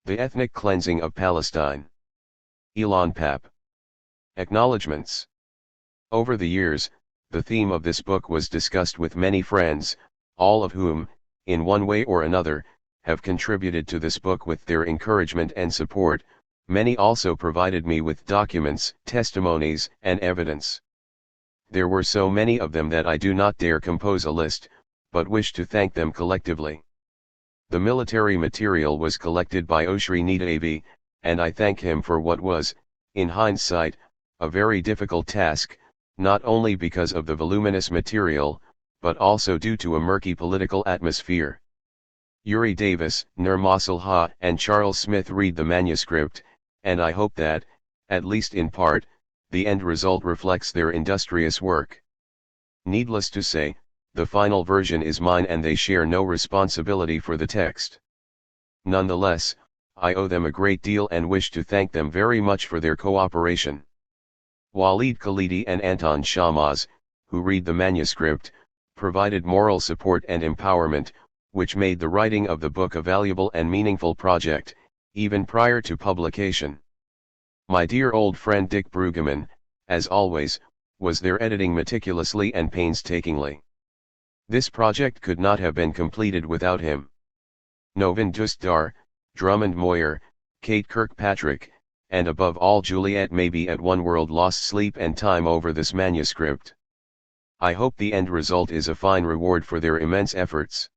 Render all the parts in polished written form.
The Ethnic Cleansing of Palestine. Ilan Pappe. Acknowledgements. Over the years, the theme of this book was discussed with many friends, all of whom, in one way or another, have contributed to this book with their encouragement and support. Many also provided me with documents, testimonies, and evidence. There were so many of them that I do not dare compose a list, but wish to thank them collectively. The military material was collected by Oshri Nidavi, and I thank him for what was, in hindsight, a very difficult task, not only because of the voluminous material, but also due to a murky political atmosphere. Uri Davis, Nur Masalha, and Charles Smith read the manuscript, and I hope that, at least in part, the end result reflects their industrious work. Needless to say, the final version is mine and they share no responsibility for the text. Nonetheless, I owe them a great deal and wish to thank them very much for their cooperation. Walid Khalidi and Anton Shamaz, who read the manuscript, provided moral support and empowerment, which made the writing of the book a valuable and meaningful project, even prior to publication. My dear old friend Dick Brueggemann, as always, was there editing meticulously and painstakingly. This project could not have been completed without him. Novin Dustdar, Drummond Moyer, Kate Kirkpatrick, and above all Juliet Maybe at One World lost sleep and time over this manuscript. I hope the end result is a fine reward for their immense efforts.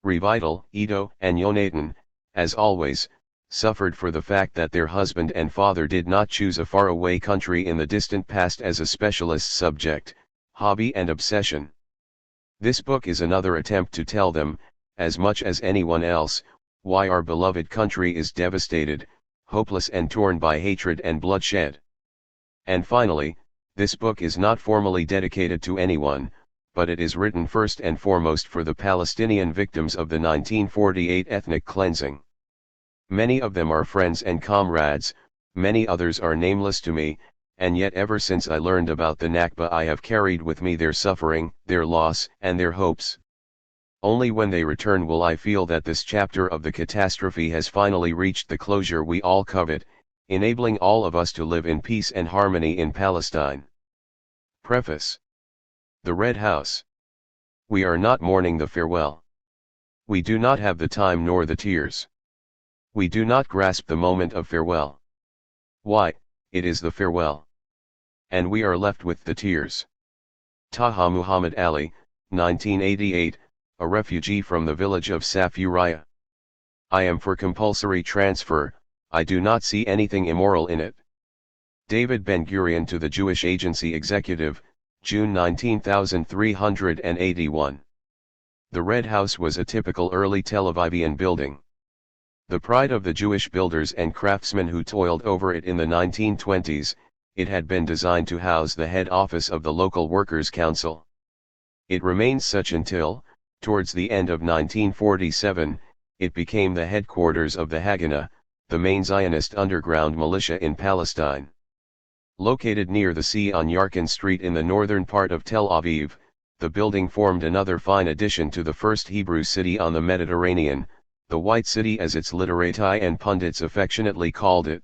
Revital, Ido, and Yonatan, as always, suffered for the fact that their husband and father did not choose a faraway country in the distant past as a specialist subject, hobby and obsession. This book is another attempt to tell them, as much as anyone else, why our beloved country is devastated, hopeless and torn by hatred and bloodshed. And finally, this book is not formally dedicated to anyone, but it is written first and foremost for the Palestinian victims of the 1948 ethnic cleansing. Many of them are friends and comrades, many others are nameless to me, and yet ever since I learned about the Nakba I have carried with me their suffering, their loss, and their hopes. Only when they return will I feel that this chapter of the catastrophe has finally reached the closure we all covet, enabling all of us to live in peace and harmony in Palestine. Preface. The Red House. We are not mourning the farewell. We do not have the time nor the tears. We do not grasp the moment of farewell. Why, it is the farewell. And we are left with the tears. Taha Muhammad Ali, 1988, a refugee from the village of Safuriya. I am for compulsory transfer, I do not see anything immoral in it. David Ben-Gurion to the Jewish Agency Executive, June 19381. The Red House was a typical early Tel Avivian building. The pride of the Jewish builders and craftsmen who toiled over it in the 1920s, it had been designed to house the head office of the local workers' council. It remained such until, towards the end of 1947, it became the headquarters of the Haganah, the main Zionist underground militia in Palestine. Located near the sea on Yarkon Street in the northern part of Tel Aviv, the building formed another fine addition to the first Hebrew city on the Mediterranean, the White City as its literati and pundits affectionately called it.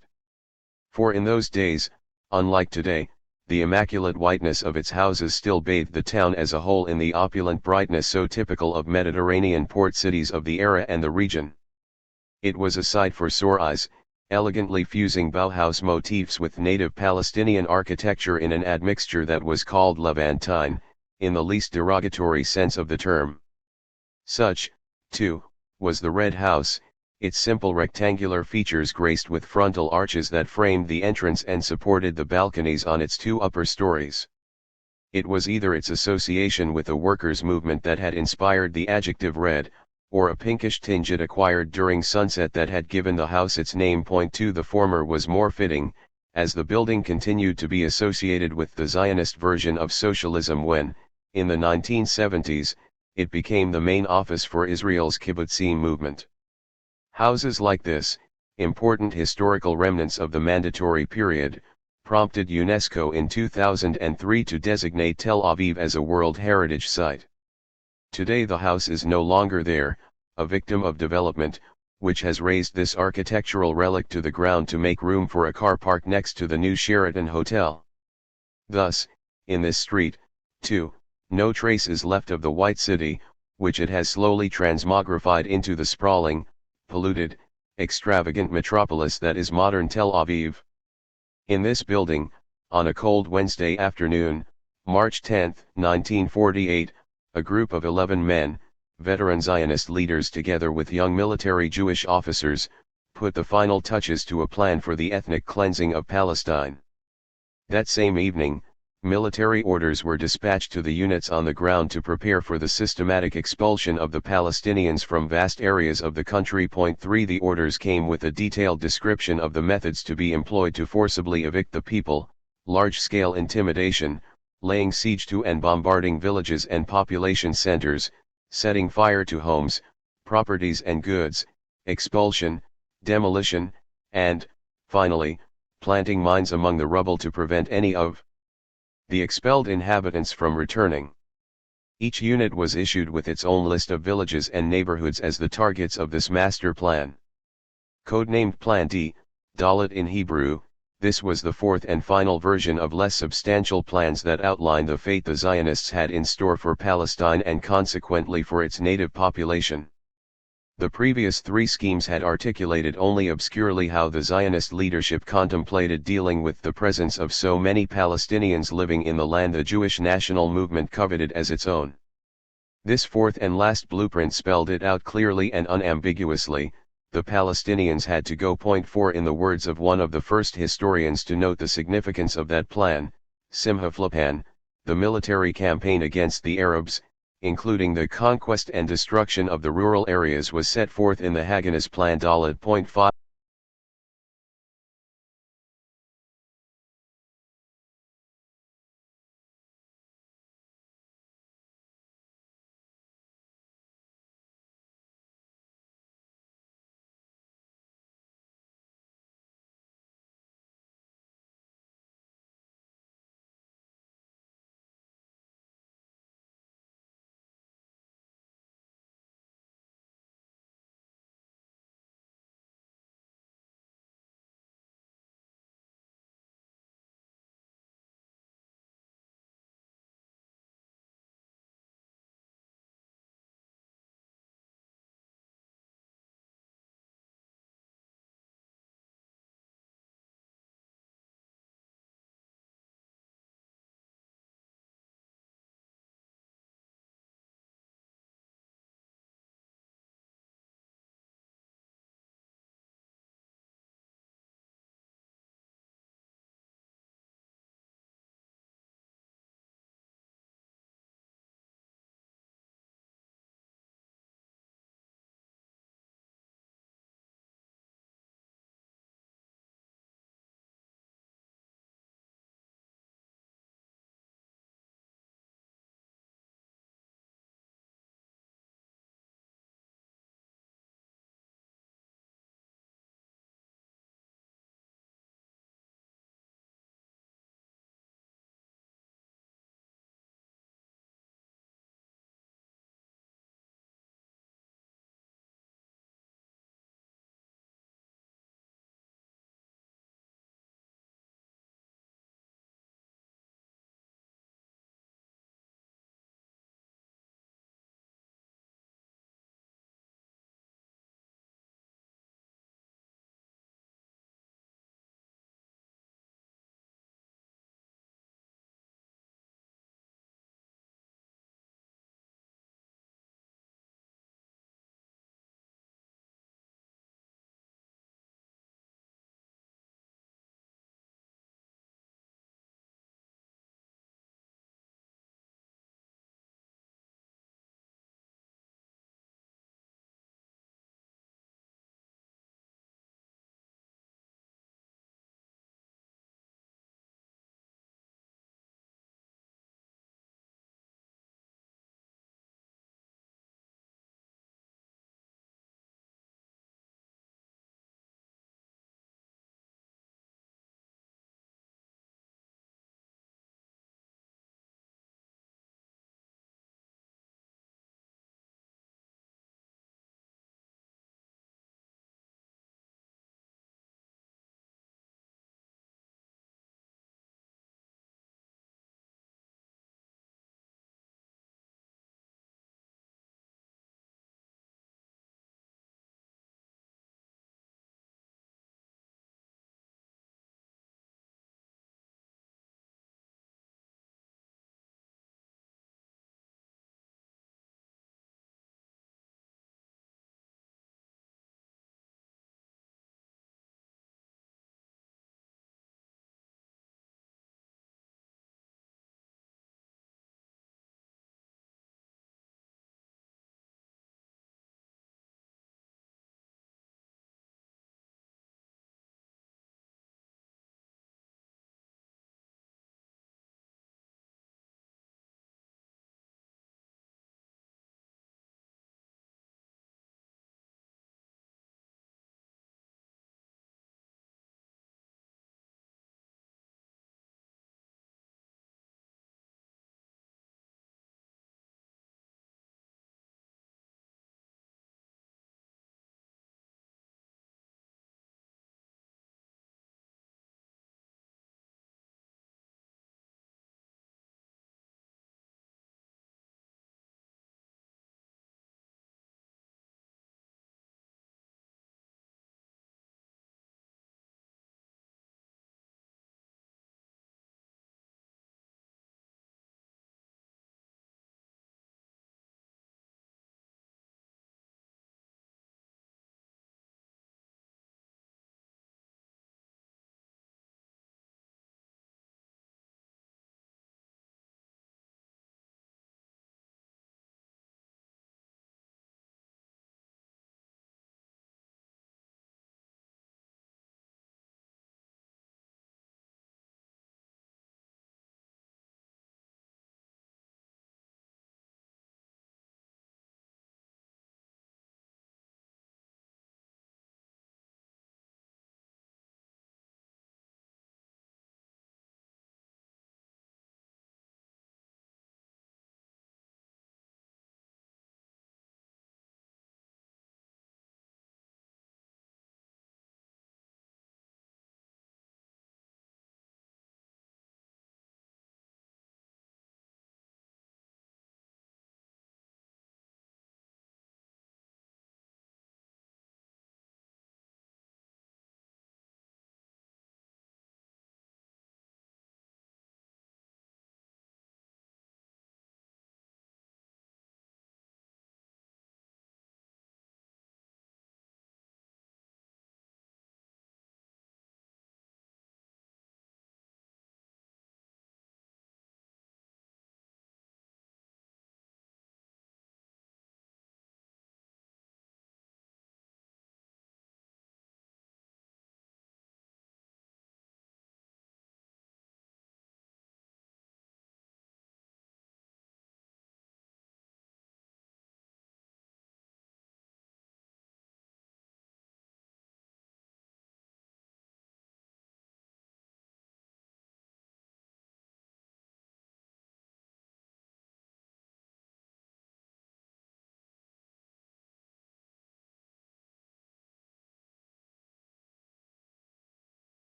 For in those days, unlike today, the immaculate whiteness of its houses still bathed the town as a whole in the opulent brightness so typical of Mediterranean port cities of the era and the region. It was a sight for sore eyes, elegantly fusing Bauhaus motifs with native Palestinian architecture in an admixture that was called Levantine, in the least derogatory sense of the term. Such, too, was the Red House, its simple rectangular features graced with frontal arches that framed the entrance and supported the balconies on its two upper stories. It was either its association with a workers' movement that had inspired the adjective red, or a pinkish tinge it acquired during sunset that had given the house its name. The former was more fitting, as the building continued to be associated with the Zionist version of socialism when, in the 1970s, it became the main office for Israel's kibbutzim movement. Houses like this, important historical remnants of the mandatory period, prompted UNESCO in 2003 to designate Tel Aviv as a World Heritage Site. Today the house is no longer there, a victim of development, which has razed this architectural relic to the ground to make room for a car park next to the new Sheraton Hotel. Thus, in this street, too, no trace is left of the White City, which it has slowly transmogrified into the sprawling, polluted, extravagant metropolis that is modern Tel Aviv. In this building, on a cold Wednesday afternoon, March 10, 1948, a group of 11 men, veteran Zionist leaders together with young military Jewish officers, put the final touches to a plan for the ethnic cleansing of Palestine. That same evening, military orders were dispatched to the units on the ground to prepare for the systematic expulsion of the Palestinians from vast areas of the country. 3 The orders came with a detailed description of the methods to be employed to forcibly evict the people: large-scale intimidation, laying siege to and bombarding villages and population centers, setting fire to homes, properties and goods, expulsion, demolition, and, finally, planting mines among the rubble to prevent any of the expelled inhabitants from returning. Each unit was issued with its own list of villages and neighborhoods as the targets of this master plan. Codenamed Plan D, Dalet in Hebrew, this was the fourth and final version of less substantial plans that outlined the fate the Zionists had in store for Palestine and consequently for its native population. The previous 3 schemes had articulated only obscurely how the Zionist leadership contemplated dealing with the presence of so many Palestinians living in the land the Jewish national movement coveted as its own. This fourth and last blueprint spelled it out clearly and unambiguously: the Palestinians had to go. 4 In the words of one of the first historians to note the significance of that plan, Simcha Flipan, the military campaign against the Arabs, including the conquest and destruction of the rural areas, was set forth in the Haganah's Plan Dalet. 5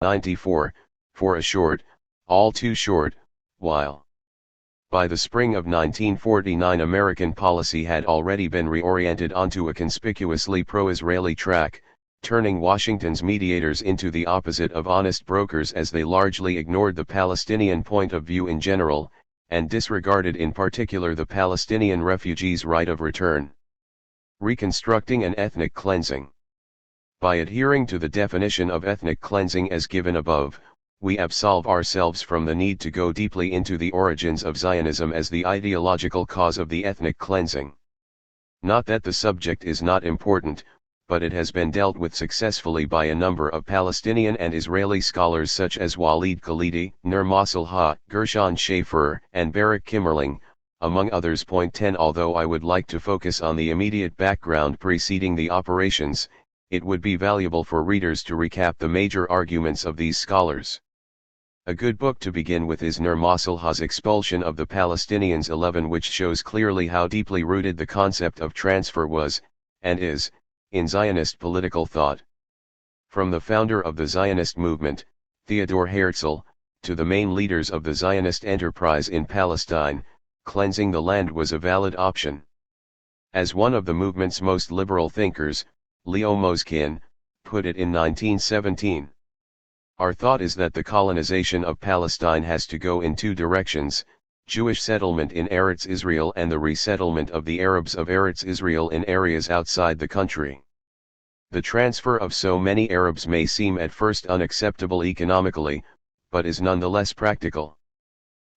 94, for a short, all too short, while. By the spring of 1949 American policy had already been reoriented onto a conspicuously pro-Israeli track, turning Washington's mediators into the opposite of honest brokers as they largely ignored the Palestinian point of view in general, and disregarded in particular the Palestinian refugees' right of return. Reconstructing an ethnic cleansing. By adhering to the definition of ethnic cleansing as given above, we absolve ourselves from the need to go deeply into the origins of Zionism as the ideological cause of the ethnic cleansing. Not that the subject is not important, but it has been dealt with successfully by a number of Palestinian and Israeli scholars such as Walid Khalidi, Nur Masalha, Gershon Schafer, and Barak Kimmerling, among others. Point 10. Although I would like to focus on the immediate background preceding the operations, it would be valuable for readers to recap the major arguments of these scholars. A good book to begin with is Nur Masalha's Expulsion of the Palestinians 11, which shows clearly how deeply rooted the concept of transfer was, and is, in Zionist political thought. From the founder of the Zionist movement, Theodor Herzl, to the main leaders of the Zionist enterprise in Palestine, cleansing the land was a valid option. As one of the movement's most liberal thinkers, Leo Moskin, put it in 1917. Our thought is that the colonization of Palestine has to go in two directions: Jewish settlement in Eretz Israel and the resettlement of the Arabs of Eretz Israel in areas outside the country. The transfer of so many Arabs may seem at first unacceptable economically, but is nonetheless practical.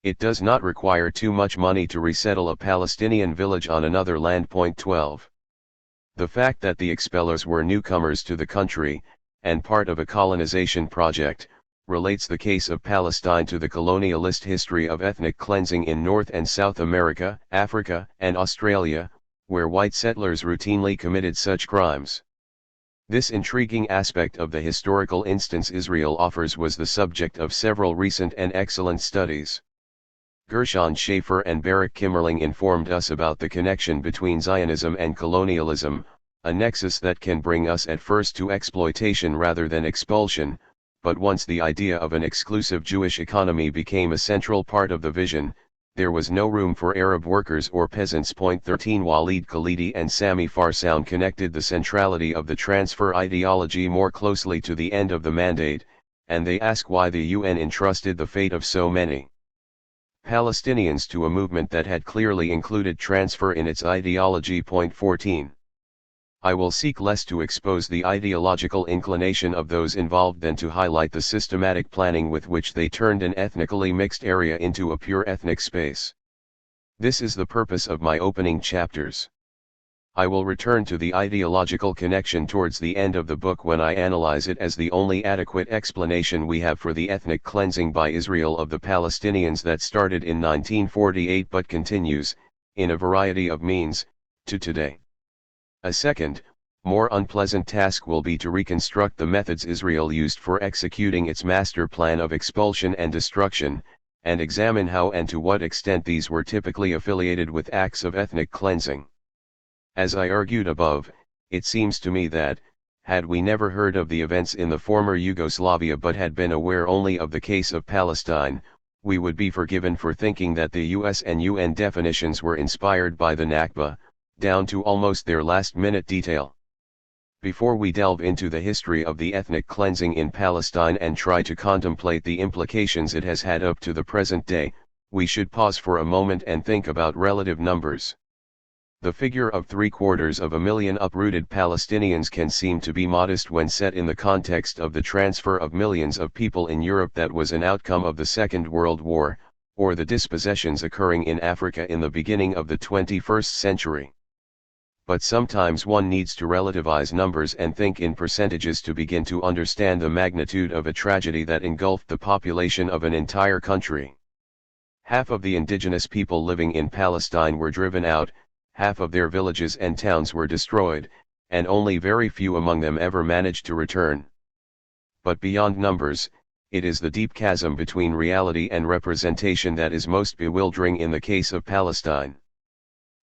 It does not require too much money to resettle a Palestinian village on another land. Point 12. The fact that the expellers were newcomers to the country, and part of a colonization project, relates the case of Palestine to the colonialist history of ethnic cleansing in North and South America, Africa, and Australia, where white settlers routinely committed such crimes. This intriguing aspect of the historical instance Israel offers was the subject of several recent and excellent studies. Gershon Schafer and Barak Kimmerling informed us about the connection between Zionism and colonialism, a nexus that can bring us at first to exploitation rather than expulsion, but once the idea of an exclusive Jewish economy became a central part of the vision, there was no room for Arab workers or peasants. Point 13. Walid Khalidi and Sami Farsoun connected the centrality of the transfer ideology more closely to the end of the mandate, and they ask why the UN entrusted the fate of so many Palestinians to a movement that had clearly included transfer in its ideology. Point 14. I will seek less to expose the ideological inclination of those involved than to highlight the systematic planning with which they turned an ethnically mixed area into a pure ethnic space. This is the purpose of my opening chapters. I will return to the ideological connection towards the end of the book when I analyze it as the only adequate explanation we have for the ethnic cleansing by Israel of the Palestinians that started in 1948 but continues, in a variety of means, to today. A second, more unpleasant task will be to reconstruct the methods Israel used for executing its master plan of expulsion and destruction, and examine how and to what extent these were typically affiliated with acts of ethnic cleansing. As I argued above, it seems to me that, had we never heard of the events in the former Yugoslavia but had been aware only of the case of Palestine, we would be forgiven for thinking that the US and UN definitions were inspired by the Nakba, down to almost their last-minute detail. Before we delve into the history of the ethnic cleansing in Palestine and try to contemplate the implications it has had up to the present day, we should pause for a moment and think about relative numbers. The figure of 750,000 uprooted Palestinians can seem to be modest when set in the context of the transfer of millions of people in Europe that was an outcome of the Second World War, or the dispossessions occurring in Africa in the beginning of the 21st century. But sometimes one needs to relativize numbers and think in percentages to begin to understand the magnitude of a tragedy that engulfed the population of an entire country. Half of the indigenous people living in Palestine were driven out, half of their villages and towns were destroyed, and only very few among them ever managed to return. But beyond numbers, it is the deep chasm between reality and representation that is most bewildering in the case of Palestine.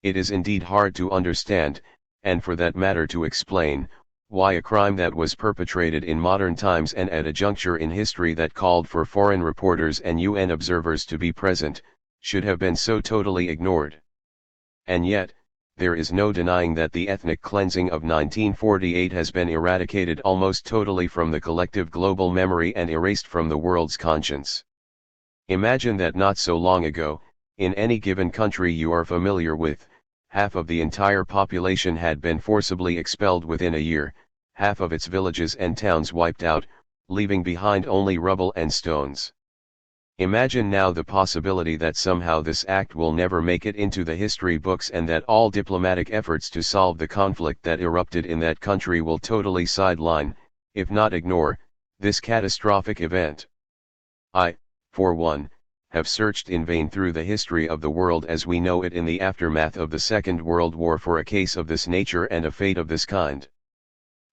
It is indeed hard to understand, and for that matter to explain, why a crime that was perpetrated in modern times and at a juncture in history that called for foreign reporters and UN observers to be present, should have been so totally ignored. And yet, there is no denying that the ethnic cleansing of 1948 has been eradicated almost totally from the collective global memory and erased from the world's conscience. Imagine that not so long ago, in any given country you are familiar with, half of the entire population had been forcibly expelled within a year, half of its villages and towns wiped out, leaving behind only rubble and stones. Imagine now the possibility that somehow this act will never make it into the history books and that all diplomatic efforts to solve the conflict that erupted in that country will totally sideline, if not ignore, this catastrophic event. I, for one, have searched in vain through the history of the world as we know it in the aftermath of the Second World War for a case of this nature and a fate of this kind.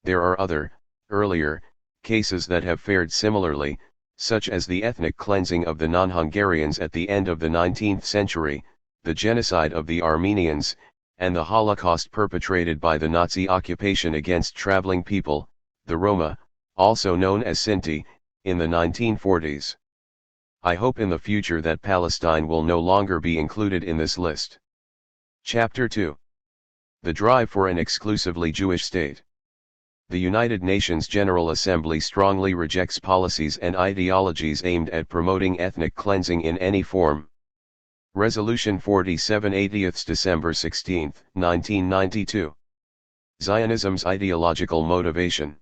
There are other, earlier, cases that have fared similarly, such as the ethnic cleansing of the non-Hungarians at the end of the 19th century, the genocide of the Armenians, and the Holocaust perpetrated by the Nazi occupation against traveling people, the Roma, also known as Sinti, in the 1940s. I hope in the future that Palestine will no longer be included in this list. Chapter 2. The Drive for an Exclusively Jewish State. The United Nations General Assembly strongly rejects policies and ideologies aimed at promoting ethnic cleansing in any form. Resolution 47 80th December 16, 1992. Zionism's ideological motivation.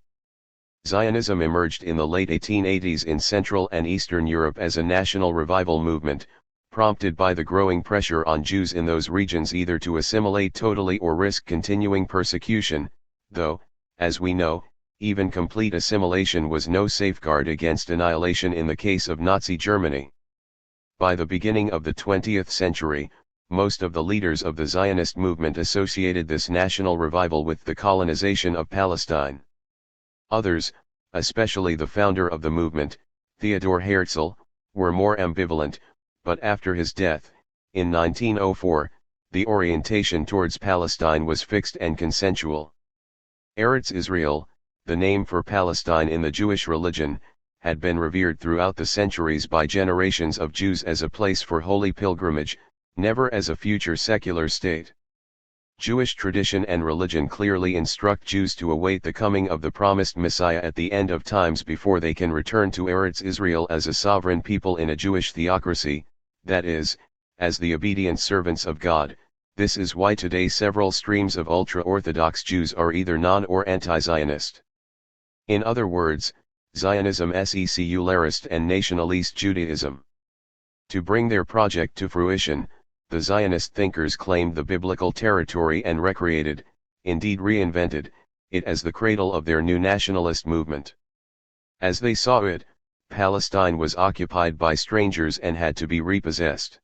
Zionism emerged in the late 1880s in Central and Eastern Europe as a national revival movement, prompted by the growing pressure on Jews in those regions either to assimilate totally or risk continuing persecution, though, as we know, even complete assimilation was no safeguard against annihilation in the case of Nazi Germany. By the beginning of the 20th century, most of the leaders of the Zionist movement associated this national revival with the colonization of Palestine. Others, especially the founder of the movement, Theodor Herzl, were more ambivalent, but after his death, in 1904, the orientation towards Palestine was fixed and consensual. Eretz Israel, the name for Palestine in the Jewish religion, had been revered throughout the centuries by generations of Jews as a place for holy pilgrimage, never as a future secular state. Jewish tradition and religion clearly instruct Jews to await the coming of the promised Messiah at the end of times before they can return to Eretz Israel as a sovereign people in a Jewish theocracy, that is, as the obedient servants of God. This is why today several streams of ultra-Orthodox Jews are either non- or anti-Zionist. In other words, Zionism secularist and nationalist Judaism. To bring their project to fruition, the Zionist thinkers claimed the biblical territory and recreated, indeed reinvented, it as the cradle of their new nationalist movement. As they saw it, Palestine was occupied by strangers and had to be repossessed.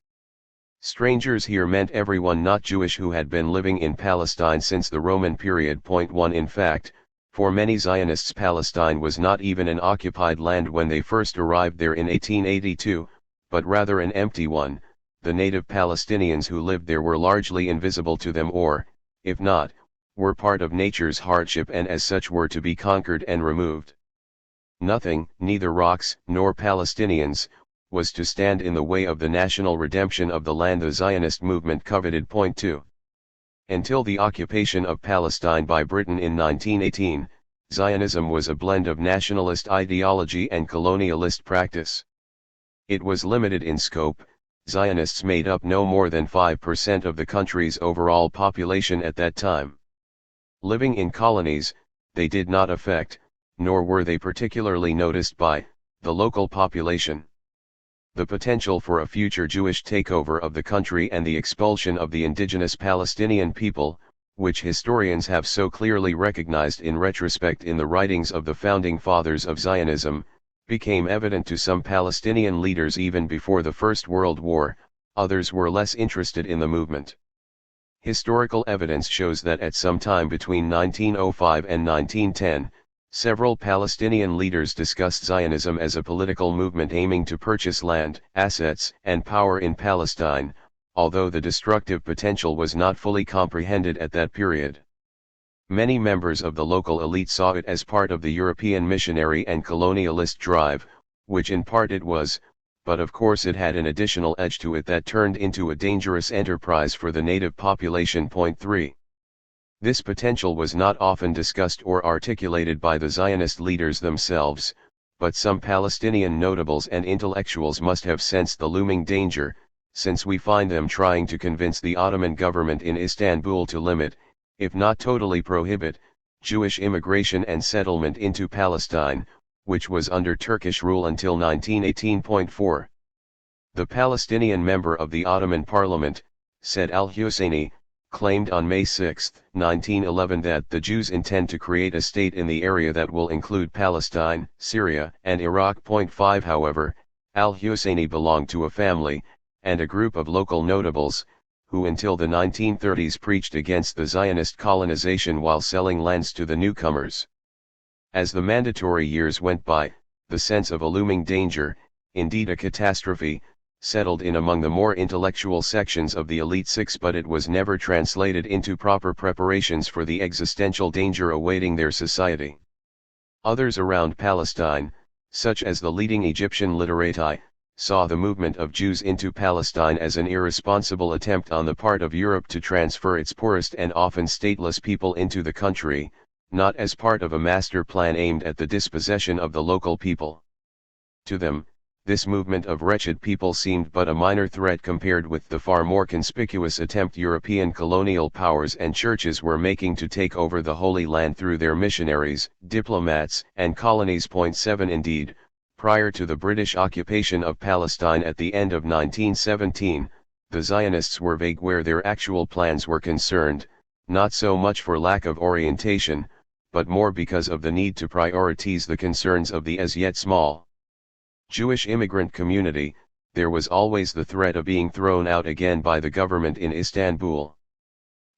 Strangers here meant everyone not Jewish who had been living in Palestine since the Roman period. 1 In fact, for many Zionists Palestine was not even an occupied land when they first arrived there in 1882, but rather an empty one. The native Palestinians who lived there were largely invisible to them or, if not, were part of nature's hardship and as such were to be conquered and removed. Nothing, neither rocks nor Palestinians, was to stand in the way of the national redemption of the land the Zionist movement coveted. 2. Until the occupation of Palestine by Britain in 1918, Zionism was a blend of nationalist ideology and colonialist practice. It was limited in scope. Zionists made up no more than 5% of the country's overall population at that time. Living in colonies, they did not affect, nor were they particularly noticed by, the local population. The potential for a future Jewish takeover of the country and the expulsion of the indigenous Palestinian people, which historians have so clearly recognized in retrospect in the writings of the founding fathers of Zionism, became evident to some Palestinian leaders even before the First World War. Others were less interested in the movement. Historical evidence shows that at some time between 1905 and 1910, several Palestinian leaders discussed Zionism as a political movement aiming to purchase land, assets, and power in Palestine, although the destructive potential was not fully comprehended at that period. Many members of the local elite saw it as part of the European missionary and colonialist drive, which in part it was, but of course it had an additional edge to it that turned into a dangerous enterprise for the native population. Point 3. This potential was not often discussed or articulated by the Zionist leaders themselves, but some Palestinian notables and intellectuals must have sensed the looming danger, since we find them trying to convince the Ottoman government in Istanbul to limit, if not totally prohibit, Jewish immigration and settlement into Palestine, which was under Turkish rule until 1918.4. The Palestinian member of the Ottoman parliament, Said al-Husseini, claimed on May 6, 1911 that the Jews intend to create a state in the area that will include Palestine, Syria, and Iraq. 5. However, al-Husseini belonged to a family, and a group of local notables, who until the 1930s preached against the Zionist colonization while selling lands to the newcomers. As the mandatory years went by, the sense of a looming danger, indeed a catastrophe, settled in among the more intellectual sections of the Elite Six, but it was never translated into proper preparations for the existential danger awaiting their society. Others around Palestine, such as the leading Egyptian literati, saw the movement of Jews into Palestine as an irresponsible attempt on the part of Europe to transfer its poorest and often stateless people into the country, not as part of a master plan aimed at the dispossession of the local people. To them, this movement of wretched people seemed but a minor threat compared with the far more conspicuous attempt European colonial powers and churches were making to take over the Holy Land through their missionaries, diplomats, and colonies. 7. Indeed, prior to the British occupation of Palestine at the end of 1917, the Zionists were vague where their actual plans were concerned, not so much for lack of orientation, but more because of the need to prioritize the concerns of the as yet small Jewish immigrant community. There was always the threat of being thrown out again by the government in Istanbul.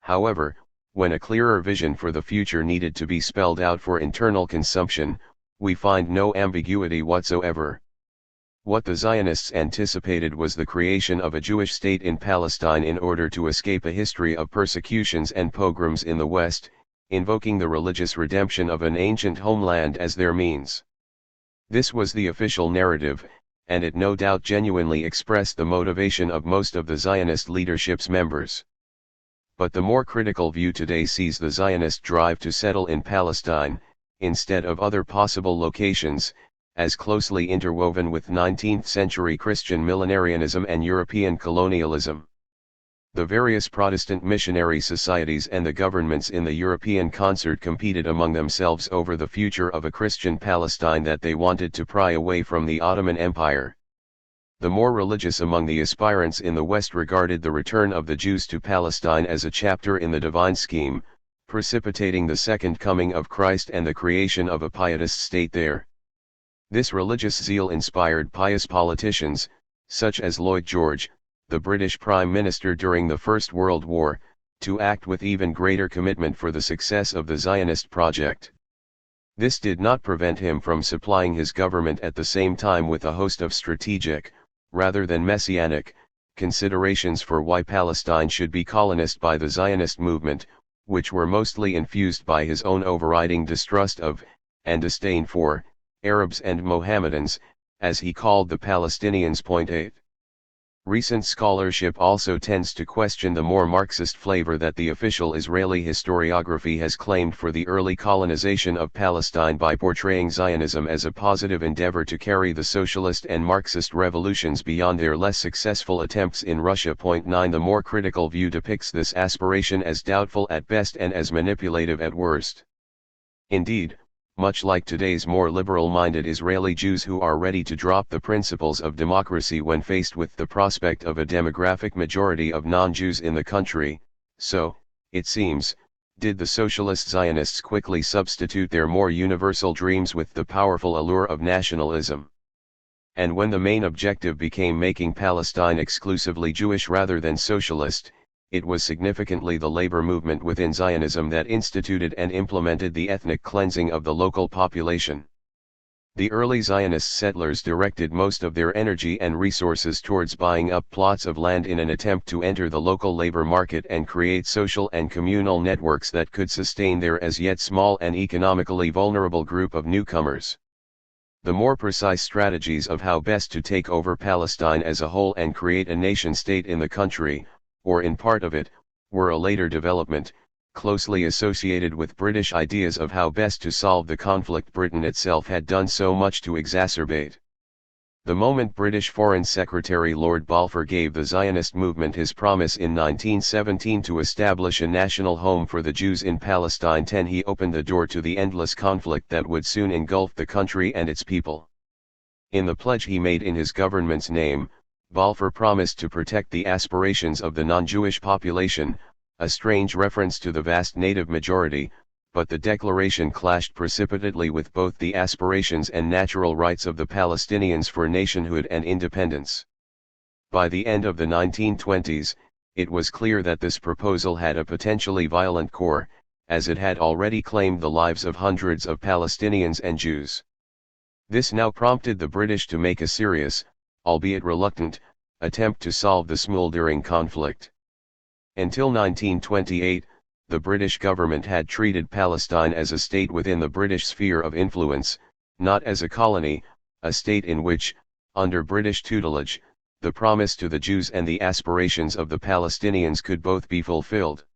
However, when a clearer vision for the future needed to be spelled out for internal consumption, we find no ambiguity whatsoever. What the Zionists anticipated was the creation of a Jewish state in Palestine in order to escape a history of persecutions and pogroms in the West, invoking the religious redemption of an ancient homeland as their means. This was the official narrative, and it no doubt genuinely expressed the motivation of most of the Zionist leadership's members. But the more critical view today sees the Zionist drive to settle in Palestine, instead of other possible locations, as closely interwoven with 19th-century Christian millenarianism and European colonialism. The various Protestant missionary societies and the governments in the European concert competed among themselves over the future of a Christian Palestine that they wanted to pry away from the Ottoman Empire. The more religious among the aspirants in the West regarded the return of the Jews to Palestine as a chapter in the divine scheme, precipitating the second coming of Christ and the creation of a pietist state there. This religious zeal inspired pious politicians, such as Lloyd George, the British Prime Minister during the First World War, to act with even greater commitment for the success of the Zionist project. This did not prevent him from supplying his government at the same time with a host of strategic, rather than messianic, considerations for why Palestine should be colonized by the Zionist movement, which were mostly infused by his own overriding distrust of, and disdain for, Arabs and Mohammedans, as he called the Palestinians. 8. Recent scholarship also tends to question the more Marxist flavor that the official Israeli historiography has claimed for the early colonization of Palestine by portraying Zionism as a positive endeavor to carry the socialist and Marxist revolutions beyond their less successful attempts in Russia. 9. The more critical view depicts this aspiration as doubtful at best and as manipulative at worst. Indeed, much like today's more liberal-minded Israeli Jews who are ready to drop the principles of democracy when faced with the prospect of a demographic majority of non-Jews in the country, so, it seems, did the socialist Zionists quickly substitute their more universal dreams with the powerful allure of nationalism. And when the main objective became making Palestine exclusively Jewish rather than socialist, it was significantly the labor movement within Zionism that instituted and implemented the ethnic cleansing of the local population. The early Zionist settlers directed most of their energy and resources towards buying up plots of land in an attempt to enter the local labor market and create social and communal networks that could sustain their as yet small and economically vulnerable group of newcomers. The more precise strategies of how best to take over Palestine as a whole and create a nation-state in the country, or in part of it, were a later development, closely associated with British ideas of how best to solve the conflict Britain itself had done so much to exacerbate. The moment British Foreign Secretary Lord Balfour gave the Zionist movement his promise in 1917 to establish a national home for the Jews in Palestine, he opened the door to the endless conflict that would soon engulf the country and its people. In the pledge he made in his government's name, Balfour promised to protect the aspirations of the non-Jewish population, a strange reference to the vast native majority, but the declaration clashed precipitately with both the aspirations and natural rights of the Palestinians for nationhood and independence. By the end of the 1920s, it was clear that this proposal had a potentially violent core, as it had already claimed the lives of hundreds of Palestinians and Jews. This now prompted the British to make a serious, albeit reluctant, attempt to solve the smoldering conflict. Until 1928, the British government had treated Palestine as a state within the British sphere of influence, not as a colony, a state in which, under British tutelage, the promise to the Jews and the aspirations of the Palestinians could both be fulfilled.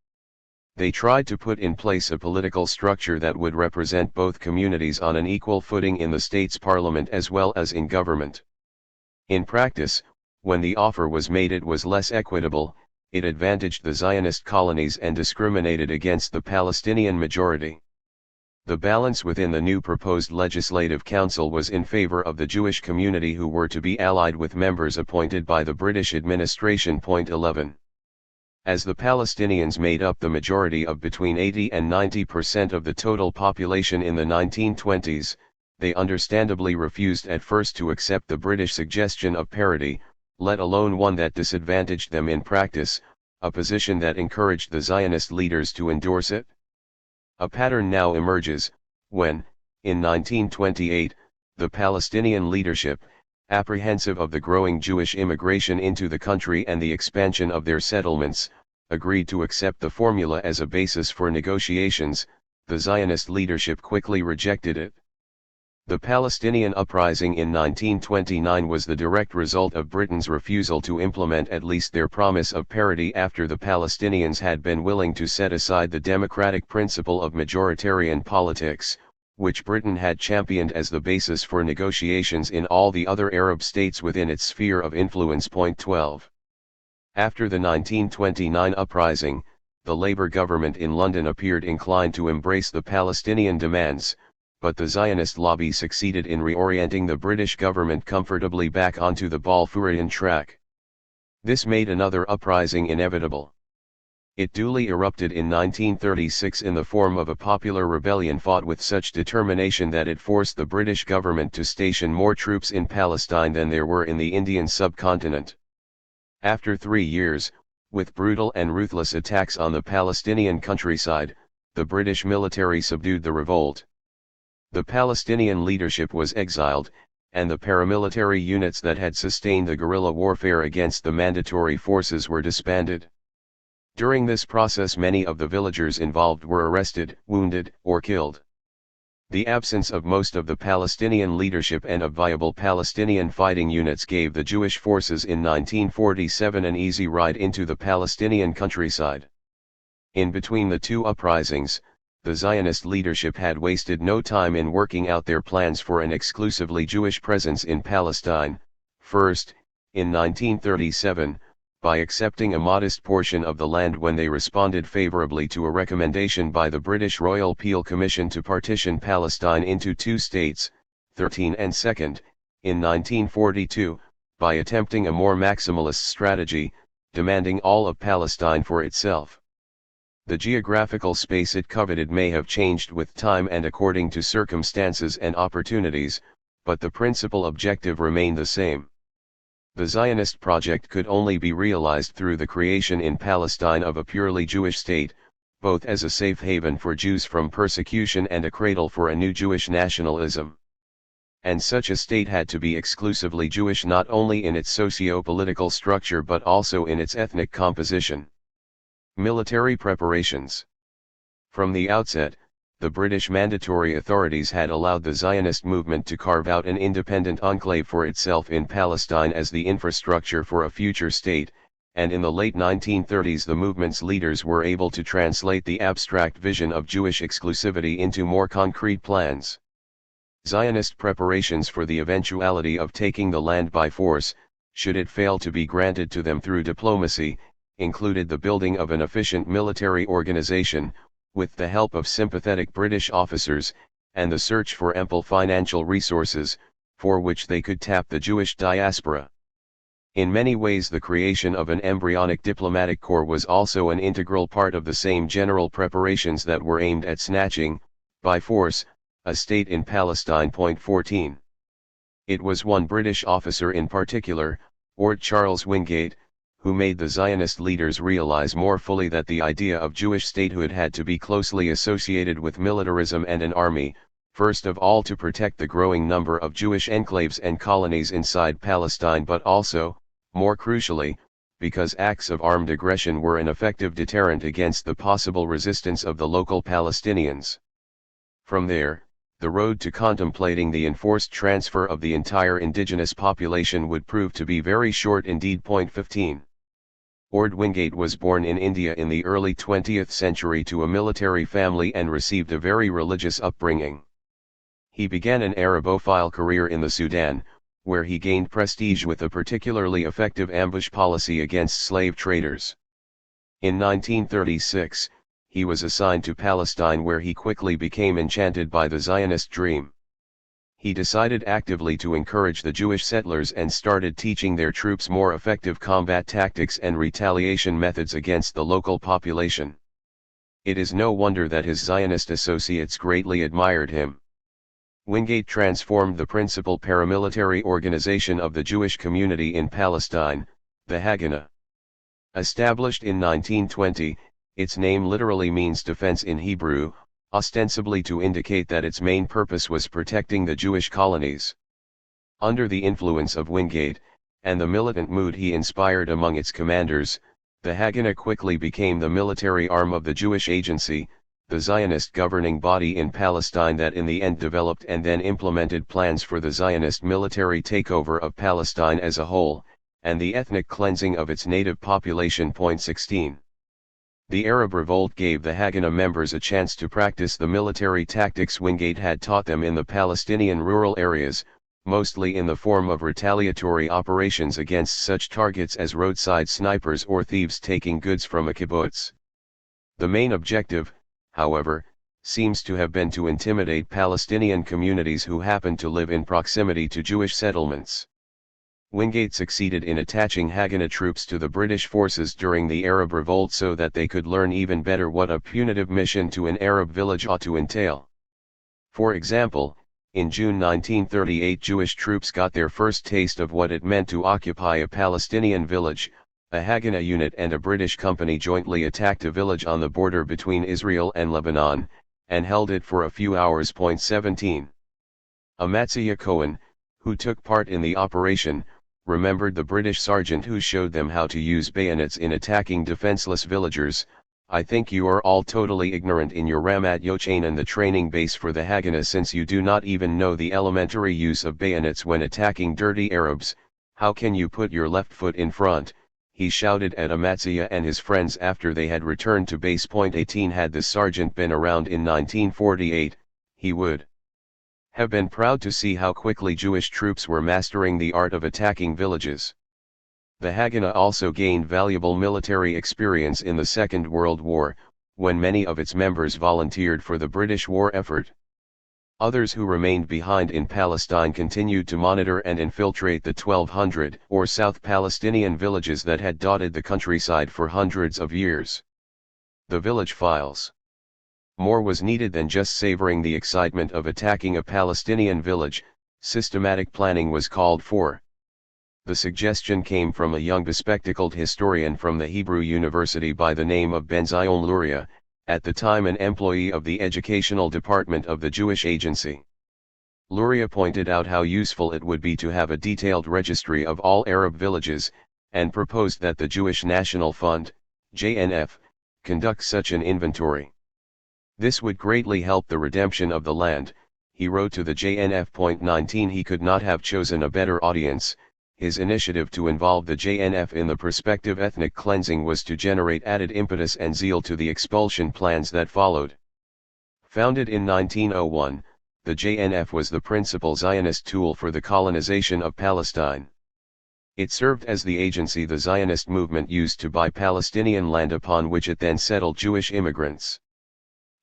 They tried to put in place a political structure that would represent both communities on an equal footing in the state's parliament as well as in government. In practice, when the offer was made, it was less equitable. It advantaged the Zionist colonies and discriminated against the Palestinian majority. The balance within the new proposed legislative council was in favor of the Jewish community, who were to be allied with members appointed by the British administration. 11. As the Palestinians made up the majority of between 80 and 90% of the total population in the 1920s, they understandably refused at first to accept the British suggestion of parity, let alone one that disadvantaged them in practice, a position that encouraged the Zionist leaders to endorse it. A pattern now emerges, when, in 1928, the Palestinian leadership, apprehensive of the growing Jewish immigration into the country and the expansion of their settlements, agreed to accept the formula as a basis for negotiations. The Zionist leadership quickly rejected it. The Palestinian uprising in 1929 was the direct result of Britain's refusal to implement at least their promise of parity after the Palestinians had been willing to set aside the democratic principle of majoritarian politics, which Britain had championed as the basis for negotiations in all the other Arab states within its sphere of influence. 12. After the 1929 uprising, the Labour government in London appeared inclined to embrace the Palestinian demands, but the Zionist lobby succeeded in reorienting the British government comfortably back onto the Balfourian track. This made another uprising inevitable. It duly erupted in 1936 in the form of a popular rebellion fought with such determination that it forced the British government to station more troops in Palestine than there were in the Indian subcontinent. After 3 years, with brutal and ruthless attacks on the Palestinian countryside, the British military subdued the revolt. The Palestinian leadership was exiled, and the paramilitary units that had sustained the guerrilla warfare against the mandatory forces were disbanded. During this process, many of the villagers involved were arrested, wounded, or killed. The absence of most of the Palestinian leadership and of viable Palestinian fighting units gave the Jewish forces in 1947 an easy ride into the Palestinian countryside. In between the two uprisings, the Zionist leadership had wasted no time in working out their plans for an exclusively Jewish presence in Palestine. First, in 1937, by accepting a modest portion of the land when they responded favorably to a recommendation by the British Royal Peel Commission to partition Palestine into 2 states, 13, and second, in 1942, by attempting a more maximalist strategy, demanding all of Palestine for itself. The geographical space it coveted may have changed with time and according to circumstances and opportunities, but the principal objective remained the same. The Zionist project could only be realized through the creation in Palestine of a purely Jewish state, both as a safe haven for Jews from persecution and a cradle for a new Jewish nationalism. and such a state had to be exclusively Jewish not only in its socio-political structure but also in its ethnic composition. Military preparations. From the outset, the British mandatory authorities had allowed the Zionist movement to carve out an independent enclave for itself in Palestine as the infrastructure for a future state, and in the late 1930s the movement's leaders were able to translate the abstract vision of Jewish exclusivity into more concrete plans. Zionist preparations for the eventuality of taking the land by force, should it fail to be granted to them through diplomacy, included the building of an efficient military organization, with the help of sympathetic British officers, and the search for ample financial resources, for which they could tap the Jewish diaspora. In many ways the creation of an embryonic diplomatic corps was also an integral part of the same general preparations that were aimed at snatching, by force, a state in Palestine. 14. It was one British officer in particular, Lord Charles Wingate, who made the Zionist leaders realize more fully that the idea of Jewish statehood had to be closely associated with militarism and an army, first of all to protect the growing number of Jewish enclaves and colonies inside Palestine, but also, more crucially, because acts of armed aggression were an effective deterrent against the possible resistance of the local Palestinians. From there, the road to contemplating the enforced transfer of the entire indigenous population would prove to be very short indeed. 15. Lord Wingate was born in India in the early 20th century to a military family and received a very religious upbringing. He began an Arabophile career in the Sudan, where he gained prestige with a particularly effective ambush policy against slave traders. In 1936, he was assigned to Palestine, where he quickly became enchanted by the Zionist dream. He decided actively to encourage the Jewish settlers and started teaching their troops more effective combat tactics and retaliation methods against the local population. It is no wonder that his Zionist associates greatly admired him. Wingate transformed the principal paramilitary organization of the Jewish community in Palestine, the Haganah. Established in 1920, its name literally means defense in Hebrew, ostensibly to indicate that its main purpose was protecting the Jewish colonies. Under the influence of Wingate, and the militant mood he inspired among its commanders, the Haganah quickly became the military arm of the Jewish Agency, the Zionist governing body in Palestine that in the end developed and then implemented plans for the Zionist military takeover of Palestine as a whole, and the ethnic cleansing of its native population. 16. The Arab Revolt gave the Haganah members a chance to practice the military tactics Wingate had taught them in the Palestinian rural areas, mostly in the form of retaliatory operations against such targets as roadside snipers or thieves taking goods from a kibbutz. The main objective, however, seems to have been to intimidate Palestinian communities who happened to live in proximity to Jewish settlements. Wingate succeeded in attaching Haganah troops to the British forces during the Arab Revolt so that they could learn even better what a punitive mission to an Arab village ought to entail. For example, in June 1938 Jewish troops got their first taste of what it meant to occupy a Palestinian village. A Haganah unit and a British company jointly attacked a village on the border between Israel and Lebanon, and held it for a few hours. 17. Amatzia Cohen, who took part in the operation, remembered the British sergeant who showed them how to use bayonets in attacking defenseless villagers. I think you are all totally ignorant in your Ramat Yochanan, the training base for the Haganah, since you do not even know the elementary use of bayonets when attacking dirty Arabs. How can you put your left foot in front? He shouted at Amatzia and his friends after they had returned to base. 18. Had the sergeant been around in 1948, he would have been proud to see how quickly Jewish troops were mastering the art of attacking villages. The Haganah also gained valuable military experience in the Second World War, when many of its members volunteered for the British war effort. Others who remained behind in Palestine continued to monitor and infiltrate the 1,200 or South Palestinian villages that had dotted the countryside for hundreds of years. The village files. More was needed than just savoring the excitement of attacking a Palestinian village. Systematic planning was called for. The suggestion came from a young bespectacled historian from the Hebrew University by the name of Ben-Zion Luria, at the time an employee of the educational department of the Jewish Agency. Luria pointed out how useful it would be to have a detailed registry of all Arab villages, and proposed that the Jewish National Fund, JNF, conduct such an inventory. This would greatly help the redemption of the land. He wrote to the JNF. 19 He could not have chosen a better audience. His initiative to involve the JNF in the prospective ethnic cleansing was to generate added impetus and zeal to the expulsion plans that followed. Founded in 1901, the JNF was the principal Zionist tool for the colonization of Palestine. It served as the agency the Zionist movement used to buy Palestinian land upon which it then settled Jewish immigrants.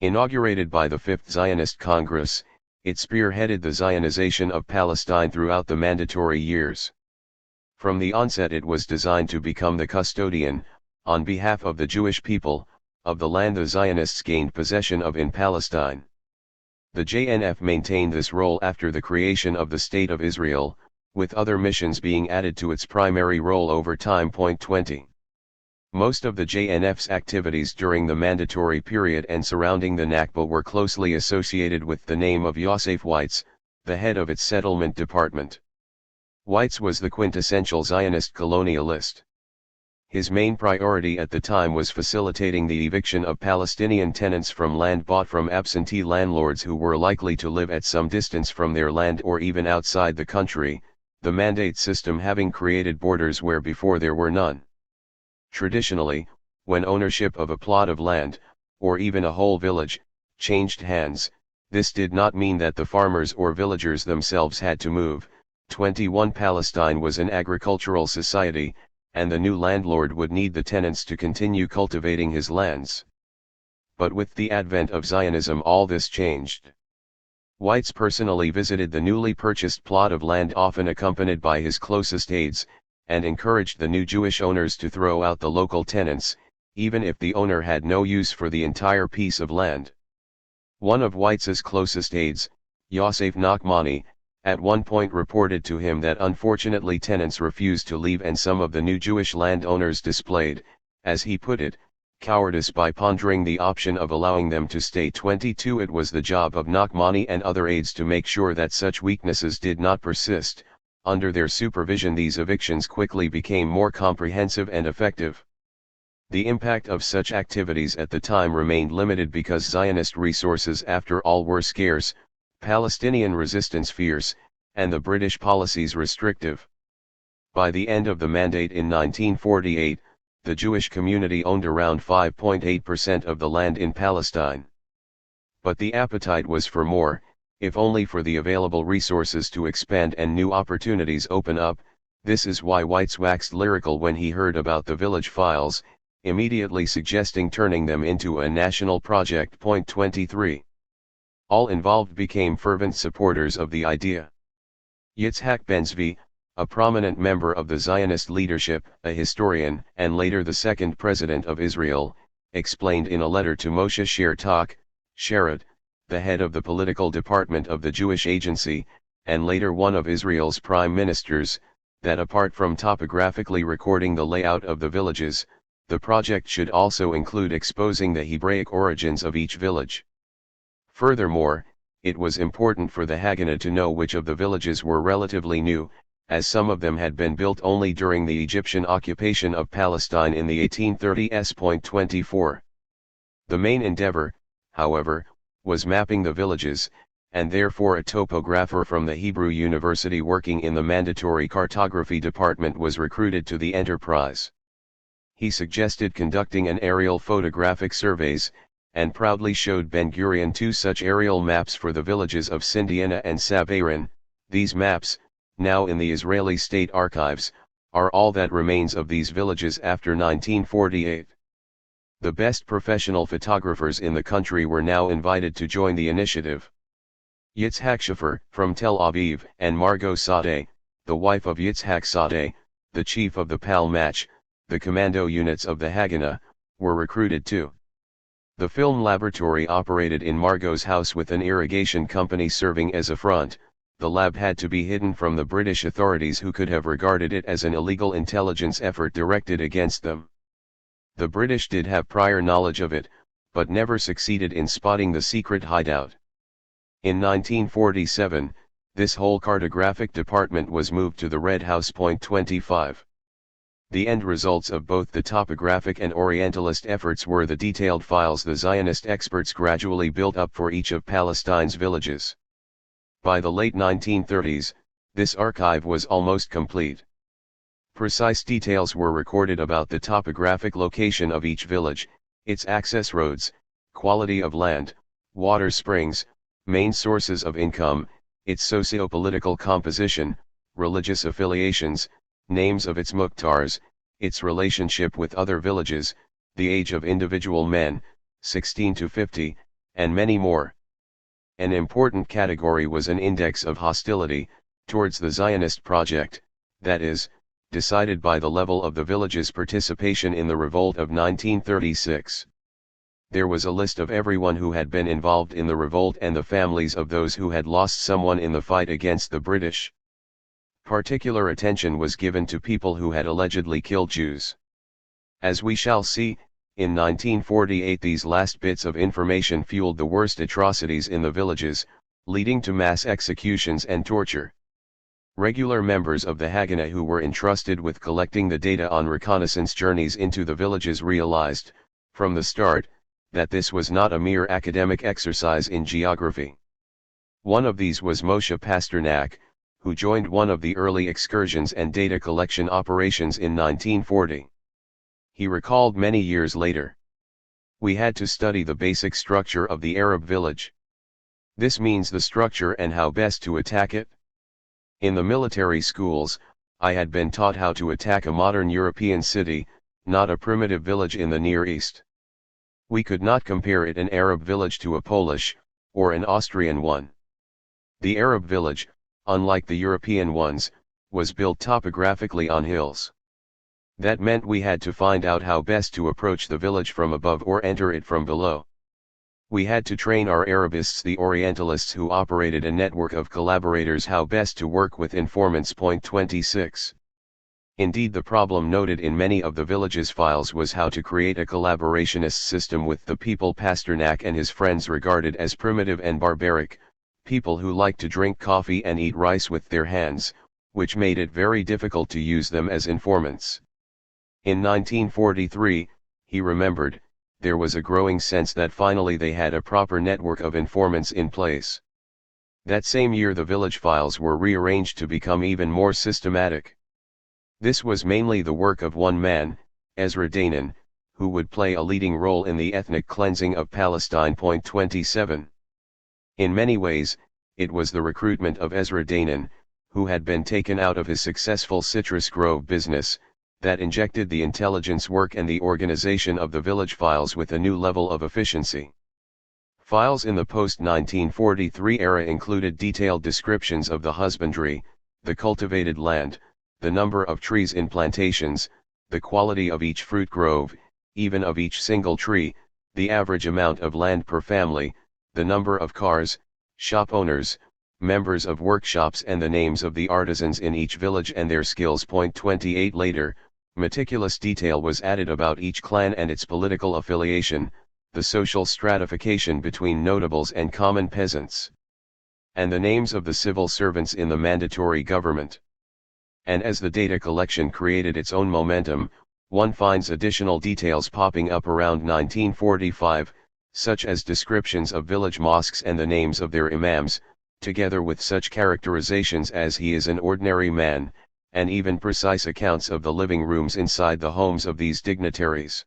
Inaugurated by the Fifth Zionist Congress, it spearheaded the Zionization of Palestine throughout the mandatory years. From the onset it was designed to become the custodian, on behalf of the Jewish people, of the land the Zionists gained possession of in Palestine. The JNF maintained this role after the creation of the State of Israel, with other missions being added to its primary role over time. 20. Most of the JNF's activities during the mandatory period and surrounding the Nakba were closely associated with the name of Yosef Weitz, the head of its settlement department. Weitz was the quintessential Zionist colonialist. His main priority at the time was facilitating the eviction of Palestinian tenants from land bought from absentee landlords who were likely to live at some distance from their land or even outside the country, the mandate system having created borders where before there were none. Traditionally, when ownership of a plot of land, or even a whole village, changed hands, this did not mean that the farmers or villagers themselves had to move. 21 Palestine was an agricultural society, and the new landlord would need the tenants to continue cultivating his lands. But with the advent of Zionism all this changed. Weitz personally visited the newly purchased plot of land, often accompanied by his closest aides, and encouraged the new Jewish owners to throw out the local tenants, even if the owner had no use for the entire piece of land. One of Weitz's closest aides, Yosef Nachmani, at one point reported to him that unfortunately tenants refused to leave and some of the new Jewish landowners displayed, as he put it, cowardice by pondering the option of allowing them to stay. 22 It was the job of Nachmani and other aides to make sure that such weaknesses did not persist. Under their supervision these evictions quickly became more comprehensive and effective. The impact of such activities at the time remained limited because Zionist resources after all were scarce, Palestinian resistance fierce, and the British policies restrictive. By the end of the mandate in 1948, the Jewish community owned around 5.8% of the land in Palestine. But the appetite was for more, if only for the available resources to expand and new opportunities open up. This is why Weitz waxed lyrical when he heard about the village files, immediately suggesting turning them into a national project. 23. All involved became fervent supporters of the idea. Yitzhak Ben-Zvi, a prominent member of the Zionist leadership, a historian, and later the second president of Israel, explained in a letter to Moshe Sherrod, the head of the political department of the Jewish Agency, and later one of Israel's prime ministers, that apart from topographically recording the layout of the villages, the project should also include exposing the Hebraic origins of each village. Furthermore, it was important for the Haganah to know which of the villages were relatively new, as some of them had been built only during the Egyptian occupation of Palestine in the 1830s. 24. The main endeavor, however, was mapping the villages, and therefore a topographer from the Hebrew University working in the mandatory cartography department was recruited to the enterprise. He suggested conducting an aerial photographic surveys, and proudly showed Ben-Gurion 2 such aerial maps for the villages of Sindiana and Sabaron. These maps, now in the Israeli State Archives, are all that remains of these villages after 1948. The best professional photographers in the country were now invited to join the initiative. Yitzhak Schaffer, from Tel Aviv, and Margot Sadeh, the wife of Yitzhak Sadeh, the chief of the Palmach, the commando units of the Haganah, were recruited too. The film laboratory operated in Margot's house with an irrigation company serving as a front. The lab had to be hidden from the British authorities who could have regarded it as an illegal intelligence effort directed against them. The British did have prior knowledge of it, but never succeeded in spotting the secret hideout. In 1947, This whole cartographic department was moved to the Red House. 25. The end results of both the topographic and Orientalist efforts were the detailed files the Zionist experts gradually built up for each of Palestine's villages. By the late 1930s, this archive was almost complete. Precise details were recorded about the topographic location of each village, its access roads, quality of land, water springs, main sources of income, its socio-political composition, religious affiliations, names of its muhtars, its relationship with other villages, the age of individual men, 16 to 50, and many more. An important category was an index of hostility towards the Zionist project, that is, decided by the level of the village's participation in the revolt of 1936. There was a list of everyone who had been involved in the revolt and the families of those who had lost someone in the fight against the British. Particular attention was given to people who had allegedly killed Jews. As we shall see, in 1948 these last bits of information fueled the worst atrocities in the villages, leading to mass executions and torture. Regular members of the Haganah who were entrusted with collecting the data on reconnaissance journeys into the villages realized, from the start, that this was not a mere academic exercise in geography. One of these was Moshe Pasternak, who joined one of the early excursions and data collection operations in 1940. He recalled many years later, "We had to study the basic structure of the Arab village. This means the structure and how best to attack it. In the military schools, I had been taught how to attack a modern European city, not a primitive village in the Near East. We could not compare it an Arab village to a Polish, or an Austrian one. The Arab village, unlike the European ones, was built topographically on hills. That meant we had to find out how best to approach the village from above or enter it from below. We had to train our Arabists, the Orientalists who operated a network of collaborators, how best to work with informants." 26. Indeed, the problem noted in many of the village's files was how to create a collaborationist system with the people Pasternak and his friends regarded as primitive and barbaric, people who liked to drink coffee and eat rice with their hands, which made it very difficult to use them as informants. In 1943, he remembered, there was a growing sense that finally they had a proper network of informants in place. That same year the village files were rearranged to become even more systematic. This was mainly the work of one man, Ezra Danon, who would play a leading role in the ethnic cleansing of Palestine. 27. In many ways, it was the recruitment of Ezra Danon, who had been taken out of his successful citrus grove business, that injected the intelligence work and the organization of the village files with a new level of efficiency. Files in the post-1943 era included detailed descriptions of the husbandry, the cultivated land, the number of trees in plantations, the quality of each fruit grove, even of each single tree, the average amount of land per family, the number of cars, shop owners, members of workshops, and the names of the artisans in each village and their skills. 28 Later, meticulous detail was added about each clan and its political affiliation, the social stratification between notables and common peasants, and the names of the civil servants in the mandatory government. And as the data collection created its own momentum, one finds additional details popping up around 1945, such as descriptions of village mosques and the names of their imams, together with such characterizations as "he is an ordinary man," and even precise accounts of the living rooms inside the homes of these dignitaries.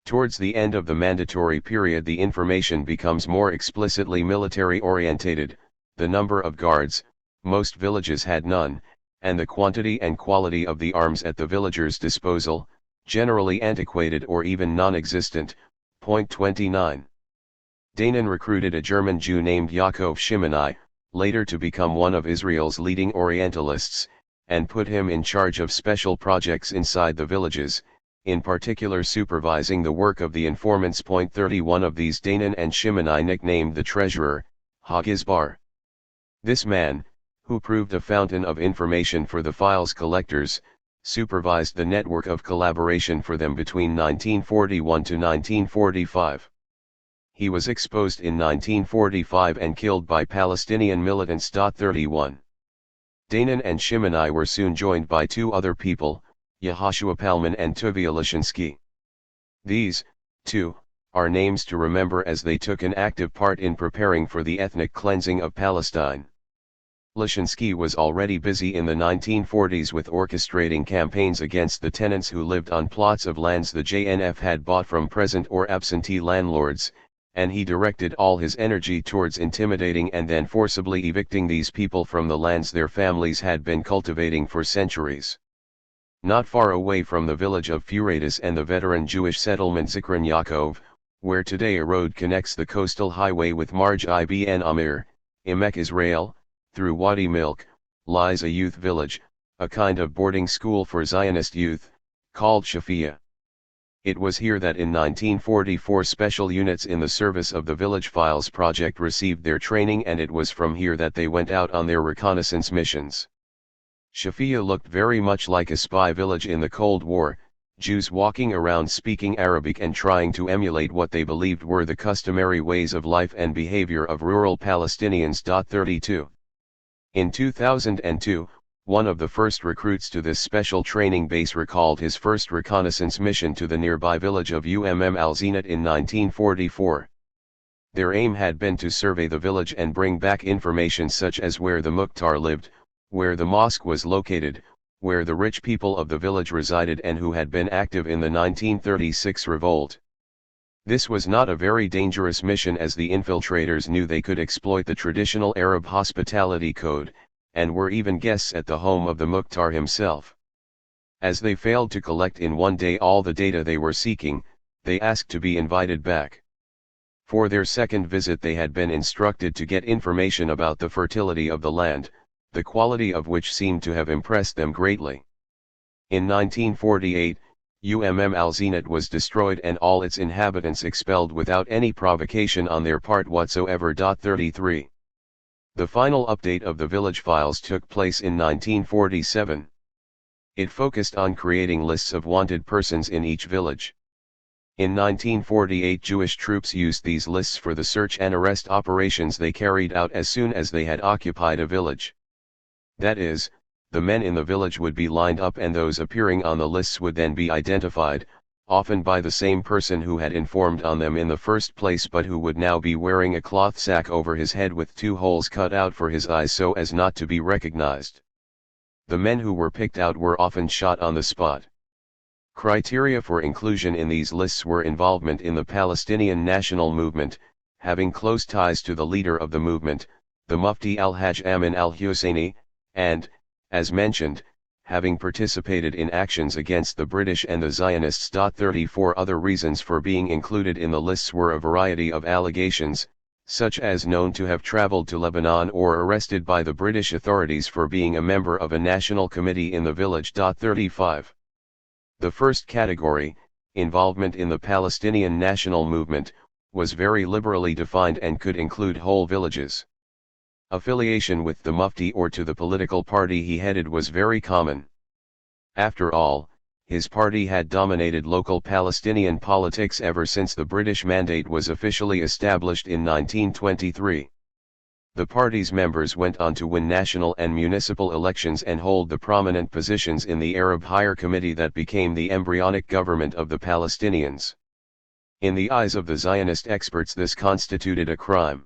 Towards the end of the mandatory period the information becomes more explicitly military-orientated, the number of guards, most villages had none, and the quantity and quality of the arms at the villagers' disposal, generally antiquated or even non-existent. 29. Danon recruited a German Jew named Yaakov Shimoni, later to become one of Israel's leading Orientalists, and put him in charge of special projects inside the villages, in particular supervising the work of the informants. 31 Of these Danon and Shimoni nicknamed the treasurer, Hagizbar. This man, who proved a fountain of information for the files collectors, supervised the network of collaboration for them between 1941 to 1945. he was exposed in 1945 and killed by Palestinian militants. 31. Danon and Shimoni were soon joined by two other people, Yehoshua Palman and Tuvia Lishinsky. These, too, are names to remember as they took an active part in preparing for the ethnic cleansing of Palestine. Lishinsky was already busy in the 1940s with orchestrating campaigns against the tenants who lived on plots of lands the JNF had bought from present or absentee landlords, and he directed all his energy towards intimidating and then forcibly evicting these people from the lands their families had been cultivating for centuries. Not far away from the village of Furatis and the veteran Jewish settlement Zikron Yaakov, where today a road connects the coastal highway with Marj ibn Amir, Emek Israel, through Wadi Milk, lies a youth village, a kind of boarding school for Zionist youth, called Shafia. It was here that in 1944 special units in the service of the Village Files project received their training, and it was from here that they went out on their reconnaissance missions. Shafia looked very much like a spy village in the Cold War, Jews walking around speaking Arabic and trying to emulate what they believed were the customary ways of life and behavior of rural Palestinians. 32. In 2002, one of the first recruits to this special training base recalled his first reconnaissance mission to the nearby village of al-Zinat in 1944. Their aim had been to survey the village and bring back information such as where the Mukhtar lived, where the mosque was located, where the rich people of the village resided and who had been active in the 1936 revolt. This was not a very dangerous mission, as the infiltrators knew they could exploit the traditional Arab hospitality code, and were even guests at the home of the Mukhtar himself. As they failed to collect in one day all the data they were seeking, they asked to be invited back. For their second visit they had been instructed to get information about the fertility of the land, the quality of which seemed to have impressed them greatly. In 1948, al-Zinat was destroyed and all its inhabitants expelled without any provocation on their part whatsoever. 33. The final update of the Village Files took place in 1947. It focused on creating lists of wanted persons in each village. In 1948 Jewish troops used these lists for the search and arrest operations they carried out as soon as they had occupied a village. That is, the men in the village would be lined up and those appearing on the lists would then be identified, often by the same person who had informed on them in the first place but who would now be wearing a cloth sack over his head with two holes cut out for his eyes so as not to be recognized. The men who were picked out were often shot on the spot. Criteria for inclusion in these lists were involvement in the Palestinian national movement, having close ties to the leader of the movement, the Mufti al-Hajj Amin al-Husseini, and, as mentioned, having participated in actions against the British and the Zionists. 34 Other reasons for being included in the lists were a variety of allegations, such as known to have traveled to Lebanon or arrested by the British authorities for being a member of a national committee in the village. 35. The first category, involvement in the Palestinian national movement, was very liberally defined and could include whole villages. Affiliation with the Mufti or to the political party he headed was very common. After all, his party had dominated local Palestinian politics ever since the British Mandate was officially established in 1923. The party's members went on to win national and municipal elections and hold the prominent positions in the Arab Higher Committee that became the embryonic government of the Palestinians. In the eyes of the Zionist experts this constituted a crime.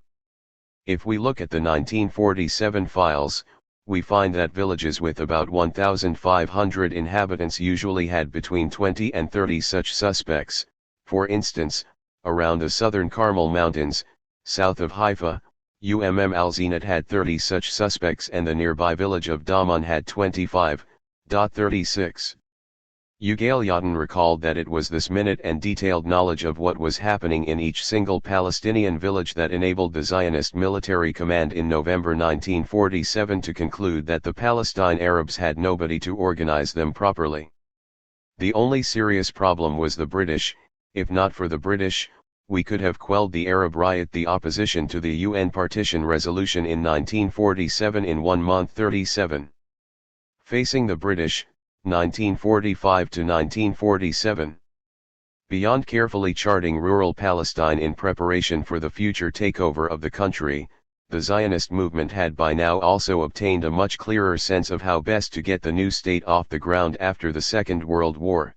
If we look at the 1947 files, we find that villages with about 1,500 inhabitants usually had between 20 and 30 such suspects. For instance, around the southern Carmel Mountains, south of Haifa, al-Zinat had 30 such suspects and the nearby village of Daman had 25. 36. Ugail Yadin recalled that it was this minute and detailed knowledge of what was happening in each single Palestinian village that enabled the Zionist military command in November 1947 to conclude that the Palestine Arabs had nobody to organize them properly. The only serious problem was the British. If not for the British, we could have quelled the Arab riot. The opposition to the UN partition resolution in 1947 in 1 month. 37. Facing the British, 1945 to 1947. Beyond carefully charting rural Palestine in preparation for the future takeover of the country, the Zionist movement had by now also obtained a much clearer sense of how best to get the new state off the ground after the Second World War.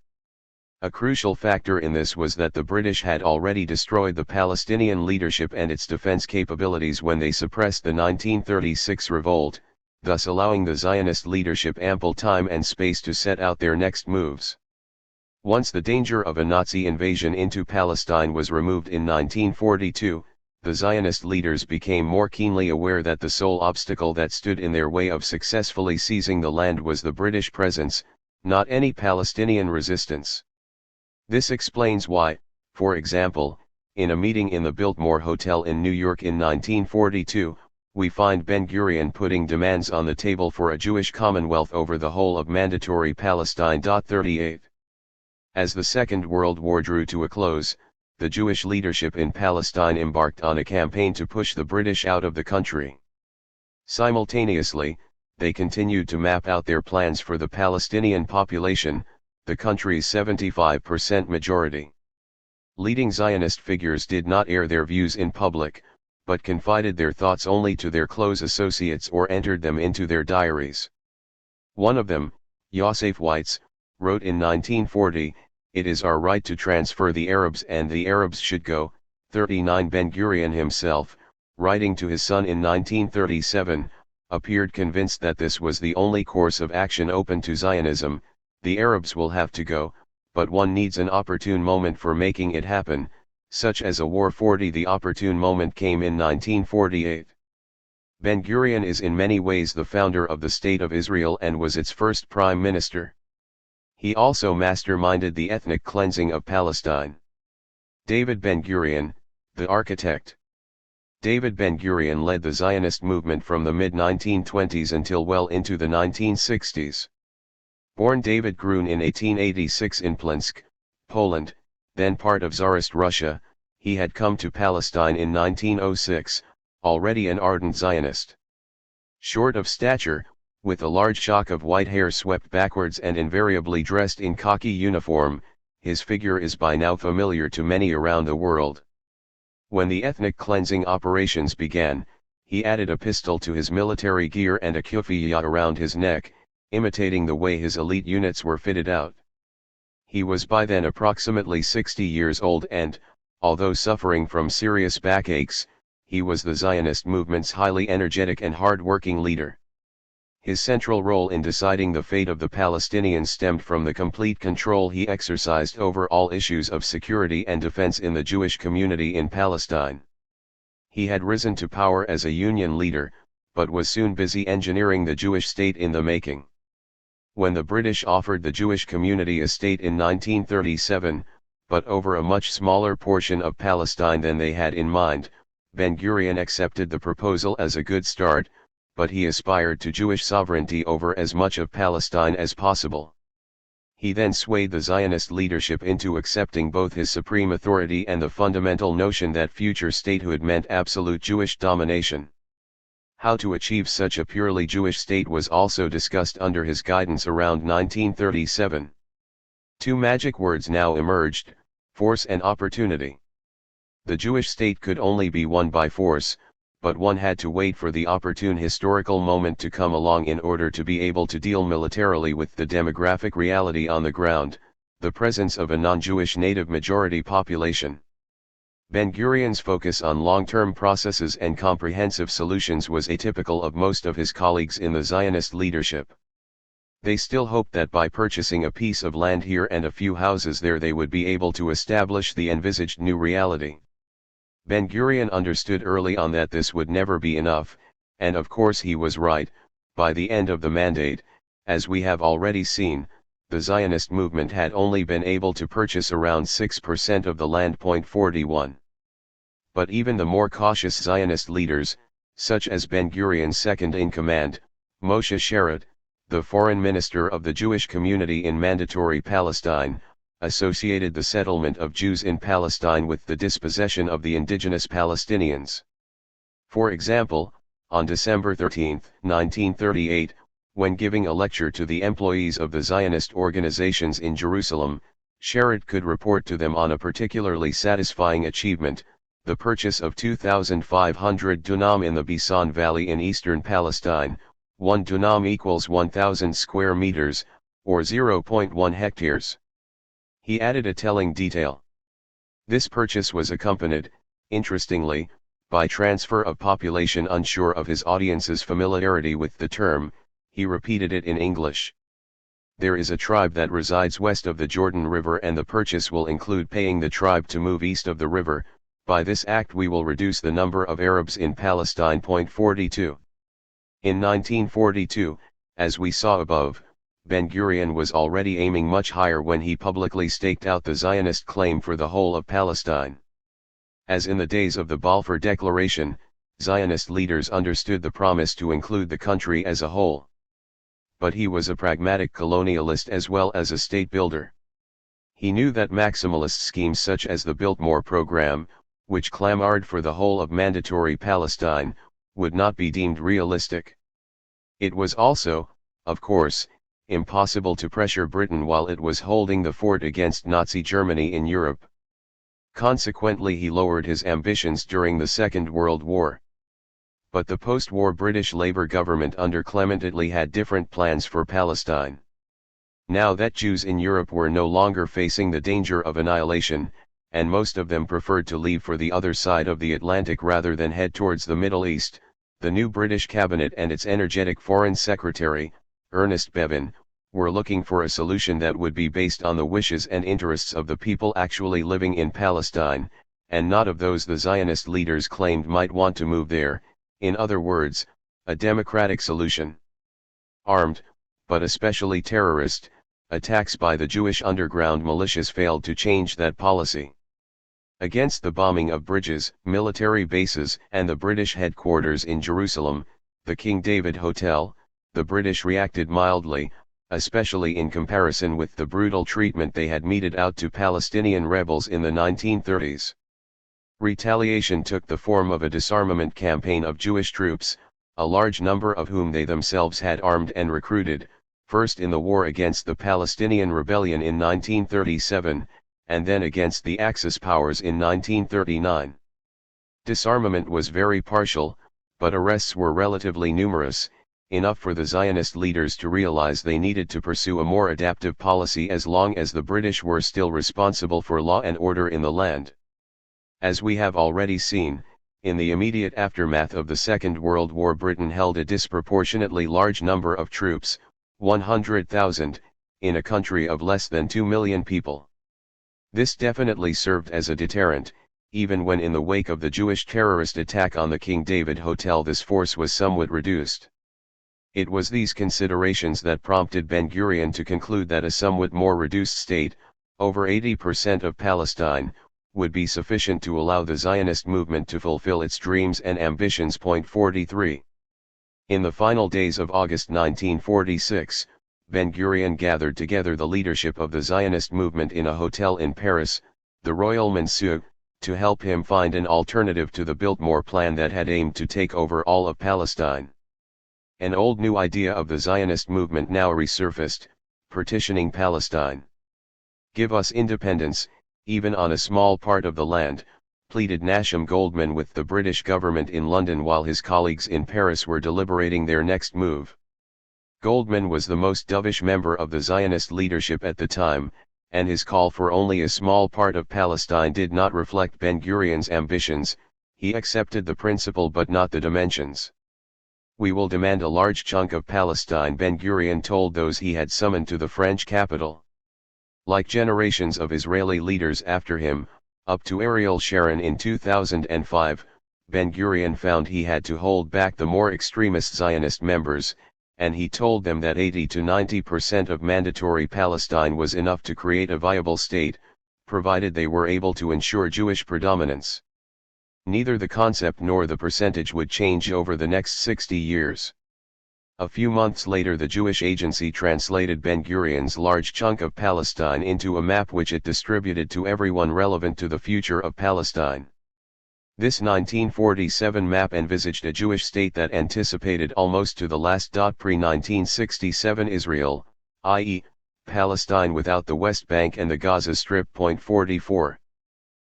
A crucial factor in this was that the British had already destroyed the Palestinian leadership and its defense capabilities when they suppressed the 1936 revolt, thus allowing the Zionist leadership ample time and space to set out their next moves. Once the danger of a Nazi invasion into Palestine was removed in 1942, the Zionist leaders became more keenly aware that the sole obstacle that stood in their way of successfully seizing the land was the British presence, not any Palestinian resistance. This explains why, for example, in a meeting in the Biltmore Hotel in New York in 1942, we find Ben-Gurion putting demands on the table for a Jewish commonwealth over the whole of mandatory Palestine. 38. As the Second World War drew to a close, the Jewish leadership in Palestine embarked on a campaign to push the British out of the country. Simultaneously, they continued to map out their plans for the Palestinian population, the country's 75% majority. Leading Zionist figures did not air their views in public, but confided their thoughts only to their close associates or entered them into their diaries. One of them, Yosef Weitz, wrote in 1940, "It is our right to transfer the Arabs and the Arabs should go." 39 Ben-Gurion himself, writing to his son in 1937, appeared convinced that this was the only course of action open to Zionism. The Arabs will have to go, but one needs an opportune moment for making it happen, such as a war. 40 The opportune moment came in 1948. Ben-Gurion is in many ways the founder of the State of Israel and was its first prime minister. He also masterminded the ethnic cleansing of Palestine. David Ben-Gurion, the architect. David Ben-Gurion led the Zionist movement from the mid-1920s until well into the 1960s. Born David Grun in 1886 in Plinsk, Poland, then part of Tsarist Russia, he had come to Palestine in 1906, already an ardent Zionist. Short of stature, with a large shock of white hair swept backwards and invariably dressed in khaki uniform, his figure is by now familiar to many around the world. When the ethnic cleansing operations began, he added a pistol to his military gear and a kufiyya around his neck, imitating the way his elite units were fitted out. He was by then approximately 60 years old and, although suffering from serious backaches, he was the Zionist movement's highly energetic and hard-working leader. His central role in deciding the fate of the Palestinians stemmed from the complete control he exercised over all issues of security and defense in the Jewish community in Palestine. He had risen to power as a union leader, but was soon busy engineering the Jewish state in the making. When the British offered the Jewish community a state in 1937, but over a much smaller portion of Palestine than they had in mind, Ben-Gurion accepted the proposal as a good start, but he aspired to Jewish sovereignty over as much of Palestine as possible. He then swayed the Zionist leadership into accepting both his supreme authority and the fundamental notion that future statehood meant absolute Jewish domination. How to achieve such a purely Jewish state was also discussed under his guidance around 1937. Two magic words now emerged: force and opportunity. The Jewish state could only be won by force, but one had to wait for the opportune historical moment to come along in order to be able to deal militarily with the demographic reality on the ground, the presence of a non-Jewish native majority population. Ben-Gurion's focus on long-term processes and comprehensive solutions was atypical of most of his colleagues in the Zionist leadership. They still hoped that by purchasing a piece of land here and a few houses there they would be able to establish the envisaged new reality. Ben-Gurion understood early on that this would never be enough, and of course he was right. By the end of the mandate, as we have already seen, the Zionist movement had only been able to purchase around 6% of the land. 41. But even the more cautious Zionist leaders, such as Ben-Gurion's second-in-command, Moshe Sharett, the foreign minister of the Jewish community in Mandatory Palestine, associated the settlement of Jews in Palestine with the dispossession of the indigenous Palestinians. For example, on December 13, 1938, when giving a lecture to the employees of the Zionist organizations in Jerusalem, Sharad could report to them on a particularly satisfying achievement, the purchase of 2,500 dunam in the Bisan Valley in eastern Palestine. 1 dunam equals 1,000 square meters, or 0.1 hectares. He added a telling detail. This purchase was accompanied, interestingly, by transfer of population. Unsure of his audience's familiarity with the term, he repeated it in English. There is a tribe that resides west of the Jordan River, and the purchase will include paying the tribe to move east of the river. By this act we will reduce the number of Arabs in Palestine. 42. In 1942, as we saw above, Ben-Gurion was already aiming much higher when he publicly staked out the Zionist claim for the whole of Palestine. As in the days of the Balfour Declaration, Zionist leaders understood the promise to include the country as a whole. But he was a pragmatic colonialist as well as a state builder. He knew that maximalist schemes such as the Biltmore program, which clamored for the whole of mandatory Palestine, would not be deemed realistic. It was also, of course, impossible to pressure Britain while it was holding the fort against Nazi Germany in Europe. Consequently, he lowered his ambitions during the Second World War. But the post-war British Labour government under Clement Attlee had different plans for Palestine. Now that Jews in Europe were no longer facing the danger of annihilation, and most of them preferred to leave for the other side of the Atlantic rather than head towards the Middle East, the new British cabinet and its energetic Foreign Secretary, Ernest Bevin, were looking for a solution that would be based on the wishes and interests of the people actually living in Palestine, and not of those the Zionist leaders claimed might want to move there. In other words, a democratic solution. Armed, but especially terrorist, attacks by the Jewish underground militias failed to change that policy. Against the bombing of bridges, military bases, and the British headquarters in Jerusalem, the King David Hotel, the British reacted mildly, especially in comparison with the brutal treatment they had meted out to Palestinian rebels in the 1930s. Retaliation took the form of a disarmament campaign of Jewish troops, a large number of whom they themselves had armed and recruited, first in the war against the Palestinian Rebellion in 1937, and then against the Axis powers in 1939. Disarmament was very partial, but arrests were relatively numerous, enough for the Zionist leaders to realize they needed to pursue a more adaptive policy as long as the British were still responsible for law and order in the land. As we have already seen, in the immediate aftermath of the Second World War, Britain held a disproportionately large number of troops, 100,000, in a country of less than 2 million people. This definitely served as a deterrent, even when in the wake of the Jewish terrorist attack on the King David Hotel this force was somewhat reduced. It was these considerations that prompted Ben-Gurion to conclude that a somewhat more reduced state, over 80% of Palestine, would be sufficient to allow the Zionist movement to fulfill its dreams and ambitions. 43. In the final days of August 1946, Ben-Gurion gathered together the leadership of the Zionist movement in a hotel in Paris, the Royal Monsieur, to help him find an alternative to the Biltmore plan that had aimed to take over all of Palestine. An old new idea of the Zionist movement now resurfaced: partitioning Palestine. "Give us independence, even on a small part of the land," pleaded Nasham Goldman with the British government in London while his colleagues in Paris were deliberating their next move. Goldman was the most dovish member of the Zionist leadership at the time, and his call for only a small part of Palestine did not reflect Ben-Gurion's ambitions. He accepted the principle but not the dimensions. "We will demand a large chunk of Palestine," Ben-Gurion told those he had summoned to the French capital. Like generations of Israeli leaders after him, up to Ariel Sharon in 2005, Ben-Gurion found he had to hold back the more extremist Zionist members, and he told them that 80 to 90% of mandatory Palestine was enough to create a viable state, provided they were able to ensure Jewish predominance. Neither the concept nor the percentage would change over the next 60 years. A few months later, the Jewish Agency translated Ben-Gurion's large chunk of Palestine into a map which it distributed to everyone relevant to the future of Palestine. This 1947 map envisaged a Jewish state that anticipated almost to the last pre-1967 Israel, i.e., Palestine without the West Bank and the Gaza Strip. 44.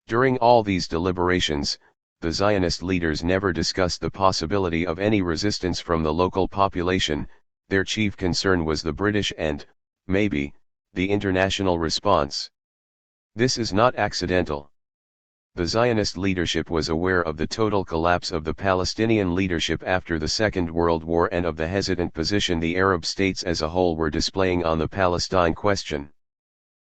During all these deliberations, the Zionist leaders never discussed the possibility of any resistance from the local population. Their chief concern was the British and, maybe, the international response. This is not accidental. The Zionist leadership was aware of the total collapse of the Palestinian leadership after the Second World War and of the hesitant position the Arab states as a whole were displaying on the Palestine question.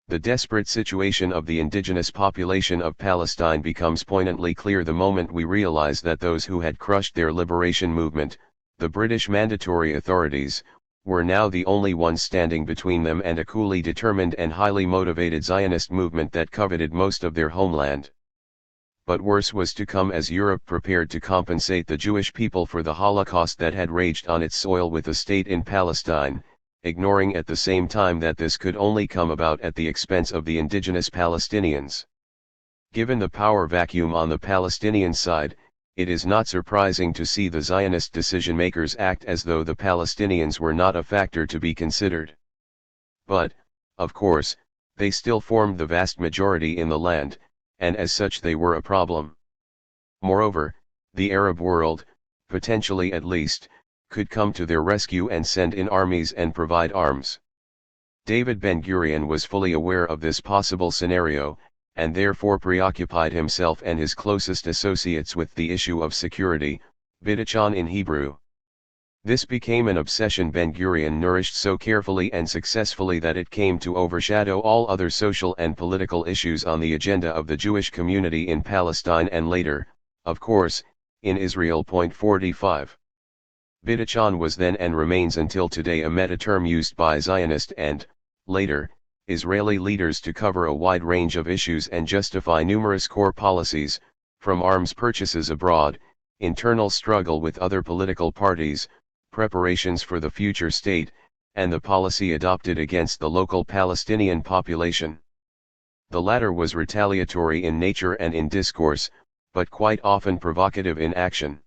The desperate situation of the indigenous population of Palestine becomes poignantly clear the moment we realize that those who had crushed their liberation movement, the British Mandatory Authorities, were now the only ones standing between them and a coolly determined and highly motivated Zionist movement that coveted most of their homeland. But worse was to come as Europe prepared to compensate the Jewish people for the Holocaust that had raged on its soil with a state in Palestine, ignoring at the same time that this could only come about at the expense of the indigenous Palestinians. Given the power vacuum on the Palestinian side, it is not surprising to see the Zionist decision-makers act as though the Palestinians were not a factor to be considered. But, of course, they still formed the vast majority in the land, and as such they were a problem. Moreover, the Arab world, potentially at least, could come to their rescue and send in armies and provide arms. David Ben-Gurion was fully aware of this possible scenario, and therefore preoccupied himself and his closest associates with the issue of security, Bidachon in Hebrew. This became an obsession Ben-Gurion nourished so carefully and successfully that it came to overshadow all other social and political issues on the agenda of the Jewish community in Palestine and later, of course, in Israel. 45. Bidachon was then and remains until today a meta-term used by Zionist and, later, Israeli leaders to cover a wide range of issues and justify numerous core policies, from arms purchases abroad, internal struggle with other political parties, preparations for the future state, and the policy adopted against the local Palestinian population. The latter was retaliatory in nature and in discourse, but quite often provocative in action.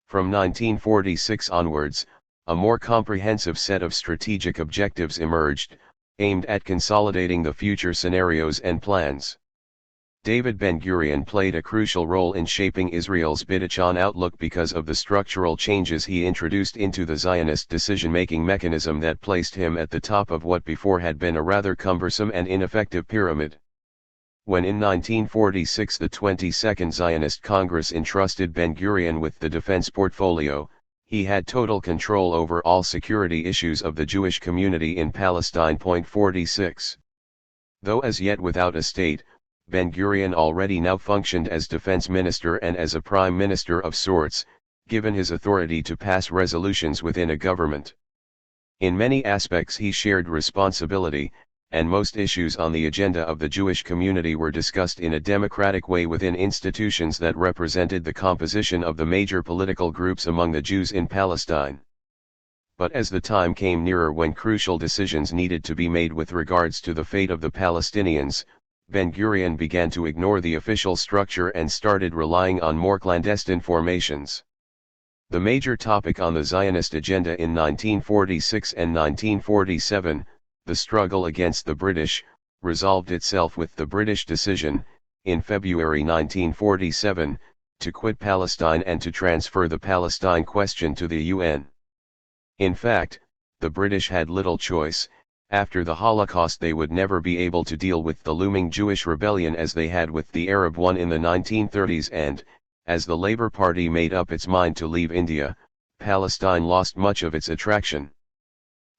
From 1946 onwards, a more comprehensive set of strategic objectives emerged, aimed at consolidating the future scenarios and plans. David Ben-Gurion played a crucial role in shaping Israel's Bidachon outlook because of the structural changes he introduced into the Zionist decision-making mechanism that placed him at the top of what before had been a rather cumbersome and ineffective pyramid. When in 1946 the 22nd Zionist Congress entrusted Ben-Gurion with the defense portfolio, he had total control over all security issues of the Jewish community in Palestine. 46. Though as yet without a state, Ben-Gurion already now functioned as defense minister and as a prime minister of sorts, given his authority to pass resolutions within a government. In many aspects he shared responsibility, and most issues on the agenda of the Jewish community were discussed in a democratic way within institutions that represented the composition of the major political groups among the Jews in Palestine. But as the time came nearer when crucial decisions needed to be made with regards to the fate of the Palestinians, Ben-Gurion began to ignore the official structure and started relying on more clandestine formations. The major topic on the Zionist agenda in 1946 and 1947, the struggle against the British, resolved itself with the British decision, in February 1947, to quit Palestine and to transfer the Palestine question to the UN. In fact, the British had little choice. After the Holocaust they would never be able to deal with the looming Jewish rebellion as they had with the Arab one in the 1930s and, as the Labour Party made up its mind to leave India, Palestine lost much of its attraction.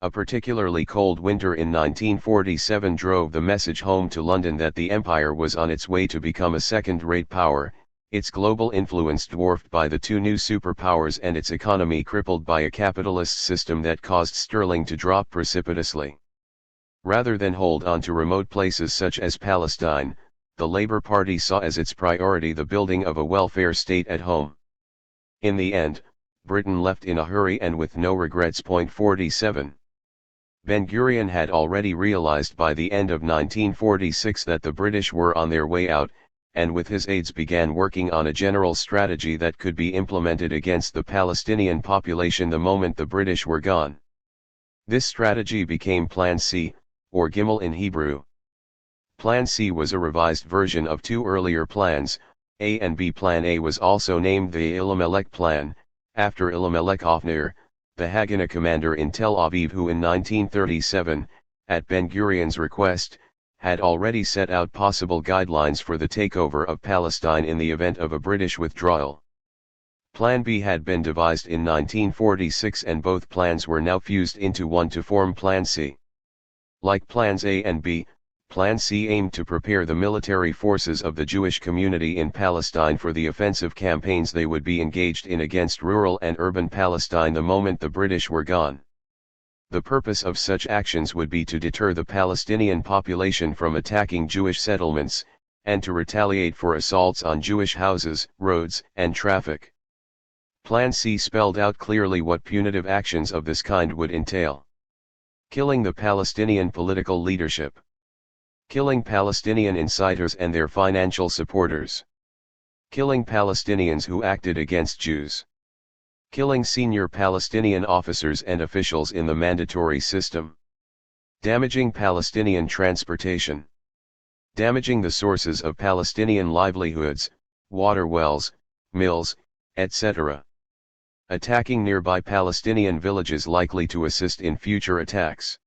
A particularly cold winter in 1947 drove the message home to London that the empire was on its way to become a second-rate power, its global influence dwarfed by the two new superpowers and its economy crippled by a capitalist system that caused sterling to drop precipitously. Rather than hold on to remote places such as Palestine, the Labour Party saw as its priority the building of a welfare state at home. In the end, Britain left in a hurry and with no regrets. 47. Ben-Gurion had already realized by the end of 1946 that the British were on their way out, and with his aides began working on a general strategy that could be implemented against the Palestinian population the moment the British were gone. This strategy became Plan C, or Gimel in Hebrew. Plan C was a revised version of two earlier plans, A and B. Plan A was also named the Elimelech Plan, after Elimelech Ofnir, the Haganah commander in Tel Aviv who in 1937, at Ben-Gurion's request, had already set out possible guidelines for the takeover of Palestine in the event of a British withdrawal. Plan B had been devised in 1946 and both plans were now fused into one to form Plan C. Like Plans A and B, Plan C aimed to prepare the military forces of the Jewish community in Palestine for the offensive campaigns they would be engaged in against rural and urban Palestine the moment the British were gone. The purpose of such actions would be to deter the Palestinian population from attacking Jewish settlements, and to retaliate for assaults on Jewish houses, roads, and traffic. Plan C spelled out clearly what punitive actions of this kind would entail. Killing the Palestinian political leadership. Killing Palestinian insiders and their financial supporters. Killing Palestinians who acted against Jews. Killing senior Palestinian officers and officials in the mandatory system. Damaging Palestinian transportation. Damaging the sources of Palestinian livelihoods, water wells, mills, etc. Attacking nearby Palestinian villages likely to assist in future attacks.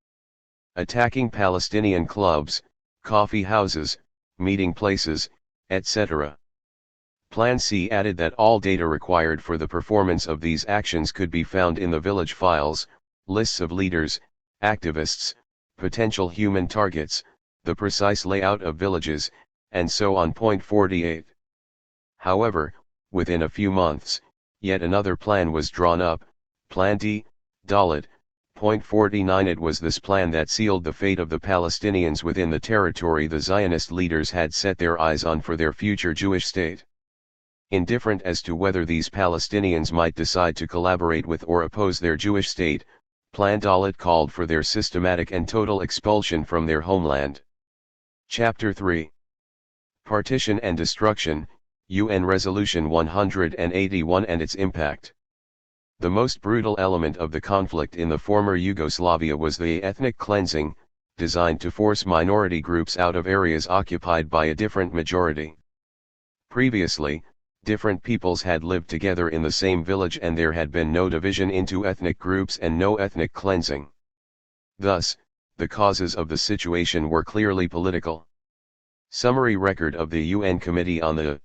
Attacking Palestinian clubs, coffee houses, meeting places, etc. Plan C added that all data required for the performance of these actions could be found in the village files, lists of leaders, activists, potential human targets, the precise layout of villages, and so on. Point 48. However, within a few months, yet another plan was drawn up, Plan D, Dalet. Point 49. It was this plan that sealed the fate of the Palestinians within the territory the Zionist leaders had set their eyes on for their future Jewish state. Indifferent as to whether these Palestinians might decide to collaborate with or oppose their Jewish state, Plan Dalet called for their systematic and total expulsion from their homeland. Chapter 3. Partition and Destruction, UN Resolution 181 and its impact. The most brutal element of the conflict in the former Yugoslavia was the ethnic cleansing, designed to force minority groups out of areas occupied by a different majority. Previously, different peoples had lived together in the same village and there had been no division into ethnic groups and no ethnic cleansing. Thus, the causes of the situation were clearly political. Summary record of the UN Committee on the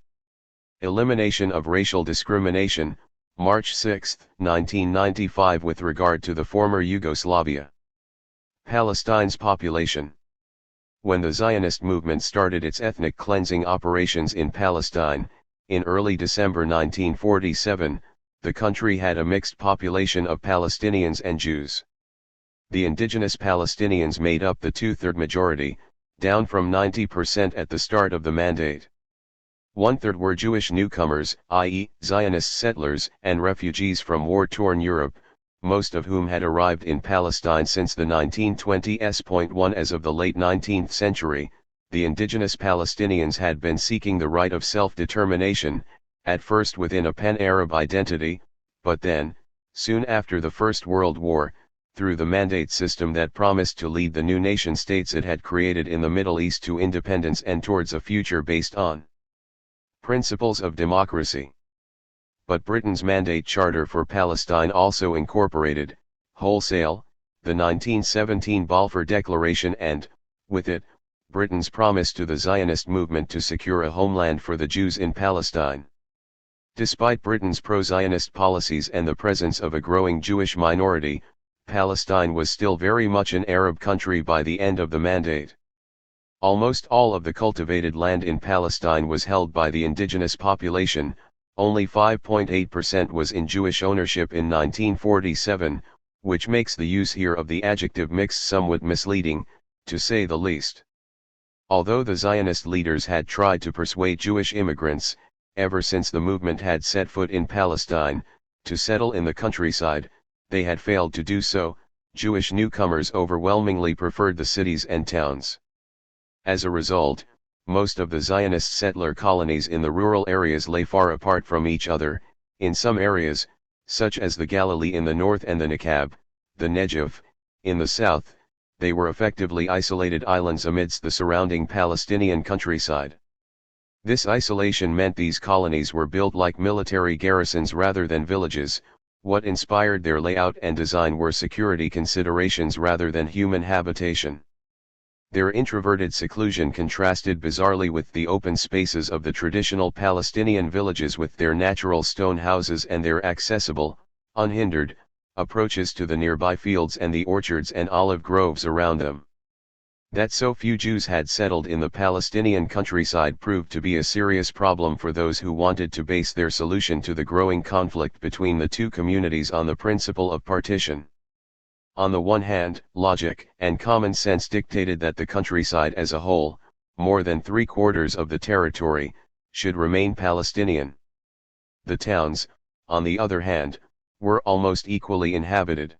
Elimination of Racial Discrimination, March 6, 1995. With regard to the former Yugoslavia. Palestine's population. When the Zionist movement started its ethnic cleansing operations in Palestine, in early December 1947, the country had a mixed population of Palestinians and Jews. The indigenous Palestinians made up the two-third majority, down from 90% at the start of the mandate. One-third were Jewish newcomers, i.e., Zionist settlers and refugees from war-torn Europe, most of whom had arrived in Palestine since the 1920s. As of the late 19th century, the indigenous Palestinians had been seeking the right of self-determination, at first within a pan-Arab identity, but then, soon after the First World War, through the mandate system that promised to lead the new nation-states it had created in the Middle East to independence and towards a future based on principles of democracy. But Britain's Mandate Charter for Palestine also incorporated, wholesale, the 1917 Balfour Declaration and, with it, Britain's promise to the Zionist movement to secure a homeland for the Jews in Palestine. Despite Britain's pro-Zionist policies and the presence of a growing Jewish minority, Palestine was still very much an Arab country by the end of the mandate. Almost all of the cultivated land in Palestine was held by the indigenous population, only 5.8% was in Jewish ownership in 1947, which makes the use here of the adjective mixed somewhat misleading, to say the least. Although the Zionist leaders had tried to persuade Jewish immigrants, ever since the movement had set foot in Palestine, to settle in the countryside, they had failed to do so. Jewish newcomers overwhelmingly preferred the cities and towns. As a result, most of the Zionist settler colonies in the rural areas lay far apart from each other. In some areas, such as the Galilee in the north and the Negev, in the south, they were effectively isolated islands amidst the surrounding Palestinian countryside. This isolation meant these colonies were built like military garrisons rather than villages. What inspired their layout and design were security considerations rather than human habitation. Their introverted seclusion contrasted bizarrely with the open spaces of the traditional Palestinian villages, with their natural stone houses and their accessible, unhindered, approaches to the nearby fields and the orchards and olive groves around them. That so few Jews had settled in the Palestinian countryside proved to be a serious problem for those who wanted to base their solution to the growing conflict between the two communities on the principle of partition. On the one hand, logic and common sense dictated that the countryside as a whole, more than 3/4 of the territory, should remain Palestinian. The towns, on the other hand, were almost equally inhabited.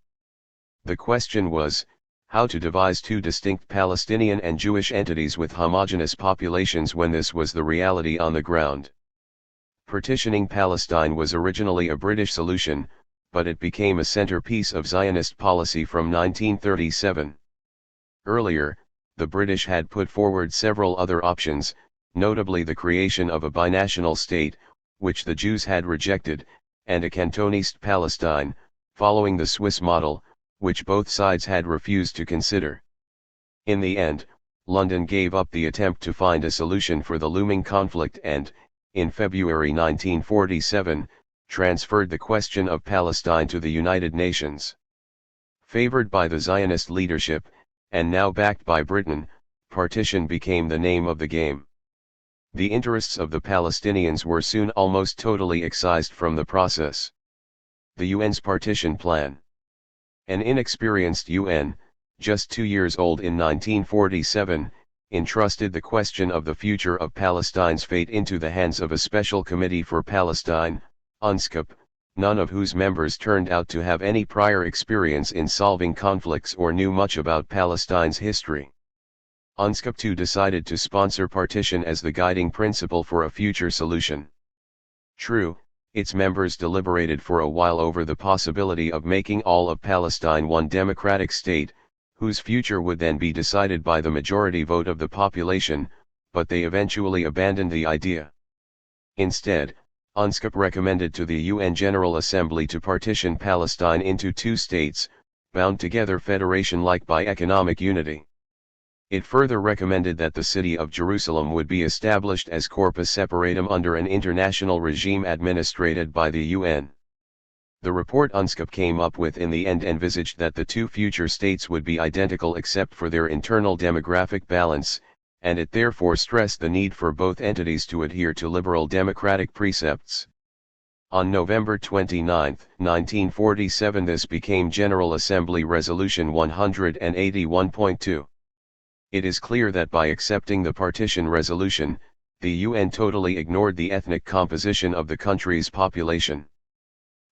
The question was, how to devise two distinct Palestinian and Jewish entities with homogeneous populations when this was the reality on the ground. Partitioning Palestine was originally a British solution, but it became a centerpiece of Zionist policy from 1937. Earlier, the British had put forward several other options, notably the creation of a binational state, which the Jews had rejected, and a Cantonist Palestine, following the Swiss model, which both sides had refused to consider. In the end, London gave up the attempt to find a solution for the looming conflict and, in February 1947, transferred the question of Palestine to the United Nations. Favored by the Zionist leadership, and now backed by Britain, partition became the name of the game. The interests of the Palestinians were soon almost totally excised from the process. The UN's partition plan. An inexperienced UN, just 2 years old in 1947, entrusted the question of the future of Palestine's fate into the hands of a special committee for Palestine, UNSCOP, none of whose members turned out to have any prior experience in solving conflicts or knew much about Palestine's history. UNSCOP too decided to sponsor partition as the guiding principle for a future solution. True, its members deliberated for a while over the possibility of making all of Palestine one democratic state, whose future would then be decided by the majority vote of the population, but they eventually abandoned the idea. Instead, UNSCOP recommended to the UN General Assembly to partition Palestine into 2 states, bound together federation-like by economic unity. It further recommended that the city of Jerusalem would be established as corpus separatum under an international regime administrated by the UN. The report UNSCOP came up with in the end envisaged that the 2 future states would be identical except for their internal demographic balance, and it therefore stressed the need for both entities to adhere to liberal democratic precepts. On November 29, 1947, this became General Assembly Resolution 181.2. It is clear that by accepting the partition resolution, the UN totally ignored the ethnic composition of the country's population.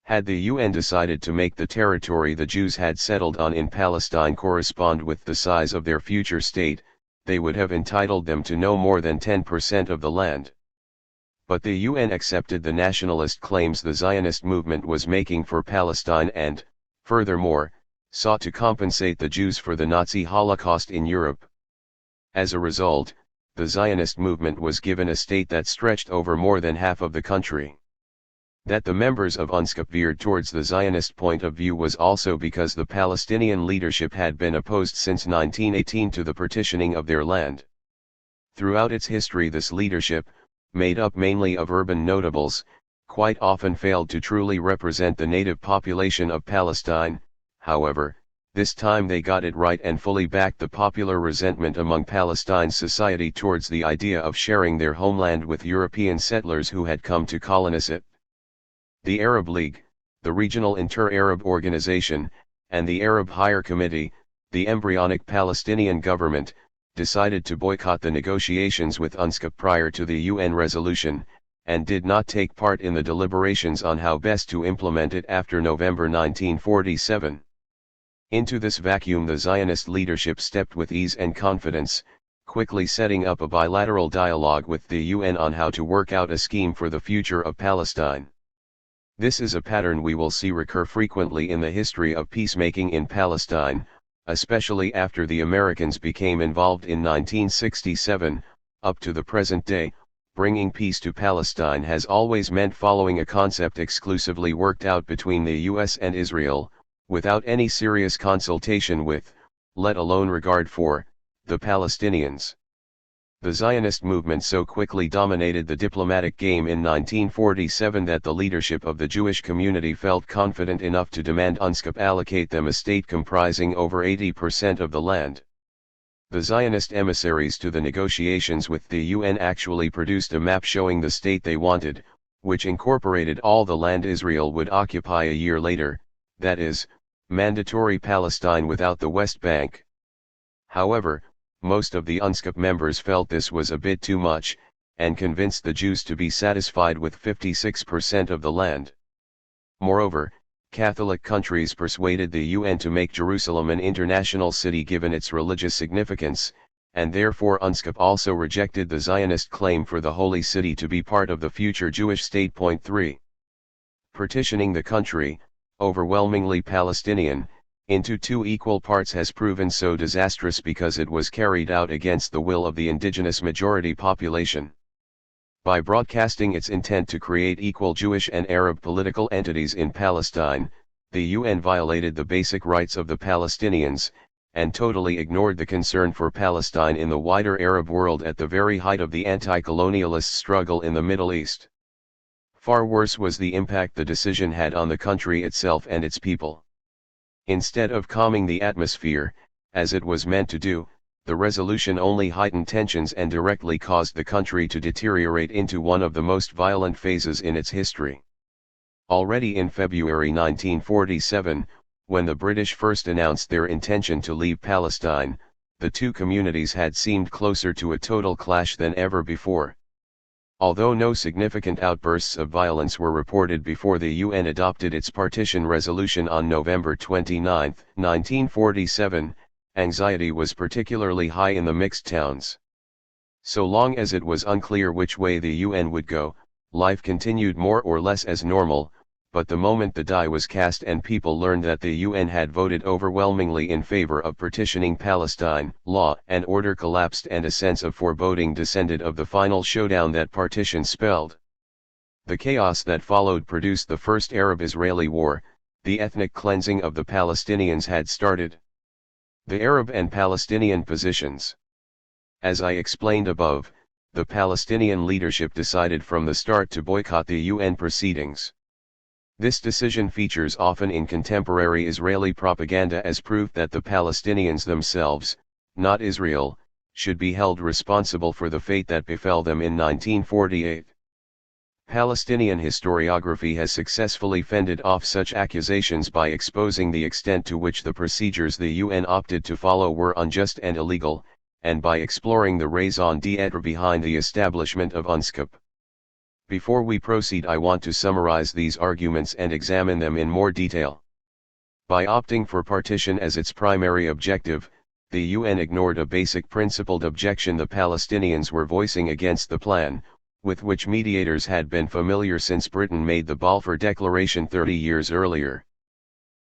Had the UN decided to make the territory the Jews had settled on in Palestine correspond with the size of their future state, they would have entitled them to no more than 10% of the land. But the UN accepted the nationalist claims the Zionist movement was making for Palestine and, furthermore, sought to compensate the Jews for the Nazi Holocaust in Europe. As a result, the Zionist movement was given a state that stretched over more than half of the country. That the members of UNSCOP veered towards the Zionist point of view was also because the Palestinian leadership had been opposed since 1918 to the partitioning of their land. Throughout its history, this leadership, made up mainly of urban notables, quite often failed to truly represent the native population of Palestine. However, this time they got it right and fully backed the popular resentment among Palestine's society towards the idea of sharing their homeland with European settlers who had come to colonize it. The Arab League, the regional inter-Arab organization, and the Arab Higher Committee, the embryonic Palestinian government, decided to boycott the negotiations with UNSCOP prior to the UN resolution, and did not take part in the deliberations on how best to implement it after November 1947. Into this vacuum the Zionist leadership stepped with ease and confidence, quickly setting up a bilateral dialogue with the UN on how to work out a scheme for the future of Palestine. This is a pattern we will see recur frequently in the history of peacemaking in Palestine, especially after the Americans became involved in 1967, up to the present day. Bringing peace to Palestine has always meant following a concept exclusively worked out between the US and Israel, without any serious consultation with, let alone regard for, the Palestinians. The Zionist movement so quickly dominated the diplomatic game in 1947 that the leadership of the Jewish community felt confident enough to demand UNSCOP allocate them a state comprising over 80% of the land. The Zionist emissaries to the negotiations with the UN actually produced a map showing the state they wanted, which incorporated all the land Israel would occupy a year later, that is, mandatory Palestine without the West Bank. However, most of the UNSCOP members felt this was a bit too much, and convinced the Jews to be satisfied with 56% of the land. Moreover, Catholic countries persuaded the UN to make Jerusalem an international city given its religious significance, and therefore UNSCOP also rejected the Zionist claim for the Holy City to be part of the future Jewish state. 3. Partitioning the country, overwhelmingly Palestinian, into two equal parts has proven so disastrous because it was carried out against the will of the indigenous majority population. By broadcasting its intent to create equal Jewish and Arab political entities in Palestine, the UN violated the basic rights of the Palestinians, and totally ignored the concern for Palestine in the wider Arab world at the very height of the anti-colonialist struggle in the Middle East. Far worse was the impact the decision had on the country itself and its people. Instead of calming the atmosphere, as it was meant to do, the resolution only heightened tensions and directly caused the country to deteriorate into one of the most violent phases in its history. Already in February 1947, when the British first announced their intention to leave Palestine, the two communities had seemed closer to a total clash than ever before. Although no significant outbursts of violence were reported before the UN adopted its partition resolution on November 29, 1947, anxiety was particularly high in the mixed towns. So long as it was unclear which way the UN would go, life continued more or less as normal, but the moment the die was cast and people learned that the UN had voted overwhelmingly in favor of partitioning Palestine, law and order collapsed and a sense of foreboding descended of the final showdown that partition spelled. The chaos that followed produced the first Arab-Israeli war. The ethnic cleansing of the Palestinians had started. The Arab and Palestinian positions. As I explained above, the Palestinian leadership decided from the start to boycott the UN proceedings. This decision features often in contemporary Israeli propaganda as proof that the Palestinians themselves, not Israel, should be held responsible for the fate that befell them in 1948. Palestinian historiography has successfully fended off such accusations by exposing the extent to which the procedures the UN opted to follow were unjust and illegal, and by exploring the raison d'etre behind the establishment of UNSCOP. Before we proceed, I want to summarize these arguments and examine them in more detail. By opting for partition as its primary objective, the UN ignored a basic principled objection the Palestinians were voicing against the plan, with which mediators had been familiar since Britain made the Balfour Declaration 30 years earlier.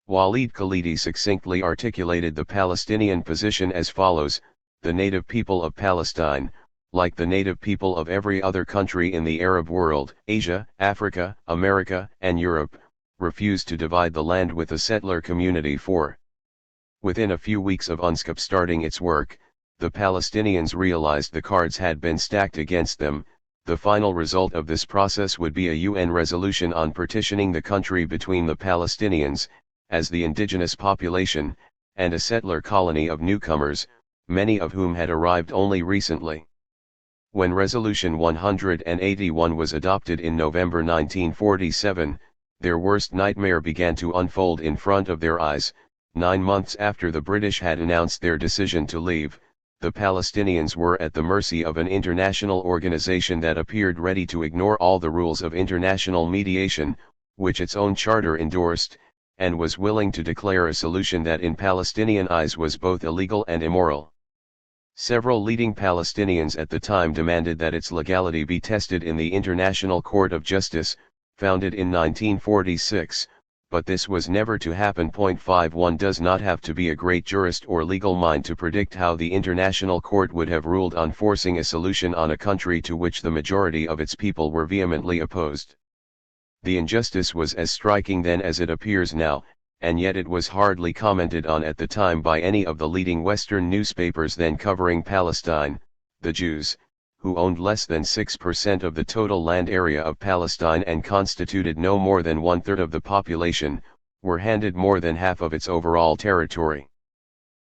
Walid Khalidi succinctly articulated the Palestinian position as follows: the native people of Palestine, like the native people of every other country in the Arab world, Asia, Africa, America, and Europe, refused to divide the land with a settler community. Within a few weeks of UNSCOP starting its work, the Palestinians realized the cards had been stacked against them. The final result of this process would be a UN resolution on partitioning the country between the Palestinians, as the indigenous population, and a settler colony of newcomers, many of whom had arrived only recently. When Resolution 181 was adopted in November 1947, their worst nightmare began to unfold in front of their eyes. 9 months after the British had announced their decision to leave, the Palestinians were at the mercy of an international organization that appeared ready to ignore all the rules of international mediation, which its own charter endorsed, and was willing to declare a solution that in Palestinian eyes was both illegal and immoral. Several leading Palestinians at the time demanded that its legality be tested in the International Court of Justice, founded in 1946, but this was never to happen. 5. One does not have to be a great jurist or legal mind to predict how the International Court would have ruled on forcing a solution on a country to which the majority of its people were vehemently opposed. The injustice was as striking then as it appears now, and yet it was hardly commented on at the time by any of the leading Western newspapers then covering Palestine. The Jews, who owned less than 6% of the total land area of Palestine and constituted no more than 1/3 of the population, were handed more than half of its overall territory.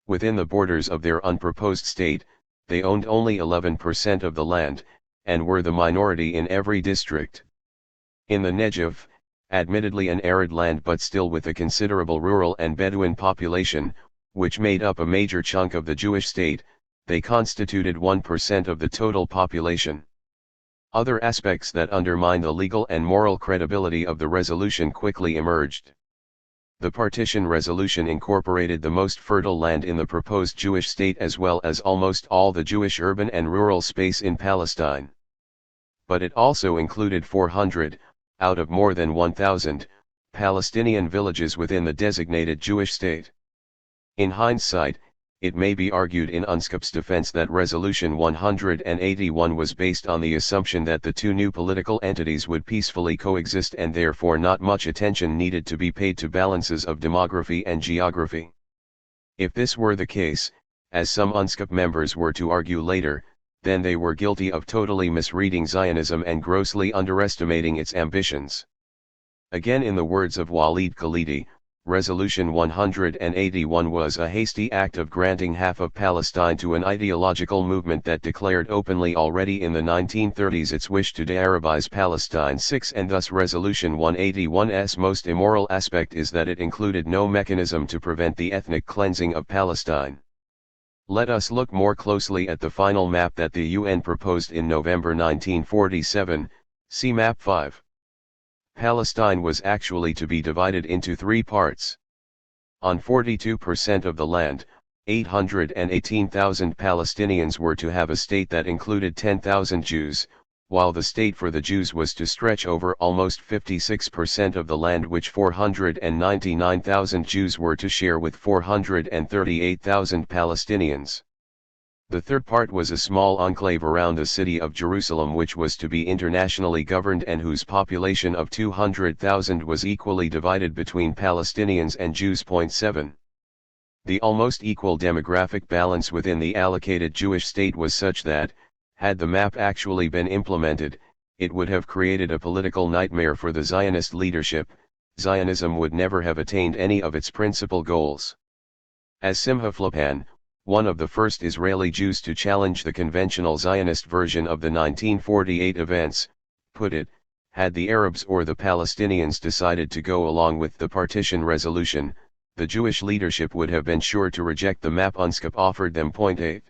Within the borders of their unproposed state, they owned only 11% of the land, and were the minority in every district. In the Negev, admittedly an arid land but still with a considerable rural and Bedouin population, which made up a major chunk of the Jewish state, they constituted 1% of the total population. Other aspects that undermine the legal and moral credibility of the resolution quickly emerged. The partition resolution incorporated the most fertile land in the proposed Jewish state as well as almost all the Jewish urban and rural space in Palestine. But it also included 400, out of more than 1,000, Palestinian villages within the designated Jewish state. In hindsight, it may be argued in UNSCOP's defense that Resolution 181 was based on the assumption that the two new political entities would peacefully coexist and therefore not much attention needed to be paid to balances of demography and geography. If this were the case, as some UNSCOP members were to argue later, then they were guilty of totally misreading Zionism and grossly underestimating its ambitions. Again, in the words of Walid Khalidi, Resolution 181 was a hasty act of granting half of Palestine to an ideological movement that declared openly already in the 1930s its wish to de-Arabize Palestine. 6. And thus Resolution 181's most immoral aspect is that it included no mechanism to prevent the ethnic cleansing of Palestine. Let us look more closely at the final map that the UN proposed in November 1947, see Map 5. Palestine was actually to be divided into 3 parts. On 42% of the land, 818,000 Palestinians were to have a state that included 10,000 Jews, while the state for the Jews was to stretch over almost 56% of the land, which 499,000 Jews were to share with 438,000 Palestinians. The third part was a small enclave around the city of Jerusalem, which was to be internationally governed and whose population of 200,000 was equally divided between Palestinians and Jews. 7. The almost equal demographic balance within the allocated Jewish state was such that, had the map actually been implemented, it would have created a political nightmare for the Zionist leadership. Zionism would never have attained any of its principal goals. As Simcha Flapan, one of the first Israeli Jews to challenge the conventional Zionist version of the 1948 events, put it, had the Arabs or the Palestinians decided to go along with the partition resolution, the Jewish leadership would have been sure to reject the map UNSCOP offered them. 8.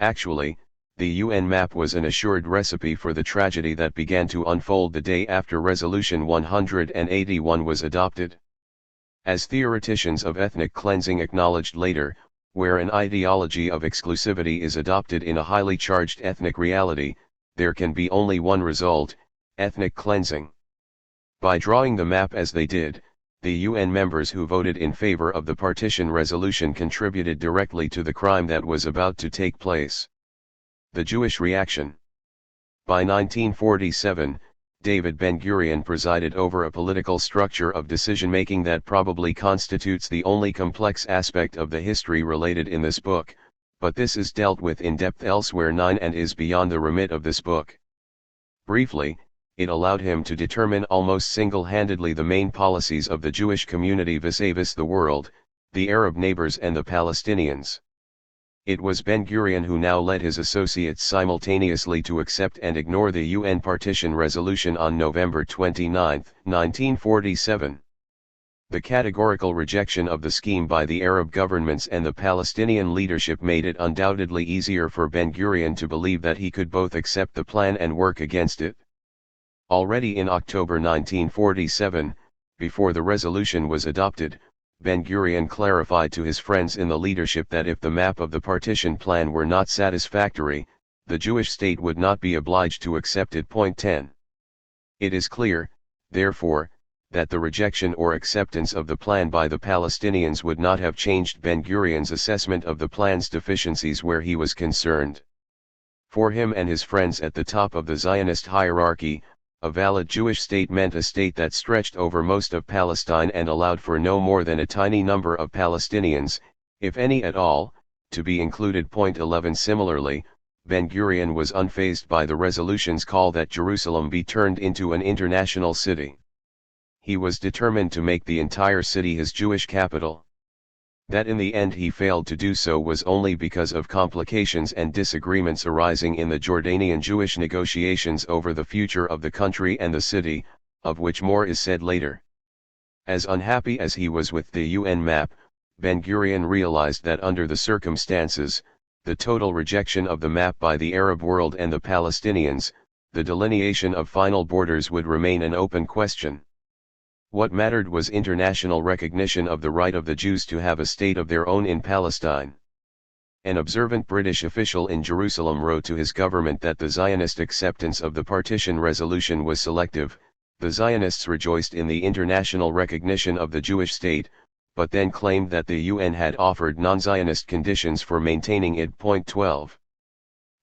Actually, the UN map was an assured recipe for the tragedy that began to unfold the day after Resolution 181 was adopted. As theoreticians of ethnic cleansing acknowledged later, where an ideology of exclusivity is adopted in a highly charged ethnic reality, there can be only one result: ethnic cleansing. By drawing the map as they did, the UN members who voted in favor of the partition resolution contributed directly to the crime that was about to take place. The Jewish reaction. By 1947, David Ben-Gurion presided over a political structure of decision-making that probably constitutes the only complex aspect of the history related in this book, but this is dealt with in depth elsewhere. 9. And is beyond the remit of this book. Briefly, it allowed him to determine almost single-handedly the main policies of the Jewish community vis-a-vis the world, the Arab neighbors and the Palestinians. It was Ben-Gurion who now led his associates simultaneously to accept and ignore the UN partition resolution on November 29, 1947. The categorical rejection of the scheme by the Arab governments and the Palestinian leadership made it undoubtedly easier for Ben-Gurion to believe that he could both accept the plan and work against it. Already in October 1947, before the resolution was adopted, Ben-Gurion clarified to his friends in the leadership that if the map of the partition plan were not satisfactory, the Jewish state would not be obliged to accept it. 10. It is clear, therefore, that the rejection or acceptance of the plan by the Palestinians would not have changed Ben-Gurion's assessment of the plan's deficiencies where he was concerned. For him and his friends at the top of the Zionist hierarchy, a valid Jewish state meant a state that stretched over most of Palestine and allowed for no more than a tiny number of Palestinians, if any at all, to be included. Point 11. Similarly, Ben-Gurion was unfazed by the resolution's call that Jerusalem be turned into an international city. He was determined to make the entire city his Jewish capital. That in the end he failed to do so was only because of complications and disagreements arising in the Jordanian Jewish negotiations over the future of the country and the city, of which more is said later. As unhappy as he was with the UN map, Ben-Gurion realized that under the circumstances, the total rejection of the map by the Arab world and the Palestinians, the delineation of final borders would remain an open question. What mattered was international recognition of the right of the Jews to have a state of their own in Palestine. An observant British official in Jerusalem wrote to his government that the Zionist acceptance of the partition resolution was selective. The Zionists rejoiced in the international recognition of the Jewish state, but then claimed that the UN had offered non-Zionist conditions for maintaining it. Point 12.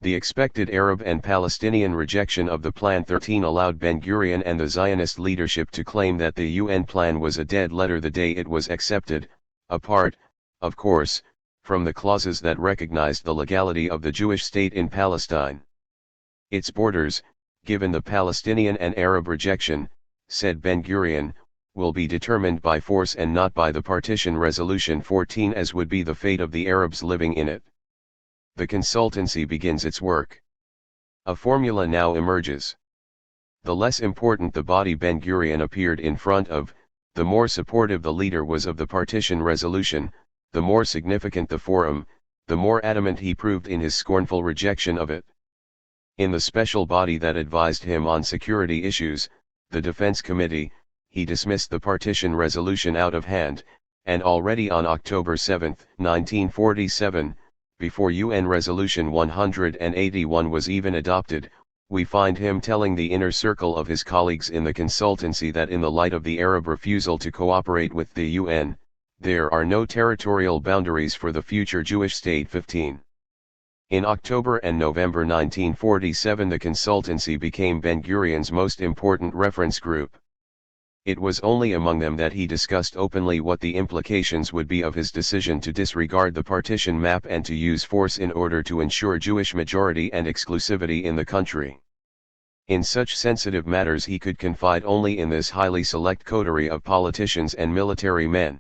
The expected Arab and Palestinian rejection of the Plan 13 allowed Ben-Gurion and the Zionist leadership to claim that the UN plan was a dead letter the day it was accepted, apart, of course, from the clauses that recognized the legality of the Jewish state in Palestine. Its borders, given the Palestinian and Arab rejection, said Ben-Gurion, will be determined by force and not by the Partition Resolution 14, as would be the fate of the Arabs living in it. The consultancy begins its work. A formula now emerges. The less important the body Ben-Gurion appeared in front of, the more supportive the leader was of the partition resolution, the more significant the forum, the more adamant he proved in his scornful rejection of it. In the special body that advised him on security issues, the Defense Committee, he dismissed the partition resolution out of hand, and already on October 7, 1947, before UN Resolution 181 was even adopted, we find him telling the inner circle of his colleagues in the consultancy that in the light of the Arab refusal to cooperate with the UN, there are no territorial boundaries for the future Jewish state. 15. In October and November 1947 the consultancy became Ben-Gurion's most important reference group. It was only among them that he discussed openly what the implications would be of his decision to disregard the partition map and to use force in order to ensure Jewish majority and exclusivity in the country. In such sensitive matters he could confide only in this highly select coterie of politicians and military men.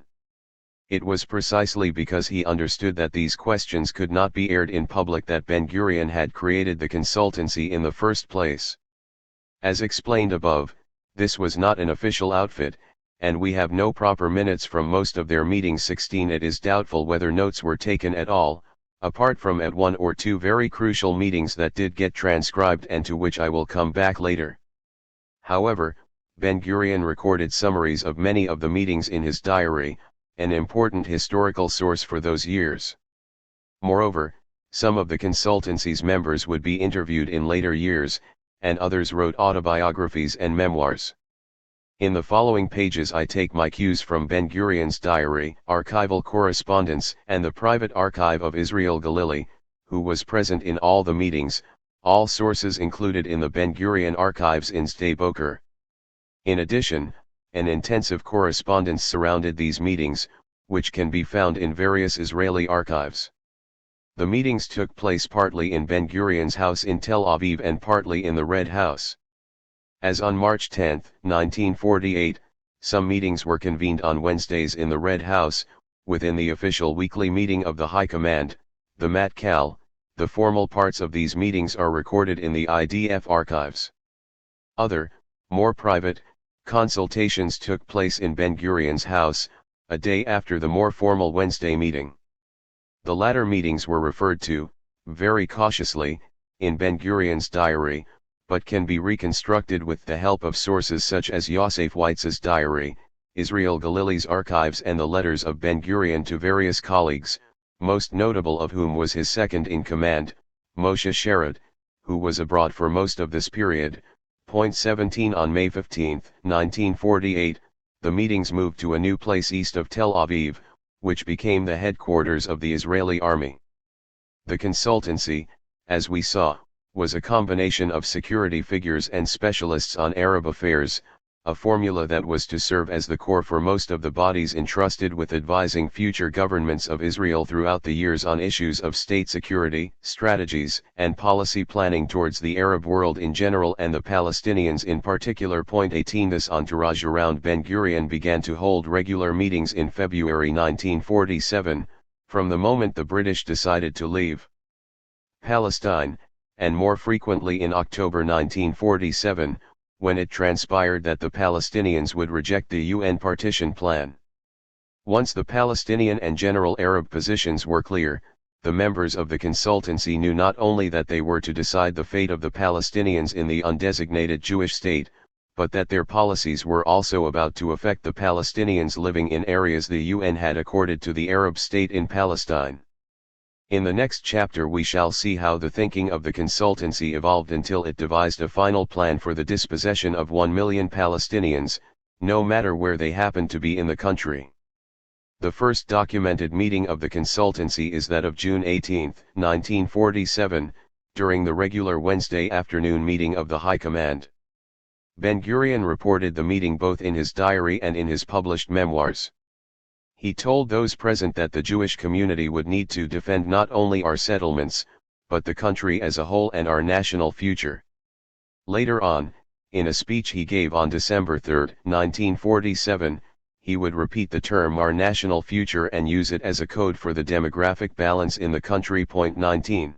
It was precisely because he understood that these questions could not be aired in public that Ben-Gurion had created the consultancy in the first place. As explained above, this was not an official outfit, and we have no proper minutes from most of their meetings. 16. It is doubtful whether notes were taken at all, apart from at one or two very crucial meetings that did get transcribed and to which I will come back later. However, Ben-Gurion recorded summaries of many of the meetings in his diary, an important historical source for those years. Moreover, some of the consultancy's members would be interviewed in later years, and others wrote autobiographies and memoirs. In the following pages I take my cues from Ben-Gurion's diary, archival correspondence, and the private archive of Israel Galili, who was present in all the meetings, all sources included in the Ben-Gurion archives in Sde Boker. In addition, an intensive correspondence surrounded these meetings, which can be found in various Israeli archives. The meetings took place partly in Ben-Gurion's house in Tel Aviv and partly in the Red House. As on March 10, 1948, some meetings were convened on Wednesdays in the Red House, within the official weekly meeting of the High Command, the Matkal. The formal parts of these meetings are recorded in the IDF archives. Other, more private, consultations took place in Ben-Gurion's house, a day after the more formal Wednesday meeting. The latter meetings were referred to, very cautiously, in Ben-Gurion's diary, but can be reconstructed with the help of sources such as Yosef Weitz's diary, Israel Galili's archives and the letters of Ben-Gurion to various colleagues, most notable of whom was his second-in-command, Moshe Sherrod, who was abroad for most of this period. Point 17. On May 15, 1948, the meetings moved to a new place east of Tel Aviv, which became the headquarters of the Israeli army. The consultancy, as we saw, was a combination of security figures and specialists on Arab affairs, a formula that was to serve as the core for most of the bodies entrusted with advising future governments of Israel throughout the years on issues of state security, strategies, and policy planning towards the Arab world in general and the Palestinians in particular. Point 18 This entourage around Ben-Gurion began to hold regular meetings in February 1947, from the moment the British decided to leave Palestine, and more frequently in October 1947, when it transpired that the Palestinians would reject the UN partition plan. Once the Palestinian and general Arab positions were clear, the members of the consultancy knew not only that they were to decide the fate of the Palestinians in the undesignated Jewish state, but that their policies were also about to affect the Palestinians living in areas the UN had accorded to the Arab state in Palestine. In the next chapter we shall see how the thinking of the consultancy evolved until it devised a final plan for the dispossession of 1 million Palestinians, no matter where they happened to be in the country. The first documented meeting of the consultancy is that of June 18, 1947, during the regular Wednesday afternoon meeting of the High Command. Ben-Gurion reported the meeting both in his diary and in his published memoirs. He told those present that the Jewish community would need to defend not only our settlements, but the country as a whole and our national future. Later on, in a speech he gave on December 3, 1947, he would repeat the term our national future and use it as a code for the demographic balance in the country. Point 19.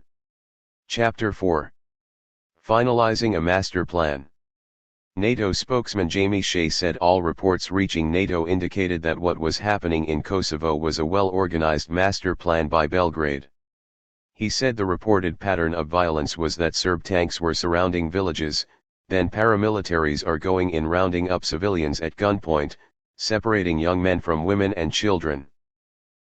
Chapter 4. Finalizing a master plan. NATO spokesman Jamie Shea said all reports reaching NATO indicated that what was happening in Kosovo was a well-organized master plan by Belgrade. He said the reported pattern of violence was that Serb tanks were surrounding villages, then paramilitaries are going in rounding up civilians at gunpoint, separating young men from women and children.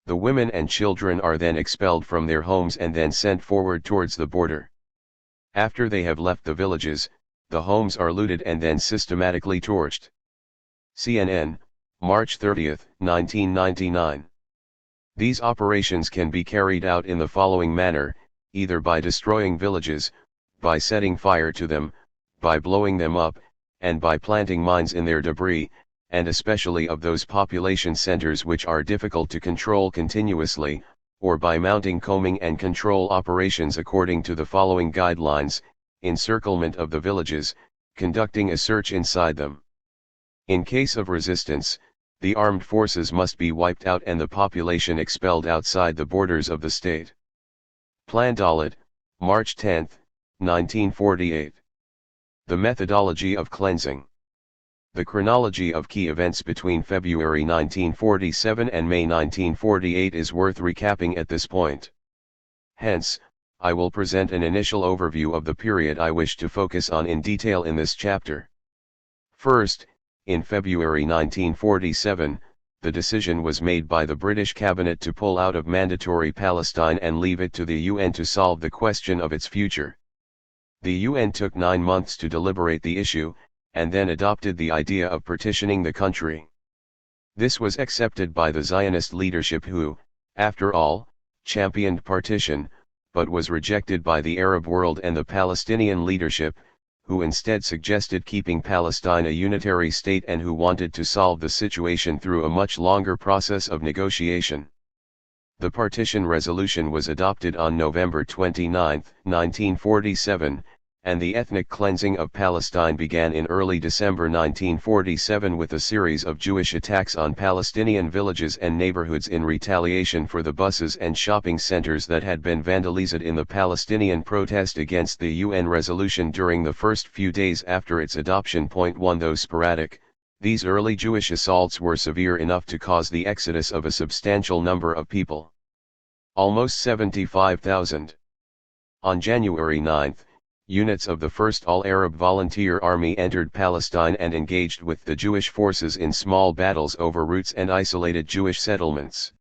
The women and children are then expelled from their homes and then sent forward towards the border. After they have left the villages, the homes are looted and then systematically torched. CNN, March 30, 1999. These operations can be carried out in the following manner, either by destroying villages, by setting fire to them, by blowing them up, and by planting mines in their debris, and especially of those population centers which are difficult to control continuously, or by mounting combing and control operations according to the following guidelines: encirclement of the villages, conducting a search inside them. In case of resistance, the armed forces must be wiped out and the population expelled outside the borders of the state. Plan Dalit, March 10, 1948. The methodology of cleansing. The chronology of key events between February 1947 and May 1948 is worth recapping at this point. Hence, I will present an initial overview of the period I wish to focus on in detail in this chapter. First, in February 1947, the decision was made by the British cabinet to pull out of mandatory Palestine and leave it to the UN to solve the question of its future. The UN took 9 months to deliberate the issue, and then adopted the idea of partitioning the country. This was accepted by the Zionist leadership who, after all, championed partition, but was rejected by the Arab world and the Palestinian leadership, who instead suggested keeping Palestine a unitary state and who wanted to solve the situation through a much longer process of negotiation. The partition resolution was adopted on November 29, 1947, and the ethnic cleansing of Palestine began in early December 1947 with a series of Jewish attacks on Palestinian villages and neighborhoods in retaliation for the buses and shopping centers that had been vandalized in the Palestinian protest against the UN resolution during the first few days after its adoption. 1 Though sporadic, these early Jewish assaults were severe enough to cause the exodus of a substantial number of people. Almost 75,000. On January 9, units of the First All-Arab Volunteer Army entered Palestine and engaged with the Jewish forces in small battles over routes and isolated Jewish settlements.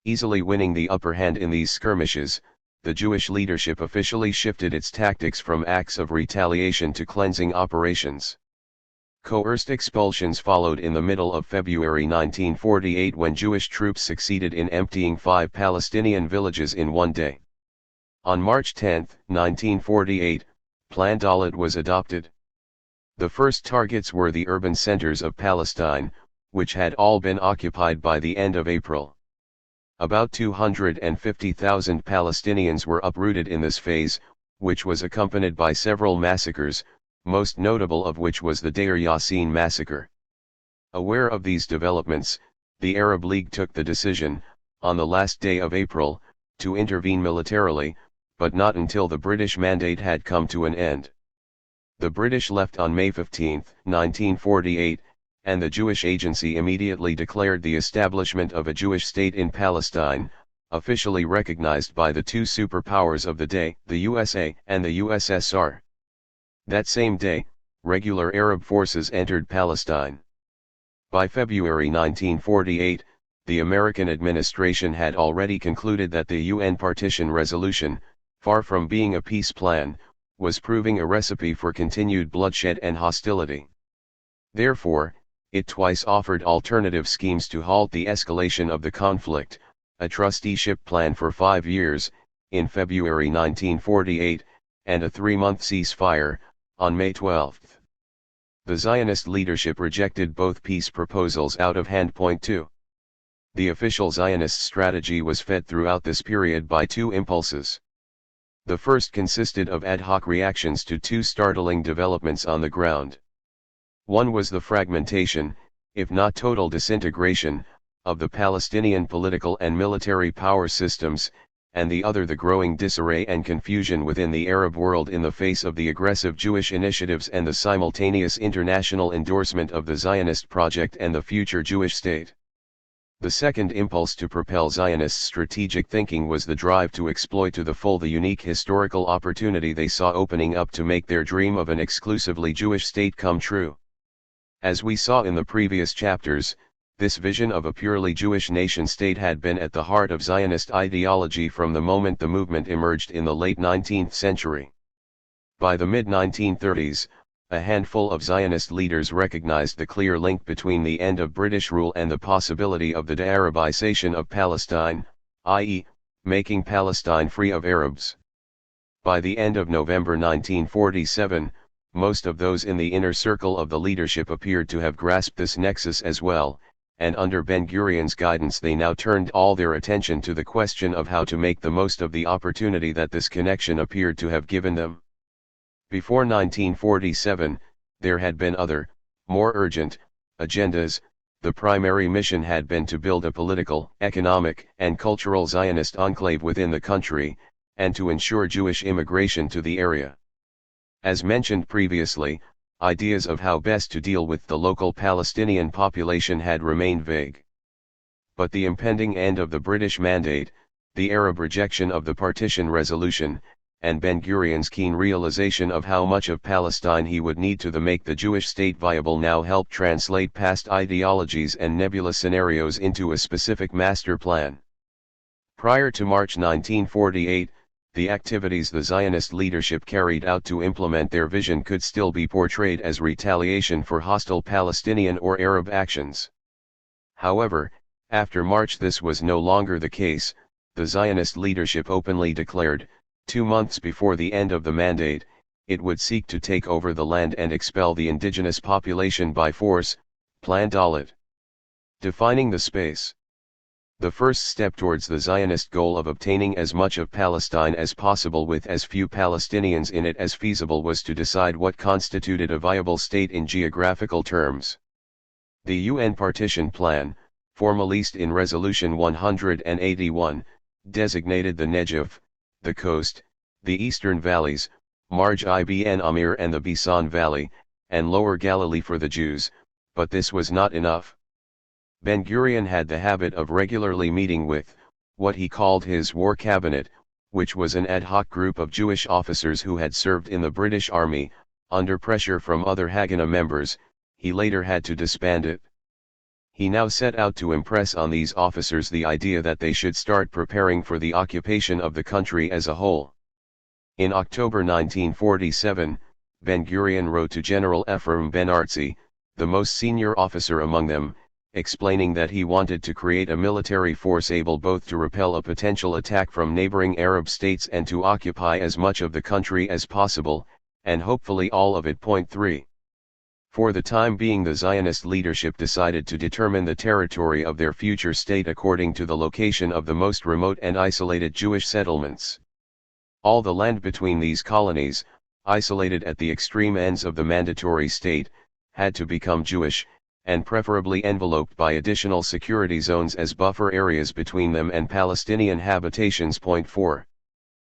Easily winning the upper hand in these skirmishes, the Jewish leadership officially shifted its tactics from acts of retaliation to cleansing operations. Coerced expulsions followed in the middle of February 1948 when Jewish troops succeeded in emptying 5 Palestinian villages in one day. On March 10, 1948, Plan Dalet was adopted. The first targets were the urban centers of Palestine, which had all been occupied by the end of April. About 250,000 Palestinians were uprooted in this phase, which was accompanied by several massacres, most notable of which was the Deir Yassin massacre. Aware of these developments, the Arab League took the decision, on the last day of April, to intervene militarily, but not until the British mandate had come to an end. The British left on May 15, 1948, and the Jewish Agency immediately declared the establishment of a Jewish state in Palestine, officially recognized by the two superpowers of the day, the USA and the USSR. That same day, regular Arab forces entered Palestine. By February 1948, the American administration had already concluded that the UN partition resolution, far from being a peace plan, was proving a recipe for continued bloodshed and hostility. Therefore, it twice offered alternative schemes to halt the escalation of the conflict, a trusteeship plan for 5 years, in February 1948, and a 3-month ceasefire, on May 12. The Zionist leadership rejected both peace proposals out of hand. Point 2. The official Zionist strategy was fed throughout this period by two impulses. The first consisted of ad hoc reactions to two startling developments on the ground. One was the fragmentation, if not total disintegration, of the Palestinian political and military power systems, and the other the growing disarray and confusion within the Arab world in the face of the aggressive Jewish initiatives and the simultaneous international endorsement of the Zionist project and the future Jewish state. The second impulse to propel Zionist strategic thinking was the drive to exploit to the full the unique historical opportunity they saw opening up to make their dream of an exclusively Jewish state come true. As we saw in the previous chapters, this vision of a purely Jewish nation-state had been at the heart of Zionist ideology from the moment the movement emerged in the late 19th century. By the mid-1930s, a handful of Zionist leaders recognized the clear link between the end of British rule and the possibility of the de-Arabization of Palestine, i.e., making Palestine free of Arabs. By the end of November 1947, most of those in the inner circle of the leadership appeared to have grasped this nexus as well, and under Ben-Gurion's guidance they now turned all their attention to the question of how to make the most of the opportunity that this connection appeared to have given them. Before 1947, there had been other, more urgent, agendas. The primary mission had been to build a political, economic, and cultural Zionist enclave within the country, and to ensure Jewish immigration to the area. As mentioned previously, ideas of how best to deal with the local Palestinian population had remained vague. But the impending end of the British mandate, the Arab rejection of the partition resolution, and Ben-Gurion's keen realization of how much of Palestine he would need to make the Jewish state viable now helped translate past ideologies and nebulous scenarios into a specific master plan. Prior to March 1948, the activities the Zionist leadership carried out to implement their vision could still be portrayed as retaliation for hostile Palestinian or Arab actions. However, after March this was no longer the case. The Zionist leadership openly declared, 2 months before the end of the mandate, it would seek to take over the land and expel the indigenous population by force, Plan Dalet. Defining the space. The first step towards the Zionist goal of obtaining as much of Palestine as possible with as few Palestinians in it as feasible was to decide what constituted a viable state in geographical terms. The UN Partition Plan, formalized in Resolution 181, designated the Negev, the coast, the eastern valleys, Marj ibn Amir and the Bisan Valley, and Lower Galilee for the Jews, but this was not enough. Ben-Gurion had the habit of regularly meeting with, what he called his War Cabinet, which was an ad hoc group of Jewish officers who had served in the British Army. Under pressure from other Haganah members, he later had to disband it. He now set out to impress on these officers the idea that they should start preparing for the occupation of the country as a whole. In October 1947, Ben-Gurion wrote to General Ephraim Ben-Artzi, the most senior officer among them, explaining that he wanted to create a military force able both to repel a potential attack from neighboring Arab states and to occupy as much of the country as possible, and hopefully all of it. Point 3. For the time being, the Zionist leadership decided to determine the territory of their future state according to the location of the most remote and isolated Jewish settlements. All the land between these colonies, isolated at the extreme ends of the mandatory state, had to become Jewish, and preferably enveloped by additional security zones as buffer areas between them and Palestinian habitations. Point 4.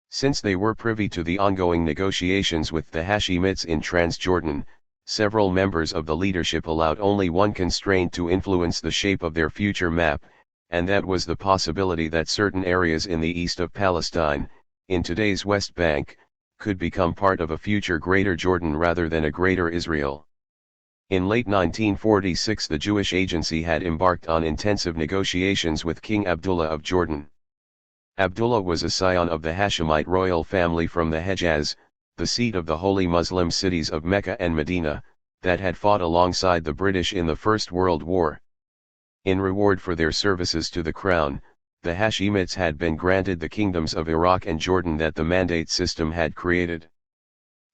Since they were privy to the ongoing negotiations with the Hashemites in Transjordan, several members of the leadership allowed only one constraint to influence the shape of their future map, and that was the possibility that certain areas in the east of Palestine, in today's West Bank, could become part of a future Greater Jordan rather than a Greater Israel. In late 1946, the Jewish Agency had embarked on intensive negotiations with King Abdullah of Jordan. Abdullah was a scion of the Hashemite royal family from the Hejaz, the seat of the holy Muslim cities of Mecca and Medina, that had fought alongside the British in the First World War. In reward for their services to the crown, the Hashemites had been granted the kingdoms of Iraq and Jordan that the Mandate system had created.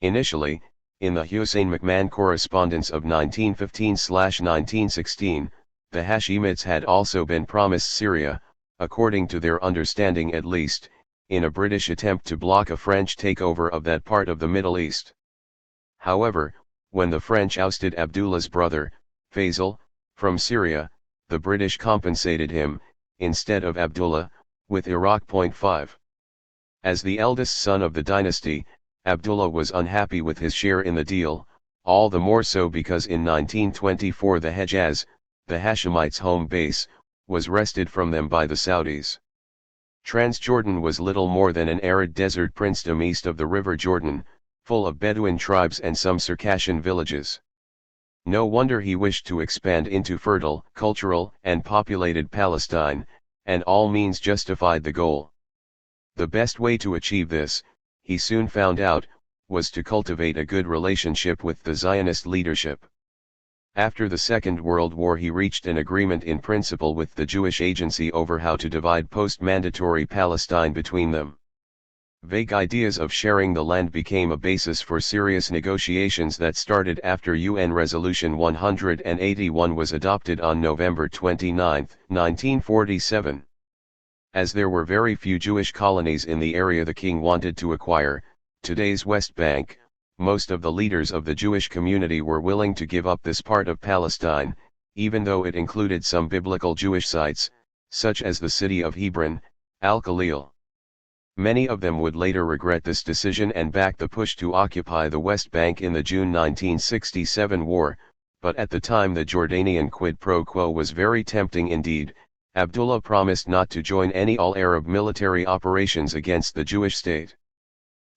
Initially, in the Hussein McMahon correspondence of 1915/1916, the Hashemites had also been promised Syria, according to their understanding at least, in a British attempt to block a French takeover of that part of the Middle East. However, when the French ousted Abdullah's brother, Faisal, from Syria, the British compensated him, instead of Abdullah, with Iraq. Point 5. As the eldest son of the dynasty, Abdullah was unhappy with his share in the deal, all the more so because in 1924 the Hejaz, the Hashemites' home base, was wrested from them by the Saudis. Transjordan was little more than an arid desert princedom east of the River Jordan, full of Bedouin tribes and some Circassian villages. No wonder he wished to expand into fertile, cultural, and populated Palestine, and all means justified the goal. The best way to achieve this, he soon found out, was to cultivate a good relationship with the Zionist leadership. After the Second World War, he reached an agreement in principle with the Jewish Agency over how to divide post-mandatory Palestine between them. Vague ideas of sharing the land became a basis for serious negotiations that started after UN Resolution 181 was adopted on November 29, 1947. As there were very few Jewish colonies in the area the king wanted to acquire, today's West Bank, most of the leaders of the Jewish community were willing to give up this part of Palestine, even though it included some biblical Jewish sites, such as the city of Hebron, Al-Khalil. Many of them would later regret this decision and back the push to occupy the West Bank in the June 1967 war, but at the time the Jordanian quid pro quo was very tempting indeed. Abdullah promised not to join any all-Arab military operations against the Jewish state.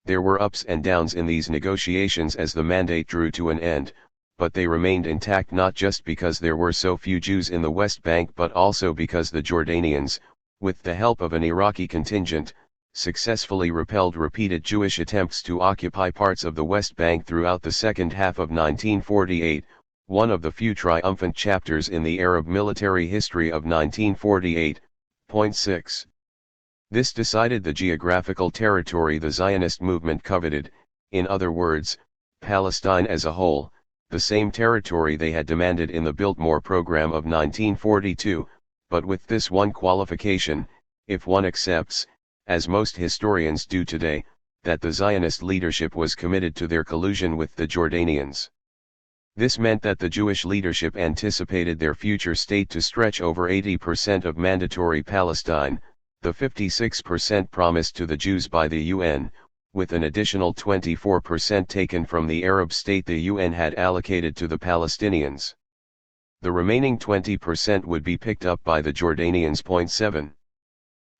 There were ups and downs in these negotiations as the mandate drew to an end, but they remained intact not just because there were so few Jews in the West Bank but also because the Jordanians, with the help of an Iraqi contingent, successfully repelled repeated Jewish attempts to occupy parts of the West Bank throughout the second half of 1948, one of the few triumphant chapters in the Arab military history of 1948. Point 6. This decided the geographical territory the Zionist movement coveted, in other words, Palestine as a whole, the same territory they had demanded in the Biltmore program of 1942, but with this one qualification: if one accepts, as most historians do today, that the Zionist leadership was committed to their collusion with the Jordanians. This meant that the Jewish leadership anticipated their future state to stretch over 80% of mandatory Palestine, the 56% promised to the Jews by the UN, with an additional 24% taken from the Arab state the UN had allocated to the Palestinians. The remaining 20% would be picked up by the Jordanians. Point 7.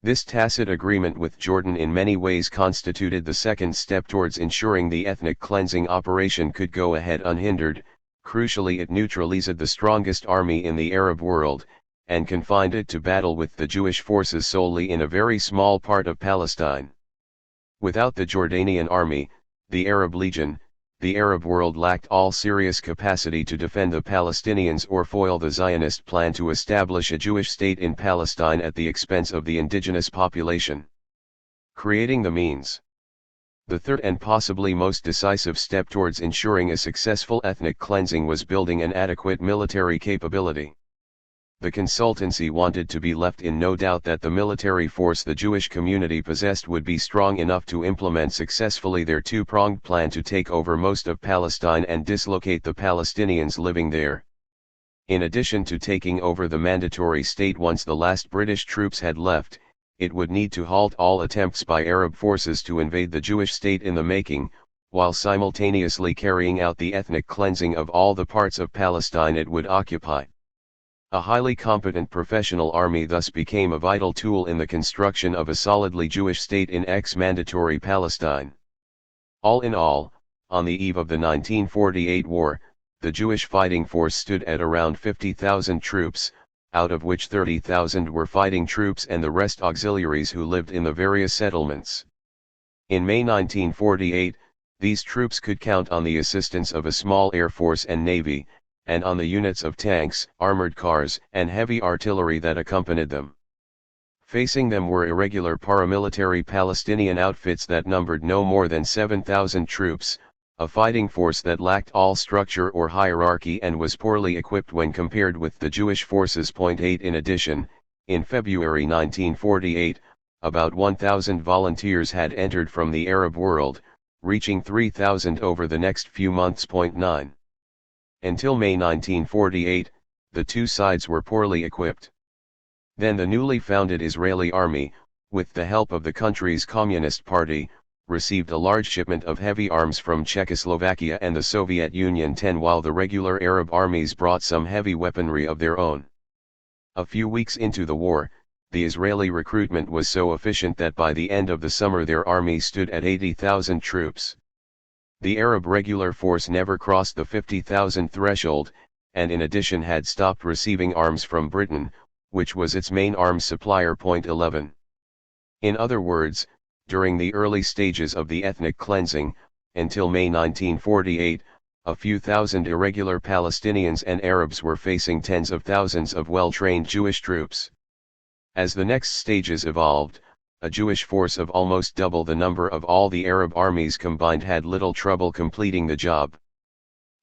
This tacit agreement with Jordan in many ways constituted the second step towards ensuring the ethnic cleansing operation could go ahead unhindered. Crucially, it neutralized the strongest army in the Arab world, and confined it to battle with the Jewish forces solely in a very small part of Palestine. Without the Jordanian army, the Arab Legion, the Arab world lacked all serious capacity to defend the Palestinians or foil the Zionist plan to establish a Jewish state in Palestine at the expense of the indigenous population. Creating the means. The third and possibly most decisive step towards ensuring a successful ethnic cleansing was building an adequate military capability. The consultancy wanted to be left in no doubt that the military force the Jewish community possessed would be strong enough to implement successfully their two-pronged plan to take over most of Palestine and dislocate the Palestinians living there. In addition to taking over the mandatory state once the last British troops had left, it would need to halt all attempts by Arab forces to invade the Jewish state in the making, while simultaneously carrying out the ethnic cleansing of all the parts of Palestine it would occupy. A highly competent professional army thus became a vital tool in the construction of a solidly Jewish state in ex-mandatory Palestine. All in all, on the eve of the 1948 war, the Jewish fighting force stood at around 50,000 troops, out of which 30,000 were fighting troops and the rest auxiliaries who lived in the various settlements. In May 1948, these troops could count on the assistance of a small air force and navy, and on the units of tanks, armored cars, and heavy artillery that accompanied them. Facing them were irregular paramilitary Palestinian outfits that numbered no more than 7,000 troops, a fighting force that lacked all structure or hierarchy and was poorly equipped when compared with the Jewish forces. 8 In addition, in February 1948, about 1,000 volunteers had entered from the Arab world, reaching 3,000 over the next few months. 9 Until May 1948, the two sides were poorly equipped. Then the newly founded Israeli army, with the help of the country's Communist Party, received a large shipment of heavy arms from Czechoslovakia and the Soviet Union. 10 While the regular Arab armies brought some heavy weaponry of their own. A few weeks into the war, the Israeli recruitment was so efficient that by the end of the summer their army stood at 80,000 troops. The Arab regular force never crossed the 50,000 threshold, and in addition had stopped receiving arms from Britain, which was its main arms supplier. 11 In other words, during the early stages of the ethnic cleansing, until May 1948, a few thousand irregular Palestinians and Arabs were facing tens of thousands of well-trained Jewish troops. As the next stages evolved, a Jewish force of almost double the number of all the Arab armies combined had little trouble completing the job.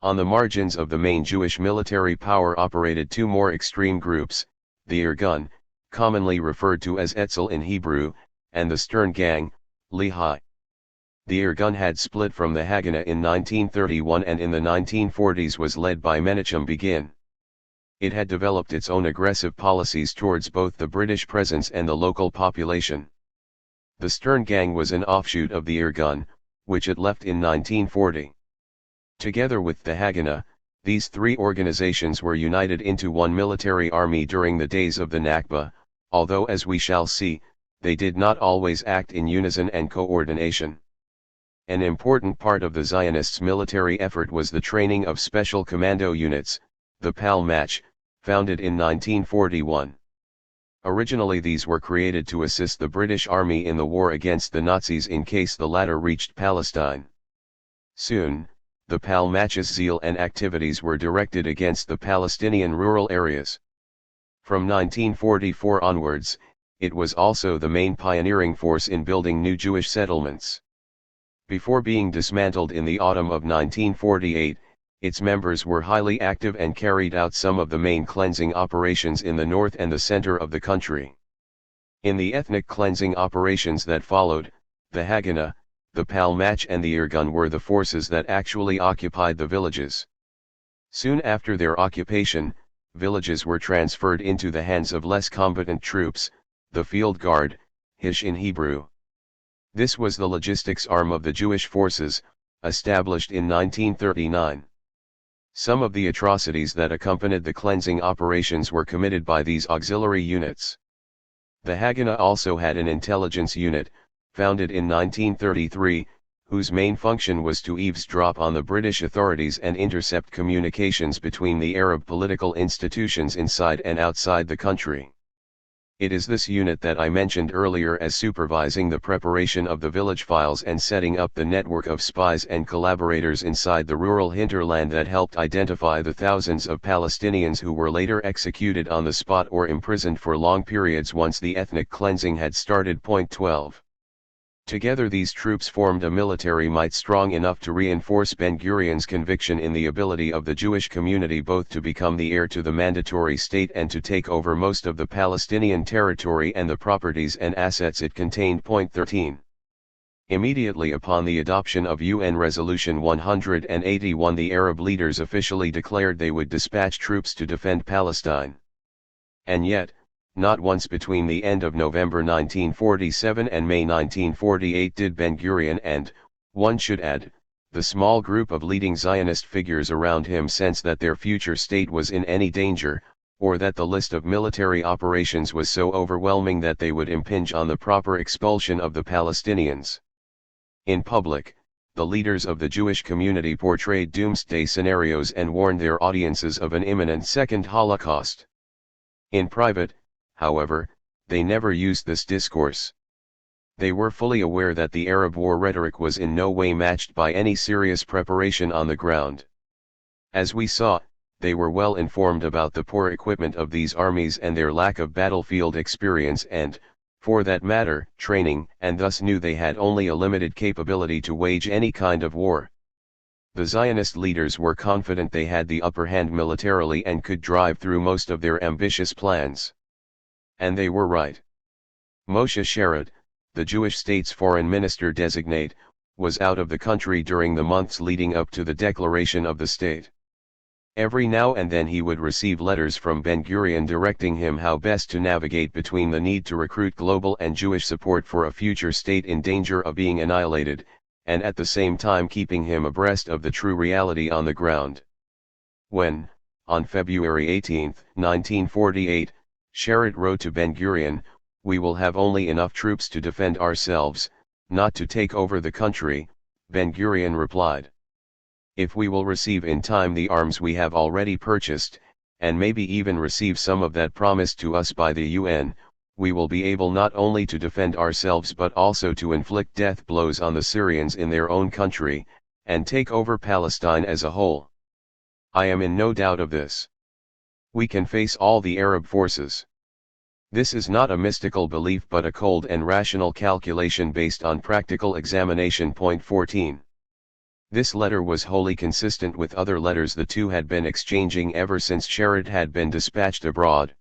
On the margins of the main Jewish military power operated two more extreme groups, the Irgun, commonly referred to as Etzel in Hebrew, and the Stern Gang, Lehi. The Irgun had split from the Haganah in 1931 and in the 1940s was led by Menachem Begin. It had developed its own aggressive policies towards both the British presence and the local population. The Stern Gang was an offshoot of the Irgun, which it left in 1940. Together with the Haganah, these three organizations were united into one military army during the days of the Nakba, although as we shall see, they did not always act in unison and coordination. An important part of the Zionists' military effort was the training of special commando units, the Palmach, founded in 1941. Originally these were created to assist the British Army in the war against the Nazis in case the latter reached Palestine. Soon, the Palmach's zeal and activities were directed against the Palestinian rural areas. From 1944 onwards, it was also the main pioneering force in building new Jewish settlements. Before being dismantled in the autumn of 1948, its members were highly active and carried out some of the main cleansing operations in the north and the center of the country. In the ethnic cleansing operations that followed, the Haganah, the Palmach and the Irgun were the forces that actually occupied the villages. Soon after their occupation, villages were transferred into the hands of less competent troops, the field guard, Hish in Hebrew. This was the logistics arm of the Jewish forces, established in 1939. Some of the atrocities that accompanied the cleansing operations were committed by these auxiliary units. The Haganah also had an intelligence unit, founded in 1933, whose main function was to eavesdrop on the British authorities and intercept communications between the Arab political institutions inside and outside the country. It is this unit that I mentioned earlier as supervising the preparation of the village files and setting up the network of spies and collaborators inside the rural hinterland that helped identify the thousands of Palestinians who were later executed on the spot or imprisoned for long periods once the ethnic cleansing had started. Point 12. Together these troops formed a military might strong enough to reinforce Ben-Gurion's conviction in the ability of the Jewish community both to become the heir to the mandatory state and to take over most of the Palestinian territory and the properties and assets it contained. Point 13. Immediately upon the adoption of UN Resolution 181, the Arab leaders officially declared they would dispatch troops to defend Palestine. And yet, not once between the end of November 1947 and May 1948 did Ben-Gurion and, one should add, the small group of leading Zionist figures around him sense that their future state was in any danger, or that the list of military operations was so overwhelming that they would impinge on the proper expulsion of the Palestinians. In public, the leaders of the Jewish community portrayed doomsday scenarios and warned their audiences of an imminent second Holocaust. In private, however, they never used this discourse. They were fully aware that the Arab war rhetoric was in no way matched by any serious preparation on the ground. As we saw, they were well informed about the poor equipment of these armies and their lack of battlefield experience and, for that matter, training, and thus knew they had only a limited capability to wage any kind of war. The Zionist leaders were confident they had the upper hand militarily and could drive through most of their ambitious plans. And they were right. Moshe Sharad, the Jewish state's foreign minister designate, was out of the country during the months leading up to the declaration of the state. Every now and then he would receive letters from Ben-Gurion directing him how best to navigate between the need to recruit global and Jewish support for a future state in danger of being annihilated, and at the same time keeping him abreast of the true reality on the ground. When, on February 18, 1948, Sharad wrote to Ben-Gurion, "We will have only enough troops to defend ourselves, not to take over the country," Ben-Gurion replied. "If we will receive in time the arms we have already purchased, and maybe even receive some of that promised to us by the UN, we will be able not only to defend ourselves but also to inflict death blows on the Syrians in their own country, and take over Palestine as a whole. I am in no doubt of this. We can face all the Arab forces. This is not a mystical belief but a cold and rational calculation based on practical examination." Point 14. This letter was wholly consistent with other letters the two had been exchanging ever since Sharad had been dispatched abroad.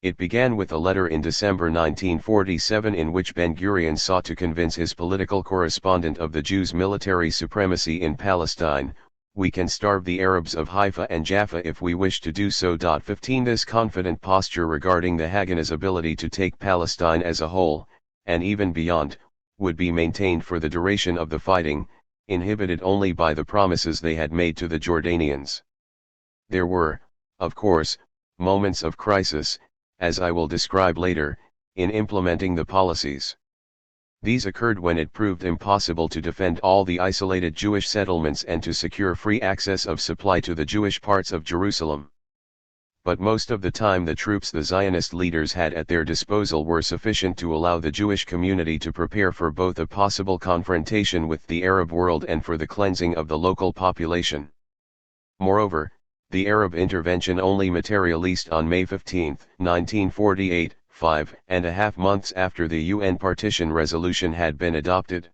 It began with a letter in December 1947 in which Ben-Gurion sought to convince his political correspondent of the Jews' military supremacy in Palestine. "We can starve the Arabs of Haifa and Jaffa if we wish to do so." 15. This confident posture regarding the Haganah's ability to take Palestine as a whole, and even beyond, would be maintained for the duration of the fighting, inhibited only by the promises they had made to the Jordanians. There were, of course, moments of crisis, as I will describe later, in implementing the policies. These occurred when it proved impossible to defend all the isolated Jewish settlements and to secure free access of supply to the Jewish parts of Jerusalem. But most of the time the troops the Zionist leaders had at their disposal were sufficient to allow the Jewish community to prepare for both a possible confrontation with the Arab world and for the cleansing of the local population. Moreover, the Arab intervention only materialized on May 15, 1948, 5.5 months after the UN partition resolution had been adopted.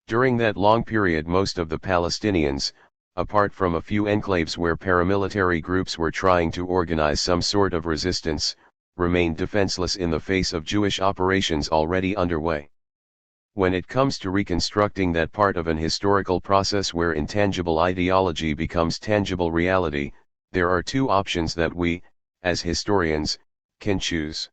During that long period most of the Palestinians, apart from a few enclaves where paramilitary groups were trying to organize some sort of resistance, remained defenseless in the face of Jewish operations already underway. When it comes to reconstructing that part of an historical process where intangible ideology becomes tangible reality, there are two options that we, as historians, can choose.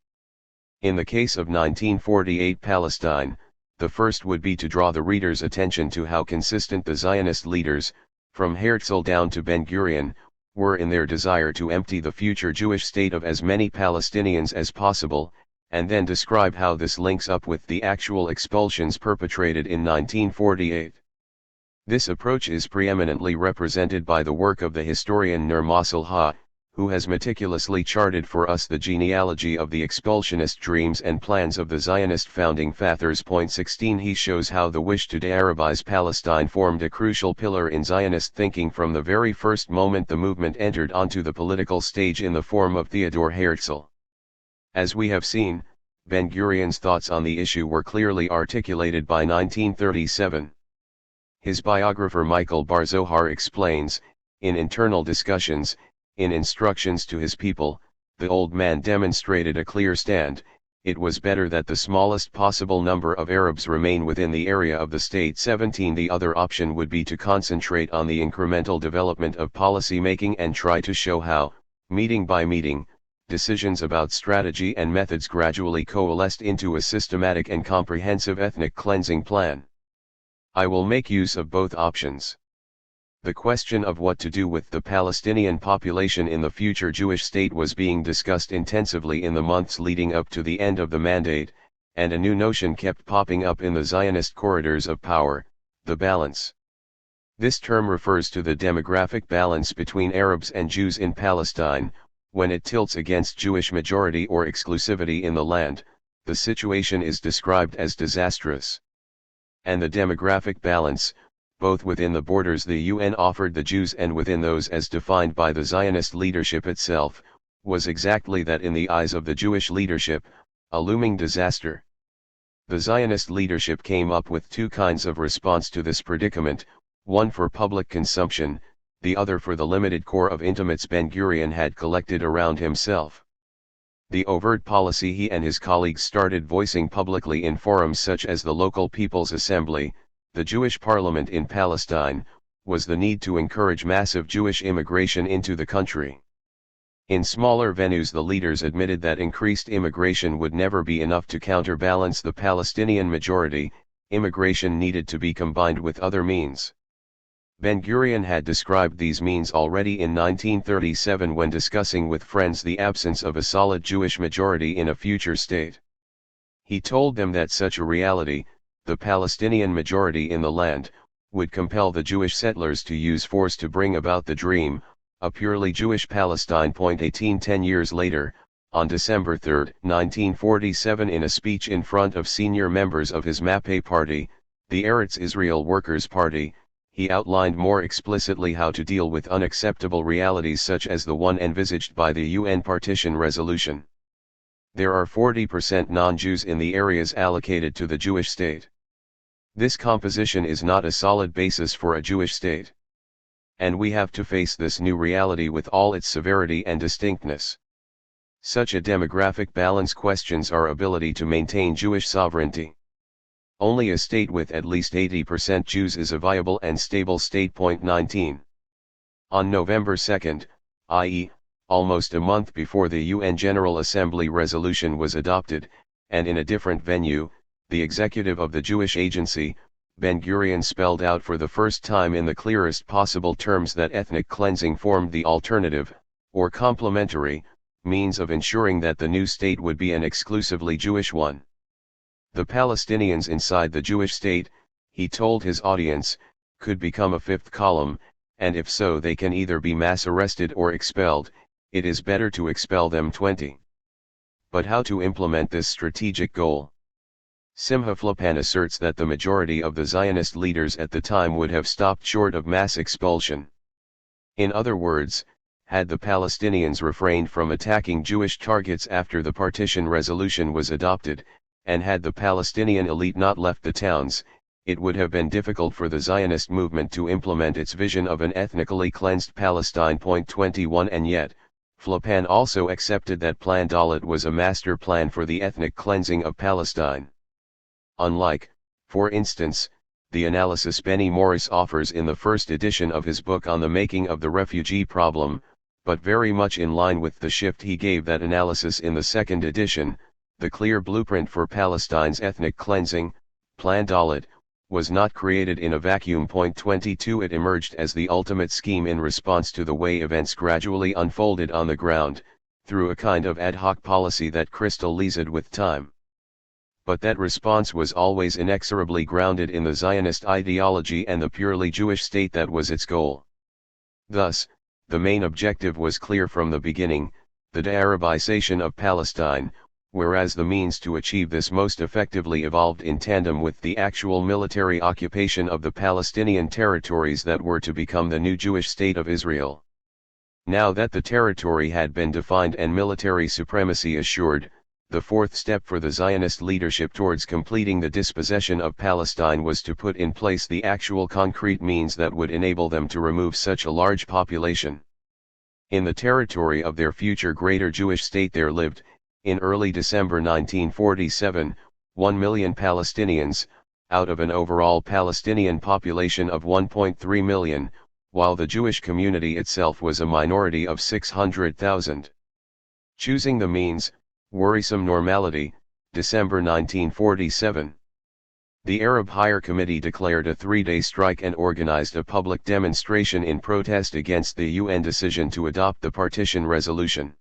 In the case of 1948 Palestine, the first would be to draw the reader's attention to how consistent the Zionist leaders, from Herzl down to Ben-Gurion, were in their desire to empty the future Jewish state of as many Palestinians as possible, and then describe how this links up with the actual expulsions perpetrated in 1948. This approach is preeminently represented by the work of the historian Nur Mosul Ha, who has meticulously charted for us the genealogy of the expulsionist dreams and plans of the Zionist founding fathers. 16 He shows how the wish to de-Arabize Palestine formed a crucial pillar in Zionist thinking from the very first moment the movement entered onto the political stage in the form of Theodor Herzl. As we have seen, Ben-Gurion's thoughts on the issue were clearly articulated by 1937. His biographer Michael Bar-Zohar explains, in internal discussions, in instructions to his people, the old man demonstrated a clear stand: it was better that the smallest possible number of Arabs remain within the area of the state. 17 The other option would be to concentrate on the incremental development of policy making and try to show how, meeting by meeting, decisions about strategy and methods gradually coalesced into a systematic and comprehensive ethnic cleansing plan. I will make use of both options. The question of what to do with the Palestinian population in the future Jewish state was being discussed intensively in the months leading up to the end of the mandate, and a new notion kept popping up in the Zionist corridors of power: the balance. This term refers to the demographic balance between Arabs and Jews in Palestine. When it tilts against Jewish majority or exclusivity in the land, the situation is described as disastrous. And the demographic balance, both within the borders the UN offered the Jews and within those as defined by the Zionist leadership itself, was exactly that: in the eyes of the Jewish leadership, a looming disaster. The Zionist leadership came up with two kinds of response to this predicament, one for public consumption, the other for the limited core of intimates Ben-Gurion had collected around himself. The overt policy he and his colleagues started voicing publicly in forums such as the local People's Assembly, the Jewish Parliament in Palestine, was the need to encourage massive Jewish immigration into the country. In smaller venues the leaders admitted that increased immigration would never be enough to counterbalance the Palestinian majority. Immigration needed to be combined with other means. Ben-Gurion had described these means already in 1937 when discussing with friends the absence of a solid Jewish majority in a future state. He told them that such a reality, the Palestinian majority in the land, would compel the Jewish settlers to use force to bring about the dream, a purely Jewish Palestine. 18 10 years later, on December 3, 1947, in a speech in front of senior members of his Pappe party, the Eretz Israel Workers' Party, he outlined more explicitly how to deal with unacceptable realities such as the one envisaged by the UN partition resolution. There are 40% non-Jews in the areas allocated to the Jewish state. This composition is not a solid basis for a Jewish state. And we have to face this new reality with all its severity and distinctness. Such a demographic balance questions our ability to maintain Jewish sovereignty. Only a state with at least 80% Jews is a viable and stable state. 19. On November 2, i.e., almost a month before the UN General Assembly resolution was adopted, and in a different venue, the executive of the Jewish Agency, Ben-Gurion spelled out for the first time in the clearest possible terms that ethnic cleansing formed the alternative, or complementary, means of ensuring that the new state would be an exclusively Jewish one. The Palestinians inside the Jewish state, he told his audience, could become a fifth column, and if so they can either be mass arrested or expelled. It is better to expel them. 20. But how to implement this strategic goal? Simcha Flapan asserts that the majority of the Zionist leaders at the time would have stopped short of mass expulsion. In other words, had the Palestinians refrained from attacking Jewish targets after the partition resolution was adopted, and had the Palestinian elite not left the towns, it would have been difficult for the Zionist movement to implement its vision of an ethnically cleansed Palestine. 21 And yet, Flapan also accepted that Plan Dalet was a master plan for the ethnic cleansing of Palestine. Unlike, for instance, the analysis Benny Morris offers in the first edition of his book on the making of the refugee problem, but very much in line with the shift he gave that analysis in the second edition, the clear blueprint for Palestine's ethnic cleansing, Plan Dalet, was not created in a vacuum. 22 It emerged as the ultimate scheme in response to the way events gradually unfolded on the ground, through a kind of ad hoc policy that crystallized with time. But that response was always inexorably grounded in the Zionist ideology and the purely Jewish state that was its goal. Thus, the main objective was clear from the beginning, the de-Arabization of Palestine, whereas the means to achieve this most effectively evolved in tandem with the actual military occupation of the Palestinian territories that were to become the new Jewish state of Israel. Now that the territory had been defined and military supremacy assured, the fourth step for the Zionist leadership towards completing the dispossession of Palestine was to put in place the actual concrete means that would enable them to remove such a large population. In the territory of their future greater Jewish state there lived, in early December 1947, 1 million Palestinians, out of an overall Palestinian population of 1.3 million, while the Jewish community itself was a minority of 600,000. Choosing the means, worrisome normality, December 1947. The Arab Higher Committee declared a 3-day strike and organized a public demonstration in protest against the UN decision to adopt the partition resolution.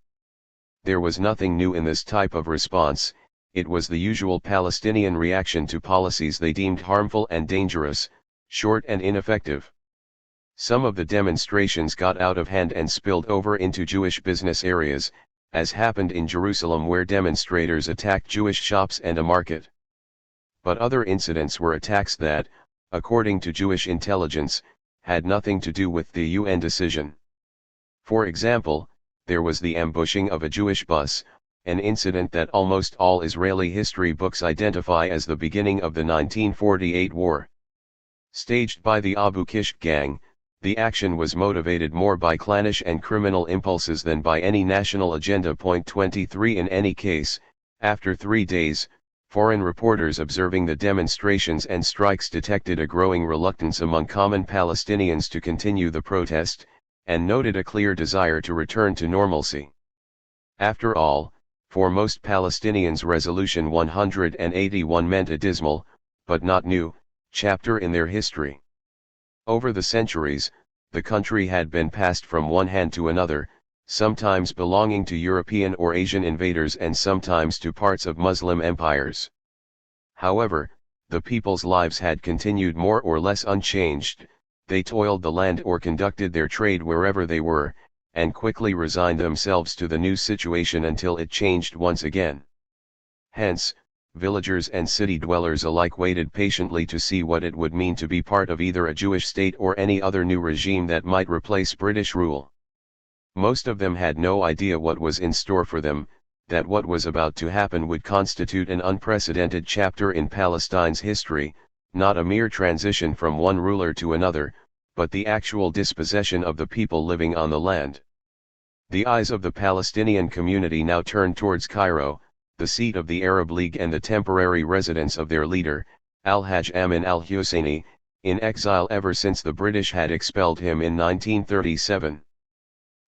There was nothing new in this type of response, it was the usual Palestinian reaction to policies they deemed harmful and dangerous, short and ineffective. Some of the demonstrations got out of hand and spilled over into Jewish business areas, as happened in Jerusalem where demonstrators attacked Jewish shops and a market. But other incidents were attacks that, according to Jewish intelligence, had nothing to do with the UN decision. For example, there was the ambushing of a Jewish bus, an incident that almost all Israeli history books identify as the beginning of the 1948 war. Staged by the Abu Kishk gang, the action was motivated more by clannish and criminal impulses than by any national agenda. 23 In any case, after 3 days, foreign reporters observing the demonstrations and strikes detected a growing reluctance among common Palestinians to continue the protest, and noted a clear desire to return to normalcy. After all, for most Palestinians Resolution 181 meant a dismal, but not new, chapter in their history. Over the centuries, the country had been passed from one hand to another, sometimes belonging to European or Asian invaders and sometimes to parts of Muslim empires. However, the people's lives had continued more or less unchanged, they toiled the land or conducted their trade wherever they were, and quickly resigned themselves to the new situation until it changed once again. Hence, villagers and city dwellers alike waited patiently to see what it would mean to be part of either a Jewish state or any other new regime that might replace British rule. Most of them had no idea what was in store for them, that what was about to happen would constitute an unprecedented chapter in Palestine's history, not a mere transition from one ruler to another, but the actual dispossession of the people living on the land. The eyes of the Palestinian community now turned towards Cairo, the seat of the Arab League and the temporary residence of their leader, Al-Hajj Amin al-Husseini, in exile ever since the British had expelled him in 1937.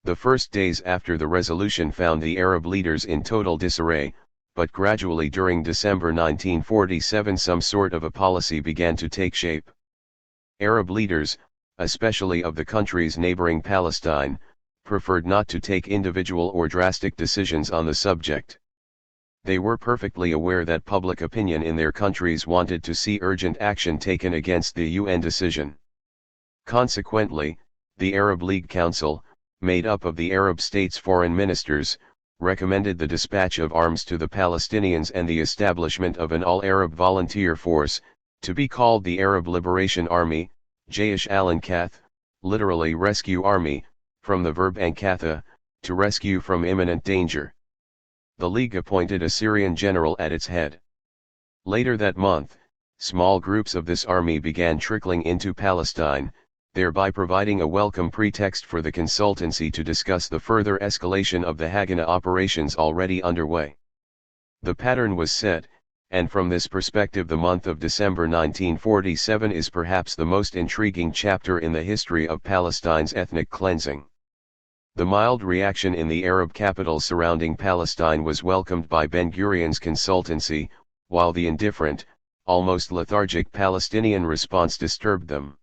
The first days after the resolution found the Arab leaders in total disarray, but gradually during December 1947 some sort of a policy began to take shape. Arab leaders, especially of the countries neighboring Palestine, preferred not to take individual or drastic decisions on the subject. They were perfectly aware that public opinion in their countries wanted to see urgent action taken against the UN decision. Consequently, the Arab League Council, made up of the Arab states' foreign ministers, recommended the dispatch of arms to the Palestinians and the establishment of an all-Arab volunteer force, to be called the Arab Liberation Army, Jaysh al-Ankath, literally rescue army, from the verb ankatha, to rescue from imminent danger. The League appointed a Syrian general at its head. Later that month, small groups of this army began trickling into Palestine, thereby providing a welcome pretext for the consultancy to discuss the further escalation of the Haganah operations already underway. The pattern was set, and from this perspective the month of December 1947 is perhaps the most intriguing chapter in the history of Palestine's ethnic cleansing. The mild reaction in the Arab capitals surrounding Palestine was welcomed by Ben-Gurion's consultancy, while the indifferent, almost lethargic Palestinian response disturbed them.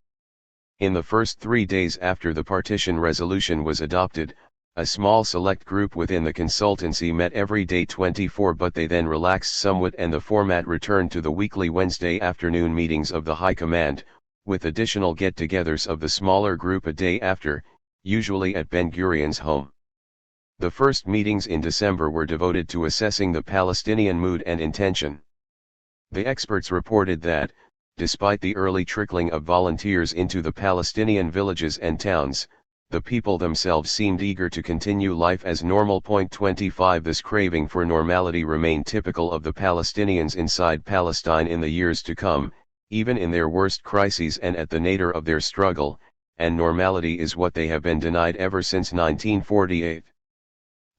In the first 3 days after the partition resolution was adopted, a small select group within the consultancy met every day 24, but they then relaxed somewhat and the format returned to the weekly Wednesday afternoon meetings of the High Command, with additional get-togethers of the smaller group a day after, usually at Ben-Gurion's home. The first meetings in December were devoted to assessing the Palestinian mood and intention. The experts reported that, despite the early trickling of volunteers into the Palestinian villages and towns, the people themselves seemed eager to continue life as normal. 25 This craving for normality remained typical of the Palestinians inside Palestine in the years to come, even in their worst crises and at the nadir of their struggle, and normality is what they have been denied ever since 1948.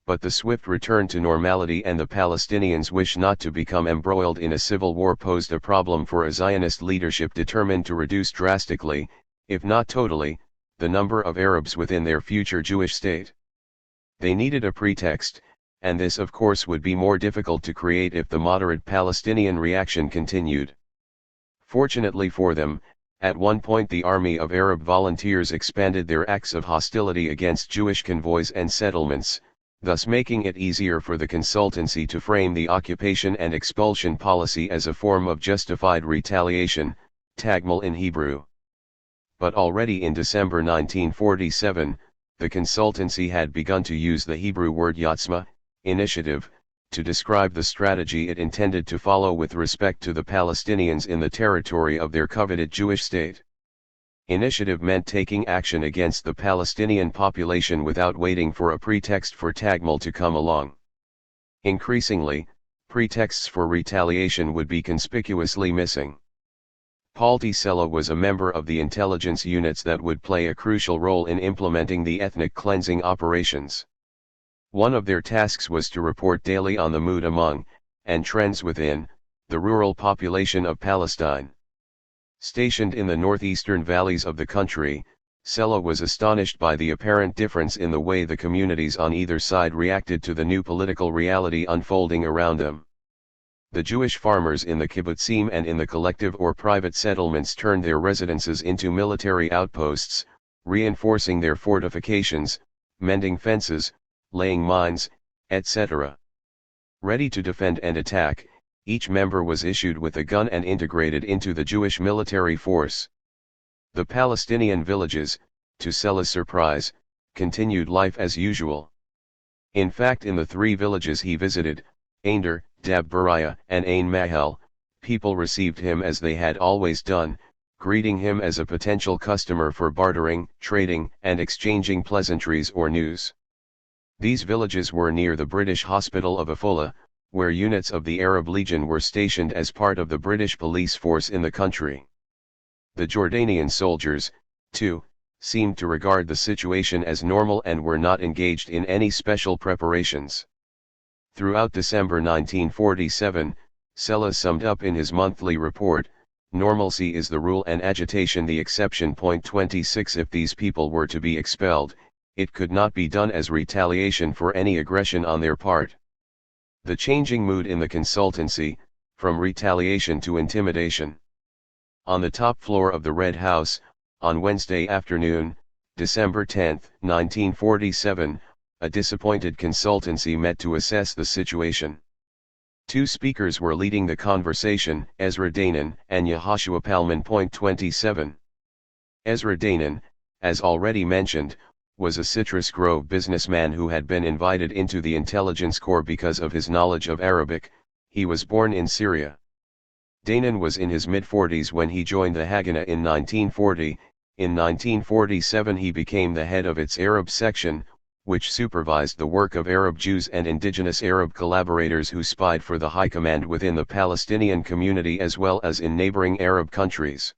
But the swift return to normality and the Palestinians' wish not to become embroiled in a civil war posed a problem for a Zionist leadership determined to reduce drastically, if not totally, the number of Arabs within their future Jewish state. They needed a pretext, and this of course would be more difficult to create if the moderate Palestinian reaction continued. Fortunately for them, at one point the army of Arab volunteers expanded their acts of hostility against Jewish convoys and settlements, thus making it easier for the consultancy to frame the occupation and expulsion policy as a form of justified retaliation, tagmil in Hebrew. But already in December 1947, the consultancy had begun to use the Hebrew word yatzma, initiative, to describe the strategy it intended to follow with respect to the Palestinians in the territory of their coveted Jewish state. Initiative meant taking action against the Palestinian population without waiting for a pretext for tagmil to come along. Increasingly, pretexts for retaliation would be conspicuously missing. Palti Sela was a member of the intelligence units that would play a crucial role in implementing the ethnic cleansing operations. One of their tasks was to report daily on the mood among, and trends within, the rural population of Palestine. Stationed in the northeastern valleys of the country, Sela was astonished by the apparent difference in the way the communities on either side reacted to the new political reality unfolding around them. The Jewish farmers in the kibbutzim and in the collective or private settlements turned their residences into military outposts, reinforcing their fortifications, mending fences, laying mines, etc. Ready to defend and attack, each member was issued with a gun and integrated into the Jewish military force. The Palestinian villages, to Sela's surprise, continued life as usual. In fact, in the three villages he visited, Ainder, Dab Bariah and Ain Mahal, people received him as they had always done, greeting him as a potential customer for bartering, trading, and exchanging pleasantries or news. These villages were near the British hospital of Afula, where units of the Arab Legion were stationed as part of the British police force in the country. The Jordanian soldiers, too, seemed to regard the situation as normal and were not engaged in any special preparations. Throughout December 1947, Sela summed up in his monthly report, "Normalcy is the rule and agitation the exception." 26 If these people were to be expelled, it could not be done as retaliation for any aggression on their part. The changing mood in the consultancy, from retaliation to intimidation. On the top floor of the Red House, on Wednesday afternoon, December 10, 1947, a disappointed consultancy met to assess the situation. Two speakers were leading the conversation, Ezra Danan and Yehoshua Palman. 27. Ezra Danan, as already mentioned, was a Citrus Grove businessman who had been invited into the intelligence corps because of his knowledge of Arabic. He was born in Syria. Danan was in his mid-40s when he joined the Haganah in 1940. In 1947 he became the head of its Arab section, which supervised the work of Arab Jews and indigenous Arab collaborators who spied for the high command within the Palestinian community as well as in neighboring Arab countries.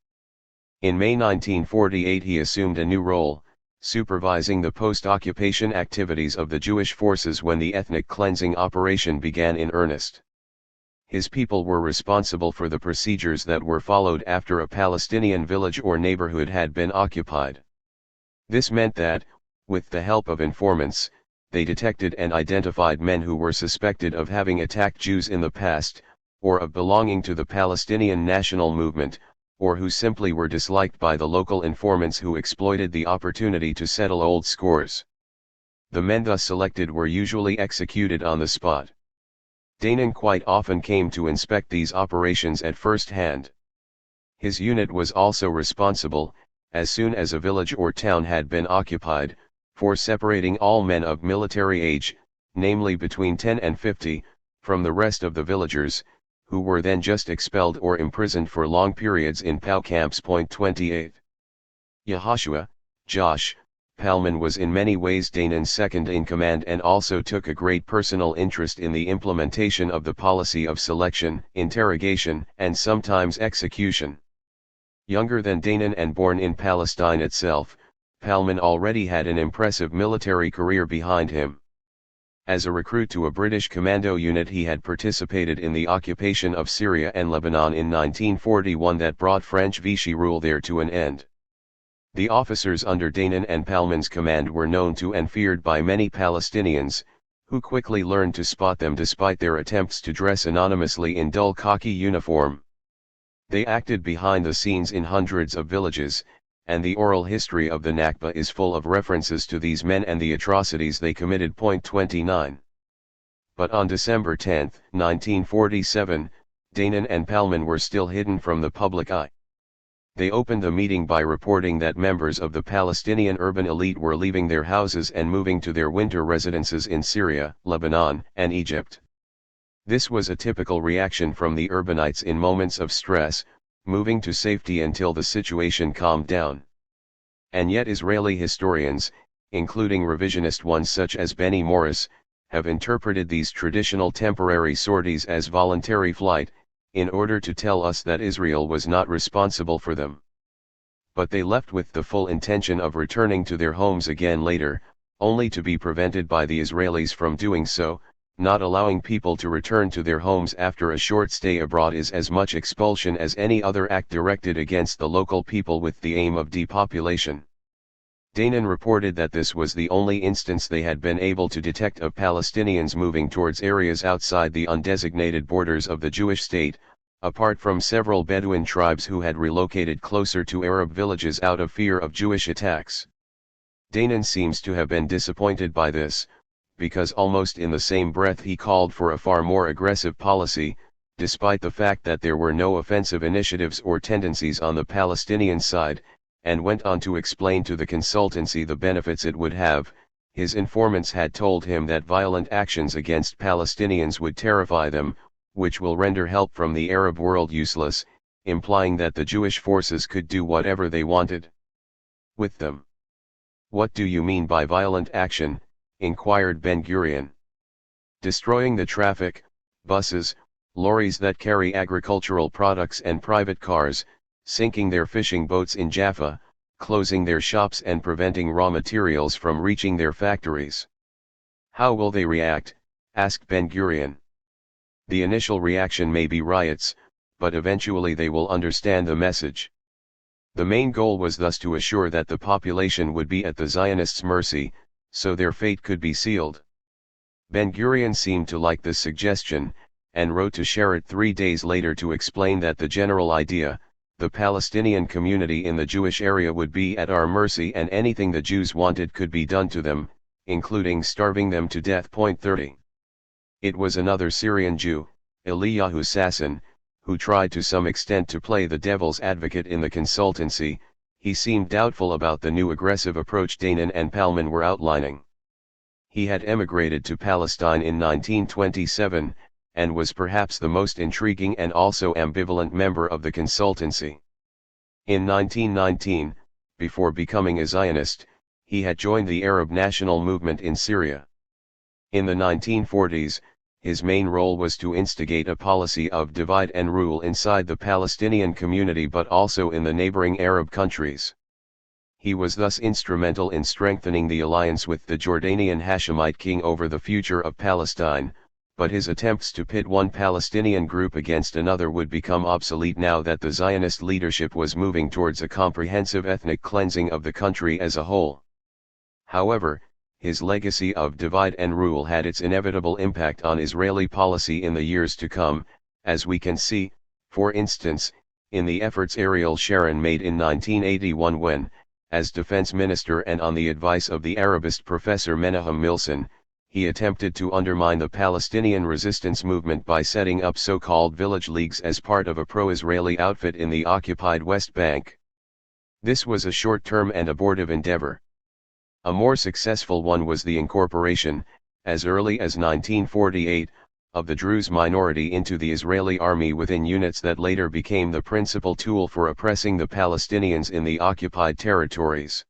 In May 1948 he assumed a new role, supervising the post-occupation activities of the Jewish forces when the ethnic cleansing operation began in earnest. His people were responsible for the procedures that were followed after a Palestinian village or neighborhood had been occupied. This meant that, with the help of informants, they detected and identified men who were suspected of having attacked Jews in the past, or of belonging to the Palestinian national movement, or who simply were disliked by the local informants who exploited the opportunity to settle old scores. The men thus selected were usually executed on the spot. Danan quite often came to inspect these operations at first hand. His unit was also responsible, as soon as a village or town had been occupied, for separating all men of military age, namely between 10 and 50, from the rest of the villagers, who were then just expelled or imprisoned for long periods in POW camps. 28. Yehoshua, Josh, Palman was in many ways Danan's second in command and also took a great personal interest in the implementation of the policy of selection, interrogation, and sometimes execution. Younger than Danan and born in Palestine itself, Palman already had an impressive military career behind him. As a recruit to a British commando unit, he had participated in the occupation of Syria and Lebanon in 1941 that brought French Vichy rule there to an end. The officers under Danan and Palman's command were known to and feared by many Palestinians, who quickly learned to spot them despite their attempts to dress anonymously in dull khaki uniform. They acted behind the scenes in hundreds of villages, and the oral history of the Nakba is full of references to these men and the atrocities they committed. 29. But on December 10, 1947, Danan and Palman were still hidden from the public eye. They opened the meeting by reporting that members of the Palestinian urban elite were leaving their houses and moving to their winter residences in Syria, Lebanon, and Egypt. This was a typical reaction from the urbanites in moments of stress, moving to safety until the situation calmed down. And yet Israeli historians, including revisionist ones such as Benny Morris, have interpreted these traditional temporary sorties as voluntary flight, in order to tell us that Israel was not responsible for them. But they left with the full intention of returning to their homes again later, only to be prevented by the Israelis from doing so. Not allowing people to return to their homes after a short stay abroad is as much expulsion as any other act directed against the local people with the aim of depopulation. Danan reported that this was the only instance they had been able to detect of Palestinians moving towards areas outside the undesignated borders of the Jewish state, apart from several Bedouin tribes who had relocated closer to Arab villages out of fear of Jewish attacks. Danan seems to have been disappointed by this, because almost in the same breath he called for a far more aggressive policy, despite the fact that there were no offensive initiatives or tendencies on the Palestinian side, and went on to explain to the consultancy the benefits it would have. His informants had told him that violent actions against Palestinians would terrify them, which will render help from the Arab world useless, implying that the Jewish forces could do whatever they wanted with them. "What do you mean by violent action?" inquired Ben-Gurion. "Destroying the traffic, buses, lorries that carry agricultural products and private cars, sinking their fishing boats in Jaffa, closing their shops and preventing raw materials from reaching their factories." "How will they react?" asked Ben-Gurion. "The initial reaction may be riots, but eventually they will understand the message." The main goal was thus to assure that the population would be at the Zionists' mercy, so their fate could be sealed. Ben-Gurion seemed to like this suggestion, and wrote to Sharett 3 days later to explain that the general idea, the Palestinian community in the Jewish area would be at our mercy and anything the Jews wanted could be done to them, including starving them to death. 30. It was another Syrian Jew, Eliyahu Sasson, who tried to some extent to play the devil's advocate in the consultancy. He seemed doubtful about the new aggressive approach Danan and Palman were outlining. He had emigrated to Palestine in 1927, and was perhaps the most intriguing and also ambivalent member of the consultancy. In 1919, before becoming a Zionist, he had joined the Arab national movement in Syria. In the 1940s, his main role was to instigate a policy of divide and rule inside the Palestinian community but also in the neighboring Arab countries. He was thus instrumental in strengthening the alliance with the Jordanian Hashemite king over the future of Palestine, but his attempts to pit one Palestinian group against another would become obsolete now that the Zionist leadership was moving towards a comprehensive ethnic cleansing of the country as a whole. However, his legacy of divide and rule had its inevitable impact on Israeli policy in the years to come, as we can see, for instance, in the efforts Ariel Sharon made in 1981 when, as defense minister and on the advice of the Arabist professor Menahem Milson, he attempted to undermine the Palestinian resistance movement by setting up so-called village leagues as part of a pro-Israeli outfit in the occupied West Bank. This was a short-term and abortive endeavor. A more successful one was the incorporation, as early as 1948, of the Druze minority into the Israeli army within units that later became the principal tool for oppressing the Palestinians in the occupied territories.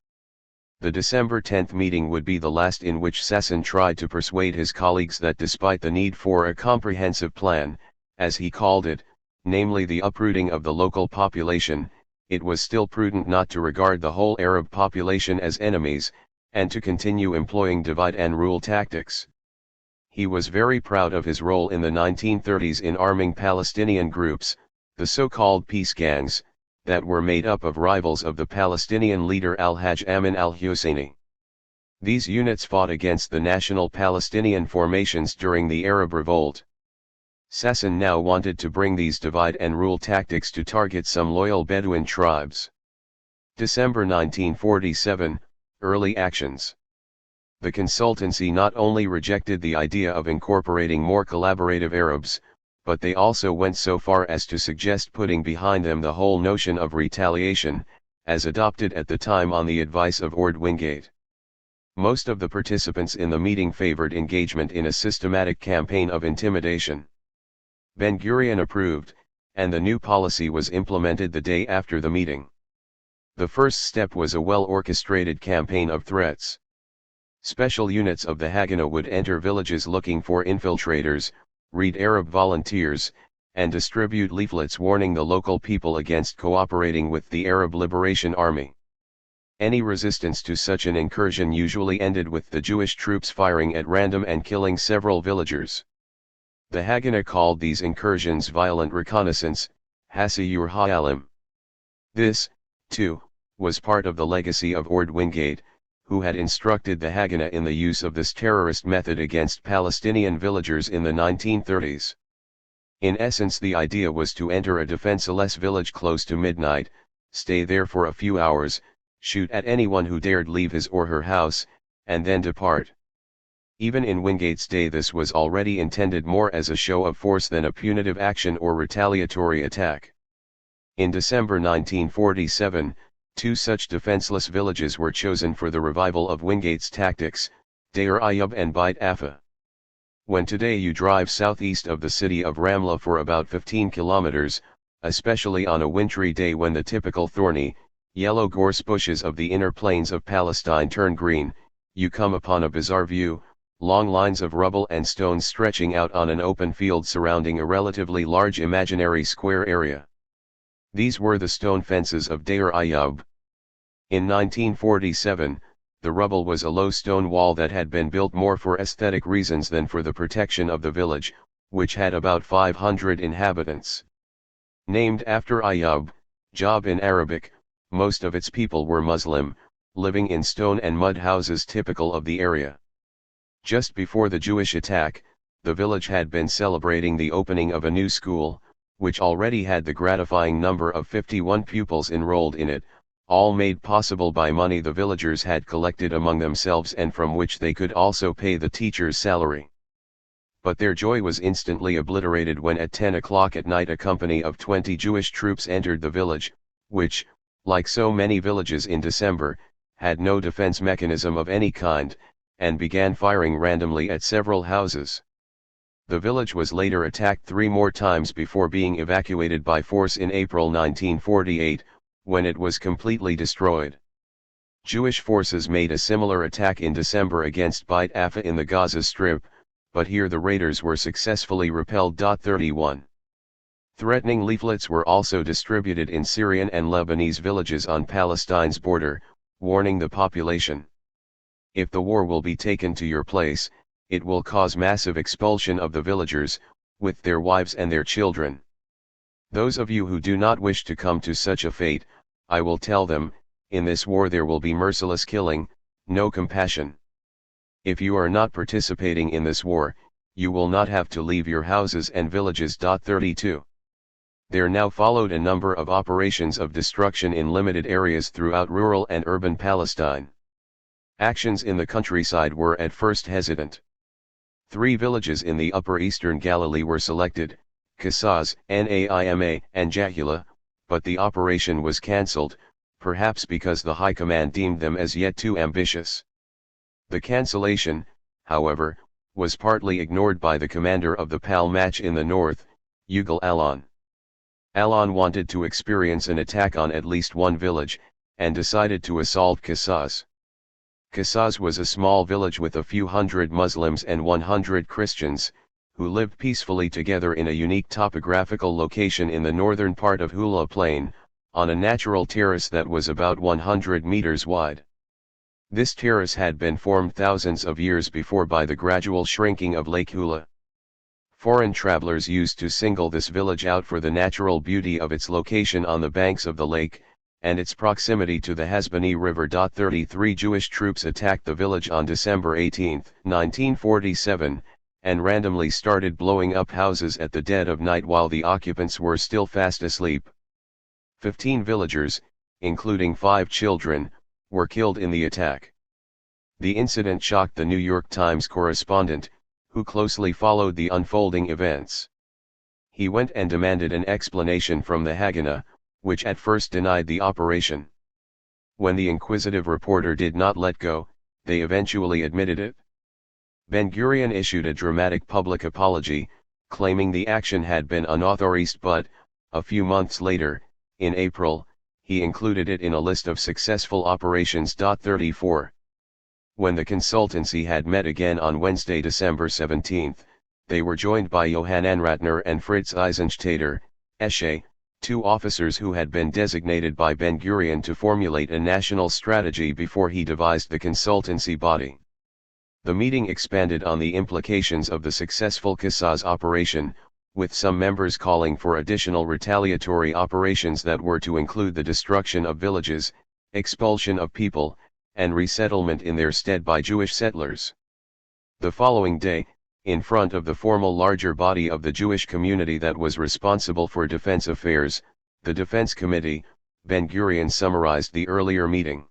The December 10 meeting would be the last in which Sasson tried to persuade his colleagues that despite the need for a comprehensive plan, as he called it, namely the uprooting of the local population, it was still prudent not to regard the whole Arab population as enemies, and to continue employing divide-and-rule tactics. He was very proud of his role in the 1930s in arming Palestinian groups, the so-called peace gangs, that were made up of rivals of the Palestinian leader Al-Hajj Amin al-Husseini. These units fought against the national Palestinian formations during the Arab Revolt. Sasson now wanted to bring these divide-and-rule tactics to target some loyal Bedouin tribes. December 1947, Early actions. The consultancy not only rejected the idea of incorporating more collaborative Arabs, but they also went so far as to suggest putting behind them the whole notion of retaliation, as adopted at the time on the advice of Orde Wingate. Most of the participants in the meeting favored engagement in a systematic campaign of intimidation. Ben-Gurion approved, and the new policy was implemented the day after the meeting. The first step was a well-orchestrated campaign of threats. Special units of the Haganah would enter villages looking for infiltrators, read Arab volunteers, and distribute leaflets warning the local people against cooperating with the Arab Liberation Army. Any resistance to such an incursion usually ended with the Jewish troops firing at random and killing several villagers. The Haganah called these incursions violent reconnaissance, Hasiyur Hayalim. This, too, was part of the legacy of Orde Wingate, who had instructed the Haganah in the use of this terrorist method against Palestinian villagers in the 1930s. In essence, the idea was to enter a defenseless village close to midnight, stay there for a few hours, shoot at anyone who dared leave his or her house, and then depart. Even in Wingate's day, this was already intended more as a show of force than a punitive action or retaliatory attack. In December 1947, two such defenseless villages were chosen for the revival of Wingate's tactics, Deir Ayyub and Beit Affa. When today you drive southeast of the city of Ramla for about 15 kilometers, especially on a wintry day when the typical thorny, yellow gorse bushes of the inner plains of Palestine turn green, you come upon a bizarre view, long lines of rubble and stones stretching out on an open field surrounding a relatively large imaginary square area. These were the stone fences of Deir Ayyub. In 1947, the rubble was a low stone wall that had been built more for aesthetic reasons than for the protection of the village, which had about 500 inhabitants. Named after Ayyub, Job in Arabic, most of its people were Muslim, living in stone and mud houses typical of the area. Just before the Jewish attack, the village had been celebrating the opening of a new school, which already had the gratifying number of 51 pupils enrolled in it, all made possible by money the villagers had collected among themselves and from which they could also pay the teacher's salary. But their joy was instantly obliterated when at 10 o'clock at night a company of 20 Jewish troops entered the village, which, like so many villages in December, had no defense mechanism of any kind, and began firing randomly at several houses. The village was later attacked 3 more times before being evacuated by force in April 1948, when it was completely destroyed. Jewish forces made a similar attack in December against Beit Affa in the Gaza Strip, but here the raiders were successfully repelled. 31. Threatening leaflets were also distributed in Syrian and Lebanese villages on Palestine's border, warning the population. If the war will be taken to your place, it will cause massive expulsion of the villagers, with their wives and their children. Those of you who do not wish to come to such a fate, I will tell them, in this war there will be merciless killing, no compassion. If you are not participating in this war, you will not have to leave your houses and villages. 32. There now followed a number of operations of destruction in limited areas throughout rural and urban Palestine. Actions in the countryside were at first hesitant. 3 villages in the upper eastern Galilee were selected, Qasas, Naima, and Jahila, but the operation was cancelled, perhaps because the High Command deemed them as yet too ambitious. The cancellation, however, was partly ignored by the commander of the PAL match in the north, Ugal Ilan. Ilan wanted to experience an attack on at least one village, and decided to assault Qasas. Qasas was a small village with a few hundred Muslims and 100 Christians, who lived peacefully together in a unique topographical location in the northern part of Hula Plain, on a natural terrace that was about 100 meters wide. This terrace had been formed thousands of years before by the gradual shrinking of Lake Hula. Foreign travelers used to single this village out for the natural beauty of its location on the banks of the lake, and its proximity to the Hasbani River. 33 Jewish troops attacked the village on December 18, 1947, and randomly started blowing up houses at the dead of night while the occupants were still fast asleep. 15 villagers, including 5 children, were killed in the attack. The incident shocked the New York Times correspondent, who closely followed the unfolding events. He went and demanded an explanation from the Haganah, which at first denied the operation. When the inquisitive reporter did not let go, they eventually admitted it. Ben-Gurion issued a dramatic public apology, claiming the action had been unauthorized, but, a few months later, in April, he included it in a list of successful operations. 34. When the consultancy had met again on Wednesday, December 17, they were joined by Johann Ratner and Fritz Eisenstädter, Esche, 2 officers who had been designated by Ben-Gurion to formulate a national strategy before he devised the consultancy body. The meeting expanded on the implications of the successful Qasas operation, with some members calling for additional retaliatory operations that were to include the destruction of villages, expulsion of people, and resettlement in their stead by Jewish settlers. The following day, in front of the formal larger body of the Jewish community that was responsible for defense affairs, the Defense Committee, Ben-Gurion summarized the earlier meeting.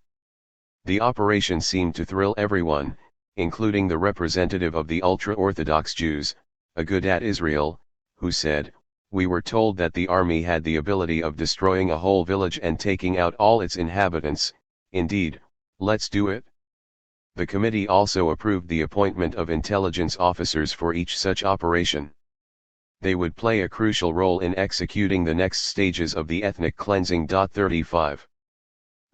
The operation seemed to thrill everyone, including the representative of the ultra-Orthodox Jews, Agudat Israel, who said, "We were told that the army had the ability of destroying a whole village and taking out all its inhabitants. Indeed, let's do it." The committee also approved the appointment of intelligence officers for each such operation. They would play a crucial role in executing the next stages of the ethnic cleansing. 35.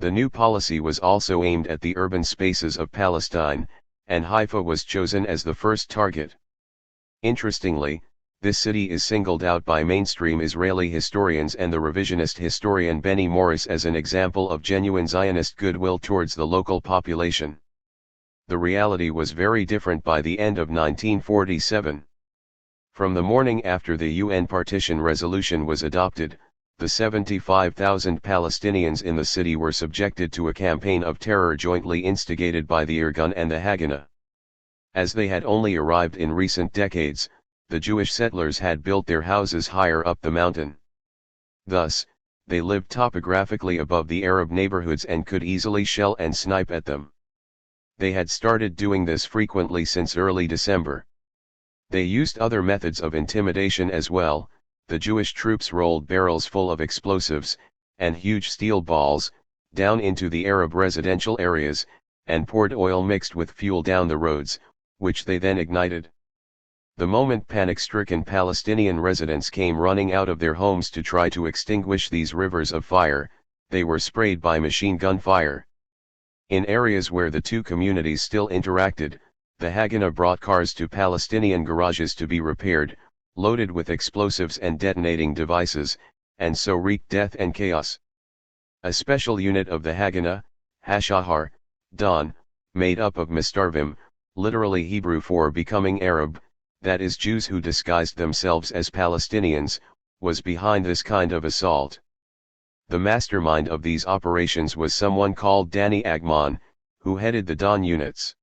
The new policy was also aimed at the urban spaces of Palestine, and Haifa was chosen as the first target. Interestingly, this city is singled out by mainstream Israeli historians and the revisionist historian Benny Morris as an example of genuine Zionist goodwill towards the local population. The reality was very different by the end of 1947. From the morning after the UN partition resolution was adopted, the 75,000 Palestinians in the city were subjected to a campaign of terror jointly instigated by the Irgun and the Haganah. As they had only arrived in recent decades, the Jewish settlers had built their houses higher up the mountain. Thus, they lived topographically above the Arab neighborhoods and could easily shell and snipe at them. They had started doing this frequently since early December. They used other methods of intimidation as well. The Jewish troops rolled barrels full of explosives, and huge steel balls, down into the Arab residential areas, and poured oil mixed with fuel down the roads, which they then ignited. The moment panic-stricken Palestinian residents came running out of their homes to try to extinguish these rivers of fire, they were sprayed by machine gun fire. In areas where the two communities still interacted, the Haganah brought cars to Palestinian garages to be repaired, loaded with explosives and detonating devices, and so wreaked death and chaos. A special unit of the Haganah, Hashahar, Dawn, made up of Mistarvim, literally Hebrew for becoming Arab, that is Jews who disguised themselves as Palestinians, was behind this kind of assault. The mastermind of these operations was someone called Danny Agmon, who headed the Dawn units.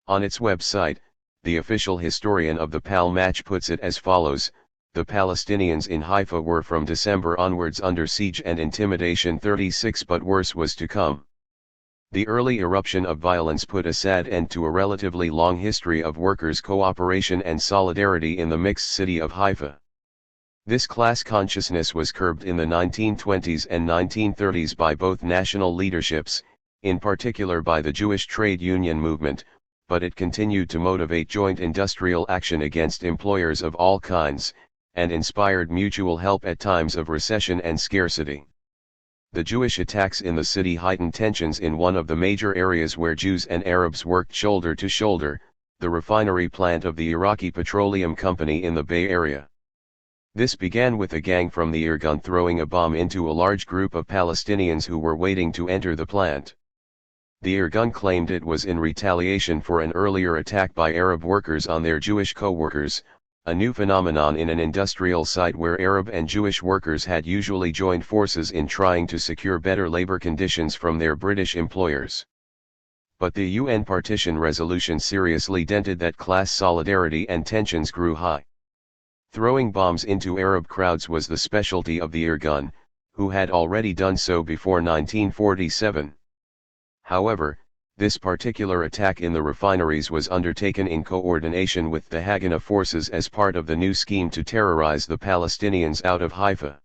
On its website, the official historian of the PAL match puts it as follows: the Palestinians in Haifa were from December onwards under siege and intimidation. 36 But worse was to come. The early eruption of violence put a sad end to a relatively long history of workers' cooperation and solidarity in the mixed city of Haifa. This class consciousness was curbed in the 1920s and 1930s by both national leaderships, in particular by the Jewish trade union movement, but it continued to motivate joint industrial action against employers of all kinds, and inspired mutual help at times of recession and scarcity. The Jewish attacks in the city heightened tensions in one of the major areas where Jews and Arabs worked shoulder to shoulder, the refinery plant of the Iraqi Petroleum Company in the Bay Area. This began with a gang from the Irgun throwing a bomb into a large group of Palestinians who were waiting to enter the plant. The Irgun claimed it was in retaliation for an earlier attack by Arab workers on their Jewish co-workers, a new phenomenon in an industrial site where Arab and Jewish workers had usually joined forces in trying to secure better labor conditions from their British employers. But the UN partition resolution seriously dented that class solidarity and tensions grew high. Throwing bombs into Arab crowds was the specialty of the Irgun, who had already done so before 1947. However, this particular attack in the refineries was undertaken in coordination with the Haganah forces as part of the new scheme to terrorize the Palestinians out of Haifa.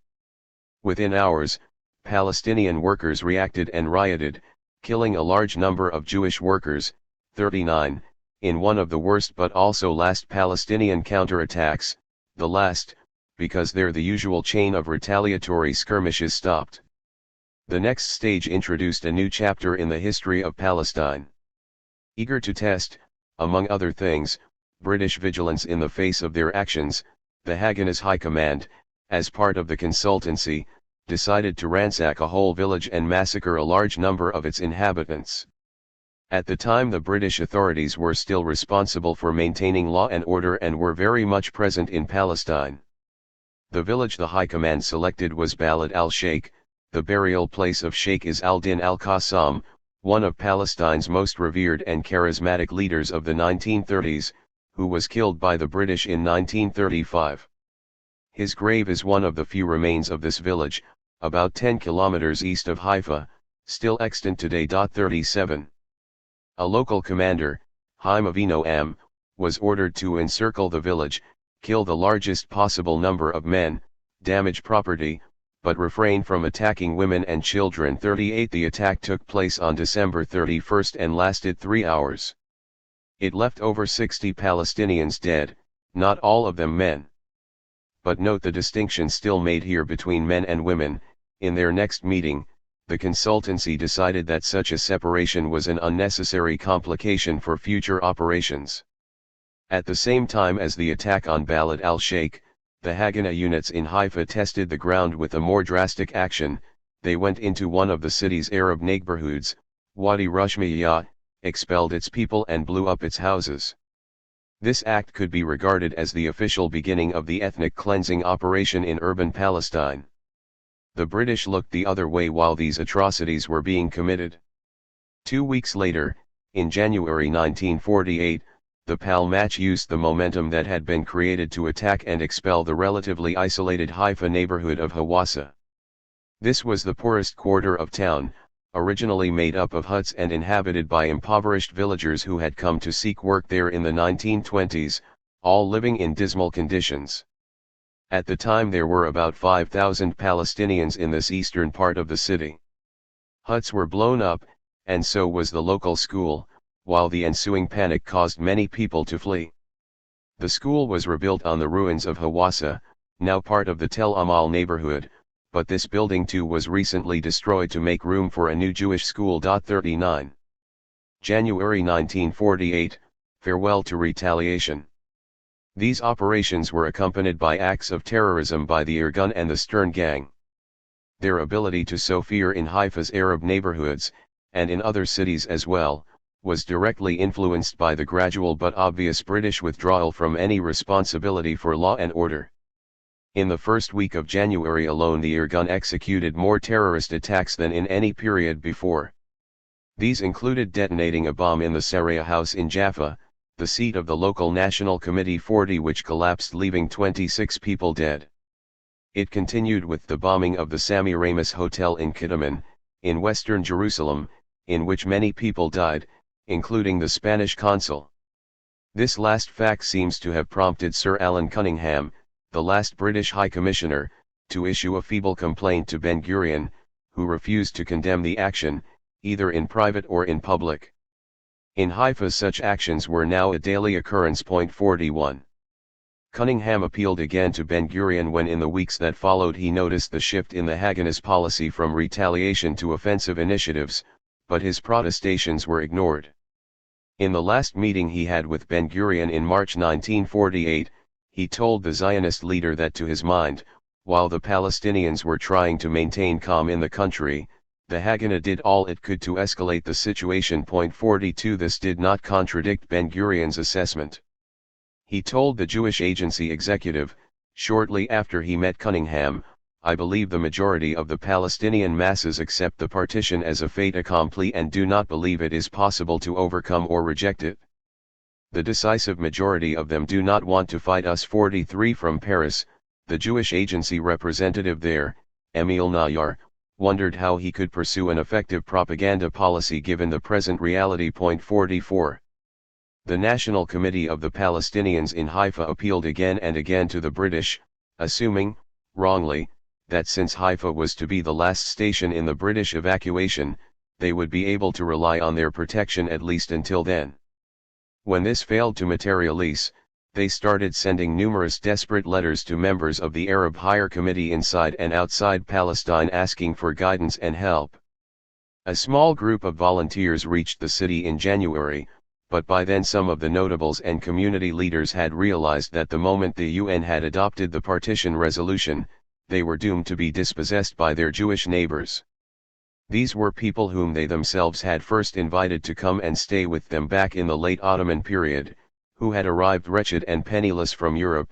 Within hours, Palestinian workers reacted and rioted, killing a large number of Jewish workers, 39, in one of the worst but also last Palestinian counterattacks, the last, because there the usual chain of retaliatory skirmishes stopped. The next stage introduced a new chapter in the history of Palestine. Eager to test, among other things, British vigilance in the face of their actions, the Haganah's High Command, as part of the consultancy, decided to ransack a whole village and massacre a large number of its inhabitants. At the time the British authorities were still responsible for maintaining law and order and were very much present in Palestine. The village the High Command selected was Balad al-Sheikh, the burial place of Sheikh Izz al-Din al-Qassam, one of Palestine's most revered and charismatic leaders of the 1930s, who was killed by the British in 1935. His grave is one of the few remains of this village, about 10 kilometers east of Haifa, still extant today. 37. A local commander, Haim Avinu Am, was ordered to encircle the village, kill the largest possible number of men, damage property, but refrain from attacking women and children. 38. The attack took place on December 31 and lasted 3 hours. It left over 60 Palestinians dead, not all of them men. But note the distinction still made here between men and women. In their next meeting, the consultancy decided that such a separation was an unnecessary complication for future operations. At the same time as the attack on Balad al-Sheikh, the Haganah units in Haifa tested the ground with a more drastic action. They went into one of the city's Arab neighborhoods, Wadi Rushmiyah, expelled its people and blew up its houses. This act could be regarded as the official beginning of the ethnic cleansing operation in urban Palestine. The British looked the other way while these atrocities were being committed. 2 weeks later, in January 1948, the Palmach used the momentum that had been created to attack and expel the relatively isolated Haifa neighborhood of Hawassa. This was the poorest quarter of town, originally made up of huts and inhabited by impoverished villagers who had come to seek work there in the 1920s, all living in dismal conditions. At the time there were about 5,000 Palestinians in this eastern part of the city. Huts were blown up, and so was the local school, while the ensuing panic caused many people to flee. The school was rebuilt on the ruins of Hawassa, now part of the Tel Amal neighborhood, but this building too was recently destroyed to make room for a new Jewish school. 39. January 1948, farewell to retaliation. These operations were accompanied by acts of terrorism by the Irgun and the Stern Gang. Their ability to sow fear in Haifa's Arab neighborhoods, and in other cities as well, was directly influenced by the gradual but obvious British withdrawal from any responsibility for law and order. In the first week of January alone the Irgun executed more terrorist attacks than in any period before. These included detonating a bomb in the Saraya House in Jaffa, the seat of the local National Committee 40, which collapsed leaving 26 people dead. It continued with the bombing of the Sami Ramis Hotel in Kiddaman, in western Jerusalem, in which many people died, including the Spanish consul. This last fact seems to have prompted Sir Alan Cunningham, the last British High Commissioner, to issue a feeble complaint to Ben-Gurion, who refused to condemn the action, either in private or in public. In Haifa such actions were now a daily occurrence. 41. Cunningham appealed again to Ben-Gurion when in the weeks that followed he noticed the shift in the Haganah's policy from retaliation to offensive initiatives, but his protestations were ignored. In the last meeting he had with Ben-Gurion in March 1948, he told the Zionist leader that to his mind, while the Palestinians were trying to maintain calm in the country, the Haganah did all it could to escalate the situation. 42. This did not contradict Ben-Gurion's assessment. He told the Jewish Agency executive, shortly after he met Cunningham, "I believe the majority of the Palestinian masses accept the partition as a fait accompli and do not believe it is possible to overcome or reject it. The decisive majority of them do not want to fight us." 43. From Paris, the Jewish Agency representative there, Emil Nayar, wondered how he could pursue an effective propaganda policy given the present reality. 44. The National Committee of the Palestinians in Haifa appealed again and again to the British, assuming, wrongly, that since Haifa was to be the last station in the British evacuation, they would be able to rely on their protection at least until then. When this failed to materialize, they started sending numerous desperate letters to members of the Arab Higher Committee inside and outside Palestine asking for guidance and help. A small group of volunteers reached the city in January, but by then some of the notables and community leaders had realized that the moment the UN had adopted the partition resolution, they were doomed to be dispossessed by their Jewish neighbors. These were people whom they themselves had first invited to come and stay with them back in the late Ottoman period, who had arrived wretched and penniless from Europe,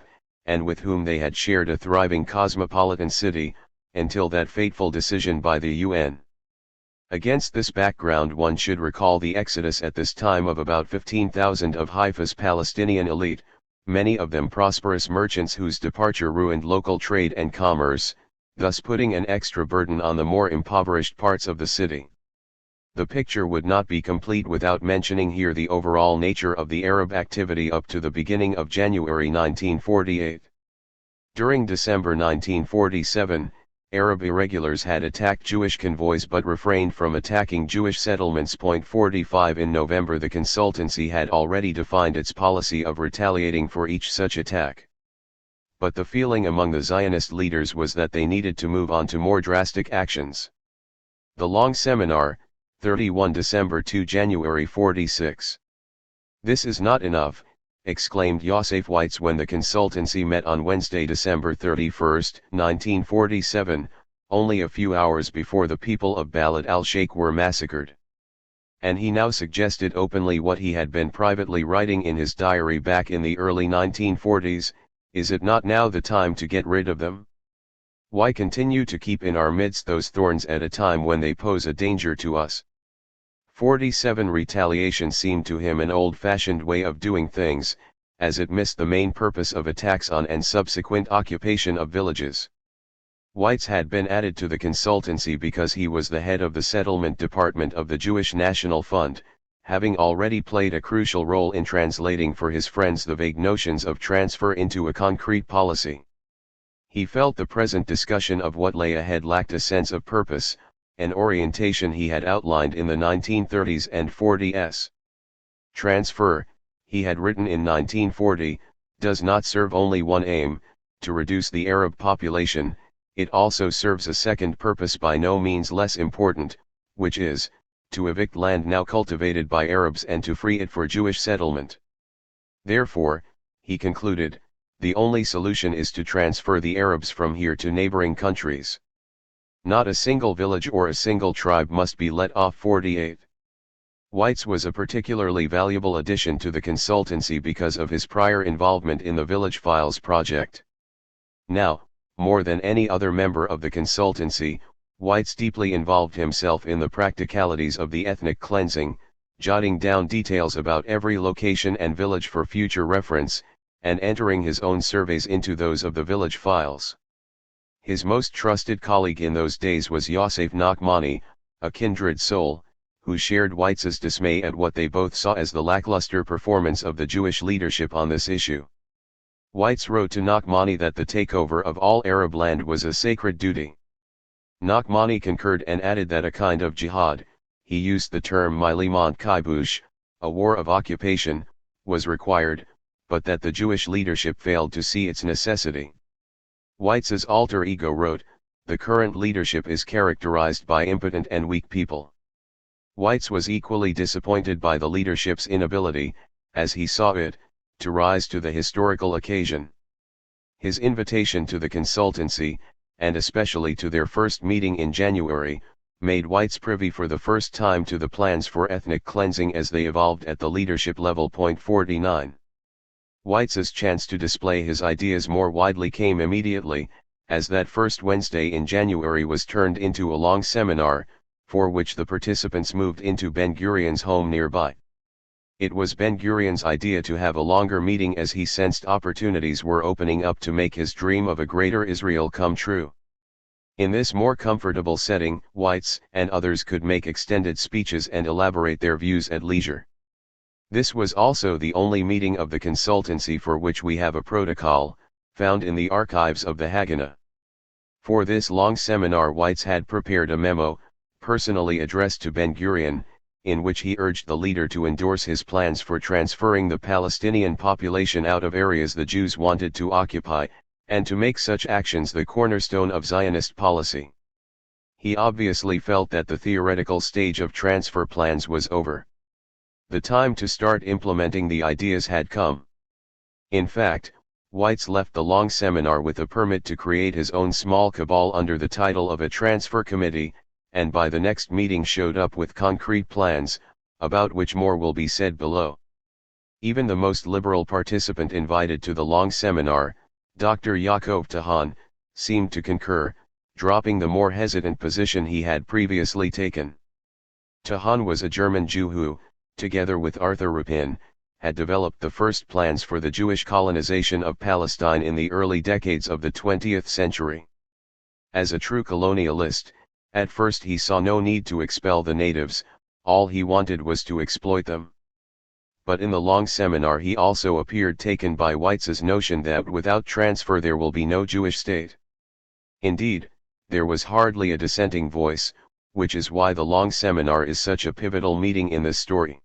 and with whom they had shared a thriving cosmopolitan city, until that fateful decision by the UN. Against this background one should recall the exodus at this time of about 15,000 of Haifa's Palestinian elite, many of them prosperous merchants whose departure ruined local trade and commerce, thus putting an extra burden on the more impoverished parts of the city. The picture would not be complete without mentioning here the overall nature of the Arab activity up to the beginning of January 1948. During December 1947, Arab irregulars had attacked Jewish convoys but refrained from attacking Jewish settlements. 45. In November the consultancy had already defined its policy of retaliating for each such attack. But the feeling among the Zionist leaders was that they needed to move on to more drastic actions. The long seminar, 31 December to January 46. "This is not enough," exclaimed Yosef Weitz when the consultancy met on Wednesday, December 31, 1947, only a few hours before the people of Balad al-Sheikh were massacred. And he now suggested openly what he had been privately writing in his diary back in the early 1940s, "Is it not now the time to get rid of them? Why continue to keep in our midst those thorns at a time when they pose a danger to us?" 47. Retaliation seemed to him an old-fashioned way of doing things, as it missed the main purpose of attacks on and subsequent occupation of villages. Weitz had been added to the consultancy because he was the head of the settlement department of the Jewish National Fund, having already played a crucial role in translating for his friends the vague notions of transfer into a concrete policy. He felt the present discussion of what lay ahead lacked a sense of purpose, an orientation he had outlined in the 1930s and 40s. Transfer, he had written in 1940, does not serve only one aim, to reduce the Arab population, it also serves a second purpose by no means less important, which is, to evict land now cultivated by Arabs and to free it for Jewish settlement. Therefore, he concluded, the only solution is to transfer the Arabs from here to neighboring countries. Not a single village or a single tribe must be let off. 48. Weitz was a particularly valuable addition to the consultancy because of his prior involvement in the Village Files project. Now, more than any other member of the consultancy, Weitz deeply involved himself in the practicalities of the ethnic cleansing, jotting down details about every location and village for future reference, and entering his own surveys into those of the Village Files. His most trusted colleague in those days was Yosef Nachmani, a kindred soul, who shared Weitz's dismay at what they both saw as the lackluster performance of the Jewish leadership on this issue. Weitz wrote to Nachmani that the takeover of all Arab land was a sacred duty. Nachmani concurred and added that a kind of jihad, he used the term Milimont Kibush, a war of occupation, was required, but that the Jewish leadership failed to see its necessity. Weitz's alter ego wrote, "The current leadership is characterized by impotent and weak people." Weitz was equally disappointed by the leadership's inability, as he saw it, to rise to the historical occasion. His invitation to the consultancy, and especially to their first meeting in January, made Weitz privy for the first time to the plans for ethnic cleansing as they evolved at the leadership level. 49. Weitz's chance to display his ideas more widely came immediately, as that first Wednesday in January was turned into a long seminar, for which the participants moved into Ben-Gurion's home nearby. It was Ben-Gurion's idea to have a longer meeting as he sensed opportunities were opening up to make his dream of a greater Israel come true. In this more comfortable setting, Weitz and others could make extended speeches and elaborate their views at leisure. This was also the only meeting of the consultancy for which we have a protocol, found in the archives of the Haganah. For this long seminar Weitz had prepared a memo, personally addressed to Ben-Gurion, in which he urged the leader to endorse his plans for transferring the Palestinian population out of areas the Jews wanted to occupy, and to make such actions the cornerstone of Zionist policy. He obviously felt that the theoretical stage of transfer plans was over. The time to start implementing the ideas had come. In fact, Weitz left the long seminar with a permit to create his own small cabal under the title of a transfer committee, and by the next meeting showed up with concrete plans, about which more will be said below. Even the most liberal participant invited to the long seminar, Dr. Yaakov Tahan, seemed to concur, dropping the more hesitant position he had previously taken. Tahan was a German Jew who, together with Arthur Rapin, had developed the first plans for the Jewish colonization of Palestine in the early decades of the 20th century. As a true colonialist, at first he saw no need to expel the natives, all he wanted was to exploit them. But in the long seminar he also appeared taken by Weitz's notion that without transfer there will be no Jewish state. Indeed, there was hardly a dissenting voice, which is why the long seminar is such a pivotal meeting in this story.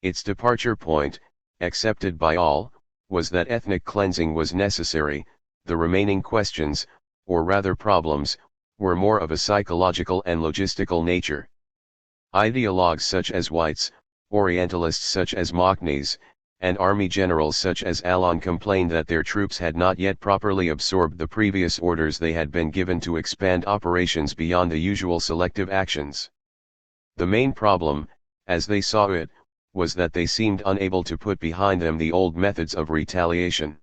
Its departure point, accepted by all, was that ethnic cleansing was necessary. The remaining questions, or rather problems, were more of a psychological and logistical nature. Ideologues such as Weitz, Orientalists such as Machnes, and army generals such as Ilan complained that their troops had not yet properly absorbed the previous orders they had been given to expand operations beyond the usual selective actions. The main problem, as they saw it, was that they seemed unable to put behind them the old methods of retaliation.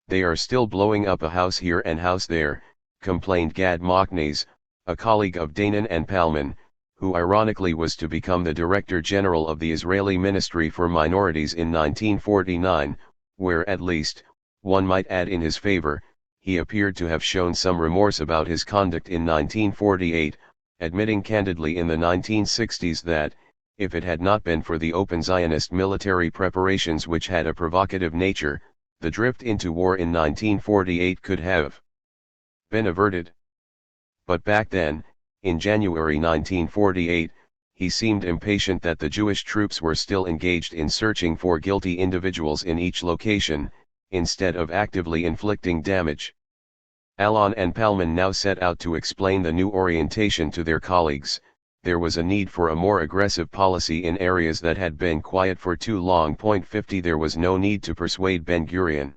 "They are still blowing up a house here and house there," complained Gad Machnes, a colleague of Danon and Palman, who ironically was to become the Director General of the Israeli Ministry for Minorities in 1949, where at least, one might add in his favor, he appeared to have shown some remorse about his conduct in 1948, admitting candidly in the 1960s that, if it had not been for the open Zionist military preparations which had a provocative nature, the drift into war in 1948 could have been averted. But back then, in January 1948, he seemed impatient that the Jewish troops were still engaged in searching for guilty individuals in each location, instead of actively inflicting damage. Ilan and Palman now set out to explain the new orientation to their colleagues. There was a need for a more aggressive policy in areas that had been quiet for too long. 50 There was no need to persuade Ben-Gurion.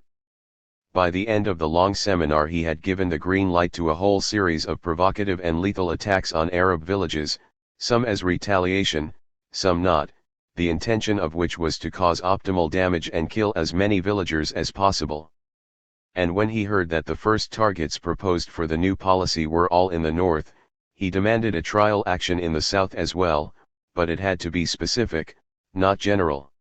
By the end of the long seminar he had given the green light to a whole series of provocative and lethal attacks on Arab villages, some as retaliation, some not, the intention of which was to cause optimal damage and kill as many villagers as possible. And when he heard that the first targets proposed for the new policy were all in the north, he demanded a trial action in the south as well, but it had to be specific, not general.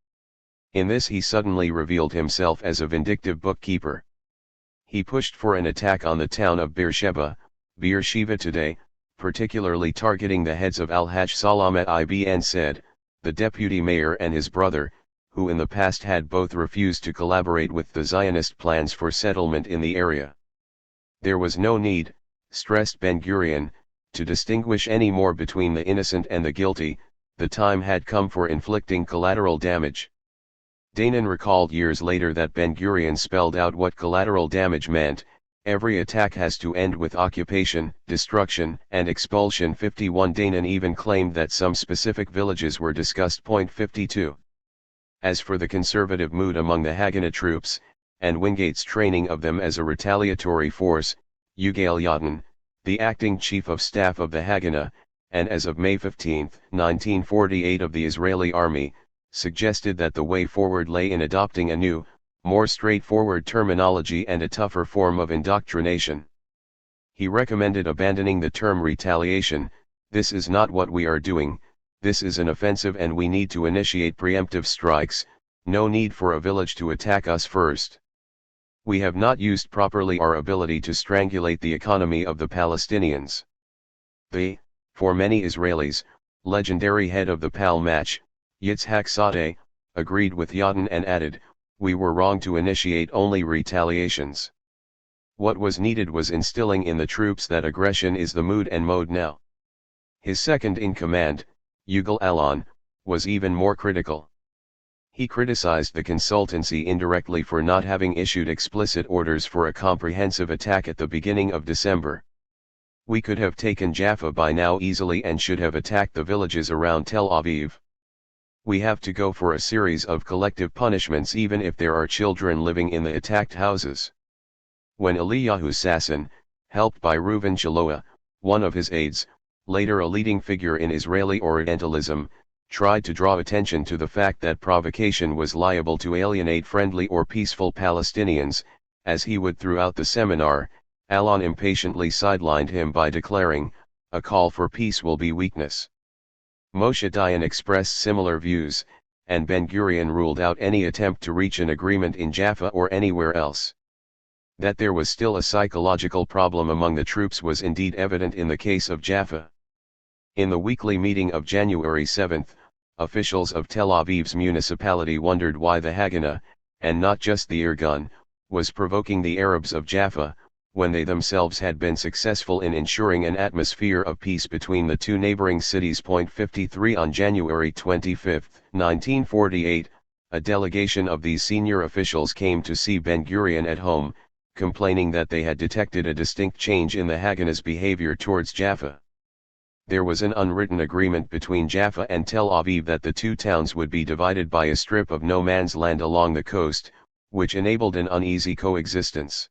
In this he suddenly revealed himself as a vindictive bookkeeper. He pushed for an attack on the town of Beersheba today, particularly targeting the heads of Al-Hajj Salamat ibn Said, the deputy mayor and his brother, who in the past had both refused to collaborate with the Zionist plans for settlement in the area. There was no need, stressed Ben-Gurion, to distinguish any more between the innocent and the guilty. the time had come for inflicting collateral damage. Danon recalled years later that Ben-Gurion spelled out what collateral damage meant: every attack has to end with occupation, destruction, and expulsion. 51 Danon even claimed that some specific villages were discussed. 52. As for the conservative mood among the Haganah troops, and Wingate's training of them as a retaliatory force, Ugail Yadin, the acting chief of staff of the Haganah, and as of May 15, 1948 of the Israeli army, suggested that the way forward lay in adopting a new, more straightforward terminology and a tougher form of indoctrination. He recommended abandoning the term retaliation. This is not what we are doing, this is an offensive and we need to initiate preemptive strikes, no need for a village to attack us first. We have not used properly our ability to strangulate the economy of the Palestinians. For many Israelis, legendary head of the Pal match, Yitzhak Sadeh, agreed with Yadin and added, "We were wrong to initiate only retaliations. What was needed was instilling in the troops that aggression is the mood and mode now." His second in command, Ugal Ilan, was even more critical. He criticized the consultancy indirectly for not having issued explicit orders for a comprehensive attack at the beginning of December. "We could have taken Jaffa by now easily and should have attacked the villages around Tel Aviv. We have to go for a series of collective punishments even if there are children living in the attacked houses." When Eliyahu Sasson, helped by Reuven Chiloa, one of his aides, later a leading figure in Israeli Orientalism, tried to draw attention to the fact that provocation was liable to alienate friendly or peaceful Palestinians, as he would throughout the seminar, Ilan impatiently sidelined him by declaring, "A call for peace will be weakness." Moshe Dayan expressed similar views, and Ben-Gurion ruled out any attempt to reach an agreement in Jaffa or anywhere else. That there was still a psychological problem among the troops was indeed evident in the case of Jaffa. In the weekly meeting of January 7, officials of Tel Aviv's municipality wondered why the Haganah, and not just the Irgun, was provoking the Arabs of Jaffa, when they themselves had been successful in ensuring an atmosphere of peace between the two neighboring cities. 53 On January 25, 1948, a delegation of these senior officials came to see Ben-Gurion at home, complaining that they had detected a distinct change in the Haganah's behavior towards Jaffa. There was an unwritten agreement between Jaffa and Tel Aviv that the two towns would be divided by a strip of no man's land along the coast, which enabled an uneasy coexistence.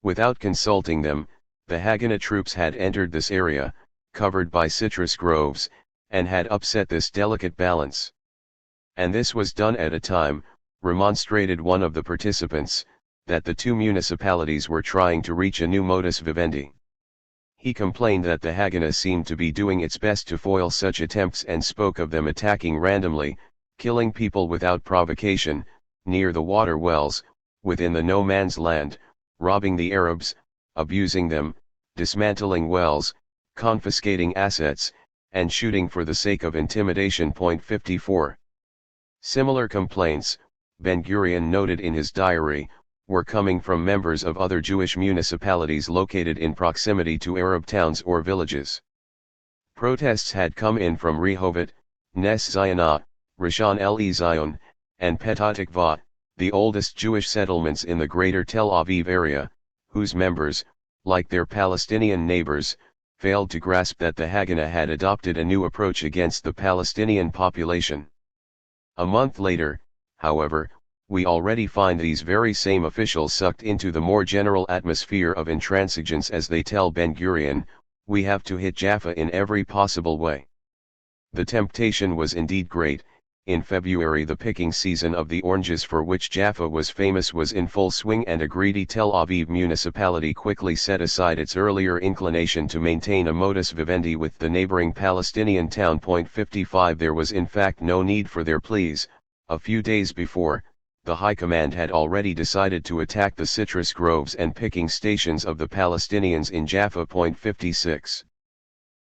Without consulting them, the Haganah troops had entered this area, covered by citrus groves, and had upset this delicate balance. And this was done at a time, remonstrated one of the participants, that the two municipalities were trying to reach a new modus vivendi. He complained that the Haganah seemed to be doing its best to foil such attempts and spoke of them attacking randomly, killing people without provocation, near the water wells, within the no man's land, robbing the Arabs, abusing them, dismantling wells, confiscating assets, and shooting for the sake of intimidation. 54. Similar complaints, Ben-Gurion noted in his diary, were coming from members of other Jewish municipalities located in proximity to Arab towns or villages. Protests had come in from Rehovot, Nes Zionah, Rishon LE Zion, and Petah Tikva, the oldest Jewish settlements in the greater Tel Aviv area, whose members, like their Palestinian neighbors, failed to grasp that the Haganah had adopted a new approach against the Palestinian population. A month later, however, we already find these very same officials sucked into the more general atmosphere of intransigence as they tell Ben-Gurion, "We have to hit Jaffa in every possible way." The temptation was indeed great. In February the picking season of the oranges for which Jaffa was famous was in full swing, and a greedy Tel Aviv municipality quickly set aside its earlier inclination to maintain a modus vivendi with the neighboring Palestinian town. 55 There was in fact no need for their pleas. A few days before, the High Command had already decided to attack the citrus groves and picking stations of the Palestinians in Jaffa. 56.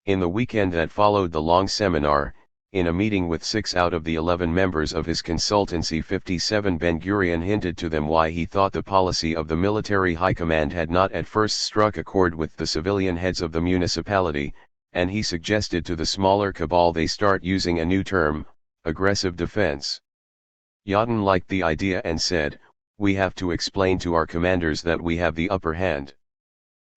In the weekend that followed the long seminar, in a meeting with 6 out of the 11 members of his consultancy, 57, Ben-Gurion hinted to them why he thought the policy of the military high command had not at first struck a chord with the civilian heads of the municipality, and he suggested to the smaller cabal they start using a new term, aggressive defense. Yadin liked the idea and said, "We have to explain to our commanders that we have the upper hand.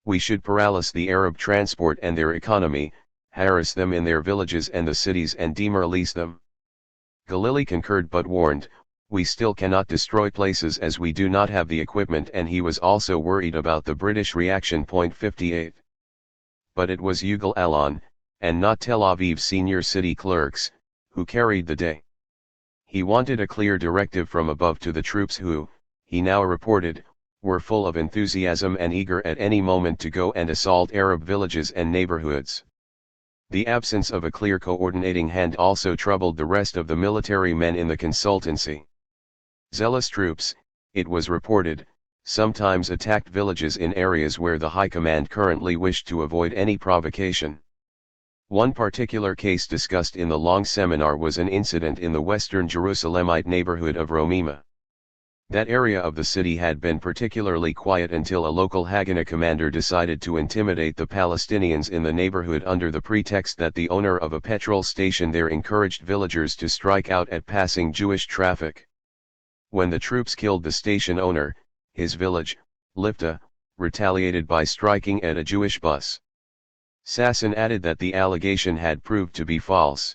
We should paralyze the Arab transport and their economy, harass them in their villages and the cities and demoralize them." Galili concurred but warned, "We still cannot destroy places as we do not have the equipment," and he was also worried about the British reaction. 58. But it was Yugal Ilan, and not Tel Aviv's senior city clerks, who carried the day. He wanted a clear directive from above to the troops who, he now reported, were full of enthusiasm and eager at any moment to go and assault Arab villages and neighborhoods. The absence of a clear coordinating hand also troubled the rest of the military men in the consultancy. Zealous troops, it was reported, sometimes attacked villages in areas where the High Command currently wished to avoid any provocation. One particular case discussed in the long seminar was an incident in the western Jerusalemite neighborhood of Romima. That area of the city had been particularly quiet until a local Haganah commander decided to intimidate the Palestinians in the neighborhood under the pretext that the owner of a petrol station there encouraged villagers to strike out at passing Jewish traffic. When the troops killed the station owner, his village, Lifta, retaliated by striking at a Jewish bus. Sasson added that the allegation had proved to be false.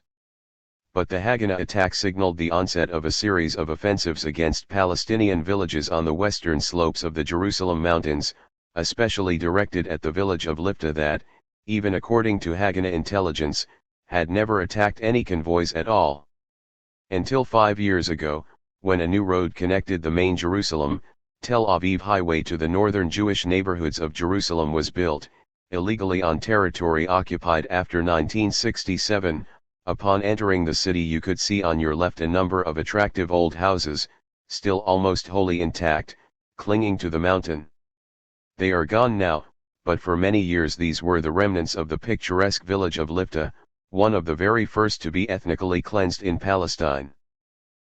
But the Haganah attack signaled the onset of a series of offensives against Palestinian villages on the western slopes of the Jerusalem mountains, especially directed at the village of Lifta that, even according to Haganah intelligence, had never attacked any convoys at all. Until 5 years ago, when a new road connected the main Jerusalem, Tel Aviv highway to the northern Jewish neighborhoods of Jerusalem was built, illegally on territory occupied after 1967, upon entering the city you could see on your left a number of attractive old houses, still almost wholly intact, clinging to the mountain. They are gone now, but for many years these were the remnants of the picturesque village of Lifta, one of the very first to be ethnically cleansed in Palestine.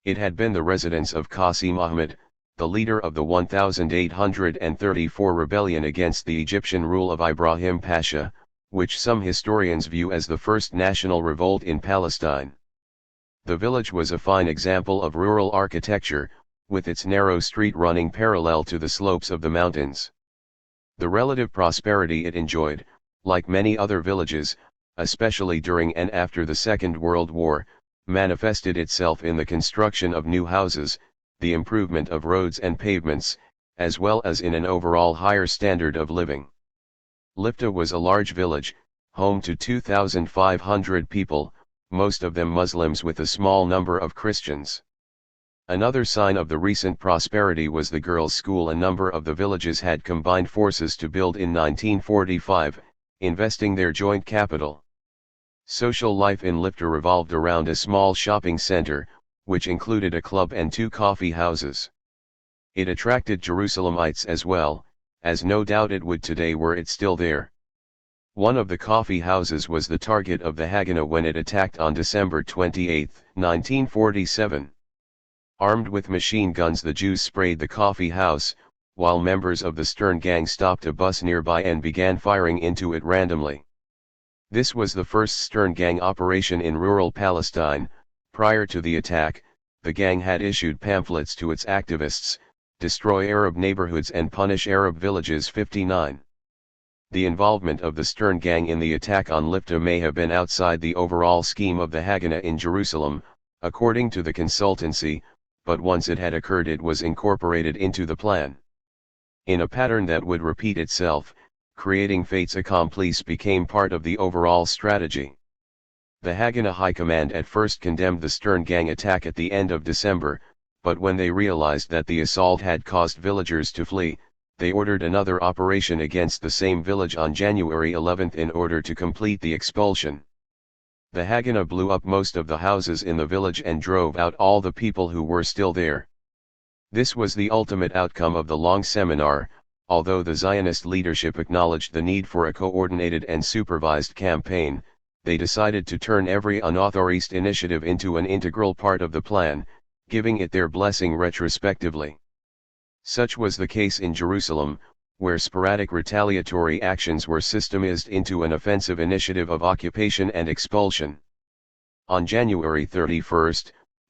It had been the residence of Qasim Ahmed, the leader of the 1834 rebellion against the Egyptian rule of Ibrahim Pasha, which some historians view as the first national revolt in Palestine. The village was a fine example of rural architecture, with its narrow street running parallel to the slopes of the mountains. The relative prosperity it enjoyed, like many other villages, especially during and after the Second World War, manifested itself in the construction of new houses, the improvement of roads and pavements, as well as in an overall higher standard of living. Lifta was a large village, home to 2,500 people, most of them Muslims with a small number of Christians. Another sign of the recent prosperity was the girls' school a number of the villages had combined forces to build in 1945, investing their joint capital. Social life in Lifta revolved around a small shopping center, which included a club and 2 coffee houses. It attracted Jerusalemites as well, as no doubt it would today were it still there. One of the coffee houses was the target of the Haganah when it attacked on December 28, 1947. Armed with machine guns the Jews sprayed the coffee house, while members of the Stern Gang stopped a bus nearby and began firing into it randomly. This was the first Stern Gang operation in rural Palestine. Prior to the attack, the gang had issued pamphlets to its activists, "Destroy Arab neighborhoods and punish Arab villages." 59. The involvement of the Stern Gang in the attack on Lifta may have been outside the overall scheme of the Haganah in Jerusalem, according to the consultancy, but once it had occurred it was incorporated into the plan. In a pattern that would repeat itself, creating fates accomplis became part of the overall strategy. The Haganah High Command at first condemned the Stern Gang attack at the end of December, but when they realized that the assault had caused villagers to flee, they ordered another operation against the same village on January 11 in order to complete the expulsion. The Haganah blew up most of the houses in the village and drove out all the people who were still there. This was the ultimate outcome of the long seminar, although the Zionist leadership acknowledged the need for a coordinated and supervised campaign. They decided to turn every unauthorized initiative into an integral part of the plan, giving it their blessing retrospectively. Such was the case in Jerusalem, where sporadic retaliatory actions were systemized into an offensive initiative of occupation and expulsion. On January 31,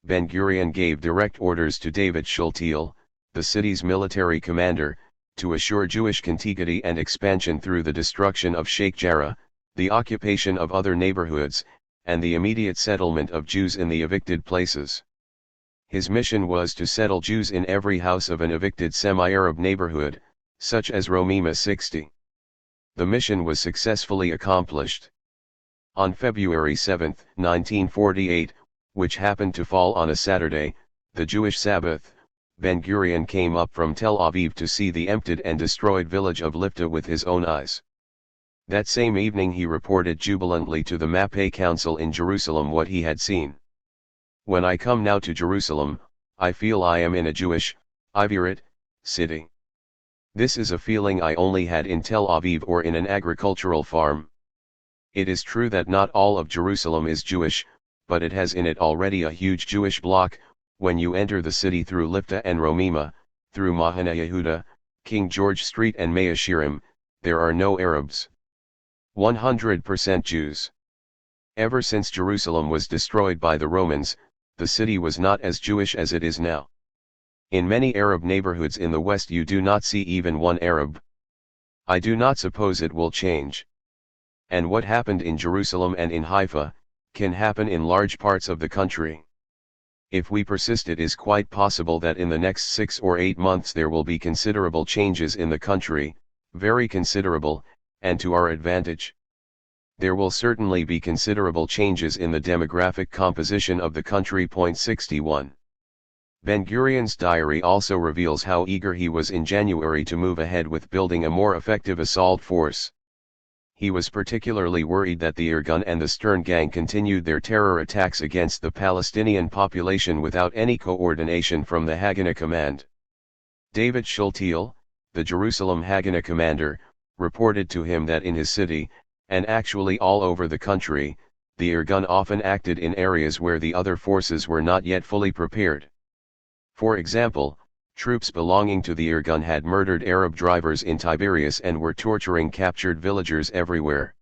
Ben-Gurion gave direct orders to David Shultiel, the city's military commander, to assure Jewish contiguity and expansion through the destruction of Sheikh Jarrah, the occupation of other neighborhoods, and the immediate settlement of Jews in the evicted places. His mission was to settle Jews in every house of an evicted semi-Arab neighborhood, such as Romima 60. The mission was successfully accomplished. On February 7, 1948, which happened to fall on a Saturday, the Jewish Sabbath, Ben-Gurion came up from Tel Aviv to see the emptied and destroyed village of Lifta with his own eyes. That same evening he reported jubilantly to the Pappe Council in Jerusalem what he had seen. "When I come now to Jerusalem, I feel I am in a Jewish, Ivirit, city. This is a feeling I only had in Tel Aviv or in an agricultural farm. It is true that not all of Jerusalem is Jewish, but it has in it already a huge Jewish bloc. When you enter the city through Lifta and Romima, through Mahane Yehuda, King George Street and Mayashirim, there are no Arabs. 100% Jews. Ever since Jerusalem was destroyed by the Romans, the city was not as Jewish as it is now. In many Arab neighborhoods in the West you do not see even one Arab. I do not suppose it will change. And what happened in Jerusalem and in Haifa, can happen in large parts of the country. If we persist, it is quite possible that in the next 6 or 8 months there will be considerable changes in the country, very considerable, and to our advantage. There will certainly be considerable changes in the demographic composition of the country. 61. Ben-Gurion's diary also reveals how eager he was in January to move ahead with building a more effective assault force. He was particularly worried that the Irgun and the Stern Gang continued their terror attacks against the Palestinian population without any coordination from the Haganah command. David Shultiel, the Jerusalem Haganah commander, reported to him that in his city, and actually all over the country, the Irgun often acted in areas where the other forces were not yet fully prepared. For example, troops belonging to the Irgun had murdered Arab drivers in Tiberias and were torturing captured villagers everywhere.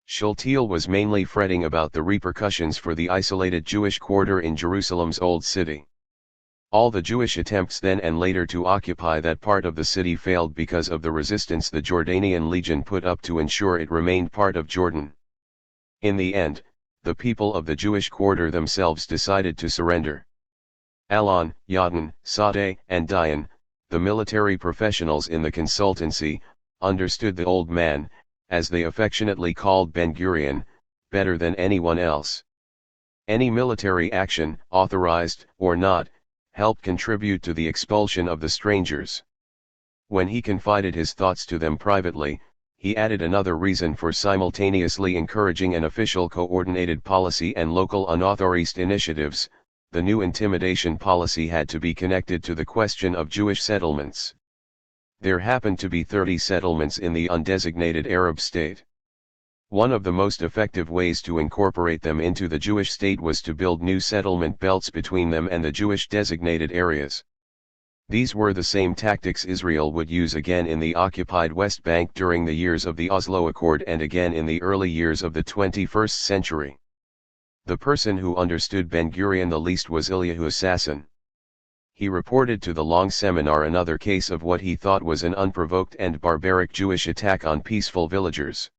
Shultiel was mainly fretting about the repercussions for the isolated Jewish quarter in Jerusalem's Old City. All the Jewish attempts then and later to occupy that part of the city failed because of the resistance the Jordanian Legion put up to ensure it remained part of Jordan. In the end, the people of the Jewish quarter themselves decided to surrender. Ilan, Yadin, Sadeh, and Dayan, the military professionals in the consultancy, understood the old man, as they affectionately called Ben-Gurion, better than anyone else. Any military action, authorized or not, helped contribute to the expulsion of the strangers. When he confided his thoughts to them privately, he added another reason for simultaneously encouraging an official coordinated policy and local unauthorized initiatives. The new intimidation policy had to be connected to the question of Jewish settlements. There happened to be 30 settlements in the undesignated Arab state. One of the most effective ways to incorporate them into the Jewish state was to build new settlement belts between them and the Jewish designated areas. These were the same tactics Israel would use again in the occupied West Bank during the years of the Oslo Accord and again in the early years of the 21st century. The person who understood Ben-Gurion the least was Eliyahu Sasson. He reported to the long seminar another case of what he thought was an unprovoked and barbaric Jewish attack on peaceful villagers.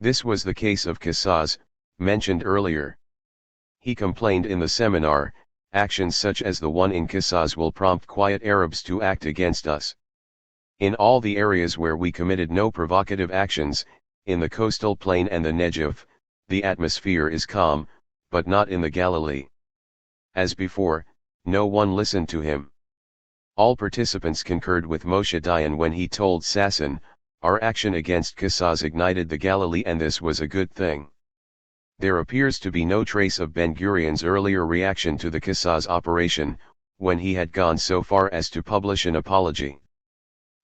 This was the case of Qisas, mentioned earlier. He complained in the seminar, actions such as the one in Qisas will prompt quiet Arabs to act against us. In all the areas where we committed no provocative actions, in the coastal plain and the Negev, the atmosphere is calm, but not in the Galilee. As before, no one listened to him. All participants concurred with Moshe Dayan when he told Sasson, "Our action against Qisas ignited the Galilee and this was a good thing." There appears to be no trace of Ben-Gurion's earlier reaction to the Qisas operation, when he had gone so far as to publish an apology.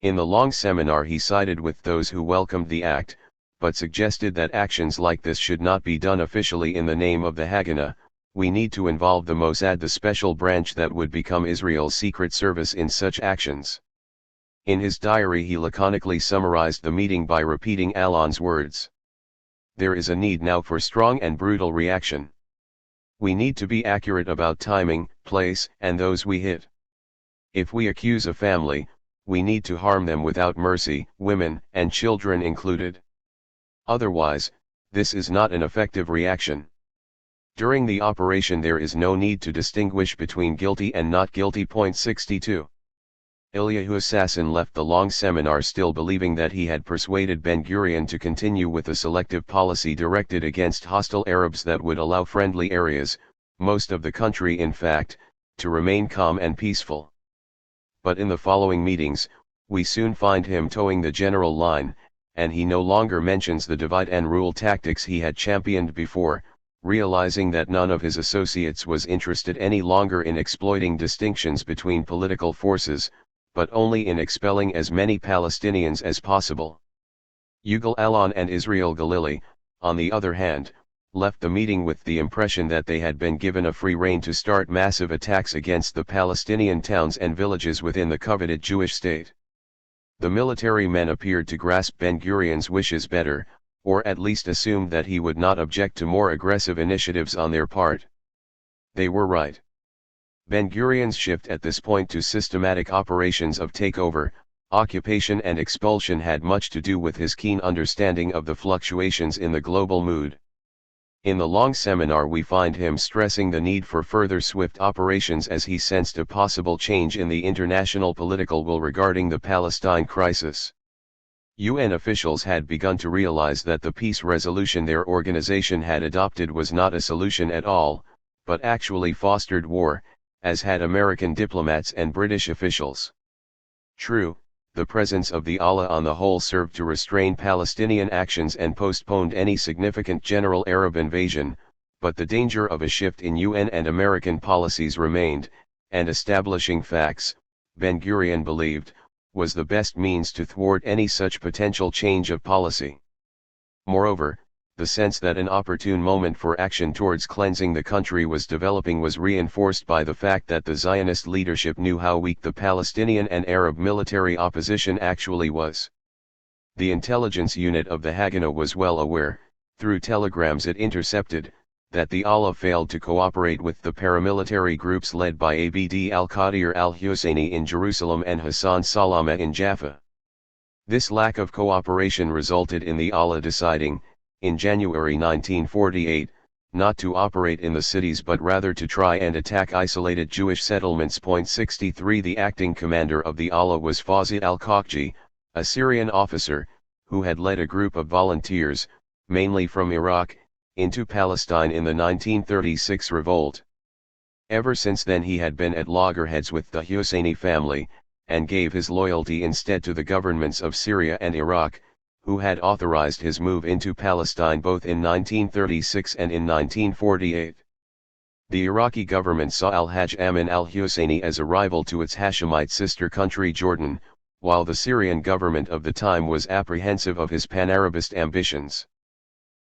In the long seminar he sided with those who welcomed the act, but suggested that actions like this should not be done officially in the name of the Haganah. We need to involve the Mossad, the special branch that would become Israel's secret service, in such actions. In his diary he laconically summarized the meeting by repeating Ilan's words. There is a need now for strong and brutal reaction. We need to be accurate about timing, place, and those we hit. If we accuse a family, we need to harm them without mercy, women and children included. Otherwise, this is not an effective reaction. During the operation there is no need to distinguish between guilty and not guilty. Point 62. Ilyahu Assassin left the long seminar still believing that he had persuaded Ben-Gurion to continue with a selective policy directed against hostile Arabs that would allow friendly areas, most of the country in fact, to remain calm and peaceful. But in the following meetings, we soon find him towing the general line, and he no longer mentions the divide and rule tactics he had championed before, realizing that none of his associates was interested any longer in exploiting distinctions between political forces, but only in expelling as many Palestinians as possible. Yugal Ilan and Israel Galili, on the other hand, left the meeting with the impression that they had been given a free rein to start massive attacks against the Palestinian towns and villages within the coveted Jewish state. The military men appeared to grasp Ben-Gurion's wishes better, or at least assumed that he would not object to more aggressive initiatives on their part. They were right. Ben-Gurion's shift at this point to systematic operations of takeover, occupation and expulsion had much to do with his keen understanding of the fluctuations in the global mood. In the long seminar we find him stressing the need for further swift operations as he sensed a possible change in the international political will regarding the Palestine crisis. UN officials had begun to realize that the peace resolution their organization had adopted was not a solution at all, but actually fostered war, as had American diplomats and British officials. True, the presence of the Allah on the whole served to restrain Palestinian actions and postponed any significant general Arab invasion, but the danger of a shift in UN and American policies remained, and establishing facts, Ben-Gurion believed, was the best means to thwart any such potential change of policy. Moreover, the sense that an opportune moment for action towards cleansing the country was developing was reinforced by the fact that the Zionist leadership knew how weak the Palestinian and Arab military opposition actually was. The intelligence unit of the Haganah was well aware, through telegrams it intercepted, that the Allah failed to cooperate with the paramilitary groups led by Abd al-Qadir al-Husseini in Jerusalem and Hassan Salama in Jaffa. This lack of cooperation resulted in the Allah deciding, in January 1948, not to operate in the cities but rather to try and attack isolated Jewish settlements. Point 63 The acting commander of the Allah was Fawzi al-Khakji, a Syrian officer, who had led a group of volunteers, mainly from Iraq, into Palestine in the 1936 revolt. Ever since then he had been at loggerheads with the Husseini family, and gave his loyalty instead to the governments of Syria and Iraq, who had authorized his move into Palestine both in 1936 and in 1948. The Iraqi government saw al-Hajj Amin al-Husseini as a rival to its Hashemite sister country Jordan, while the Syrian government of the time was apprehensive of his pan-Arabist ambitions.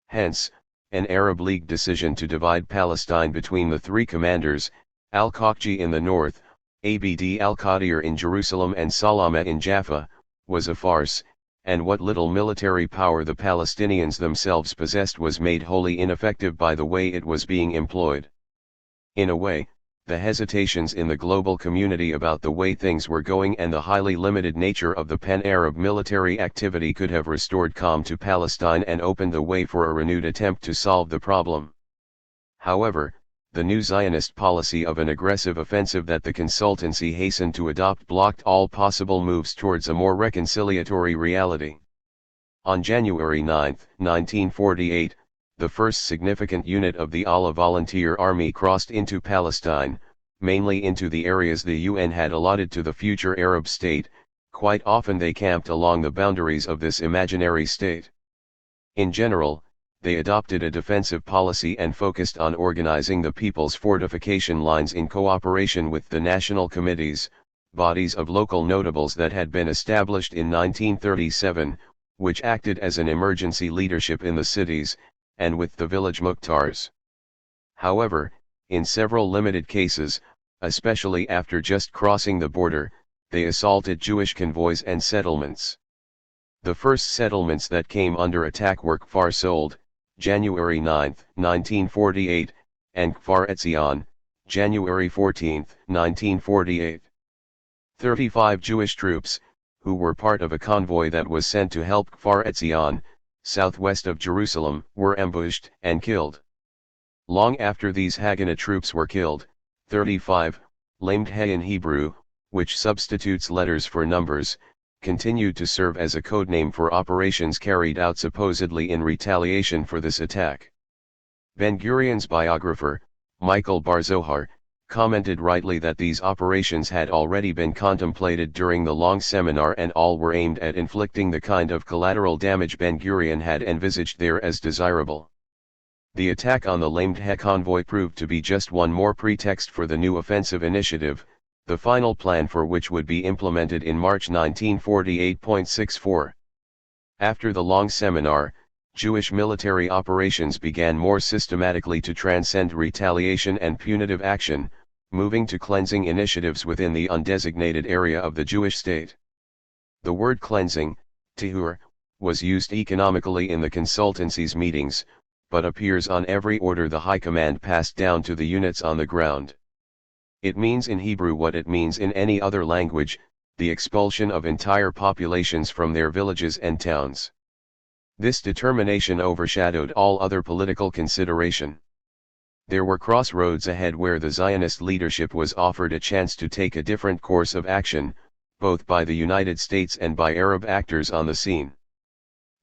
Hence, an Arab League decision to divide Palestine between the three commanders, al-Khakji in the north, Abd al-Qadir in Jerusalem and Salama in Jaffa, was a farce, and what little military power the Palestinians themselves possessed was made wholly ineffective by the way it was being employed. In a way, the hesitations in the global community about the way things were going and the highly limited nature of the pan-Arab military activity could have restored calm to Palestine and opened the way for a renewed attempt to solve the problem. However, the new Zionist policy of an aggressive offensive that the consultancy hastened to adopt blocked all possible moves towards a more reconciliatory reality. On January 9, 1948, the first significant unit of the Allah Volunteer Army crossed into Palestine, mainly into the areas the UN had allotted to the future Arab state. Quite often they camped along the boundaries of this imaginary state. In general, they adopted a defensive policy and focused on organizing the people's fortification lines in cooperation with the national committees, bodies of local notables that had been established in 1937, which acted as an emergency leadership in the cities, and with the village muqtars. However, in several limited cases, especially after just crossing the border, they assaulted Jewish convoys and settlements. The first settlements that came under attack were Kfar Sold, January 9, 1948, and Kfar Etzion, January 14, 1948. 35 Jewish troops, who were part of a convoy that was sent to help Kfar Etzion, southwest of Jerusalem, were ambushed and killed. Long after these Haganah troops were killed, 35, Lamed He in Hebrew, which substitutes letters for numbers, continued to serve as a codename for operations carried out supposedly in retaliation for this attack. Ben-Gurion's biographer, Michael Bar-Zohar, commented rightly that these operations had already been contemplated during the long seminar and all were aimed at inflicting the kind of collateral damage Ben-Gurion had envisaged there as desirable. The attack on the Lamed He convoy proved to be just one more pretext for the new offensive initiative, the final plan for which would be implemented in March 1948.64. After the long seminar, Jewish military operations began more systematically to transcend retaliation and punitive action, moving to cleansing initiatives within the undesignated area of the Jewish state. The word cleansing, tahur, was used economically in the consultancy's meetings, but appears on every order the high command passed down to the units on the ground. It means in Hebrew what it means in any other language, the expulsion of entire populations from their villages and towns. This determination overshadowed all other political consideration. There were crossroads ahead where the Zionist leadership was offered a chance to take a different course of action, both by the United States and by Arab actors on the scene.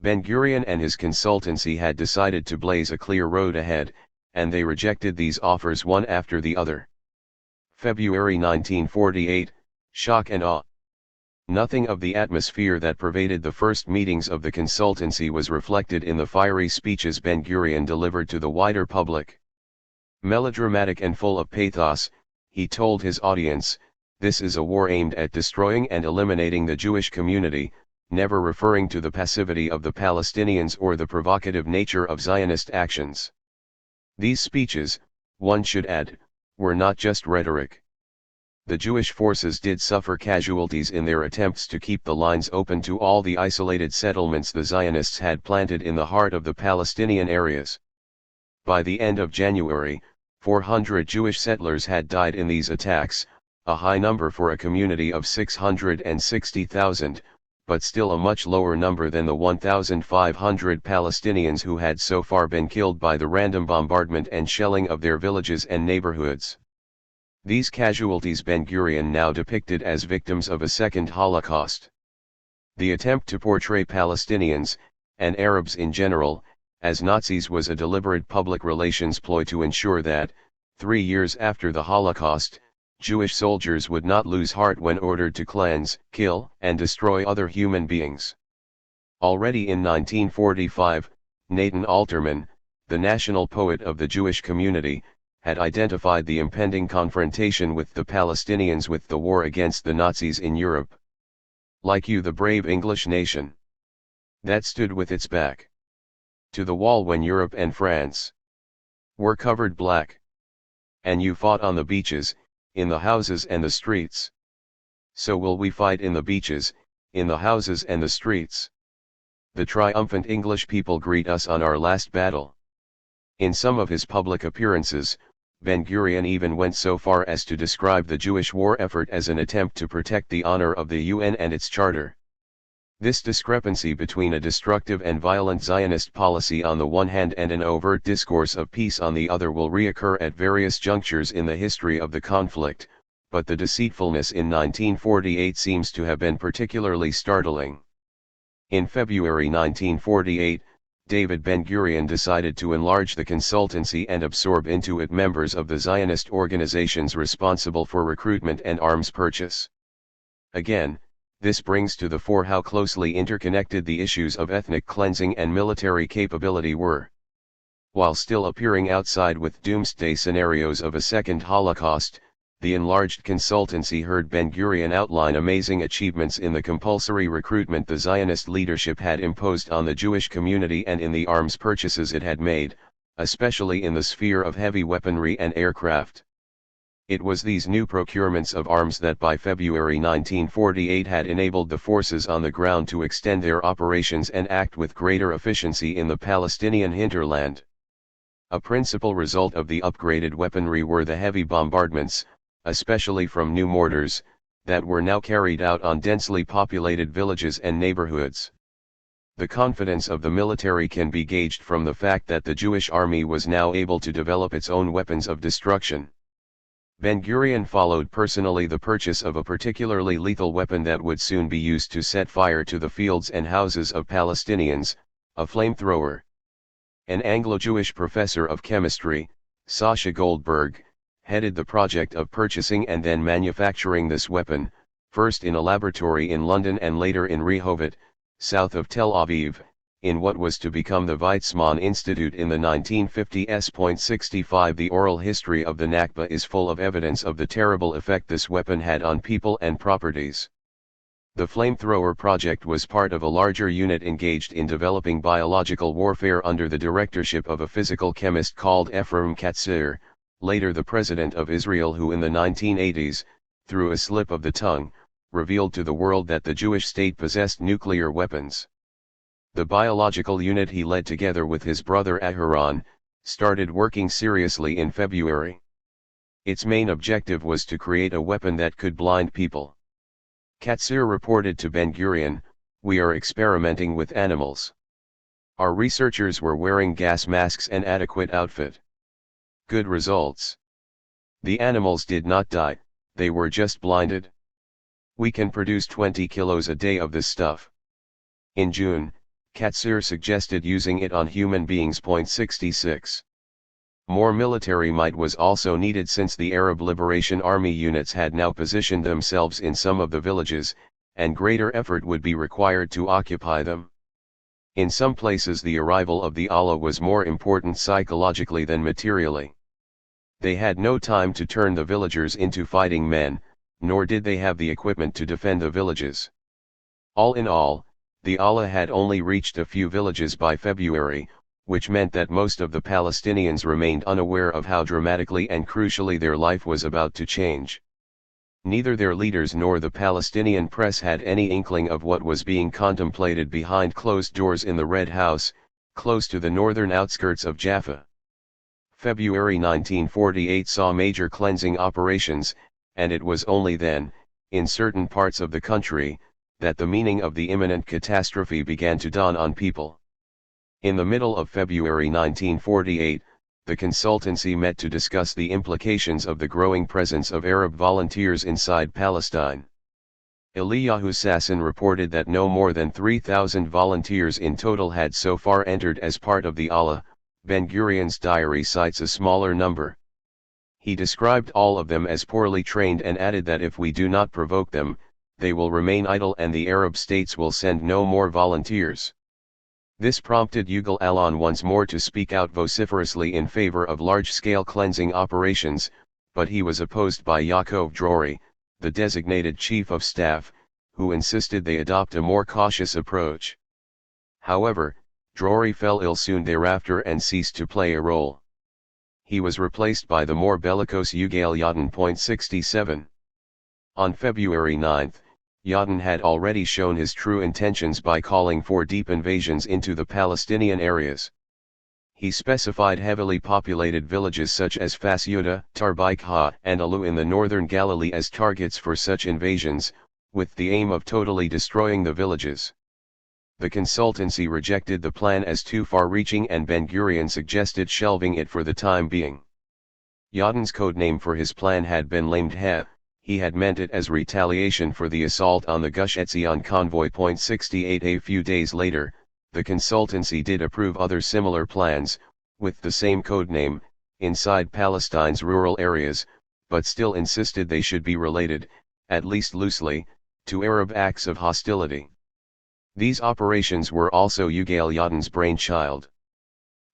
Ben-Gurion and his consultancy had decided to blaze a clear road ahead, and they rejected these offers one after the other. February 1948, shock and awe. Nothing of the atmosphere that pervaded the first meetings of the consultancy was reflected in the fiery speeches Ben-Gurion delivered to the wider public. Melodramatic and full of pathos, he told his audience, "This is a war aimed at destroying and eliminating the Jewish community," never referring to the passivity of the Palestinians or the provocative nature of Zionist actions. These speeches, one should add, were not just rhetoric. The Jewish forces did suffer casualties in their attempts to keep the lines open to all the isolated settlements the Zionists had planted in the heart of the Palestinian areas. By the end of January, 400 Jewish settlers had died in these attacks, a high number for a community of 660,000, but still a much lower number than the 1,500 Palestinians who had so far been killed by the random bombardment and shelling of their villages and neighborhoods. These casualties Ben-Gurion now depicted as victims of a second Holocaust. The attempt to portray Palestinians, and Arabs in general, as Nazis was a deliberate public relations ploy to ensure that, 3 years after the Holocaust, Jewish soldiers would not lose heart when ordered to cleanse, kill, and destroy other human beings. Already in 1945, Nathan Alterman, the national poet of the Jewish community, had identified the impending confrontation with the Palestinians with the war against the Nazis in Europe. Like you, the brave English nation that stood with its back to the wall when Europe and France were covered black. And you fought on the beaches, in the houses and the streets. So will we fight in the beaches, in the houses and the streets. The triumphant English people greet us on our last battle. In some of his public appearances, Ben-Gurion even went so far as to describe the Jewish war effort as an attempt to protect the honor of the UN and its charter. This discrepancy between a destructive and violent Zionist policy on the one hand and an overt discourse of peace on the other will reoccur at various junctures in the history of the conflict, but the deceitfulness in 1948 seems to have been particularly startling. In February 1948, David Ben-Gurion decided to enlarge the consultancy and absorb into it members of the Zionist organizations responsible for recruitment and arms purchase. Again, this brings to the fore how closely interconnected the issues of ethnic cleansing and military capability were. While still appearing outside with doomsday scenarios of a second Holocaust, the enlarged consultancy heard Ben-Gurion outline amazing achievements in the compulsory recruitment the Zionist leadership had imposed on the Jewish community and in the arms purchases it had made, especially in the sphere of heavy weaponry and aircraft. It was these new procurements of arms that by February 1948 had enabled the forces on the ground to extend their operations and act with greater efficiency in the Palestinian hinterland. A principal result of the upgraded weaponry were the heavy bombardments, especially from new mortars, that were now carried out on densely populated villages and neighborhoods. The confidence of the military can be gauged from the fact that the Jewish army was now able to develop its own weapons of destruction. Ben-Gurion followed personally the purchase of a particularly lethal weapon that would soon be used to set fire to the fields and houses of Palestinians, a flamethrower. An Anglo-Jewish professor of chemistry, Sasha Goldberg, headed the project of purchasing and then manufacturing this weapon, first in a laboratory in London and later in Rehovot, south of Tel Aviv, in what was to become the Weizmann Institute in the 1950s. 65 The oral history of the Nakba is full of evidence of the terrible effect this weapon had on people and properties. The flamethrower project was part of a larger unit engaged in developing biological warfare under the directorship of a physical chemist called Ephraim Katzir, later the president of Israel, who in the 1980s, through a slip of the tongue, revealed to the world that the Jewish state possessed nuclear weapons. The biological unit he led together with his brother Aharon, started working seriously in February. Its main objective was to create a weapon that could blind people. Katzir reported to Ben-Gurion, "We are experimenting with animals. Our researchers were wearing gas masks and adequate outfit. Good results. The animals did not die, they were just blinded. We can produce 20 kilos a day of this stuff." In June, Katzir suggested using it on human beings. 66. More military might was also needed since the Arab Liberation Army units had now positioned themselves in some of the villages, and greater effort would be required to occupy them. In some places the arrival of the Allah was more important psychologically than materially. They had no time to turn the villagers into fighting men, nor did they have the equipment to defend the villages. All in all, the Allah had only reached a few villages by February, which meant that most of the Palestinians remained unaware of how dramatically and crucially their life was about to change. Neither their leaders nor the Palestinian press had any inkling of what was being contemplated behind closed doors in the Red House, close to the northern outskirts of Jaffa. February 1948 saw major cleansing operations, and it was only then, in certain parts of the country, that the meaning of the imminent catastrophe began to dawn on people. In the middle of February 1948, the consultancy met to discuss the implications of the growing presence of Arab volunteers inside Palestine. Eliyahu Sasson reported that no more than 3,000 volunteers in total had so far entered as part of the Allah. Ben-Gurion's diary cites a smaller number. He described all of them as poorly trained and added that if we do not provoke them, they will remain idle and the Arab states will send no more volunteers. This prompted Yugal Ilan once more to speak out vociferously in favor of large-scale cleansing operations, but he was opposed by Yaakov Drori, the designated chief of staff, who insisted they adopt a more cautious approach. However, Drori fell ill soon thereafter and ceased to play a role. He was replaced by the more bellicose Yugal Yadin. 67. On February 9, Yadin had already shown his true intentions by calling for deep invasions into the Palestinian areas. He specified heavily populated villages such as Fasyuda, Tarbikha, and Alu in the northern Galilee as targets for such invasions, with the aim of totally destroying the villages. The consultancy rejected the plan as too far-reaching and Ben-Gurion suggested shelving it for the time being. Yadin's codename for his plan had been named He. He had meant it as retaliation for the assault on the Gush Etzion convoy. 68. A few days later, the consultancy did approve other similar plans, with the same codename, inside Palestine's rural areas, but still insisted they should be related, at least loosely, to Arab acts of hostility. These operations were also Yugal Yadin's brainchild.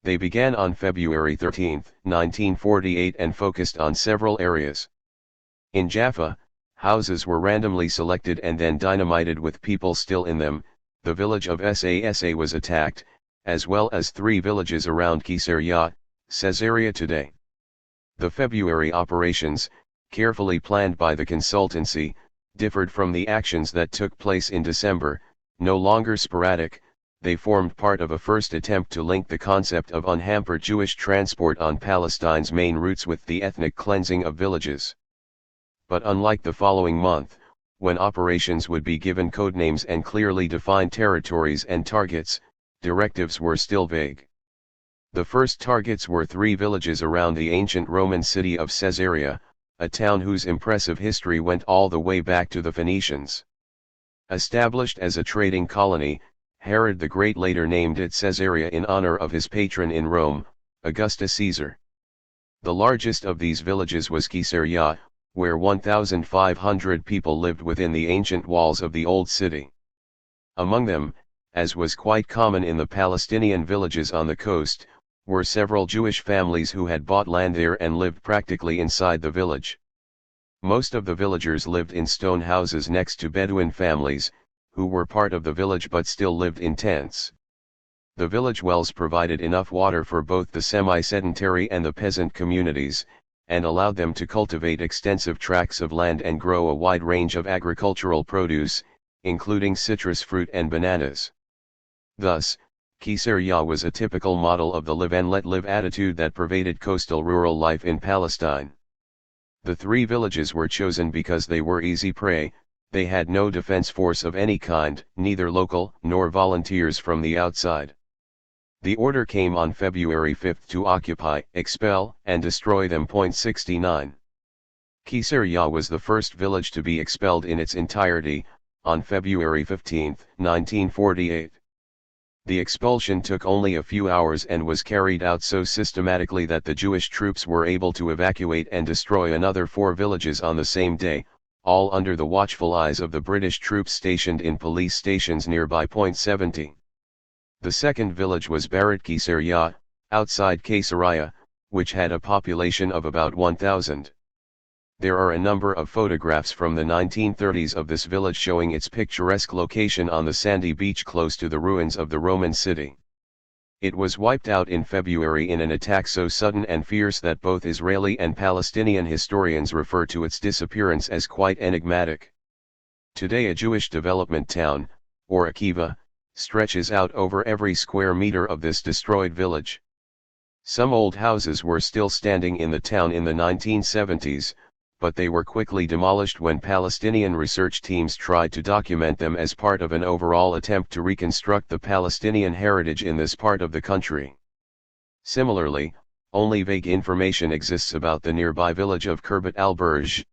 They began on February 13, 1948 and focused on several areas. In Jaffa, houses were randomly selected and then dynamited with people still in them. The village of Sasa was attacked, as well as 3 villages around Caesarea, Caesarea today. The February operations, carefully planned by the consultancy, differed from the actions that took place in December. No longer sporadic, they formed part of a first attempt to link the concept of unhampered Jewish transport on Palestine's main routes with the ethnic cleansing of villages. But unlike the following month, when operations would be given codenames and clearly defined territories and targets, directives were still vague. The first targets were 3 villages around the ancient Roman city of Caesarea, a town whose impressive history went all the way back to the Phoenicians. Established as a trading colony, Herod the Great later named it Caesarea in honor of his patron in Rome, Augustus Caesar. The largest of these villages was Caesarea, where 1,500 people lived within the ancient walls of the old city. Among them, as was quite common in the Palestinian villages on the coast, were several Jewish families who had bought land there and lived practically inside the village. Most of the villagers lived in stone houses next to Bedouin families, who were part of the village but still lived in tents. The village wells provided enough water for both the semi-sedentary and the peasant communities, and allowed them to cultivate extensive tracts of land and grow a wide range of agricultural produce, including citrus fruit and bananas. Thus, Caesarea was a typical model of the live and let live attitude that pervaded coastal rural life in Palestine. The 3 villages were chosen because they were easy prey. They had no defense force of any kind, neither local nor volunteers from the outside. The order came on February 5 to occupy, expel, and destroy them. 69. Caesarea was the first village to be expelled in its entirety, on February 15, 1948. The expulsion took only a few hours and was carried out so systematically that the Jewish troops were able to evacuate and destroy another 4 villages on the same day, all under the watchful eyes of the British troops stationed in police stations nearby. 70. The second village was Barat Caesarea, outside Caesarea, which had a population of about 1,000. There are a number of photographs from the 1930s of this village showing its picturesque location on the sandy beach close to the ruins of the Roman city. It was wiped out in February in an attack so sudden and fierce that both Israeli and Palestinian historians refer to its disappearance as quite enigmatic. Today a Jewish development town, or akiva, stretches out over every square meter of this destroyed village. Some old houses were still standing in the town in the 1970s, but they were quickly demolished when Palestinian research teams tried to document them as part of an overall attempt to reconstruct the Palestinian heritage in this part of the country. Similarly, only vague information exists about the nearby village of Khirbet al-Burj.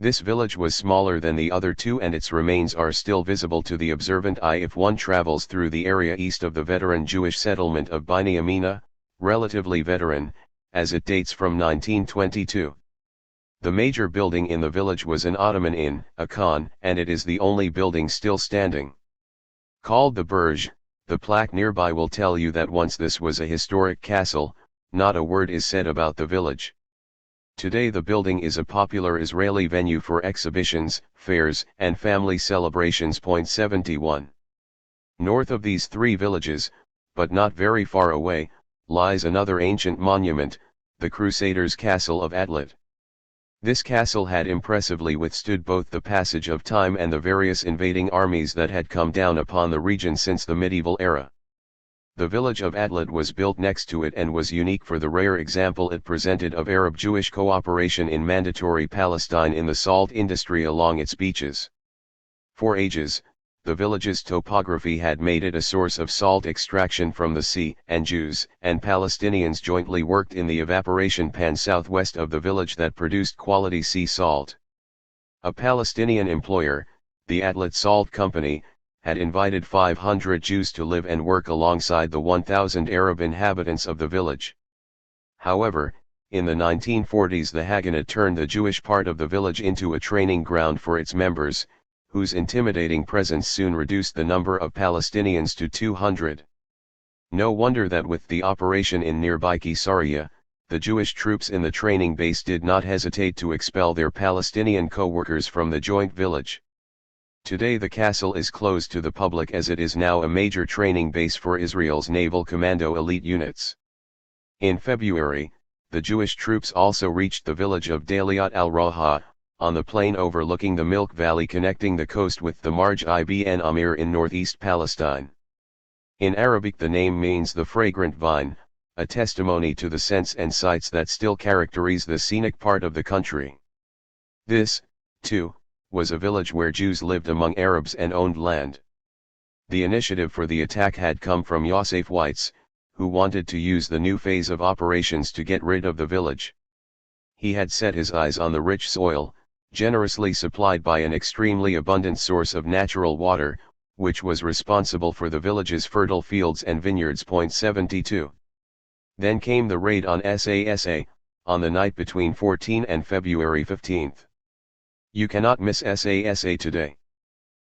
This village was smaller than the other 2 and its remains are still visible to the observant eye if one travels through the area east of the veteran Jewish settlement of Bnei Amina, relatively veteran, as it dates from 1922. The major building in the village was an Ottoman inn, a khan, and it is the only building still standing. Called the Burj, the plaque nearby will tell you that once this was a historic castle. Not a word is said about the village. Today the building is a popular Israeli venue for exhibitions, fairs, and family celebrations. 71. North of these 3 villages, but not very far away, lies another ancient monument, the Crusaders' Castle of Atlit. This castle had impressively withstood both the passage of time and the various invading armies that had come down upon the region since the medieval era. The village of Atlit was built next to it and was unique for the rare example it presented of Arab-Jewish cooperation in mandatory Palestine in the salt industry along its beaches. For ages, the village's topography had made it a source of salt extraction from the sea, and Jews and Palestinians jointly worked in the evaporation pan southwest of the village that produced quality sea salt. A Palestinian employer, the Atlit Salt Company, had invited 500 Jews to live and work alongside the 1,000 Arab inhabitants of the village. However, in the 1940s the Haganah turned the Jewish part of the village into a training ground for its members, whose intimidating presence soon reduced the number of Palestinians to 200. No wonder that with the operation in nearby Caesarea, the Jewish troops in the training base did not hesitate to expel their Palestinian co-workers from the joint village. Today the castle is closed to the public as it is now a major training base for Israel's naval commando elite units. In February, the Jewish troops also reached the village of Daliat al-Raha, on the plain overlooking the Milk Valley connecting the coast with the Marj ibn Amir in northeast Palestine. In Arabic the name means the fragrant vine, a testimony to the scents and sights that still characterize the scenic part of the country. This, too, was a village where Jews lived among Arabs and owned land. The initiative for the attack had come from Yosef Weitz, who wanted to use the new phase of operations to get rid of the village. He had set his eyes on the rich soil, generously supplied by an extremely abundant source of natural water, which was responsible for the village's fertile fields and vineyards. 72. Then came the raid on Sasa, on the night between 14 and February 15. You cannot miss Sasa today.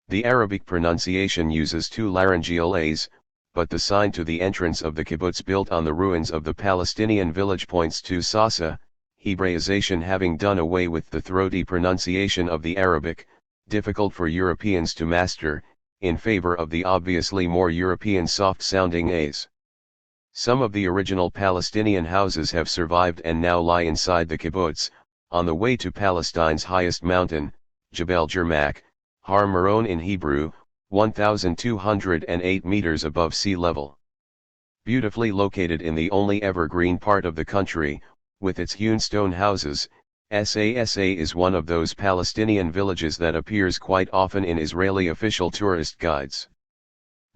The Arabic pronunciation uses two laryngeal A's, but the sign to the entrance of the kibbutz built on the ruins of the Palestinian village points to Sasa, Hebraization having done away with the throaty pronunciation of the Arabic, difficult for Europeans to master, in favor of the obviously more European soft-sounding A's. Some of the original Palestinian houses have survived and now lie inside the kibbutz, on the way to Palestine's highest mountain, Jebel Jermak, Har Meron in Hebrew, 1,208 meters above sea level. Beautifully located in the only evergreen part of the country, with its hewn stone houses, Sasa is one of those Palestinian villages that appears quite often in Israeli official tourist guides.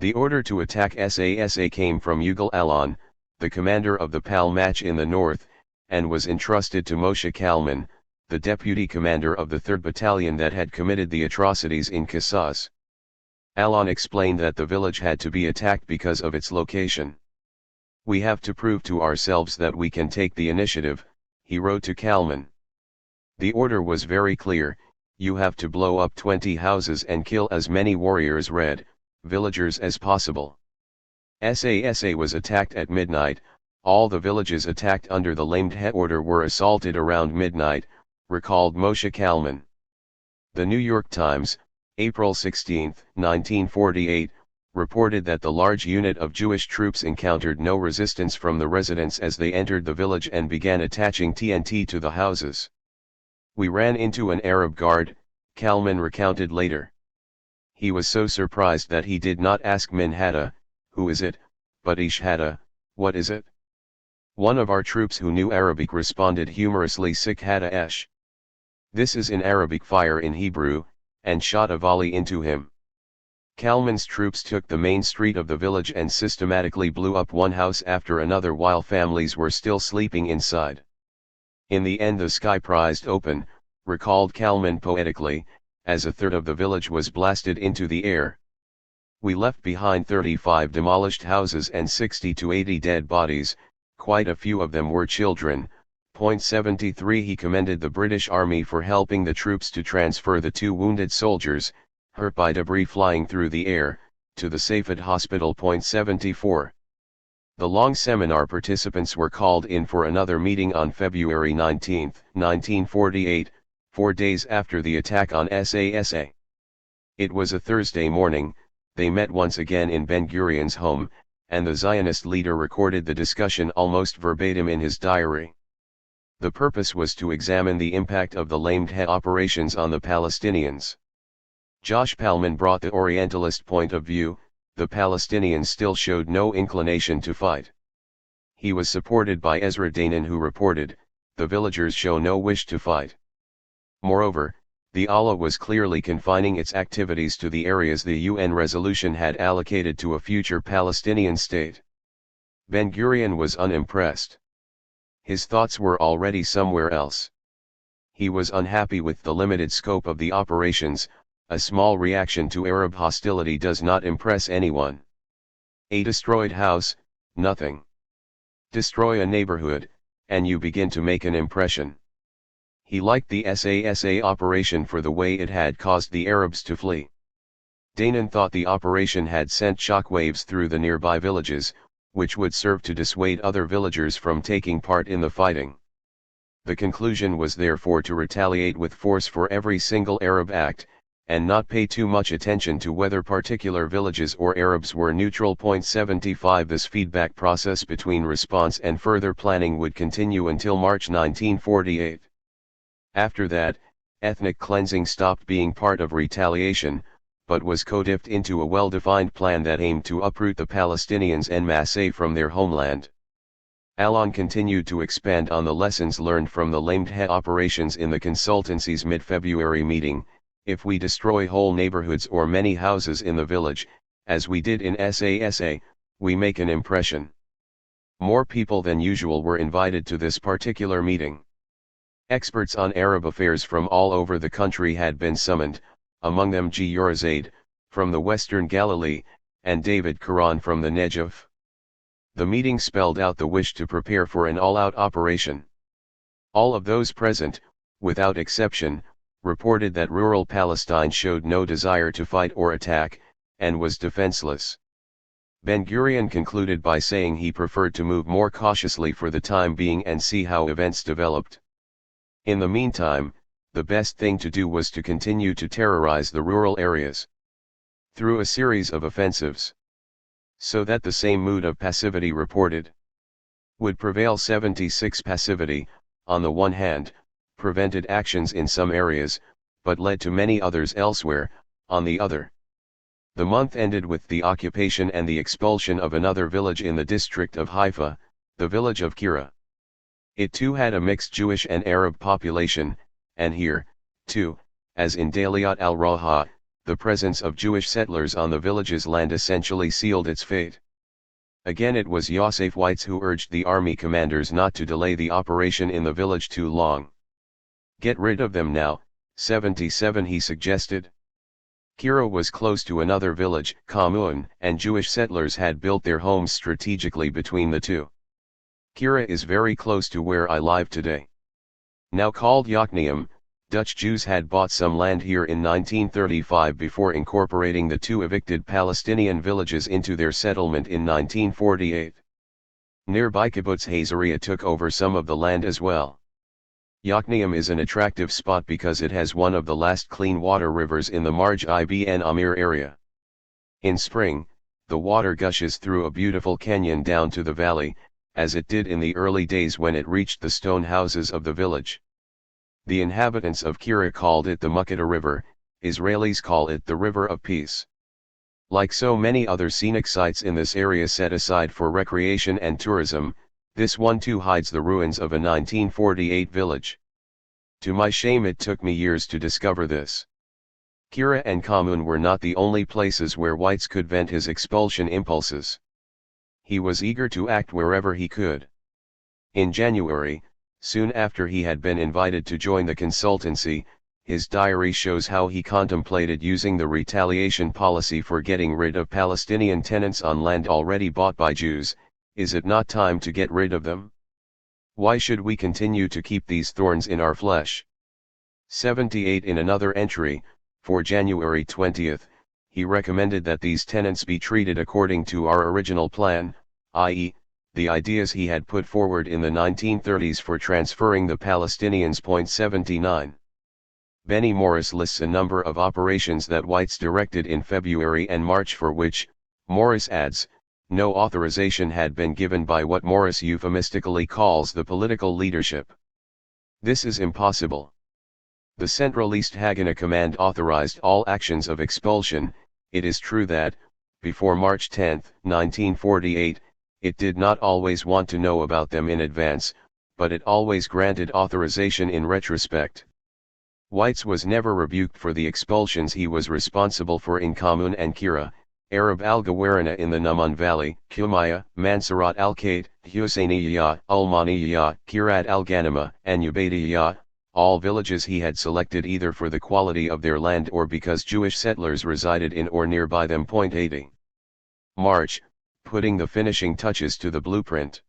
The order to attack Sasa came from Yugal Ilan, the commander of the Palmach in the north, and was entrusted to Moshe Kalman, the deputy commander of the 3rd Battalion that had committed the atrocities in Qisas. Ilan explained that the village had to be attacked because of its location. We have to prove to ourselves that we can take the initiative, he wrote to Kalman. The order was very clear: you have to blow up 20 houses and kill as many warriors villagers as possible. Sasa was attacked at midnight. All the villages attacked under the Lamedhe order were assaulted around midnight, recalled Moshe Kalman. The New York Times, April 16, 1948, reported that the large unit of Jewish troops encountered no resistance from the residents as they entered the village and began attaching TNT to the houses. We ran into an Arab guard, Kalman recounted later. He was so surprised that he did not ask Min Hada, who is it, but Ish Hada, what is it? One of our troops who knew Arabic responded humorously, Sik Hada Esh. This is in Arabic fire in Hebrew, and shot a volley into him. Kalman's troops took the main street of the village and systematically blew up one house after another while families were still sleeping inside. In the end the sky prized open, recalled Kalman poetically, as a third of the village was blasted into the air. We left behind 35 demolished houses and 60 to 80 dead bodies, quite a few of them were children. 73 He commended the British Army for helping the troops to transfer the 2 wounded soldiers, hurt by debris flying through the air, to the Safed Hospital. 74. The long seminar participants were called in for another meeting on February 19, 1948, 4 days after the attack on Sasa. It was a Thursday morning. They met once again in Ben-Gurion's home, and the Zionist leader recorded the discussion almost verbatim in his diary. The purpose was to examine the impact of the Lamedhe operations on the Palestinians. Josh Palman brought the Orientalist point of view: the Palestinians still showed no inclination to fight. He was supported by Ezra Danan, who reported, the villagers show no wish to fight. Moreover, the Allah was clearly confining its activities to the areas the UN resolution had allocated to a future Palestinian state. Ben-Gurion was unimpressed. His thoughts were already somewhere else. He was unhappy with the limited scope of the operations. A small reaction to Arab hostility does not impress anyone. A destroyed house, nothing. Destroy a neighborhood, and you begin to make an impression. He liked the Sasa operation for the way it had caused the Arabs to flee. Danan thought the operation had sent shockwaves through the nearby villages, which would serve to dissuade other villagers from taking part in the fighting. The conclusion was therefore to retaliate with force for every single Arab act, and not pay too much attention to whether particular villages or Arabs were neutral. 75 This feedback process between response and further planning would continue until March 1948. After that, ethnic cleansing stopped being part of retaliation, but was codified into a well-defined plan that aimed to uproot the Palestinians en masse from their homeland. Ilan continued to expand on the lessons learned from the Lamedhe operations in the consultancy's mid-February meeting. If we destroy whole neighborhoods or many houses in the village, as we did in SASA, we make an impression. More people than usual were invited to this particular meeting. Experts on Arab affairs from all over the country had been summoned, among them G. Urazade, from the Western Galilee, and David Quran from the Negev. The meeting spelled out the wish to prepare for an all-out operation. All of those present, without exception, reported that rural Palestine showed no desire to fight or attack, and was defenseless. Ben-Gurion concluded by saying he preferred to move more cautiously for the time being and see how events developed. In the meantime, the best thing to do was to continue to terrorize the rural areas through a series of offensives, so that the same mood of passivity reported would prevail. 76 Passivity, on the one hand, prevented actions in some areas, but led to many others elsewhere, on the other. The month ended with the occupation and the expulsion of another village in the district of Haifa, the village of Kira. It too had a mixed Jewish and Arab population, and here, too, as in Daliat al-Raha, the presence of Jewish settlers on the village's land essentially sealed its fate. Again it was Yosef Weitz who urged the army commanders not to delay the operation in the village too long. Get rid of them now, 77 he suggested. Kira was close to another village, Kamun, and Jewish settlers had built their homes strategically between the two. Kira is very close to where I live today. Now called Yokneam, Dutch Jews had bought some land here in 1935 before incorporating the two evicted Palestinian villages into their settlement in 1948. Nearby Kibbutz Hazaria took over some of the land as well. Yokneam is an attractive spot because it has one of the last clean water rivers in the Marj ibn Amir area. In spring, the water gushes through a beautiful canyon down to the valley, as it did in the early days when it reached the stone houses of the village. The inhabitants of Kira called it the Mukkata River, Israelis call it the River of Peace. Like so many other scenic sites in this area set aside for recreation and tourism, this one too hides the ruins of a 1948 village. To my shame it took me years to discover this. Kira and Kamun were not the only places where Weitz could vent his expulsion impulses. He was eager to act wherever he could. In January, soon after he had been invited to join the consultancy, his diary shows how he contemplated using the retaliation policy for getting rid of Palestinian tenants on land already bought by Jews. Is it not time to get rid of them? Why should we continue to keep these thorns in our flesh? 78 In another entry, for January 20, he recommended that these tenants be treated according to our original plan, i.e., the ideas he had put forward in the 1930s for transferring the Palestinians. 79. Benny Morris lists a number of operations that Weitz directed in February and March for which, Morris adds, no authorization had been given by what Morris euphemistically calls the political leadership. This is impossible. The Central East Haganah Command authorized all actions of expulsion. It is true that, before March 10, 1948, it did not always want to know about them in advance, but it always granted authorization in retrospect. Weitz was never rebuked for the expulsions he was responsible for in Kamun and Kira, Arab al-Gawarana in the Numan Valley, Kumaya, Mansurat al-Kait, Husseiniya, Ulmaniya, Kirat al-Ghanima, and Ubaidiyya, all villages he had selected either for the quality of their land or because Jewish settlers resided in or nearby them. 80. March, putting the finishing touches to the blueprint.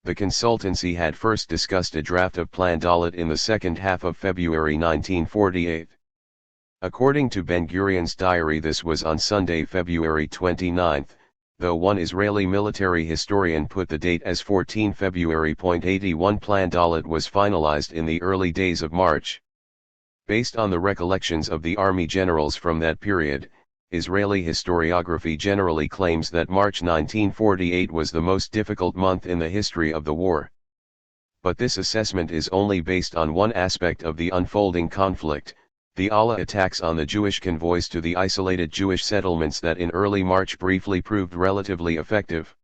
The consultancy had first discussed a draft of Plan Dalit in the second half of February 1948. According to Ben-Gurion's diary, this was on Sunday, February 29, though one Israeli military historian put the date as 14 February. 81 Plan Dalit was finalized in the early days of March. Based on the recollections of the army generals from that period, Israeli historiography generally claims that March 1948 was the most difficult month in the history of the war. But this assessment is only based on one aspect of the unfolding conflict, the Allah attacks on the Jewish convoys to the isolated Jewish settlements that in early March briefly proved relatively effective.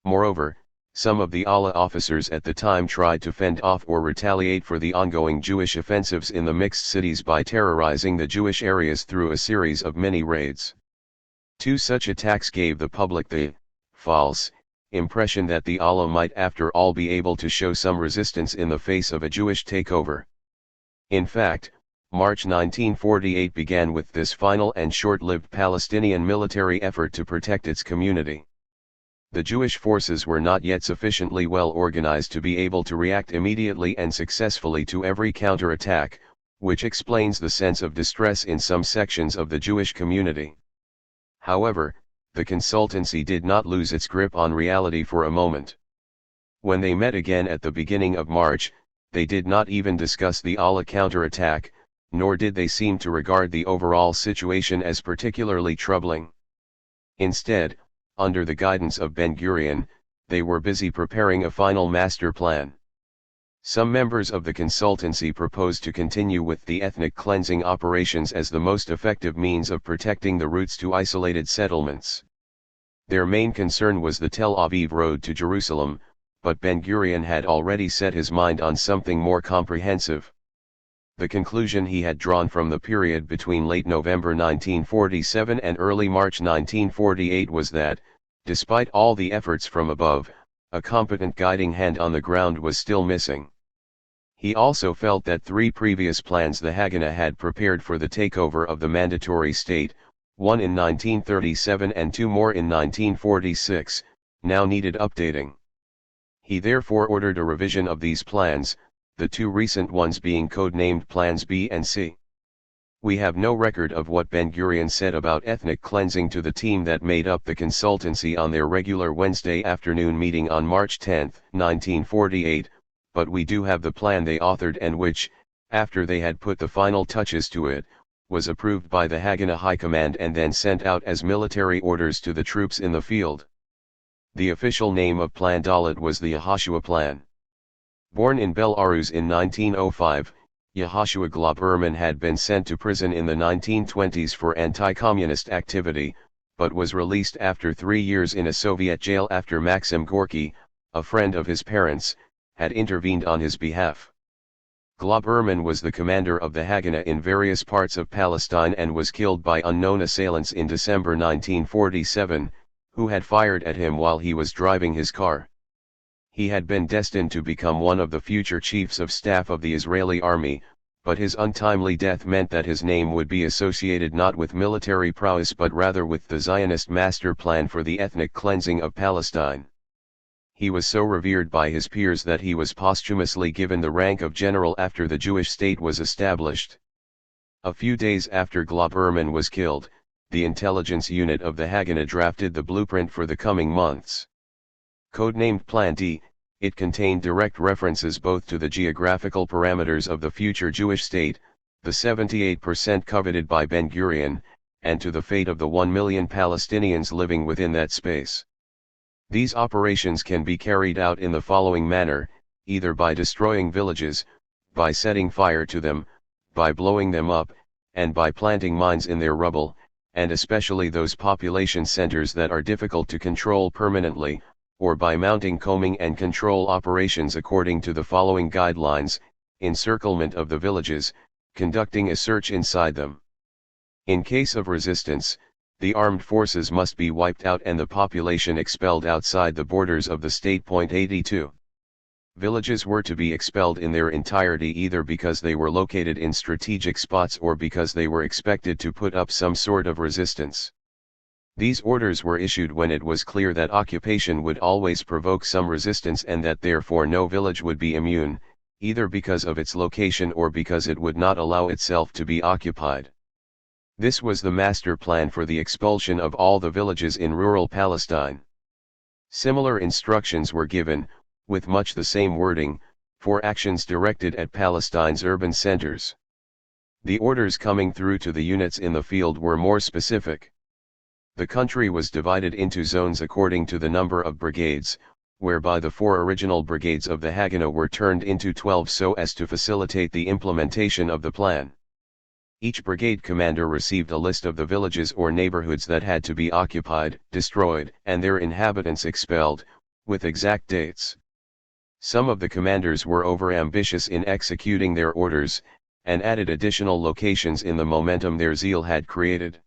Moreover, some of the Allah officers at the time tried to fend off or retaliate for the ongoing Jewish offensives in the mixed cities by terrorizing the Jewish areas through a series of mini-raids. Two such attacks gave the public the false impression that the Allah might after all be able to show some resistance in the face of a Jewish takeover. In fact, March 1948 began with this final and short-lived Palestinian military effort to protect its community. The Jewish forces were not yet sufficiently well organized to be able to react immediately and successfully to every counterattack, which explains the sense of distress in some sections of the Jewish community. However, the consultancy did not lose its grip on reality for a moment. When they met again at the beginning of March, they did not even discuss the Allah counterattack, nor did they seem to regard the overall situation as particularly troubling. Instead, under the guidance of Ben-Gurion, they were busy preparing a final master plan. Some members of the consultancy proposed to continue with the ethnic cleansing operations as the most effective means of protecting the routes to isolated settlements. Their main concern was the Tel Aviv road to Jerusalem, but Ben-Gurion had already set his mind on something more comprehensive. The conclusion he had drawn from the period between late November 1947 and early March 1948 was that, despite all the efforts from above, a competent guiding hand on the ground was still missing. He also felt that three previous plans the Haganah had prepared for the takeover of the mandatory state, one in 1937 and two more in 1946, now needed updating. He therefore ordered a revision of these plans, the two recent ones being code-named Plans B and C. We have no record of what Ben-Gurion said about ethnic cleansing to the team that made up the consultancy on their regular Wednesday afternoon meeting on March 10, 1948, but we do have the plan they authored and which, after they had put the final touches to it, was approved by the Haganah High Command and then sent out as military orders to the troops in the field. The official name of Plan Dalet was the Yehoshua Plan. Born in Belarus in 1905, Yehoshua Globerman had been sent to prison in the 1920s for anti-communist activity, but was released after 3 years in a Soviet jail after Maxim Gorky, a friend of his parents, had intervened on his behalf. Globerman was the commander of the Haganah in various parts of Palestine and was killed by unknown assailants in December 1947, who had fired at him while he was driving his car. He had been destined to become one of the future chiefs of staff of the Israeli army, but his untimely death meant that his name would be associated not with military prowess but rather with the Zionist master plan for the ethnic cleansing of Palestine. He was so revered by his peers that he was posthumously given the rank of general after the Jewish state was established. A few days after Globerman was killed, the intelligence unit of the Haganah drafted the blueprint for the coming months. Codenamed Plan D, it contained direct references both to the geographical parameters of the future Jewish state, the 78% coveted by Ben-Gurion, and to the fate of the 1 million Palestinians living within that space. These operations can be carried out in the following manner, either by destroying villages, by setting fire to them, by blowing them up, and by planting mines in their rubble, and especially those population centers that are difficult to control permanently, or by mounting combing and control operations according to the following guidelines: encirclement of the villages, conducting a search inside them. In case of resistance, the armed forces must be wiped out and the population expelled outside the borders of the state. 82. Villages were to be expelled in their entirety either because they were located in strategic spots or because they were expected to put up some sort of resistance. These orders were issued when it was clear that occupation would always provoke some resistance and that therefore no village would be immune, either because of its location or because it would not allow itself to be occupied. This was the master plan for the expulsion of all the villages in rural Palestine. Similar instructions were given, with much the same wording, for actions directed at Palestine's urban centers. The orders coming through to the units in the field were more specific. The country was divided into zones according to the number of brigades, whereby the 4 original brigades of the Haganah were turned into 12 so as to facilitate the implementation of the plan. Each brigade commander received a list of the villages or neighborhoods that had to be occupied, destroyed, and their inhabitants expelled, with exact dates. Some of the commanders were overambitious in executing their orders, and added additional locations in the momentum their zeal had created.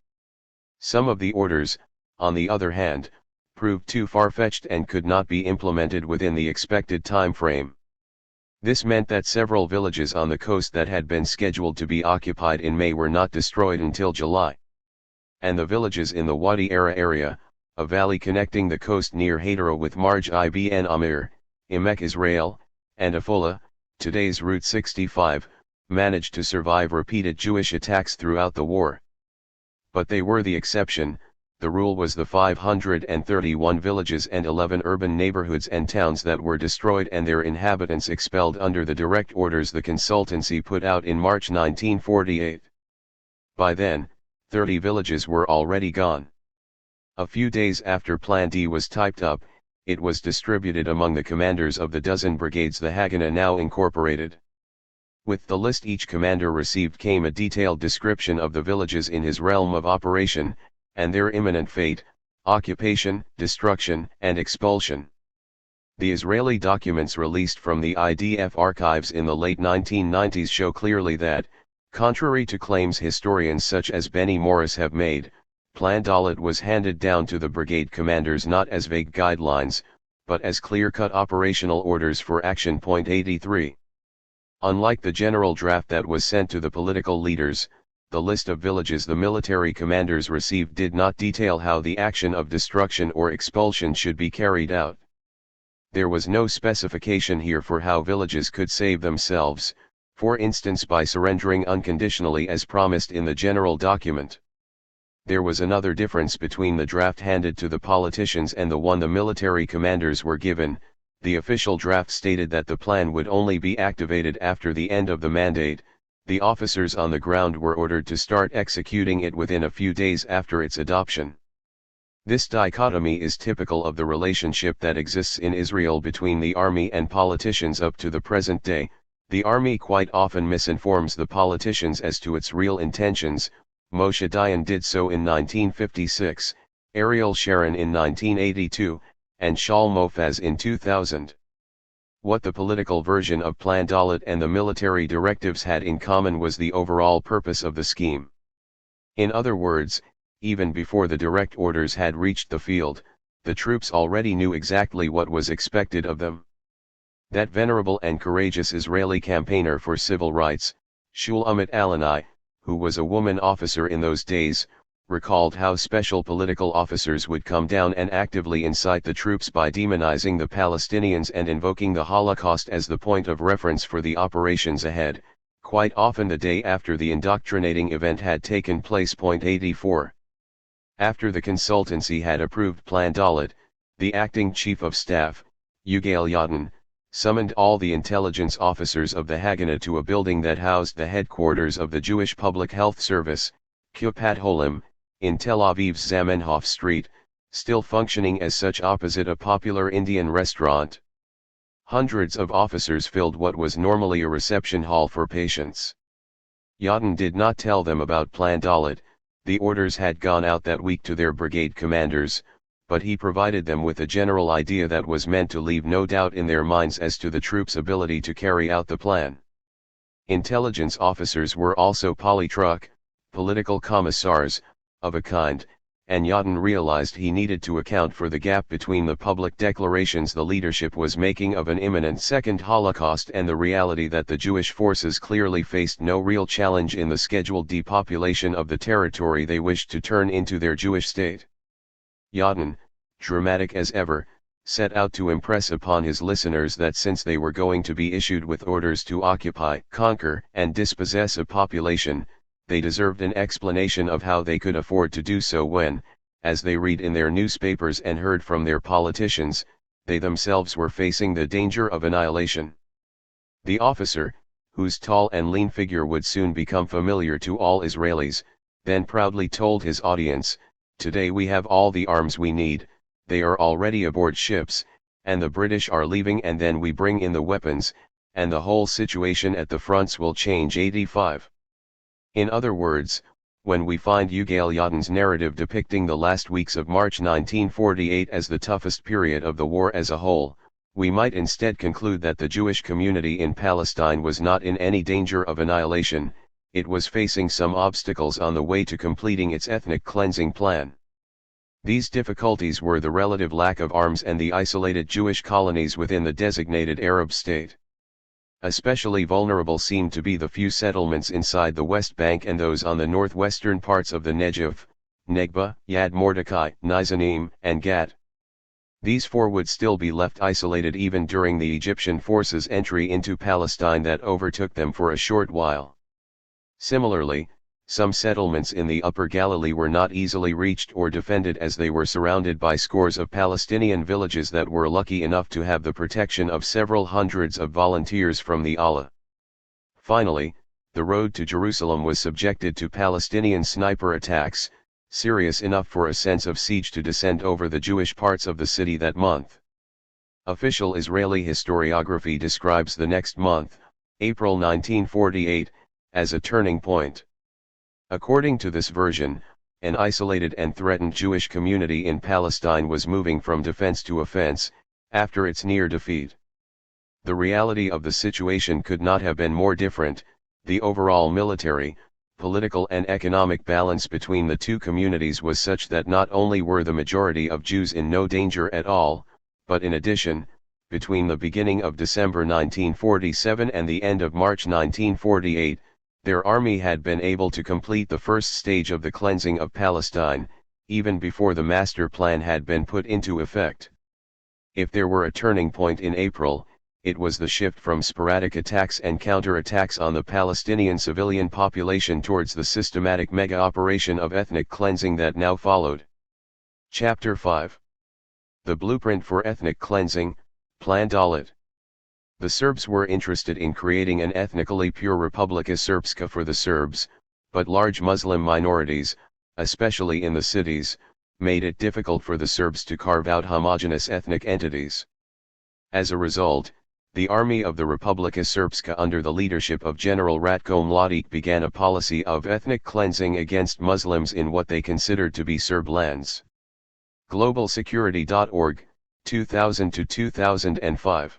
Some of the orders, on the other hand, proved too far-fetched and could not be implemented within the expected time frame. This meant that several villages on the coast that had been scheduled to be occupied in May were not destroyed until July. And the villages in the Wadi Ara area, a valley connecting the coast near Hadera with Marj ibn Amir, Emek Israel, and Afula, today's Route 65, managed to survive repeated Jewish attacks throughout the war. But they were the exception. The rule was the 531 villages and 11 urban neighborhoods and towns that were destroyed and their inhabitants expelled under the direct orders the consultancy put out in March 1948. By then, 30 villages were already gone. A few days after Plan D was typed up, it was distributed among the commanders of the dozen brigades the Haganah now incorporated. With the list each commander received came a detailed description of the villages in his realm of operation, and their imminent fate, occupation, destruction, and expulsion. The Israeli documents released from the IDF archives in the late 1990s show clearly that, contrary to claims historians such as Benny Morris have made, Plan Dalet was handed down to the brigade commanders not as vague guidelines, but as clear-cut operational orders for action. 83. Unlike the general draft that was sent to the political leaders, the list of villages the military commanders received did not detail how the action of destruction or expulsion should be carried out. There was no specification here for how villages could save themselves, for instance by surrendering unconditionally as promised in the general document. There was another difference between the draft handed to the politicians and the one the military commanders were given. The official draft stated that the plan would only be activated after the end of the mandate. The officers on the ground were ordered to start executing it within a few days after its adoption. This dichotomy is typical of the relationship that exists in Israel between the army and politicians up to the present day. The army quite often misinforms the politicians as to its real intentions. Moshe Dayan did so in 1956, Ariel Sharon in 1982, and Shaul Mofaz in 2000. What the political version of Plan Dalet and the military directives had in common was the overall purpose of the scheme. In other words, even before the direct orders had reached the field, the troops already knew exactly what was expected of them. That venerable and courageous Israeli campaigner for civil rights, Shulamit Alani, who was a woman officer in those days, recalled how special political officers would come down and actively incite the troops by demonizing the Palestinians and invoking the Holocaust as the point of reference for the operations ahead, quite often the day after the indoctrinating event had taken place. 84. After the consultancy had approved Plan Dalet, the acting chief of staff, Yugal Yadin, summoned all the intelligence officers of the Haganah to a building that housed the headquarters of the Jewish Public Health Service, Kupat Holim, in Tel Aviv's Zamenhof Street, still functioning as such opposite a popular Indian restaurant. Hundreds of officers filled what was normally a reception hall for patients. Yadin did not tell them about Plan Dalet. The orders had gone out that week to their brigade commanders, but he provided them with a general idea that was meant to leave no doubt in their minds as to the troops' ability to carry out the plan. Intelligence officers were also polytruk, political commissars, of a kind, and Yadin realized he needed to account for the gap between the public declarations the leadership was making of an imminent second Holocaust and the reality that the Jewish forces clearly faced no real challenge in the scheduled depopulation of the territory they wished to turn into their Jewish state. Yadin, dramatic as ever, set out to impress upon his listeners that since they were going to be issued with orders to occupy, conquer, and dispossess a population, they deserved an explanation of how they could afford to do so when, as they read in their newspapers and heard from their politicians, they themselves were facing the danger of annihilation. The officer, whose tall and lean figure would soon become familiar to all Israelis, then proudly told his audience, "Today we have all the arms we need, they are already aboard ships, and the British are leaving, and then we bring in the weapons, and the whole situation at the fronts will change." 85. In other words, when we find Yigael Yadin's narrative depicting the last weeks of March 1948 as the toughest period of the war as a whole, we might instead conclude that the Jewish community in Palestine was not in any danger of annihilation, it was facing some obstacles on the way to completing its ethnic cleansing plan. These difficulties were the relative lack of arms and the isolated Jewish colonies within the designated Arab state. Especially vulnerable seemed to be the few settlements inside the West Bank and those on the northwestern parts of the Negev, Negba, Yad Mordechai, Nizanim, and Gat. These four would still be left isolated even during the Egyptian forces' entry into Palestine that overtook them for a short while. Similarly, some settlements in the Upper Galilee were not easily reached or defended, as they were surrounded by scores of Palestinian villages that were lucky enough to have the protection of several hundreds of volunteers from the Allah. Finally, the road to Jerusalem was subjected to Palestinian sniper attacks, serious enough for a sense of siege to descend over the Jewish parts of the city that month. Official Israeli historiography describes the next month, April 1948, as a turning point. According to this version, an isolated and threatened Jewish community in Palestine was moving from defense to offense, after its near defeat. The reality of the situation could not have been more different. The overall military, political and economic balance between the two communities was such that not only were the majority of Jews in no danger at all, but in addition, between the beginning of December 1947 and the end of March 1948, their army had been able to complete the first stage of the cleansing of Palestine, even before the master plan had been put into effect. If there were a turning point in April, it was the shift from sporadic attacks and counter-attacks on the Palestinian civilian population towards the systematic mega-operation of ethnic cleansing that now followed. Chapter 5. The Blueprint for Ethnic Cleansing, Plan Dalet. The Serbs were interested in creating an ethnically pure Republika Srpska for the Serbs, but large Muslim minorities, especially in the cities, made it difficult for the Serbs to carve out homogeneous ethnic entities. As a result, the army of the Republika Srpska under the leadership of General Ratko Mladic began a policy of ethnic cleansing against Muslims in what they considered to be Serb lands. GlobalSecurity.org, 2000-2005.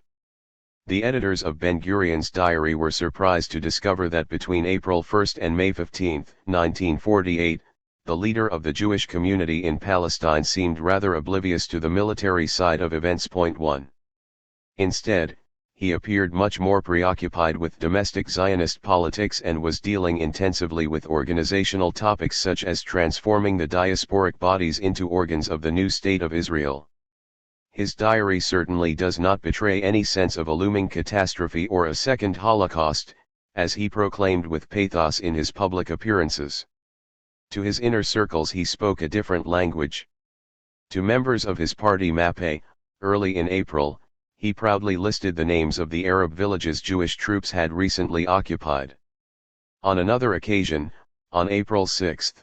The editors of Ben-Gurion's diary were surprised to discover that between April 1 and May 15, 1948, the leader of the Jewish community in Palestine seemed rather oblivious to the military side of events. 1. Instead, he appeared much more preoccupied with domestic Zionist politics and was dealing intensively with organizational topics such as transforming the diasporic bodies into organs of the new state of Israel. His diary certainly does not betray any sense of a looming catastrophe or a second Holocaust, as he proclaimed with pathos in his public appearances. To his inner circles he spoke a different language. To members of his party Pappe, early in April, he proudly listed the names of the Arab villages Jewish troops had recently occupied. On another occasion, on April 6,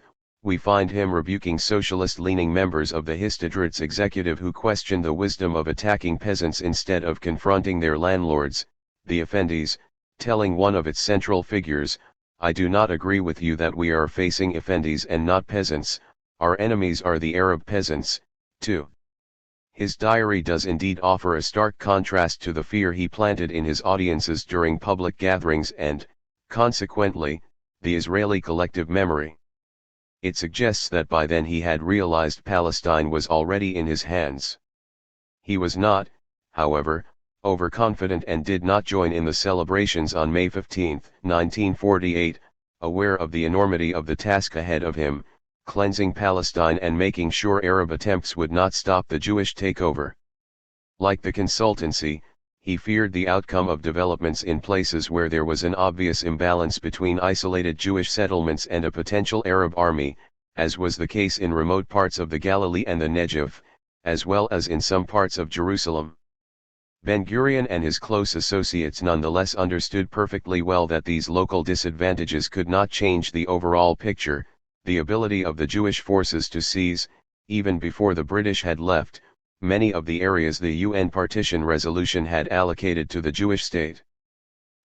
we find him rebuking socialist-leaning members of the Histadrut's executive who questioned the wisdom of attacking peasants instead of confronting their landlords, the Effendis, telling one of its central figures, "I do not agree with you that we are facing Effendis and not peasants, our enemies are the Arab peasants." 2. His diary does indeed offer a stark contrast to the fear he planted in his audiences during public gatherings and, consequently, the Israeli collective memory. It suggests that by then he had realized Palestine was already in his hands. He was not, however, overconfident and did not join in the celebrations on May 15, 1948, aware of the enormity of the task ahead of him, cleansing Palestine and making sure Arab attempts would not stop the Jewish takeover. Like the consultancy, he feared the outcome of developments in places where there was an obvious imbalance between isolated Jewish settlements and a potential Arab army, as was the case in remote parts of the Galilee and the Negev, as well as in some parts of Jerusalem. Ben-Gurion and his close associates nonetheless understood perfectly well that these local disadvantages could not change the overall picture, the ability of the Jewish forces to seize, even before the British had left, many of the areas the UN partition resolution had allocated to the Jewish state.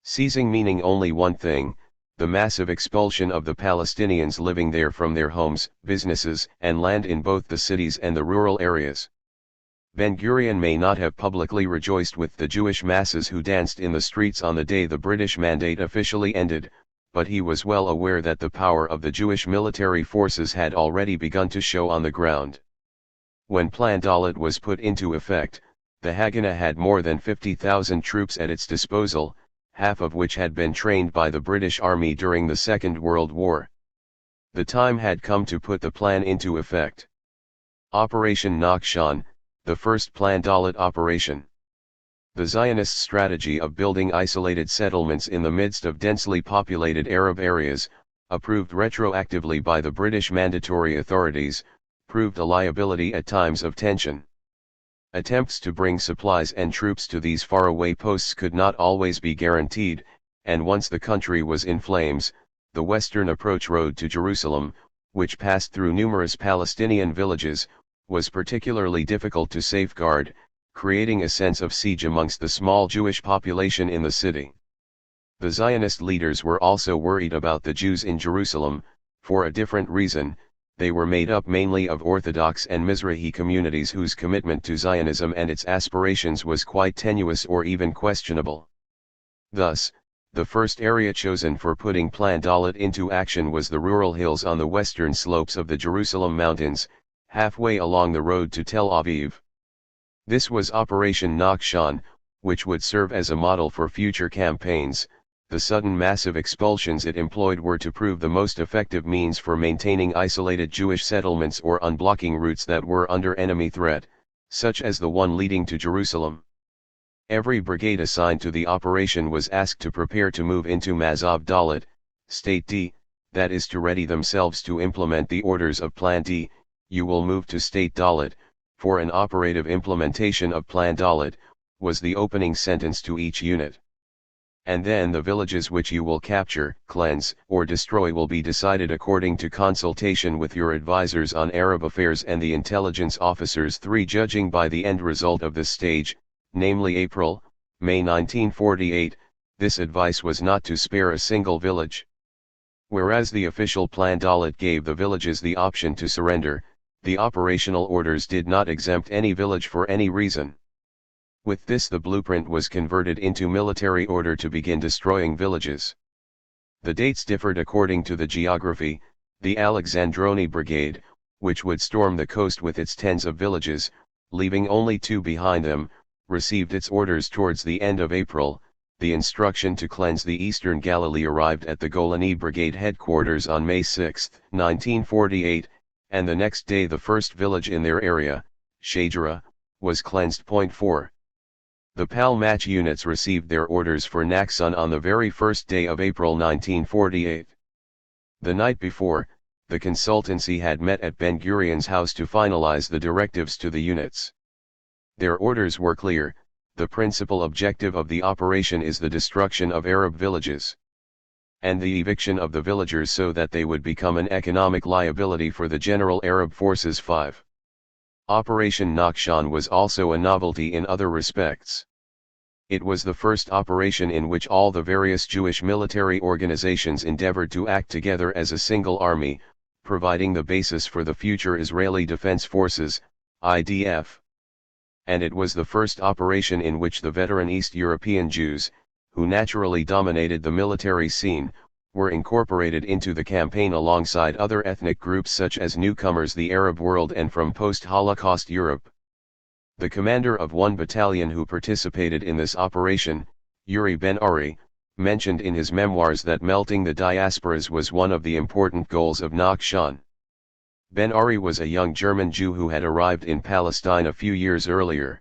Seizing meaning only one thing: the massive expulsion of the Palestinians living there from their homes, businesses, and land in both the cities and the rural areas. Ben-Gurion may not have publicly rejoiced with the Jewish masses who danced in the streets on the day the British mandate officially ended, but he was well aware that the power of the Jewish military forces had already begun to show on the ground. When Plan Dalet was put into effect, the Haganah had more than 50,000 troops at its disposal, half of which had been trained by the British Army during the Second World War. The time had come to put the plan into effect. Operation Nachshon, the first Plan Dalet operation. The Zionist strategy of building isolated settlements in the midst of densely populated Arab areas, approved retroactively by the British mandatory authorities, proved a liability at times of tension. Attempts to bring supplies and troops to these faraway posts could not always be guaranteed, and once the country was in flames, the western approach road to Jerusalem, which passed through numerous Palestinian villages, was particularly difficult to safeguard, creating a sense of siege amongst the small Jewish population in the city. The Zionist leaders were also worried about the Jews in Jerusalem, for a different reason. They were made up mainly of Orthodox and Mizrahi communities whose commitment to Zionism and its aspirations was quite tenuous or even questionable. Thus, the first area chosen for putting Plan Dalet into action was the rural hills on the western slopes of the Jerusalem mountains, halfway along the road to Tel Aviv. This was Operation Nachshon, which would serve as a model for future campaigns. The sudden massive expulsions it employed were to prove the most effective means for maintaining isolated Jewish settlements or unblocking routes that were under enemy threat, such as the one leading to Jerusalem. Every brigade assigned to the operation was asked to prepare to move into Mazov Dalet, State D, that is to ready themselves to implement the orders of Plan D. You will move to State Dalet, for an operative implementation of Plan Dalet, was the opening sentence to each unit. And then the villages which you will capture, cleanse, or destroy will be decided according to consultation with your advisors on Arab affairs and the intelligence officers 3 judging by the end result of this stage, namely April, May 1948, this advice was not to spare a single village. Whereas the official Plan Dalet gave the villages the option to surrender, the operational orders did not exempt any village for any reason. With this the blueprint was converted into military order to begin destroying villages. The dates differed according to the geography. The Alexandroni Brigade, which would storm the coast with its tens of villages, leaving only 2 behind them, received its orders towards the end of April. The instruction to cleanse the eastern Galilee arrived at the Golani Brigade headquarters on May 6, 1948, and the next day the first village in their area, Shajara, was cleansed. 4. The Palmach units received their orders for Nachshon on the very first day of April 1948. The night before, the consultancy had met at Ben-Gurion's house to finalize the directives to the units. Their orders were clear: the principal objective of the operation is the destruction of Arab villages and the eviction of the villagers so that they would become an economic liability for the general Arab forces. 5. Operation Nachshon was also a novelty in other respects. It was the first operation in which all the various Jewish military organizations endeavored to act together as a single army, providing the basis for the future Israeli Defense Forces, IDF. And it was the first operation in which the veteran East European Jews, who naturally dominated the military scene, were incorporated into the campaign alongside other ethnic groups such as newcomers the Arab world and from post-Holocaust Europe. The commander of one battalion who participated in this operation, Yuri Ben-Ari, mentioned in his memoirs that melting the diasporas was one of the important goals of Nachshon. Ben-Ari was a young German Jew who had arrived in Palestine a few years earlier.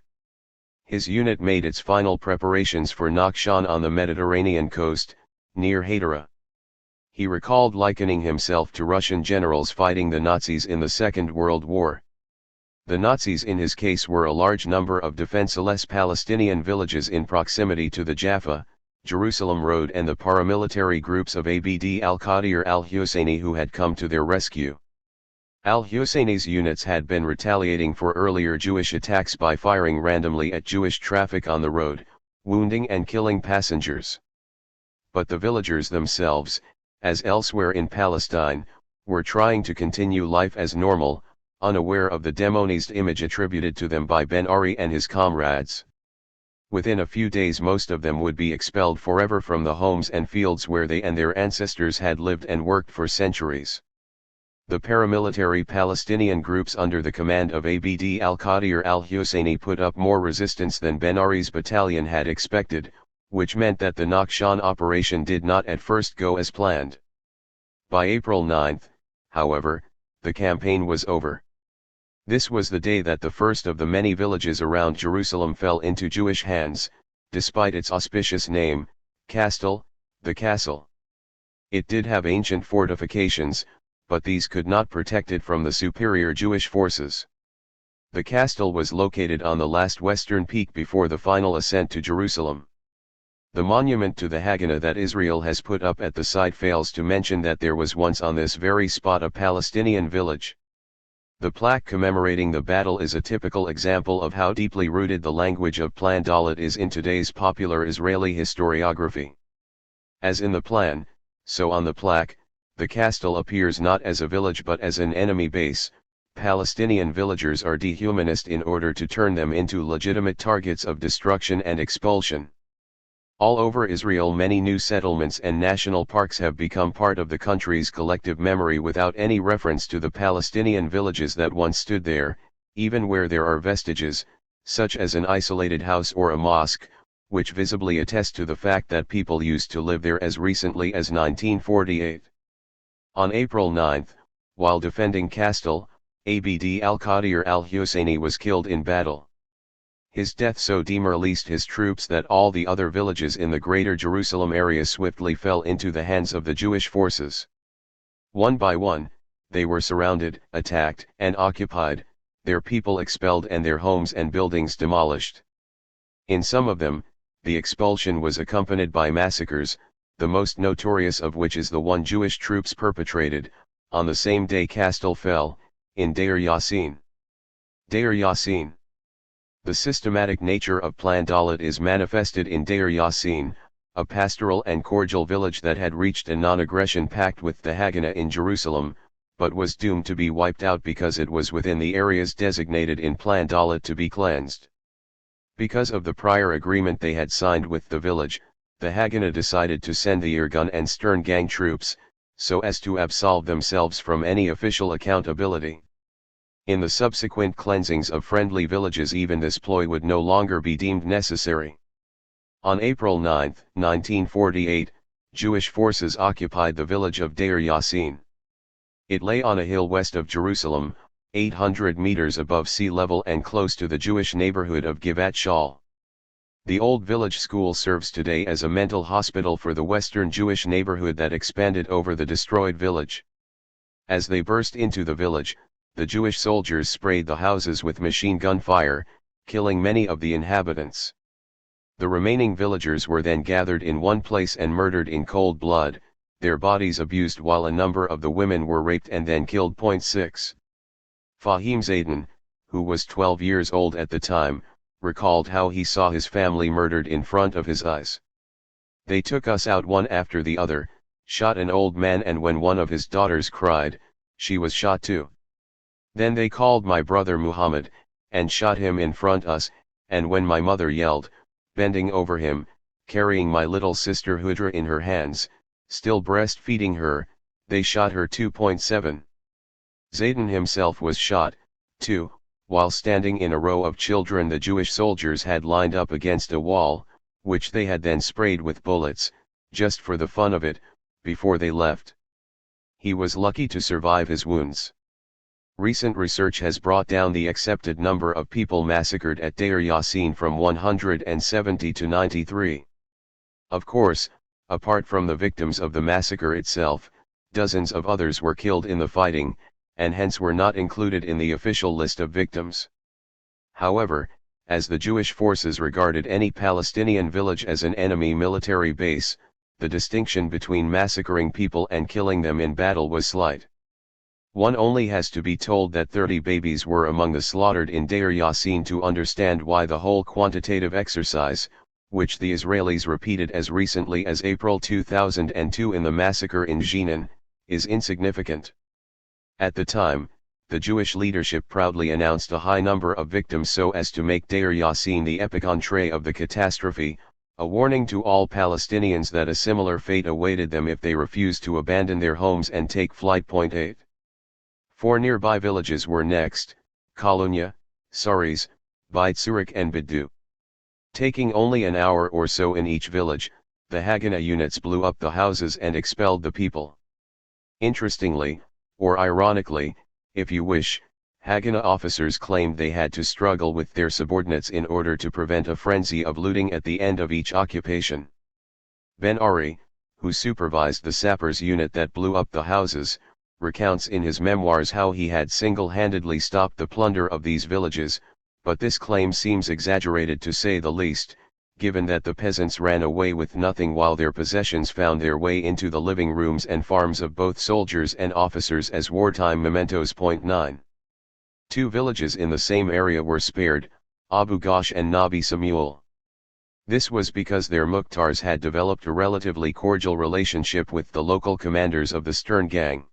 His unit made its final preparations for Nachshon on the Mediterranean coast, near Hadera. He recalled likening himself to Russian generals fighting the Nazis in the Second World War. The Nazis in his case were a large number of defenseless Palestinian villages in proximity to the Jaffa, Jerusalem road and the paramilitary groups of Abd al-Qadir al-Husseini who had come to their rescue. Al-Husseini's units had been retaliating for earlier Jewish attacks by firing randomly at Jewish traffic on the road, wounding and killing passengers. But the villagers themselves, as elsewhere in Palestine, were trying to continue life as normal, unaware of the demonized image attributed to them by Ben Ari and his comrades. Within a few days most of them would be expelled forever from the homes and fields where they and their ancestors had lived and worked for centuries. The paramilitary Palestinian groups under the command of Abd al-Qadir al-Husseini put up more resistance than Ben Ari's battalion had expected, which meant that the Nakhshan operation did not at first go as planned. By April 9, however, the campaign was over. This was the day that the first of the many villages around Jerusalem fell into Jewish hands, despite its auspicious name, Kastel, the castle. It did have ancient fortifications, but these could not protect it from the superior Jewish forces. The castle was located on the last western peak before the final ascent to Jerusalem. The monument to the Haganah that Israel has put up at the site fails to mention that there was once on this very spot a Palestinian village. The plaque commemorating the battle is a typical example of how deeply rooted the language of Plan Dalet is in today's popular Israeli historiography. As in the plan, so on the plaque, the castle appears not as a village but as an enemy base. Palestinian villagers are dehumanized in order to turn them into legitimate targets of destruction and expulsion. All over Israel many new settlements and national parks have become part of the country's collective memory without any reference to the Palestinian villages that once stood there, even where there are vestiges, such as an isolated house or a mosque, which visibly attest to the fact that people used to live there as recently as 1948. On April 9, while defending Kastel, Abd al-Qadir al-Husseini was killed in battle. His death so demoralized his troops that all the other villages in the greater Jerusalem area swiftly fell into the hands of the Jewish forces. One by one, they were surrounded, attacked, and occupied, their people expelled and their homes and buildings demolished. In some of them, the expulsion was accompanied by massacres, the most notorious of which is the one Jewish troops perpetrated, on the same day Kastel fell, in Deir Yassin. Deir Yassin. The systematic nature of Plan Dalet is manifested in Deir Yassin, a pastoral and cordial village that had reached a non-aggression pact with the Haganah in Jerusalem, but was doomed to be wiped out because it was within the areas designated in Plan Dalet to be cleansed. Because of the prior agreement they had signed with the village, the Haganah decided to send the Irgun and Stern Gang troops, so as to absolve themselves from any official accountability. In the subsequent cleansings of friendly villages even this ploy would no longer be deemed necessary. On April 9, 1948, Jewish forces occupied the village of Deir Yassin. It lay on a hill west of Jerusalem, 800 meters above sea level and close to the Jewish neighborhood of Givat Shaul. The old village school serves today as a mental hospital for the Western Jewish neighborhood that expanded over the destroyed village. As they burst into the village, the Jewish soldiers sprayed the houses with machine gun fire, killing many of the inhabitants. The remaining villagers were then gathered in one place and murdered in cold blood, their bodies abused while a number of the women were raped and then killed. 6. Fahim Zaydan, who was 12 years old at the time, recalled how he saw his family murdered in front of his eyes. They took us out one after the other, shot an old man, and when one of his daughters cried, she was shot too. Then they called my brother Muhammad, and shot him in front us, and when my mother yelled, bending over him, carrying my little sister Hudra in her hands, still breastfeeding her, they shot her too. 7. Zaydan himself was shot, too, while standing in a row of children the Jewish soldiers had lined up against a wall, which they had then sprayed with bullets, just for the fun of it, before they left. He was lucky to survive his wounds. Recent research has brought down the accepted number of people massacred at Deir Yassin from 170 to 93. Of course, apart from the victims of the massacre itself, dozens of others were killed in the fighting, and hence were not included in the official list of victims. However, as the Jewish forces regarded any Palestinian village as an enemy military base, the distinction between massacring people and killing them in battle was slight. One only has to be told that 30 babies were among the slaughtered in Deir Yassin to understand why the whole quantitative exercise, which the Israelis repeated as recently as April 2002 in the massacre in Jenin, is insignificant. At the time, the Jewish leadership proudly announced a high number of victims so as to make Deir Yassin the epicenter of the catastrophe, a warning to all Palestinians that a similar fate awaited them if they refused to abandon their homes and take flight. 8. 4 nearby villages were next: Kalunya, Saris, Beit Surik and Biddu. Taking only an hour or so in each village, the Haganah units blew up the houses and expelled the people. Interestingly, or ironically, if you wish, Haganah officers claimed they had to struggle with their subordinates in order to prevent a frenzy of looting at the end of each occupation. Ben Ari, who supervised the sappers unit that blew up the houses, recounts in his memoirs how he had single-handedly stopped the plunder of these villages, but this claim seems exaggerated to say the least, given that the peasants ran away with nothing while their possessions found their way into the living rooms and farms of both soldiers and officers as wartime mementos. 9. 2 villages in the same area were spared, Abu Ghosh and Nabi Samuel. This was because their Mukhtars had developed a relatively cordial relationship with the local commanders of the Stern Gang.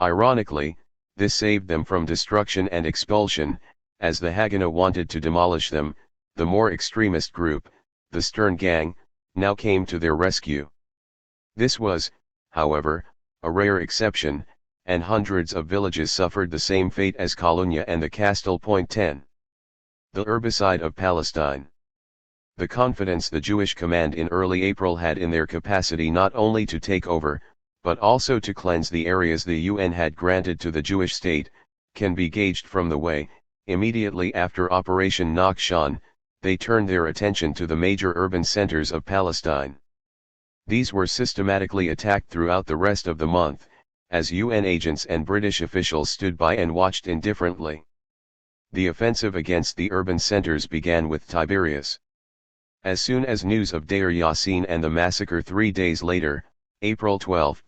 Ironically, this saved them from destruction and expulsion, as the Haganah wanted to demolish them. The more extremist group, the Stern Gang, now came to their rescue. This was, however, a rare exception, and hundreds of villages suffered the same fate as Kalunya and the Castle. 10. The herbicide of Palestine. The confidence the Jewish command in early April had in their capacity not only to take over, but also to cleanse the areas the UN had granted to the Jewish state, can be gauged from the way, immediately after Operation Nakhshan, they turned their attention to the major urban centers of Palestine. These were systematically attacked throughout the rest of the month, as UN agents and British officials stood by and watched indifferently. The offensive against the urban centers began with Tiberias. As soon as news of Deir Yassin and the massacre 3 days later, April 12,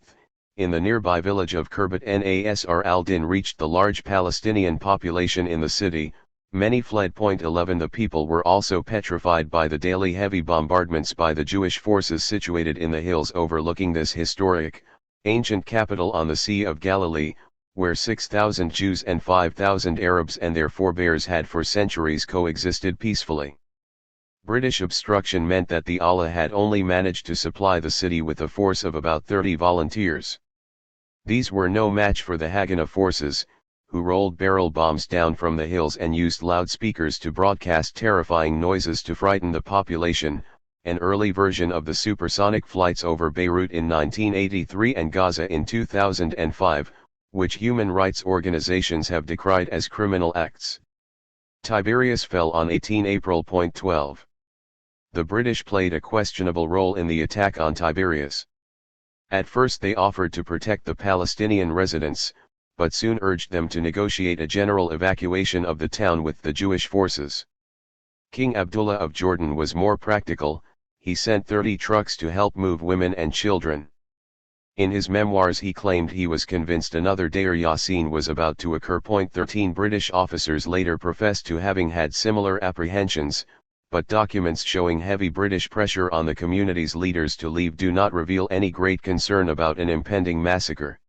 in the nearby village of Khirbet Nasr al-Din reached the large Palestinian population in the city, many fled. 11 The people were also petrified by the daily heavy bombardments by the Jewish forces situated in the hills overlooking this historic, ancient capital on the Sea of Galilee, where 6,000 Jews and 5,000 Arabs and their forebears had for centuries coexisted peacefully. British obstruction meant that the Allah had only managed to supply the city with a force of about 30 volunteers. These were no match for the Haganah forces, who rolled barrel bombs down from the hills and used loudspeakers to broadcast terrifying noises to frighten the population, an early version of the supersonic flights over Beirut in 1983 and Gaza in 2005, which human rights organizations have decried as criminal acts. Tiberias fell on 18 April. 12. The British played a questionable role in the attack on Tiberias. At first they offered to protect the Palestinian residents, but soon urged them to negotiate a general evacuation of the town with the Jewish forces. King Abdullah of Jordan was more practical. He sent 30 trucks to help move women and children. In his memoirs he claimed he was convinced another Deir Yassin was about to occur. 13 British officers later professed to having had similar apprehensions, but documents showing heavy British pressure on the community's leaders to leave do not reveal any great concern about an impending massacre.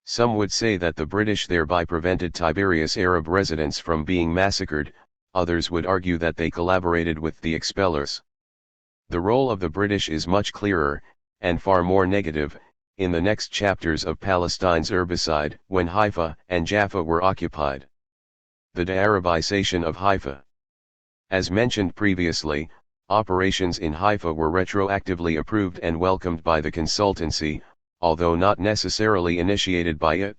Some would say that the British thereby prevented Tiberias Arab residents from being massacred, others would argue that they collaborated with the expellers. The role of the British is much clearer, and far more negative, in the next chapters of Palestine's herbicide, when Haifa and Jaffa were occupied. The de-Arabization of Haifa. As mentioned previously, operations in Haifa were retroactively approved and welcomed by the consultancy, although not necessarily initiated by it.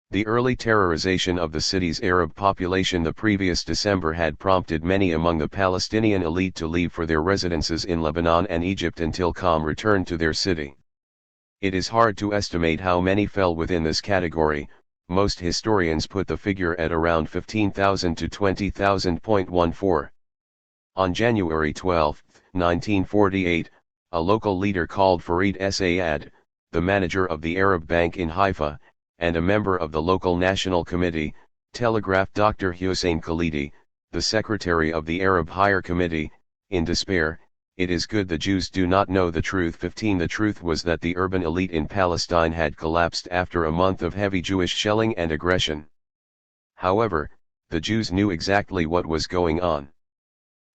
The early terrorization of the city's Arab population the previous December had prompted many among the Palestinian elite to leave for their residences in Lebanon and Egypt until calm returned to their city. It is hard to estimate how many fell within this category, most historians put the figure at around 15,000 to 20,000.14. On January 12, 1948, a local leader called Farid Saad, the manager of the Arab Bank in Haifa, and a member of the local National Committee, telegraphed Dr. Hussein Khalidi, the secretary of the Arab Higher Committee, in despair, "It is good the Jews do not know the truth." 15. The truth was that the urban elite in Palestine had collapsed after a month of heavy Jewish shelling and aggression. However, the Jews knew exactly what was going on.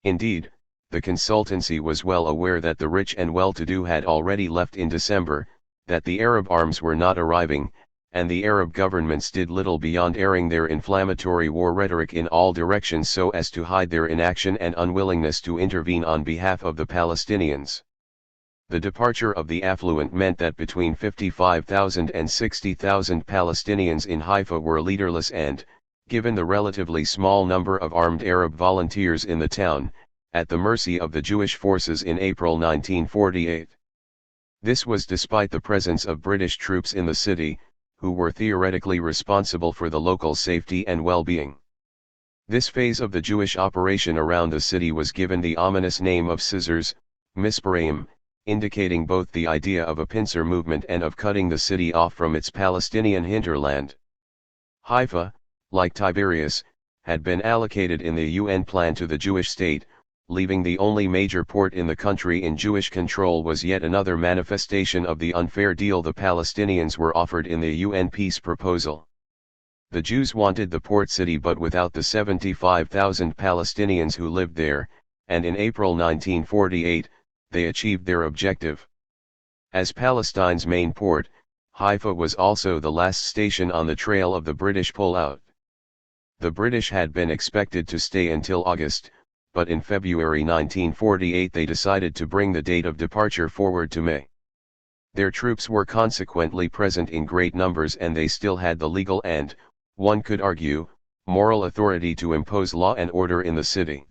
Indeed, the consultancy was well aware that the rich and well-to-do had already left in December, that the Arab arms were not arriving, and the Arab governments did little beyond airing their inflammatory war rhetoric in all directions so as to hide their inaction and unwillingness to intervene on behalf of the Palestinians. The departure of the affluent meant that between 55,000 and 60,000 Palestinians in Haifa were leaderless and, given the relatively small number of armed Arab volunteers in the town, at the mercy of the Jewish forces in April 1948. This was despite the presence of British troops in the city, who were theoretically responsible for the local safety and well-being. This phase of the Jewish operation around the city was given the ominous name of scissors, Misparim, indicating both the idea of a pincer movement and of cutting the city off from its Palestinian hinterland. Haifa, like Tiberias, had been allocated in the UN plan to the Jewish state, leaving the only major port in the country in Jewish control was yet another manifestation of the unfair deal the Palestinians were offered in the UN peace proposal. The Jews wanted the port city but without the 75,000 Palestinians who lived there, and in April 1948, they achieved their objective. As Palestine's main port, Haifa was also the last station on the trail of the British pullout. The British had been expected to stay until August, but in February 1948 they decided to bring the date of departure forward to May. Their troops were consequently present in great numbers and they still had the legal and, one could argue, moral authority to impose law and order in the city.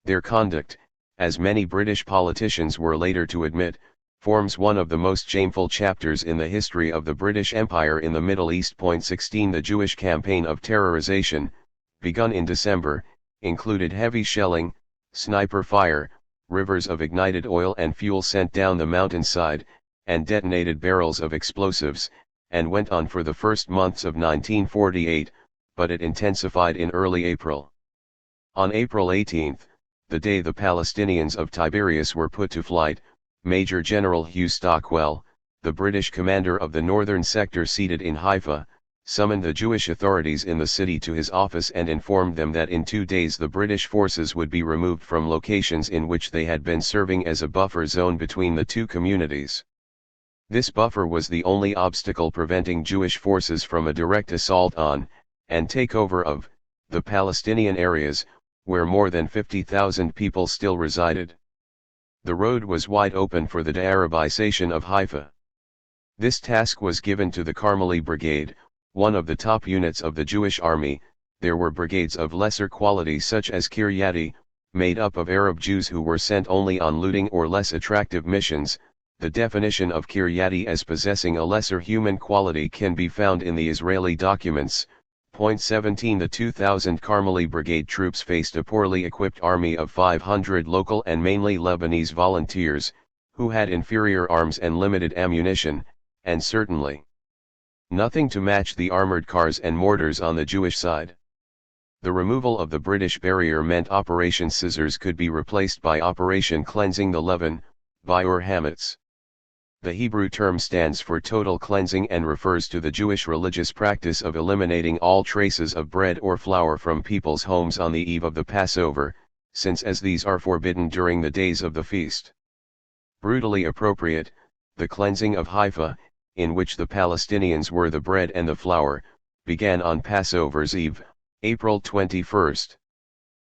Their conduct, as many British politicians were later to admit, forms one of the most shameful chapters in the history of the British Empire in the Middle East. 16 The Jewish campaign of terrorization, begun in December, included heavy shelling, sniper fire, rivers of ignited oil and fuel sent down the mountainside, and detonated barrels of explosives, and went on for the first months of 1948, but it intensified in early April. On April 18, the day the Palestinians of Tiberias were put to flight, Major General Hugh Stockwell, the British commander of the northern sector seated in Haifa, summoned the Jewish authorities in the city to his office and informed them that in 2 days the British forces would be removed from locations in which they had been serving as a buffer zone between the two communities. This buffer was the only obstacle preventing Jewish forces from a direct assault on, and takeover of, the Palestinian areas, where more than 50,000 people still resided. The road was wide open for the de-Arabization of Haifa. This task was given to the Carmeli Brigade, one of the top units of the Jewish army. There were brigades of lesser quality such as Kiryati, made up of Arab Jews who were sent only on looting or less attractive missions. The definition of Kiryati as possessing a lesser human quality can be found in the Israeli documents. 17 The 2,000 Carmeli Brigade troops faced a poorly equipped army of 500 local and mainly Lebanese volunteers, who had inferior arms and limited ammunition, and certainly nothing to match the armored cars and mortars on the Jewish side. The removal of the British barrier meant Operation Scissors could be replaced by Operation Cleansing the Leaven, Biur Hametz. The Hebrew term stands for total cleansing and refers to the Jewish religious practice of eliminating all traces of bread or flour from people's homes on the eve of the Passover, since as these are forbidden during the days of the feast. Brutally appropriate, the cleansing of Haifa, in which the Palestinians were the bread and the flour, began on Passover's Eve, April 21.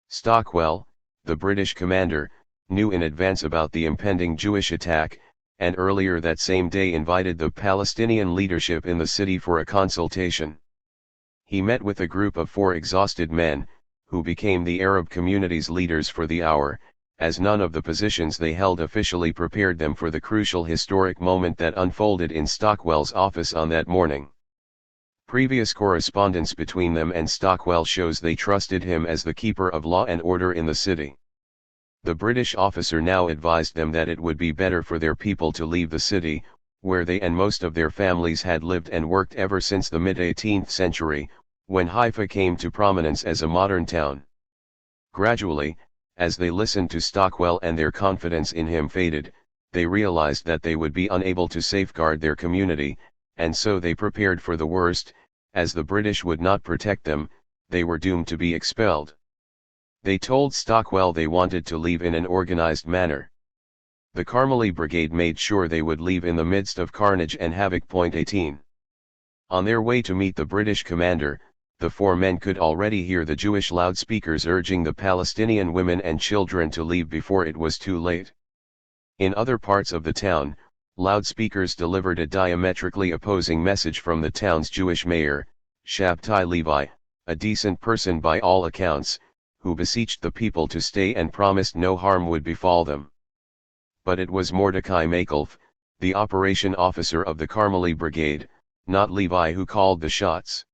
Stockwell, the British commander, knew in advance about the impending Jewish attack, and earlier that same day invited the Palestinian leadership in the city for a consultation. He met with a group of 4 exhausted men, who became the Arab community's leaders for the hour, as none of the positions they held officially prepared them for the crucial historic moment that unfolded in Stockwell's office on that morning. Previous correspondence between them and Stockwell shows they trusted him as the keeper of law and order in the city. The British officer now advised them that it would be better for their people to leave the city, where they and most of their families had lived and worked ever since the mid-18th century, when Haifa came to prominence as a modern town. Gradually, as they listened to Stockwell and their confidence in him faded, they realized that they would be unable to safeguard their community, and so they prepared for the worst. As the British would not protect them, they were doomed to be expelled. They told Stockwell they wanted to leave in an organized manner. The Carmeli Brigade made sure they would leave in the midst of carnage and havoc. 18. On their way to meet the British commander, the four men could already hear the Jewish loudspeakers urging the Palestinian women and children to leave before it was too late. In other parts of the town, loudspeakers delivered a diametrically opposing message from the town's Jewish mayor, Shabtai Levi, a decent person by all accounts, who beseeched the people to stay and promised no harm would befall them. But it was Mordecai Makelf, the operation officer of the Carmeli Brigade, not Levi, who called the shots.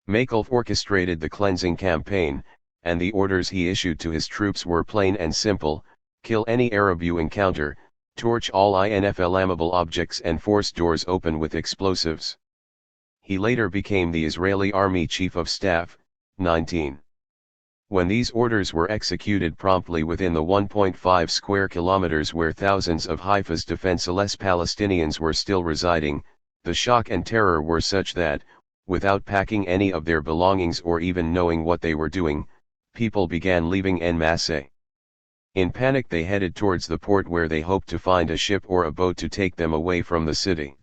Makelf orchestrated the cleansing campaign, and the orders he issued to his troops were plain and simple: kill any Arab you encounter, torch all inflammable objects and force doors open with explosives. He later became the Israeli Army Chief of Staff. 19. When these orders were executed promptly within the 1.5 square kilometers where thousands of Haifa's defenseless Palestinians were still residing, the shock and terror were such that, without packing any of their belongings or even knowing what they were doing, people began leaving en masse. In panic they headed towards the port, where they hoped to find a ship or a boat to take them away from the city.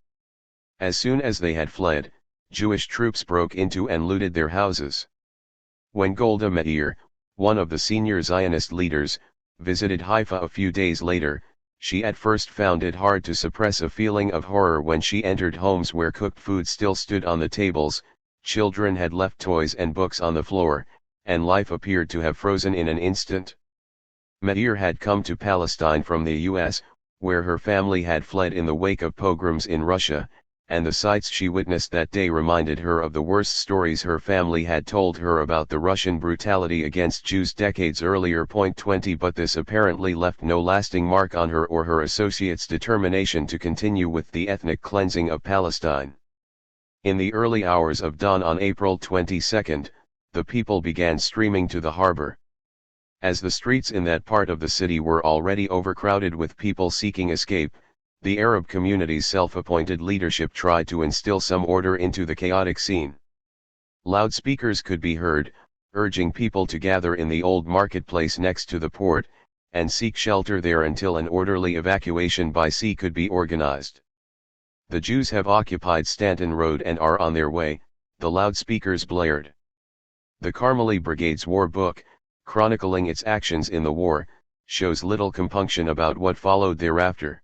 As soon as they had fled, Jewish troops broke into and looted their houses. When Golda Meir, one of the senior Zionist leaders, visited Haifa a few days later, she at first found it hard to suppress a feeling of horror when she entered homes where cooked food still stood on the tables, children had left toys and books on the floor, and life appeared to have frozen in an instant. Meir had come to Palestine from the U.S., where her family had fled in the wake of pogroms in Russia, and the sights she witnessed that day reminded her of the worst stories her family had told her about the Russian brutality against Jews decades earlier. 20 But this apparently left no lasting mark on her or her associates' determination to continue with the ethnic cleansing of Palestine. In the early hours of dawn on April 22, the people began streaming to the harbor. As the streets in that part of the city were already overcrowded with people seeking escape, the Arab community's self-appointed leadership tried to instill some order into the chaotic scene. Loudspeakers could be heard, urging people to gather in the old marketplace next to the port, and seek shelter there until an orderly evacuation by sea could be organized. The Jews have occupied Stanton Road and are on their way, the loudspeakers blared. The Carmeli Brigade's war book, chronicling its actions in the war, shows little compunction about what followed thereafter.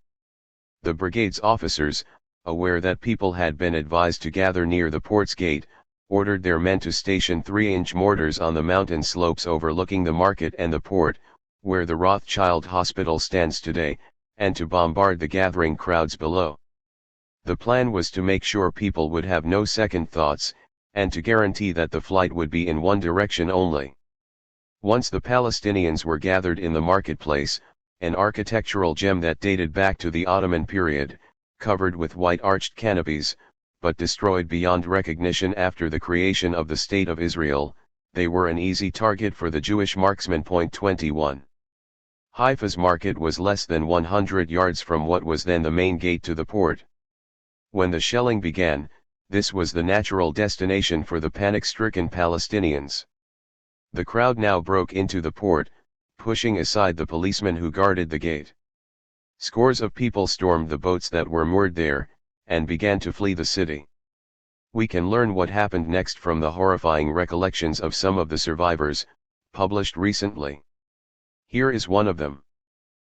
The brigade's officers, aware that people had been advised to gather near the port's gate, ordered their men to station 3-inch mortars on the mountain slopes overlooking the market and the port, where the Rothschild Hospital stands today, and to bombard the gathering crowds below. The plan was to make sure people would have no second thoughts, and to guarantee that the flight would be in one direction only. Once the Palestinians were gathered in the marketplace, an architectural gem that dated back to the Ottoman period, covered with white arched canopies, but destroyed beyond recognition after the creation of the State of Israel, they were an easy target for the Jewish marksmen. 21. Haifa's market was less than 100 yards from what was then the main gate to the port. When the shelling began, this was the natural destination for the panic-stricken Palestinians. The crowd now broke into the port, pushing aside the policemen who guarded the gate. Scores of people stormed the boats that were moored there, and began to flee the city. We can learn what happened next from the horrifying recollections of some of the survivors, published recently. Here is one of them.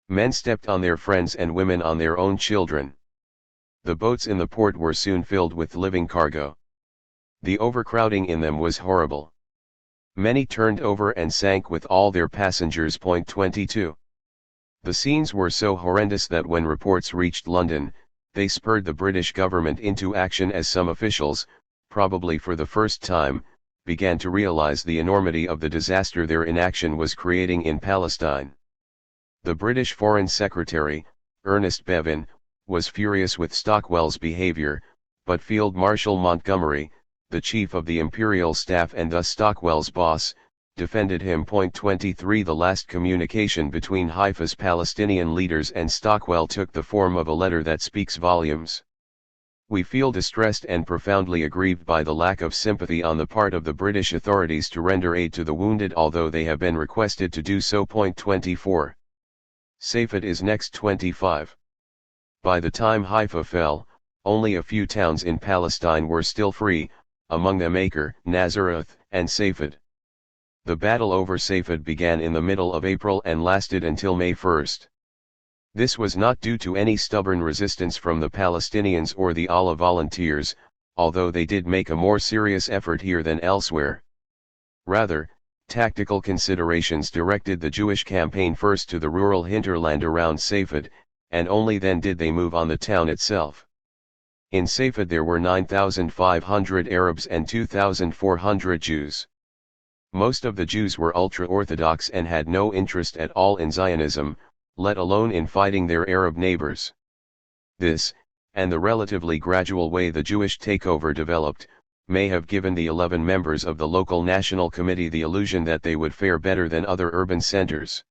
Men stepped on their friends and women on their own children. The boats in the port were soon filled with living cargo. The overcrowding in them was horrible. Many turned over and sank with all their passengers. 22. The scenes were so horrendous that when reports reached London, they spurred the British government into action, as some officials, probably for the first time, began to realize the enormity of the disaster their inaction was creating in Palestine. The British Foreign Secretary, Ernest Bevin, was furious with Stockwell's behavior, but Field Marshal Montgomery, the chief of the Imperial Staff and thus Stockwell's boss, defended him. 23 The last communication between Haifa's Palestinian leaders and Stockwell took the form of a letter that speaks volumes. We feel distressed and profoundly aggrieved by the lack of sympathy on the part of the British authorities to render aid to the wounded, although they have been requested to do so. 24. Safed is next. 25. By the time Haifa fell, only a few towns in Palestine were still free, among them Acre, Nazareth, and Safed. The battle over Safed began in the middle of April and lasted until May 1. This was not due to any stubborn resistance from the Palestinians or the Allah volunteers, although they did make a more serious effort here than elsewhere. Rather, tactical considerations directed the Jewish campaign first to the rural hinterland around Safed, and only then did they move on the town itself. In Safed there were 9,500 Arabs and 2,400 Jews. Most of the Jews were ultra-Orthodox and had no interest at all in Zionism, let alone in fighting their Arab neighbors. This, and the relatively gradual way the Jewish takeover developed, may have given the 11 members of the local national committee the illusion that they would fare better than other urban centers.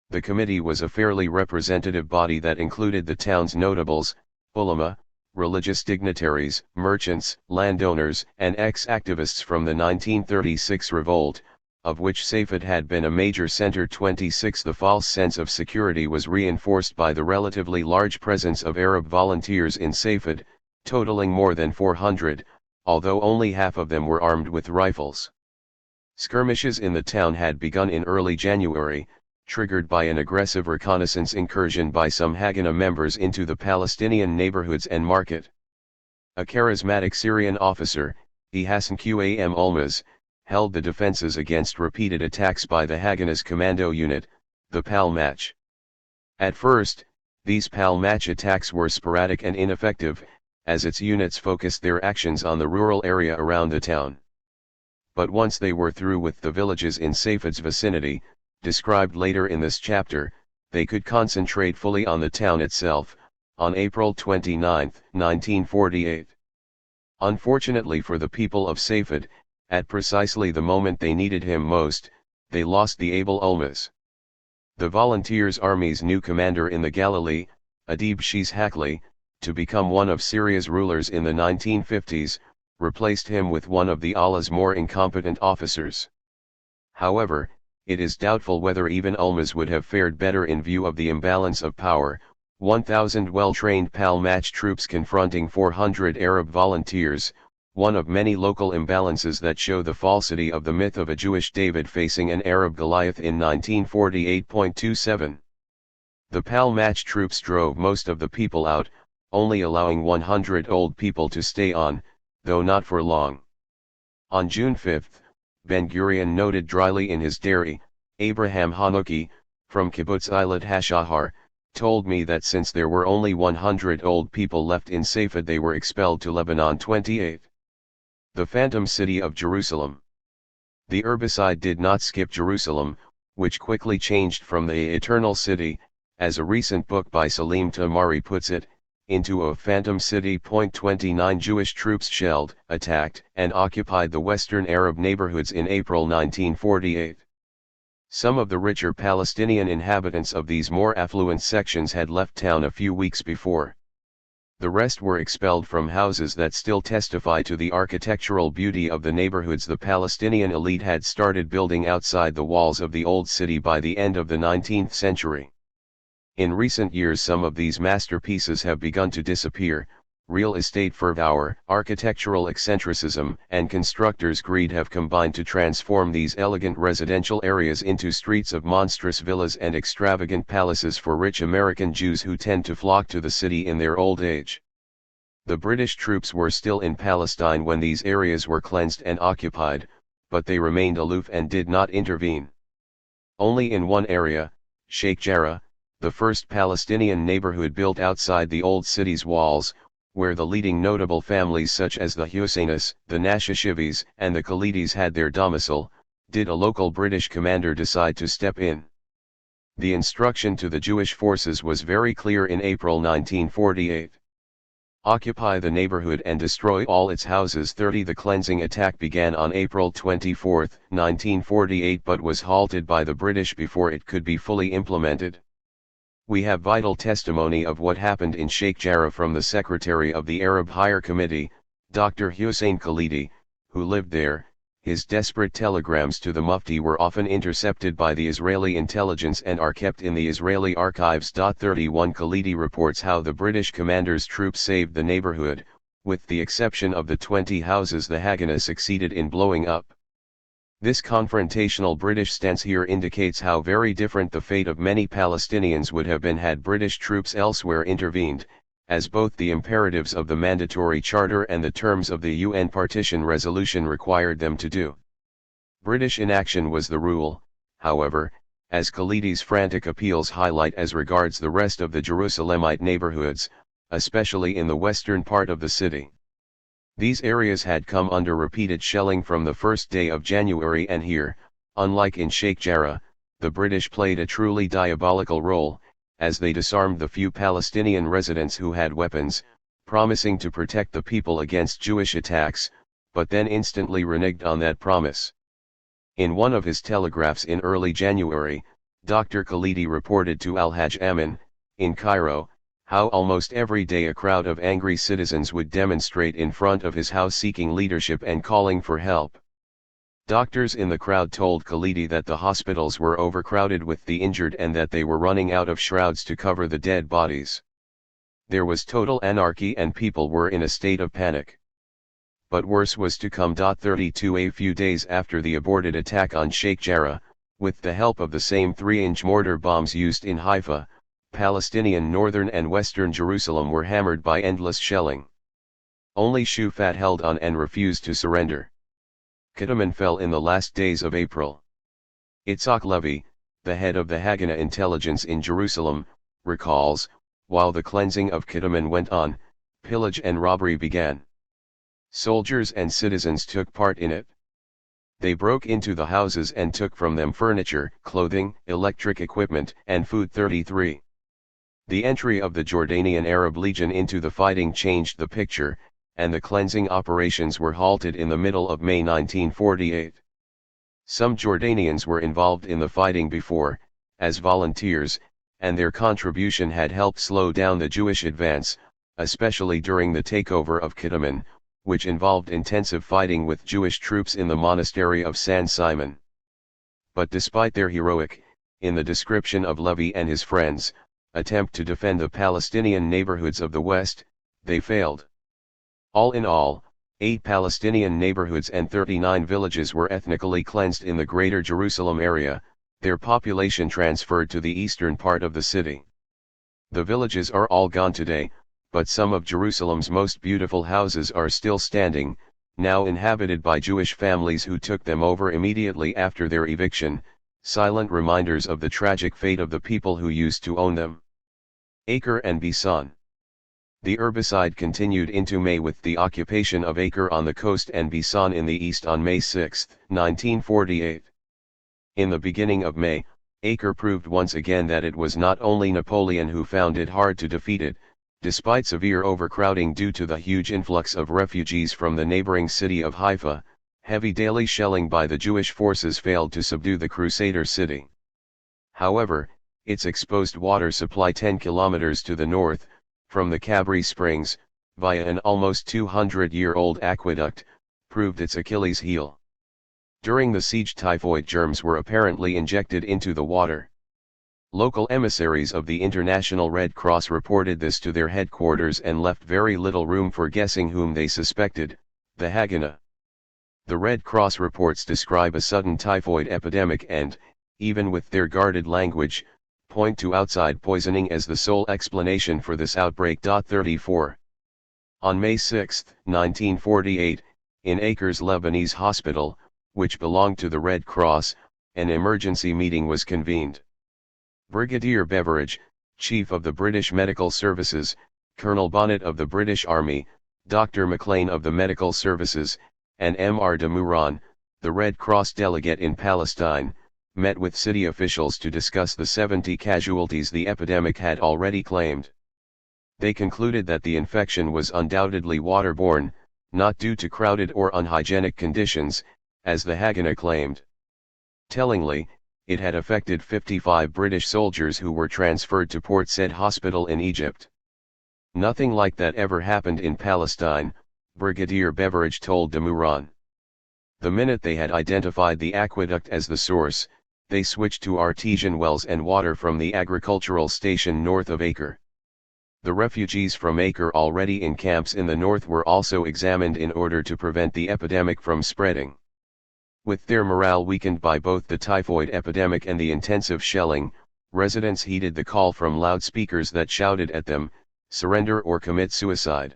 The committee was a fairly representative body that included the town's notables, ulama, religious dignitaries, merchants, landowners, and ex-activists from the 1936 revolt, of which Safed had been a major center. 26 The false sense of security was reinforced by the relatively large presence of Arab volunteers in Safed, totaling more than 400, although only half of them were armed with rifles. Skirmishes in the town had begun in early January, triggered by an aggressive reconnaissance incursion by some Haganah members into the Palestinian neighborhoods and market. A charismatic Syrian officer, Hassan Qam Ulmaz, held the defenses against repeated attacks by the Haganah's commando unit, the Palmach. At first, these Palmach attacks were sporadic and ineffective, as its units focused their actions on the rural area around the town. But once they were through with the villages in Safed's vicinity, described later in this chapter, they could concentrate fully on the town itself. On April 29, 1948. Unfortunately for the people of Safed, at precisely the moment they needed him most, they lost the able Ulmaz. The Volunteers' Army's new commander in the Galilee, Adib Shizhakli, to become one of Syria's rulers in the 1950s, replaced him with one of the Allah's more incompetent officers. However, it is doubtful whether even Ulmaz would have fared better in view of the imbalance of power. 1,000 well-trained Palmach troops confronting 400 Arab volunteers, one of many local imbalances that show the falsity of the myth of a Jewish David facing an Arab Goliath in 1948.27. The Palmach troops drove most of the people out, only allowing 100 old people to stay on, though not for long. On June 5, Ben-Gurion noted dryly in his diary, Abraham Hanuki, from Kibbutz Eilat HaShahar, told me that since there were only 100 old people left in Safed they were expelled to Lebanon. 28. The Phantom City of Jerusalem. The herbicide did not skip Jerusalem, which quickly changed from the Eternal City, as a recent book by Salim Tamari puts it, into a phantom city. 29 Jewish troops shelled, attacked, and occupied the western Arab neighborhoods in April 1948. Some of the richer Palestinian inhabitants of these more affluent sections had left town a few weeks before. The rest were expelled from houses that still testify to the architectural beauty of the neighborhoods the Palestinian elite had started building outside the walls of the old city by the end of the 19th century. In recent years some of these masterpieces have begun to disappear. Real estate fervor, architectural eccentricism, and constructors' greed have combined to transform these elegant residential areas into streets of monstrous villas and extravagant palaces for rich American Jews who tend to flock to the city in their old age. The British troops were still in Palestine when these areas were cleansed and occupied, but they remained aloof and did not intervene. Only in one area, Sheikh Jarrah, the first Palestinian neighborhood built outside the old city's walls, where the leading notable families such as the Husseinis, the Nashashivis, and the Khalidis had their domicile, did a local British commander decide to step in. The instruction to the Jewish forces was very clear in April 1948. Occupy the neighborhood and destroy all its houses. 30. The cleansing attack began on April 24, 1948, but was halted by the British before it could be fully implemented. We have vital testimony of what happened in Sheikh Jarrah from the Secretary of the Arab Higher Committee, Dr. Hussein Khalidi, who lived there. His desperate telegrams to the Mufti were often intercepted by the Israeli intelligence and are kept in the Israeli archives. 31 Khalidi reports how the British commander's troops saved the neighborhood, with the exception of the 20 houses the Haganah succeeded in blowing up. This confrontational British stance here indicates how very different the fate of many Palestinians would have been had British troops elsewhere intervened, as both the imperatives of the mandatory charter and the terms of the UN partition resolution required them to do. British inaction was the rule, however, as Khalidi's frantic appeals highlight as regards the rest of the Jerusalemite neighborhoods, especially in the western part of the city. These areas had come under repeated shelling from the first day of January, and here, unlike in Sheikh Jarrah, the British played a truly diabolical role, as they disarmed the few Palestinian residents who had weapons, promising to protect the people against Jewish attacks, but then instantly reneged on that promise. In one of his telegraphs in early January, Dr. Khalidi reported to Al-Hajj Amin, in Cairo, how almost every day a crowd of angry citizens would demonstrate in front of his house seeking leadership and calling for help. Doctors in the crowd told Khalidi that the hospitals were overcrowded with the injured and that they were running out of shrouds to cover the dead bodies. There was total anarchy and people were in a state of panic. But worse was to come. 32 A few days after the aborted attack on Sheikh Jarrah, with the help of the same 3-inch mortar bombs used in Haifa, Palestinian northern and western Jerusalem were hammered by endless shelling. Only Shufat held on and refused to surrender. Kidman fell in the last days of April. Itzhak Levy, the head of the Haganah intelligence in Jerusalem, recalls, while the cleansing of Kidman went on, pillage and robbery began. Soldiers and citizens took part in it. They broke into the houses and took from them furniture, clothing, electric equipment, and food. 33. The entry of the Jordanian Arab Legion into the fighting changed the picture, and the cleansing operations were halted in the middle of May 1948. Some Jordanians were involved in the fighting before, as volunteers, and their contribution had helped slow down the Jewish advance, especially during the takeover of Kidman, which involved intensive fighting with Jewish troops in the monastery of San Simon. But despite their heroic, in the description of Levy and his friends, attempt to defend the Palestinian neighborhoods of the West, they failed. All in all, 8 Palestinian neighborhoods and 39 villages were ethnically cleansed in the Greater Jerusalem area, their population transferred to the eastern part of the city. The villages are all gone today, but some of Jerusalem's most beautiful houses are still standing, now inhabited by Jewish families who took them over immediately after their eviction, silent reminders of the tragic fate of the people who used to own them. Acre and Bisan. The herbicide continued into May with the occupation of Acre on the coast and Bisan in the east on May 6, 1948. In the beginning of May, Acre proved once again that it was not only Napoleon who found it hard to defeat it. Despite severe overcrowding due to the huge influx of refugees from the neighboring city of Haifa, heavy daily shelling by the Jewish forces failed to subdue the Crusader city. However, its exposed water supply 10 kilometers to the north, from the Kabri Springs, via an almost 200-year-old aqueduct, proved its Achilles heel. During the siege, typhoid germs were apparently injected into the water. Local emissaries of the International Red Cross reported this to their headquarters and left very little room for guessing whom they suspected, the Haganah. The Red Cross reports describe a sudden typhoid epidemic and, even with their guarded language, point to outside poisoning as the sole explanation for this outbreak. 34. On May 6, 1948, in Acre's Lebanese hospital, which belonged to the Red Cross, an emergency meeting was convened. Brigadier Beveridge, chief of the British Medical Services, Colonel Bonnet of the British Army, Dr. Maclean of the Medical Services, and M.R. de Meuron, the Red Cross delegate in Palestine, met with city officials to discuss the 70 casualties the epidemic had already claimed. They concluded that the infection was undoubtedly waterborne, not due to crowded or unhygienic conditions, as the Haganah claimed. Tellingly, it had affected 55 British soldiers who were transferred to Port Said Hospital in Egypt. Nothing like that ever happened in Palestine, Brigadier Beveridge told de Meuron. The minute they had identified the aqueduct as the source, they switched to artesian wells and water from the agricultural station north of Acre. The refugees from Acre already in camps in the north were also examined in order to prevent the epidemic from spreading. With their morale weakened by both the typhoid epidemic and the intensive shelling, residents heeded the call from loudspeakers that shouted at them, "Surrender or commit suicide.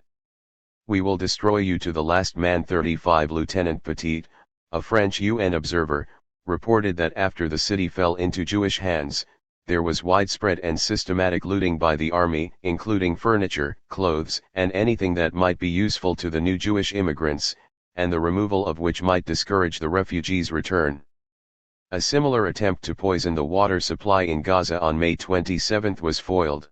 We will destroy you to the last man." 35 Lieutenant Petit, a French UN observer, reported that after the city fell into Jewish hands, there was widespread and systematic looting by the army, including furniture, clothes, and anything that might be useful to the new Jewish immigrants, and the removal of which might discourage the refugees' return. A similar attempt to poison the water supply in Gaza on May 27 was foiled.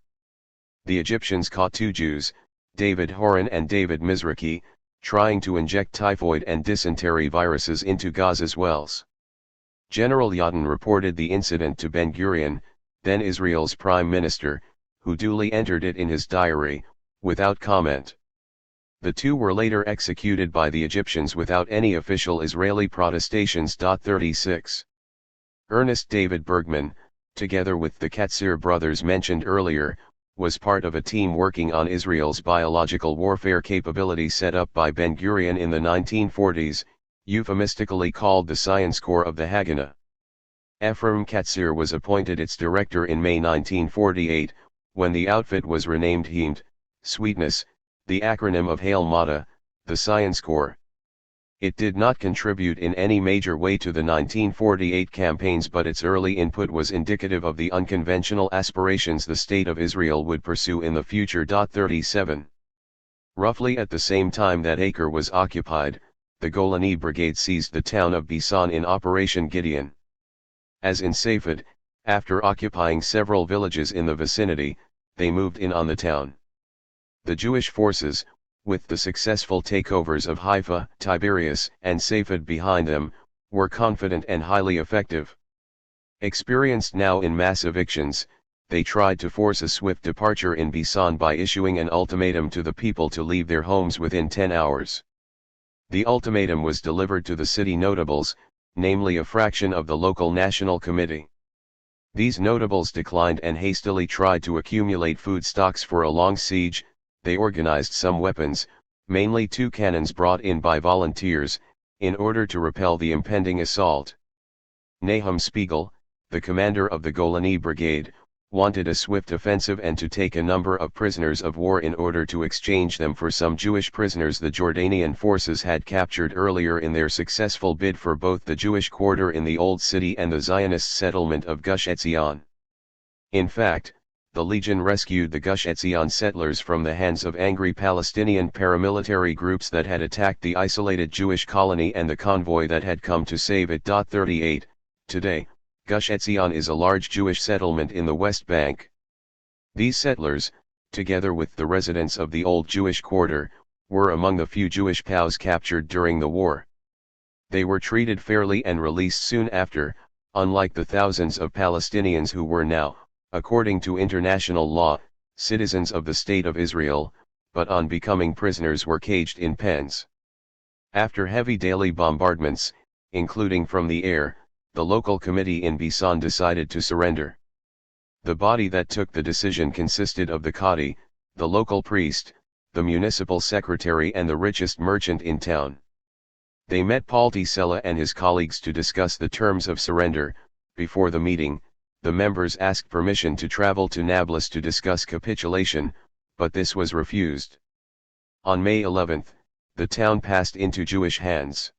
The Egyptians caught 2 Jews, David Horan and David Mizrachi, trying to inject typhoid and dysentery viruses into Gaza's wells. General Yadin reported the incident to Ben-Gurion, then Israel's prime minister, who duly entered it in his diary, without comment. The 2 were later executed by the Egyptians without any official Israeli protestations. 36. Ernest David Bergman, together with the Katsir brothers mentioned earlier, was part of a team working on Israel's biological warfare capability set up by Ben-Gurion in the 1940s, euphemistically called the Science Corps of the Haganah. Ephraim Katsir was appointed its director in May 1948, when the outfit was renamed HEMT, Sweetness, the acronym of Hail Mada, the Science Corps. It did not contribute in any major way to the 1948 campaigns, but its early input was indicative of the unconventional aspirations the State of Israel would pursue in the future. 37. Roughly at the same time that Acre was occupied, the Golani Brigade seized the town of Bisan in Operation Gideon. As in Safed, after occupying several villages in the vicinity, they moved in on the town. The Jewish forces, with the successful takeovers of Haifa, Tiberias, and Safed behind them, were confident and highly effective. Experienced now in mass evictions, they tried to force a swift departure in Bisan by issuing an ultimatum to the people to leave their homes within 10 hours. The ultimatum was delivered to the city notables, namely a fraction of the local National Committee. These notables declined and hastily tried to accumulate food stocks for a long siege. They organized some weapons, mainly 2 cannons brought in by volunteers, in order to repel the impending assault. Nahum Spiegel, the commander of the Golani Brigade, wanted a swift offensive and to take a number of prisoners of war in order to exchange them for some Jewish prisoners the Jordanian forces had captured earlier in their successful bid for both the Jewish quarter in the Old City and the Zionist settlement of Gush Etzion. In fact, the Legion rescued the Gush Etzion settlers from the hands of angry Palestinian paramilitary groups that had attacked the isolated Jewish colony and the convoy that had come to save it. 38. Today, Gush Etzion is a large Jewish settlement in the West Bank. These settlers, together with the residents of the old Jewish quarter, were among the few Jewish POWs captured during the war. They were treated fairly and released soon after, unlike the thousands of Palestinians who were now, according to international law, citizens of the State of Israel, but on becoming prisoners were caged in pens. After heavy daily bombardments, including from the air, the local committee in Bisan decided to surrender. The body that took the decision consisted of the Qadi, the local priest, the municipal secretary and the richest merchant in town. They met Palti Sella and his colleagues to discuss the terms of surrender. Before the meeting, the members asked permission to travel to Nablus to discuss capitulation, but this was refused. On May 11, the town passed into Jewish hands.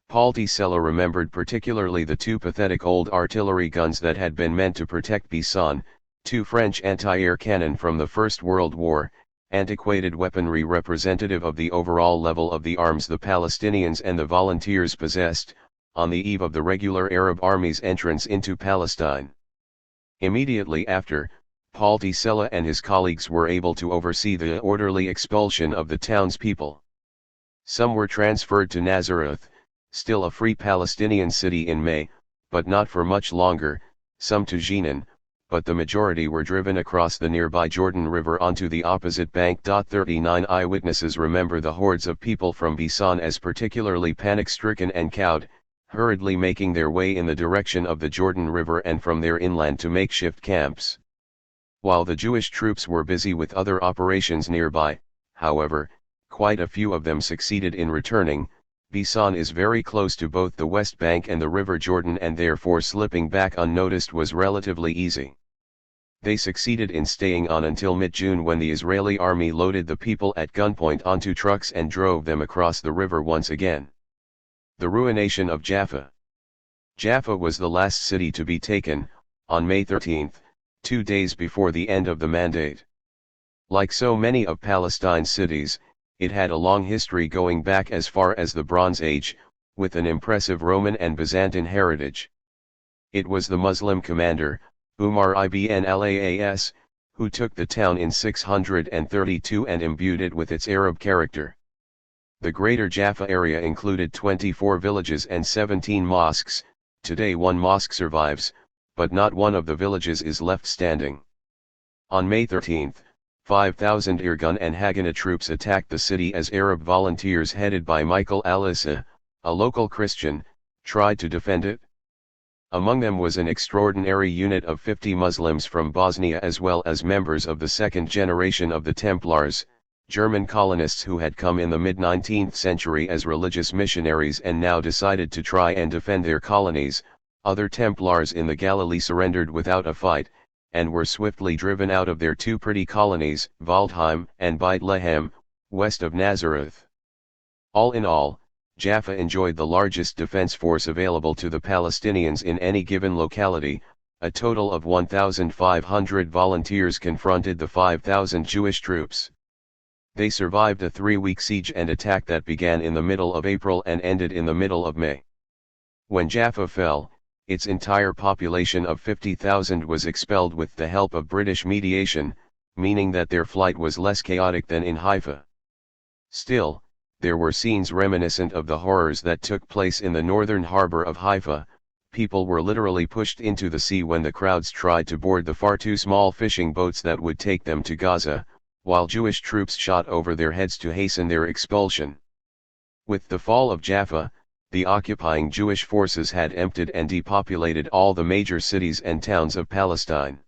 Palti Sella remembered particularly the 2 pathetic old artillery guns that had been meant to protect Bisan, 2 French anti-air cannon from the First World War, antiquated weaponry representative of the overall level of the arms the Palestinians and the volunteers possessed, on the eve of the regular Arab army's entrance into Palestine. Immediately after, Paul T. Sella and his colleagues were able to oversee the orderly expulsion of the townspeople. Some were transferred to Nazareth, still a free Palestinian city in May, but not for much longer, some to Jenin, but the majority were driven across the nearby Jordan River onto the opposite bank. 39 Eyewitnesses remember the hordes of people from Bisan as particularly panic-stricken and cowed, hurriedly making their way in the direction of the Jordan River and from there inland to makeshift camps. While the Jewish troops were busy with other operations nearby, however, quite a few of them succeeded in returning. Bisan is very close to both the West Bank and the River Jordan, and therefore slipping back unnoticed was relatively easy. They succeeded in staying on until mid-June, when the Israeli army loaded the people at gunpoint onto trucks and drove them across the river once again. The ruination of Jaffa. Jaffa was the last city to be taken, on May 13, 2 days before the end of the mandate. Like so many of Palestine's cities, it had a long history going back as far as the Bronze Age, with an impressive Roman and Byzantine heritage. It was the Muslim commander, Umar ibn Laas, who took the town in 632 and imbued it with its Arab character. The Greater Jaffa area included 24 villages and 17 mosques. Today one mosque survives, but not one of the villages is left standing. On May 13, 5,000 Irgun and Haganah troops attacked the city as Arab volunteers headed by Michael al-Issa, a local Christian, tried to defend it. Among them was an extraordinary unit of 50 Muslims from Bosnia, as well as members of the second generation of the Templars, German colonists who had come in the mid-19th century as religious missionaries and now decided to try and defend their colonies. Other Templars in the Galilee surrendered without a fight, and were swiftly driven out of their two pretty colonies, Waldheim and Bethlehem, west of Nazareth. All in all, Jaffa enjoyed the largest defense force available to the Palestinians in any given locality. A total of 1,500 volunteers confronted the 5,000 Jewish troops. They survived a 3-week siege and attack that began in the middle of April and ended in the middle of May. When Jaffa fell, its entire population of 50,000 was expelled with the help of British mediation, meaning that their flight was less chaotic than in Haifa. Still, there were scenes reminiscent of the horrors that took place in the northern harbor of Haifa. People were literally pushed into the sea when the crowds tried to board the far too small fishing boats that would take them to Gaza, while Jewish troops shot over their heads to hasten their expulsion. With the fall of Jaffa, the occupying Jewish forces had emptied and depopulated all the major cities and towns of Palestine.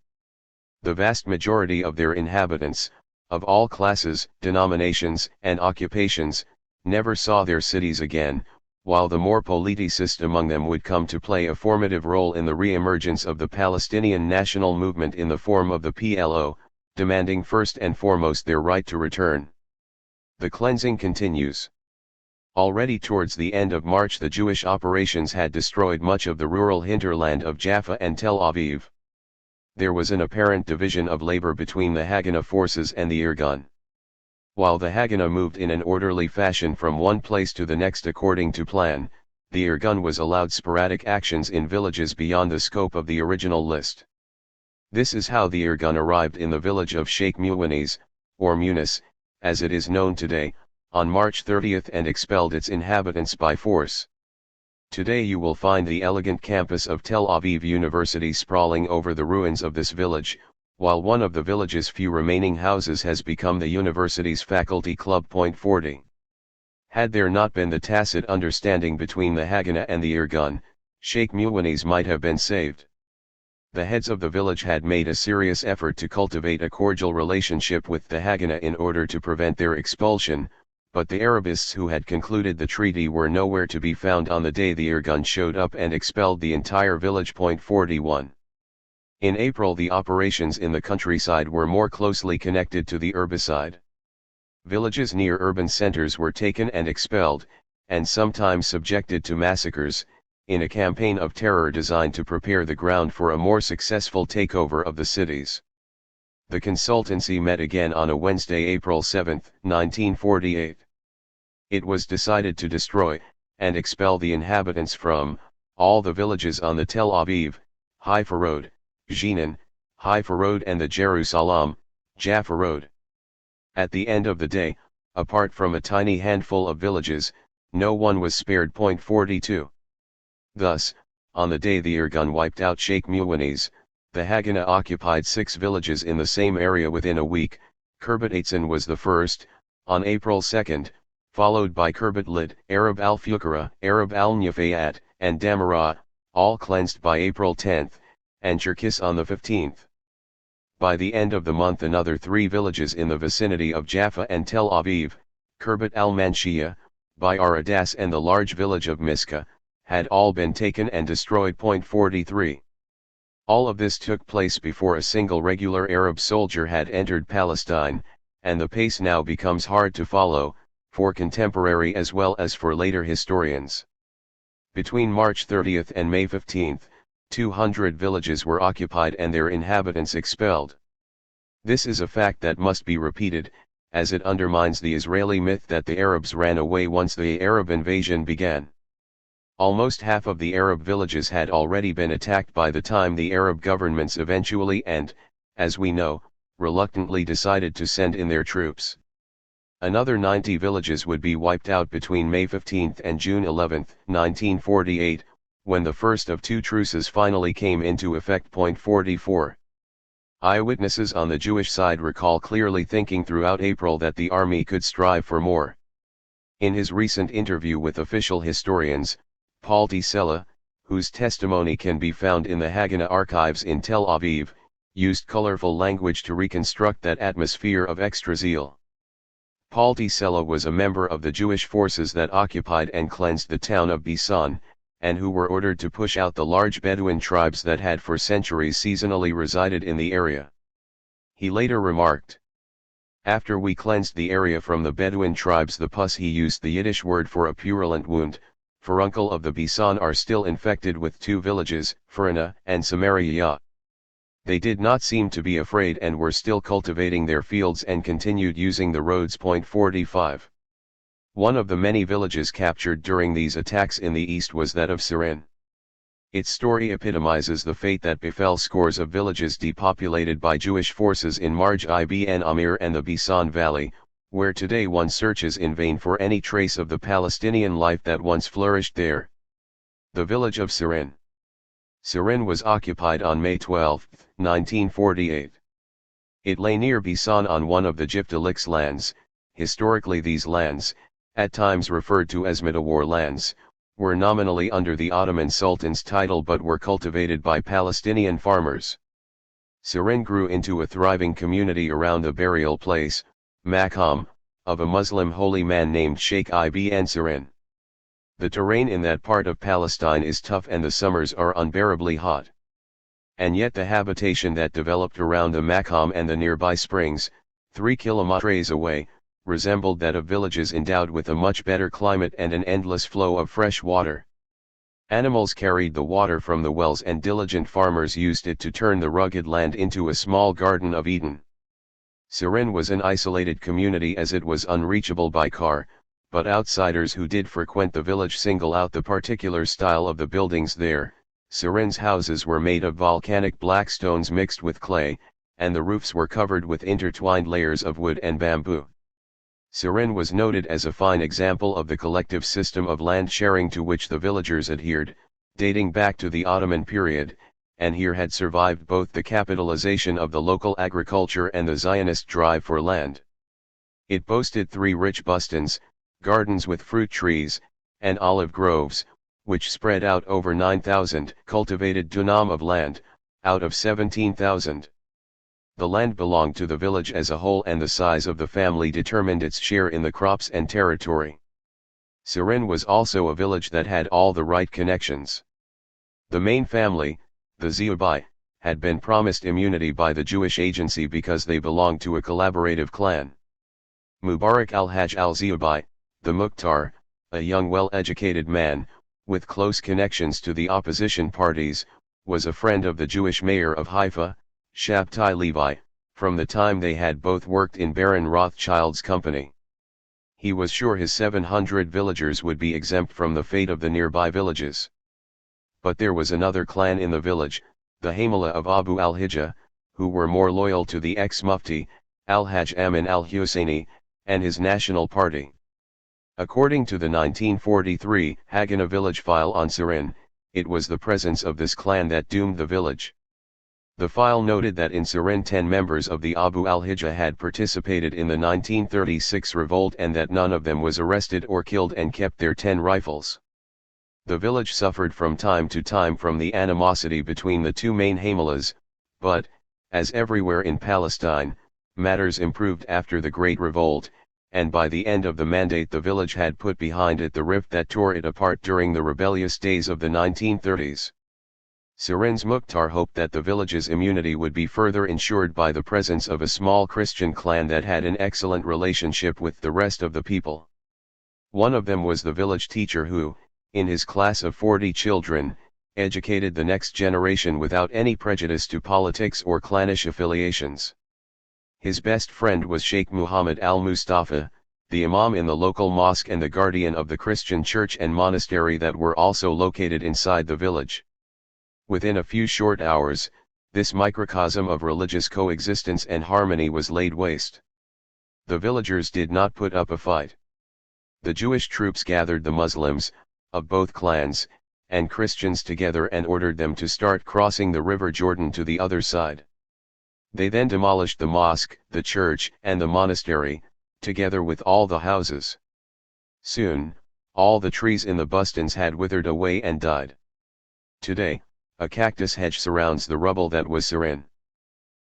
The vast majority of their inhabitants, of all classes, denominations, and occupations, never saw their cities again, while the more politicist among them would come to play a formative role in the re-emergence of the Palestinian national movement in the form of the PLO, demanding first and foremost their right to return. The cleansing continues. Already towards the end of March, the Jewish operations had destroyed much of the rural hinterland of Jaffa and Tel Aviv. There was an apparent division of labor between the Haganah forces and the Irgun. While the Haganah moved in an orderly fashion from one place to the next according to plan, the Irgun was allowed sporadic actions in villages beyond the scope of the original list. This is how the Irgun arrived in the village of Sheikh Muwanis, or Munis, as it is known today, on March 30 and expelled its inhabitants by force. Today you will find the elegant campus of Tel Aviv University sprawling over the ruins of this village, while one of the village's few remaining houses has become the university's faculty club. 40. Had there not been the tacit understanding between the Haganah and the Irgun, Sheikh Muwanis might have been saved. The heads of the village had made a serious effort to cultivate a cordial relationship with the Haganah in order to prevent their expulsion, but the Arabists who had concluded the treaty were nowhere to be found on the day the Irgun showed up and expelled the entire village. 41. In April, the operations in the countryside were more closely connected to the urbicide. Villages near urban centers were taken and expelled, and sometimes subjected to massacres, in a campaign of terror designed to prepare the ground for a more successful takeover of the cities. the consultancy met again on a Wednesday, April 7, 1948. It was decided to destroy and expel the inhabitants from all the villages on the Tel Aviv, Haifa Road, Jenin, Haifa Road and the Jerusalem, Jaffa Road. At the end of the day, apart from a tiny handful of villages, no one was spared. 42. Thus, on the day the Irgun wiped out Sheikh Muwanis, the Haganah occupied 6 villages in the same area within a week. Kirbet Eitzan was the first, on April 2, followed by Kirbet Lid, Arab al-Fukara, Arab al-Nufayat, and Damarah, all cleansed by April 10, and Cherkis on the 15th. By the end of the month another 3 villages in the vicinity of Jaffa and Tel Aviv, Kirbet al-Manshia, by Aradas and the large village of Miska, had all been taken and destroyed. 43. All of this took place before a single regular Arab soldier had entered Palestine, and the pace now becomes hard to follow, for contemporary as well as for later historians. Between March 30 and May 15, 200 villages were occupied and their inhabitants expelled. This is a fact that must be repeated, as it undermines the Israeli myth that the Arabs ran away once the Arab invasion began. Almost half of the Arab villages had already been attacked by the time the Arab governments eventually and, as we know, reluctantly decided to send in their troops. Another 90 villages would be wiped out between May 15 and June 11, 1948, when the first of 2 truces finally came into effect. 44. Eyewitnesses on the Jewish side recall clearly thinking throughout April that the army could strive for more. In his recent interview with official historians, Paul T. Sella, whose testimony can be found in the Haganah archives in Tel Aviv, used colorful language to reconstruct that atmosphere of extra zeal. Paul T. Sella was a member of the Jewish forces that occupied and cleansed the town of Bisan, and who were ordered to push out the large Bedouin tribes that had for centuries seasonally resided in the area. He later remarked, "After we cleansed the area from the Bedouin tribes, the pus," he used the Yiddish word for a purulent wound, furuncle of the Bisan are still infected with 2 villages, Furana and Samaria. They did not seem to be afraid and were still cultivating their fields and continued using the roads. 45. One of the many villages captured during these attacks in the east was that of Sirin. Its story epitomizes the fate that befell scores of villages depopulated by Jewish forces in Marj ibn Amir and the Bisan Valley, where today one searches in vain for any trace of the Palestinian life that once flourished there. The village of Sirin. Sirin was occupied on May 12, 1948. It lay near Bisan on one of the Jiftalik's lands. Historically these lands, at times referred to as Midawar lands, were nominally under the Ottoman Sultan's title but were cultivated by Palestinian farmers. Sirin grew into a thriving community around the burial place, Maqam, of a Muslim holy man named Sheikh ibn Sirin. The terrain in that part of Palestine is tough and the summers are unbearably hot. And yet the habitation that developed around the Maqam and the nearby springs, 3 kilometers away, resembled that of villages endowed with a much better climate and an endless flow of fresh water. Animals carried the water from the wells and diligent farmers used it to turn the rugged land into a small Garden of Eden. Sirin was an isolated community as it was unreachable by car, but outsiders who did frequent the village single out the particular style of the buildings there. Sirin's houses were made of volcanic black stones mixed with clay, and the roofs were covered with intertwined layers of wood and bamboo. Sirin was noted as a fine example of the collective system of land sharing to which the villagers adhered, dating back to the Ottoman period, and here had survived both the capitalization of the local agriculture and the Zionist drive for land. It boasted 3 rich bustans, gardens with fruit trees, and olive groves, which spread out over 9,000 cultivated dunam of land, out of 17,000. The land belonged to the village as a whole and the size of the family determined its share in the crops and territory. Sirin was also a village that had all the right connections. The main family, the Ziyubai, had been promised immunity by the Jewish agency because they belonged to a collaborative clan. Mubarak al-Hajj al-Ziyubai, the Mukhtar, a young well-educated man, with close connections to the opposition parties, was a friend of the Jewish mayor of Haifa, Shabtai Levi, from the time they had both worked in Baron Rothschild's company. He was sure his 700 villagers would be exempt from the fate of the nearby villages. But there was another clan in the village, the Hamala of Abu al-Hijja, who were more loyal to the ex-mufti, Al-Hajj Amin al-Husseini, and his national party. According to the 1943 Haganah village file on Sirin, it was the presence of this clan that doomed the village. The file noted that in Sirin 10 members of the Abu al-Hijja had participated in the 1936 revolt and that none of them was arrested or killed and kept their 10 rifles. The village suffered from time to time from the animosity between the two main Hamalas, but, as everywhere in Palestine, matters improved after the Great Revolt, and by the end of the mandate the village had put behind it the rift that tore it apart during the rebellious days of the 1930s. Sirin's Mukhtar hoped that the village's immunity would be further ensured by the presence of a small Christian clan that had an excellent relationship with the rest of the people. One of them was the village teacher who, in his class of 40 children, educated the next generation without any prejudice to politics or clannish affiliations. His best friend was Sheikh Muhammad al-Mustafa, the imam in the local mosque and the guardian of the Christian church and monastery that were also located inside the village. Within a few short hours, this microcosm of religious coexistence and harmony was laid waste. The villagers did not put up a fight. The Jewish troops gathered the Muslims, of both clans, and Christians together and ordered them to start crossing the river Jordan to the other side. They then demolished the mosque, the church, and the monastery, together with all the houses. Soon, all the trees in the bustans had withered away and died. Today, a cactus hedge surrounds the rubble that was Sirin.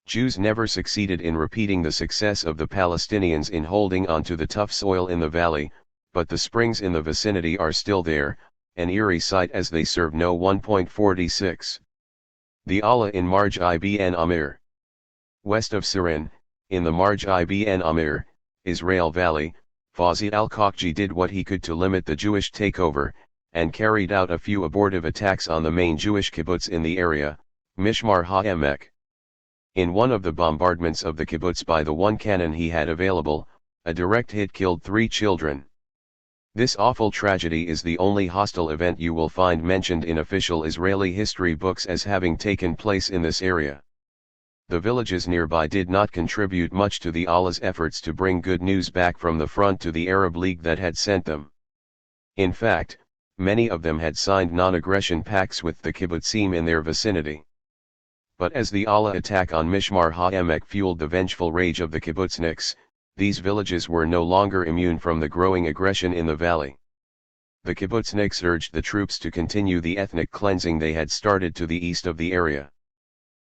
Jews never succeeded in repeating the success of the Palestinians in holding on to the tough soil in the valley, but the springs in the vicinity are still there, an eerie sight as they serve no 1.46. The Allah in Marj ibn Amir. West of Sirin, in the Marj ibn Amir, Israel Valley, Fawzi al-Khakji did what he could to limit the Jewish takeover, and carried out a few abortive attacks on the main Jewish kibbutz in the area, Mishmar HaEmek. In one of the bombardments of the kibbutz by the one cannon he had available, a direct hit killed 3 children. This awful tragedy is the only hostile event you will find mentioned in official Israeli history books as having taken place in this area. The villages nearby did not contribute much to the Allah's efforts to bring good news back from the front to the Arab League that had sent them. In fact, many of them had signed non-aggression pacts with the kibbutzim in their vicinity. But as the Allah attack on Mishmar HaEmek fueled the vengeful rage of the kibbutzniks, these villages were no longer immune from the growing aggression in the valley. The kibbutzniks urged the troops to continue the ethnic cleansing they had started to the east of the area.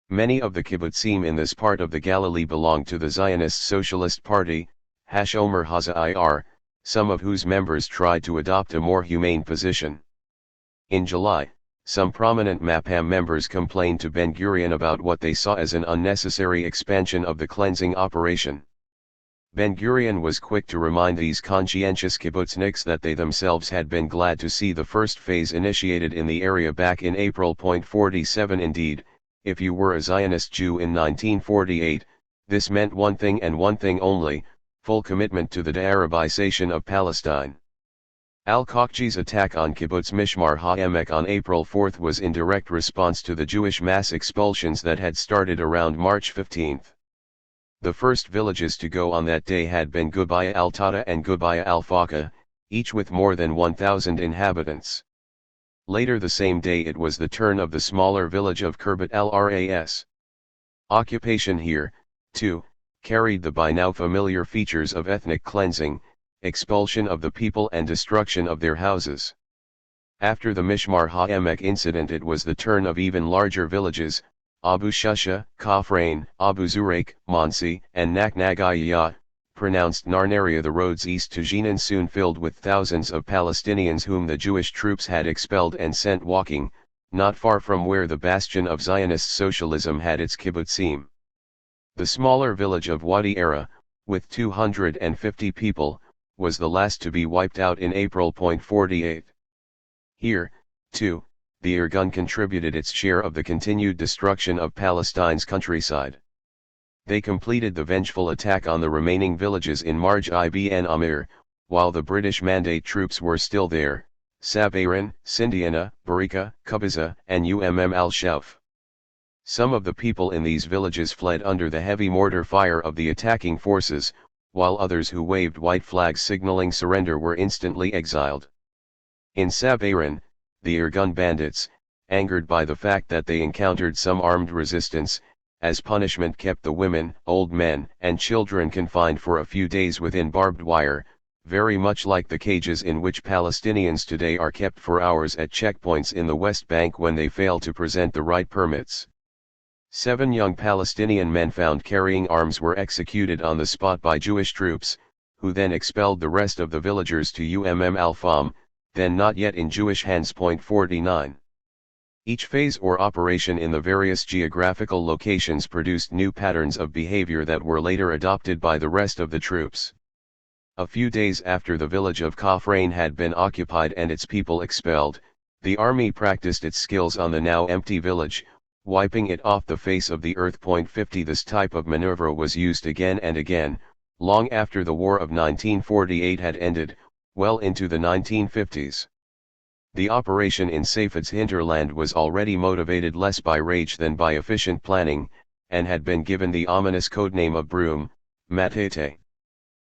Many of the kibbutzim in this part of the Galilee belonged to the Zionist Socialist Party, Hashomer Haza'ir, some of whose members tried to adopt a more humane position. In July, some prominent MAPAM members complained to Ben-Gurion about what they saw as an unnecessary expansion of the cleansing operation. Ben-Gurion was quick to remind these conscientious kibbutzniks that they themselves had been glad to see the first phase initiated in the area back in April. 47. Indeed, if you were a Zionist Jew in 1948, this meant one thing and one thing only: full commitment to the de-Arabization of Palestine. Al-Khakji's attack on Kibbutz Mishmar HaEmek on April 4 was in direct response to the Jewish mass expulsions that had started around March 15. The first villages to go on that day had been Gubaya al-Tata and Gubaya al-Faka, each with more than 1,000 inhabitants. Later the same day it was the turn of the smaller village of Kirbat al-Ras. Occupation here, too, carried the by now familiar features of ethnic cleansing, expulsion of the people and destruction of their houses. After the Mishmar HaEmek incident it was the turn of even larger villages, Abu Shusha, Kafrain, Abu Zuraik, Mansi, and Naknagaya, pronounced Narnaria. The roads east to Jenin soon filled with thousands of Palestinians whom the Jewish troops had expelled and sent walking, not far from where the bastion of Zionist socialism had its kibbutzim. The smaller village of Wadi Era, with 250 people, was the last to be wiped out in April. 48. Here, too, the Irgun contributed its share of the continued destruction of Palestine's countryside. They completed the vengeful attack on the remaining villages in Marj ibn Amir, while the British Mandate troops were still there, Sabairan, Sindiana, Barika, Kubaza, and al-Shauf. Some of the people in these villages fled under the heavy mortar fire of the attacking forces, while others who waved white flags signaling surrender were instantly exiled. In Sabairan, the Irgun bandits, angered by the fact that they encountered some armed resistance, as punishment kept the women, old men, and children confined for a few days within barbed wire, very much like the cages in which Palestinians today are kept for hours at checkpoints in the West Bank when they fail to present the right permits. 7 young Palestinian men found carrying arms were executed on the spot by Jewish troops, who then expelled the rest of the villagers to al-Fam, then not yet in Jewish hands. 49. Each phase or operation in the various geographical locations produced new patterns of behavior that were later adopted by the rest of the troops. A few days after the village of Kafrain had been occupied and its people expelled, the army practiced its skills on the now empty village, wiping it off the face of the earth. 50. This type of maneuver was used again and again, long after the War of 1948 had ended, well into the 1950s. The operation in Safed's hinterland was already motivated less by rage than by efficient planning, and had been given the ominous codename of Broom, Matete.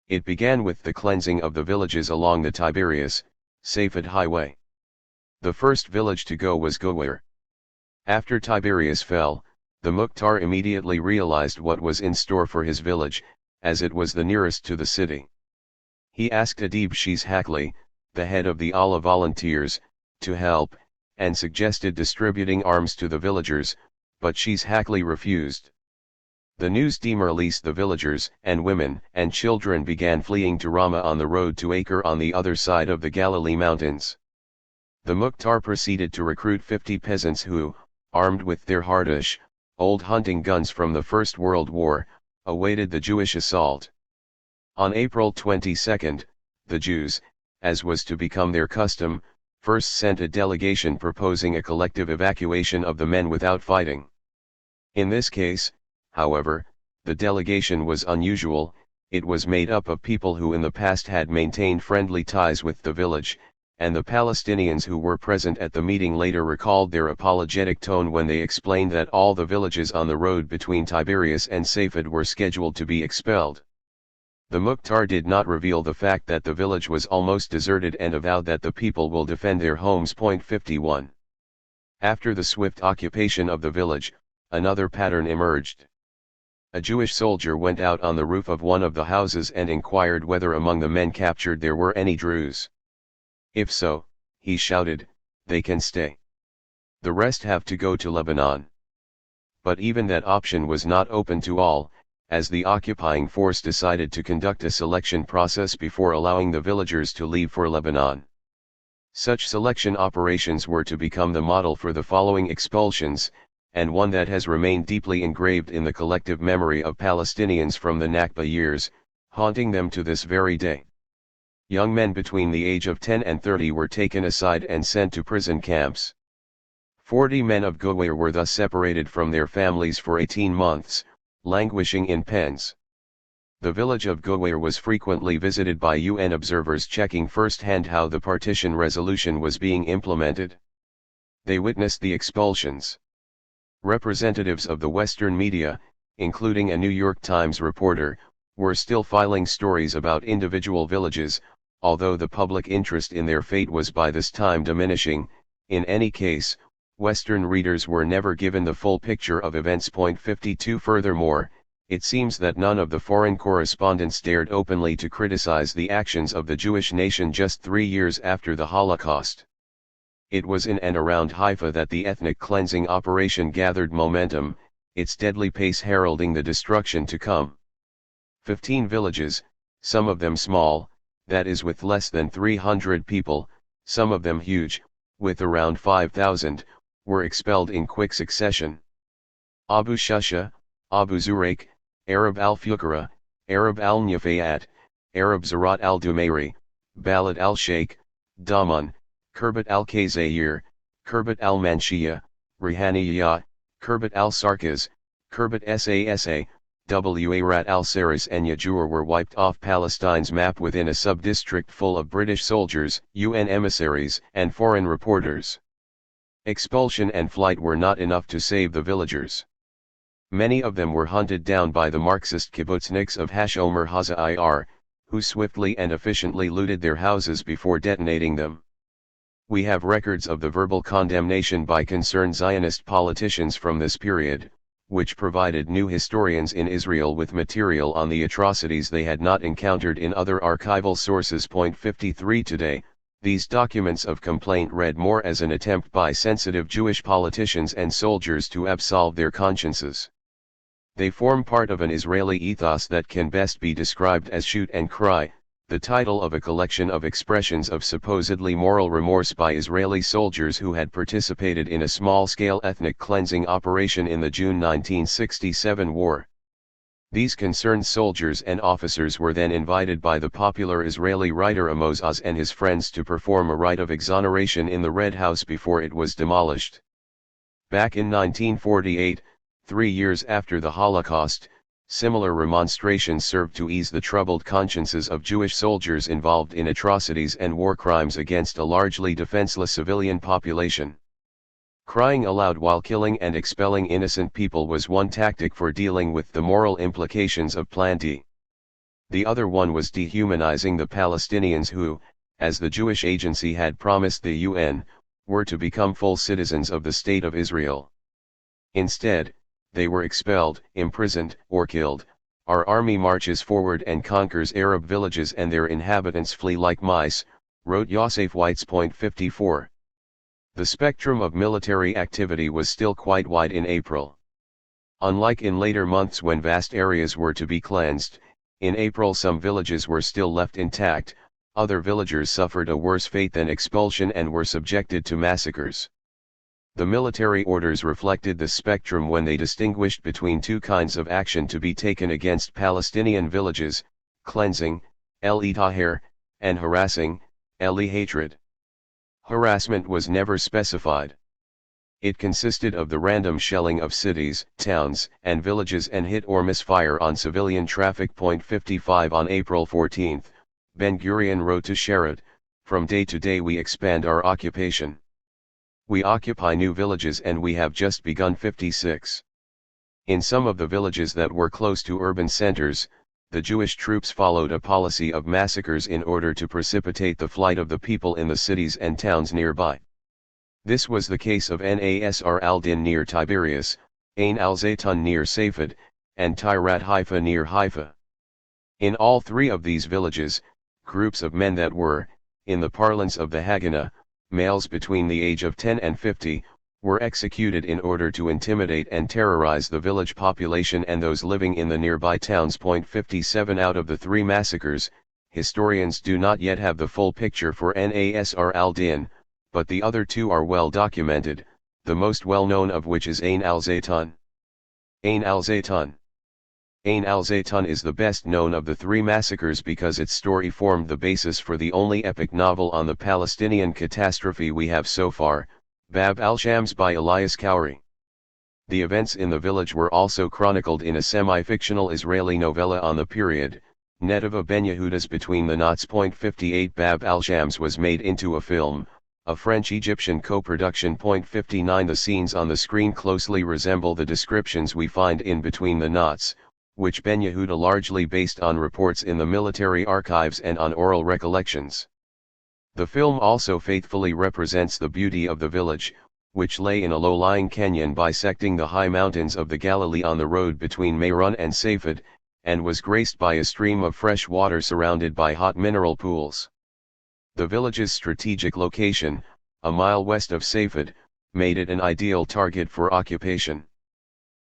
It began with the cleansing of the villages along the Tiberias, Safed highway. The first village to go was Gowir. After Tiberias fell, the Mukhtar immediately realized what was in store for his village, as it was the nearest to the city. He asked Adib Shiz Hakli, the head of the Allah Volunteers, to help, and suggested distributing arms to the villagers, but Shiz Hakli refused. The news demoralized the villagers, and women and children began fleeing to Ramah on the road to Acre on the other side of the Galilee Mountains. The Mukhtar proceeded to recruit 50 peasants who, armed with their Hardash, old hunting guns from the First World War, awaited the Jewish assault. On April 22, the Jews, as was to become their custom, first sent a delegation proposing a collective evacuation of the men without fighting. In this case, however, the delegation was unusual. It was made up of people who in the past had maintained friendly ties with the village, and the Palestinians who were present at the meeting later recalled their apologetic tone when they explained that all the villages on the road between Tiberias and Safed were scheduled to be expelled. The Mukhtar did not reveal the fact that the village was almost deserted and avowed that the people will defend their homes. 51. After the swift occupation of the village, another pattern emerged. A Jewish soldier went out on the roof of one of the houses and inquired whether among the men captured there were any Druze. If so, he shouted, they can stay. The rest have to go to Lebanon. But even that option was not open to all, as the occupying force decided to conduct a selection process before allowing the villagers to leave for Lebanon. Such selection operations were to become the model for the following expulsions, and one that has remained deeply engraved in the collective memory of Palestinians from the Nakba years, haunting them to this very day. Young men between the age of 10 and 30 were taken aside and sent to prison camps. 40 men of Gowir were thus separated from their families for 18 months, languishing in pens. The village of Gowir was frequently visited by UN observers checking firsthand how the partition resolution was being implemented. They witnessed the expulsions. Representatives of the Western media, including a New York Times reporter, were still filing stories about individual villages, although the public interest in their fate was by this time diminishing. In any case, Western readers were never given the full picture of events. 52. Furthermore, it seems that none of the foreign correspondents dared openly to criticize the actions of the Jewish nation just 3 years after the Holocaust. It was in and around Haifa that the ethnic cleansing operation gathered momentum, its deadly pace heralding the destruction to come. 15 villages, some of them small, that is with less than 300 people, some of them huge, with around 5,000, were expelled in quick succession. Abu Shusha, Abu Zuraik, Arab al-Fukara, Arab al-Nufayat, Arab Zarat al-Dumairi, Balad al-Sheikh, Daman, Kerbat al-Kazayir, Kerbat al-Manshia, Rihaniyya, Kerbat al-Sarkaz, Kerbat Sasa, Warat al-Saris and Yajur were wiped off Palestine's map within a sub-district full of British soldiers, UN emissaries, and foreign reporters. Expulsion and flight were not enough to save the villagers. Many of them were hunted down by the Marxist kibbutzniks of Hashomer Hazair, who swiftly and efficiently looted their houses before detonating them. We have records of the verbal condemnation by concerned Zionist politicians from this period, which provided new historians in Israel with material on the atrocities they had not encountered in other archival sources. 53 Today, these documents of complaint read more as an attempt by sensitive Jewish politicians and soldiers to absolve their consciences. They form part of an Israeli ethos that can best be described as shoot and cry, the title of a collection of expressions of supposedly moral remorse by Israeli soldiers who had participated in a small-scale ethnic cleansing operation in the June 1967 war. These concerned soldiers and officers were then invited by the popular Israeli writer Amos Oz and his friends to perform a rite of exoneration in the Red House before it was demolished. Back in 1948, 3 years after the Holocaust, similar remonstrations served to ease the troubled consciences of Jewish soldiers involved in atrocities and war crimes against a largely defenseless civilian population. Crying aloud while killing and expelling innocent people was one tactic for dealing with the moral implications of Plan D. The other one was dehumanizing the Palestinians who, as the Jewish Agency had promised the UN, were to become full citizens of the State of Israel. Instead, they were expelled, imprisoned, or killed. Our army marches forward and conquers Arab villages and their inhabitants flee like mice, wrote Yosef Weitz. 54. The spectrum of military activity was still quite wide in April. Unlike in later months when vast areas were to be cleansed, in April some villages were still left intact, other villagers suffered a worse fate than expulsion and were subjected to massacres. The military orders reflected the spectrum when they distinguished between two kinds of action to be taken against Palestinian villages: cleansing, el-taher, and harassing, el-hatred. Harassment was never specified. It consisted of the random shelling of cities, towns, and villages and hit or misfire on civilian traffic. 55 On April 14, Ben-Gurion wrote to Sherrod, "From day to day we expand our occupation. We occupy new villages and we have just begun 56. In some of the villages that were close to urban centers, the Jewish troops followed a policy of massacres in order to precipitate the flight of the people in the cities and towns nearby. This was the case of Nasr al-Din near Tiberias, Ain al-Zaytun near Safed, and Tirat Haifa near Haifa. In all three of these villages, groups of men that were, in the parlance of the Haganah, males between the age of 10 and 50, were executed in order to intimidate and terrorize the village population and those living in the nearby towns. 57 Out of the three massacres, historians do not yet have the full picture for Nasr al-Din, but the other two are well documented, the most well-known of which is Ain al-Zaytun. Ain al-Zaytun. Ain al-Zaytun is the best known of the three massacres because its story formed the basis for the only epic novel on the Palestinian catastrophe we have so far, Bab al-Shams by Elias Khoury. The events in the village were also chronicled in a semi-fictional Israeli novella on the period, Netava Ben Yehuda's Between the Knots. 58 Bab al-Shams was made into a film, a French-Egyptian co-production. 59 The scenes on the screen closely resemble the descriptions we find in Between the Knots, which Ben Yehuda largely based on reports in the military archives and on oral recollections. The film also faithfully represents the beauty of the village, which lay in a low-lying canyon bisecting the high mountains of the Galilee on the road between Meron and Safed, and was graced by a stream of fresh water surrounded by hot mineral pools. The village's strategic location, a mile west of Safed, made it an ideal target for occupation.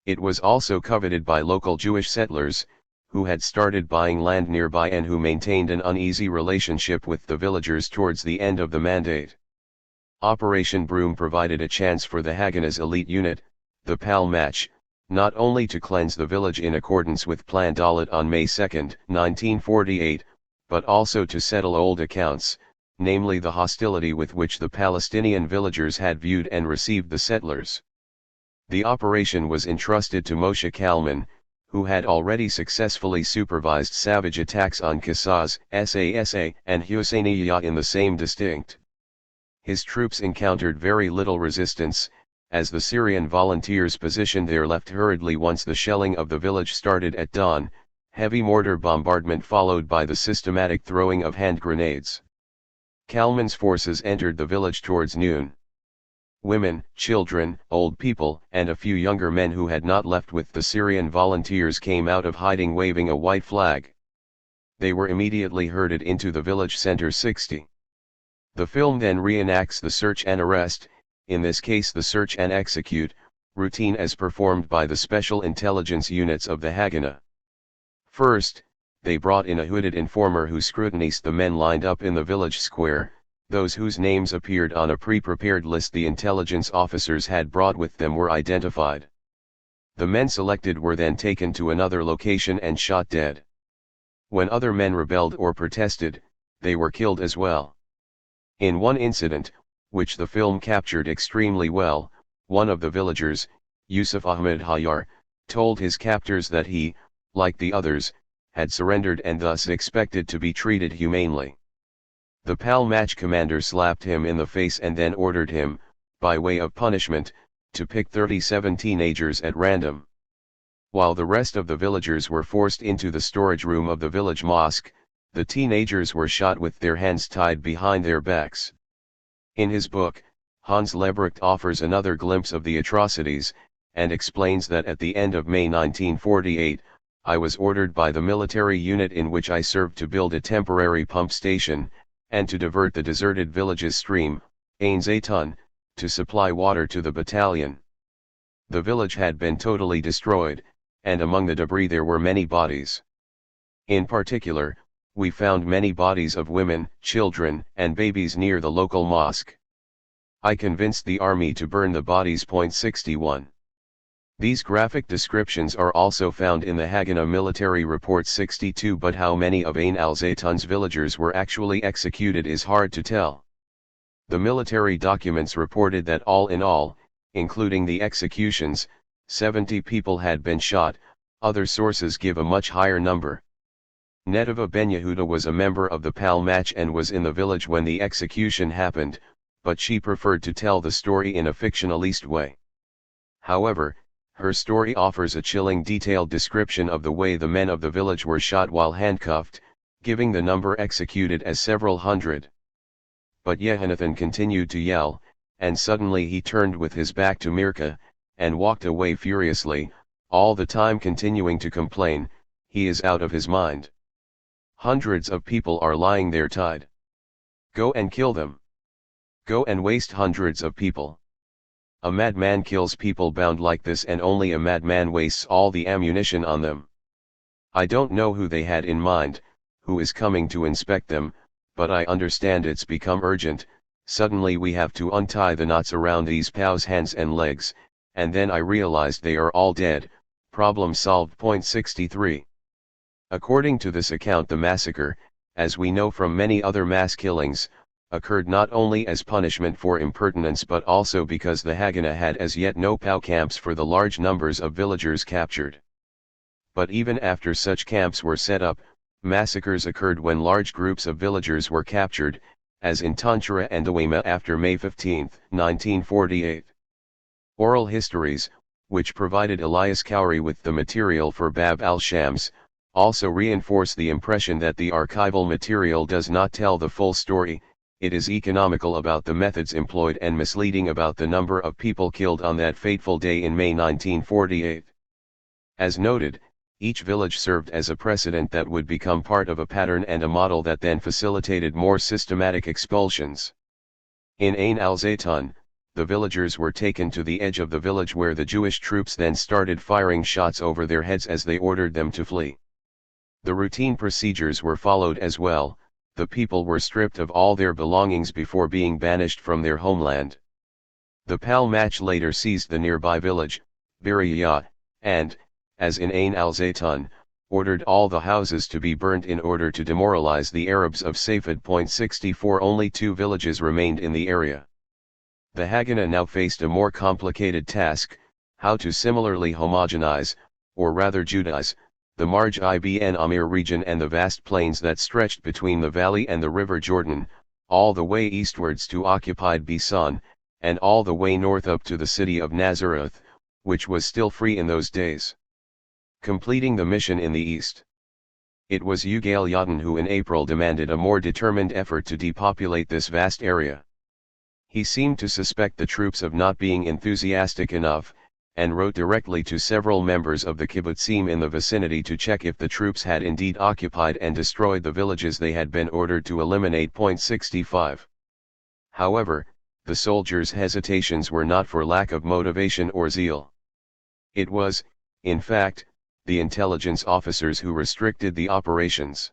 It was also coveted by local Jewish settlers, who had started buying land nearby and who maintained an uneasy relationship with the villagers towards the end of the mandate. Operation Broom provided a chance for the Haganah's elite unit, the Pal Match, not only to cleanse the village in accordance with Plan Dalet on May 2, 1948, but also to settle old accounts, namely the hostility with which the Palestinian villagers had viewed and received the settlers. The operation was entrusted to Moshe Kalman, who had already successfully supervised savage attacks on Qasas, Sasa, and Husseiniya in the same district. His troops encountered very little resistance, as the Syrian volunteers positioned their left hurriedly once the shelling of the village started at dawn, heavy mortar bombardment followed by the systematic throwing of hand grenades. Kalman's forces entered the village towards noon. Women, children, old people, and a few younger men who had not left with the Syrian volunteers came out of hiding waving a white flag. They were immediately herded into the village center 60. The film then reenacts the search and arrest, in this case the search and execute, routine as performed by the special intelligence units of the Haganah. First, they brought in a hooded informer who scrutinized the men lined up in the village square, those whose names appeared on a pre-prepared list the intelligence officers had brought with them were identified. The men selected were then taken to another location and shot dead. When other men rebelled or protested, they were killed as well. In one incident, which the film captured extremely well, one of the villagers, Yusuf Ahmed Hayar, told his captors that he, like the others, had surrendered and thus expected to be treated humanely. The Palmach commander slapped him in the face and then ordered him, by way of punishment, to pick 37 teenagers at random. While the rest of the villagers were forced into the storage room of the village mosque, the teenagers were shot with their hands tied behind their backs. In his book, Hans Lebrecht offers another glimpse of the atrocities, and explains that at the end of May 1948, I was ordered by the military unit in which I served to build a temporary pump station, and to divert the deserted village's stream, Ain Zaytun, to supply water to the battalion. The village had been totally destroyed, and among the debris there were many bodies. In particular, we found many bodies of women, children, and babies near the local mosque. I convinced the army to burn the bodies. 61. These graphic descriptions are also found in the Haganah Military Report 62, but how many of Ain al-Zaytun's villagers were actually executed is hard to tell. The military documents reported that all in all, including the executions, 70 people had been shot. Other sources give a much higher number. Nedava Ben Yehuda was a member of the Palmach and was in the village when the execution happened, but she preferred to tell the story in a fictionalist way. However, her story offers a chilling detailed description of the way the men of the village were shot while handcuffed, giving the number executed as several hundred. But Yehanathan continued to yell, and suddenly he turned with his back to Mirka, and walked away furiously, all the time continuing to complain, "He is out of his mind. Hundreds of people are lying there tied. Go and kill them. Go and waste hundreds of people. A madman kills people bound like this, and only a madman wastes all the ammunition on them. I don't know who they had in mind, who is coming to inspect them, but I understand it's become urgent. Suddenly we have to untie the knots around these POWs' hands and legs, and then I realized they are all dead. Problem solved." 63. According to this account, the massacre, as we know from many other mass killings, occurred not only as punishment for impertinence but also because the Haganah had as yet no POW camps for the large numbers of villagers captured. But even after such camps were set up, massacres occurred when large groups of villagers were captured, as in Tanchara and Awema after May 15, 1948. Oral histories, which provided Elias Khoury with the material for Bab al-Shams, also reinforce the impression that the archival material does not tell the full story. It is economical about the methods employed and misleading about the number of people killed on that fateful day in May 1948. As noted, each village served as a precedent that would become part of a pattern and a model that then facilitated more systematic expulsions. In Ain al-Zaytun, the villagers were taken to the edge of the village where the Jewish troops then started firing shots over their heads as they ordered them to flee. The routine procedures were followed as well. The people were stripped of all their belongings before being banished from their homeland. The Palmach later seized the nearby village, Biriyah, and, as in Ain al-Zaytun, ordered all the houses to be burnt in order to demoralize the Arabs of Safed. 64. Only 2 villages remained in the area. The Haganah now faced a more complicated task: how to similarly homogenize, or rather Judaize, the Marj ibn Amir region and the vast plains that stretched between the valley and the river Jordan, all the way eastwards to occupied Bisan, and all the way north up to the city of Nazareth, which was still free in those days. Completing the mission in the east. It was Ugail Yadin who in April demanded a more determined effort to depopulate this vast area. He seemed to suspect the troops of not being enthusiastic enough, and wrote directly to several members of the kibbutzim in the vicinity to check if the troops had indeed occupied and destroyed the villages they had been ordered to eliminate. 65. However, the soldiers' hesitations were not for lack of motivation or zeal. It was, in fact, the intelligence officers who restricted the operations.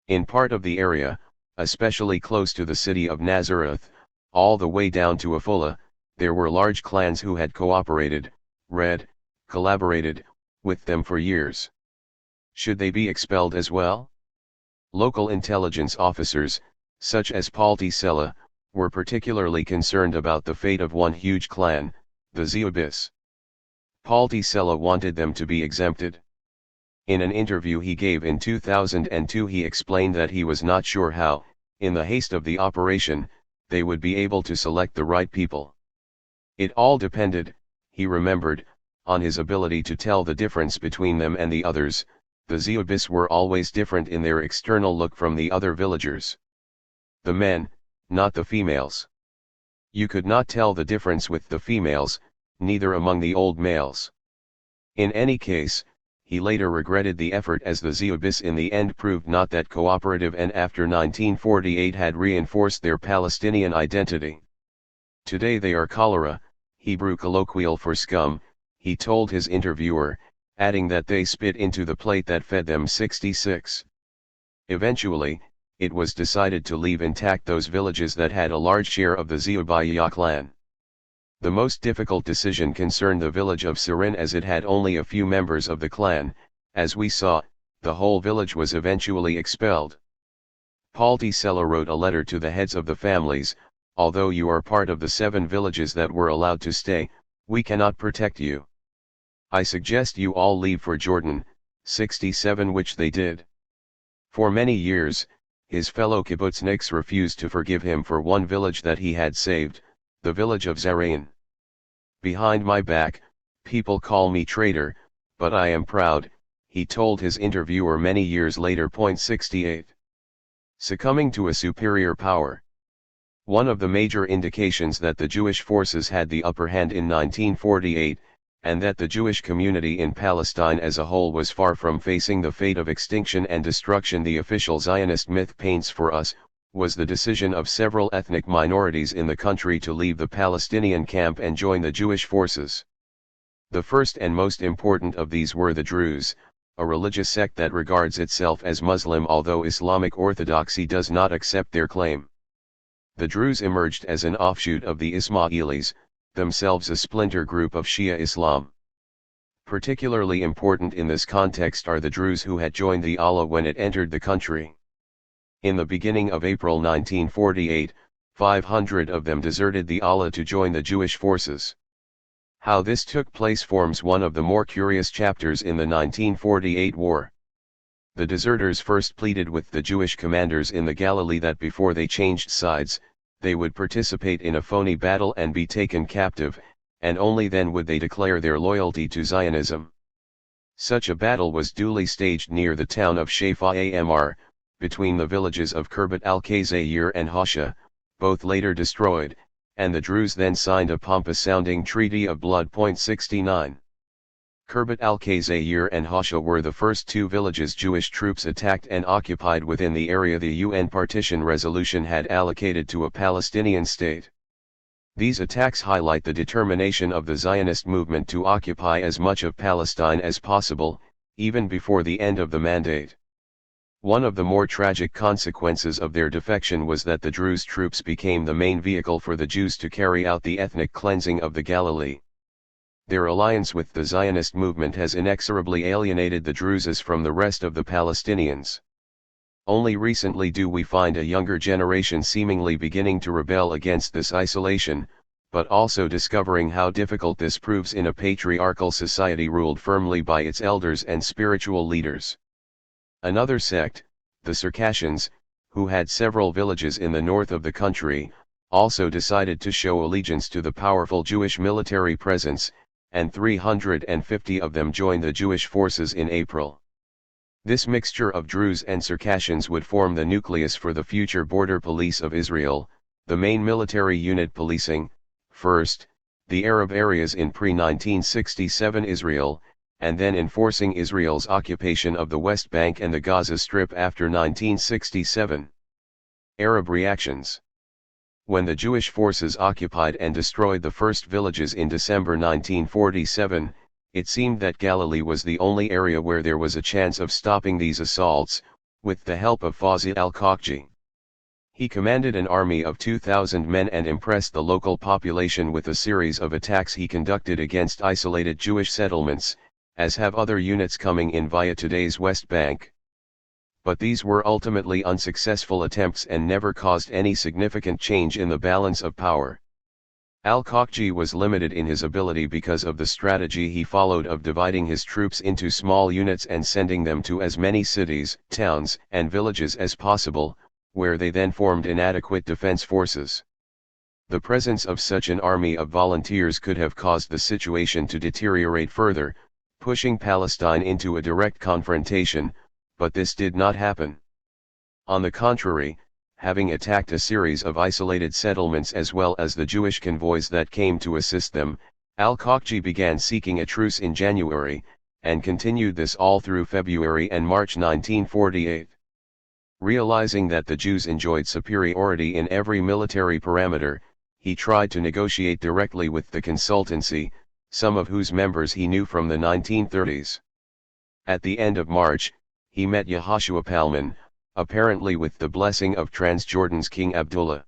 In part of the area, especially close to the city of Nazareth, all the way down to Afula, there were large clans who had cooperated, collaborated, with them for years. Should they be expelled as well? Local intelligence officers, such as Palti Sela, were particularly concerned about the fate of one huge clan, the Zeubis. Palti Sela wanted them to be exempted. In an interview he gave in 2002 he explained that he was not sure how, in the haste of the operation, they would be able to select the right people. It all depended, he remembered, on his ability to tell the difference between them and the others. The Zeubis were always different in their external look from the other villagers. The men, not the females. You could not tell the difference with the females, neither among the old males. In any case, he later regretted the effort as the Zeubis in the end proved not that cooperative and after 1948 had reinforced their Palestinian identity. Today they are cholera, Hebrew colloquial for scum, he told his interviewer, adding that they spit into the plate that fed them. 66. Eventually, it was decided to leave intact those villages that had a large share of the Zeubaya clan. The most difficult decision concerned the village of Sirin as it had only a few members of the clan. As we saw, the whole village was eventually expelled. Palti Sela wrote a letter to the heads of the families, although you are part of the 7 villages that were allowed to stay, we cannot protect you. I suggest you all leave for Jordan. 67, which they did. For many years, his fellow kibbutzniks refused to forgive him for one village that he had saved, the village of Zarain. Behind my back, people call me traitor, but I am proud, he told his interviewer many years later. 68. Succumbing to a superior power. One of the major indications that the Jewish forces had the upper hand in 1948, and that the Jewish community in Palestine as a whole was far from facing the fate of extinction and destruction the official Zionist myth paints for us, was the decision of several ethnic minorities in the country to leave the Palestinian camp and join the Jewish forces. The first and most important of these were the Druze, a religious sect that regards itself as Muslim although Islamic orthodoxy does not accept their claim. The Druze emerged as an offshoot of the Ismailis, themselves a splinter group of Shia Islam. Particularly important in this context are the Druze who had joined the Allah when it entered the country. In the beginning of April 1948, 500 of them deserted the Allah to join the Jewish forces. How this took place forms one of the more curious chapters in the 1948 war. The deserters first pleaded with the Jewish commanders in the Galilee that before they changed sides, they would participate in a phony battle and be taken captive, and only then would they declare their loyalty to Zionism. Such a battle was duly staged near the town of Shaifa Amr, between the villages of Kirbet al-Khazayir and Hasha, both later destroyed, and the Druze then signed a pompous-sounding treaty of blood. 69. Kirbet al-Khazayir and Hasha were the first 2 villages Jewish troops attacked and occupied within the area the UN partition resolution had allocated to a Palestinian state. These attacks highlight the determination of the Zionist movement to occupy as much of Palestine as possible, even before the end of the mandate. One of the more tragic consequences of their defection was that the Druze troops became the main vehicle for the Jews to carry out the ethnic cleansing of the Galilee. Their alliance with the Zionist movement has inexorably alienated the Druzes from the rest of the Palestinians. Only recently do we find a younger generation seemingly beginning to rebel against this isolation, but also discovering how difficult this proves in a patriarchal society ruled firmly by its elders and spiritual leaders. Another sect, the Circassians, who had several villages in the north of the country, also decided to show allegiance to the powerful Jewish military presence, and 350 of them joined the Jewish forces in April. This mixture of Druze and Circassians would form the nucleus for the future border police of Israel, the main military unit policing, first, the Arab areas in pre-1967 Israel, and then enforcing Israel's occupation of the West Bank and the Gaza Strip after 1967. Arab reactions. When the Jewish forces occupied and destroyed the first villages in December 1947, it seemed that Galilee was the only area where there was a chance of stopping these assaults, with the help of Fawzi al-Khakji. He commanded an army of 2,000 men and impressed the local population with a series of attacks he conducted against isolated Jewish settlements, as have other units coming in via today's West Bank. But these were ultimately unsuccessful attempts and never caused any significant change in the balance of power. Al-Khakji was limited in his ability because of the strategy he followed of dividing his troops into small units and sending them to as many cities, towns, and villages as possible, where they then formed inadequate defense forces. The presence of such an army of volunteers could have caused the situation to deteriorate further, pushing Palestine into a direct confrontation, but this did not happen. On the contrary, having attacked a series of isolated settlements as well as the Jewish convoys that came to assist them, al-Khakji began seeking a truce in January, and continued this all through February and March 1948. Realizing that the Jews enjoyed superiority in every military parameter, he tried to negotiate directly with the consultancy, some of whose members he knew from the 1930s. At the end of March, he met Yehoshua Palman, apparently with the blessing of Transjordan's King Abdullah.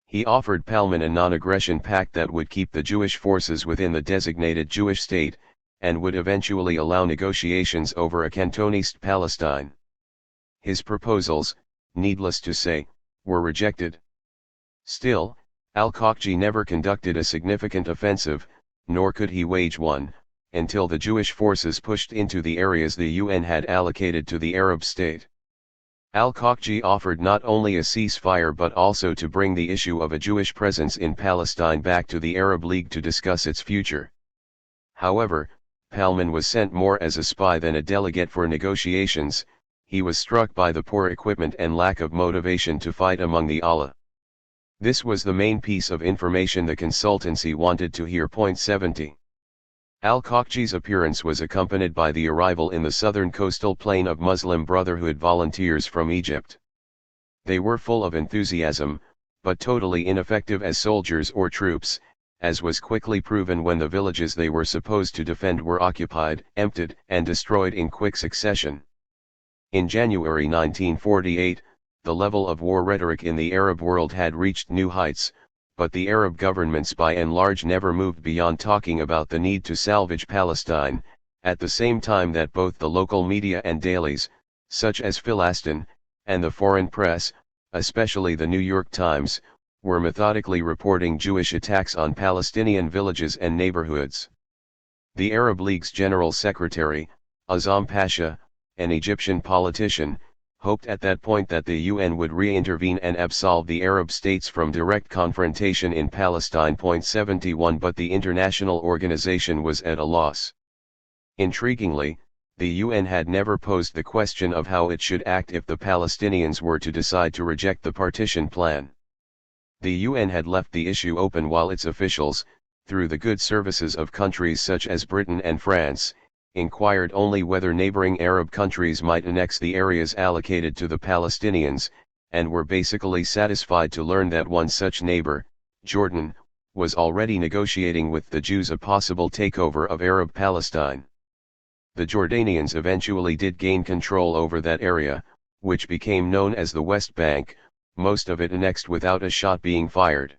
He offered Palman a non-aggression pact that would keep the Jewish forces within the designated Jewish state, and would eventually allow negotiations over a Cantonist Palestine. His proposals, needless to say, were rejected. Still, al-Khakji never conducted a significant offensive, nor could he wage one, until the Jewish forces pushed into the areas the UN had allocated to the Arab state. Al-Khakji offered not only a ceasefire but also to bring the issue of a Jewish presence in Palestine back to the Arab League to discuss its future. However, Palman was sent more as a spy than a delegate for negotiations. He was struck by the poor equipment and lack of motivation to fight among the Allah. This was the main piece of information the consultancy wanted to hear. 70. Al-Khakji's appearance was accompanied by the arrival in the southern coastal plain of Muslim Brotherhood volunteers from Egypt. They were full of enthusiasm, but totally ineffective as soldiers or troops, as was quickly proven when the villages they were supposed to defend were occupied, emptied, and destroyed in quick succession. In January 1948, the level of war rhetoric in the Arab world had reached new heights, but the Arab governments by and large never moved beyond talking about the need to salvage Palestine, at the same time that both the local media and dailies, such as Philastin, and the foreign press, especially the New York Times, were methodically reporting Jewish attacks on Palestinian villages and neighborhoods. The Arab League's General Secretary, Azam Pasha, an Egyptian politician, hoped at that point that the UN would re-intervene and absolve the Arab states from direct confrontation in Palestine. 71 But the international organization was at a loss. Intriguingly, the UN had never posed the question of how it should act if the Palestinians were to decide to reject the partition plan. The UN had left the issue open while its officials, through the good services of countries such as Britain and France, inquired only whether neighboring Arab countries might annex the areas allocated to the Palestinians, and were basically satisfied to learn that one such neighbor, Jordan, was already negotiating with the Jews a possible takeover of Arab Palestine. The Jordanians eventually did gain control over that area, which became known as the West Bank, most of it annexed without a shot being fired.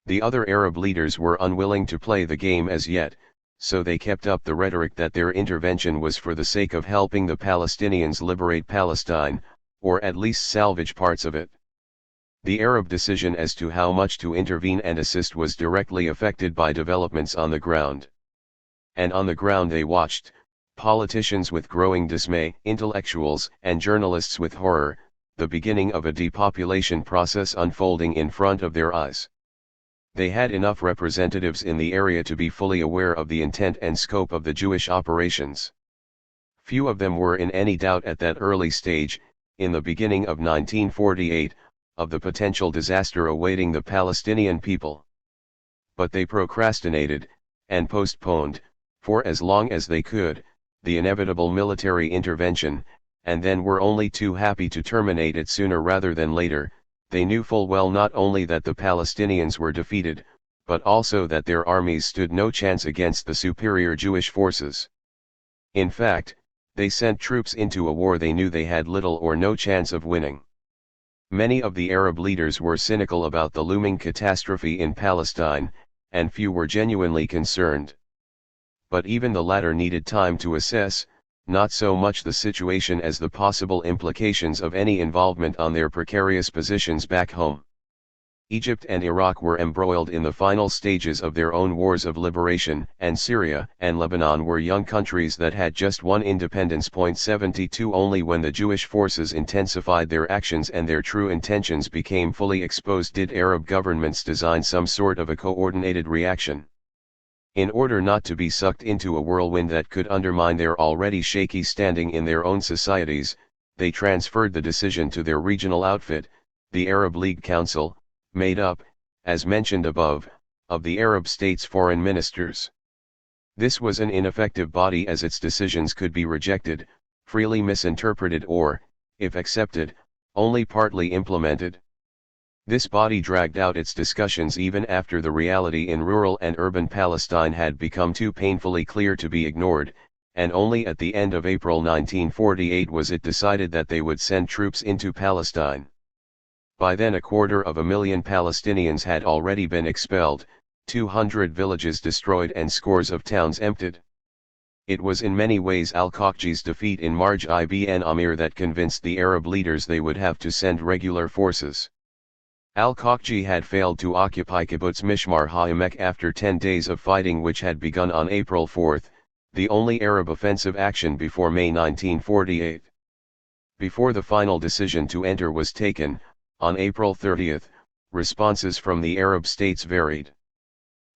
The other Arab leaders were unwilling to play the game as yet, so they kept up the rhetoric that their intervention was for the sake of helping the Palestinians liberate Palestine, or at least salvage parts of it. The Arab decision as to how much to intervene and assist was directly affected by developments on the ground. And on the ground they watched, politicians with growing dismay, intellectuals and journalists with horror, the beginning of a depopulation process unfolding in front of their eyes. They had enough representatives in the area to be fully aware of the intent and scope of the Jewish operations. Few of them were in any doubt at that early stage, in the beginning of 1948, of the potential disaster awaiting the Palestinian people. But they procrastinated, and postponed, for as long as they could, the inevitable military intervention, and then were only too happy to terminate it sooner rather than later. They knew full well not only that the Palestinians were defeated, but also that their armies stood no chance against the superior Jewish forces. In fact, they sent troops into a war they knew they had little or no chance of winning. Many of the Arab leaders were cynical about the looming catastrophe in Palestine, and few were genuinely concerned. But even the latter needed time to assess, not so much the situation as the possible implications of any involvement on their precarious positions back home. Egypt and Iraq were embroiled in the final stages of their own wars of liberation, and Syria and Lebanon were young countries that had just won independence. 72 Only when the Jewish forces intensified their actions and their true intentions became fully exposed did Arab governments design some sort of a coordinated reaction. In order not to be sucked into a whirlwind that could undermine their already shaky standing in their own societies, they transferred the decision to their regional outfit, the Arab League Council, made up, as mentioned above, of the Arab states' foreign ministers. This was an ineffective body as its decisions could be rejected, freely misinterpreted or, if accepted, only partly implemented. This body dragged out its discussions even after the reality in rural and urban Palestine had become too painfully clear to be ignored, and only at the end of April 1948 was it decided that they would send troops into Palestine. By then 250,000 Palestinians had already been expelled, 200 villages destroyed and scores of towns emptied. It was in many ways al-Qaqji's defeat in Marj ibn Amir that convinced the Arab leaders they would have to send regular forces. Al-Qaqji had failed to occupy Kibbutz Mishmar HaEmek after 10 days of fighting which had begun on April 4, the only Arab offensive action before May 1948. Before the final decision to enter was taken, on April 30, responses from the Arab states varied.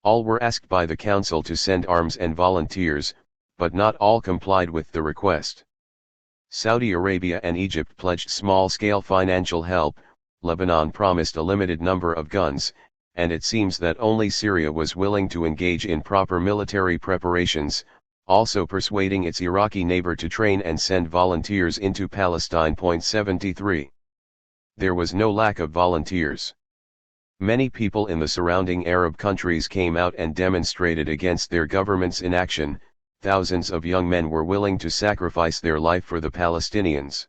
All were asked by the Council to send arms and volunteers, but not all complied with the request. Saudi Arabia and Egypt pledged small-scale financial help, Lebanon promised a limited number of guns, and it seems that only Syria was willing to engage in proper military preparations, also persuading its Iraqi neighbor to train and send volunteers into Palestine. 73. There was no lack of volunteers. Many people in the surrounding Arab countries came out and demonstrated against their government's inaction. Thousands of young men were willing to sacrifice their life for the Palestinians.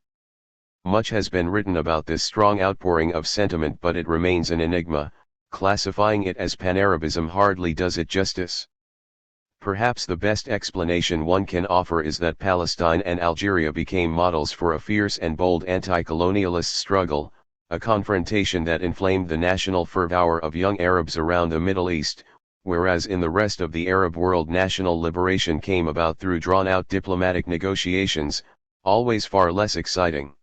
Much has been written about this strong outpouring of sentiment, but it remains an enigma. Classifying it as pan-Arabism hardly does it justice. Perhaps the best explanation one can offer is that Palestine and Algeria became models for a fierce and bold anti-colonialist struggle, a confrontation that inflamed the national fervor of young Arabs around the Middle East, whereas in the rest of the Arab world national liberation came about through drawn-out diplomatic negotiations, always far less exciting.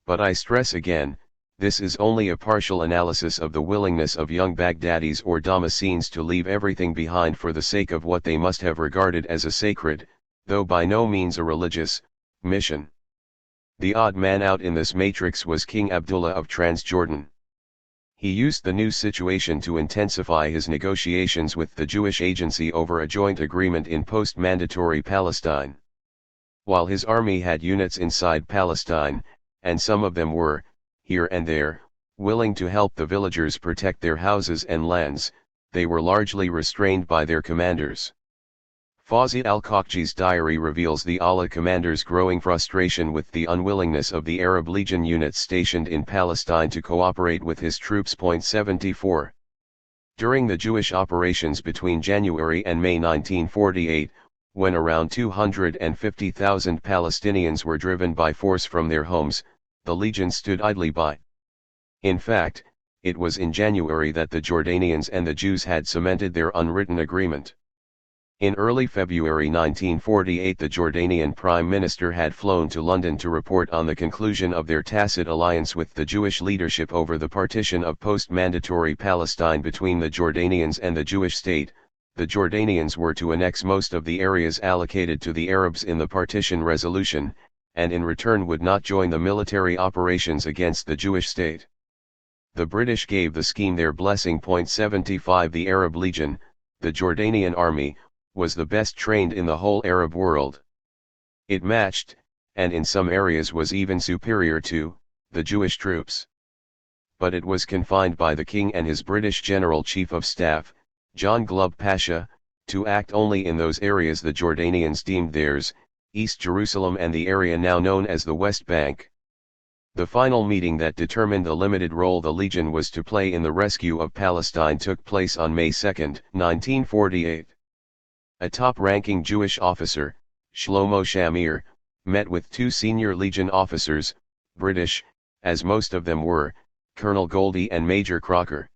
But I stress again, this is only a partial analysis of the willingness of young Baghdadis or Damascenes to leave everything behind for the sake of what they must have regarded as a sacred, though by no means a religious, mission. The odd man out in this matrix was King Abdullah of Transjordan. He used the new situation to intensify his negotiations with the Jewish Agency over a joint agreement in post-mandatory Palestine. While his army had units inside Palestine, and some of them were, here and there, willing to help the villagers protect their houses and lands, they were largely restrained by their commanders. Fawzi al-Qaqji's diary reveals the Allah commander's growing frustration with the unwillingness of the Arab Legion units stationed in Palestine to cooperate with his troops. 74. During the Jewish operations between January and May 1948, when around 250,000 Palestinians were driven by force from their homes, the Legion stood idly by. In fact, it was in January that the Jordanians and the Jews had cemented their unwritten agreement. In early February 1948 the Jordanian Prime Minister had flown to London to report on the conclusion of their tacit alliance with the Jewish leadership over the partition of post-mandatory Palestine between the Jordanians and the Jewish state. The Jordanians were to annex most of the areas allocated to the Arabs in the partition resolution, and in return would not join the military operations against the Jewish state. The British gave the scheme their blessing. 75 The Arab Legion, the Jordanian army, was the best trained in the whole Arab world. It matched, and in some areas was even superior to, the Jewish troops. But it was confined by the king and his British General Chief of Staff, John Glubb Pasha, to act only in those areas the Jordanians deemed theirs, East Jerusalem and the area now known as the West Bank. The final meeting that determined the limited role the Legion was to play in the rescue of Palestine took place on May 2, 1948. A top-ranking Jewish officer, Shlomo Shamir, met with two senior Legion officers, British, as most of them were, Colonel Goldie and Major Crocker.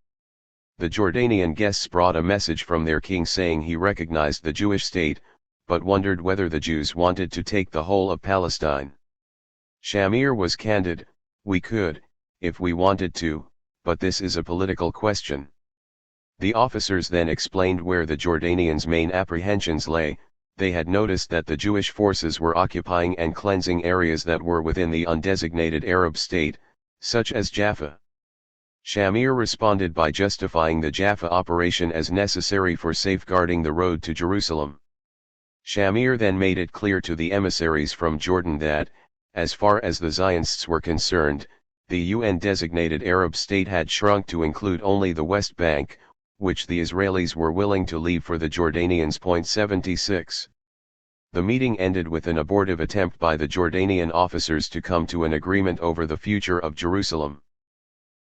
The Jordanian guests brought a message from their king saying he recognized the Jewish state, but wondered whether the Jews wanted to take the whole of Palestine. Shamir was candid: "We could, if we wanted to, but this is a political question." The officers then explained where the Jordanians' main apprehensions lay. They had noticed that the Jewish forces were occupying and cleansing areas that were within the undesignated Arab state, such as Jaffa. Shamir responded by justifying the Jaffa operation as necessary for safeguarding the road to Jerusalem. Shamir then made it clear to the emissaries from Jordan that, as far as the Zionists were concerned, the UN-designated Arab state had shrunk to include only the West Bank, which the Israelis were willing to leave for the Jordanians. 76. The meeting ended with an abortive attempt by the Jordanian officers to come to an agreement over the future of Jerusalem.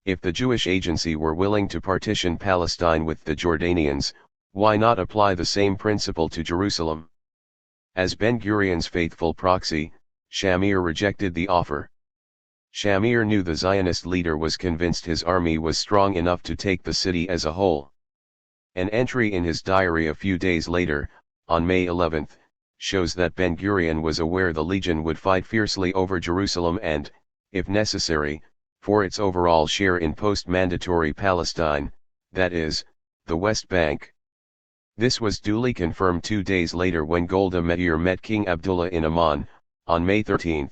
If the Jewish agency were willing to partition Palestine with the Jordanians, why not apply the same principle to Jerusalem? As Ben-Gurion's faithful proxy, Shamir rejected the offer. Shamir knew the Zionist leader was convinced his army was strong enough to take the city as a whole. An entry in his diary a few days later, on May 11, shows that Ben-Gurion was aware the Legion would fight fiercely over Jerusalem and, if necessary, for its overall share in post-mandatory Palestine, that is, the West Bank. This was duly confirmed 2 days later when Golda Meir met King Abdullah in Amman, on May 13,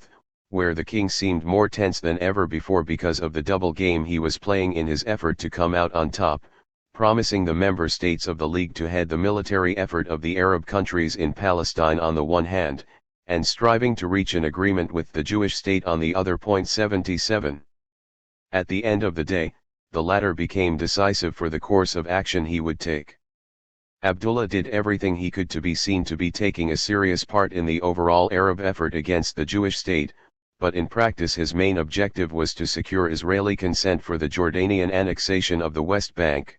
where the king seemed more tense than ever before because of the double game he was playing in his effort to come out on top, promising the member states of the League to head the military effort of the Arab countries in Palestine on the one hand, and striving to reach an agreement with the Jewish state on the other. 77. At the end of the day, the latter became decisive for the course of action he would take. Abdullah did everything he could to be seen to be taking a serious part in the overall Arab effort against the Jewish state, but in practice his main objective was to secure Israeli consent for the Jordanian annexation of the West Bank.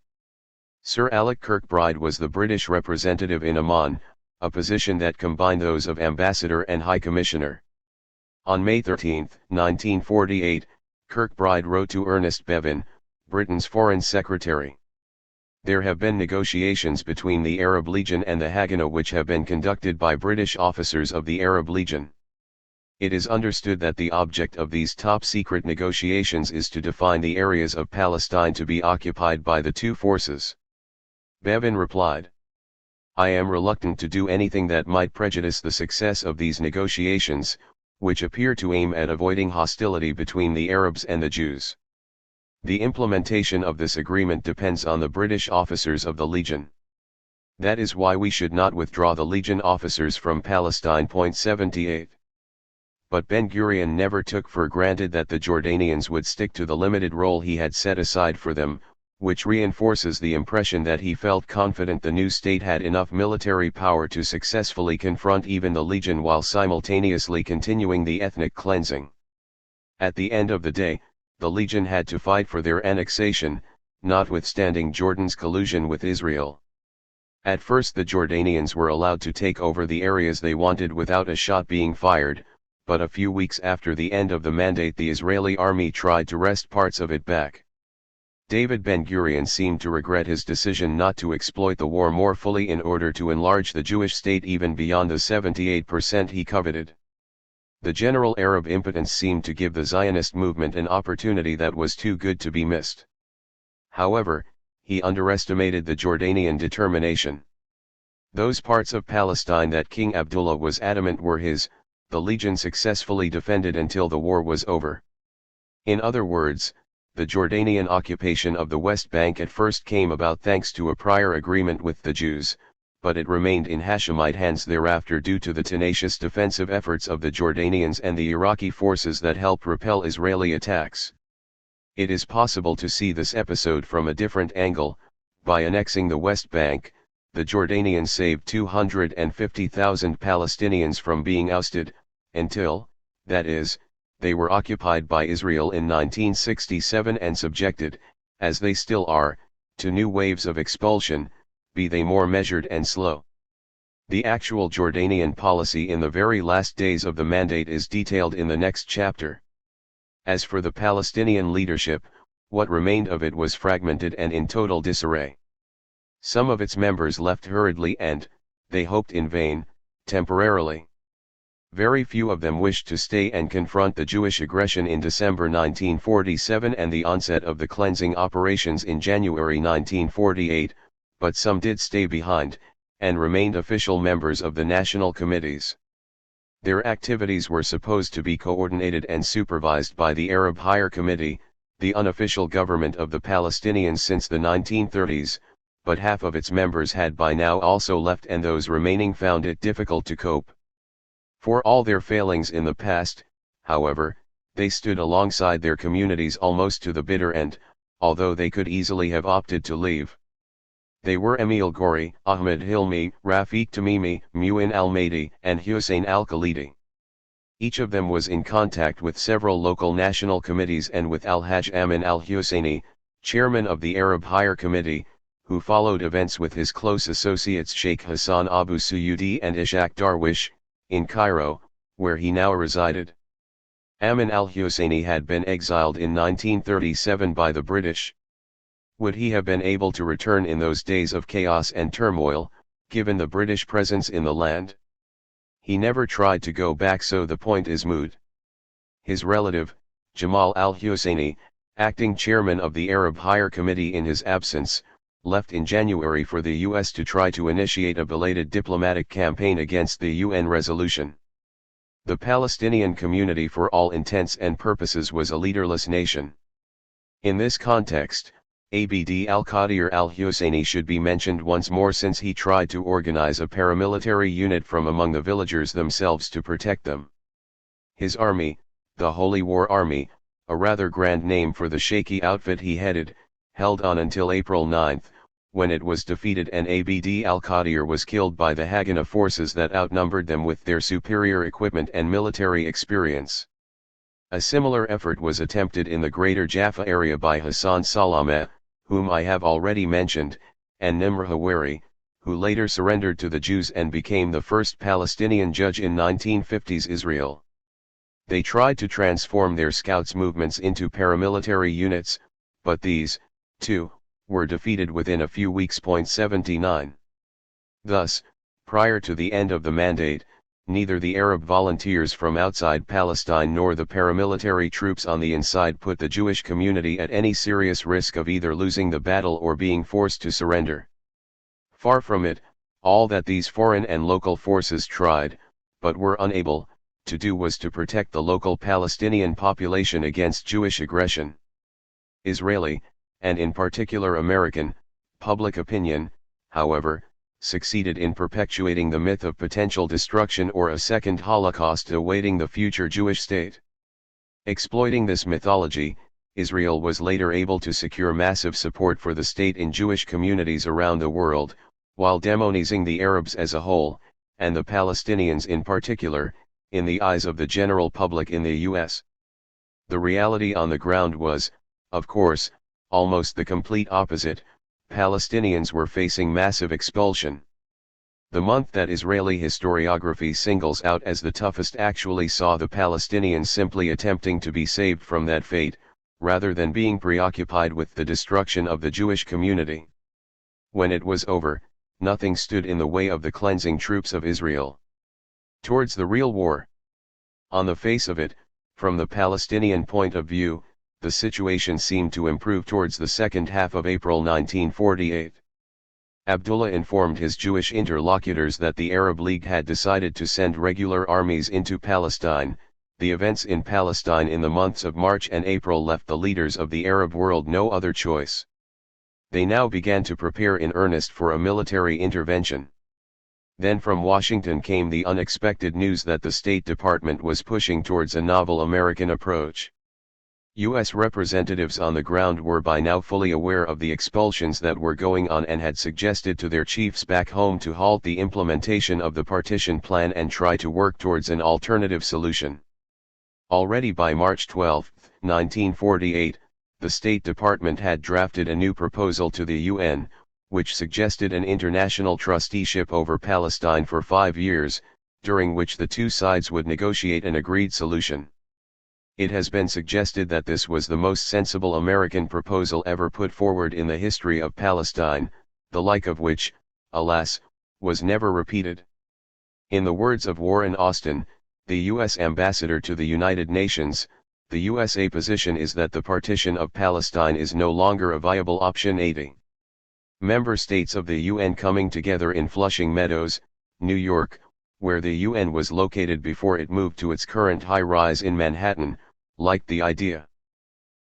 Sir Alec Kirkbride was the British representative in Amman, a position that combined those of ambassador and high commissioner. On May 13, 1948, Kirkbride wrote to Ernest Bevin, Britain's foreign secretary. There have been negotiations between the Arab Legion and the Haganah which have been conducted by British officers of the Arab Legion. It is understood that the object of these top-secret negotiations is to define the areas of Palestine to be occupied by the two forces. Bevin replied, "I am reluctant to do anything that might prejudice the success of these negotiations, which appear to aim at avoiding hostility between the Arabs and the Jews. The implementation of this agreement depends on the British officers of the Legion. That is why we should not withdraw the Legion officers from Palestine." 78. But Ben-Gurion never took for granted that the Jordanians would stick to the limited role he had set aside for them, which reinforces the impression that he felt confident the new state had enough military power to successfully confront even the Legion while simultaneously continuing the ethnic cleansing. At the end of the day, the Legion had to fight for their annexation, notwithstanding Jordan's collusion with Israel. At first the Jordanians were allowed to take over the areas they wanted without a shot being fired, but a few weeks after the end of the mandate the Israeli army tried to wrest parts of it back. David Ben-Gurion seemed to regret his decision not to exploit the war more fully in order to enlarge the Jewish state even beyond the 78% he coveted. The general Arab impotence seemed to give the Zionist movement an opportunity that was too good to be missed. However, he underestimated the Jordanian determination. Those parts of Palestine that King Abdullah was adamant were his, the legion successfully defended until the war was over. In other words, the Jordanian occupation of the West Bank at first came about thanks to a prior agreement with the Jews, but it remained in Hashemite hands thereafter due to the tenacious defensive efforts of the Jordanians and the Iraqi forces that helped repel Israeli attacks. It is possible to see this episode from a different angle. By annexing the West Bank, the Jordanians saved 250,000 Palestinians from being ousted, until, that is, they were occupied by Israel in 1967 and subjected, as they still are, to new waves of expulsion, be they more measured and slow. The actual Jordanian policy in the very last days of the mandate is detailed in the next chapter. As for the Palestinian leadership, what remained of it was fragmented and in total disarray. Some of its members left hurriedly and, they hoped in vain, temporarily. Very few of them wished to stay and confront the Jewish aggression in December 1947 and the onset of the cleansing operations in January 1948, but some did stay behind, and remained official members of the national committees. Their activities were supposed to be coordinated and supervised by the Arab Higher Committee, the unofficial government of the Palestinians since the 1930s, but half of its members had by now also left and those remaining found it difficult to cope. For all their failings in the past, however, they stood alongside their communities almost to the bitter end, although they could easily have opted to leave. They were Emil Gori, Ahmed Hilmi, Rafiq Tamimi, Muin al-Mahdi, and Hussein al-Khalidi. Each of them was in contact with several local national committees and with Al-Hajj Amin al-Husseini, chairman of the Arab Higher Committee, who followed events with his close associates Sheikh Hassan Abu Suyudi and Ishaq Darwish, in Cairo, where he now resided. Amin al-Husseini had been exiled in 1937 by the British. Would he have been able to return in those days of chaos and turmoil, given the British presence in the land? He never tried to go back, so the point is moot. His relative, Jamal al-Husseini, acting chairman of the Arab Higher Committee in his absence, left in January for the US to try to initiate a belated diplomatic campaign against the UN resolution. The Palestinian community for all intents and purposes was a leaderless nation. In this context, Abd al-Qadir al-Husseini should be mentioned once more, since he tried to organize a paramilitary unit from among the villagers themselves to protect them. His army, the Holy War Army, a rather grand name for the shaky outfit he headed, held on until April 9, when it was defeated and Abd al-Qadir was killed by the Haganah forces that outnumbered them with their superior equipment and military experience. A similar effort was attempted in the Greater Jaffa area by Hassan Salameh, whom I have already mentioned, and Nimr Hawari, who later surrendered to the Jews and became the first Palestinian judge in 1950s Israel. They tried to transform their scouts movements into paramilitary units, but these, too, were defeated within a few weeks. 79. Thus, prior to the end of the mandate, neither the Arab volunteers from outside Palestine nor the paramilitary troops on the inside put the Jewish community at any serious risk of either losing the battle or being forced to surrender. Far from it, all that these foreign and local forces tried, but were unable, to do was to protect the local Palestinian population against Jewish aggression. Israeli, and in particular American, public opinion, however, succeeded in perpetuating the myth of potential destruction or a second Holocaust awaiting the future Jewish state. Exploiting this mythology, Israel was later able to secure massive support for the state in Jewish communities around the world, while demonizing the Arabs as a whole, and the Palestinians in particular, in the eyes of the general public in the US. The reality on the ground was, of course, almost the complete opposite. Palestinians were facing massive expulsion. The month that Israeli historiography singles out as the toughest actually saw the Palestinians simply attempting to be saved from that fate, rather than being preoccupied with the destruction of the Jewish community. When it was over, nothing stood in the way of the cleansing troops of Israel. Towards the real war. On the face of it, from the Palestinian point of view, the situation seemed to improve towards the second half of April 1948. Abdullah informed his Jewish interlocutors that the Arab League had decided to send regular armies into Palestine. The events in Palestine in the months of March and April left the leaders of the Arab world no other choice. They now began to prepare in earnest for a military intervention. Then from Washington came the unexpected news that the State Department was pushing towards a novel American approach. U.S. representatives on the ground were by now fully aware of the expulsions that were going on and had suggested to their chiefs back home to halt the implementation of the partition plan and try to work towards an alternative solution. Already by March 12, 1948, the State Department had drafted a new proposal to the UN, which suggested an international trusteeship over Palestine for 5 years, during which the two sides would negotiate an agreed solution. It has been suggested that this was the most sensible American proposal ever put forward in the history of Palestine, the like of which, alas, was never repeated. In the words of Warren Austin, the U.S. ambassador to the United Nations, the USA position is that the partition of Palestine is no longer a viable option. 80 member states of the UN coming together in Flushing Meadows, New York, where the UN was located before it moved to its current high-rise in Manhattan, liked the idea.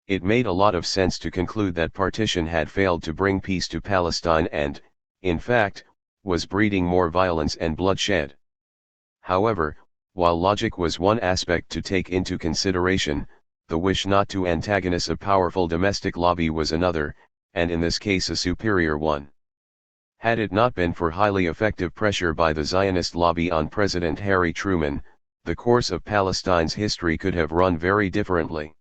It made a lot of sense to conclude that partition had failed to bring peace to Palestine and, in fact, was breeding more violence and bloodshed. However, while logic was one aspect to take into consideration, the wish not to antagonize a powerful domestic lobby was another, and in this case a superior one. Had it not been for highly effective pressure by the Zionist lobby on President Harry Truman, the course of Palestine's history could have run very differently.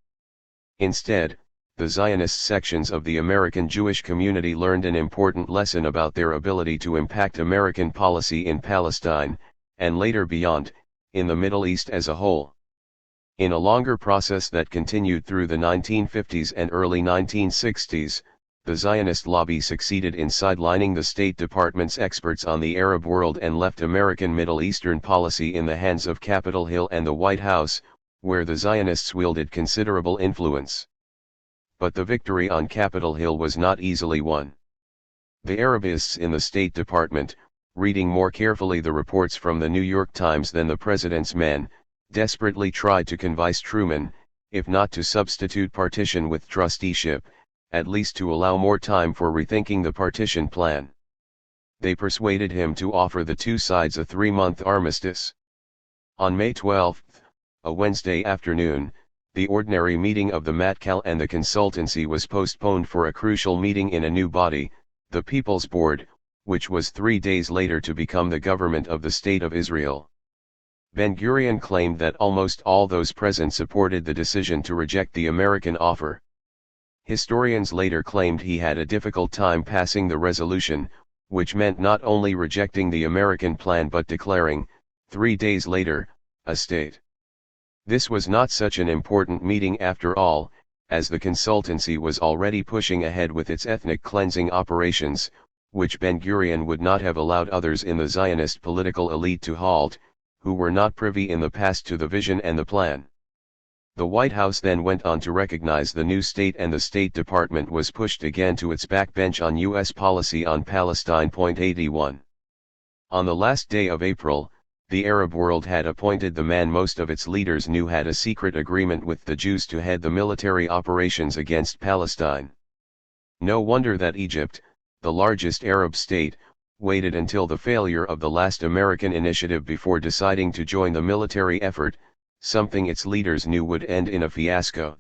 Instead, the Zionist sections of the American Jewish community learned an important lesson about their ability to impact American policy in Palestine, and later beyond, in the Middle East as a whole. In a longer process that continued through the 1950s and early 1960s, the Zionist lobby succeeded in sidelining the State Department's experts on the Arab world and left American Middle Eastern policy in the hands of Capitol Hill and the White House, where the Zionists wielded considerable influence. But the victory on Capitol Hill was not easily won. The Arabists in the State Department, reading more carefully the reports from the New York Times than the president's men, desperately tried to convince Truman, if not to substitute partition with trusteeship, at least to allow more time for rethinking the partition plan. They persuaded him to offer the two sides a 3-month armistice. On May 12, a Wednesday afternoon, the ordinary meeting of the Matkal and the consultancy was postponed for a crucial meeting in a new body, the People's Board, which was 3 days later to become the government of the State of Israel. Ben-Gurion claimed that almost all those present supported the decision to reject the American offer. Historians later claimed he had a difficult time passing the resolution, which meant not only rejecting the American plan but declaring, 3 days later, a state. This was not such an important meeting after all, as the consultancy was already pushing ahead with its ethnic cleansing operations, which Ben-Gurion would not have allowed others in the Zionist political elite to halt, who were not privy in the past to the vision and the plan. The White House then went on to recognize the new state, and the State Department was pushed again to its backbench on U.S. policy on Palestine. 81. On the last day of April, the Arab world had appointed the man most of its leaders knew had a secret agreement with the Jews to head the military operations against Palestine. No wonder that Egypt, the largest Arab state, waited until the failure of the last American initiative before deciding to join the military effort, something its leaders knew would end in a fiasco.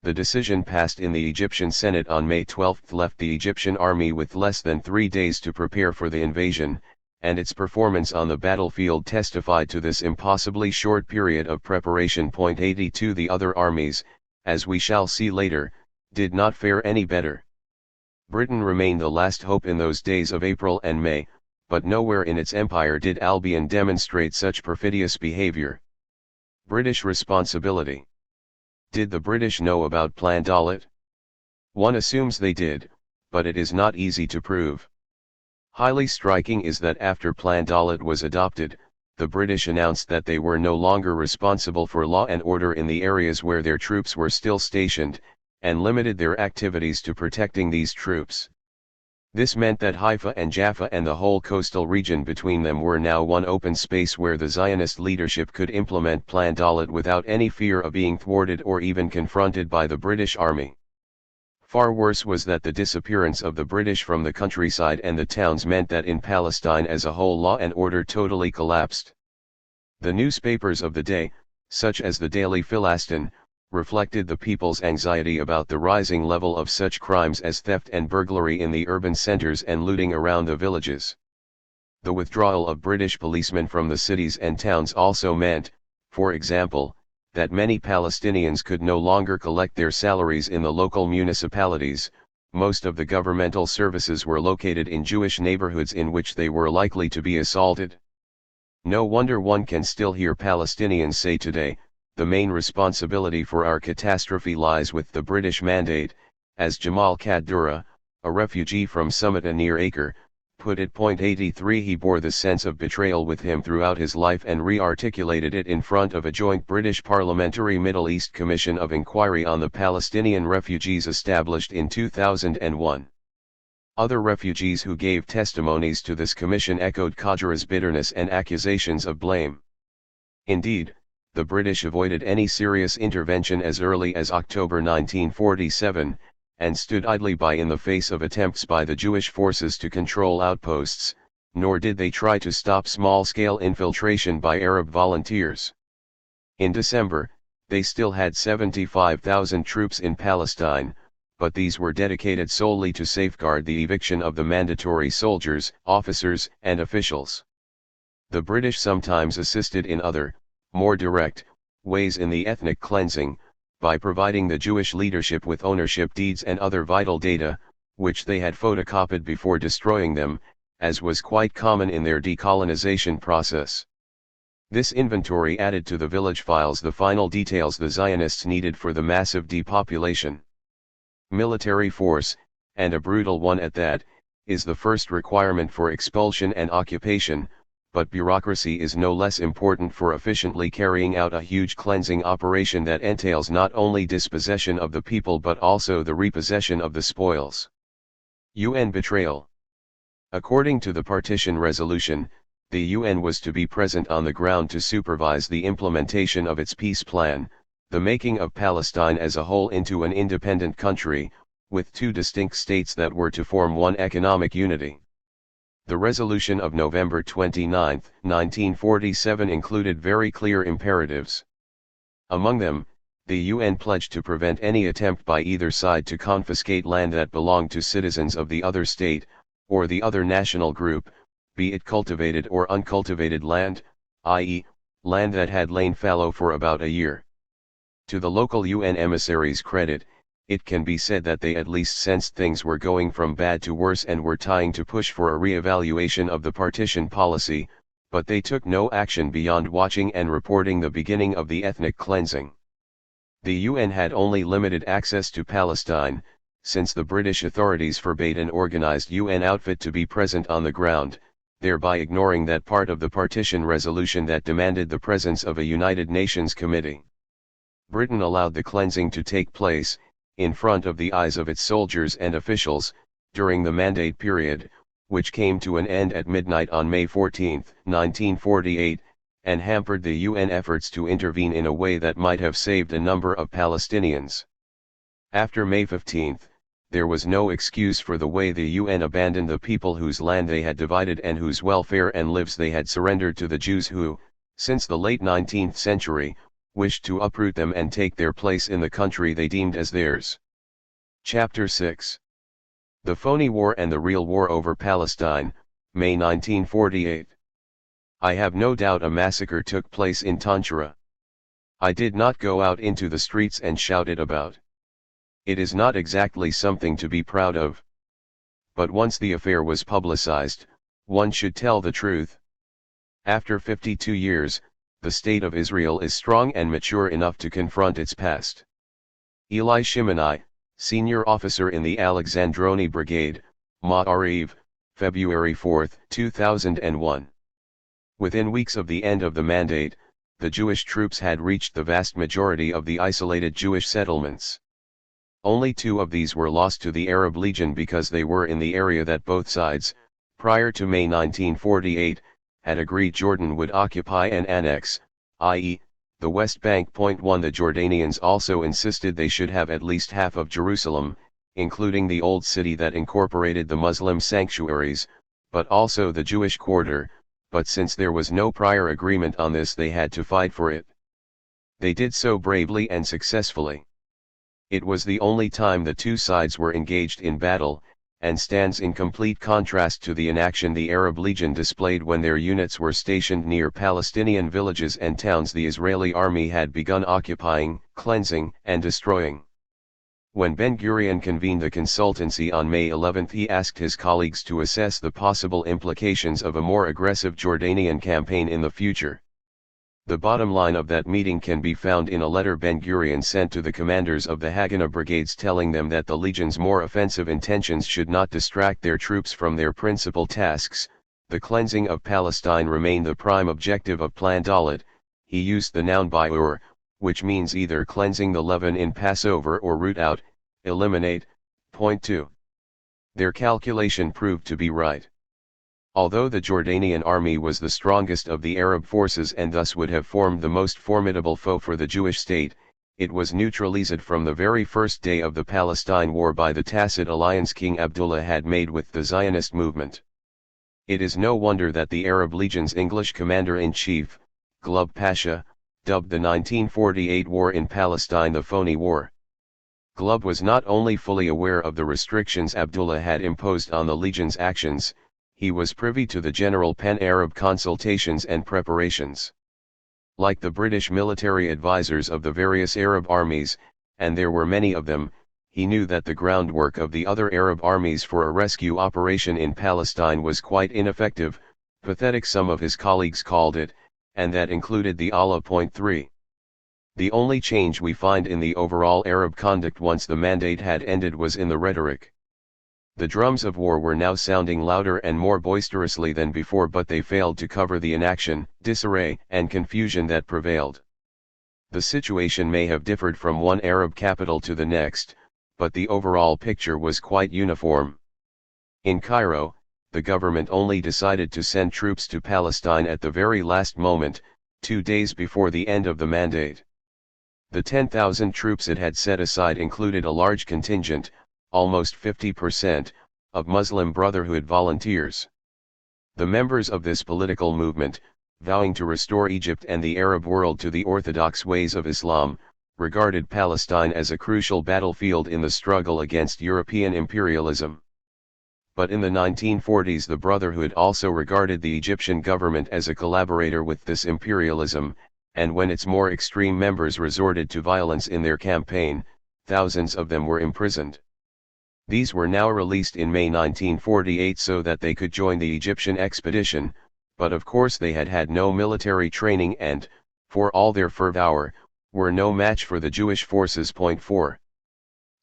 The decision passed in the Egyptian Senate on May 12 left the Egyptian army with less than 3 days to prepare for the invasion, and its performance on the battlefield testified to this impossibly short period of preparation. 82 The other armies, as we shall see later, did not fare any better. Britain remained the last hope in those days of April and May, but nowhere in its empire did Albion demonstrate such perfidious behavior. British responsibility. Did the British know about Plan Dalit? One assumes they did, but it is not easy to prove. Highly striking is that after Plan Dalit was adopted, the British announced that they were no longer responsible for law and order in the areas where their troops were still stationed, and limited their activities to protecting these troops. This meant that Haifa and Jaffa and the whole coastal region between them were now one open space where the Zionist leadership could implement Plan Dalit without any fear of being thwarted or even confronted by the British Army. Far worse was that the disappearance of the British from the countryside and the towns meant that in Palestine as a whole law and order totally collapsed. The newspapers of the day, such as the Daily Philastin, reflected the people's anxiety about the rising level of such crimes as theft and burglary in the urban centers and looting around the villages. The withdrawal of British policemen from the cities and towns also meant, for example, that many Palestinians could no longer collect their salaries in the local municipalities. Most of the governmental services were located in Jewish neighborhoods in which they were likely to be assaulted. No wonder one can still hear Palestinians say today, "The main responsibility for our catastrophe lies with the British Mandate," as Jamal Kaddoura, a refugee from Summit near Acre, put it. 83 He bore the sense of betrayal with him throughout his life and re-articulated it in front of a joint British Parliamentary Middle East Commission of Inquiry on the Palestinian refugees established in 2001. Other refugees who gave testimonies to this commission echoed Kaddoura's bitterness and accusations of blame. Indeed, the British avoided any serious intervention as early as October 1947, and stood idly by in the face of attempts by the Jewish forces to control outposts, nor did they try to stop small-scale infiltration by Arab volunteers. In December, they still had 75,000 troops in Palestine, but these were dedicated solely to safeguard the eviction of the mandatory soldiers, officers, and officials. The British sometimes assisted in other, more direct, ways in the ethnic cleansing, by providing the Jewish leadership with ownership deeds and other vital data, which they had photocopied before destroying them, as was quite common in their decolonization process. This inventory added to the village files the final details the Zionists needed for the massive depopulation. Military force, and a brutal one at that, is the first requirement for expulsion and occupation, but bureaucracy is no less important for efficiently carrying out a huge cleansing operation that entails not only dispossession of the people but also the repossession of the spoils. UN betrayal. According to the partition resolution, the UN was to be present on the ground to supervise the implementation of its peace plan, the making of Palestine as a whole into an independent country, with two distinct states that were to form one economic unity. The resolution of November 29, 1947 included very clear imperatives. Among them, the UN pledged to prevent any attempt by either side to confiscate land that belonged to citizens of the other state, or the other national group, be it cultivated or uncultivated land, i.e., land that had lain fallow for about a year. To the local UN emissaries' credit, it can be said that they at least sensed things were going from bad to worse and were trying to push for a re-evaluation of the partition policy, but they took no action beyond watching and reporting the beginning of the ethnic cleansing. The UN had only limited access to Palestine, since the British authorities forbade an organized UN outfit to be present on the ground, thereby ignoring that part of the partition resolution that demanded the presence of a United Nations committee. Britain allowed the cleansing to take place, in front of the eyes of its soldiers and officials, during the mandate period, which came to an end at midnight on May 14, 1948, and hampered the UN efforts to intervene in a way that might have saved a number of Palestinians. After May 15, there was no excuse for the way the UN abandoned the people whose land they had divided and whose welfare and lives they had surrendered to the Jews who, since the late 19th century, wished to uproot them and take their place in the country they deemed as theirs. Chapter 6. The Phony War and the Real War over Palestine, May 1948. I have no doubt a massacre took place in Tanjura. I did not go out into the streets and shout it about. It is not exactly something to be proud of. But once the affair was publicized, one should tell the truth. After 52 years, the State of Israel is strong and mature enough to confront its past. Eli Shimoni, senior officer in the Alexandroni Brigade, Ma'ariv, February 4, 2001. Within weeks of the end of the mandate, the Jewish troops had reached the vast majority of the isolated Jewish settlements. Only 2 of these were lost to the Arab Legion because they were in the area that both sides, prior to May 1948, had agreed Jordan would occupy and annex, i.e., the West Bank. 1. The Jordanians also insisted they should have at least half of Jerusalem, including the Old City that incorporated the Muslim sanctuaries, but also the Jewish quarter, but since there was no prior agreement on this they had to fight for it. They did so bravely and successfully. It was the only time the 2 sides were engaged in battle, and stands in complete contrast to the inaction the Arab Legion displayed when their units were stationed near Palestinian villages and towns the Israeli army had begun occupying, cleansing, and destroying. When Ben-Gurion convened the consultancy on May 11, he asked his colleagues to assess the possible implications of a more aggressive Jordanian campaign in the future. The bottom line of that meeting can be found in a letter Ben-Gurion sent to the commanders of the Haganah brigades telling them that the legion's more offensive intentions should not distract their troops from their principal tasks. The cleansing of Palestine remained the prime objective of Plan Dalet. He used the noun bi'ur, which means either cleansing the leaven in Passover or root out, eliminate. Point 2. Their calculation proved to be right. Although the Jordanian army was the strongest of the Arab forces and thus would have formed the most formidable foe for the Jewish state, it was neutralized from the very first day of the Palestine War by the tacit alliance King Abdullah had made with the Zionist movement. It is no wonder that the Arab Legion's English commander-in-chief, Glubb Pasha, dubbed the 1948 war in Palestine the phony war. Glubb was not only fully aware of the restrictions Abdullah had imposed on the Legion's actions, he was privy to the general pan-Arab consultations and preparations. Like the British military advisors of the various Arab armies, and there were many of them, he knew that the groundwork of the other Arab armies for a rescue operation in Palestine was quite ineffective, pathetic some of his colleagues called it, and that included the Allah. 3. The only change we find in the overall Arab conduct once the mandate had ended was in the rhetoric. The drums of war were now sounding louder and more boisterously than before, but they failed to cover the inaction, disarray, and confusion that prevailed. The situation may have differed from one Arab capital to the next, but the overall picture was quite uniform. In Cairo, the government only decided to send troops to Palestine at the very last moment, 2 days before the end of the mandate. The 10,000 troops it had set aside included a large contingent, almost 50%, of Muslim Brotherhood volunteers. The members of this political movement, vowing to restore Egypt and the Arab world to the orthodox ways of Islam, regarded Palestine as a crucial battlefield in the struggle against European imperialism. But in the 1940s the Brotherhood also regarded the Egyptian government as a collaborator with this imperialism, and when its more extreme members resorted to violence in their campaign, thousands of them were imprisoned. These were now released in May 1948 so that they could join the Egyptian expedition, but of course they had had no military training and, for all their fervor, were no match for the Jewish forces. 4.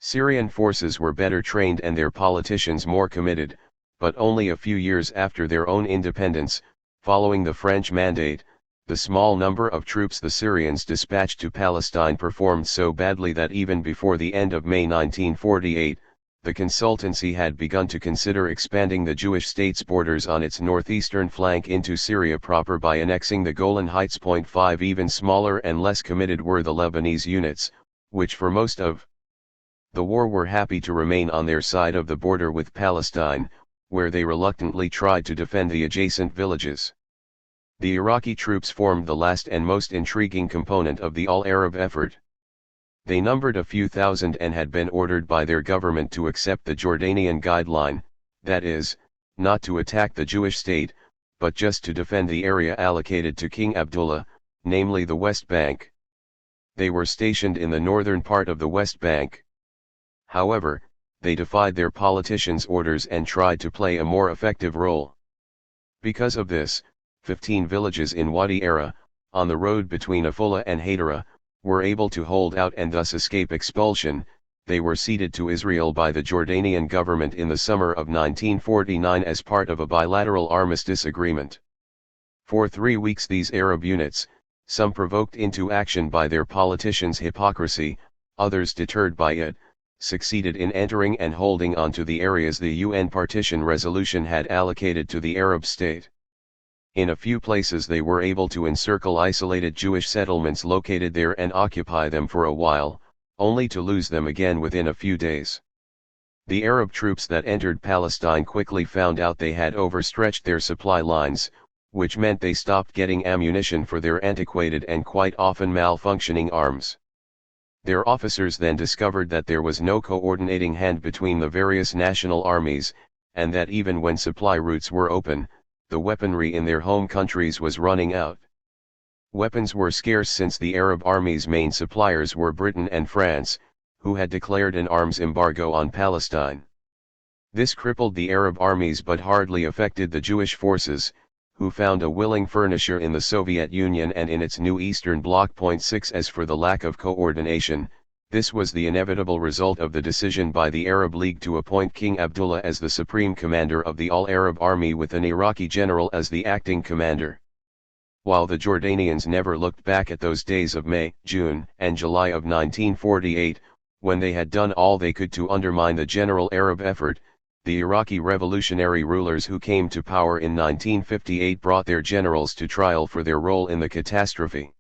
Syrian forces were better trained and their politicians more committed, but only a few years after their own independence, following the French mandate, the small number of troops the Syrians dispatched to Palestine performed so badly that even before the end of May 1948, the consultancy had begun to consider expanding the Jewish state's borders on its northeastern flank into Syria proper by annexing the Golan Heights. 5. Even smaller and less committed were the Lebanese units, which for most of the war were happy to remain on their side of the border with Palestine, where they reluctantly tried to defend the adjacent villages. The Iraqi troops formed the last and most intriguing component of the all-Arab effort. They numbered a few thousand and had been ordered by their government to accept the Jordanian guideline, that is, not to attack the Jewish state, but just to defend the area allocated to King Abdullah, namely the West Bank. They were stationed in the northern part of the West Bank. However, they defied their politicians' orders and tried to play a more effective role. Because of this, 15 villages in Wadi Ara, on the road between Afula and Hadara, were able to hold out and thus escape expulsion. They were ceded to Israel by the Jordanian government in the summer of 1949 as part of a bilateral armistice agreement. For 3 weeks these Arab units, some provoked into action by their politicians' hypocrisy, others deterred by it, succeeded in entering and holding on to the areas the UN partition resolution had allocated to the Arab state. In a few places they were able to encircle isolated Jewish settlements located there and occupy them for a while, only to lose them again within a few days. The Arab troops that entered Palestine quickly found out they had overstretched their supply lines, which meant they stopped getting ammunition for their antiquated and quite often malfunctioning arms. Their officers then discovered that there was no coordinating hand between the various national armies, and that even when supply routes were open, the weaponry in their home countries was running out. Weapons were scarce since the Arab armies' main suppliers were Britain and France, who had declared an arms embargo on Palestine. This crippled the Arab armies but hardly affected the Jewish forces, who found a willing furnisher in the Soviet Union and in its new Eastern Bloc. 6 As for the lack of coordination, this was the inevitable result of the decision by the Arab League to appoint King Abdullah as the supreme commander of the All-Arab Army with an Iraqi general as the acting commander. While the Jordanians never looked back at those days of May, June, and July of 1948, when they had done all they could to undermine the general Arab effort, the Iraqi revolutionary rulers who came to power in 1958 brought their generals to trial for their role in the catastrophe.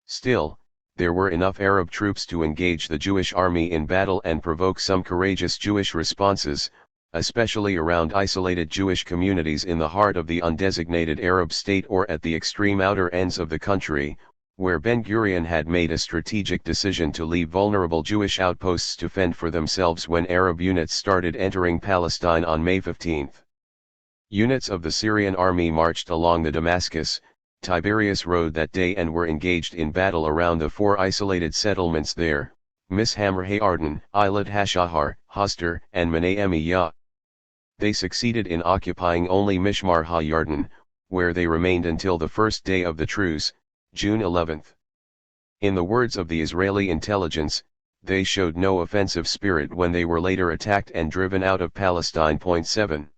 Still, there were enough Arab troops to engage the Jewish army in battle and provoke some courageous Jewish responses, especially around isolated Jewish communities in the heart of the undesignated Arab state or at the extreme outer ends of the country, where Ben-Gurion had made a strategic decision to leave vulnerable Jewish outposts to fend for themselves when Arab units started entering Palestine on May 15. Units of the Syrian army marched along the Damascus, Tiberias road that day and were engaged in battle around the 4 isolated settlements there, Mishamar Hayarden, Eilat Hashahar, Hoster, and Menei-Emi-Yah. They succeeded in occupying only Mishmar HaYarden, where they remained until the first day of the truce, June 11. In the words of the Israeli intelligence, they showed no offensive spirit when they were later attacked and driven out of Palestine. 7.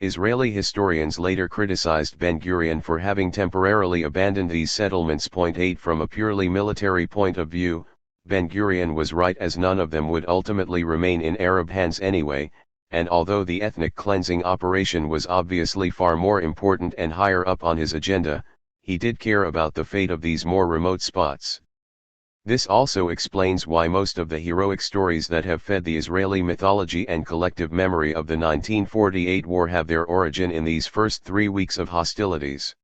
Israeli historians later criticized Ben-Gurion for having temporarily abandoned these settlements. 8 From a purely military point of view, Ben-Gurion was right, as none of them would ultimately remain in Arab hands anyway, and although the ethnic cleansing operation was obviously far more important and higher up on his agenda, he did care about the fate of these more remote spots. This also explains why most of the heroic stories that have fed the Israeli mythology and collective memory of the 1948 war have their origin in these first 3 weeks of hostilities.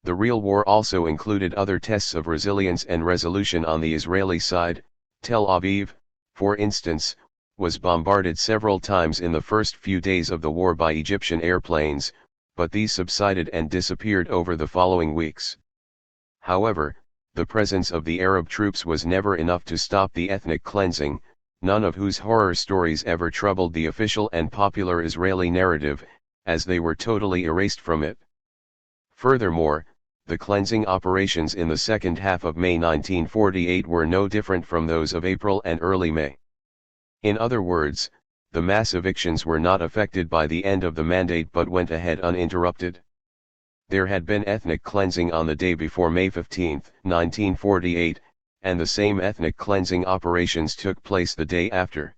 The real war also included other tests of resilience and resolution on the Israeli side. Tel Aviv, for instance, was bombarded several times in the first few days of the war by Egyptian airplanes, but these subsided and disappeared over the following weeks. However, the presence of the Arab troops was never enough to stop the ethnic cleansing, none of whose horror stories ever troubled the official and popular Israeli narrative, as they were totally erased from it. Furthermore, the cleansing operations in the second half of May 1948 were no different from those of April and early May. In other words, the mass evictions were not affected by the end of the mandate but went ahead uninterrupted. There had been ethnic cleansing on the day before May 15, 1948, and the same ethnic cleansing operations took place the day after.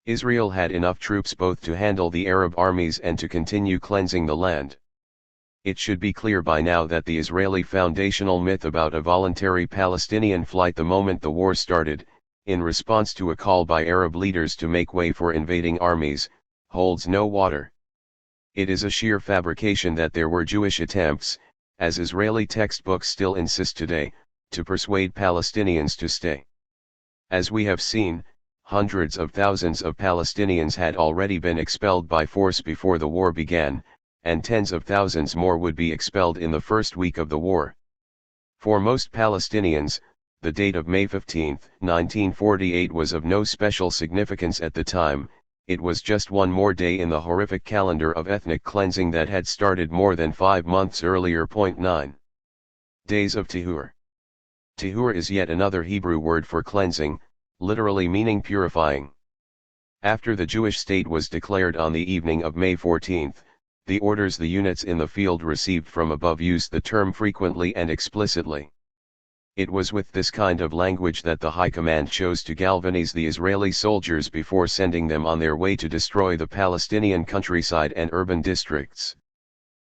Israel had enough troops both to handle the Arab armies and to continue cleansing the land. It should be clear by now that the Israeli foundational myth about a voluntary Palestinian flight the moment the war started, in response to a call by Arab leaders to make way for invading armies, holds no water. It is a sheer fabrication that there were Jewish attempts, as Israeli textbooks still insist today, to persuade Palestinians to stay. As we have seen, hundreds of thousands of Palestinians had already been expelled by force before the war began, and tens of thousands more would be expelled in the first week of the war. For most Palestinians, the date of May 15, 1948 was of no special significance at the time. It was just one more day in the horrific calendar of ethnic cleansing that had started more than 5 months earlier. 9. Days of Tahur. Tahur is yet another Hebrew word for cleansing, literally meaning purifying. After the Jewish state was declared on the evening of May 14, the orders the units in the field received from above used the term frequently and explicitly. It was with this kind of language that the High Command chose to galvanize the Israeli soldiers before sending them on their way to destroy the Palestinian countryside and urban districts.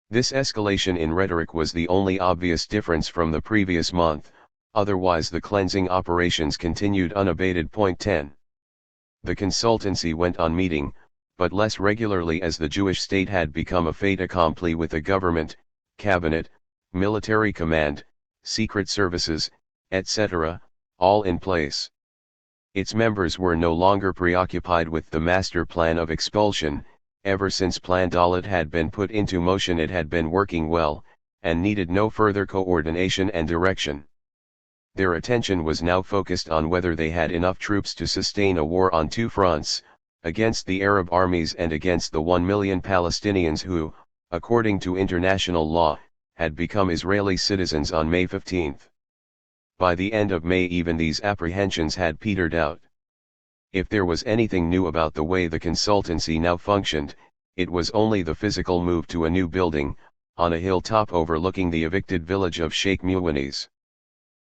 This escalation in rhetoric was the only obvious difference from the previous month, otherwise the cleansing operations continued unabated. Point 10. The consultancy went on meeting, but less regularly, as the Jewish state had become a fait accompli with the government, cabinet, military command, secret services, etc., all in place. Its members were no longer preoccupied with the master plan of expulsion. Ever since Plan Dalet had been put into motion, it had been working well, and needed no further coordination and direction. Their attention was now focused on whether they had enough troops to sustain a war on two fronts, against the Arab armies and against the 1 million Palestinians who, according to international law, had become Israeli citizens on May 15. By the end of May, even these apprehensions had petered out. If there was anything new about the way the consultancy now functioned, it was only the physical move to a new building, on a hilltop overlooking the evicted village of Sheikh Muwanis.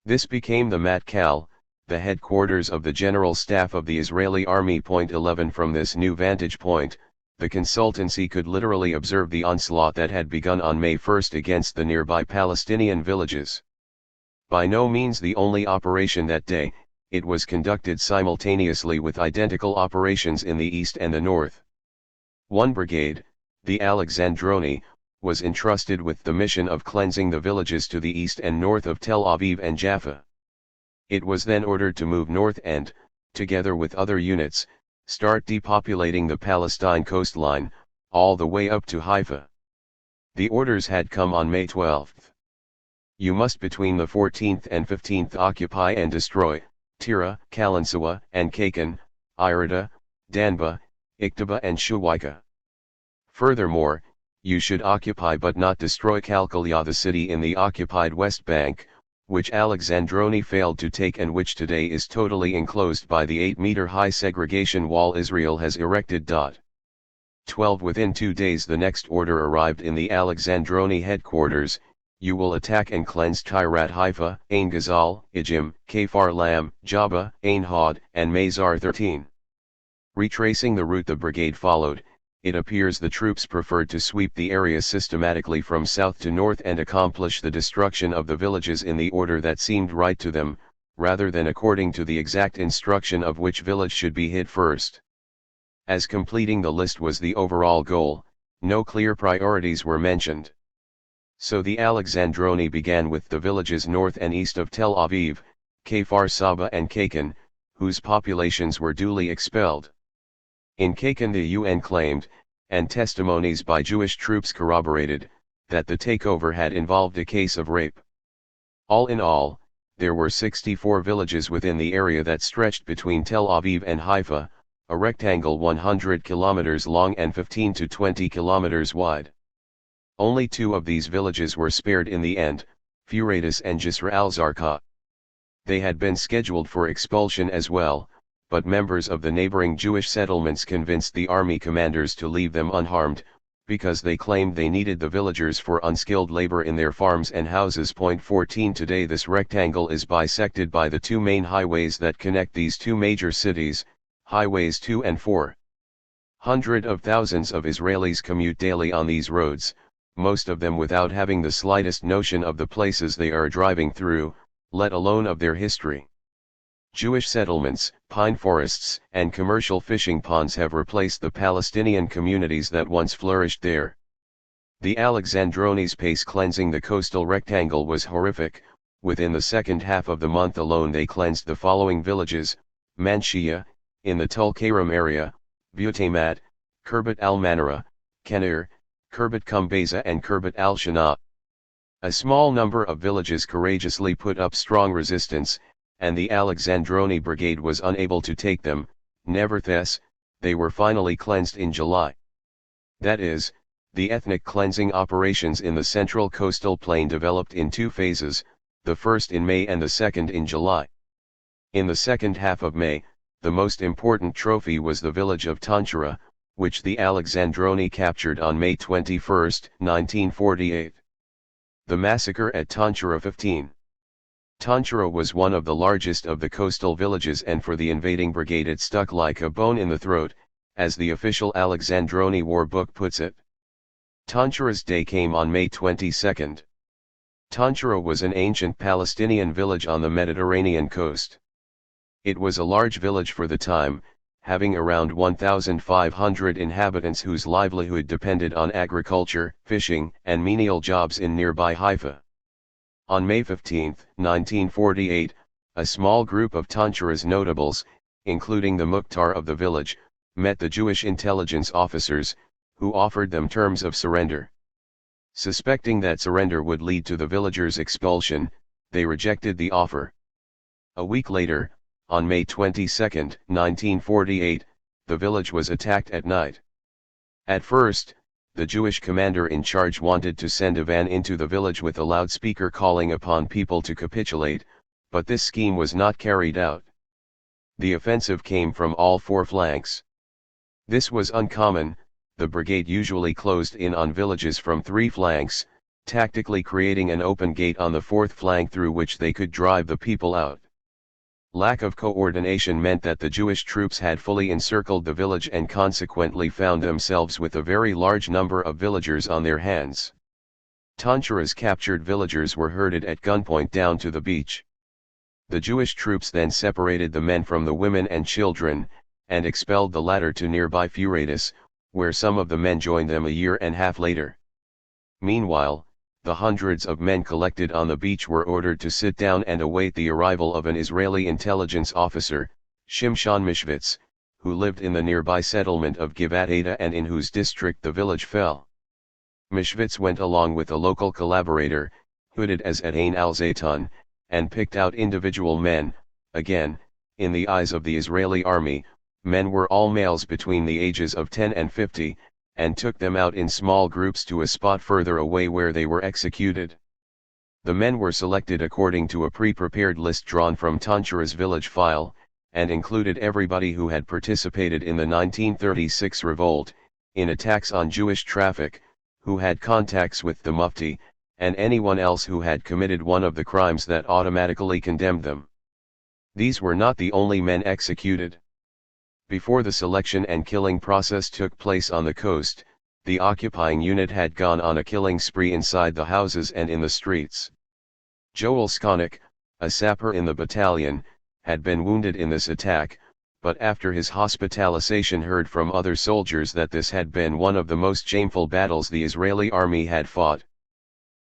This became the Matkal, the headquarters of the General Staff of the Israeli Army. Point 11. From this new vantage point, the consultancy could literally observe the onslaught that had begun on May 1 against the nearby Palestinian villages. By no means the only operation that day, it was conducted simultaneously with identical operations in the east and the north. One brigade, the Alexandroni, was entrusted with the mission of cleansing the villages to the east and north of Tel Aviv and Jaffa. It was then ordered to move north and, together with other units, start depopulating the Palestine coastline, all the way up to Haifa. The orders had come on May 12. You must between the 14th and 15th occupy and destroy Tira, Kalansawa and Kakan, Irida, Danba, Iktaba and Shuwaika. Furthermore, you should occupy but not destroy Kalkalia, the city in the occupied West Bank, which Alexandroni failed to take and which today is totally enclosed by the 8-meter-high segregation wall Israel has erected. 12. Within 2 days the next order arrived in the Alexandroni headquarters: you will attack and cleanse Tirat Haifa, Ain Ghazal, Ijim, Kfar Lam, Jabba, Ain Hod, and Mazar 13. Retracing the route the brigade followed, it appears the troops preferred to sweep the area systematically from south to north and accomplish the destruction of the villages in the order that seemed right to them, rather than according to the exact instruction of which village should be hit first. As completing the list was the overall goal, no clear priorities were mentioned. So the Alexandroni began with the villages north and east of Tel Aviv, Kfar Saba and Kakan, whose populations were duly expelled. In Kakan the UN claimed, and testimonies by Jewish troops corroborated, that the takeover had involved a case of rape. All in all, there were 64 villages within the area that stretched between Tel Aviv and Haifa, a rectangle 100 kilometers long and 15 to 20 kilometers wide. Only 2 of these villages were spared in the end, Furatus and Jisr al-Zarqa. They had been scheduled for expulsion as well, but members of the neighboring Jewish settlements convinced the army commanders to leave them unharmed, because they claimed they needed the villagers for unskilled labor in their farms and houses. 14. Today this rectangle is bisected by the 2 main highways that connect these 2 major cities, Highways 2 and 4. Hundreds of thousands of Israelis commute daily on these roads, most of them without having the slightest notion of the places they are driving through, let alone of their history. Jewish settlements, pine forests, and commercial fishing ponds have replaced the Palestinian communities that once flourished there. The Alexandroni's pace cleansing the coastal rectangle was horrific. Within the second half of the month alone they cleansed the following villages: Manshia, in the Tulkarem area, Butamat, Kirbet al-Manara, Kenir, Kirbet Kumbeza and Kirbet al-Shana. A small number of villages courageously put up strong resistance, and the Alexandroni brigade was unable to take them. Nevertheless, they were finally cleansed in July. That is, the ethnic cleansing operations in the central coastal plain developed in 2 phases. the first in May and the second in July. In the second half of May, the most important trophy was the village of Tanchara, which the Alexandroni captured on May 21, 1948. The massacre at Tanchara 15. Tanchara was one of the largest of the coastal villages, and for the invading brigade it stuck like a bone in the throat, as the official Alexandroni war book puts it. Tanchara's day came on May 22. Tanchara was an ancient Palestinian village on the Mediterranean coast. It was a large village for the time, having around 1,500 inhabitants whose livelihood depended on agriculture, fishing, and menial jobs in nearby Haifa. On May 15, 1948, a small group of Tanchara's notables, including the Mukhtar of the village, met the Jewish intelligence officers, who offered them terms of surrender. Suspecting that surrender would lead to the villagers' expulsion, they rejected the offer. A week later, on May 22, 1948, the village was attacked at night. At first, the Jewish commander in charge wanted to send a van into the village with a loudspeaker calling upon people to capitulate, but this scheme was not carried out. The offensive came from all four flanks. This was uncommon. The brigade usually closed in on villages from three flanks, tactically creating an open gate on the fourth flank through which they could drive the people out. Lack of coordination meant that the Jewish troops had fully encircled the village and consequently found themselves with a very large number of villagers on their hands. Tanchara's captured villagers were herded at gunpoint down to the beach. The Jewish troops then separated the men from the women and children, and expelled the latter to nearby Furatus, where some of the men joined them a year and a half later. Meanwhile, the hundreds of men collected on the beach were ordered to sit down and await the arrival of an Israeli intelligence officer, Shimshon Mishvitz, who lived in the nearby settlement of Givat Ada and in whose district the village fell. Mishvitz went along with a local collaborator, hooded as at Ain al-Zaytun, and picked out individual men. Again, in the eyes of the Israeli army, men were all males between the ages of 10 and 50, and took them out in small groups to a spot further away where they were executed. The men were selected according to a pre-prepared list drawn from Tanchara's village file, and included everybody who had participated in the 1936 revolt, in attacks on Jewish traffic, who had contacts with the Mufti, and anyone else who had committed one of the crimes that automatically condemned them. These were not the only men executed. Before the selection and killing process took place on the coast, the occupying unit had gone on a killing spree inside the houses and in the streets. Joel Skonik, a sapper in the battalion, had been wounded in this attack, but after his hospitalization heard from other soldiers that this had been one of the most shameful battles the Israeli army had fought.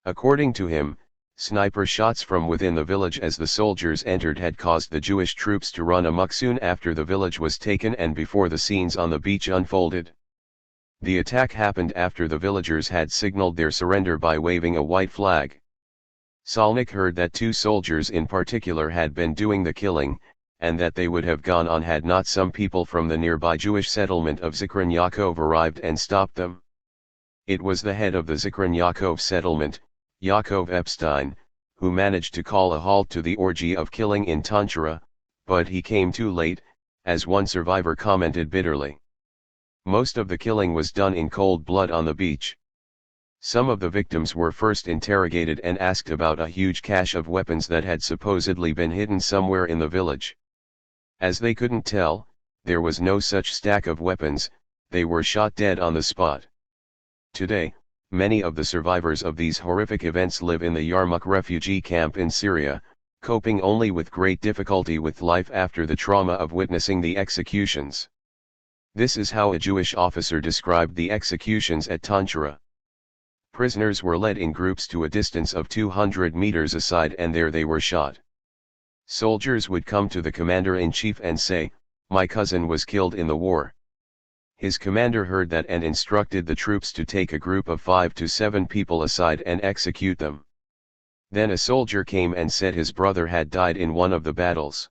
According to him, sniper shots from within the village as the soldiers entered had caused the Jewish troops to run amok soon after the village was taken and before the scenes on the beach unfolded. The attack happened after the villagers had signaled their surrender by waving a white flag. Salnik heard that two soldiers in particular had been doing the killing, and that they would have gone on had not some people from the nearby Jewish settlement of Zikron Yaakov arrived and stopped them. It was the head of the Zikron Yaakov settlement, Yaakov Epstein, who managed to call a halt to the orgy of killing in Tanchara, but he came too late, as one survivor commented bitterly. Most of the killing was done in cold blood on the beach. Some of the victims were first interrogated and asked about a huge cache of weapons that had supposedly been hidden somewhere in the village. As they couldn't tell, there was no such stack of weapons, they were shot dead on the spot. Today, many of the survivors of these horrific events live in the Yarmouk refugee camp in Syria, coping only with great difficulty with life after the trauma of witnessing the executions. This is how a Jewish officer described the executions at Tanchara. Prisoners were led in groups to a distance of 200 meters aside and there they were shot. Soldiers would come to the commander-in-chief and say, "My cousin was killed in the war." His commander heard that and instructed the troops to take a group of 5 to 7 people aside and execute them. Then a soldier came and said his brother had died in one of the battles.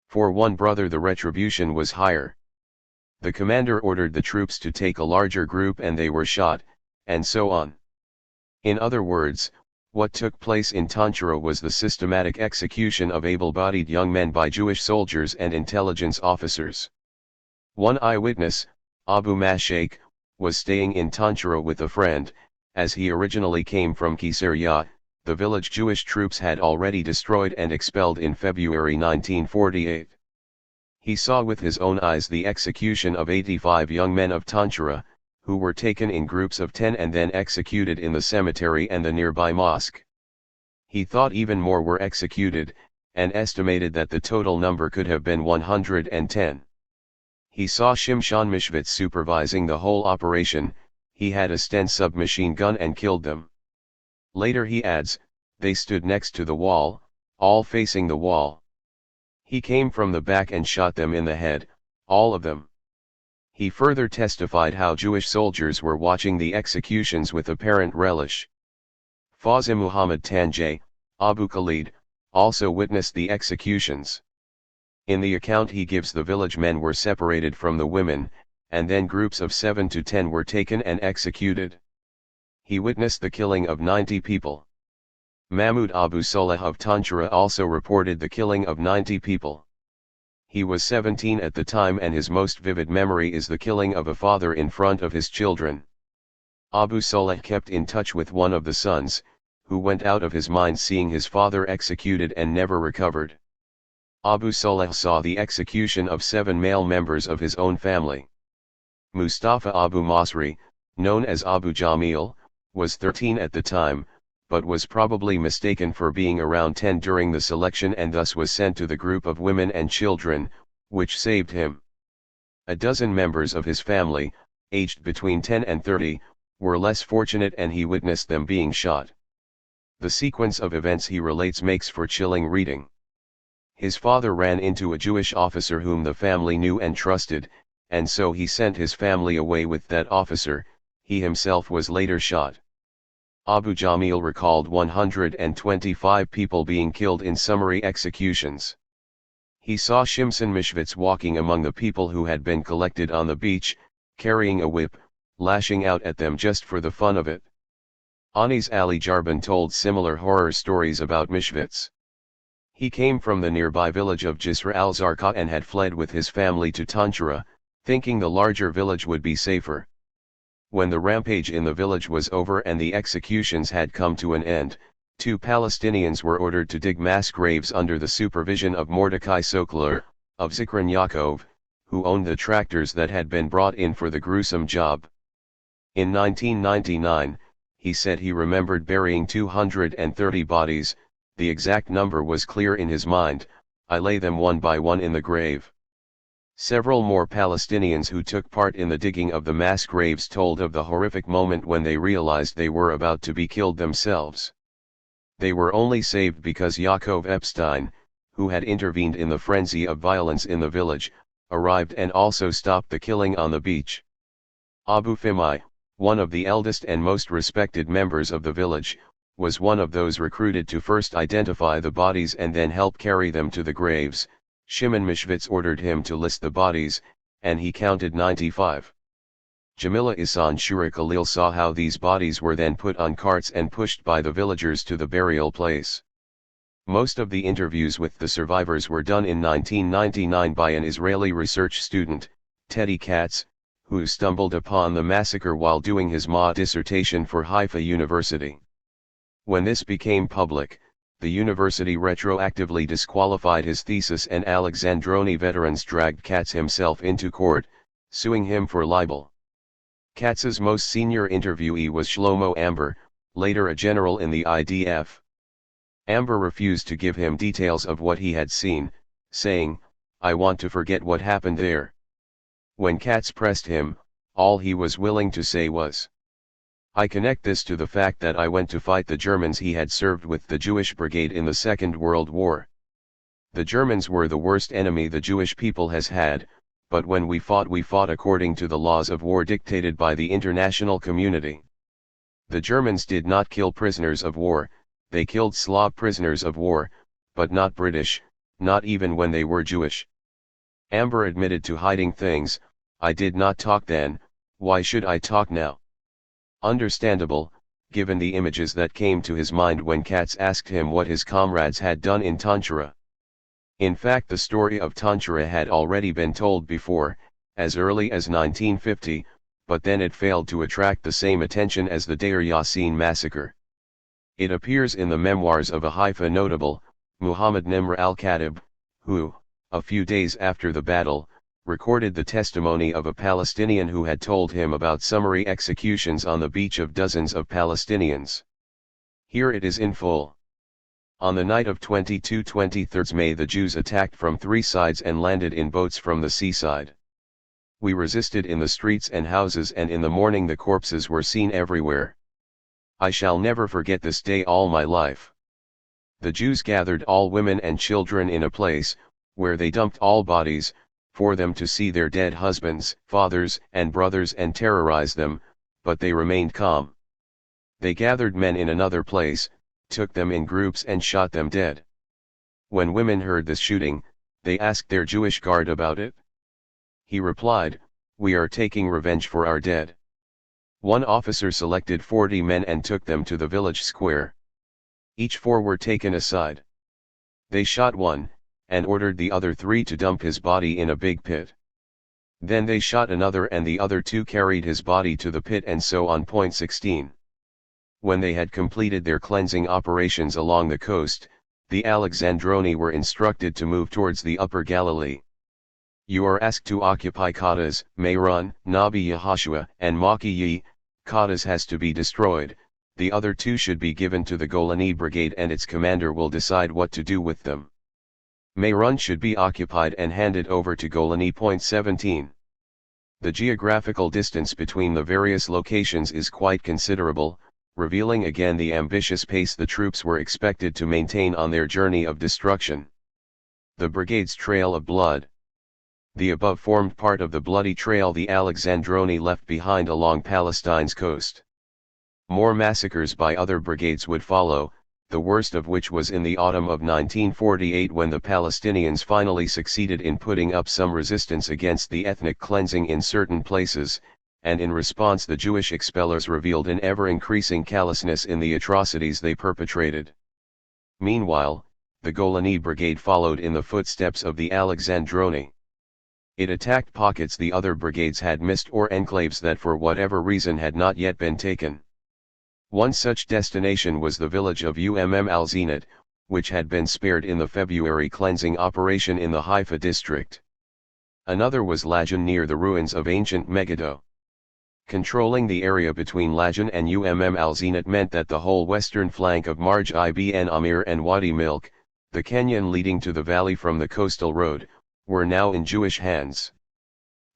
For one brother the retribution was higher. The commander ordered the troops to take a larger group and they were shot, and so on. In other words, What took place in Tanjura was the systematic execution of able-bodied young men by Jewish soldiers and intelligence officers. One eyewitness, Abu Mashayk, was staying in Tanjura with a friend. As he originally came from Caesarea, the village Jewish troops had already destroyed and expelled in February 1948. He saw with his own eyes the execution of 85 young men of Tanjura, who were taken in groups of 10 and then executed in the cemetery and the nearby mosque. He thought even more were executed, and estimated that the total number could have been 110. He saw Shimshon Mishvitz supervising the whole operation. He had a Sten submachine gun and killed them. Later he adds, they stood next to the wall, all facing the wall. He came from the back and shot them in the head, all of them. He further testified how Jewish soldiers were watching the executions with apparent relish. Fawzi Muhammad Tanjay, Abu Khalid, also witnessed the executions. In the account he gives, the village men were separated from the women, and then groups of 7 to 10 were taken and executed. He witnessed the killing of 90 people. Mahmud Abu Soleh of Tanjura also reported the killing of 90 people. He was 17 at the time, and his most vivid memory is the killing of a father in front of his children. Abu Soleh kept in touch with one of the sons, who went out of his mind seeing his father executed and never recovered. Abu Soleh saw the execution of 7 male members of his own family. Mustafa Abu Masri, known as Abu Jamil, was 13 at the time, but was probably mistaken for being around 10 during the selection and thus was sent to the group of women and children, which saved him. A dozen members of his family, aged between 10 and 30, were less fortunate and he witnessed them being shot. The sequence of events he relates makes for chilling reading. His father ran into a Jewish officer whom the family knew and trusted, and so he sent his family away with that officer. He himself was later shot. Abu Jamil recalled 125 people being killed in summary executions. He saw Shimshon Mishvitz walking among the people who had been collected on the beach, carrying a whip, lashing out at them just for the fun of it. Anis Ali Jarban told similar horror stories about Mishvitz. He came from the nearby village of Jisr al-Zarqa and had fled with his family to Tanjura, thinking the larger village would be safer. When the rampage in the village was over and the executions had come to an end, 2 Palestinians were ordered to dig mass graves under the supervision of Mordecai Sokler, of Zikron Yaakov, who owned the tractors that had been brought in for the gruesome job. In 1999, he said he remembered burying 230 bodies. The exact number was clear in his mind. I lay them one by one in the grave. Several more Palestinians who took part in the digging of the mass graves told of the horrific moment when they realized they were about to be killed themselves. They were only saved because Yaakov Epstein, who had intervened in the frenzy of violence in the village, arrived and also stopped the killing on the beach. Abu Fimai, one of the eldest and most respected members of the village, was one of those recruited to first identify the bodies and then help carry them to the graves. Shimon Mishvitz ordered him to list the bodies, and he counted 95. Jamila Isan Shura Khalil saw how these bodies were then put on carts and pushed by the villagers to the burial place. Most of the interviews with the survivors were done in 1999 by an Israeli research student, Teddy Katz, who stumbled upon the massacre while doing his MA dissertation for Haifa University. When this became public, the university retroactively disqualified his thesis and Alexandroni veterans dragged Katz himself into court, suing him for libel. Katz's most senior interviewee was Shlomo Amber, later a general in the IDF. Amber refused to give him details of what he had seen, saying, "I want to forget what happened there." When Katz pressed him, all he was willing to say was, "I connect this to the fact that I went to fight the Germans." He had served with the Jewish Brigade in the Second World War. The Germans were the worst enemy the Jewish people has had, but when we fought according to the laws of war dictated by the international community. The Germans did not kill prisoners of war, they killed Slav prisoners of war, but not British, not even when they were Jewish. Amber admitted to hiding things. "I did not talk then, why should I talk now?" Understandable, given the images that came to his mind when Katz asked him what his comrades had done in Tanchara. In fact, the story of Tanchara had already been told before, as early as 1950, but then it failed to attract the same attention as the Deir Yassin massacre. It appears in the memoirs of a Haifa notable, Muhammad Nimr al-Khatib, who, a few days after the battle, recorded the testimony of a Palestinian who had told him about summary executions on the beach of dozens of Palestinians. Here it is in full. On the night of 22-23 May, the Jews attacked from 3 sides and landed in boats from the seaside. We resisted in the streets and houses, and in the morning the corpses were seen everywhere. I shall never forget this day all my life. The Jews gathered all women and children in a place, where they dumped all bodies, for them to see their dead husbands, fathers, and brothers and terrorize them, but they remained calm. They gathered men in another place, took them in groups and shot them dead. When women heard this shooting, they asked their Jewish guard about it. He replied, "We are taking revenge for our dead." One officer selected 40 men and took them to the village square. Each 4 were taken aside. They shot one, and ordered the other 3 to dump his body in a big pit. Then they shot another, and the other 2 carried his body to the pit, and so on. 16. When they had completed their cleansing operations along the coast, the Alexandroni were instructed to move towards the Upper Galilee. You are asked to occupy Qadas, Mayron, Nabi Yehoshua, and Makiyi. Qadas has to be destroyed, the other 2 should be given to the Golani Brigade, and its commander will decide what to do with them. Mayron should be occupied and handed over to Golani. 17. The geographical distance between the various locations is quite considerable, revealing again the ambitious pace the troops were expected to maintain on their journey of destruction. The brigade's trail of blood. The above formed part of the bloody trail the Alexandroni left behind along Palestine's coast. More massacres by other brigades would follow, the worst of which was in the autumn of 1948, when the Palestinians finally succeeded in putting up some resistance against the ethnic cleansing in certain places, and in response the Jewish expellers revealed an ever-increasing callousness in the atrocities they perpetrated. Meanwhile, the Golani Brigade followed in the footsteps of the Alexandroni. It attacked pockets the other brigades had missed, or enclaves that for whatever reason had not yet been taken. One such destination was the village of al-Zinat, which had been spared in the February cleansing operation in the Haifa district. Another was Lajan, near the ruins of ancient Megiddo. Controlling the area between Lajan and al-Zinat meant that the whole western flank of Marj ibn Amir and Wadi Milk, the canyon leading to the valley from the coastal road, were now in Jewish hands.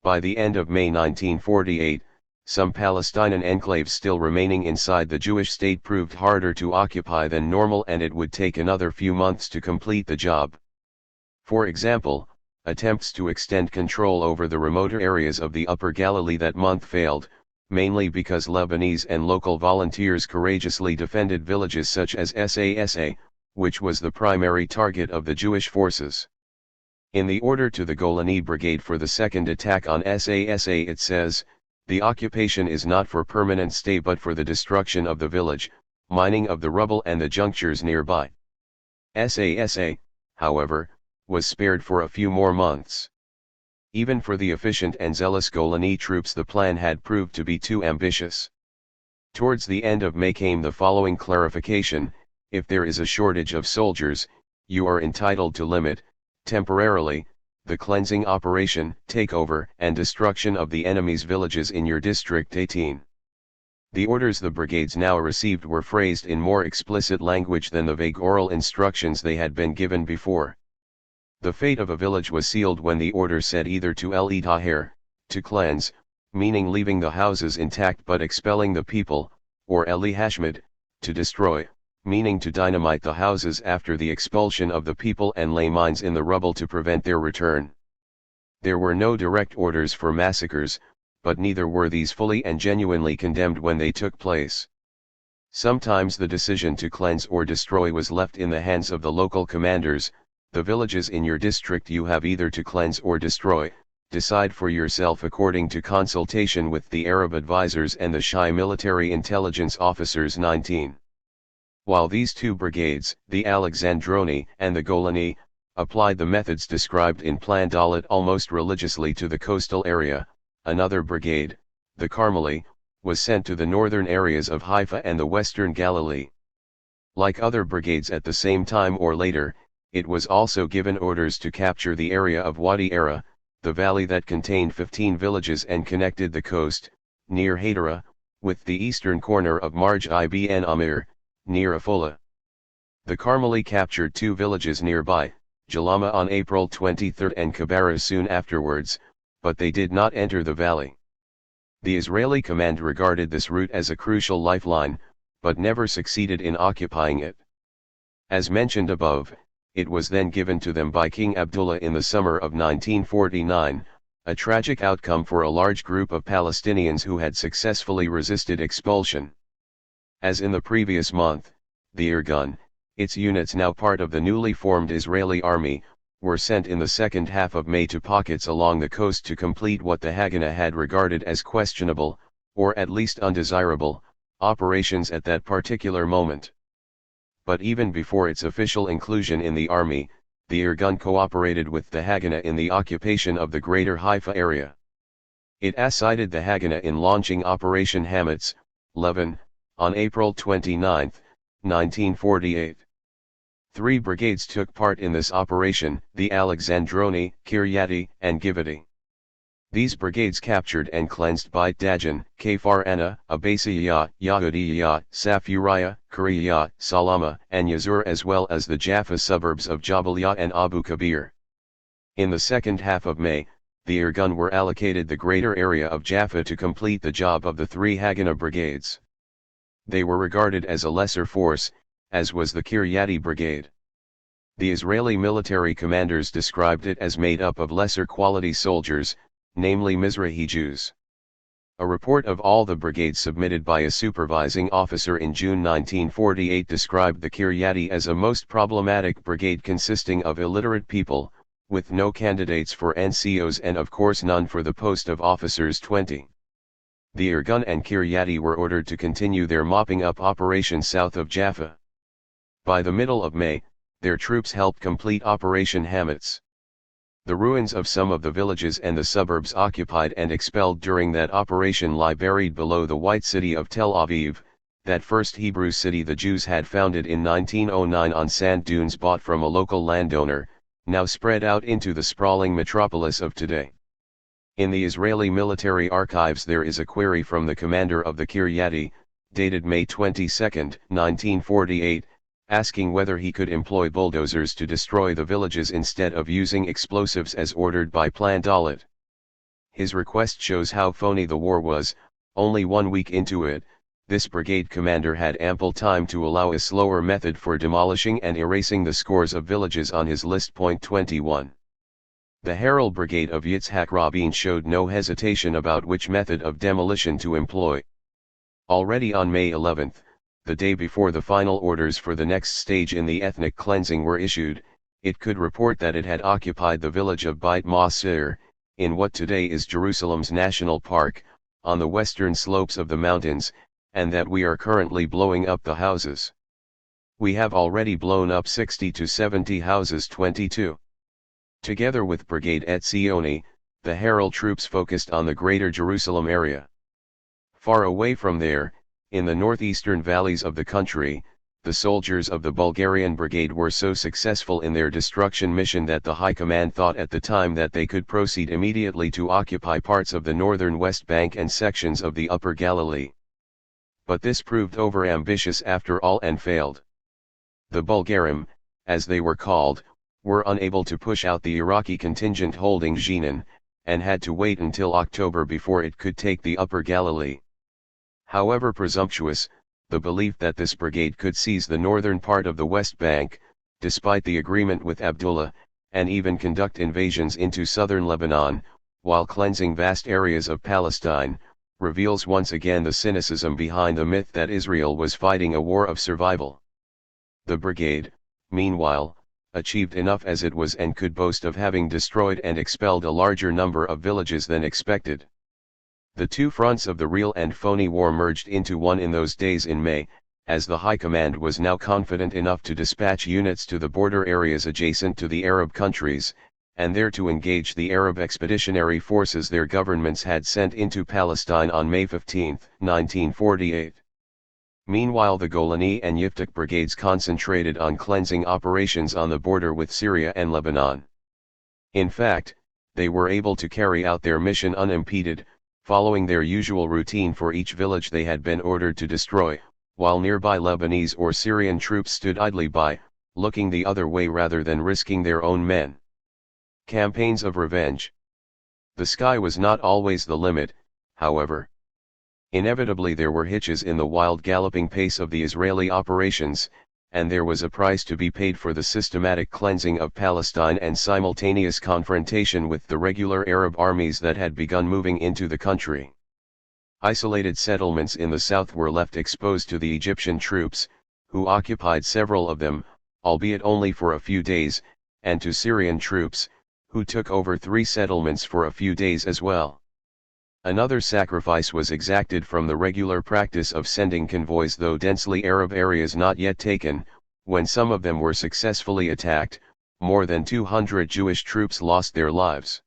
By the end of May 1948, some Palestinian enclaves still remaining inside the Jewish state proved harder to occupy than normal, and it would take another few months to complete the job. For example, attempts to extend control over the remoter areas of the Upper Galilee that month failed, mainly because Lebanese and local volunteers courageously defended villages such as Sasa, which was the primary target of the Jewish forces. In the order to the Golani Brigade for the second attack on Sasa it says, "The occupation is not for permanent stay but for the destruction of the village, mining of the rubble and the junctures nearby." Sasa, however, was spared for a few more months. Even for the efficient and zealous Golani troops the plan had proved to be too ambitious. Towards the end of May came the following clarification: if there is a shortage of soldiers, you are entitled to limit, temporarily, the cleansing operation, takeover and destruction of the enemy's villages in your district. 18. The orders the brigades now received were phrased in more explicit language than the vague oral instructions they had been given before. The fate of a village was sealed when the order said either to el-Tahir, to cleanse, meaning leaving the houses intact but expelling the people, or el-Hashmid, to destroy, meaning to dynamite the houses after the expulsion of the people and lay mines in the rubble to prevent their return. There were no direct orders for massacres, but neither were these fully and genuinely condemned when they took place. Sometimes the decision to cleanse or destroy was left in the hands of the local commanders. The villages in your district you have either to cleanse or destroy, decide for yourself according to consultation with the Arab advisors and the Shia military intelligence officers. 19. While these two brigades, the Alexandroni and the Golani, applied the methods described in Plan Dalet almost religiously to the coastal area, another brigade, the Carmeli, was sent to the northern areas of Haifa and the western Galilee. Like other brigades at the same time or later, it was also given orders to capture the area of Wadi Era, the valley that contained 15 villages and connected the coast, near Hadera, with the eastern corner of Marj ibn Amir, near Afola. The Carmeli captured 2 villages nearby, Jalama on April 23 and Kabara soon afterwards, but they did not enter the valley. The Israeli command regarded this route as a crucial lifeline, but never succeeded in occupying it. As mentioned above, it was then given to them by King Abdullah in the summer of 1949, a tragic outcome for a large group of Palestinians who had successfully resisted expulsion. As in the previous month, the Irgun, its units now part of the newly formed Israeli army, were sent in the second half of May to pockets along the coast to complete what the Haganah had regarded as questionable, or at least undesirable, operations at that particular moment. But even before its official inclusion in the army, the Irgun cooperated with the Haganah in the occupation of the greater Haifa area. It assisted the Haganah in launching Operation Hametz, Levin, on April 29, 1948. 3 brigades took part in this operation, the Alexandroni, Kiryati, and Givati. These brigades captured and cleansed Beit Dajan, Kfar Anna, Abbasiyah, Yahudiyah, Safuriyah, Kuriyah, Salama, and Yazur, as well as the Jaffa suburbs of Jabaliyah and Abu Kabir. In the second half of May, the Irgun were allocated the greater area of Jaffa to complete the job of the 3 Haganah brigades. They were regarded as a lesser force, as was the Kiryati brigade. The Israeli military commanders described it as made up of lesser quality soldiers, namely Mizrahi Jews. A report of all the brigades submitted by a supervising officer in June 1948 described the Kiryati as a most problematic brigade consisting of illiterate people, with no candidates for NCOs and of course none for the post of officers. 20. The Irgun and Kiryati were ordered to continue their mopping up operation south of Jaffa. By the middle of May, their troops helped complete Operation Hametz. The ruins of some of the villages and the suburbs occupied and expelled during that operation lie buried below the white city of Tel Aviv, that first Hebrew city the Jews had founded in 1909 on sand dunes bought from a local landowner, now spread out into the sprawling metropolis of today. In the Israeli military archives there is a query from the commander of the Kiryati, dated May 22, 1948, asking whether he could employ bulldozers to destroy the villages instead of using explosives as ordered by Plan Dalet. His request shows how phony the war was. Only 1 week into it, this brigade commander had ample time to allow a slower method for demolishing and erasing the scores of villages on his list. 21. The Herald Brigade of Yitzhak Rabin showed no hesitation about which method of demolition to employ. Already on May 11, the day before the final orders for the next stage in the ethnic cleansing were issued, it could report that it had occupied the village of Beit Masir, in what today is Jerusalem's National Park, on the western slopes of the mountains, and that we are currently blowing up the houses. We have already blown up 60 to 70 houses. 22. Together with Brigade Etzioni, the Herald troops focused on the greater Jerusalem area. Far away from there, in the northeastern valleys of the country, the soldiers of the Bulgarian Brigade were so successful in their destruction mission that the High Command thought at the time that they could proceed immediately to occupy parts of the northern West Bank and sections of the Upper Galilee. But this proved overambitious after all and failed. The Bulgarim, as they were called, were unable to push out the Iraqi contingent holding Jenin, and had to wait until October before it could take the Upper Galilee. However presumptuous, the belief that this brigade could seize the northern part of the West Bank, despite the agreement with Abdullah, and even conduct invasions into southern Lebanon, while cleansing vast areas of Palestine, reveals once again the cynicism behind the myth that Israel was fighting a war of survival. The brigade, meanwhile, achieved enough as it was and could boast of having destroyed and expelled a larger number of villages than expected. The two fronts of the real and phony war merged into one in those days in May, as the High Command was now confident enough to dispatch units to the border areas adjacent to the Arab countries, and there to engage the Arab expeditionary forces their governments had sent into Palestine on May 15, 1948. Meanwhile, the Golani and Yiftach brigades concentrated on cleansing operations on the border with Syria and Lebanon. In fact, they were able to carry out their mission unimpeded, following their usual routine for each village they had been ordered to destroy, while nearby Lebanese or Syrian troops stood idly by, looking the other way rather than risking their own men. Campaigns of revenge. The sky was not always the limit, however. Inevitably there were hitches in the wild galloping pace of the Israeli operations, and there was a price to be paid for the systematic cleansing of Palestine and simultaneous confrontation with the regular Arab armies that had begun moving into the country. Isolated settlements in the south were left exposed to the Egyptian troops, who occupied several of them, albeit only for a few days, and to Syrian troops, who took over 3 settlements for a few days as well. Another sacrifice was exacted from the regular practice of sending convoys through densely Arab areas not yet taken. When some of them were successfully attacked, more than 200 Jewish troops lost their lives.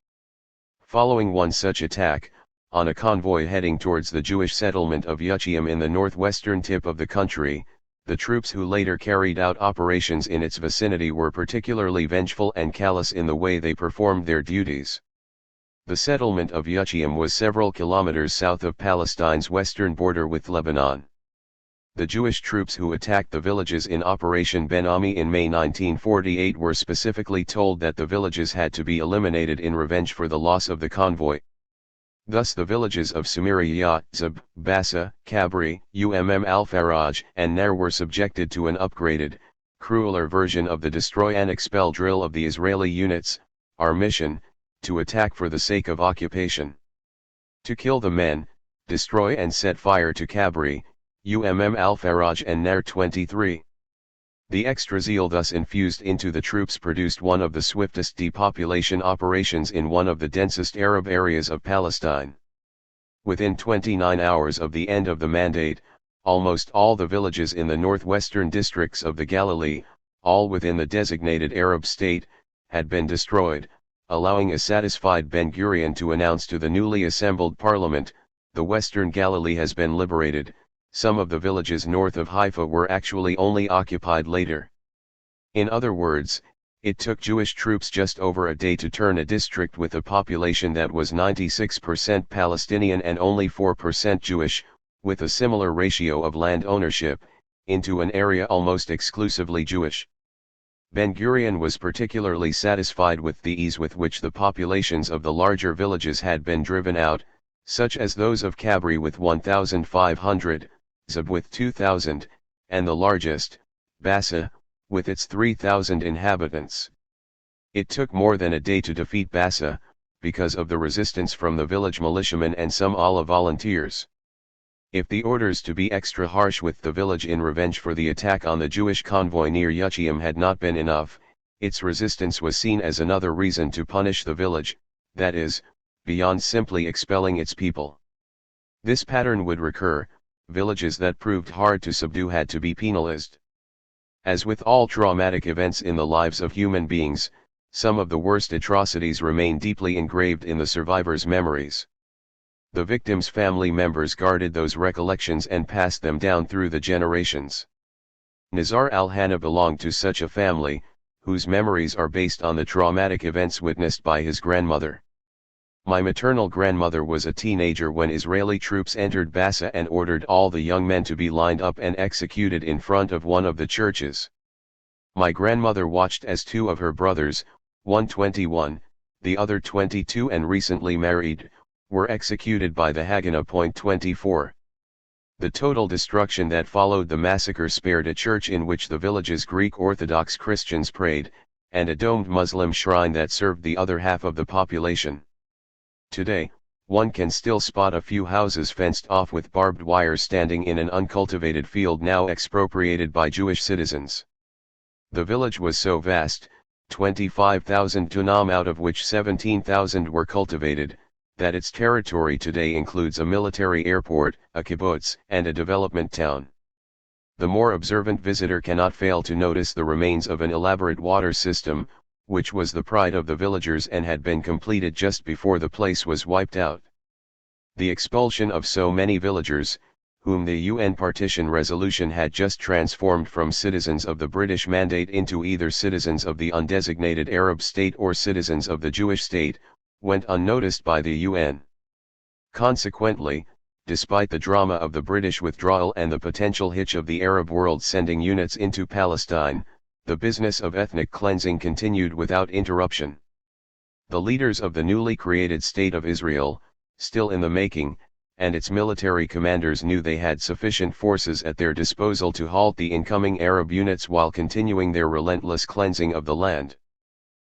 Following one such attack, on a convoy heading towards the Jewish settlement of Yuchim in the northwestern tip of the country, the troops who later carried out operations in its vicinity were particularly vengeful and callous in the way they performed their duties. The settlement of Yuchim was several kilometers south of Palestine's western border with Lebanon. The Jewish troops who attacked the villages in Operation Ben Ami in May 1948 were specifically told that the villages had to be eliminated in revenge for the loss of the convoy. Thus the villages of Sumeria, Zab, Bassa, Kabri, Al-Faraj and Ner were subjected to an upgraded, crueler version of the destroy and expel drill of the Israeli units, our mission, to attack for the sake of occupation. To kill the men, destroy and set fire to Kabri, Al-Faraj and Ner 23. The extra zeal thus infused into the troops produced one of the swiftest depopulation operations in one of the densest Arab areas of Palestine. Within 29 hours of the end of the mandate, almost all the villages in the northwestern districts of the Galilee, all within the designated Arab state, had been destroyed, allowing a satisfied Ben-Gurion to announce to the newly assembled parliament, "The Western Galilee has been liberated." Some of the villages north of Haifa were actually only occupied later. In other words, it took Jewish troops just over a day to turn a district with a population that was 96% Palestinian and only 4% Jewish, with a similar ratio of land ownership, into an area almost exclusively Jewish. Ben-Gurion was particularly satisfied with the ease with which the populations of the larger villages had been driven out, such as those of Kabri with 1,500, Zab with 2,000, and the largest, Bassa, with its 3,000 inhabitants. It took more than a day to defeat Bassa, because of the resistance from the village militiamen and some Allah volunteers. If the orders to be extra harsh with the village in revenge for the attack on the Jewish convoy near Yuchim had not been enough, its resistance was seen as another reason to punish the village, that is, beyond simply expelling its people. This pattern would recur. Villages that proved hard to subdue had to be penalized. As with all traumatic events in the lives of human beings, some of the worst atrocities remain deeply engraved in the survivors' memories. The victims' family members guarded those recollections and passed them down through the generations. Nizar al-Hanna belonged to such a family, whose memories are based on the traumatic events witnessed by his grandmother. My maternal grandmother was a teenager when Israeli troops entered Bassa and ordered all the young men to be lined up and executed in front of one of the churches. My grandmother watched as 2 of her brothers, one 21, the other 22 and recently married, were executed by the Haganah. 24. The total destruction that followed the massacre spared a church in which the village's Greek Orthodox Christians prayed, and a domed Muslim shrine that served the other half of the population. Today, one can still spot a few houses fenced off with barbed wire standing in an uncultivated field now expropriated by Jewish citizens. The village was so vast, 25,000 dunam out of which 17,000 were cultivated, that its territory today includes a military airport, a kibbutz, and a development town. The more observant visitor cannot fail to notice the remains of an elaborate water system, which was the pride of the villagers and had been completed just before the place was wiped out. The expulsion of so many villagers, whom the UN partition resolution had just transformed from citizens of the British Mandate into either citizens of the undesignated Arab state or citizens of the Jewish state, went unnoticed by the UN. Consequently, despite the drama of the British withdrawal and the potential hitch of the Arab world sending units into Palestine, the business of ethnic cleansing continued without interruption. The leaders of the newly created State of Israel, still in the making, and its military commanders knew they had sufficient forces at their disposal to halt the incoming Arab units while continuing their relentless cleansing of the land.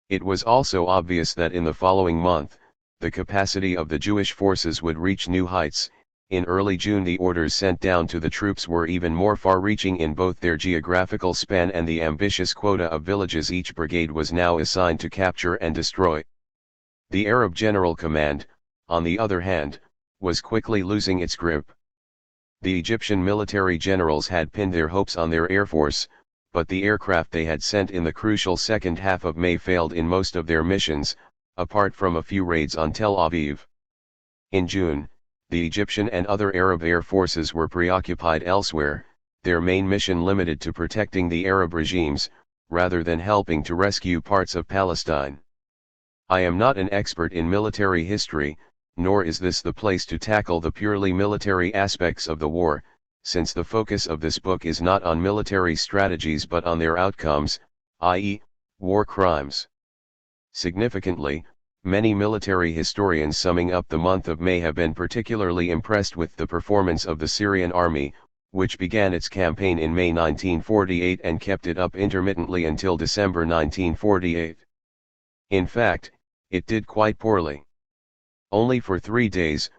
It was also obvious that in the following month, the capacity of the Jewish forces would reach new heights. In early June the orders sent down to the troops were even more far-reaching in both their geographical span and the ambitious quota of villages each brigade was now assigned to capture and destroy. The Arab General Command, on the other hand, was quickly losing its grip. The Egyptian military generals had pinned their hopes on their air force, but the aircraft they had sent in the crucial second half of May failed in most of their missions, apart from a few raids on Tel Aviv. In June, the Egyptian and other Arab air forces were preoccupied elsewhere, their main mission limited to protecting the Arab regimes, rather than helping to rescue parts of Palestine. I am not an expert in military history, nor is this the place to tackle the purely military aspects of the war, since the focus of this book is not on military strategies but on their outcomes, i.e., war crimes. Significantly, many military historians summing up the month of May have been particularly impressed with the performance of the Syrian army, which began its campaign in May 1948 and kept it up intermittently until December 1948. In fact, it did quite poorly. Only for 3 days,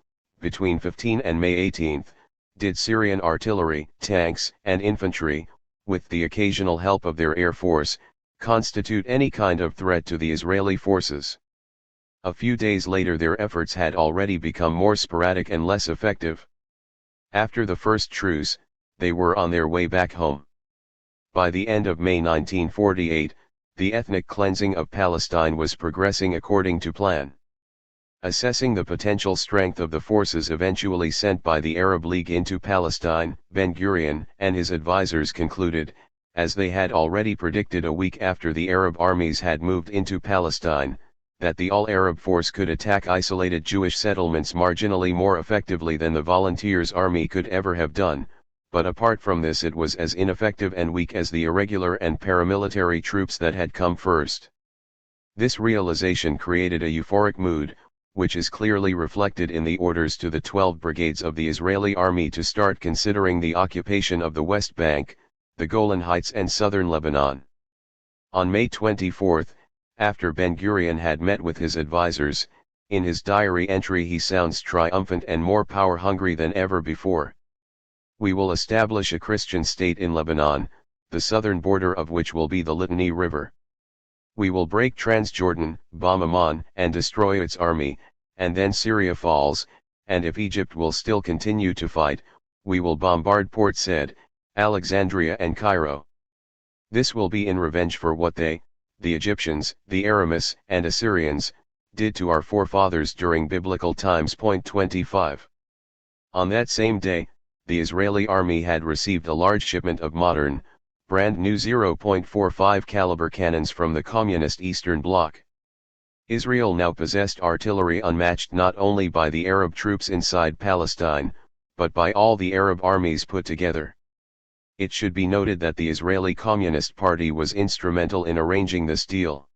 between 15 and May 18, did Syrian artillery, tanks, and infantry, with the occasional help of their air force, constitute any kind of threat to the Israeli forces. A few days later their efforts had already become more sporadic and less effective. After the first truce, they were on their way back home. By the end of May 1948, the ethnic cleansing of Palestine was progressing according to plan. Assessing the potential strength of the forces eventually sent by the Arab League into Palestine, Ben-Gurion and his advisors concluded, as they had already predicted a week after the Arab armies had moved into Palestine, that the all-Arab force could attack isolated Jewish settlements marginally more effectively than the Volunteers' Army could ever have done, but apart from this it was as ineffective and weak as the irregular and paramilitary troops that had come first. This realization created a euphoric mood, which is clearly reflected in the orders to the 12 brigades of the Israeli army to start considering the occupation of the West Bank, the Golan Heights and southern Lebanon. On May 24, after Ben-Gurion had met with his advisors, in his diary entry he sounds triumphant and more power-hungry than ever before. We will establish a Christian state in Lebanon, the southern border of which will be the Litani River. We will break Transjordan, bomb Amman, and destroy its army, and then Syria falls, and if Egypt will still continue to fight, we will bombard Port Said, Alexandria and Cairo. This will be in revenge for what they, the Egyptians, the Aramis, and Assyrians, did to our forefathers during biblical times. 25. On that same day, the Israeli army had received a large shipment of modern, brand new 0.45 caliber cannons from the Communist Eastern Bloc. Israel now possessed artillery unmatched not only by the Arab troops inside Palestine, but by all the Arab armies put together. It should be noted that the Israeli Communist Party was instrumental in arranging this deal.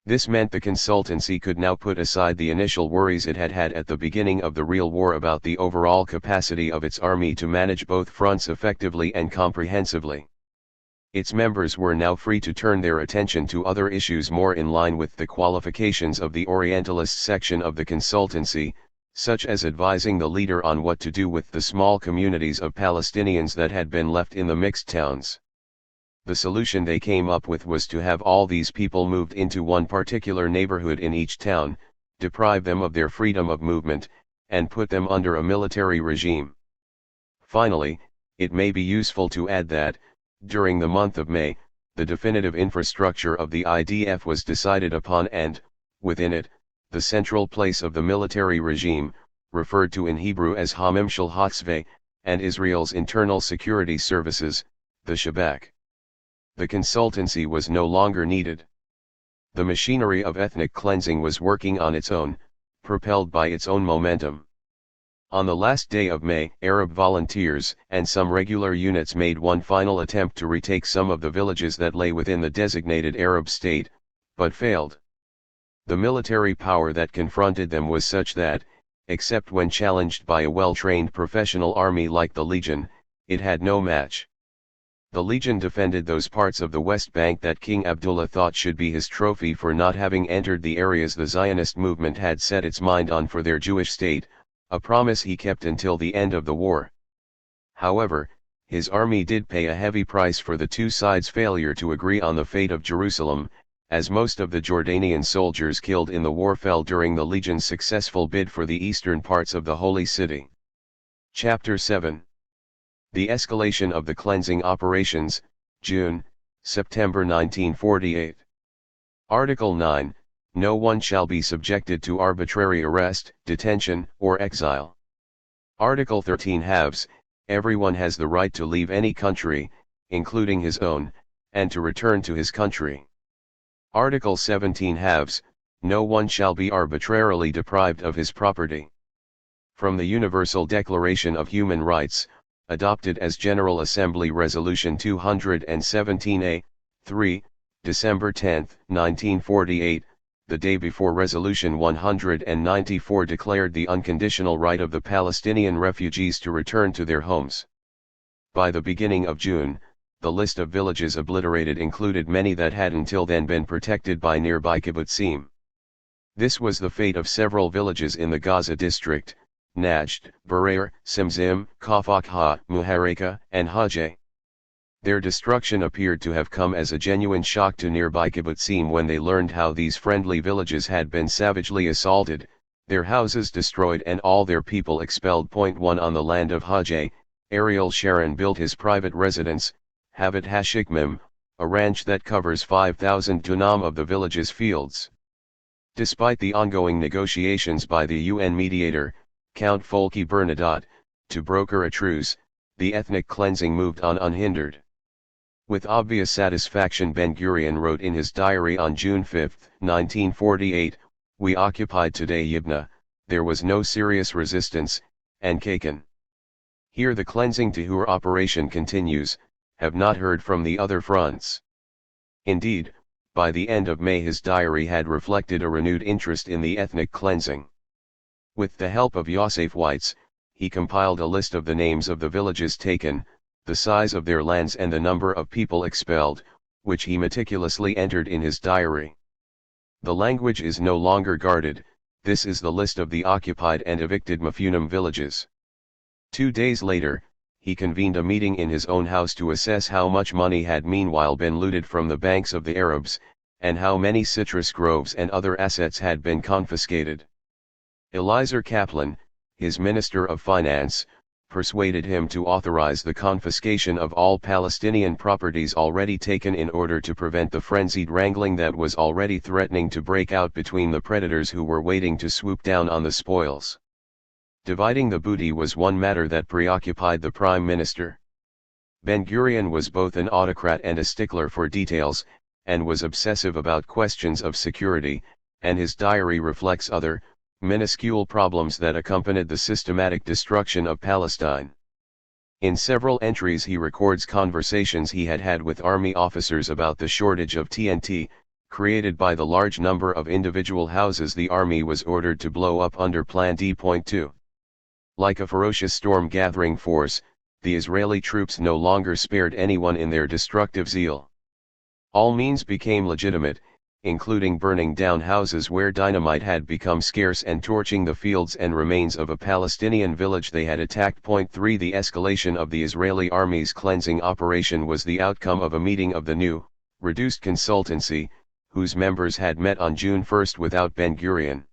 This meant the consultancy could now put aside the initial worries it had had at the beginning of the real war about the overall capacity of its army to manage both fronts effectively and comprehensively. Its members were now free to turn their attention to other issues more in line with the qualifications of the Orientalist section of the consultancy, such as advising the leader on what to do with the small communities of Palestinians that had been left in the mixed towns. The solution they came up with was to have all these people moved into one particular neighborhood in each town, deprive them of their freedom of movement, and put them under a military regime. Finally, it may be useful to add that, during the month of May, the definitive infrastructure of the IDF was decided upon and, within it, the central place of the military regime, referred to in Hebrew as Hamimshal Hatzveh, and Israel's internal security services, the Shabak. The consultancy was no longer needed. The machinery of ethnic cleansing was working on its own, propelled by its own momentum. On the last day of May, Arab volunteers and some regular units made one final attempt to retake some of the villages that lay within the designated Arab state, but failed. The military power that confronted them was such that, except when challenged by a well-trained professional army like the Legion, it had no match. The Legion defended those parts of the West Bank that King Abdullah thought should be his trophy for not having entered the areas the Zionist movement had set its mind on for their Jewish state, a promise he kept until the end of the war. However, his army did pay a heavy price for the two sides' failure to agree on the fate of Jerusalem, as most of the Jordanian soldiers killed in the war fell during the Legion's successful bid for the eastern parts of the Holy City. Chapter 7. The escalation of the cleansing operations, June, September 1948. Article 9. No one shall be subjected to arbitrary arrest, detention, or exile. Article 13 halves, everyone has the right to leave any country, including his own, and to return to his country. Article 17 halves, no one shall be arbitrarily deprived of his property. From the Universal Declaration of Human Rights, adopted as General Assembly Resolution 217A, 3, December 10, 1948, the day before Resolution 194 declared the unconditional right of the Palestinian refugees to return to their homes. By the beginning of June, the list of villages obliterated included many that had until then been protected by nearby kibbutzim. This was the fate of several villages in the Gaza district, Najd, Berer, Simzim, Kafakha, Muhareka, and Hajeh. Their destruction appeared to have come as a genuine shock to nearby kibbutzim when they learned how these friendly villages had been savagely assaulted, their houses destroyed and all their people expelled. 1 On the land of Hajeh, Ariel Sharon built his private residence, Havat Hashikmim, a ranch that covers 5,000 dunam of the village's fields. Despite the ongoing negotiations by the UN mediator, Count Folke Bernadotte, to broker a truce, the ethnic cleansing moved on unhindered. With obvious satisfaction, Ben-Gurion wrote in his diary on June 5, 1948, "We occupied today Yibna, there was no serious resistance, and Kakan. Here the cleansing Tahur operation continues, have not heard from the other fronts." Indeed, by the end of May his diary had reflected a renewed interest in the ethnic cleansing. With the help of Yosef Weitz, he compiled a list of the names of the villages taken, the size of their lands and the number of people expelled, which he meticulously entered in his diary. The language is no longer guarded, this is the list of the occupied and evicted Mafunim villages. 2 days later, he convened a meeting in his own house to assess how much money had meanwhile been looted from the banks of the Arabs, and how many citrus groves and other assets had been confiscated. Eliezer Kaplan, his Minister of Finance, persuaded him to authorize the confiscation of all Palestinian properties already taken in order to prevent the frenzied wrangling that was already threatening to break out between the predators who were waiting to swoop down on the spoils. Dividing the booty was one matter that preoccupied the Prime Minister. Ben-Gurion was both an autocrat and a stickler for details, and was obsessive about questions of security, and his diary reflects other, minuscule problems that accompanied the systematic destruction of Palestine. In several entries he records conversations he had had with army officers about the shortage of TNT, created by the large number of individual houses the army was ordered to blow up under Plan D.2. Like a ferocious storm-gathering force, the Israeli troops no longer spared anyone in their destructive zeal. All means became legitimate, including burning down houses where dynamite had become scarce and torching the fields and remains of a Palestinian village they had attacked. Point 3 The escalation of the Israeli army's cleansing operation was the outcome of a meeting of the new, reduced consultancy, whose members had met on June 1 without Ben-Gurion.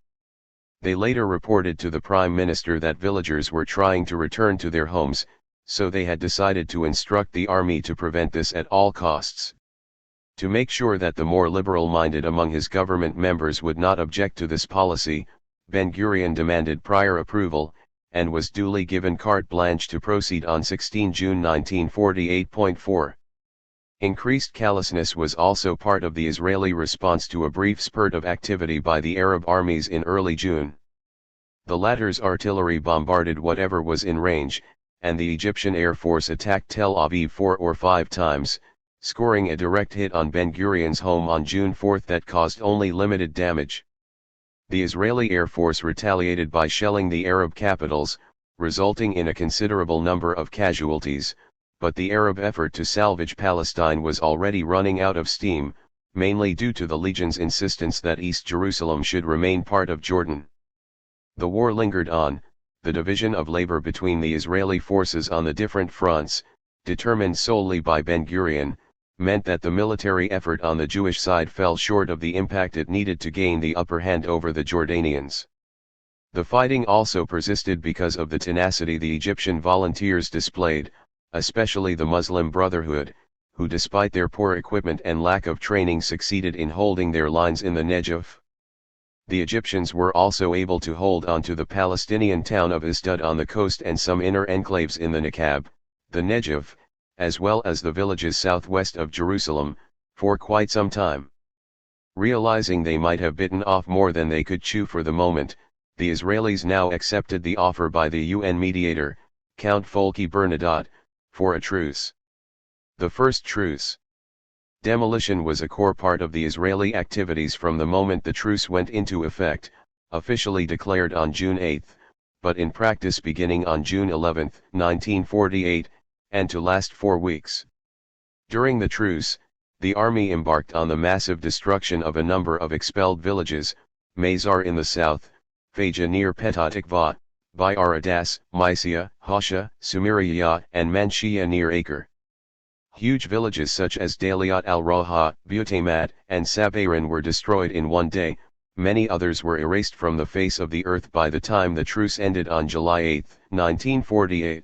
They later reported to the Prime Minister that villagers were trying to return to their homes, so they had decided to instruct the army to prevent this at all costs. To make sure that the more liberal-minded among his government members would not object to this policy, Ben-Gurion demanded prior approval, and was duly given carte blanche to proceed on 16 June 1948.4. Increased callousness was also part of the Israeli response to a brief spurt of activity by the Arab armies in early June. The latter's artillery bombarded whatever was in range, and the Egyptian Air Force attacked Tel Aviv 4 or 5 times, scoring a direct hit on Ben-Gurion's home on June 4 that caused only limited damage. The Israeli Air Force retaliated by shelling the Arab capitals, resulting in a considerable number of casualties, but the Arab effort to salvage Palestine was already running out of steam, mainly due to the Legion's insistence that East Jerusalem should remain part of Jordan. The war lingered on. The division of labor between the Israeli forces on the different fronts, determined solely by Ben-Gurion, meant that the military effort on the Jewish side fell short of the impact it needed to gain the upper hand over the Jordanians. The fighting also persisted because of the tenacity the Egyptian volunteers displayed, especially the Muslim Brotherhood, who despite their poor equipment and lack of training succeeded in holding their lines in the Negev. The Egyptians were also able to hold on to the Palestinian town of Asdod on the coast and some inner enclaves in the Negev, the Negev, as well as the villages southwest of Jerusalem, for quite some time. Realizing they might have bitten off more than they could chew for the moment, the Israelis now accepted the offer by the UN mediator, Count Folke Bernadotte, for a truce. The first truce. Demolition was a core part of the Israeli activities from the moment the truce went into effect, officially declared on June 8, but in practice beginning on June 11, 1948, and to last 4 weeks. During the truce, the army embarked on the massive destruction of a number of expelled villages, Mazar in the south, Faja near Petah Tikva, Bayar Adas, Mysia, Hasha, Sumiriyah and Manshia near Acre. Huge villages such as Daliat al-Raha, Butamat, and Sabairan were destroyed in one day, many others were erased from the face of the earth by the time the truce ended on July 8, 1948.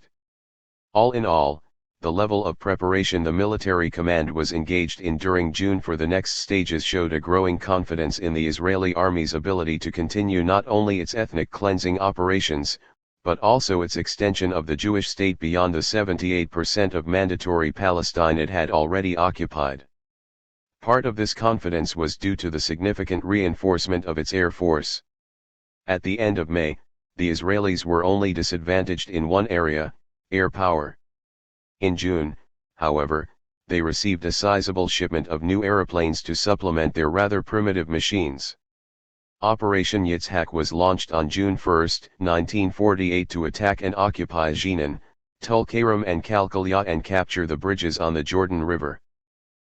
All in all, the level of preparation the military command was engaged in during June for the next stages showed a growing confidence in the Israeli army's ability to continue not only its ethnic cleansing operations, but also its extension of the Jewish state beyond the 78% of mandatory Palestine it had already occupied. Part of this confidence was due to the significant reinforcement of its air force. At the end of May, the Israelis were only disadvantaged in one area, air power. In June, however, they received a sizable shipment of new aeroplanes to supplement their rather primitive machines. Operation Yitzhak was launched on June 1, 1948 to attack and occupy Jenin, Tulkarem and Kalkalia and capture the bridges on the Jordan River.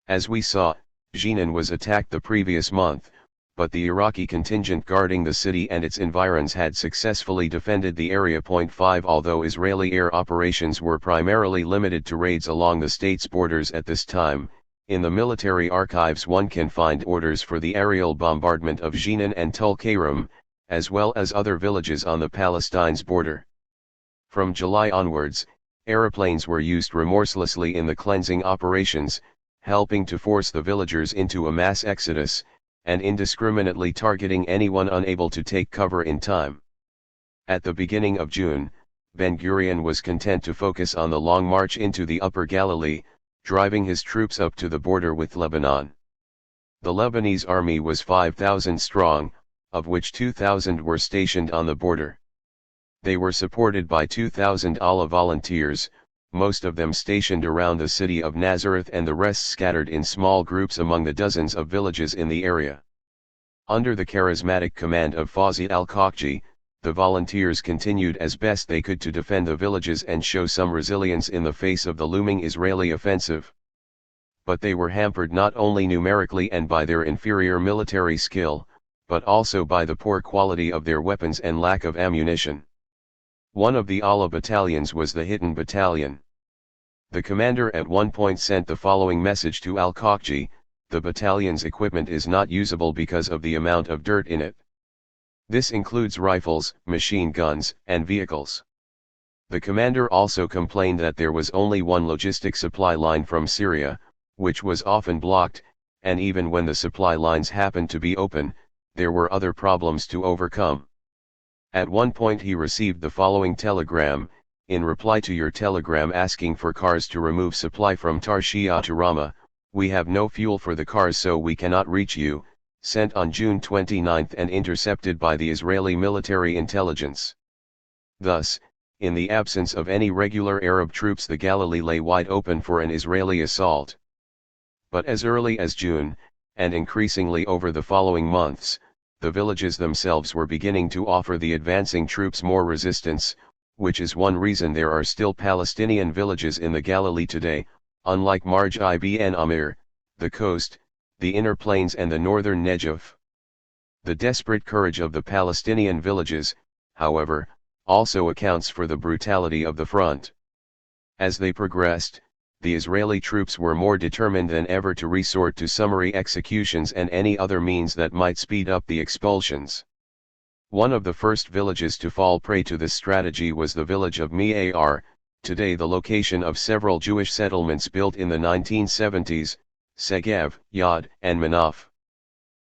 As we saw, Jenin was attacked the previous month, but the Iraqi contingent guarding the city and its environs had successfully defended the area. 5 Although Israeli air operations were primarily limited to raids along the state's borders at this time, in the military archives one can find orders for the aerial bombardment of Jenin and Tulkarem, as well as other villages on the Palestine's border. From July onwards, aeroplanes were used remorselessly in the cleansing operations, helping to force the villagers into a mass exodus, and indiscriminately targeting anyone unable to take cover in time. At the beginning of June, Ben-Gurion was content to focus on the long march into the Upper Galilee, driving his troops up to the border with Lebanon. The Lebanese army was 5,000 strong, of which 2,000 were stationed on the border. They were supported by 2,000 Allah volunteers, most of them stationed around the city of Nazareth and the rest scattered in small groups among the dozens of villages in the area. Under the charismatic command of Fawzi al-Khakji, the volunteers continued as best they could to defend the villages and show some resilience in the face of the looming Israeli offensive. but they were hampered not only numerically and by their inferior military skill, but also by the poor quality of their weapons and lack of ammunition. One of the Allah battalions was the Hittan battalion. The commander at one point sent the following message to Al-Khakji: "The battalion's equipment is not usable because of the amount of dirt in it. This includes rifles, machine guns, and vehicles." The commander also complained that there was only one logistic supply line from Syria, which was often blocked, and even when the supply lines happened to be open, there were other problems to overcome. At one point he received the following telegram: "In reply to your telegram asking for cars to remove supply from Tarshiya to Ramah, we have no fuel for the cars so we cannot reach you," sent on June 29 and intercepted by the Israeli military intelligence. Thus, in the absence of any regular Arab troops, the Galilee lay wide open for an Israeli assault. But as early as June, and increasingly over the following months, the villages themselves were beginning to offer the advancing troops more resistance, which is one reason there are still Palestinian villages in the Galilee today, unlike Marj ibn Amir, the coast, the inner plains and the northern Negev. The desperate courage of the Palestinian villages, however, also accounts for the brutality of the front. As they progressed, the Israeli troops were more determined than ever to resort to summary executions and any other means that might speed up the expulsions. One of the first villages to fall prey to this strategy was the village of Me'ar, today the location of several Jewish settlements built in the 1970s, Segev, Yad, and Manaf.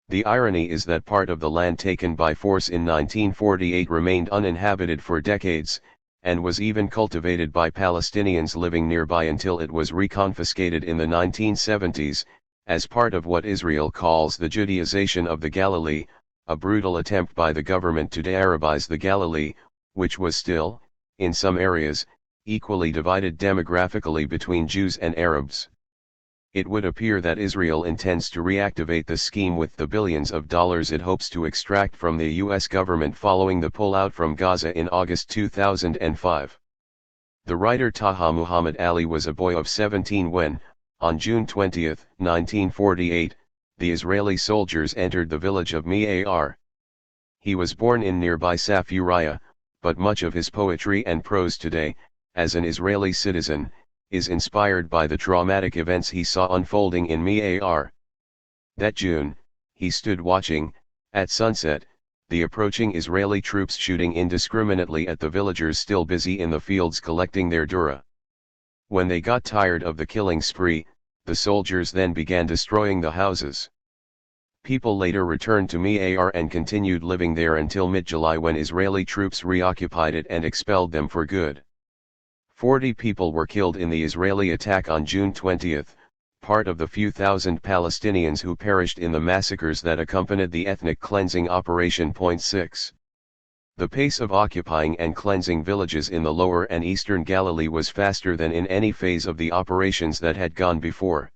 The irony is that part of the land taken by force in 1948 remained uninhabited for decades, and was even cultivated by Palestinians living nearby until it was reconfiscated in the 1970s, as part of what Israel calls the Judaization of the Galilee, a brutal attempt by the government to de-Arabize the Galilee, which was still, in some areas, equally divided demographically between Jews and Arabs. It would appear that Israel intends to reactivate the scheme with the billions of dollars it hopes to extract from the U.S. government following the pullout from Gaza in August 2005. The writer Taha Muhammad Ali was a boy of 17 when, on June 20, 1948, the Israeli soldiers entered the village of Me'ar. He was born in nearby Safuriya, but much of his poetry and prose today, as an Israeli citizen, is inspired by the traumatic events he saw unfolding in Me'ar. That June, he stood watching, at sunset, the approaching Israeli troops shooting indiscriminately at the villagers still busy in the fields collecting their dura. When they got tired of the killing spree, the soldiers then began destroying the houses. People later returned to Me'ar and continued living there until mid-July when Israeli troops reoccupied it and expelled them for good. 40 people were killed in the Israeli attack on June 20, part of the few thousand Palestinians who perished in the massacres that accompanied the ethnic cleansing Operation. 6. The pace of occupying and cleansing villages in the lower and eastern Galilee was faster than in any phase of the operations that had gone before.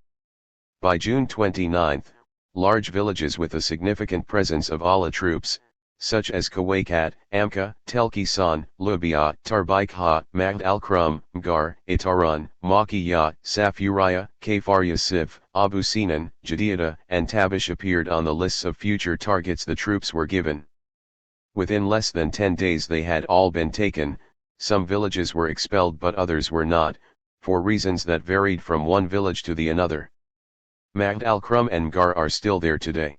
By June 29, large villages with a significant presence of Allah troops, such as Kawaikat, Amka, Telkisan, Lubia, Tarbaikha, Magd al-Krum, Mgar, Itaran, Makiya, Safuriya, Kafar Yasif, Abu Sinan, Jadida, and Tabish appeared on the lists of future targets the troops were given. Within less than 10 days they had all been taken. Some villages were expelled but others were not, for reasons that varied from one village to the another. Magd al-Krum and Mgar are still there today.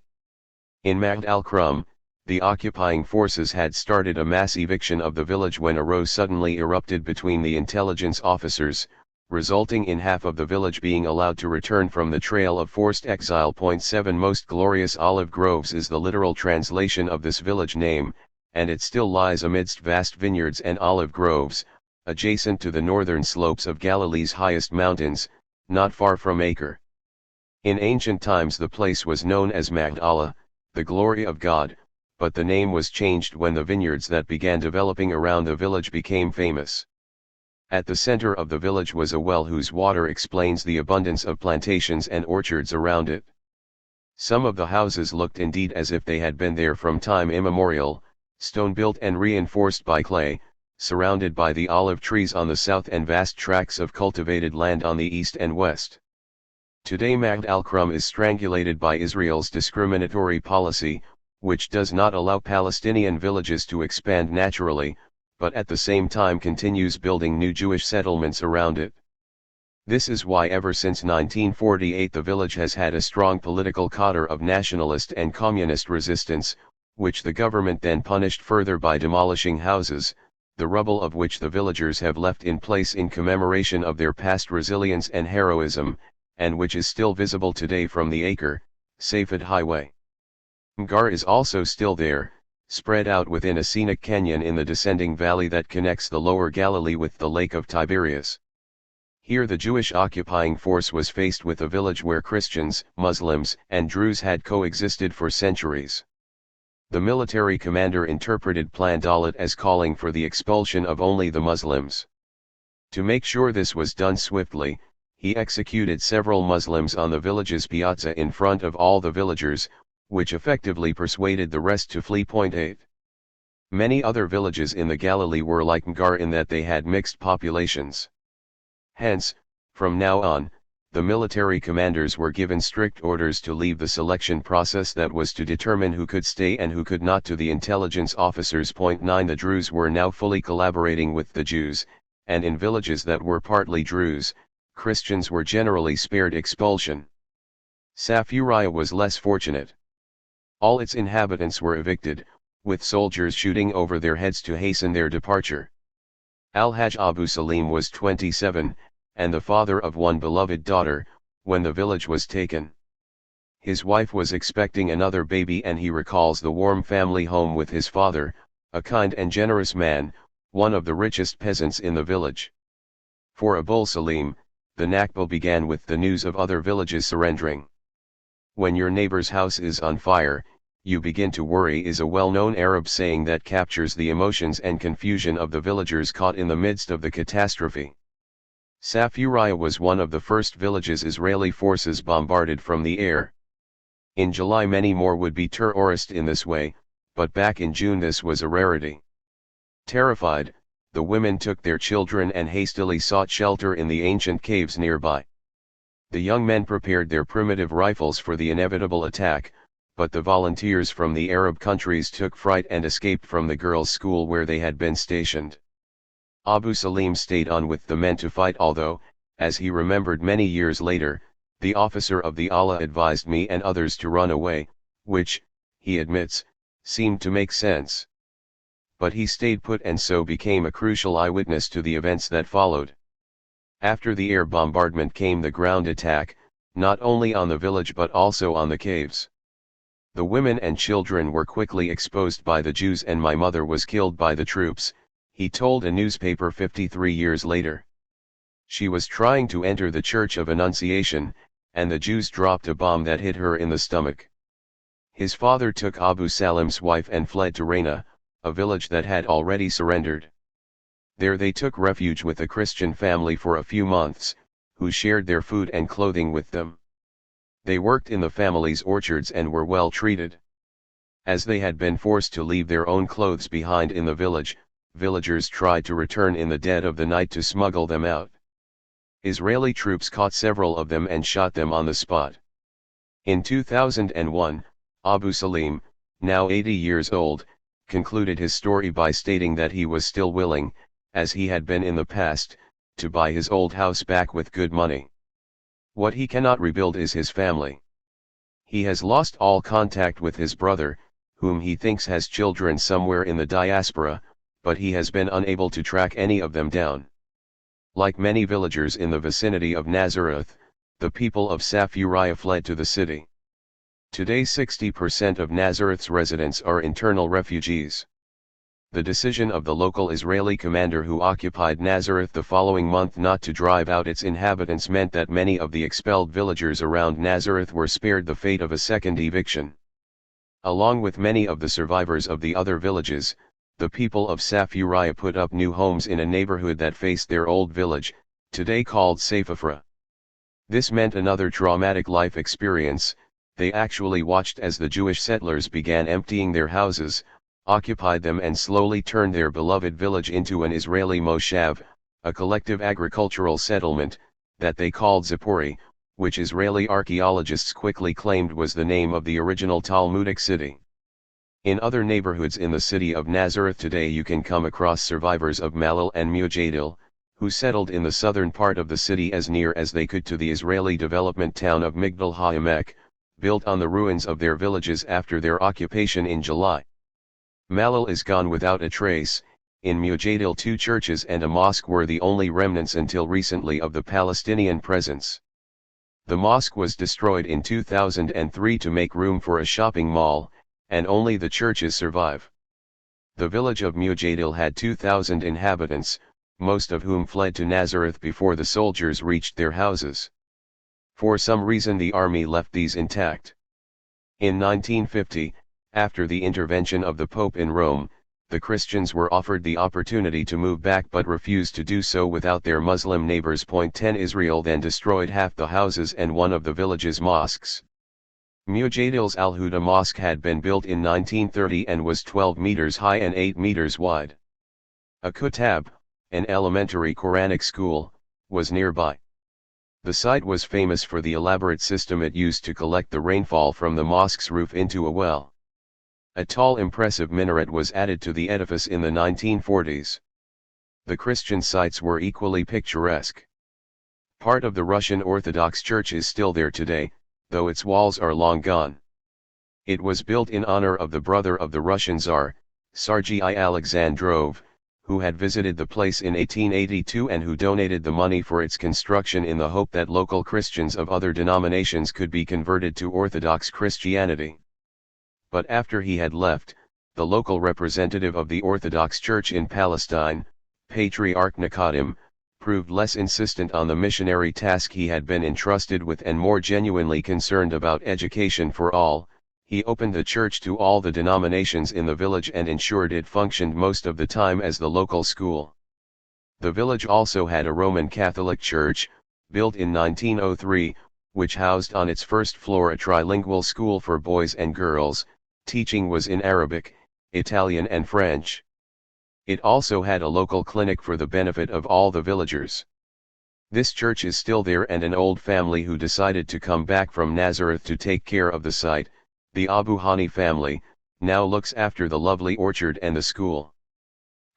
In Magd al-Krum, the occupying forces had started a mass eviction of the village when a row suddenly erupted between the intelligence officers, resulting in half of the village being allowed to return from the trail of forced exile. 7 Most glorious olive groves is the literal translation of this village name, and it still lies amidst vast vineyards and olive groves, adjacent to the northern slopes of Galilee's highest mountains, not far from Acre. In ancient times the place was known as Magdala, the glory of God, but the name was changed when the vineyards that began developing around the village became famous. At the center of the village was a well whose water explains the abundance of plantations and orchards around it. Some of the houses looked indeed as if they had been there from time immemorial, stone-built and reinforced by clay, surrounded by the olive trees on the south and vast tracts of cultivated land on the east and west. Today Magd al-Krum is strangulated by Israel's discriminatory policy, which does not allow Palestinian villages to expand naturally, but at the same time continues building new Jewish settlements around it. This is why ever since 1948 the village has had a strong political cadre of nationalist and communist resistance, which the government then punished further by demolishing houses, the rubble of which the villagers have left in place in commemoration of their past resilience and heroism, and which is still visible today from the Acre, Safed Highway. Mgar is also still there, spread out within a scenic canyon in the descending valley that connects the lower Galilee with the Lake of Tiberias. Here the Jewish occupying force was faced with a village where Christians, Muslims, and Druze had coexisted for centuries. The military commander interpreted Plan Dalet as calling for the expulsion of only the Muslims. To make sure this was done swiftly, he executed several Muslims on the village's piazza in front of all the villagers, which effectively persuaded the rest to flee. 8. Many other villages in the Galilee were like Mgar in that they had mixed populations. Hence, from now on, the military commanders were given strict orders to leave the selection process that was to determine who could stay and who could not to the intelligence officers. 9. The Druze were now fully collaborating with the Jews, and in villages that were partly Druze, Christians were generally spared expulsion. Safuriya was less fortunate. All its inhabitants were evicted, with soldiers shooting over their heads to hasten their departure. Al-Hajj Abu Salim was 27, and the father of one beloved daughter, when the village was taken. His wife was expecting another baby and he recalls the warm family home with his father, a kind and generous man, one of the richest peasants in the village. For Abul Salim, the Nakba began with the news of other villages surrendering. When your neighbor's house is on fire, you begin to worry is a well-known Arab saying that captures the emotions and confusion of the villagers caught in the midst of the catastrophe. Safuriya was one of the first villages Israeli forces bombarded from the air. In July many more would be terrorized in this way, but back in June this was a rarity. Terrified, the women took their children and hastily sought shelter in the ancient caves nearby. The young men prepared their primitive rifles for the inevitable attack, but the volunteers from the Arab countries took fright and escaped from the girls' school where they had been stationed. Abu Salim stayed on with the men to fight, although, as he remembered many years later, the officer of the Allah advised me and others to run away, which, he admits, seemed to make sense. But he stayed put and so became a crucial eyewitness to the events that followed. After the air bombardment came the ground attack, not only on the village but also on the caves. The women and children were quickly exposed by the Jews and my mother was killed by the troops, he told a newspaper 53 years later. She was trying to enter the Church of Annunciation, and the Jews dropped a bomb that hit her in the stomach. His father took Abu Salim's wife and fled to Reina, a village that had already surrendered. There they took refuge with a Christian family for a few months, who shared their food and clothing with them. They worked in the family's orchards and were well treated. As they had been forced to leave their own clothes behind in the village, villagers tried to return in the dead of the night to smuggle them out. Israeli troops caught several of them and shot them on the spot. In 2001, Abu Salim, now 80 years old, concluded his story by stating that he was still willing, as he had been in the past, to buy his old house back with good money. What he cannot rebuild is his family. He has lost all contact with his brother, whom he thinks has children somewhere in the diaspora, but he has been unable to track any of them down. Like many villagers in the vicinity of Nazareth, the people of Safuriya fled to the city. Today 60% of Nazareth's residents are internal refugees. The decision of the local Israeli commander who occupied Nazareth the following month not to drive out its inhabitants meant that many of the expelled villagers around Nazareth were spared the fate of a second eviction. Along with many of the survivors of the other villages, the people of Safuriya put up new homes in a neighborhood that faced their old village, today called Safafra. This meant another traumatic life experience. They actually watched as the Jewish settlers began emptying their houses, occupied them and slowly turned their beloved village into an Israeli moshav, a collective agricultural settlement, that they called Zipori, which Israeli archaeologists quickly claimed was the name of the original Talmudic city. In other neighborhoods in the city of Nazareth today you can come across survivors of Malil and Mujadil, who settled in the southern part of the city as near as they could to the Israeli development town of Migdal HaEmek, built on the ruins of their villages after their occupation in July. Malil is gone without a trace. In Mujadil 2 churches and a mosque were the only remnants until recently of the Palestinian presence. The mosque was destroyed in 2003 to make room for a shopping mall, and only the churches survive. The village of Mujadil had 2,000 inhabitants, most of whom fled to Nazareth before the soldiers reached their houses. For some reason the army left these intact. In 1950, after the intervention of the Pope in Rome, the Christians were offered the opportunity to move back but refused to do so without their Muslim neighbors. 10 Israel then destroyed half the houses and one of the village's mosques. Mujadil's Al-Huda Mosque had been built in 1930 and was 12 meters high and 8 meters wide. A kutab, an elementary Quranic school, was nearby. The site was famous for the elaborate system it used to collect the rainfall from the mosque's roof into a well. A tall impressive minaret was added to the edifice in the 1940s. The Christian sites were equally picturesque. Part of the Russian Orthodox Church is still there today, though its walls are long gone. It was built in honor of the brother of the Russian Tsar, Sergei Alexandrov, who had visited the place in 1882 and who donated the money for its construction in the hope that local Christians of other denominations could be converted to Orthodox Christianity. But after he had left, the local representative of the Orthodox Church in Palestine, Patriarch Nicodim, proved less insistent on the missionary task he had been entrusted with and more genuinely concerned about education for all. He opened the church to all the denominations in the village and ensured it functioned most of the time as the local school. The village also had a Roman Catholic church, built in 1903, which housed on its first floor a trilingual school for boys and girls. Teaching was in Arabic, Italian and French. It also had a local clinic for the benefit of all the villagers. This church is still there, and an old family who decided to come back from Nazareth to take care of the site, the Abu Hani family, now looks after the lovely orchard and the school.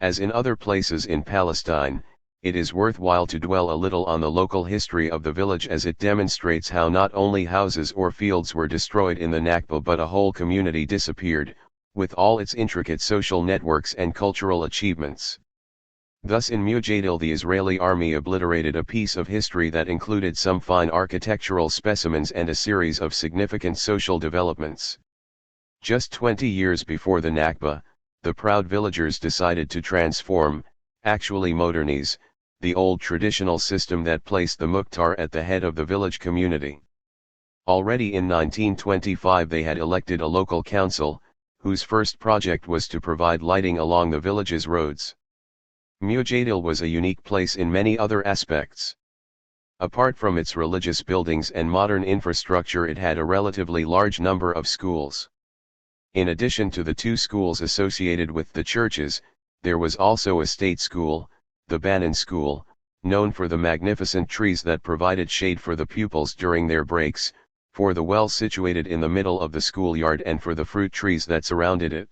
As in other places in Palestine, it is worthwhile to dwell a little on the local history of the village, as it demonstrates how not only houses or fields were destroyed in the Nakba but a whole community disappeared, with all its intricate social networks and cultural achievements. Thus in Mujadil the Israeli army obliterated a piece of history that included some fine architectural specimens and a series of significant social developments. Just 20 years before the Nakba, the proud villagers decided to transform, actually modernize, the old traditional system that placed the Mukhtar at the head of the village community. Already in 1925 they had elected a local council, whose first project was to provide lighting along the village's roads. Mujadil was a unique place in many other aspects. Apart from its religious buildings and modern infrastructure, it had a relatively large number of schools. In addition to the 2 schools associated with the churches, there was also a state school, the Banan School, known for the magnificent trees that provided shade for the pupils during their breaks, for the well situated in the middle of the schoolyard, and for the fruit trees that surrounded it.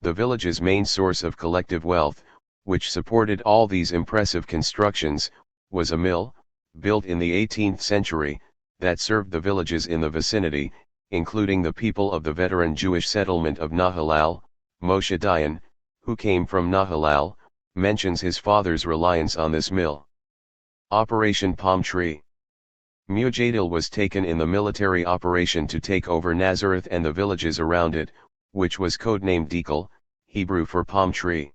The village's main source of collective wealth, which supported all these impressive constructions, was a mill, built in the 18th century, that served the villages in the vicinity, including the people of the veteran Jewish settlement of Nahalal. Moshe Dayan, who came from Nahalal, mentions his father's reliance on this mill. Operation Palm Tree. Mujadil was taken in the military operation to take over Nazareth and the villages around it, which was codenamed Dekel, Hebrew for palm tree.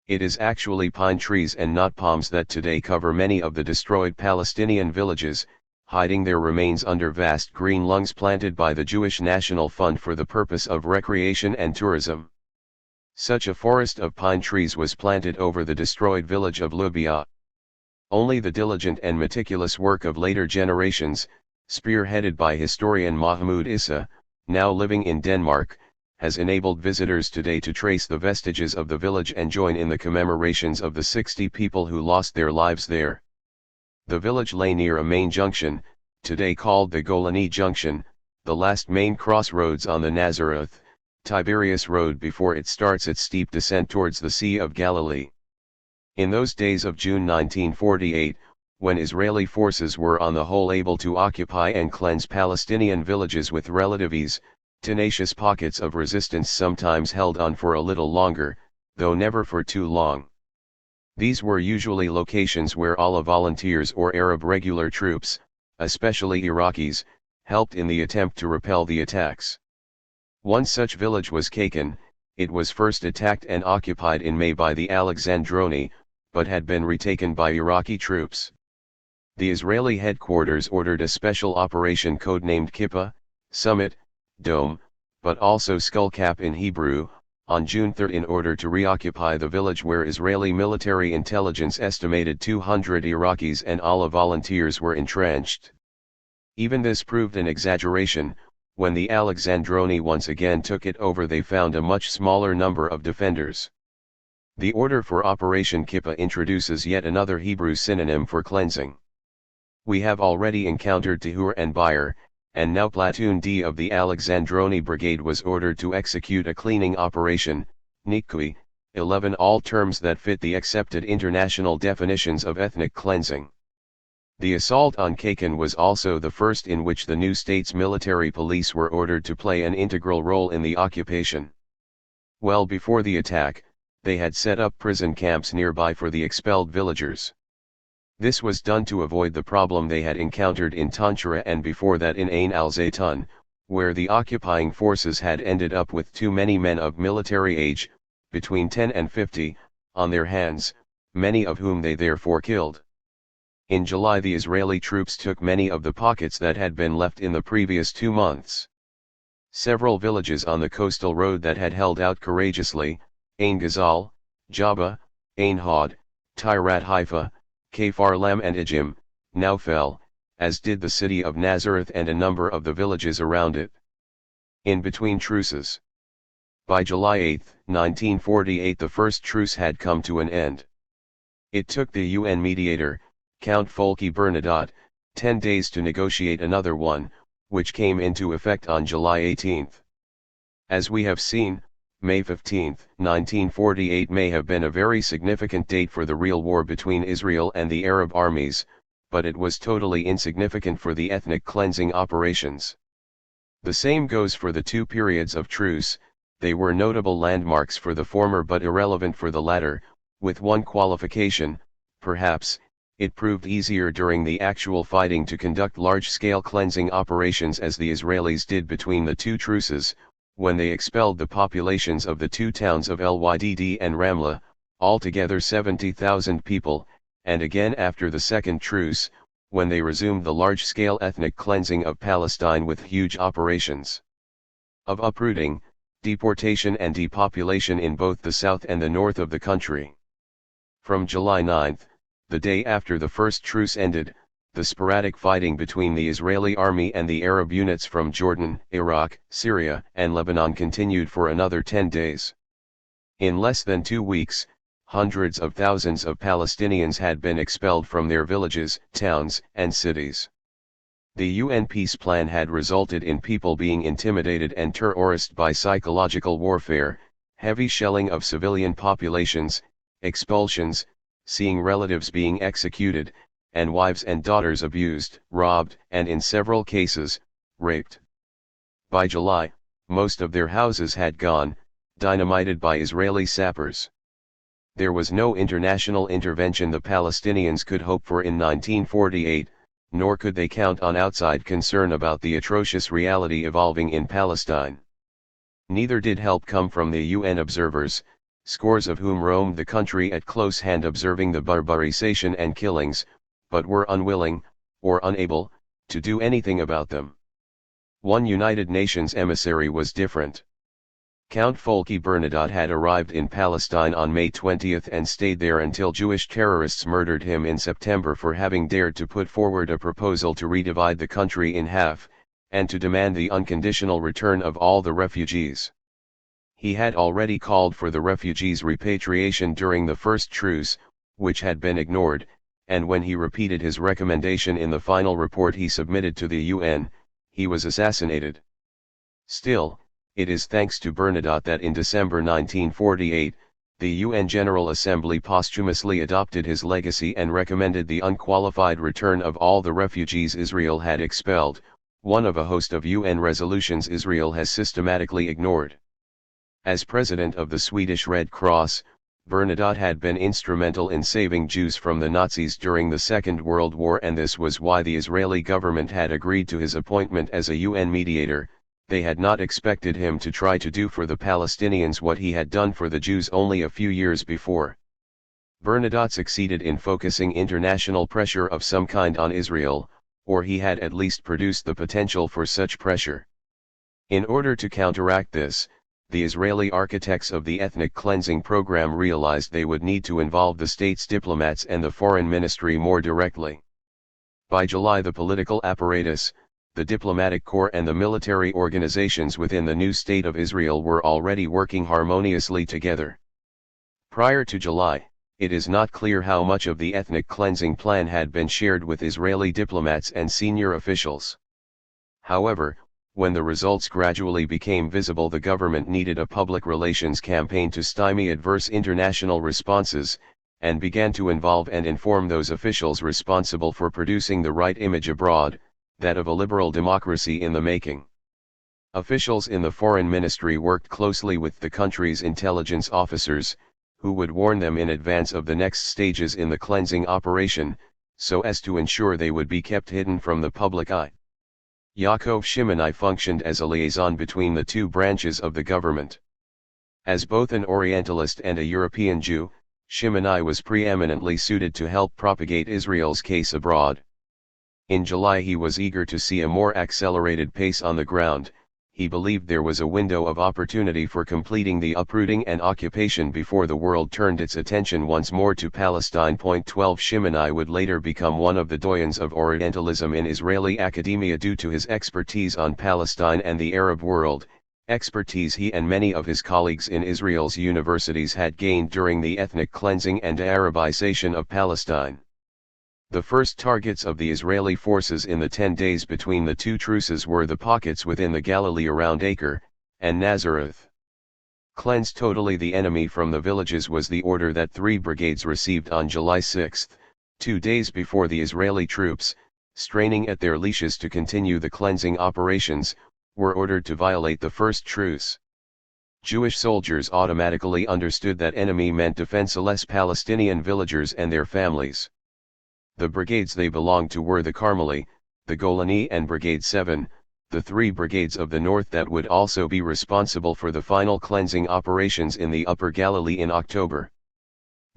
It is actually pine trees and not palms that today cover many of the destroyed Palestinian villages, hiding their remains under vast green lungs planted by the Jewish National Fund for the purpose of recreation and tourism. Such a forest of pine trees was planted over the destroyed village of Lubia. Only the diligent and meticulous work of later generations, spearheaded by historian Mahmoud Issa, now living in Denmark, has enabled visitors today to trace the vestiges of the village and join in the commemorations of the 60 people who lost their lives there. The village lay near a main junction, today called the Golani Junction, the last main crossroads on the Nazareth-Tiberias Road before it starts its steep descent towards the Sea of Galilee. In those days of June 1948, when Israeli forces were on the whole able to occupy and cleanse Palestinian villages with relative ease, tenacious pockets of resistance sometimes held on for a little longer, though never for too long. These were usually locations where Allah volunteers or Arab regular troops, especially Iraqis, helped in the attempt to repel the attacks. One such village was Kakan. It was first attacked and occupied in May by the Alexandroni, but had been retaken by Iraqi troops. The Israeli headquarters ordered a special operation codenamed Kippa, Summit, Dome, but also Skullcap in Hebrew, on June 3 in order to reoccupy the village where Israeli military intelligence estimated 200 Iraqis and Allah volunteers were entrenched. Even this proved an exaggeration. When the Alexandroni once again took it over, they found a much smaller number of defenders. The order for Operation Kippa introduces yet another Hebrew synonym for cleansing. We have already encountered Tahur and Bayer, and now Platoon D of the Alexandroni Brigade was ordered to execute a cleaning operation, Nikui, 11, all terms that fit the accepted international definitions of ethnic cleansing. The assault on Kakan was also the first in which the new state's military police were ordered to play an integral role in the occupation. Well before the attack, they had set up prison camps nearby for the expelled villagers. This was done to avoid the problem they had encountered in Tanshara and before that in Ain al-Zaytun, where the occupying forces had ended up with too many men of military age, between 10 and 50, on their hands, many of whom they therefore killed. In July the Israeli troops took many of the pockets that had been left in the previous 2 months. Several villages on the coastal road that had held out courageously, Ain Ghazal, Jabba, Ain Hod, Tirat Haifa, Kafar Lam and Ijim, now fell, as did the city of Nazareth and a number of the villages around it. In between truces. By July 8, 1948 the first truce had come to an end. It took the UN mediator, Count Folke Bernadotte, 10 days to negotiate another one, which came into effect on July 18. As we have seen, May 15, 1948 may have been a very significant date for the real war between Israel and the Arab armies, but it was totally insignificant for the ethnic cleansing operations. The same goes for the 2 periods of truce. They were notable landmarks for the former but irrelevant for the latter, with one qualification, perhaps. It proved easier during the actual fighting to conduct large-scale cleansing operations as the Israelis did between the 2 truces, when they expelled the populations of the 2 towns of Lydd and Ramla, altogether 70,000 people, and again after the second truce, when they resumed the large-scale ethnic cleansing of Palestine with huge operations of uprooting, deportation and depopulation in both the south and the north of the country. From July 9, the day after the first truce ended, the sporadic fighting between the Israeli army and the Arab units from Jordan, Iraq, Syria, and Lebanon continued for another 10 days. In less than 2 weeks, hundreds of thousands of Palestinians had been expelled from their villages, towns, and cities. The UN peace plan had resulted in people being intimidated and terrorized by psychological warfare, heavy shelling of civilian populations, expulsions, seeing relatives being executed, and wives and daughters abused, robbed, and in several cases, raped. By July, most of their houses had gone, dynamited by Israeli sappers. There was no international intervention the Palestinians could hope for in 1948, nor could they count on outside concern about the atrocious reality evolving in Palestine. Neither did help come from the UN observers, scores of whom roamed the country at close hand observing the barbarization and killings, but were unwilling, or unable, to do anything about them. One United Nations emissary was different. Count Folke Bernadotte had arrived in Palestine on May 20 and stayed there until Jewish terrorists murdered him in September for having dared to put forward a proposal to redivide the country in half, and to demand the unconditional return of all the refugees. He had already called for the refugees' repatriation during the first truce, which had been ignored, and when he repeated his recommendation in the final report he submitted to the UN, he was assassinated. Still, it is thanks to Bernadotte that in December 1948, the UN General Assembly posthumously adopted his legacy and recommended the unqualified return of all the refugees Israel had expelled, one of a host of UN resolutions Israel has systematically ignored. As president of the Swedish Red Cross, Bernadotte had been instrumental in saving Jews from the Nazis during the Second World War, and this was why the Israeli government had agreed to his appointment as a UN mediator. They had not expected him to try to do for the Palestinians what he had done for the Jews only a few years before. Bernadotte succeeded in focusing international pressure of some kind on Israel, or he had at least produced the potential for such pressure. In order to counteract this, the Israeli architects of the ethnic cleansing program realized they would need to involve the state's diplomats and the foreign ministry more directly. By July, the political apparatus, the diplomatic corps and the military organizations within the new state of Israel were already working harmoniously together. Prior to July, it is not clear how much of the ethnic cleansing plan had been shared with Israeli diplomats and senior officials. However, when the results gradually became visible, the government needed a public relations campaign to stymie adverse international responses, and began to involve and inform those officials responsible for producing the right image abroad, that of a liberal democracy in the making. Officials in the foreign ministry worked closely with the country's intelligence officers, who would warn them in advance of the next stages in the cleansing operation, so as to ensure they would be kept hidden from the public eye. Yaakov Shimoni functioned as a liaison between the two branches of the government. As both an Orientalist and a European Jew, Shimoni was preeminently suited to help propagate Israel's case abroad. In July he was eager to see a more accelerated pace on the ground. He believed there was a window of opportunity for completing the uprooting and occupation before the world turned its attention once more to Palestine. 12 Shimoni would later become one of the doyens of Orientalism in Israeli academia due to his expertise on Palestine and the Arab world, expertise he and many of his colleagues in Israel's universities had gained during the ethnic cleansing and Arabization of Palestine. The first targets of the Israeli forces in the 10 days between the two truces were the pockets within the Galilee around Acre and Nazareth. Cleanse totally the enemy from the villages was the order that 3 brigades received on July 6, 2 days before the Israeli troops, straining at their leashes to continue the cleansing operations, were ordered to violate the first truce. Jewish soldiers automatically understood that enemy meant defenseless Palestinian villagers and their families. The brigades they belonged to were the Carmeli, the Golani and Brigade 7, the 3 brigades of the north that would also be responsible for the final cleansing operations in the Upper Galilee in October.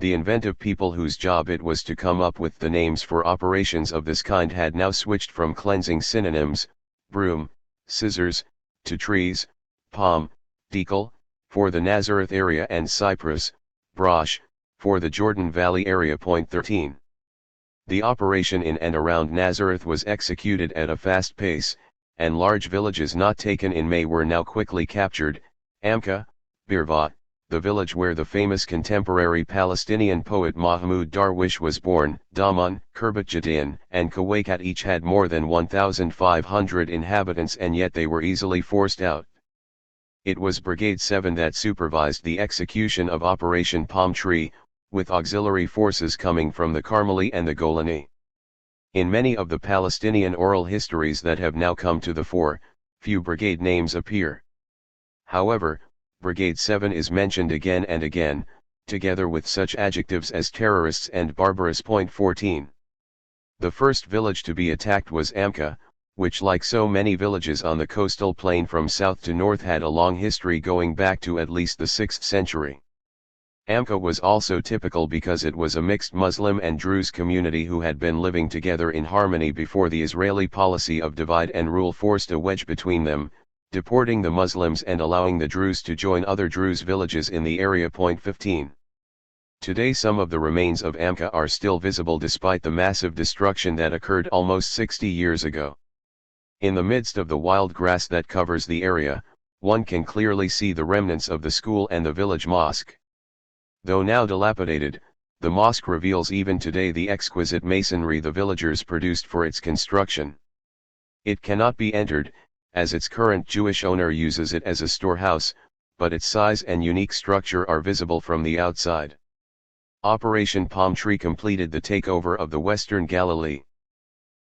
The inventive people whose job it was to come up with the names for operations of this kind had now switched from cleansing synonyms, broom, scissors, to trees, palm, decal, for the Nazareth area, and cypress, brosh, for the Jordan Valley area. 13. The operation in and around Nazareth was executed at a fast pace, and large villages not taken in May were now quickly captured: Amka, Birvat, the village where the famous contemporary Palestinian poet Mahmoud Darwish was born, Daman, Khirbet Jadin, and Kawaikat each had more than 1,500 inhabitants, and yet they were easily forced out. It was Brigade 7 that supervised the execution of Operation Palm Tree, with auxiliary forces coming from the Carmeli and the Golani. In many of the Palestinian oral histories that have now come to the fore, few brigade names appear. However, Brigade 7 is mentioned again and again, together with such adjectives as terrorists and barbarous. 14. The first village to be attacked was Amka, which, like so many villages on the coastal plain from south to north, had a long history going back to at least the 6th century. Amka was also typical because it was a mixed Muslim and Druze community who had been living together in harmony before the Israeli policy of divide and rule forced a wedge between them, deporting the Muslims and allowing the Druze to join other Druze villages in the area. 15. Today some of the remains of Amka are still visible despite the massive destruction that occurred almost 60 years ago. In the midst of the wild grass that covers the area, one can clearly see the remnants of the school and the village mosque. Though now dilapidated, The mosque reveals even today the exquisite masonry the villagers produced for its construction. It cannot be entered, as its current Jewish owner uses it as a storehouse, but its size and unique structure are visible from the outside. Operation Palm Tree completed the takeover of the Western Galilee.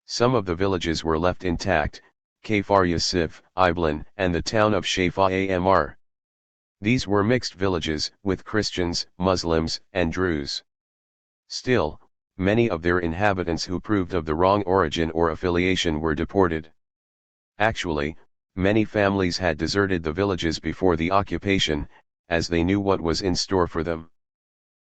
Some of the villages were left intact, Kfar Yusuf, Ilan, and the town of Shafa Amr. These were mixed villages, with Christians, Muslims, and Druze. Still, many of their inhabitants who proved of the wrong origin or affiliation were deported. Actually, many families had deserted the villages before the occupation, as they knew what was in store for them.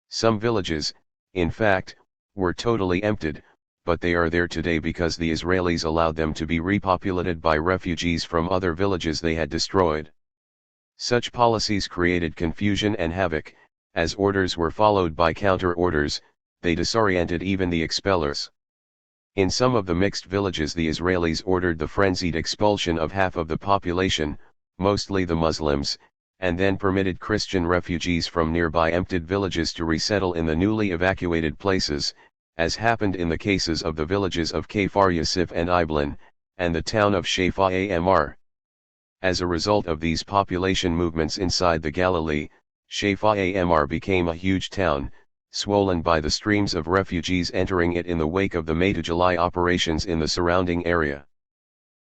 Some villages, in fact, were totally emptied, but they are there today because the Israelis allowed them to be repopulated by refugees from other villages they had destroyed. Such policies created confusion and havoc, as orders were followed by counter-orders, they disoriented even the expellers. In some of the mixed villages the Israelis ordered the frenzied expulsion of half of the population, mostly the Muslims, and then permitted Christian refugees from nearby emptied villages to resettle in the newly evacuated places, as happened in the cases of the villages of Kfar Yusuf and Ilan, and the town of Shafa Amr. As a result of these population movements inside the Galilee, Shafa Amr became a huge town, swollen by the streams of refugees entering it in the wake of the May to July operations in the surrounding area.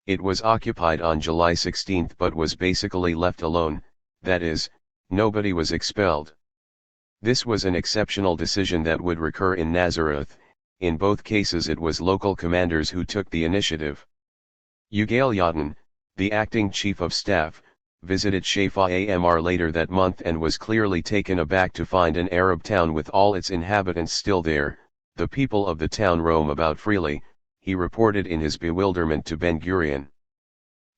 It was occupied on July 16 but was basically left alone, that is, nobody was expelled. This was an exceptional decision that would recur in Nazareth. In both cases it was local commanders who took the initiative. Ugail Yadin, the acting chief of staff, visited Shafa Amr later that month and was clearly taken aback to find an Arab town with all its inhabitants still there. The people of the town roam about freely, he reported in his bewilderment to Ben-Gurion.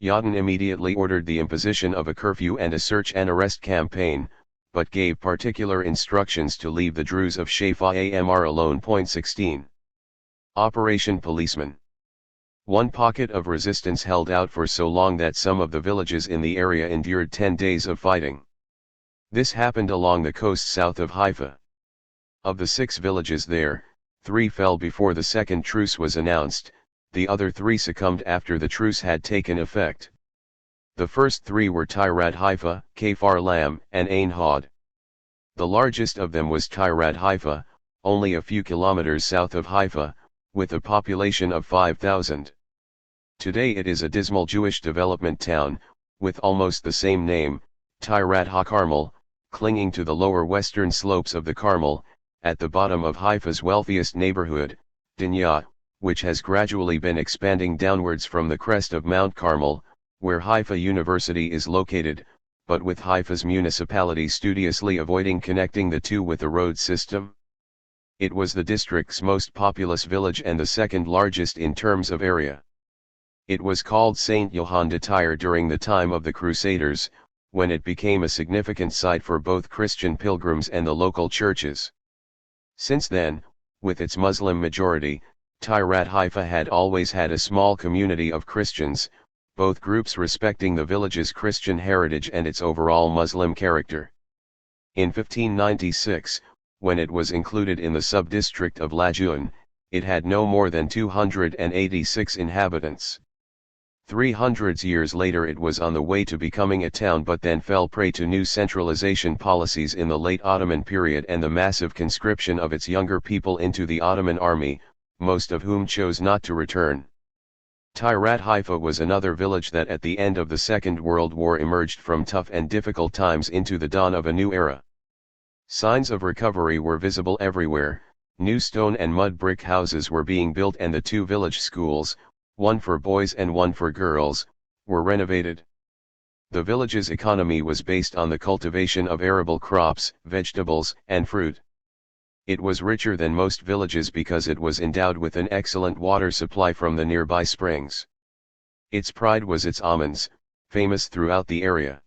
Yadin immediately ordered the imposition of a curfew and a search and arrest campaign, but gave particular instructions to leave the Druze of Shafa Amr alone. 16. Operation Policeman. One pocket of resistance held out for so long that some of the villages in the area endured 10 days of fighting. This happened along the coast south of Haifa. Of the 6 villages there, 3 fell before the second truce was announced, the other 3 succumbed after the truce had taken effect. The first 3 were Tirad Haifa, Kfar Lam, and Ain Hod. The largest of them was Tirad Haifa, only a few kilometers south of Haifa, with a population of 5,000. Today it is a dismal Jewish development town, with almost the same name, Tirad HaKarmel, clinging to the lower western slopes of the Carmel, at the bottom of Haifa's wealthiest neighborhood, Dinya, which has gradually been expanding downwards from the crest of Mount Carmel, where Haifa University is located, but with Haifa's municipality studiously avoiding connecting the two with a road system. It was the district's most populous village and the second largest in terms of area. It was called Saint Johann de Tyre during the time of the Crusaders, when it became a significant site for both Christian pilgrims and the local churches. Since then, with its Muslim majority, Tirad Haifa had always had a small community of Christians, both groups respecting the village's Christian heritage and its overall Muslim character. In 1596, when it was included in the sub-district of Lajun, it had no more than 286 inhabitants. 300 years later it was on the way to becoming a town but then fell prey to new centralization policies in the late Ottoman period and the massive conscription of its younger people into the Ottoman army, most of whom chose not to return. Tirad Haifa was another village that at the end of the Second World War emerged from tough and difficult times into the dawn of a new era. Signs of recovery were visible everywhere, new stone and mud brick houses were being built and the 2 village schools, one for boys and one for girls, were renovated. The village's economy was based on the cultivation of arable crops, vegetables, and fruit. It was richer than most villages because it was endowed with an excellent water supply from the nearby springs. Its pride was its almonds, famous throughout the area.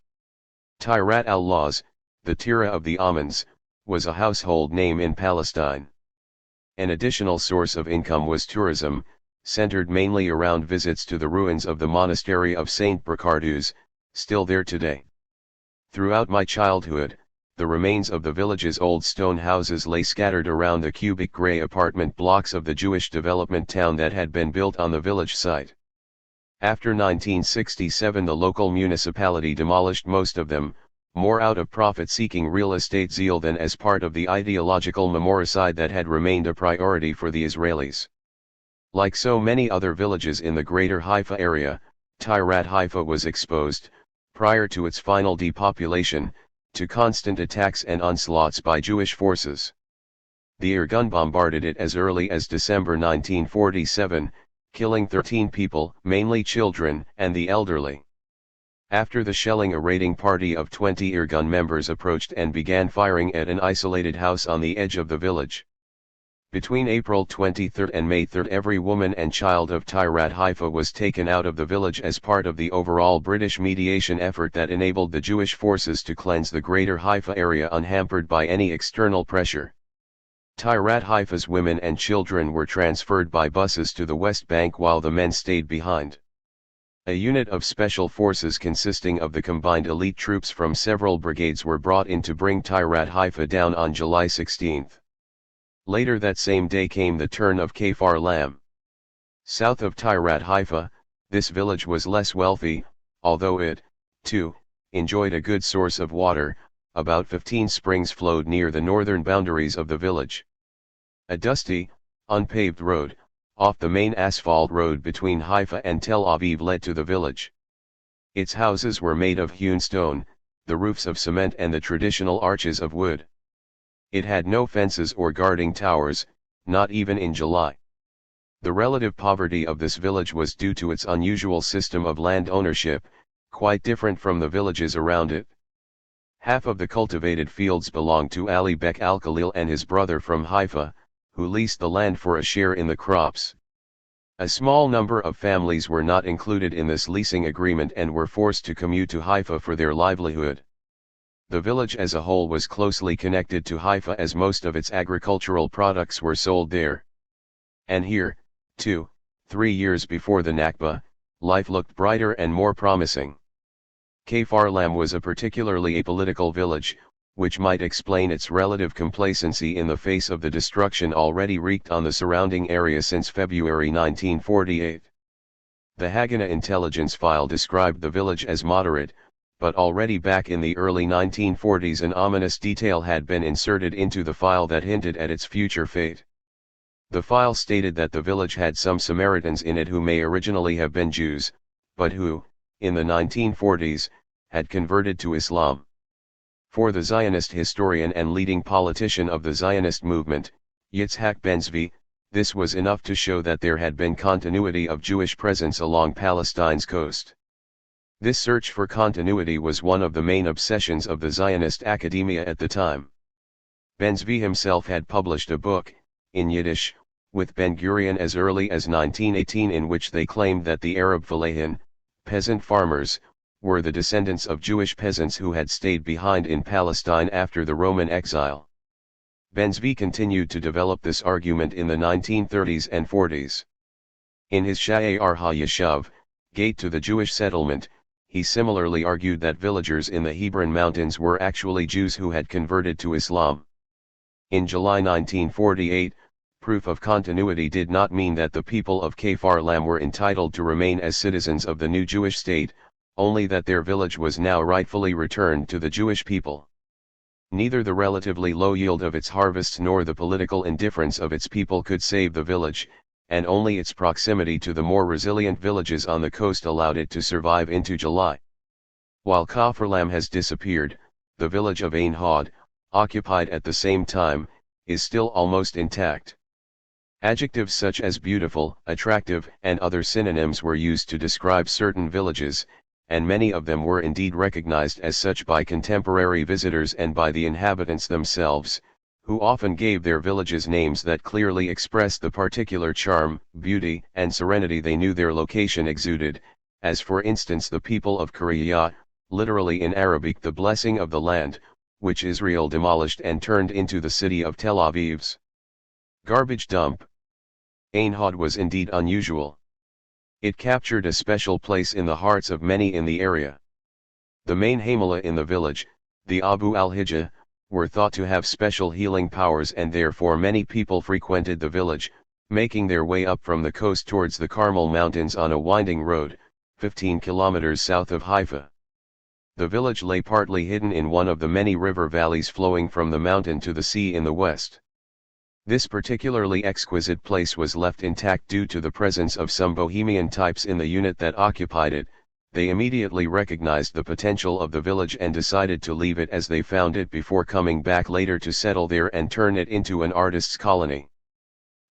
Tirad al-Lawz, the Tira of the almonds, was a household name in Palestine. An additional source of income was tourism, centered mainly around visits to the ruins of the monastery of Saint Bricardus, still there today. Throughout my childhood, the remains of the village's old stone houses lay scattered around the cubic gray apartment blocks of the Jewish development town that had been built on the village site. After 1967, the local municipality demolished most of them, more out of profit-seeking real estate zeal than as part of the ideological memoricide that had remained a priority for the Israelis. Like so many other villages in the greater Haifa area, Tirat Haifa was exposed, prior to its final depopulation, to constant attacks and onslaughts by Jewish forces. The Irgun bombarded it as early as December 1947, killing 13 people, mainly children and the elderly. After the shelling, a raiding party of 20 Irgun members approached and began firing at an isolated house on the edge of the village. Between April 23 and May 3, every woman and child of Tirat Haifa was taken out of the village as part of the overall British mediation effort that enabled the Jewish forces to cleanse the greater Haifa area unhampered by any external pressure. Tirat Haifa's women and children were transferred by buses to the West Bank while the men stayed behind. A unit of special forces consisting of the combined elite troops from several brigades were brought in to bring Tirat Haifa down on July 16. Later that same day came the turn of Kfar Lam. South of Tirat Haifa, this village was less wealthy, although it, too, enjoyed a good source of water. About 15 springs flowed near the northern boundaries of the village. A dusty, unpaved road, off the main asphalt road between Haifa and Tel Aviv, led to the village. Its houses were made of hewn stone, the roofs of cement and the traditional arches of wood. It had no fences or guarding towers, not even in July. The relative poverty of this village was due to its unusual system of land ownership, quite different from the villages around it. Half of the cultivated fields belonged to Ali Bek al-Khalil and his brother from Haifa, who leased the land for a share in the crops. A small number of families were not included in this leasing agreement and were forced to commute to Haifa for their livelihood. The village as a whole was closely connected to Haifa as most of its agricultural products were sold there. And here, too, 3 years before the Nakba, life looked brighter and more promising. Kfar Lam was a particularly apolitical village, which might explain its relative complacency in the face of the destruction already wreaked on the surrounding area since February 1948. The Haganah intelligence file described the village as moderate, but already back in the early 1940s an ominous detail had been inserted into the file that hinted at its future fate. The file stated that the village had some Samaritans in it who may originally have been Jews, but who, in the 1940s, had converted to Islam. For the Zionist historian and leading politician of the Zionist movement, Yitzhak Ben-Zvi, this was enough to show that there had been continuity of Jewish presence along Palestine's coast. This search for continuity was one of the main obsessions of the Zionist academia at the time. Ben-Zvi himself had published a book, in Yiddish, with Ben-Gurion as early as 1918 in which they claimed that the Arab Falahin, peasant farmers, were the descendants of Jewish peasants who had stayed behind in Palestine after the Roman exile. Ben-Zvi continued to develop this argument in the 1930s and 40s. In his Sha'ar HaYeshav, Gate to the Jewish Settlement, he similarly argued that villagers in the Hebron Mountains were actually Jews who had converted to Islam. In July 1948, proof of continuity did not mean that the people of Kfar Lam were entitled to remain as citizens of the new Jewish state, only that their village was now rightfully returned to the Jewish people. Neither the relatively low yield of its harvests nor the political indifference of its people could save the village, and only its proximity to the more resilient villages on the coast allowed it to survive into July. While Kfar Lam has disappeared, the village of Ein Hod, occupied at the same time, is still almost intact. Adjectives such as beautiful, attractive, and other synonyms were used to describe certain villages, and many of them were indeed recognized as such by contemporary visitors and by the inhabitants themselves, who often gave their villages names that clearly expressed the particular charm, beauty, and serenity they knew their location exuded, as for instance the people of Kiryat, literally in Arabic the blessing of the land, which Israel demolished and turned into the city of Tel Aviv's garbage dump. Ein Hod was indeed unusual. It captured a special place in the hearts of many in the area. The main Hamellah in the village, the Abu al-Hijja, were thought to have special healing powers, and therefore many people frequented the village, making their way up from the coast towards the Carmel Mountains on a winding road, 15 kilometers south of Haifa. The village lay partly hidden in one of the many river valleys flowing from the mountain to the sea in the west. This particularly exquisite place was left intact due to the presence of some Bohemian types in the unit that occupied it. They immediately recognized the potential of the village and decided to leave it as they found it before coming back later to settle there and turn it into an artists' colony.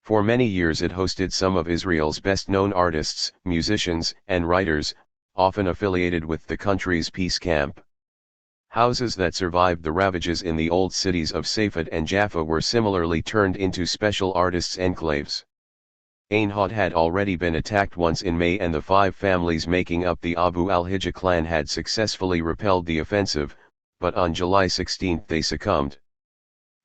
For many years it hosted some of Israel's best-known artists, musicians, and writers, often affiliated with the country's peace camp. Houses that survived the ravages in the old cities of Safed and Jaffa were similarly turned into special artists' enclaves. Ein Hod had already been attacked once in May, and the 5 families making up the Abu al-Hijja clan had successfully repelled the offensive, but on July 16 they succumbed.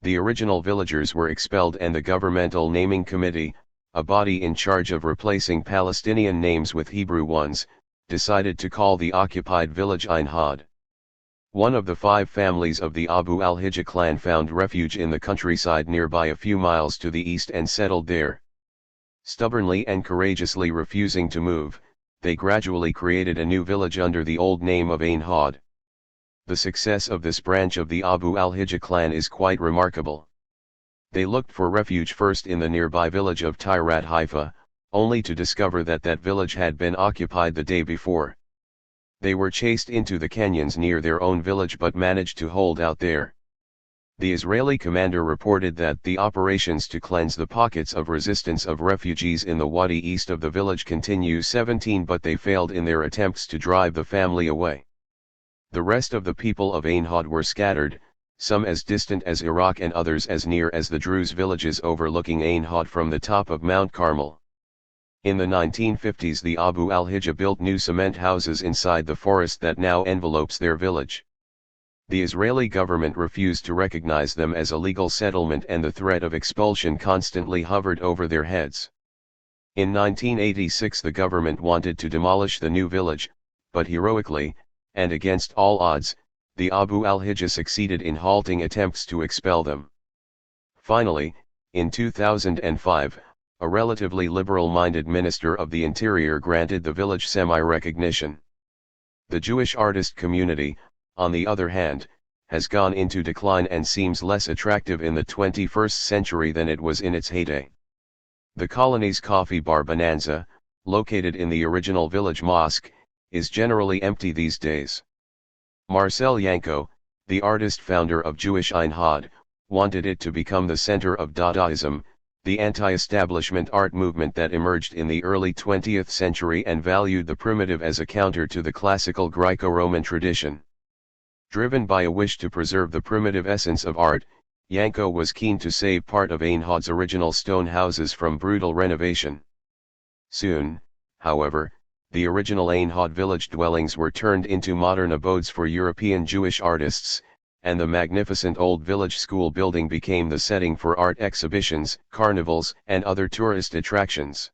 The original villagers were expelled, and the Governmental Naming Committee, a body in charge of replacing Palestinian names with Hebrew ones, decided to call the occupied village Ein Hod. One of the 5 families of the Abu al-Hijja clan found refuge in the countryside nearby a few miles to the east and settled there. Stubbornly and courageously refusing to move, they gradually created a new village under the old name of Ein Hod. The success of this branch of the Abu al-Hijja clan is quite remarkable. They looked for refuge first in the nearby village of Tirat Haifa, only to discover that that village had been occupied the day before. They were chased into the canyons near their own village but managed to hold out there. The Israeli commander reported that the operations to cleanse the pockets of resistance of refugees in the wadi east of the village continue 17, but they failed in their attempts to drive the family away. The rest of the people of Ein Hod were scattered, some as distant as Iraq and others as near as the Druze villages overlooking Ein Hod from the top of Mount Carmel. In the 1950s the Abu al-Hijja built new cement houses inside the forest that now envelopes their village. The Israeli government refused to recognize them as a legal settlement, and the threat of expulsion constantly hovered over their heads. In 1986 the government wanted to demolish the new village, but heroically, and against all odds, the Abu al-Hijja succeeded in halting attempts to expel them. Finally, in 2005, a relatively liberal-minded minister of the Interior granted the village semi-recognition. The Jewish artist community, on the other hand, has gone into decline and seems less attractive in the 21st century than it was in its heyday. The colony's coffee bar Bonanza, located in the original village mosque, is generally empty these days. Marcel Yanko, the artist founder of Jewish Ein Hod, wanted it to become the center of Dadaism, the anti-establishment art movement that emerged in the early 20th century and valued the primitive as a counter to the classical Greco-Roman tradition. Driven by a wish to preserve the primitive essence of art, Yanko was keen to save part of Ein Hod's original stone houses from brutal renovation. Soon, however, the original Ein Hod village dwellings were turned into modern abodes for European Jewish artists, and the magnificent old village school building became the setting for art exhibitions, carnivals, and other tourist attractions.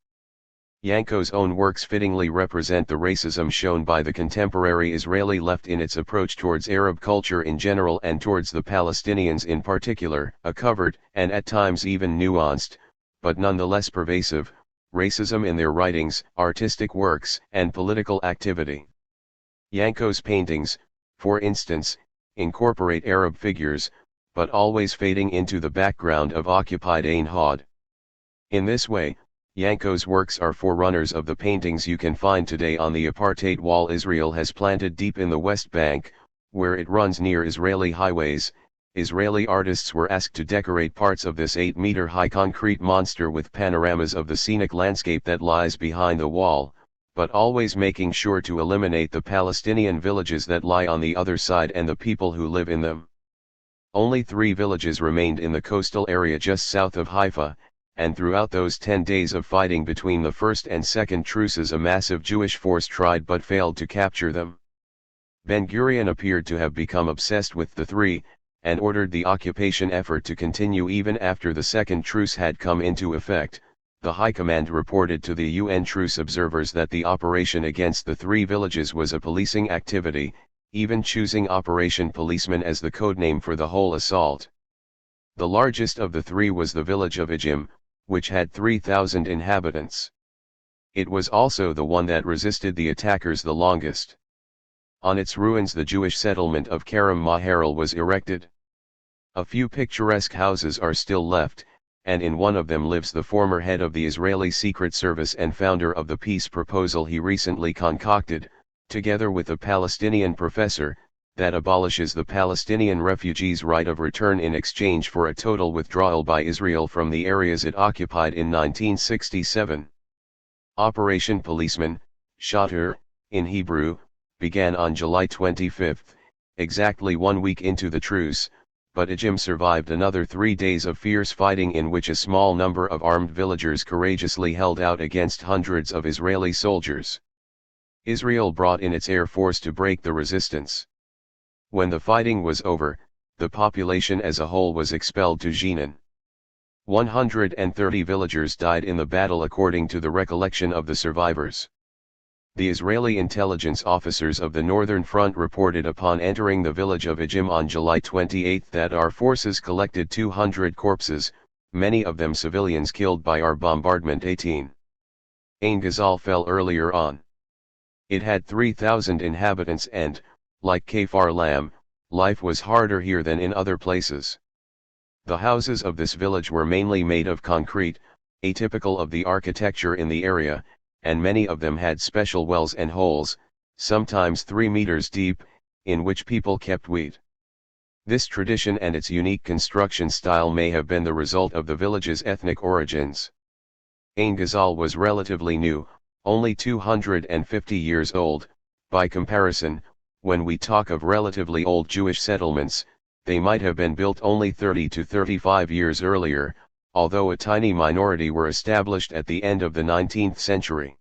Yanko's own works fittingly represent the racism shown by the contemporary Israeli left in its approach towards Arab culture in general and towards the Palestinians in particular, a covert, and at times even nuanced, but nonetheless pervasive, racism in their writings, artistic works, and political activity. Yanko's paintings, for instance, incorporate Arab figures, but always fading into the background of occupied Ein Hod. In this way, Yanko's works are forerunners of the paintings you can find today on the apartheid wall Israel has planted deep in the West Bank, where it runs near Israeli highways. Israeli artists were asked to decorate parts of this 8-meter-high concrete monster with panoramas of the scenic landscape that lies behind the wall, but always making sure to eliminate the Palestinian villages that lie on the other side and the people who live in them. Only 3 villages remained in the coastal area just south of Haifa, and throughout those 10 days of fighting between the first and second truces a massive Jewish force tried but failed to capture them. Ben-Gurion appeared to have become obsessed with the 3, and ordered the occupation effort to continue even after the second truce had come into effect. The High Command reported to the UN truce observers that the operation against the 3 villages was a policing activity, even choosing Operation Policeman as the codename for the whole assault. The largest of the three was the village of Ijim, which had 3,000 inhabitants. It was also the one that resisted the attackers the longest. On its ruins the Jewish settlement of Karam Maharil was erected. A few picturesque houses are still left, and in one of them lives the former head of the Israeli Secret Service and founder of the peace proposal he recently concocted, together with a Palestinian professor, that abolishes the Palestinian refugees' right of return in exchange for a total withdrawal by Israel from the areas it occupied in 1967. Operation Policeman, Shater, in Hebrew, began on July 25, exactly 1 week into the truce, but Ijim survived another 3 days of fierce fighting in which a small number of armed villagers courageously held out against hundreds of Israeli soldiers. Israel brought in its air force to break the resistance. When the fighting was over, the population as a whole was expelled to Jenin. 130 villagers died in the battle according to the recollection of the survivors. The Israeli intelligence officers of the Northern Front reported upon entering the village of Ijim on July 28 that our forces collected 200 corpses, many of them civilians killed by our bombardment. 18. Ain Ghazal fell earlier on. It had 3,000 inhabitants and, like Kfar Lam, life was harder here than in other places. The houses of this village were mainly made of concrete, atypical of the architecture in the area, and many of them had special wells and holes, sometimes 3 meters deep, in which people kept wheat. This tradition and its unique construction style may have been the result of the village's ethnic origins. Ain Ghazal was relatively new, only 250 years old. By comparison, when we talk of relatively old Jewish settlements, they might have been built only 30 to 35 years earlier, although a tiny minority were established at the end of the 19th century.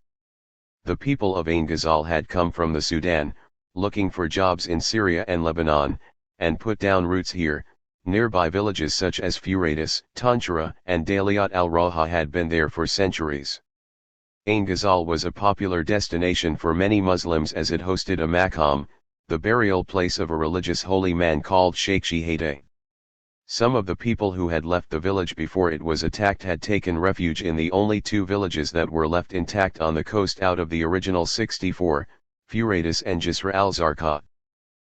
The people of Ain Ghazal had come from the Sudan, looking for jobs in Syria and Lebanon, and put down roots here. Nearby villages such as Furatis, Tanchara, and Daliat al-Raha had been there for centuries. Ain Ghazal was a popular destination for many Muslims as it hosted a maqam, the burial place of a religious holy man called Sheikh Shihade. Some of the people who had left the village before it was attacked had taken refuge in the only 2 villages that were left intact on the coast out of the original 64, Furatis and Jisr al-Zarqa.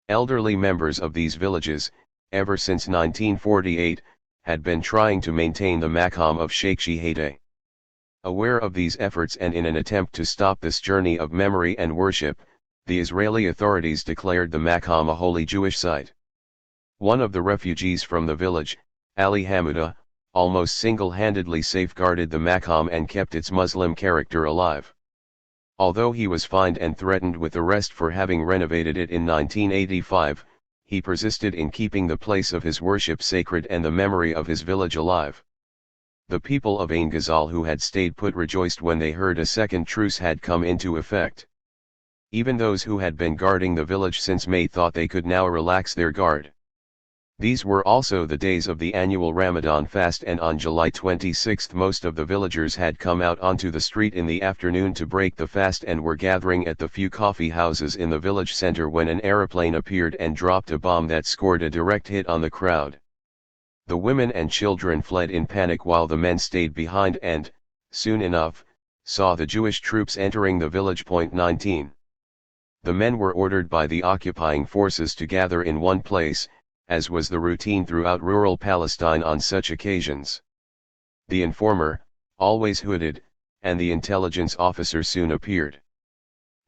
Elderly members of these villages, ever since 1948, had been trying to maintain the maqam of Sheikh Shihade. Aware of these efforts and in an attempt to stop this journey of memory and worship, the Israeli authorities declared the maqam a holy Jewish site. One of the refugees from the village, Ali Hamuda, almost single-handedly safeguarded the maqam and kept its Muslim character alive. Although he was fined and threatened with arrest for having renovated it in 1985, he persisted in keeping the place of his worship sacred and the memory of his village alive. The people of Ain Ghazal who had stayed put rejoiced when they heard a second truce had come into effect. Even those who had been guarding the village since May thought they could now relax their guard. These were also the days of the annual Ramadan fast, and on July 26 most of the villagers had come out onto the street in the afternoon to break the fast and were gathering at the few coffee houses in the village center when an aeroplane appeared and dropped a bomb that scored a direct hit on the crowd. The women and children fled in panic while the men stayed behind and, soon enough, saw the Jewish troops entering the village. 19. The men were ordered by the occupying forces to gather in one place, as was the routine throughout rural Palestine on such occasions. The informer, always hooded, and the intelligence officer soon appeared.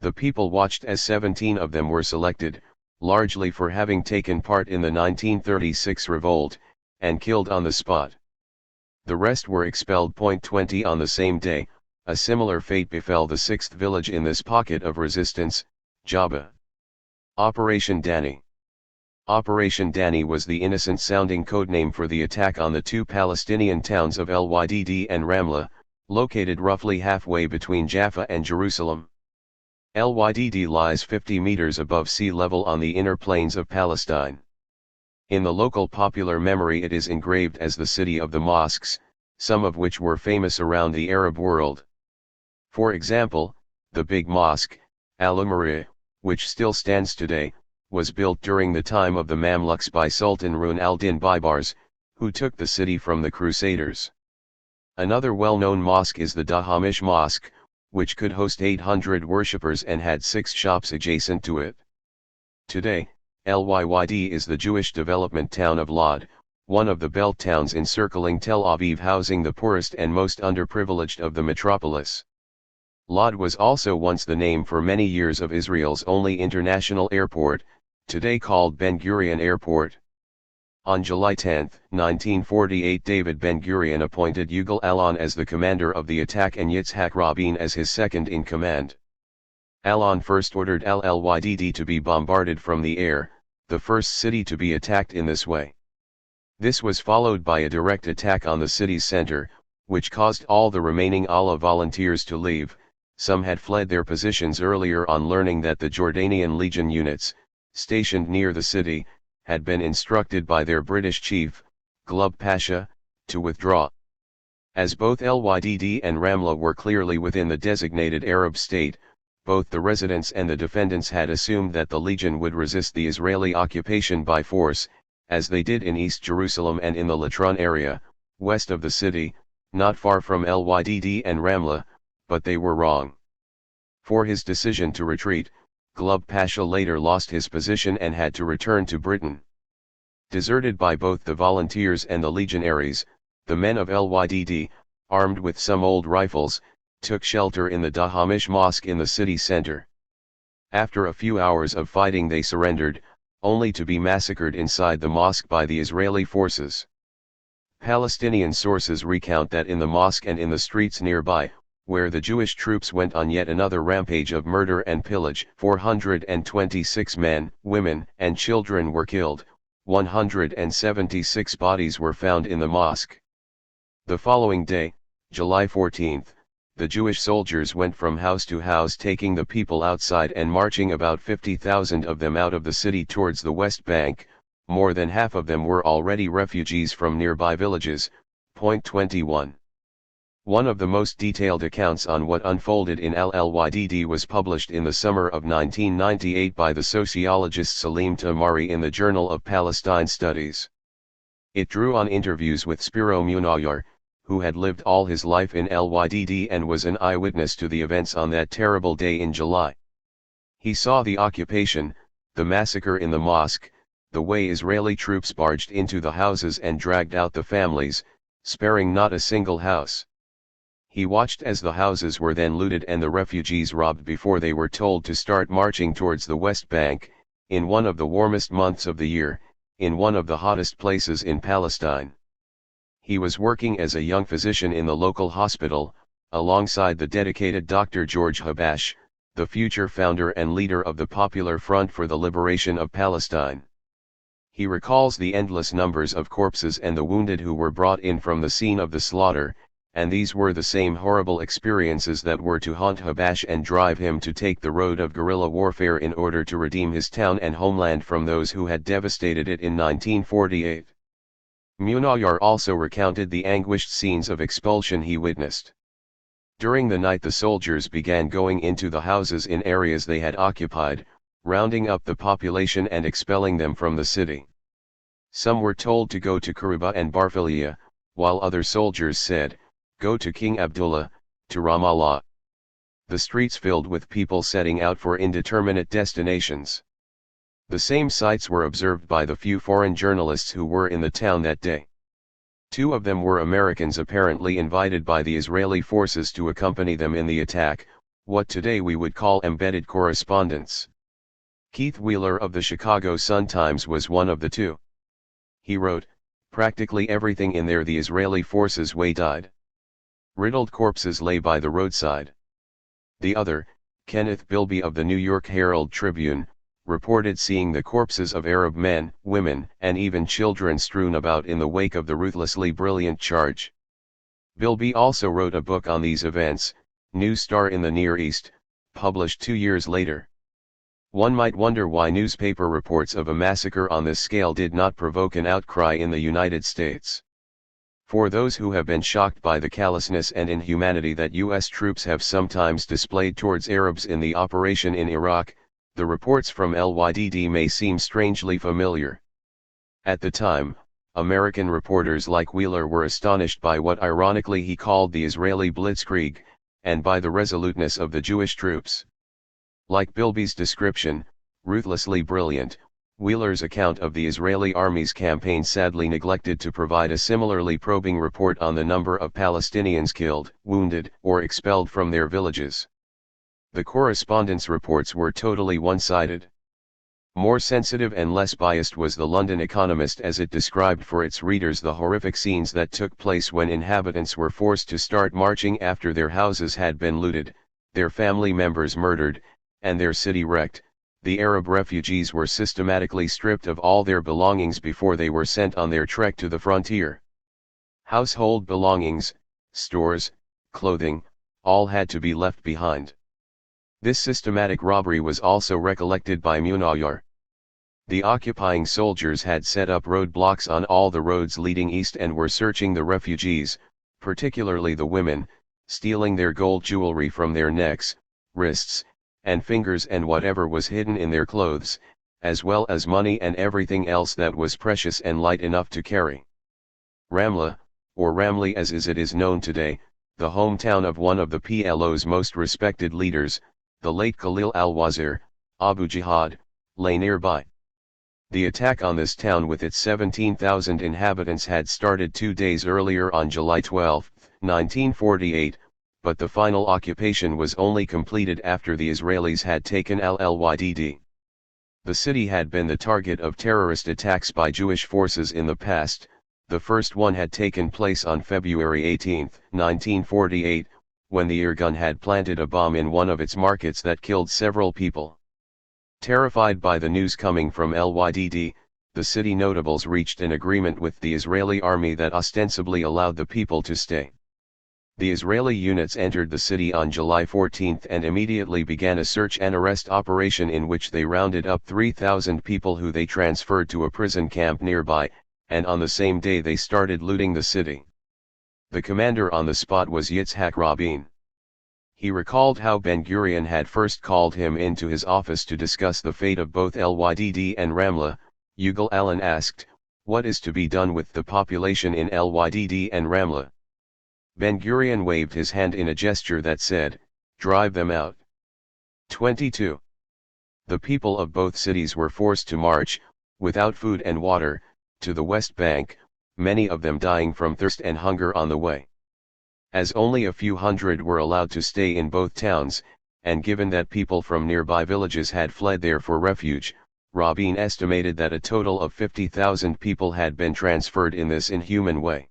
The people watched as 17 of them were selected, largely for having taken part in the 1936 revolt, and killed on the spot. The rest were expelled. 20 On the same day, a similar fate befell the 6th village in this pocket of resistance, Jabba. Operation Dani. Operation Dani was the innocent-sounding codename for the attack on the 2 Palestinian towns of Lydd and Ramla, located roughly halfway between Jaffa and Jerusalem. Lydd lies 50 meters above sea level on the inner plains of Palestine. In the local popular memory it is engraved as the city of the mosques, some of which were famous around the Arab world. For example, the big mosque, Al-Umariyah, which still stands today, was built during the time of the Mamluks by Sultan Run al-Din Baybars, who took the city from the Crusaders. Another well-known mosque is the Dahamish Mosque, which could host 800 worshippers and had 6 shops adjacent to it. Today, Lyyd is the Jewish development town of Lod, one of the belt towns encircling Tel Aviv, housing the poorest and most underprivileged of the metropolis. Lod was also once the name for many years of Israel's only international airport, today called Ben Gurion Airport. On July 10, 1948, David Ben-Gurion appointed Yugal Ilan as the commander of the attack and Yitzhak Rabin as his second-in-command. Ilan first ordered Lydd to be bombarded from the air, the first city to be attacked in this way. This was followed by a direct attack on the city's center, which caused all the remaining Allah volunteers to leave. Some had fled their positions earlier on learning that the Jordanian Legion units, stationed near the city, had been instructed by their British chief, Glubb Pasha, to withdraw. As both Lydd and Ramla were clearly within the designated Arab state, both the residents and the defendants had assumed that the Legion would resist the Israeli occupation by force, as they did in East Jerusalem and in the Latron area, west of the city, not far from Lydd and Ramla, but they were wrong. For his decision to retreat, Glubb Pasha later lost his position and had to return to Britain. Deserted by both the volunteers and the legionaries, the men of Lydd, armed with some old rifles, took shelter in the Dahamish Mosque in the city center. After a few hours of fighting they surrendered, only to be massacred inside the mosque by the Israeli forces. Palestinian sources recount that in the mosque and in the streets nearby, where the Jewish troops went on yet another rampage of murder and pillage, 426 men, women, and children were killed, 176 bodies were found in the mosque. The following day, July 14, the Jewish soldiers went from house to house taking the people outside and marching about 50,000 of them out of the city towards the West Bank. More than half of them were already refugees from nearby villages. Point 21. One of the most detailed accounts on what unfolded in Lydd was published in the summer of 1998 by the sociologist Salim Tamari in the Journal of Palestine Studies. It drew on interviews with Spiro Munayar, who had lived all his life in Lydd and was an eyewitness to the events on that terrible day in July. He saw the occupation, the massacre in the mosque, the way Israeli troops barged into the houses and dragged out the families, sparing not a single house. He watched as the houses were then looted and the refugees robbed before they were told to start marching towards the West Bank, in one of the warmest months of the year, in one of the hottest places in Palestine. He was working as a young physician in the local hospital, alongside the dedicated Dr. George Habash, the future founder and leader of the Popular Front for the Liberation of Palestine. He recalls the endless numbers of corpses and the wounded who were brought in from the scene of the slaughter, and these were the same horrible experiences that were to haunt Habash and drive him to take the road of guerrilla warfare in order to redeem his town and homeland from those who had devastated it in 1948. Munayar also recounted the anguished scenes of expulsion he witnessed. During the night the soldiers began going into the houses in areas they had occupied, rounding up the population and expelling them from the city. Some were told to go to Karuba and Barfilia, while other soldiers said, "Go to King Abdullah, to Ramallah." The streets filled with people setting out for indeterminate destinations. The same sights were observed by the few foreign journalists who were in the town that day. 2 of them were Americans apparently invited by the Israeli forces to accompany them in the attack, what today we would call embedded correspondents. Keith Wheeler of the Chicago Sun-Times was one of the 2. He wrote, "Practically everything in there the Israeli forces died. Riddled corpses lay by the roadside." The other, Kenneth Bilby of the New York Herald Tribune, reported seeing the corpses of Arab men, women, and even children strewn about in the wake of the ruthlessly brilliant charge. Bilby also wrote a book on these events, New Star in the Near East, published 2 years later. One might wonder why newspaper reports of a massacre on this scale did not provoke an outcry in the United States. For those who have been shocked by the callousness and inhumanity that U.S. troops have sometimes displayed towards Arabs in the operation in Iraq, The reports from LYDD may seem strangely familiar. At the time, American reporters like Wheeler were astonished by what ironically he called the Israeli blitzkrieg, and by the resoluteness of the Jewish troops. Like Bilby's description, ruthlessly brilliant, Wheeler's account of the Israeli army's campaign sadly neglected to provide a similarly probing report on the number of Palestinians killed, wounded, or expelled from their villages. The correspondence reports were totally one-sided. More sensitive and less biased was the London Economist as it described for its readers the horrific scenes that took place when inhabitants were forced to start marching after their houses had been looted, their family members murdered, and their city wrecked. The Arab refugees were systematically stripped of all their belongings before they were sent on their trek to the frontier. Household belongings, stores, clothing, all had to be left behind. This systematic robbery was also recollected by Munayar. The occupying soldiers had set up roadblocks on all the roads leading east and were searching the refugees, particularly the women, stealing their gold jewelry from their necks, wrists, and fingers and whatever was hidden in their clothes, as well as money and everything else that was precious and light enough to carry. Ramla, or Ramli as it is known today, the hometown of one of the PLO's most respected leaders, the late Khalil al-Wazir, Abu Jihad, lay nearby. The attack on this town with its 17,000 inhabitants had started 2 days earlier on July 12, 1948, but the final occupation was only completed after the Israelis had taken al-Lydd. The city had been the target of terrorist attacks by Jewish forces in the past. The first one had taken place on February 18, 1948, when the Irgun had planted a bomb in one of its markets that killed several people. Terrified by the news coming from LYDD, the city notables reached an agreement with the Israeli army that ostensibly allowed the people to stay. The Israeli units entered the city on July 14 and immediately began a search and arrest operation in which they rounded up 3,000 people who they transferred to a prison camp nearby, and on the same day they started looting the city. The commander on the spot was Yitzhak Rabin. He recalled how Ben-Gurion had first called him into his office to discuss the fate of both LYDD and Ramla. Yugal Alan asked, "What is to be done with the population in LYDD and Ramla?" Ben-Gurion waved his hand in a gesture that said, "Drive them out." 22. The people of both cities were forced to march, without food and water, to the West Bank, many of them dying from thirst and hunger on the way. As only a few hundred were allowed to stay in both towns, and given that people from nearby villages had fled there for refuge, Rabin estimated that a total of 50,000 people had been transferred in this inhuman way.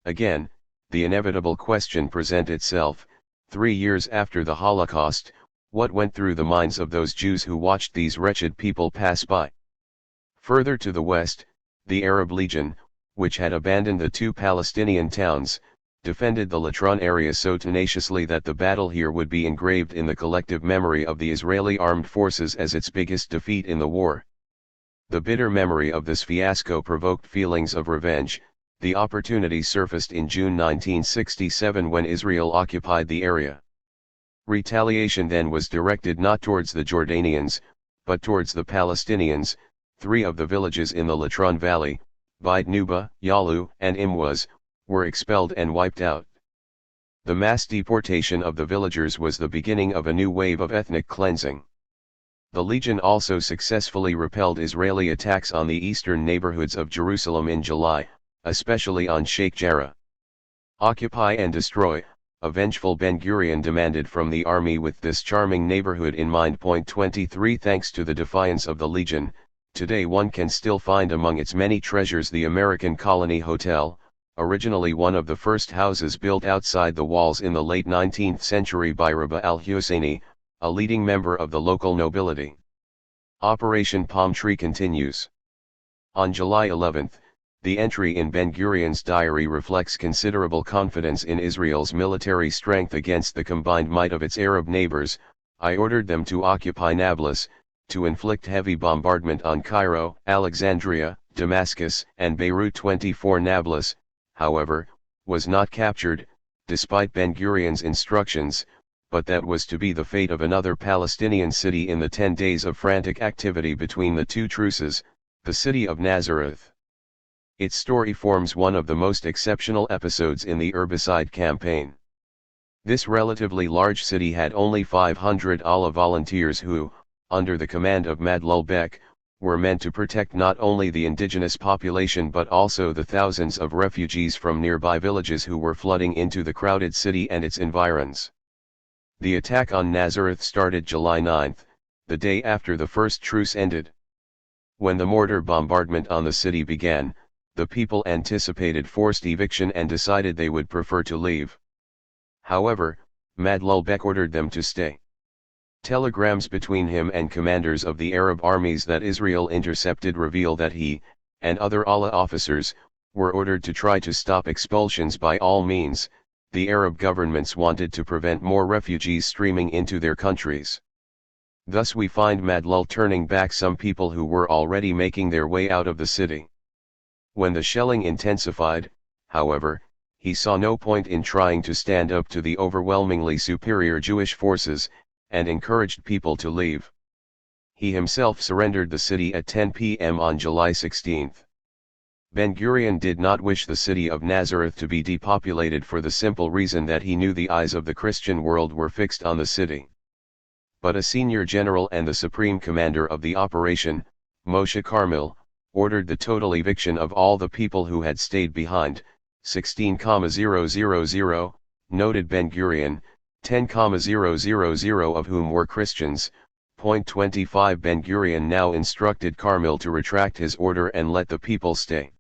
Again, the inevitable question presents itself, 3 years after the Holocaust, what went through the minds of those Jews who watched these wretched people pass by? Further to the west, the Arab Legion, which had abandoned the 2 Palestinian towns, defended the Latron area so tenaciously that the battle here would be engraved in the collective memory of the Israeli armed forces as its biggest defeat in the war. The bitter memory of this fiasco provoked feelings of revenge. The opportunity surfaced in June 1967 when Israel occupied the area. Retaliation then was directed not towards the Jordanians, but towards the Palestinians. 3 of the villages in the Latron Valley, Beit Nuba, Yalu, and Imwaz, were expelled and wiped out. The mass deportation of the villagers was the beginning of a new wave of ethnic cleansing. The Legion also successfully repelled Israeli attacks on the eastern neighborhoods of Jerusalem in July, especially on Sheikh Jarrah. Occupy and destroy, a vengeful Ben-Gurion demanded from the army with this charming neighborhood in mind. 23 Thanks to the defiance of the Legion, today one can still find among its many treasures the American Colony Hotel, originally one of the first houses built outside the walls in the late 19th century by Rabah al-Husseini, a leading member of the local nobility. Operation Palm Tree continues. On July 11, the entry in Ben-Gurion's diary reflects considerable confidence in Israel's military strength against the combined might of its Arab neighbors. "I ordered them to occupy Nablus, to inflict heavy bombardment on Cairo, Alexandria, Damascus, and Beirut." 24 Nablus, however, was not captured, despite Ben-Gurion's instructions, but that was to be the fate of another Palestinian city in the 10 days of frantic activity between the two truces, the city of Nazareth. Its story forms one of the most exceptional episodes in the herbicide campaign. This relatively large city had only 500 Allah volunteers who, under the command of Madlul Bek, were meant to protect not only the indigenous population but also the thousands of refugees from nearby villages who were flooding into the crowded city and its environs. The attack on Nazareth started July 9, the day after the first truce ended. When the mortar bombardment on the city began, the people anticipated forced eviction and decided they would prefer to leave. However, Madlul Bek ordered them to stay. Telegrams between him and commanders of the Arab armies that Israel intercepted reveal that he, and other Allah officers, were ordered to try to stop expulsions by all means. The Arab governments wanted to prevent more refugees streaming into their countries. Thus we find Madlul turning back some people who were already making their way out of the city. When the shelling intensified, however, he saw no point in trying to stand up to the overwhelmingly superior Jewish forces, and encouraged people to leave. He himself surrendered the city at 10 p.m. on July 16. Ben-Gurion did not wish the city of Nazareth to be depopulated for the simple reason that he knew the eyes of the Christian world were fixed on the city. But a senior general and the supreme commander of the operation, Moshe Carmel, ordered the total eviction of all the people who had stayed behind, 16,000, noted Ben-Gurion, 10,000 of whom were Christians. Point 25 Ben-Gurion now instructed Carmel to retract his order and let the people stay.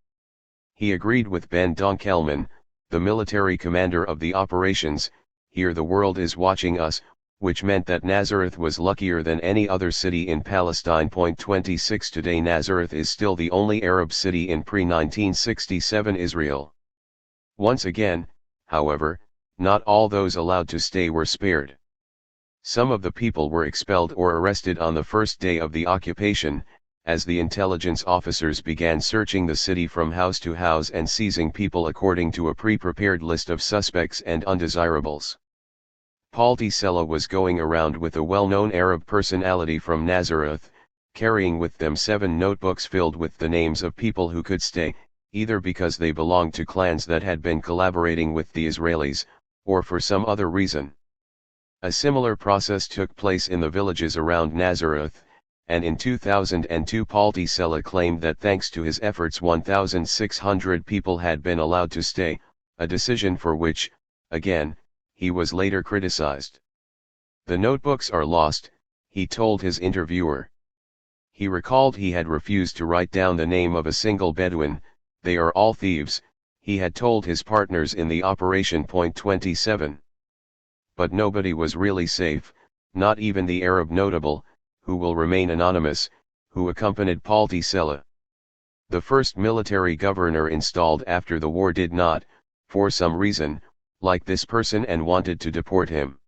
He agreed with Ben Donkelman, the military commander of the operations, "Here the world is watching us," which meant that Nazareth was luckier than any other city in Palestine. Point 26 Today Nazareth is still the only Arab city in pre-1967 Israel. Once again, however, not all those allowed to stay were spared. Some of the people were expelled or arrested on the first day of the occupation, as the intelligence officers began searching the city from house to house and seizing people according to a pre-prepared list of suspects and undesirables. Palti Sella was going around with a well-known Arab personality from Nazareth, carrying with them 7 notebooks filled with the names of people who could stay, either because they belonged to clans that had been collaborating with the Israelis, or for some other reason. A similar process took place in the villages around Nazareth, and in 2002 Palti Sella claimed that thanks to his efforts 1,600 people had been allowed to stay, a decision for which, again, he was later criticized. "The notebooks are lost," he told his interviewer. He recalled he had refused to write down the name of a single Bedouin. "They are all thieves," he had told his partners in the operation. Point 27. But nobody was really safe, not even the Arab notable, who will remain anonymous, who accompanied Palti Sella. The first military governor installed after the war did not, for some reason, like this person and wanted to deport him.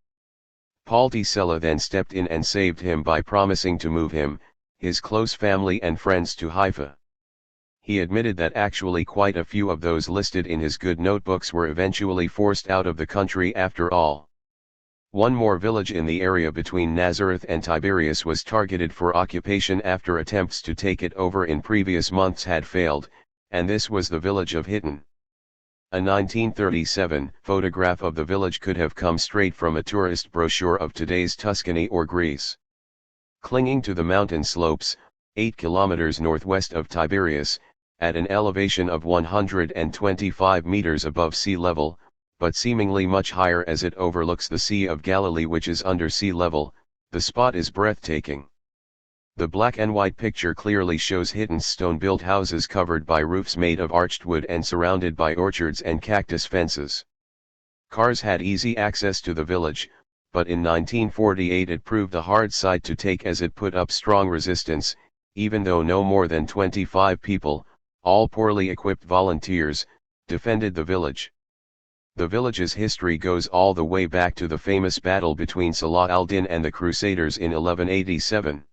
Palti Sella then stepped in and saved him by promising to move him, his close family and friends to Haifa. He admitted that actually quite a few of those listed in his good notebooks were eventually forced out of the country after all. One more village in the area between Nazareth and Tiberias was targeted for occupation after attempts to take it over in previous months had failed, and this was the village of Hittin. A 1937 photograph of the village could have come straight from a tourist brochure of today's Tuscany or Greece. Clinging to the mountain slopes, 8 kilometers northwest of Tiberias, at an elevation of 125 meters above sea level, but seemingly much higher as it overlooks the Sea of Galilee, which is under sea level, the spot is breathtaking. The black and white picture clearly shows Hittin's stone-built houses covered by roofs made of arched wood and surrounded by orchards and cactus fences. Cars had easy access to the village, but in 1948 it proved a hard site to take as it put up strong resistance, even though no more than 25 people, all poorly equipped volunteers, defended the village. The village's history goes all the way back to the famous battle between Salah al-Din and the Crusaders in 1187.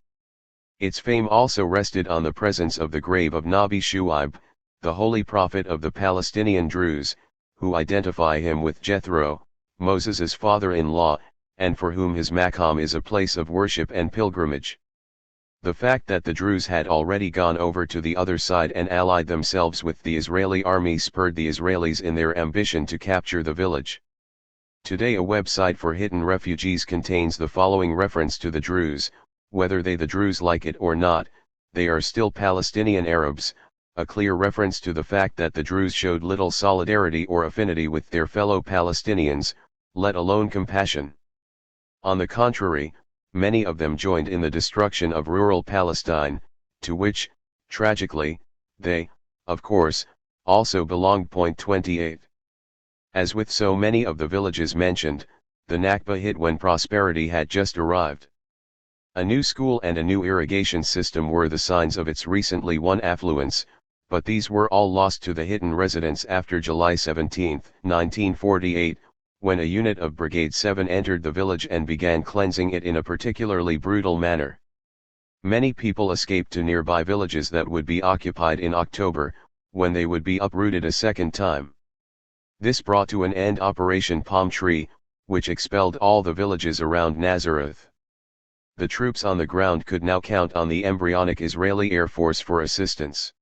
Its fame also rested on the presence of the grave of Nabi Shuaib, the holy prophet of the Palestinian Druze, who identify him with Jethro, Moses's father-in-law, and for whom his maqam is a place of worship and pilgrimage. The fact that the Druze had already gone over to the other side and allied themselves with the Israeli army spurred the Israelis in their ambition to capture the village. Today a website for hidden refugees contains the following reference to the Druze: whether the Druze like it or not, they are still Palestinian Arabs, a clear reference to the fact that the Druze showed little solidarity or affinity with their fellow Palestinians, let alone compassion. On the contrary, many of them joined in the destruction of rural Palestine, to which, tragically, they, of course, also belonged. 28. As with so many of the villages mentioned, the Nakba hit when prosperity had just arrived. A new school and a new irrigation system were the signs of its recently won affluence, but these were all lost to the hidden residents after July 17, 1948, when a unit of Brigade 7 entered the village and began cleansing it in a particularly brutal manner. Many people escaped to nearby villages that would be occupied in October, when they would be uprooted a second time. This brought to an end Operation Palm Tree, which expelled all the villages around Nazareth. The troops on the ground could now count on the embryonic Israeli Air Force for assistance.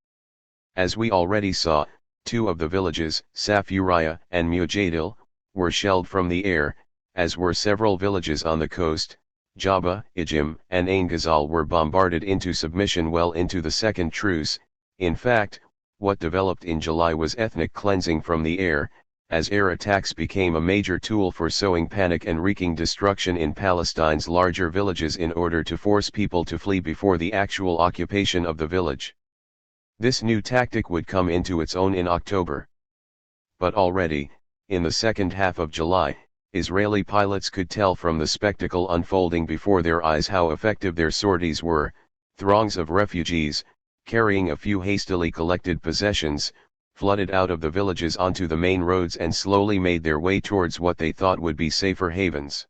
As we already saw, two of the villages, Saf Uriah and Mujadil, were shelled from the air, as were several villages on the coast. Jabba, Ijim, and Ain Ghazal were bombarded into submission well into the second truce. In fact, what developed in July was ethnic cleansing from the air, as air attacks became a major tool for sowing panic and wreaking destruction in Palestine's larger villages in order to force people to flee before the actual occupation of the village. This new tactic would come into its own in October. But already, in the second half of July, Israeli pilots could tell from the spectacle unfolding before their eyes how effective their sorties were. Throngs of refugees, carrying a few hastily collected possessions, flooded out of the villages onto the main roads and slowly made their way towards what they thought would be safer havens.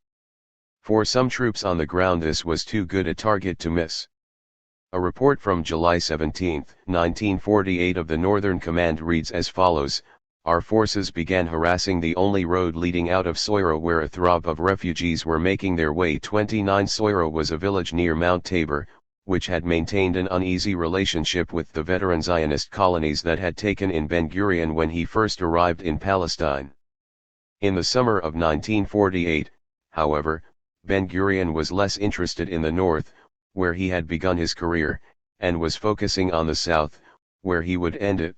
For some troops on the ground this was too good a target to miss. A report from July 17, 1948 of the Northern Command reads as follows: our forces began harassing the only road leading out of Soira where a throb of refugees were making their way. 29 Soira was a village near Mount Tabor, which had maintained an uneasy relationship with the veteran Zionist colonies that had taken in Ben-Gurion when he first arrived in Palestine. In the summer of 1948, however, Ben-Gurion was less interested in the north, where he had begun his career, and was focusing on the south, where he would end it.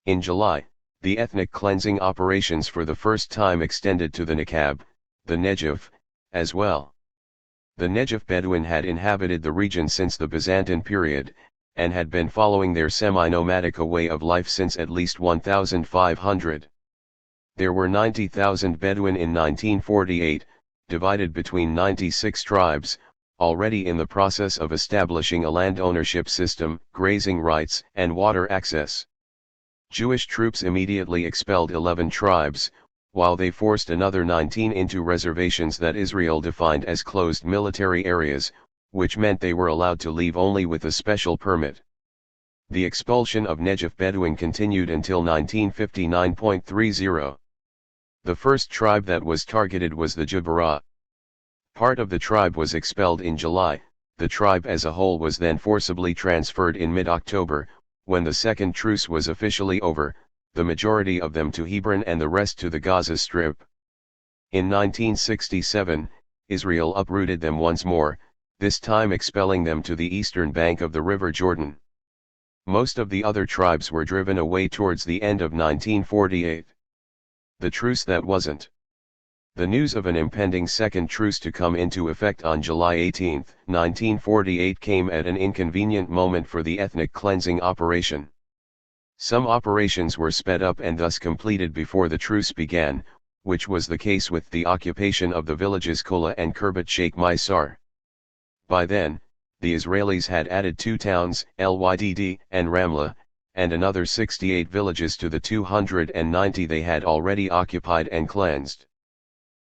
In July, the ethnic cleansing operations for the first time extended to the Nakab, the Negev, as well. The Negev Bedouin had inhabited the region since the Byzantine period, and had been following their semi-nomadic way of life since at least 1500. There were 90,000 Bedouin in 1948, divided between 96 tribes, already in the process of establishing a land ownership system, grazing rights, and water access. Jewish troops immediately expelled 11 tribes, while they forced another 19 into reservations that Israel defined as closed military areas, which meant they were allowed to leave only with a special permit. The expulsion of Negev Bedouin continued until 1959.30. The first tribe that was targeted was the Jabara. Part of the tribe was expelled in July. The tribe as a whole was then forcibly transferred in mid-October, when the second truce was officially over, the majority of them to Hebron and the rest to the Gaza Strip. In 1967, Israel uprooted them once more, this time expelling them to the eastern bank of the River Jordan. Most of the other tribes were driven away towards the end of 1948. The truce that wasn't. The news of an impending second truce to come into effect on July 18, 1948 came at an inconvenient moment for the ethnic cleansing operation. Some operations were sped up and thus completed before the truce began, which was the case with the occupation of the villages Kola and Kirbet Sheikh Maisar. By then, the Israelis had added 2 towns, Lydd and Ramla, and another 68 villages to the 290 they had already occupied and cleansed.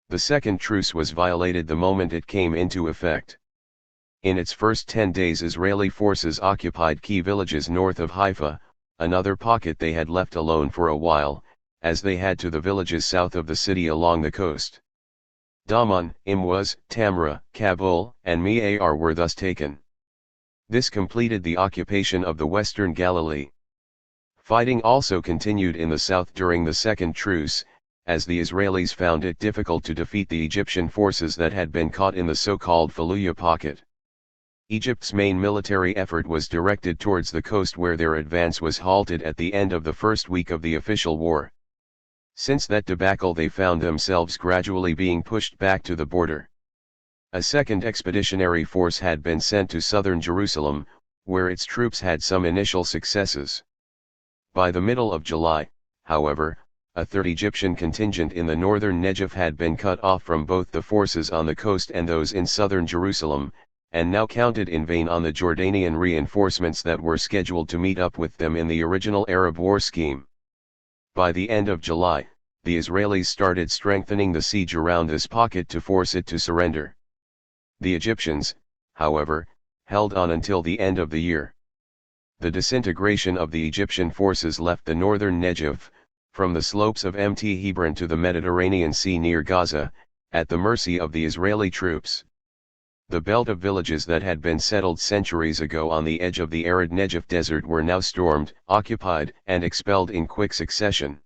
The second truce was violated the moment it came into effect. In its first 10 days Israeli forces occupied key villages north of Haifa, another pocket they had left alone for a while, as they had to the villages south of the city along the coast. Daman, Imwas, Tamra, Kabul, and Me'ar were thus taken. This completed the occupation of the western Galilee. Fighting also continued in the south during the second truce, as the Israelis found it difficult to defeat the Egyptian forces that had been caught in the so-called Fallujah pocket. Egypt's main military effort was directed towards the coast, where their advance was halted at the end of the first week of the official war. Since that debacle, they found themselves gradually being pushed back to the border. A second expeditionary force had been sent to southern Jerusalem, where its troops had some initial successes. By the middle of July, however, a third Egyptian contingent in the northern Negev had been cut off from both the forces on the coast and those in southern Jerusalem, and now counted in vain on the Jordanian reinforcements that were scheduled to meet up with them in the original Arab war scheme. By the end of July, the Israelis started strengthening the siege around this pocket to force it to surrender. The Egyptians, however, held on until the end of the year. The disintegration of the Egyptian forces left the northern Negev, from the slopes of Mt. Hebron to the Mediterranean Sea near Gaza, at the mercy of the Israeli troops. The belt of villages that had been settled centuries ago on the edge of the arid Negev desert were now stormed, occupied, and expelled in quick succession.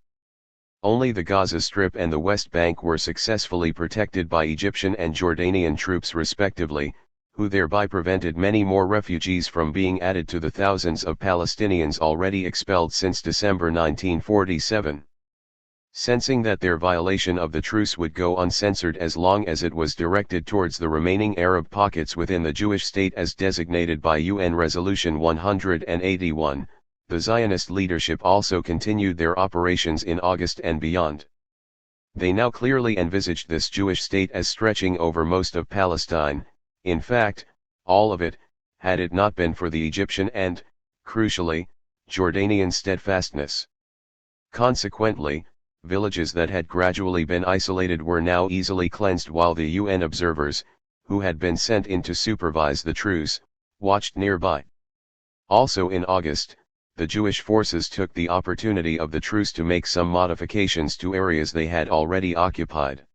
Only the Gaza Strip and the West Bank were successfully protected by Egyptian and Jordanian troops respectively, who thereby prevented many more refugees from being added to the thousands of Palestinians already expelled since December 1947. Sensing that their violation of the truce would go uncensored as long as it was directed towards the remaining Arab pockets within the Jewish state as designated by UN Resolution 181, the Zionist leadership also continued their operations in August and beyond. They now clearly envisaged this Jewish state as stretching over most of Palestine, in fact, all of it, had it not been for the Egyptian and, crucially, Jordanian steadfastness. Consequently, villages that had gradually been isolated were now easily cleansed, while the UN observers, who had been sent in to supervise the truce, watched nearby. Also in August, the Jewish forces took the opportunity of the truce to make some modifications to areas they had already occupied.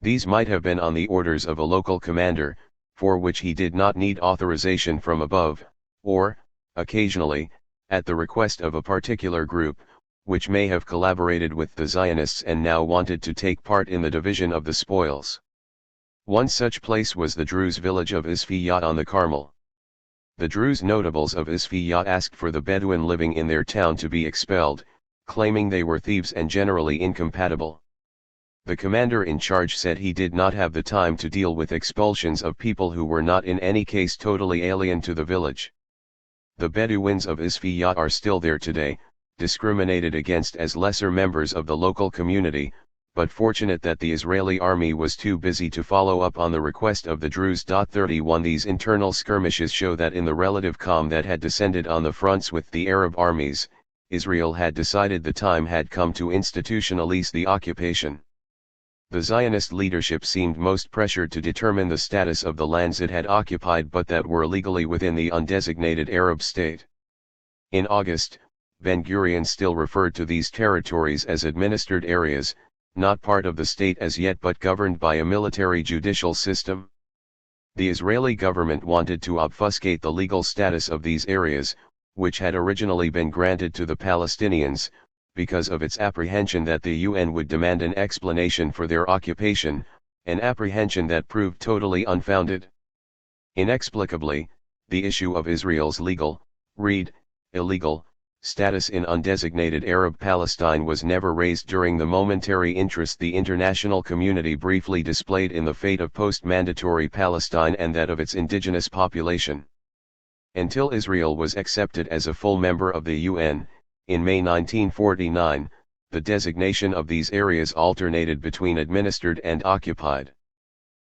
These might have been on the orders of a local commander, for which he did not need authorization from above, or, occasionally, at the request of a particular group, which may have collaborated with the Zionists and now wanted to take part in the division of the spoils. One such place was the Druze village of Isfiyat on the Carmel. The Druze notables of Isfiyat asked for the Bedouin living in their town to be expelled, claiming they were thieves and generally incompatible. The commander in charge said he did not have the time to deal with expulsions of people who were not in any case totally alien to the village. The Bedouins of Isfiyat are still there today, discriminated against as lesser members of the local community, but fortunate that the Israeli army was too busy to follow up on the request of the Druze. 31 These internal skirmishes show that in the relative calm that had descended on the fronts with the Arab armies, Israel had decided the time had come to institutionalize the occupation. The Zionist leadership seemed most pressured to determine the status of the lands it had occupied but that were legally within the undesignated Arab state. In August, Ben-Gurion still referred to these territories as administered areas, not part of the state as yet but governed by a military judicial system. The Israeli government wanted to obfuscate the legal status of these areas, which had originally been granted to the Palestinians, because of its apprehension that the UN would demand an explanation for their occupation, an apprehension that proved totally unfounded. Inexplicably, the issue of Israel's legal, read, illegal, status in undesignated Arab Palestine was never raised during the momentary interest the international community briefly displayed in the fate of post-mandatory Palestine and that of its indigenous population. Until Israel was accepted as a full member of the UN, in May 1949, the designation of these areas alternated between administered and occupied.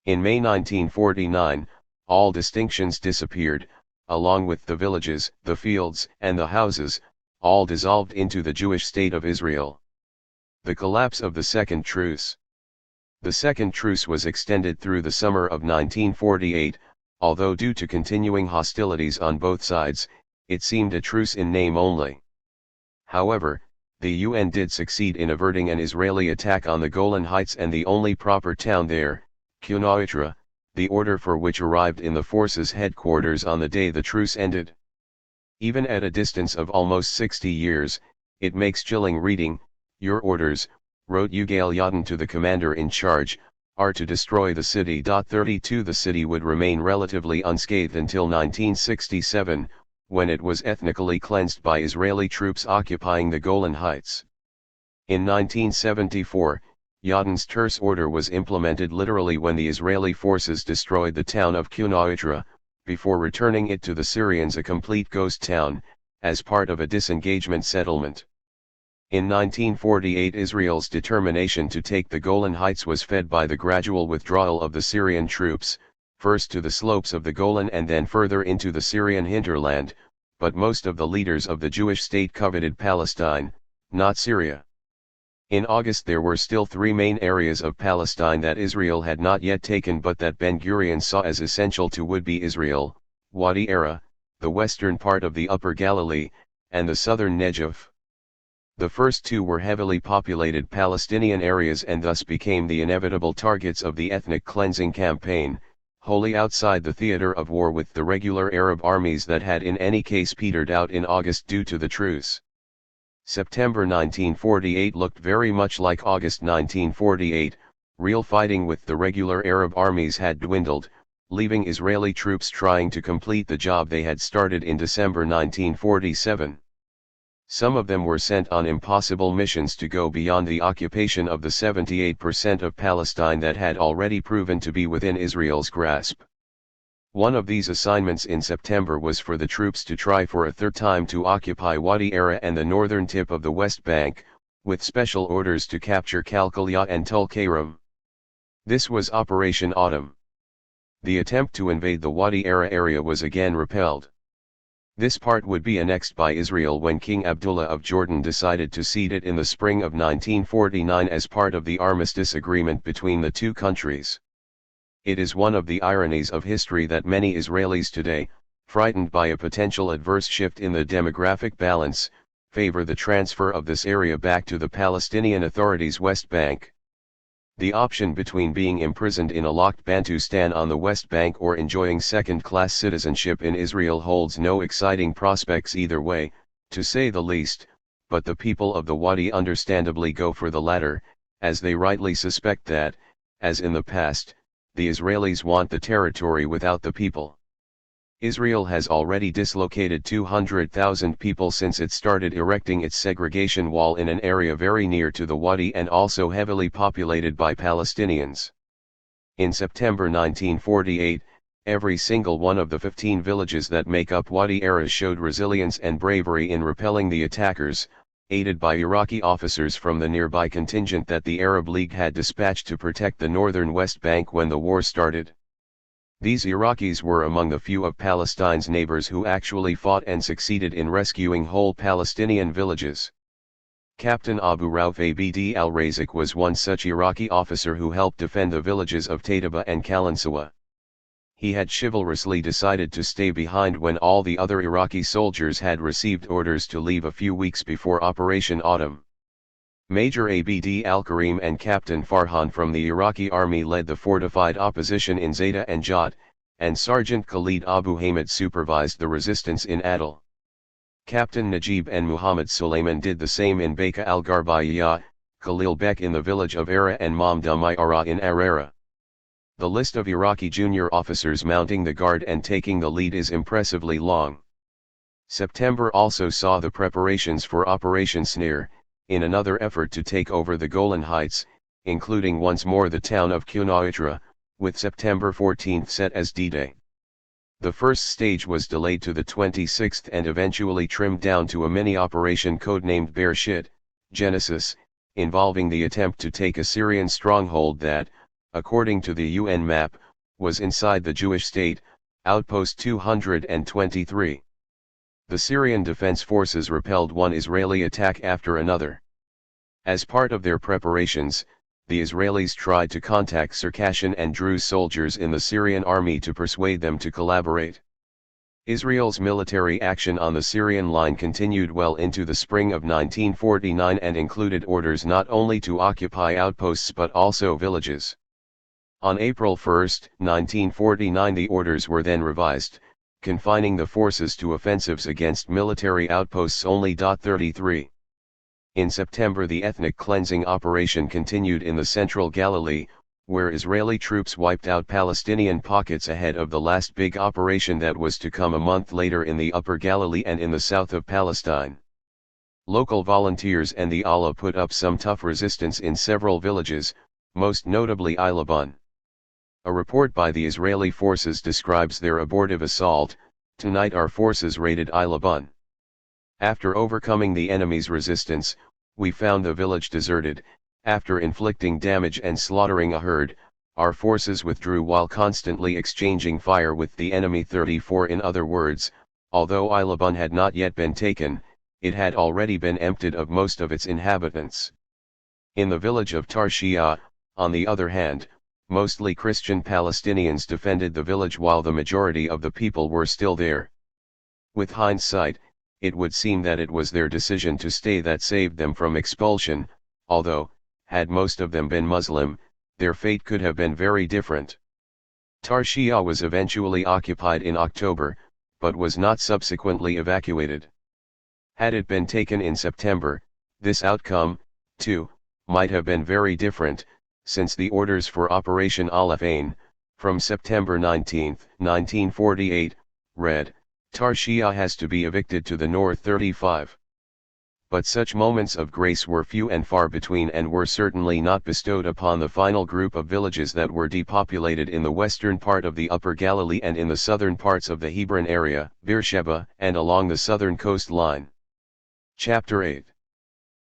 In May 1949, all distinctions disappeared, along with the villages, the fields, and the houses, all dissolved into the Jewish state of Israel. The collapse of the Second Truce. The Second Truce was extended through the summer of 1948, although due to continuing hostilities on both sides, it seemed a truce in name only. However, the UN did succeed in averting an Israeli attack on the Golan Heights and the only proper town there, Quneitra, the order for which arrived in the force's headquarters on the day the truce ended. Even at a distance of almost 60 years, it makes chilling reading. Your orders, wrote Ugail Yadin to the commander in charge, are to destroy the city. 32 The city would remain relatively unscathed until 1967, when it was ethnically cleansed by Israeli troops occupying the Golan Heights. In 1974, Yadin's terse order was implemented literally when the Israeli forces destroyed the town of Quneitra, before returning it to the Syrians a complete ghost town, as part of a disengagement settlement. In 1948 Israel's determination to take the Golan Heights was fed by the gradual withdrawal of the Syrian troops, first to the slopes of the Golan and then further into the Syrian hinterland, but most of the leaders of the Jewish state coveted Palestine, not Syria. In August there were still three main areas of Palestine that Israel had not yet taken but that Ben-Gurion saw as essential to would-be Israel: Wadi Era, the western part of the Upper Galilee, and the southern Negev. The first two were heavily populated Palestinian areas and thus became the inevitable targets of the ethnic cleansing campaign, wholly outside the theater of war with the regular Arab armies that had in any case petered out in August due to the truce. September 1948 looked very much like August 1948, real fighting with the regular Arab armies had dwindled, leaving Israeli troops trying to complete the job they had started in December 1947. Some of them were sent on impossible missions to go beyond the occupation of the 78% of Palestine that had already proven to be within Israel's grasp. One of these assignments in September was for the troops to try for a third time to occupy Wadi Era and the northern tip of the West Bank, with special orders to capture Kalkalia and Tulkarem. This was Operation Autumn. The attempt to invade the Wadi Era area was again repelled. This part would be annexed by Israel when King Abdullah of Jordan decided to cede it in the spring of 1949 as part of the armistice agreement between the two countries. It is one of the ironies of history that many Israelis today, frightened by a potential adverse shift in the demographic balance, favor the transfer of this area back to the Palestinian Authority's West Bank. The option between being imprisoned in a locked Bantustan on the West Bank or enjoying second-class citizenship in Israel holds no exciting prospects either way, to say the least, but the people of the Wadi understandably go for the latter, as they rightly suspect that, as in the past, the Israelis want the territory without the people. Israel has already dislocated 200,000 people since it started erecting its segregation wall in an area very near to the Wadi and also heavily populated by Palestinians. In September 1948, every single one of the 15 villages that make up Wadi Era showed resilience and bravery in repelling the attackers, aided by Iraqi officers from the nearby contingent that the Arab League had dispatched to protect the northern West Bank when the war started. These Iraqis were among the few of Palestine's neighbors who actually fought and succeeded in rescuing whole Palestinian villages. Captain Abu Rauf Abd al-Razik was one such Iraqi officer who helped defend the villages of Taitaba and Kalansawa. He had chivalrously decided to stay behind when all the other Iraqi soldiers had received orders to leave a few weeks before Operation Autumn. Major Abd al-Karim and Captain Farhan from the Iraqi army led the fortified opposition in Zayda and Jat, and Sergeant Khalid Abu Hamid supervised the resistance in Adil. Captain Najib and Muhammad Suleiman did the same in Baqa al-Gharbayah, Khalil Bek in the village of Ara and Mamda Mayara in Arara. The list of Iraqi junior officers mounting the guard and taking the lead is impressively long. September also saw the preparations for Operation Snare, in another effort to take over the Golan Heights, including once more the town of Quneitra, with September 14 set as D-Day. The first stage was delayed to the 26th and eventually trimmed down to a mini-operation codenamed Bereshit, Genesis, involving the attempt to take a Syrian stronghold that, according to the UN map, was inside the Jewish state, Outpost 223. The Syrian Defense Forces repelled one Israeli attack after another. As part of their preparations, the Israelis tried to contact Circassian and Druze soldiers in the Syrian army to persuade them to collaborate. Israel's military action on the Syrian line continued well into the spring of 1949 and included orders not only to occupy outposts but also villages. On April 1, 1949 the orders were then revised, confining the forces to offensives against military outposts only. 33. In September the ethnic cleansing operation continued in the central Galilee, where Israeli troops wiped out Palestinian pockets ahead of the last big operation that was to come a month later in the Upper Galilee and in the south of Palestine. Local volunteers and the Allah put up some tough resistance in several villages, most notably Ilan. A report by the Israeli forces describes their abortive assault. Tonight our forces raided Ilan. After overcoming the enemy's resistance, we found the village deserted. After inflicting damage and slaughtering a herd, our forces withdrew while constantly exchanging fire with the enemy. 34. In other words, although Ilan had not yet been taken, it had already been emptied of most of its inhabitants. In the village of Tarshiah, on the other hand, mostly Christian Palestinians defended the village while the majority of the people were still there. With hindsight, it would seem that it was their decision to stay that saved them from expulsion, although, had most of them been Muslim, their fate could have been very different. Tarshiah was eventually occupied in October, but was not subsequently evacuated. Had it been taken in September, this outcome, too, might have been very different, since the orders for Operation Aleph Ain, from September 19, 1948, read, Tarshiah has to be evicted to the north. 35. But such moments of grace were few and far between and were certainly not bestowed upon the final group of villages that were depopulated in the western part of the Upper Galilee and in the southern parts of the Hebron area, Beersheba, and along the southern coastline. Chapter 8.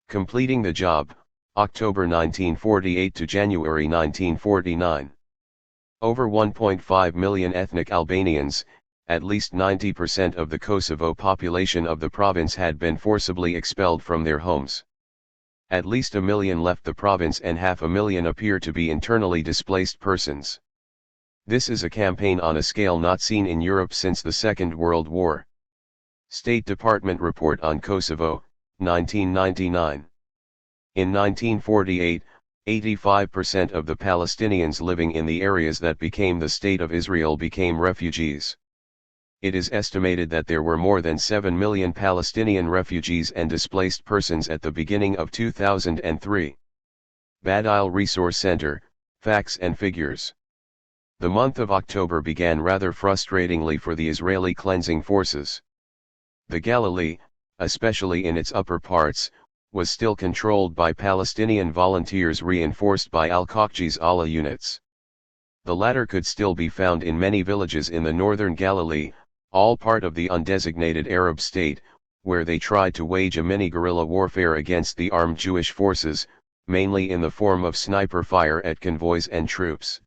Completing the job, October 1948 to January 1949. Over 1.5 million ethnic Albanians, at least 90% of the Kosovo population of the province had been forcibly expelled from their homes. At least 1 million left the province and 500,000 appear to be internally displaced persons. This is a campaign on a scale not seen in Europe since the Second World War. State Department Report on Kosovo, 1999. In 1948, 85% of the Palestinians living in the areas that became the State of Israel became refugees. It is estimated that there were more than 7 million Palestinian refugees and displaced persons at the beginning of 2003. Badile Resource Center, Facts and Figures. The month of October began rather frustratingly for the Israeli cleansing forces. The Galilee, especially in its upper parts, was still controlled by Palestinian volunteers reinforced by al-Qaqji's Allah units. The latter could still be found in many villages in the northern Galilee, all part of the undesignated Arab state, where they tried to wage a mini-guerrilla warfare against the armed Jewish forces, mainly in the form of sniper fire at convoys and troops.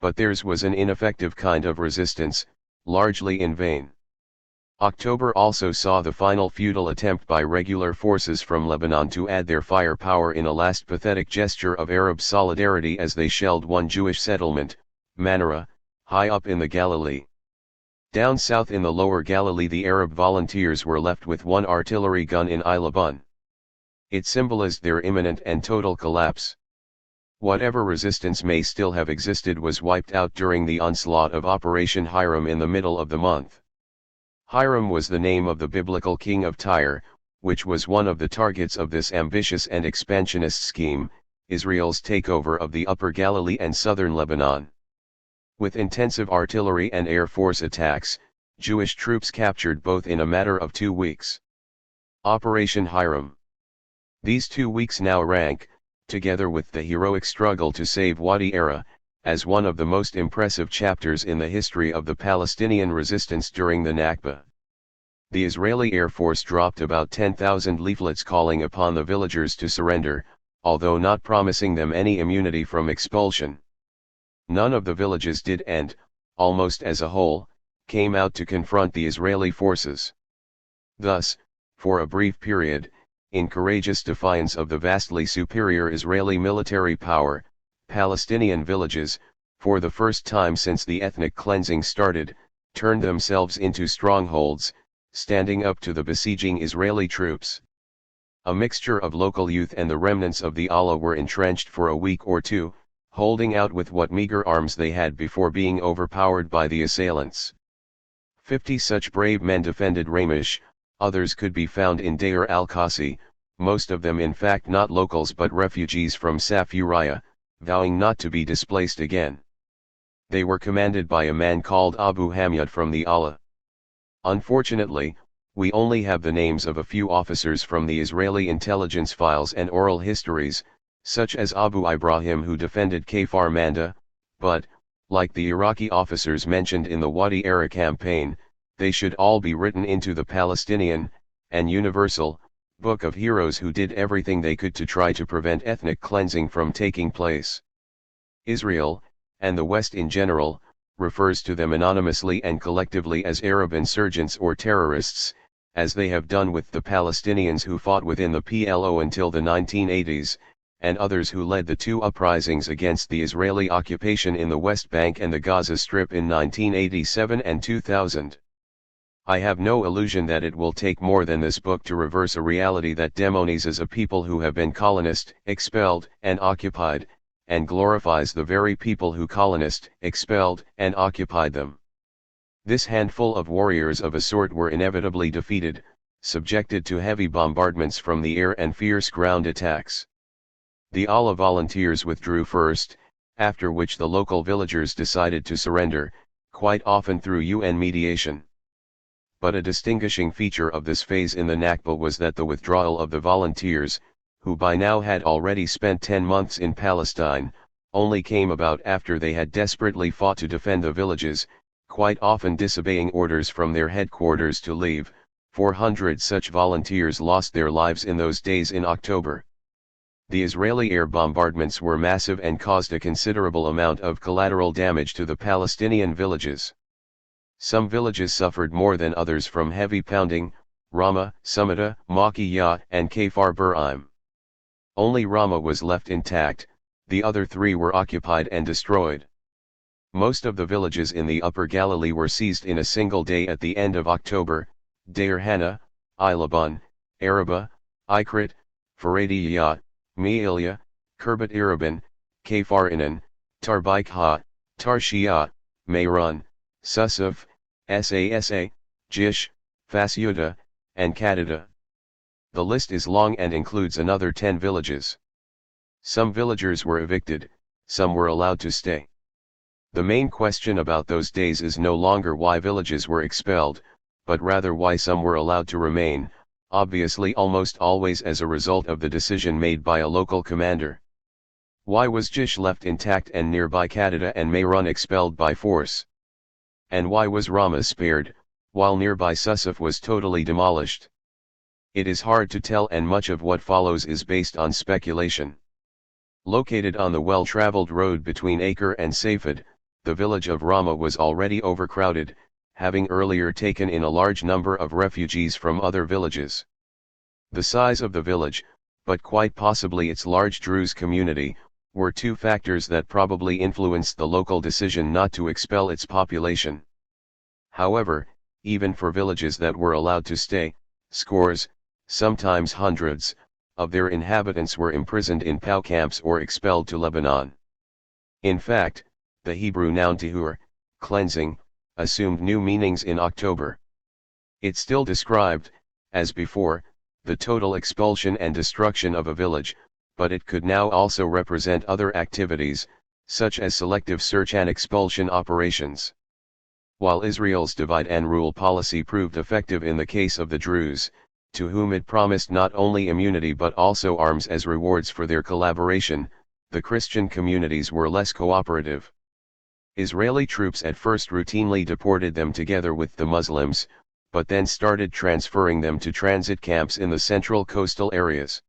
But theirs was an ineffective kind of resistance, largely in vain. October also saw the final futile attempt by regular forces from Lebanon to add their firepower in a last pathetic gesture of Arab solidarity as they shelled one Jewish settlement, Manara, high up in the Galilee. Down south in the lower Galilee the Arab volunteers were left with one artillery gun in Ilan. It symbolized their imminent and total collapse. Whatever resistance may still have existed was wiped out during the onslaught of Operation Hiram in the middle of the month. Hiram was the name of the biblical king of Tyre, which was one of the targets of this ambitious and expansionist scheme, Israel's takeover of the Upper Galilee and southern Lebanon. With intensive artillery and air force attacks, Jewish troops captured both in a matter of 2 weeks. Operation Hiram. These 2 weeks now rank, together with the heroic struggle to save Wadi Era, as one of the most impressive chapters in the history of the Palestinian resistance during the Nakba. The Israeli Air Force dropped about 10,000 leaflets calling upon the villagers to surrender, although not promising them any immunity from expulsion. None of the villages did and, almost as a whole, came out to confront the Israeli forces. Thus, for a brief period, in courageous defiance of the vastly superior Israeli military power, Palestinian villages, for the first time since the ethnic cleansing started, turned themselves into strongholds, standing up to the besieging Israeli troops. A mixture of local youth and the remnants of the Allah were entrenched for a week or two, holding out with what meager arms they had before being overpowered by the assailants. 50 such brave men defended Ramesh. Others could be found in Deir al-Qasi, most of them in fact not locals but refugees from Safuriya, vowing not to be displaced again. They were commanded by a man called Abu Hamyad from the Allah. Unfortunately, we only have the names of a few officers from the Israeli intelligence files and oral histories, such as Abu Ibrahim who defended Kafar Manda, but, like the Iraqi officers mentioned in the Wadi Era campaign, they should all be written into the Palestinian, and universal, book of heroes who did everything they could to try to prevent ethnic cleansing from taking place. Israel, and the West in general, refers to them anonymously and collectively as Arab insurgents or terrorists, as they have done with the Palestinians who fought within the PLO until the 1980s, and others who led the two uprisings against the Israeli occupation in the West Bank and the Gaza Strip in 1987 and 2000. I have no illusion that it will take more than this book to reverse a reality that demonizes a people who have been colonized, expelled, and occupied, and glorifies the very people who colonized, expelled, and occupied them. This handful of warriors of a sort were inevitably defeated, subjected to heavy bombardments from the air and fierce ground attacks. The Allah volunteers withdrew first, after which the local villagers decided to surrender, quite often through UN mediation. But a distinguishing feature of this phase in the Nakba was that the withdrawal of the volunteers, who by now had already spent 10 months in Palestine, only came about after they had desperately fought to defend the villages, quite often disobeying orders from their headquarters to leave. 400 such volunteers lost their lives in those days in October. The Israeli air bombardments were massive and caused a considerable amount of collateral damage to the Palestinian villages. Some villages suffered more than others from heavy pounding: Ramah, Sumata, Makiyah, and Kafar Buraim. Only Ramah was left intact, the other three were occupied and destroyed. Most of the villages in the Upper Galilee were seized in a single day at the end of October: Deir Hana, Ilaban, Araba, Ikrit, Faradiyat, Me'ilya, Kirbat Iraban, Kafar Inan, Tarbikha, Tarshiat, Mayran, Susaf, Sasa, Jish, Fasyuta, and Kadida. The list is long and includes another 10 villages. Some villagers were evicted, some were allowed to stay. The main question about those days is no longer why villages were expelled, but rather why some were allowed to remain, obviously almost always as a result of the decision made by a local commander. Why was Jish left intact and nearby Kadida and Mayran expelled by force? And why was Ramah spared, while nearby Susaf was totally demolished? It is hard to tell, and much of what follows is based on speculation. Located on the well-traveled road between Acre and Safed, the village of Ramah was already overcrowded, having earlier taken in a large number of refugees from other villages. The size of the village, but quite possibly its large Druze community, were two factors that probably influenced the local decision not to expel its population. However, even for villages that were allowed to stay, scores, sometimes hundreds, of their inhabitants were imprisoned in POW camps or expelled to Lebanon. In fact, the Hebrew noun tahur, cleansing, assumed new meanings in October. It still described, as before, the total expulsion and destruction of a village, but it could now also represent other activities, such as selective search and expulsion operations. While Israel's divide and rule policy proved effective in the case of the Druze, to whom it promised not only immunity but also arms as rewards for their collaboration, the Christian communities were less cooperative. Israeli troops at first routinely deported them together with the Muslims, but then started transferring them to transit camps in the central coastal areas.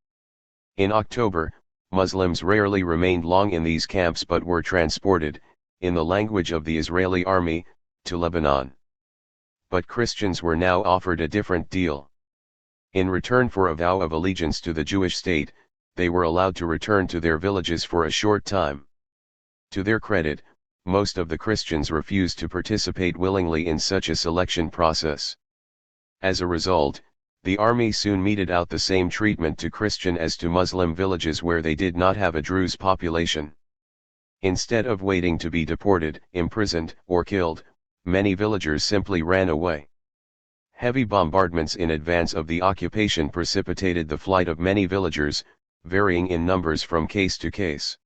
In October, Muslims rarely remained long in these camps but were transported, in the language of the Israeli army, to Lebanon. But Christians were now offered a different deal. In return for a vow of allegiance to the Jewish state, they were allowed to return to their villages for a short time. To their credit, most of the Christians refused to participate willingly in such a selection process. As a result, the army soon meted out the same treatment to Christian as to Muslim villages where they did not have a Druze population. Instead of waiting to be deported, imprisoned, or killed, many villagers simply ran away. Heavy bombardments in advance of the occupation precipitated the flight of many villagers, varying in numbers from case to case.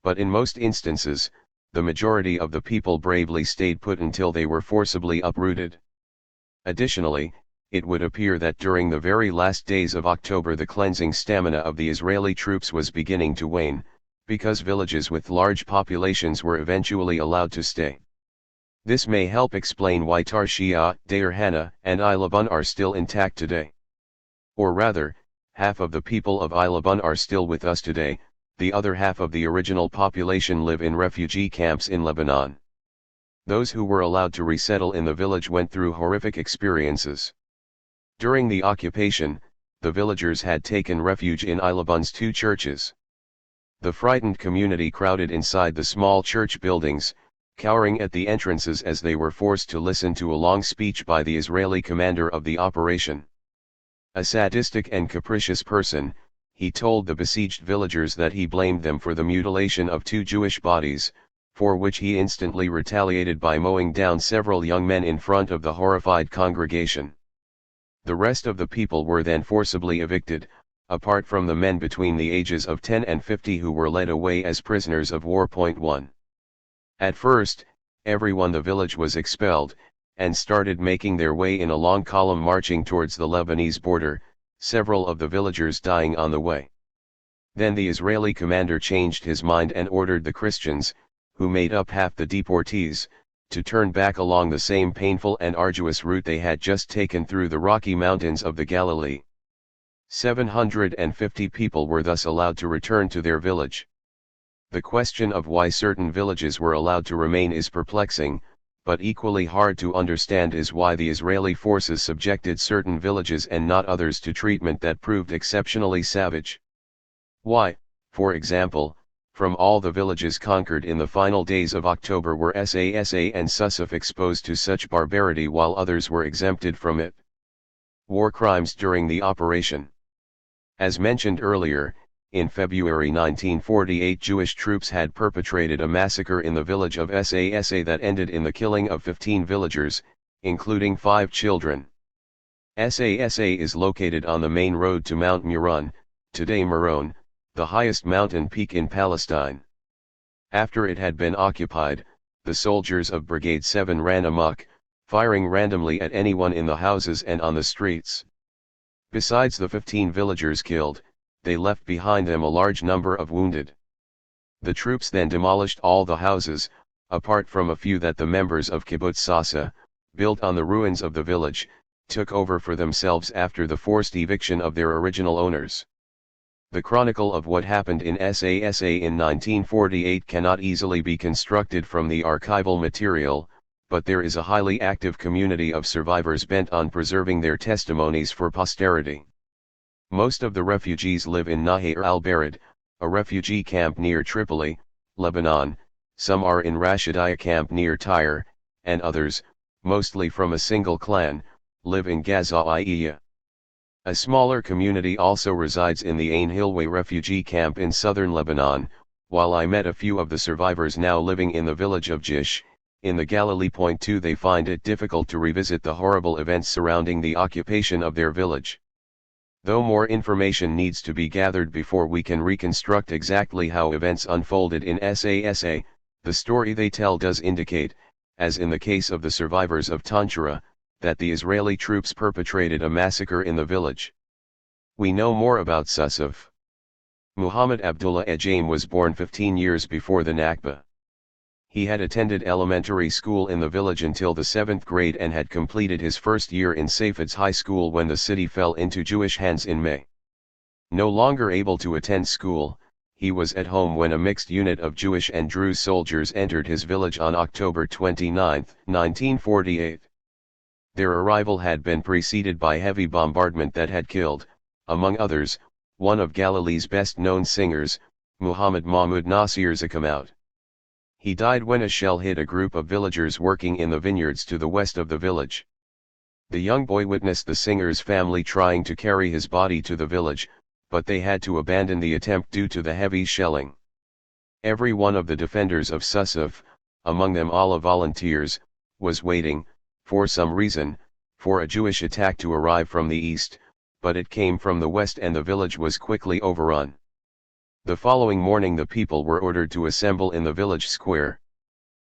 But in most instances, the majority of the people bravely stayed put until they were forcibly uprooted. Additionally, it would appear that during the very last days of October the cleansing stamina of the Israeli troops was beginning to wane, because villages with large populations were eventually allowed to stay. This may help explain why Tarshiah, Deir Hana, and Ilan are still intact today. Or rather, half of the people of Ilan are still with us today, the other half of the original population live in refugee camps in Lebanon. Those who were allowed to resettle in the village went through horrific experiences. During the occupation, the villagers had taken refuge in Ilan's two churches. The frightened community crowded inside the small church buildings, cowering at the entrances as they were forced to listen to a long speech by the Israeli commander of the operation. A sadistic and capricious person, he told the besieged villagers that he blamed them for the mutilation of two Jewish bodies, for which he instantly retaliated by mowing down several young men in front of the horrified congregation. The rest of the people were then forcibly evicted, apart from the men between the ages of 10 and 50 who were led away as prisoners of war. 1. At first, everyone in the village was expelled, and started making their way in a long column marching towards the Lebanese border, several of the villagers dying on the way. Then the Israeli commander changed his mind and ordered the Christians, who made up half the deportees, to turn back along the same painful and arduous route they had just taken through the Rocky Mountains of the Galilee. 750 people were thus allowed to return to their village. The question of why certain villages were allowed to remain is perplexing, but equally hard to understand is why the Israeli forces subjected certain villages and not others to treatment that proved exceptionally savage. Why, for example, from all the villages conquered in the final days of October were Sasa and Susuf exposed to such barbarity while others were exempted from it? War crimes during the operation. As mentioned earlier, in February 1948 Jewish troops had perpetrated a massacre in the village of Sasa that ended in the killing of 15 villagers, including 5 children. Sasa is located on the main road to Mount Meron, today Meron, the highest mountain peak in Palestine. After it had been occupied, the soldiers of Brigade 7 ran amok, firing randomly at anyone in the houses and on the streets. Besides the 15 villagers killed, they left behind them a large number of wounded. The troops then demolished all the houses, apart from a few that the members of Kibbutz Sasa, built on the ruins of the village, took over for themselves after the forced eviction of their original owners. The chronicle of what happened in Sasa in 1948 cannot easily be constructed from the archival material, but there is a highly active community of survivors bent on preserving their testimonies for posterity. Most of the refugees live in Nahir al-Barid, a refugee camp near Tripoli, Lebanon. Some are in Rashidiyah camp near Tyre, and others, mostly from a single clan, live in Ghaza'iyya. A smaller community also resides in the Ain Hilway refugee camp in southern Lebanon, while I met a few of the survivors now living in the village of Jish, in the Galilee. 2 They find it difficult to revisit the horrible events surrounding the occupation of their village. Though more information needs to be gathered before we can reconstruct exactly how events unfolded in Sasa, the story they tell does indicate, as in the case of the survivors of Tanshara, that the Israeli troops perpetrated a massacre in the village. We know more about Susuf. Muhammad Abdullah Ejim was born 15 years before the Nakba. He had attended elementary school in the village until the 7th grade and had completed his first year in Safed's high school when the city fell into Jewish hands in May. No longer able to attend school, he was at home when a mixed unit of Jewish and Druze soldiers entered his village on October 29, 1948. Their arrival had been preceded by heavy bombardment that had killed, among others, one of Galilee's best-known singers, Muhammad Mahmud Nasir Zakamaut. He died when a shell hit a group of villagers working in the vineyards to the west of the village. The young boy witnessed the singer's family trying to carry his body to the village, but they had to abandon the attempt due to the heavy shelling. Every one of the defenders of Susuf, among them all volunteers, was waiting, for some reason, for a Jewish attack to arrive from the east, but it came from the west and the village was quickly overrun. The following morning the people were ordered to assemble in the village square.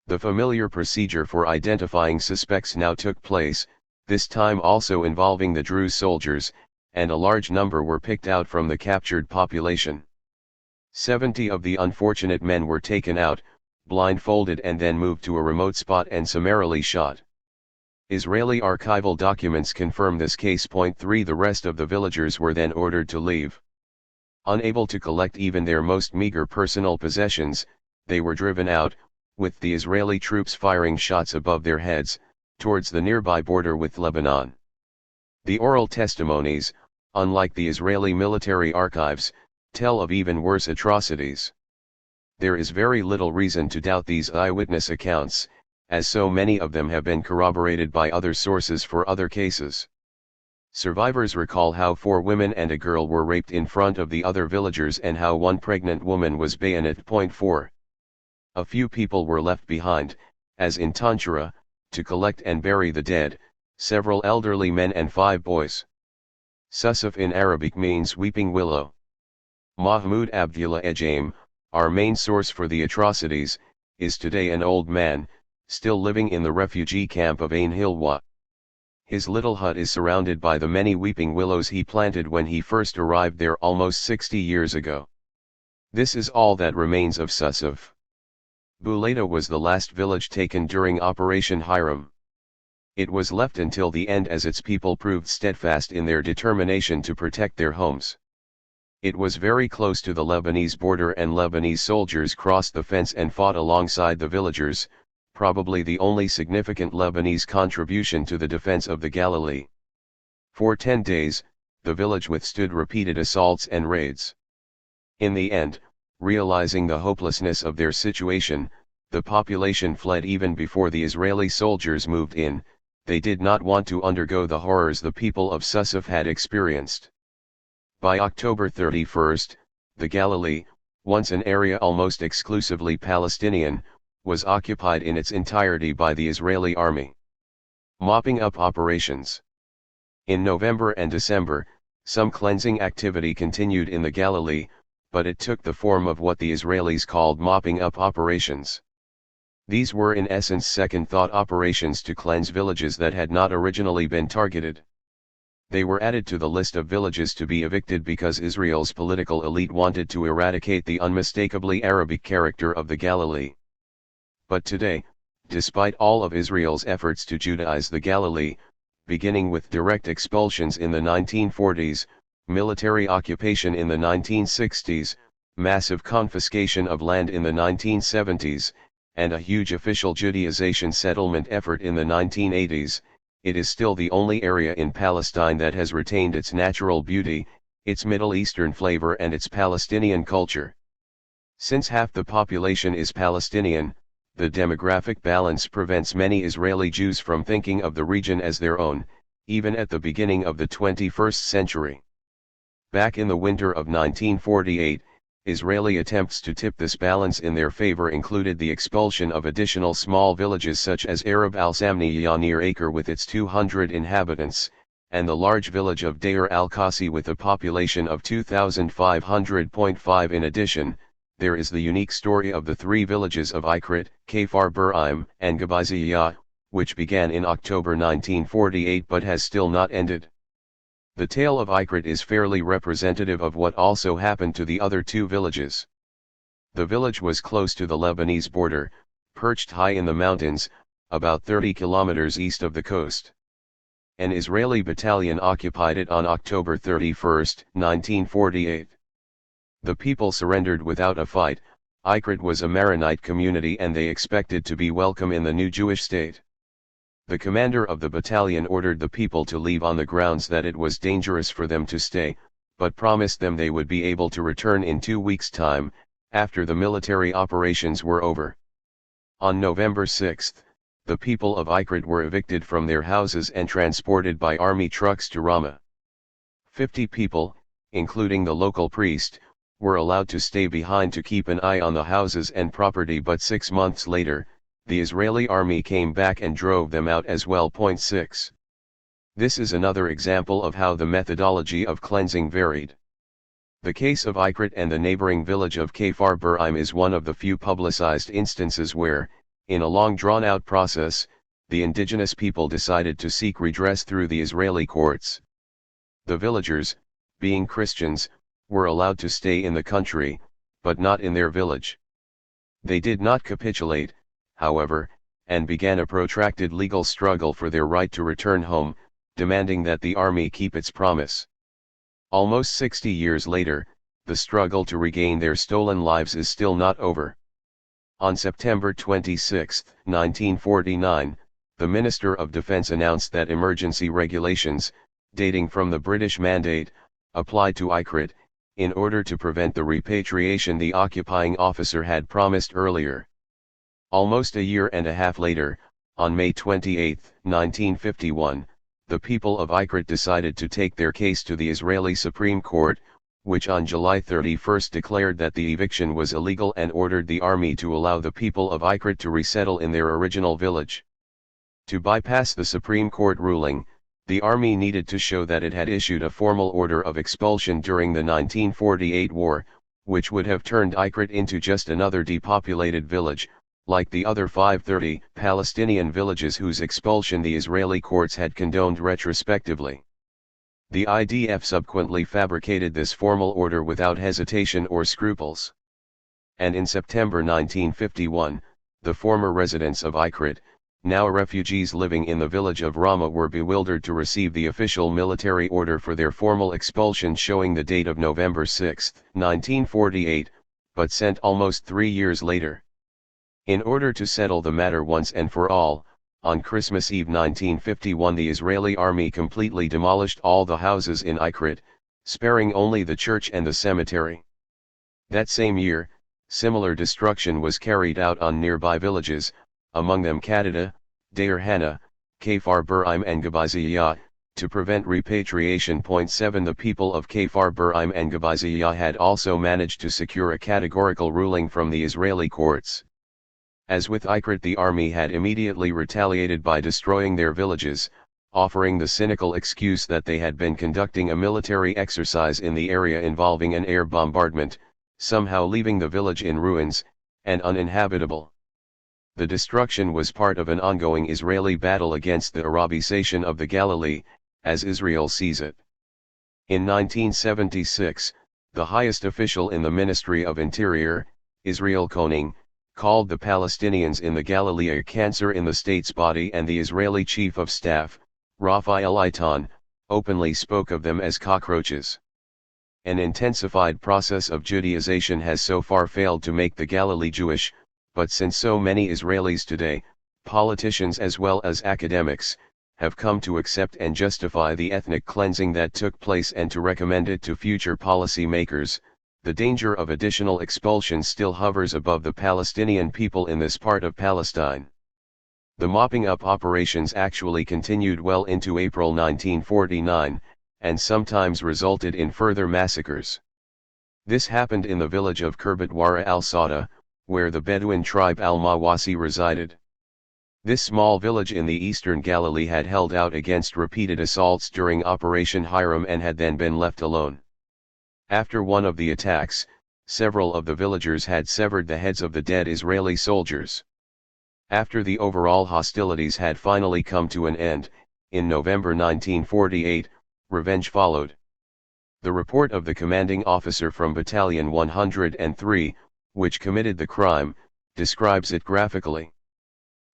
The familiar procedure for identifying suspects now took place, this time also involving the Druze soldiers, and a large number were picked out from the captured population. 70 of the unfortunate men were taken out, blindfolded and then moved to a remote spot and summarily shot. Israeli archival documents confirm this case. 3 The rest of the villagers were then ordered to leave. Unable to collect even their most meager personal possessions, they were driven out, with the Israeli troops firing shots above their heads, towards the nearby border with Lebanon. The oral testimonies, unlike the Israeli military archives, tell of even worse atrocities. There is very little reason to doubt these eyewitness accounts, as so many of them have been corroborated by other sources for other cases. Survivors recall how 4 women and a girl were raped in front of the other villagers and how 1 pregnant woman was bayoneted. 4. A few people were left behind, as in Tanchura, to collect and bury the dead, several elderly men and 5 boys. Susuf in Arabic means weeping willow. Mahmoud Abdullah Ejaim, our main source for the atrocities, is today an old man, still living in the refugee camp of Ain Hilwa. His little hut is surrounded by the many weeping willows he planted when he first arrived there almost 60 years ago. This is all that remains of Susuf. Bulaida was the last village taken during Operation Hiram. It was left until the end as its people proved steadfast in their determination to protect their homes. It was very close to the Lebanese border and Lebanese soldiers crossed the fence and fought alongside the villagers, probably the only significant Lebanese contribution to the defense of the Galilee. For 10 days, the village withstood repeated assaults and raids. In the end, realizing the hopelessness of their situation, the population fled even before the Israeli soldiers moved in. They did not want to undergo the horrors the people of Susuf had experienced. By October 31, the Galilee, once an area almost exclusively Palestinian, was occupied in its entirety by the Israeli army. Mopping up operations. In November and December, some cleansing activity continued in the Galilee, but it took the form of what the Israelis called mopping up operations. These were in essence second-thought operations to cleanse villages that had not originally been targeted. They were added to the list of villages to be evicted because Israel's political elite wanted to eradicate the unmistakably Arabic character of the Galilee. But today, despite all of Israel's efforts to Judaize the Galilee, beginning with direct expulsions in the 1940s, military occupation in the 1960s, massive confiscation of land in the 1970s, and a huge official Judaization settlement effort in the 1980s, it is still the only area in Palestine that has retained its natural beauty, its Middle Eastern flavor and its Palestinian culture. Since half the population is Palestinian, the demographic balance prevents many Israeli Jews from thinking of the region as their own, even at the beginning of the 21st century. Back in the winter of 1948, Israeli attempts to tip this balance in their favor included the expulsion of additional small villages such as Arab al-Samniya near Acre with its 200 inhabitants, and the large village of Deir al-Kasi with a population of 2,500.5. In addition, there is the unique story of the 3 villages of Ikrit, Kafar Buraim, and Gabaiziyah, which began in October 1948 but has still not ended. The tale of Ikrit is fairly representative of what also happened to the other 2 villages. The village was close to the Lebanese border, perched high in the mountains, about 30 kilometers east of the coast. An Israeli battalion occupied it on October 31, 1948. The people surrendered without a fight. Ikrit was a Maronite community and they expected to be welcome in the new Jewish state. The commander of the battalion ordered the people to leave on the grounds that it was dangerous for them to stay, but promised them they would be able to return in 2 weeks' time, after the military operations were over. On November 6, the people of Ikrit were evicted from their houses and transported by army trucks to Ramah. 50 people, including the local priest, were allowed to stay behind to keep an eye on the houses and property, but 6 months later, the Israeli army came back and drove them out as well. 6. This is another example of how the methodology of cleansing varied. The case of Ikrit and the neighboring village of Kfar Buraim is one of the few publicized instances where, in a long drawn-out process, the indigenous people decided to seek redress through the Israeli courts. The villagers, being Christians, were allowed to stay in the country, but not in their village. They did not capitulate, however, and began a protracted legal struggle for their right to return home, demanding that the army keep its promise. Almost 60 years later, the struggle to regain their stolen lives is still not over. On September 26, 1949, the Minister of Defense announced that emergency regulations, dating from the British Mandate, applied to Ikrit, in order to prevent the repatriation the occupying officer had promised earlier. Almost a year and a half later, on May 28, 1951, the people of Ikrit decided to take their case to the Israeli Supreme Court, which on July 31 declared that the eviction was illegal and ordered the army to allow the people of Ikrit to resettle in their original village. To bypass the Supreme Court ruling, the army needed to show that it had issued a formal order of expulsion during the 1948 war, which would have turned Ikrit into just another depopulated village, like the other 530 Palestinian villages whose expulsion the Israeli courts had condoned retrospectively. The IDF subsequently fabricated this formal order without hesitation or scruples. And in September 1951, the former residents of Ikrit, now refugees living in the village of Ramah, were bewildered to receive the official military order for their formal expulsion showing the date of November 6, 1948, but sent almost 3 years later. In order to settle the matter once and for all, on Christmas Eve 1951 the Israeli army completely demolished all the houses in Ikrit, sparing only the church and the cemetery. That same year, similar destruction was carried out on nearby villages, among them Kadida, Deir Hana, Kfar Buraim and Gabiziyah, to prevent repatriation. 7 The people of Kfar Buraim and Gabiziyah had also managed to secure a categorical ruling from the Israeli courts. As with Ikrit, the army had immediately retaliated by destroying their villages, offering the cynical excuse that they had been conducting a military exercise in the area involving an air bombardment, somehow leaving the village in ruins, and uninhabitable. The destruction was part of an ongoing Israeli battle against the Arabization of the Galilee, as Israel sees it. In 1976, the highest official in the Ministry of Interior, Israel Koning, called the Palestinians in the Galilee a cancer in the state's body, and the Israeli Chief of Staff, Raphael Ilan, openly spoke of them as cockroaches. An intensified process of Judaization has so far failed to make the Galilee Jewish, but since so many Israelis today, politicians as well as academics, have come to accept and justify the ethnic cleansing that took place and to recommend it to future policy makers, the danger of additional expulsion still hovers above the Palestinian people in this part of Palestine. The mopping up operations actually continued well into April 1949, and sometimes resulted in further massacres. This happened in the village of Kirbet Wara al-Sada, where the Bedouin tribe al-Mawasi resided. This small village in the eastern Galilee had held out against repeated assaults during Operation Hiram and had then been left alone. After one of the attacks, several of the villagers had severed the heads of the dead Israeli soldiers. After the overall hostilities had finally come to an end, in November 1948, revenge followed. The report of the commanding officer from Battalion 103, which committed the crime, describes it graphically.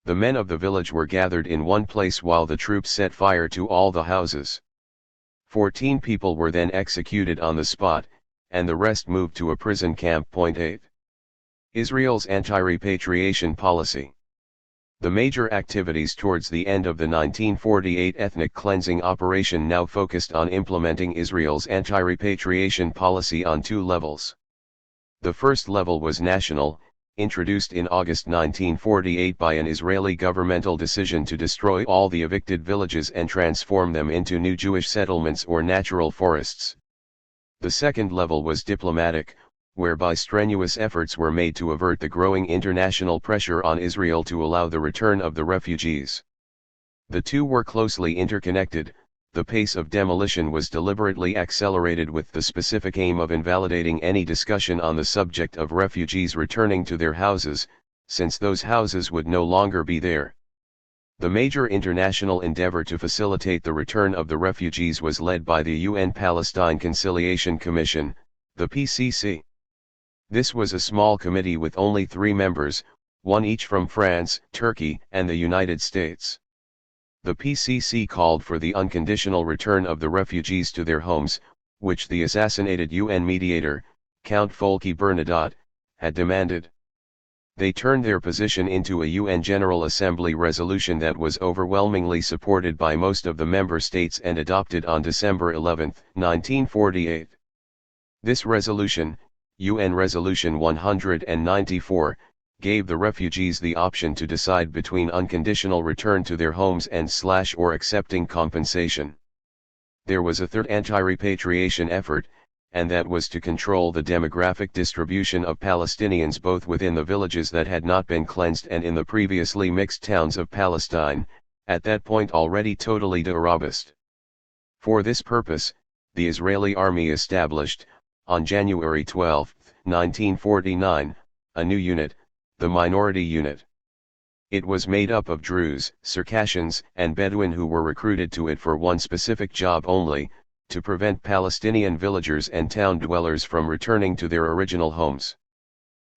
The men of the village were gathered in one place while the troops set fire to all the houses. 14 people were then executed on the spot, and the rest moved to a prison camp. 8. Israel's anti-repatriation policy. The major activities towards the end of the 1948 ethnic cleansing operation now focused on implementing Israel's anti-repatriation policy on 2 levels. The first level was national, introduced in August 1948 by an Israeli governmental decision to destroy all the evicted villages and transform them into new Jewish settlements or natural forests. The second level was diplomatic, whereby strenuous efforts were made to avert the growing international pressure on Israel to allow the return of the refugees. The two were closely interconnected. The pace of demolition was deliberately accelerated with the specific aim of invalidating any discussion on the subject of refugees returning to their houses, since those houses would no longer be there. The major international endeavor to facilitate the return of the refugees was led by the UN Palestine Conciliation Commission, the PCC. This was a small committee with only 3 members, one each from France, Turkey, and the United States. The PCC called for the unconditional return of the refugees to their homes, which the assassinated UN mediator, Count Folke Bernadotte, had demanded. They turned their position into a UN General Assembly resolution that was overwhelmingly supported by most of the member states and adopted on December 11, 1948. This resolution, UN Resolution 194, gave the refugees the option to decide between unconditional return to their homes and/or accepting compensation. There was a third anti-repatriation effort, and that was to control the demographic distribution of Palestinians both within the villages that had not been cleansed and in the previously mixed towns of Palestine, at that point already totally de-Arabist. For this purpose, the Israeli army established, on January 12, 1949, a new unit, the Minority Unit. It was made up of Druze, Circassians, and Bedouin who were recruited to it for one specific job only, to prevent Palestinian villagers and town dwellers from returning to their original homes.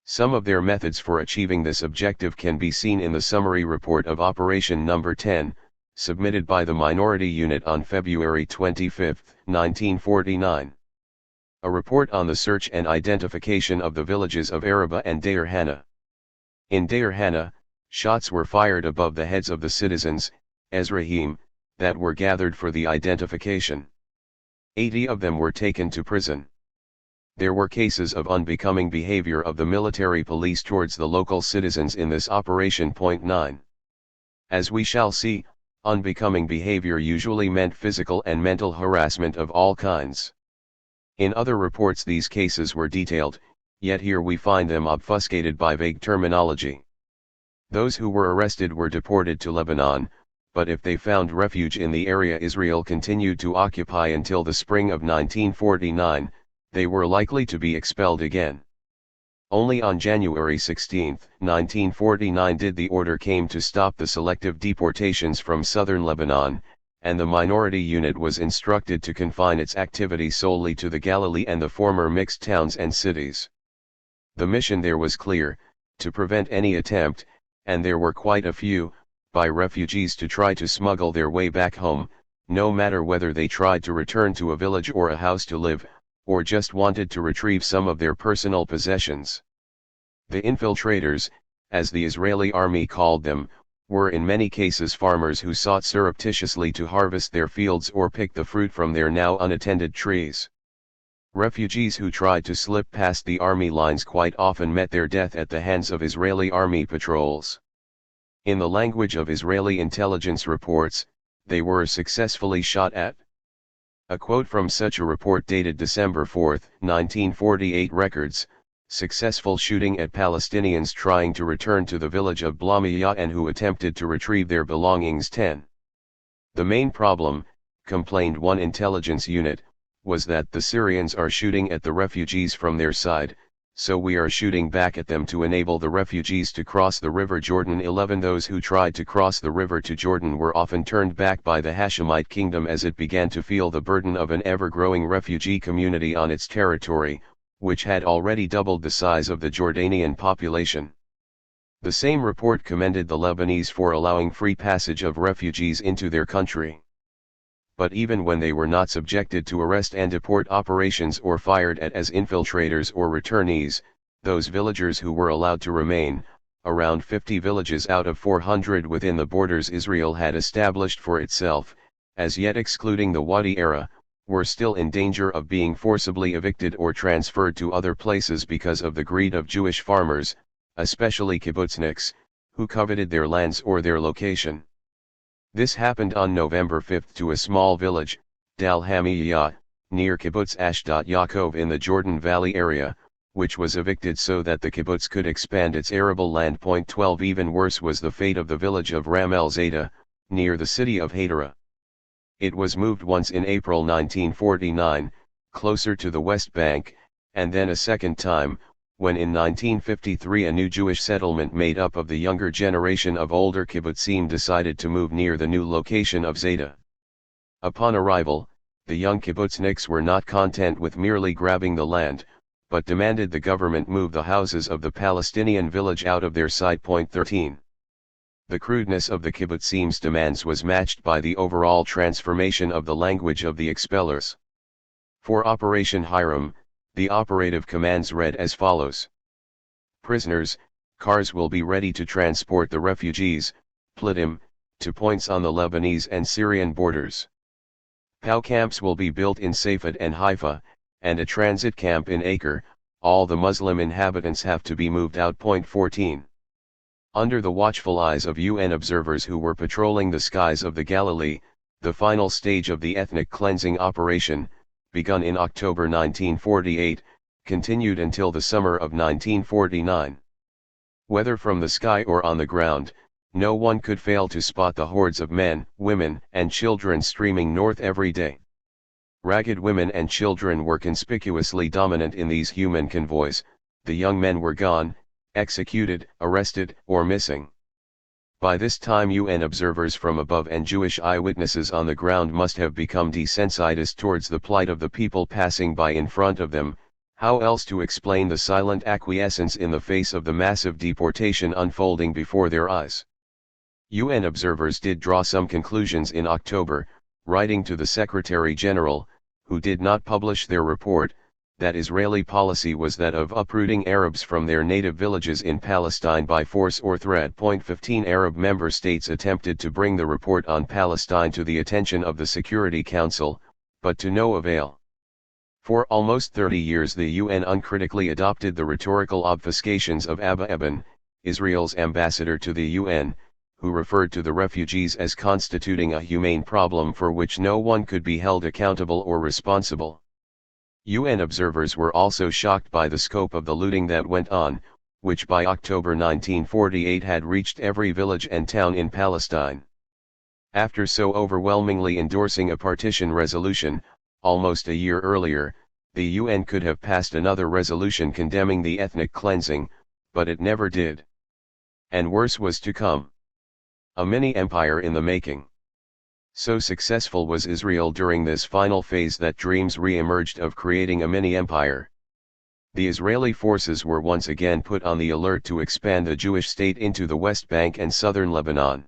Some of their methods for achieving this objective can be seen in the summary report of Operation No. 10, submitted by the Minority Unit on February 25, 1949. A report on the search and identification of the villages of Araba and Deir Hana. In Deir Hana, shots were fired above the heads of the citizens, Ezrahim, that were gathered for the identification. 80 of them were taken to prison. There were cases of unbecoming behavior of the military police towards the local citizens in this operation. 9. As we shall see, unbecoming behavior usually meant physical and mental harassment of all kinds. In other reports these cases were detailed, yet here we find them obfuscated by vague terminology. Those who were arrested were deported to Lebanon, but if they found refuge in the area Israel continued to occupy until the spring of 1949, they were likely to be expelled again. Only on January 16, 1949 did the order came to stop the selective deportations from southern Lebanon, and the Minority Unit was instructed to confine its activity solely to the Galilee and the former mixed towns and cities. The mission there was clear, to prevent any attempt, and there were quite a few, by refugees to try to smuggle their way back home, no matter whether they tried to return to a village or a house to live, or just wanted to retrieve some of their personal possessions. The infiltrators, as the Israeli army called them, were in many cases farmers who sought surreptitiously to harvest their fields or pick the fruit from their now unattended trees. Refugees who tried to slip past the army lines quite often met their death at the hands of Israeli army patrols. In the language of Israeli intelligence reports, they were successfully shot at. A quote from such a report dated December 4, 1948 records, "Successful shooting at Palestinians trying to return to the village of Blamiyah and who attempted to retrieve their belongings." 10. The main problem, complained one intelligence unit, was that the Syrians are shooting at the refugees from their side, so we are shooting back at them to enable the refugees to cross the river Jordan. 11. Those who tried to cross the river to Jordan were often turned back by the Hashemite kingdom as it began to feel the burden of an ever-growing refugee community on its territory, which had already doubled the size of the Jordanian population. The same report commended the Lebanese for allowing free passage of refugees into their country. But even when they were not subjected to arrest and deport operations or fired at as infiltrators or returnees, those villagers who were allowed to remain, around 50 villages out of 400 within the borders Israel had established for itself, as yet excluding the Wadi era, were still in danger of being forcibly evicted or transferred to other places because of the greed of Jewish farmers, especially kibbutzniks, who coveted their lands or their location. This happened on November 5 to a small village, Dal Hamiyah, near Kibbutz Ashdot Yaakov in the Jordan Valley area, which was evicted so that the kibbutz could expand its arable land. 12 Even worse was the fate of the village of Ram El Zayda, near the city of Hadera. It was moved once in April 1949, closer to the West Bank, and then a second time, when in 1953 a new Jewish settlement made up of the younger generation of older kibbutzim decided to move near the new location of Zayda. Upon arrival, the young kibbutzniks were not content with merely grabbing the land, but demanded the government move the houses of the Palestinian village out of their sight. 13. The crudeness of the kibbutzim's demands was matched by the overall transformation of the language of the expellers. For Operation Hiram, the operative commands read as follows. Prisoners, cars will be ready to transport the refugees, Plidim, to points on the Lebanese and Syrian borders. POW camps will be built in Safed and Haifa, and a transit camp in Acre. All the Muslim inhabitants have to be moved out. 14. Under the watchful eyes of UN observers who were patrolling the skies of the Galilee, the final stage of the ethnic cleansing operation, begun in October 1948, continued until the summer of 1949. Whether from the sky or on the ground, no one could fail to spot the hordes of men, women, and children streaming north every day. Ragged women and children were conspicuously dominant in these human convoys. The young men were gone, executed, arrested, or missing. By this time UN observers from above and Jewish eyewitnesses on the ground must have become desensitized towards the plight of the people passing by in front of them. How else to explain the silent acquiescence in the face of the massive deportation unfolding before their eyes? UN observers did draw some conclusions in October, writing to the Secretary General, who did not publish their report, that Israeli policy was that of uprooting Arabs from their native villages in Palestine by force or threat. 15 Arab member states attempted to bring the report on Palestine to the attention of the Security Council, but to no avail. For almost 30 years the UN uncritically adopted the rhetorical obfuscations of Abba Eban, Israel's ambassador to the UN, who referred to the refugees as constituting a humane problem for which no one could be held accountable or responsible. UN observers were also shocked by the scope of the looting that went on, which by October 1948 had reached every village and town in Palestine. After so overwhelmingly endorsing a partition resolution, almost a year earlier, the UN could have passed another resolution condemning the ethnic cleansing, but it never did. And worse was to come. A mini-empire in the making. So successful was Israel during this final phase that dreams re-emerged of creating a mini-empire. The Israeli forces were once again put on the alert to expand the Jewish state into the West Bank and southern Lebanon.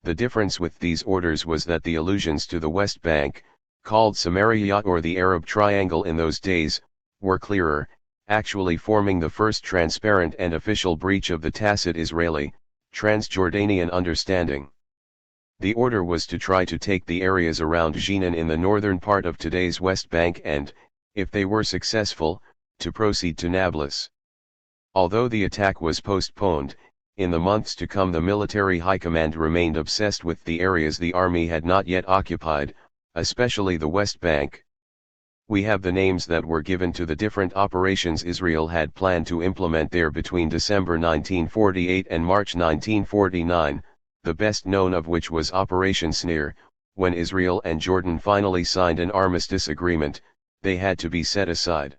The difference with these orders was that the allusions to the West Bank, called Samaria or the Arab Triangle in those days, were clearer, actually forming the first transparent and official breach of the tacit Israeli, Transjordanian understanding. The order was to try to take the areas around Jenin in the northern part of today's West Bank and, if they were successful, to proceed to Nablus. Although the attack was postponed, in the months to come the military high command remained obsessed with the areas the army had not yet occupied, especially the West Bank. We have the names that were given to the different operations Israel had planned to implement there between December 1948 and March 1949. The best known of which was Operation Snare. When Israel and Jordan finally signed an armistice agreement, they had to be set aside.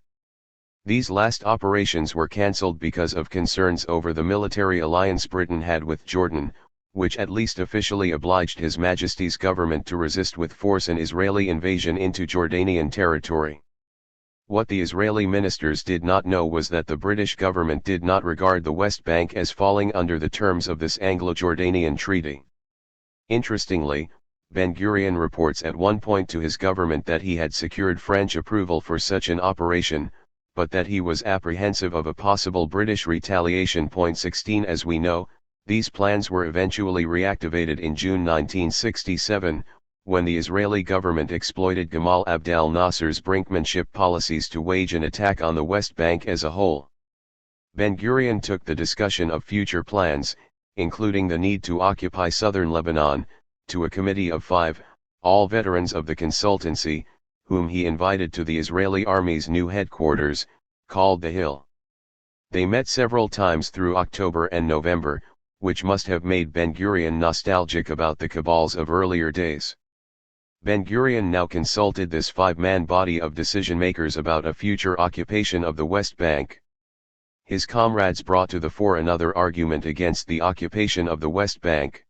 These last operations were cancelled because of concerns over the military alliance Britain had with Jordan, which at least officially obliged His Majesty's government to resist with force an Israeli invasion into Jordanian territory. What the Israeli ministers did not know was that the British government did not regard the West Bank as falling under the terms of this Anglo-Jordanian treaty. Interestingly, Ben-Gurion reports at one point to his government that he had secured French approval for such an operation, but that he was apprehensive of a possible British retaliation. 16 As we know, these plans were eventually reactivated in June 1967, when the Israeli government exploited Gamal Abdel Nasser's brinkmanship policies to wage an attack on the West Bank as a whole. Ben-Gurion took the discussion of future plans, including the need to occupy southern Lebanon, to a committee of 5, all veterans of the consultancy, whom he invited to the Israeli army's new headquarters, called the Hill. They met several times through October and November, which must have made Ben-Gurion nostalgic about the cabals of earlier days. Ben-Gurion now consulted this five-man body of decision-makers about a future occupation of the West Bank. His comrades brought to the fore another argument against the occupation of the West Bank.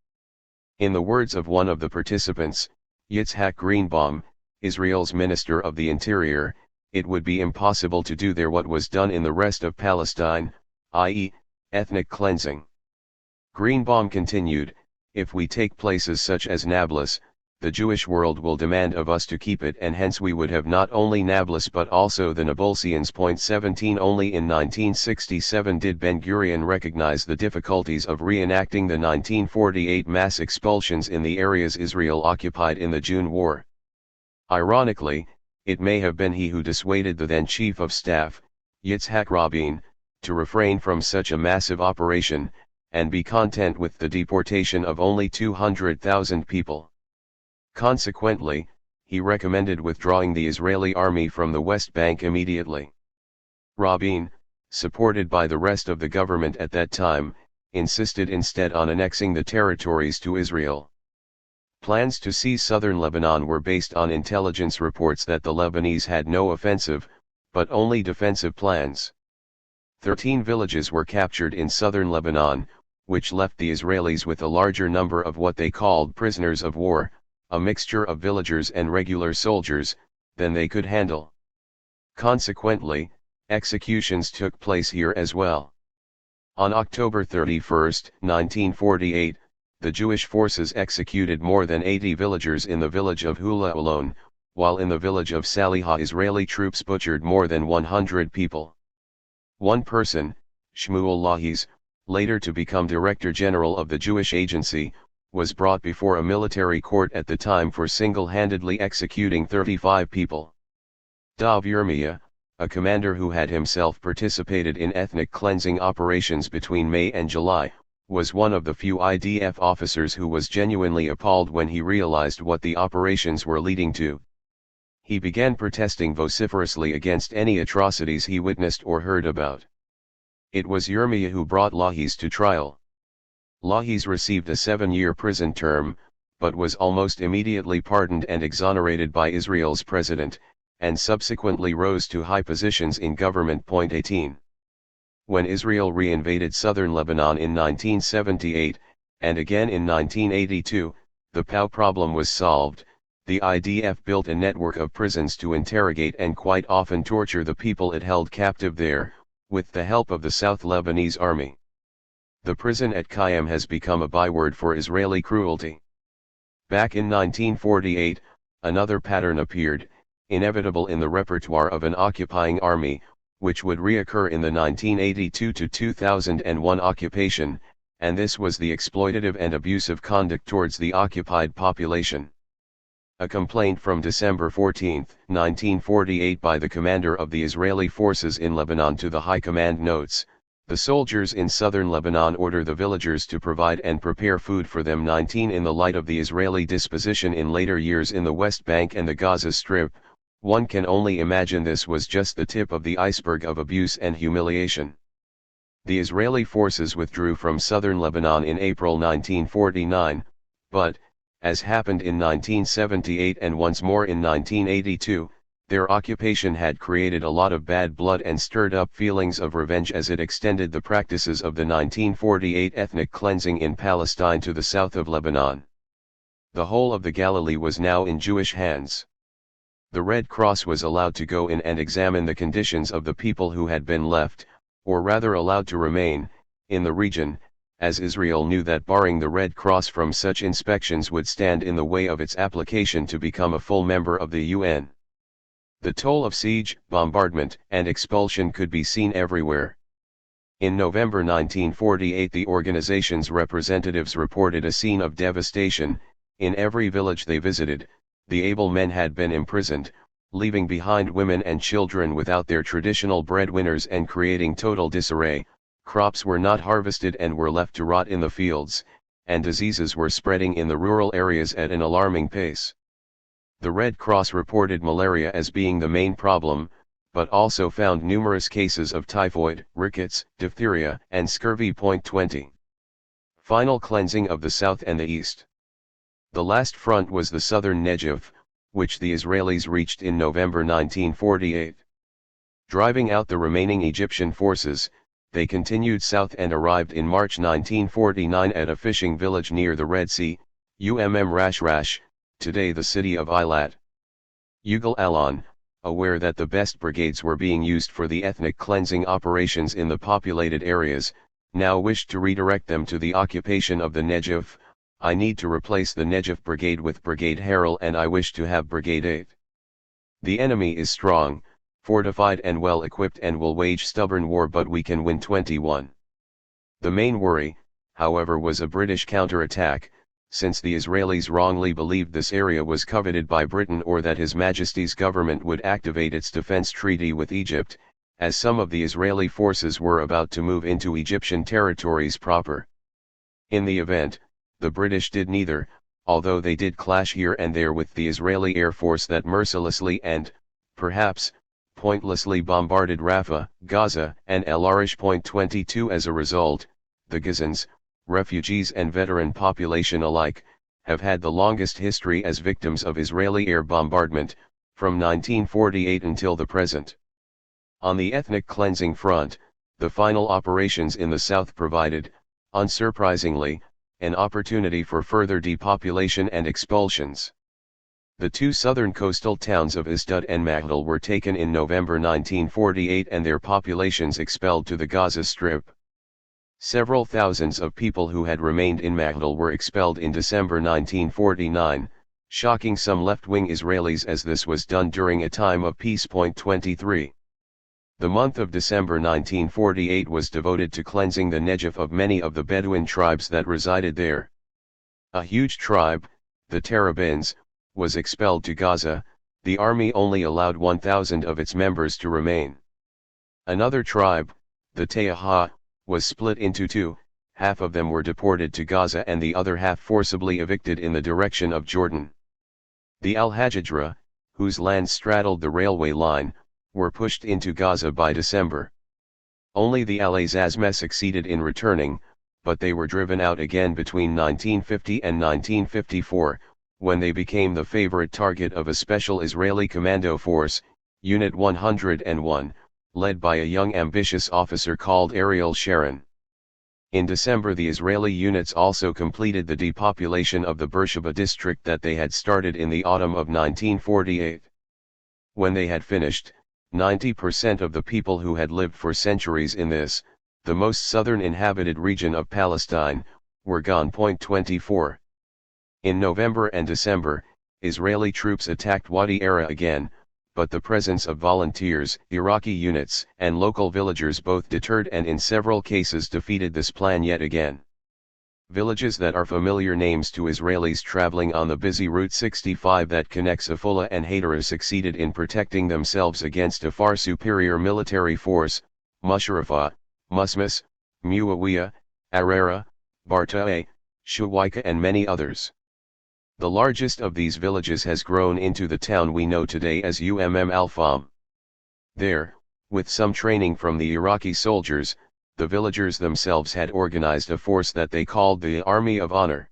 In the words of one of the participants, Yitzhak Greenbaum, Israel's Minister of the Interior, it would be impossible to do there what was done in the rest of Palestine, i.e., ethnic cleansing. Greenbaum continued, if we take places such as Nablus, the Jewish world will demand of us to keep it, and hence we would have not only Nablus but also the Nablusians. 17 Only in 1967 did Ben-Gurion recognize the difficulties of reenacting the 1948 mass expulsions in the areas Israel occupied in the June War. Ironically, it may have been he who dissuaded the then Chief of Staff, Yitzhak Rabin, to refrain from such a massive operation, and be content with the deportation of only 200,000 people. Consequently, he recommended withdrawing the Israeli army from the West Bank immediately. Rabin, supported by the rest of the government at that time, insisted instead on annexing the territories to Israel. Plans to seize southern Lebanon were based on intelligence reports that the Lebanese had no offensive, but only defensive plans. 13 villages were captured in southern Lebanon, which left the Israelis with a larger number of what they called prisoners of war, a mixture of villagers and regular soldiers, than they could handle. Consequently, executions took place here as well. On October 31, 1948, the Jewish forces executed more than 80 villagers in the village of Hula alone, while in the village of Saliha Israeli troops butchered more than 100 people. One person, Shmuel Lahis, later to become Director General of the Jewish Agency, was brought before a military court at the time for single-handedly executing 35 people. Dov Yirmiyah, a commander who had himself participated in ethnic cleansing operations between May and July, was one of the few IDF officers who was genuinely appalled when he realized what the operations were leading to. He began protesting vociferously against any atrocities he witnessed or heard about. It was Yirmiyah who brought Lahis to trial. Lahis received a 7-year prison term, but was almost immediately pardoned and exonerated by Israel's president, and subsequently rose to high positions in government. 18. When Israel reinvaded southern Lebanon in 1978, and again in 1982, the POW problem was solved. The IDF built a network of prisons to interrogate and quite often torture the people it held captive there, with the help of the South Lebanese army. The prison at Qayyim has become a byword for Israeli cruelty. Back in 1948, another pattern appeared, inevitable in the repertoire of an occupying army, which would reoccur in the 1982-2001 occupation, and this was the exploitative and abusive conduct towards the occupied population. A complaint from December 14, 1948 by the commander of the Israeli forces in Lebanon to the High Command notes, the soldiers in southern Lebanon order the villagers to provide and prepare food for them. 19 In the light of the Israeli disposition in later years in the West Bank and the Gaza Strip, one can only imagine this was just the tip of the iceberg of abuse and humiliation. The Israeli forces withdrew from southern Lebanon in April 1949, but, as happened in 1978 and once more in 1982, their occupation had created a lot of bad blood and stirred up feelings of revenge as it extended the practices of the 1948 ethnic cleansing in Palestine to the south of Lebanon. The whole of the Galilee was now in Jewish hands. The Red Cross was allowed to go in and examine the conditions of the people who had been left, or rather allowed to remain, in the region, as Israel knew that barring the Red Cross from such inspections would stand in the way of its application to become a full member of the UN. The toll of siege, bombardment, and expulsion could be seen everywhere. In November 1948 the organization's representatives reported a scene of devastation. In every village they visited, the able men had been imprisoned, leaving behind women and children without their traditional breadwinners and creating total disarray. Crops were not harvested and were left to rot in the fields, and diseases were spreading in the rural areas at an alarming pace. The Red Cross reported malaria as being the main problem, but also found numerous cases of typhoid, rickets, diphtheria, and scurvy. 20. Final cleansing of the south and the east. The last front was the southern Negev, which the Israelis reached in November 1948. Driving out the remaining Egyptian forces, they continued south and arrived in March 1949 at a fishing village near the Red Sea, Rash Rash, today the city of Eilat. Ilan, aware that the best brigades were being used for the ethnic cleansing operations in the populated areas, now wished to redirect them to the occupation of the Negev. I need to replace the Negev brigade with Brigade Harel, and I wish to have Brigade 8. The enemy is strong, fortified and well equipped and will wage stubborn war, but we can win. 21. The main worry, however, was a British counterattack, since the Israelis wrongly believed this area was coveted by Britain, or that His Majesty's government would activate its defense treaty with Egypt, as some of the Israeli forces were about to move into Egyptian territories proper. In the event, the British did neither, although they did clash here and there with the Israeli Air Force that mercilessly and, perhaps, pointlessly bombarded Rafah, Gaza, and El Arish. 22. As a result, the Gazans, refugees and veteran population alike, have had the longest history as victims of Israeli air bombardment, from 1948 until the present. On the ethnic cleansing front, the final operations in the south provided, unsurprisingly, an opportunity for further depopulation and expulsions. The two southern coastal towns of Asdod and Maghdal were taken in November 1948 and their populations expelled to the Gaza Strip. Several thousands of people who had remained in Maghdal were expelled in December 1949, shocking some left-wing Israelis as this was done during a time of peace. 23. The month of December 1948 was devoted to cleansing the Negev of many of the Bedouin tribes that resided there. A huge tribe, the Terabins, was expelled to Gaza. The army only allowed 1,000 of its members to remain. Another tribe, the Te'aha, was split into two, half of them were deported to Gaza and the other half forcibly evicted in the direction of Jordan. The Al-Hajjadra, whose lands straddled the railway line, were pushed into Gaza by December. Only the Al-Azazmeh succeeded in returning, but they were driven out again between 1950 and 1954, when they became the favorite target of a special Israeli commando force, Unit 101, led by a young ambitious officer called Ariel Sharon. In December the Israeli units also completed the depopulation of the Beersheba district that they had started in the autumn of 1948. When they had finished, 90% of the people who had lived for centuries in this, the most southern inhabited region of Palestine, were gone. 24. In November and December, Israeli troops attacked Wadi Ara again, but the presence of volunteers, Iraqi units, and local villagers both deterred and in several cases defeated this plan yet again. Villages that are familiar names to Israelis traveling on the busy Route 65 that connects Afula and Hadera succeeded in protecting themselves against a far superior military force, Musharrafah, Musmas, Muawiyah, Arara, Barta'e, Shuwaika and many others. The largest of these villages has grown into the town we know today as Al-Fam. There, with some training from the Iraqi soldiers, the villagers themselves had organized a force that they called the Army of Honor.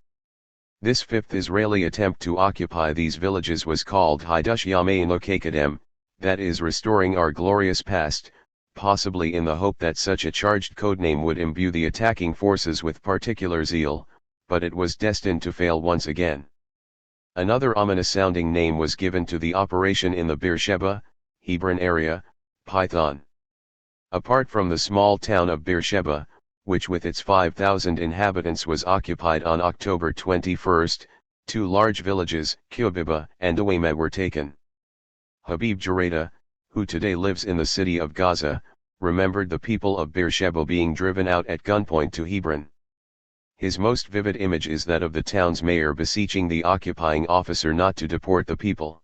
This fifth Israeli attempt to occupy these villages was called Hidush Yameinu Kadem, that is restoring our glorious past, possibly in the hope that such a charged codename would imbue the attacking forces with particular zeal, but it was destined to fail once again. Another ominous-sounding name was given to the operation in the Beersheba, Hebron area, Python. Apart from the small town of Beersheba, which with its 5,000 inhabitants was occupied on October 21, two large villages, Kubiba and Awema, were taken. Habib Jarada, who today lives in the city of Gaza, remembered the people of Beersheba being driven out at gunpoint to Hebron. His most vivid image is that of the town's mayor beseeching the occupying officer not to deport the people.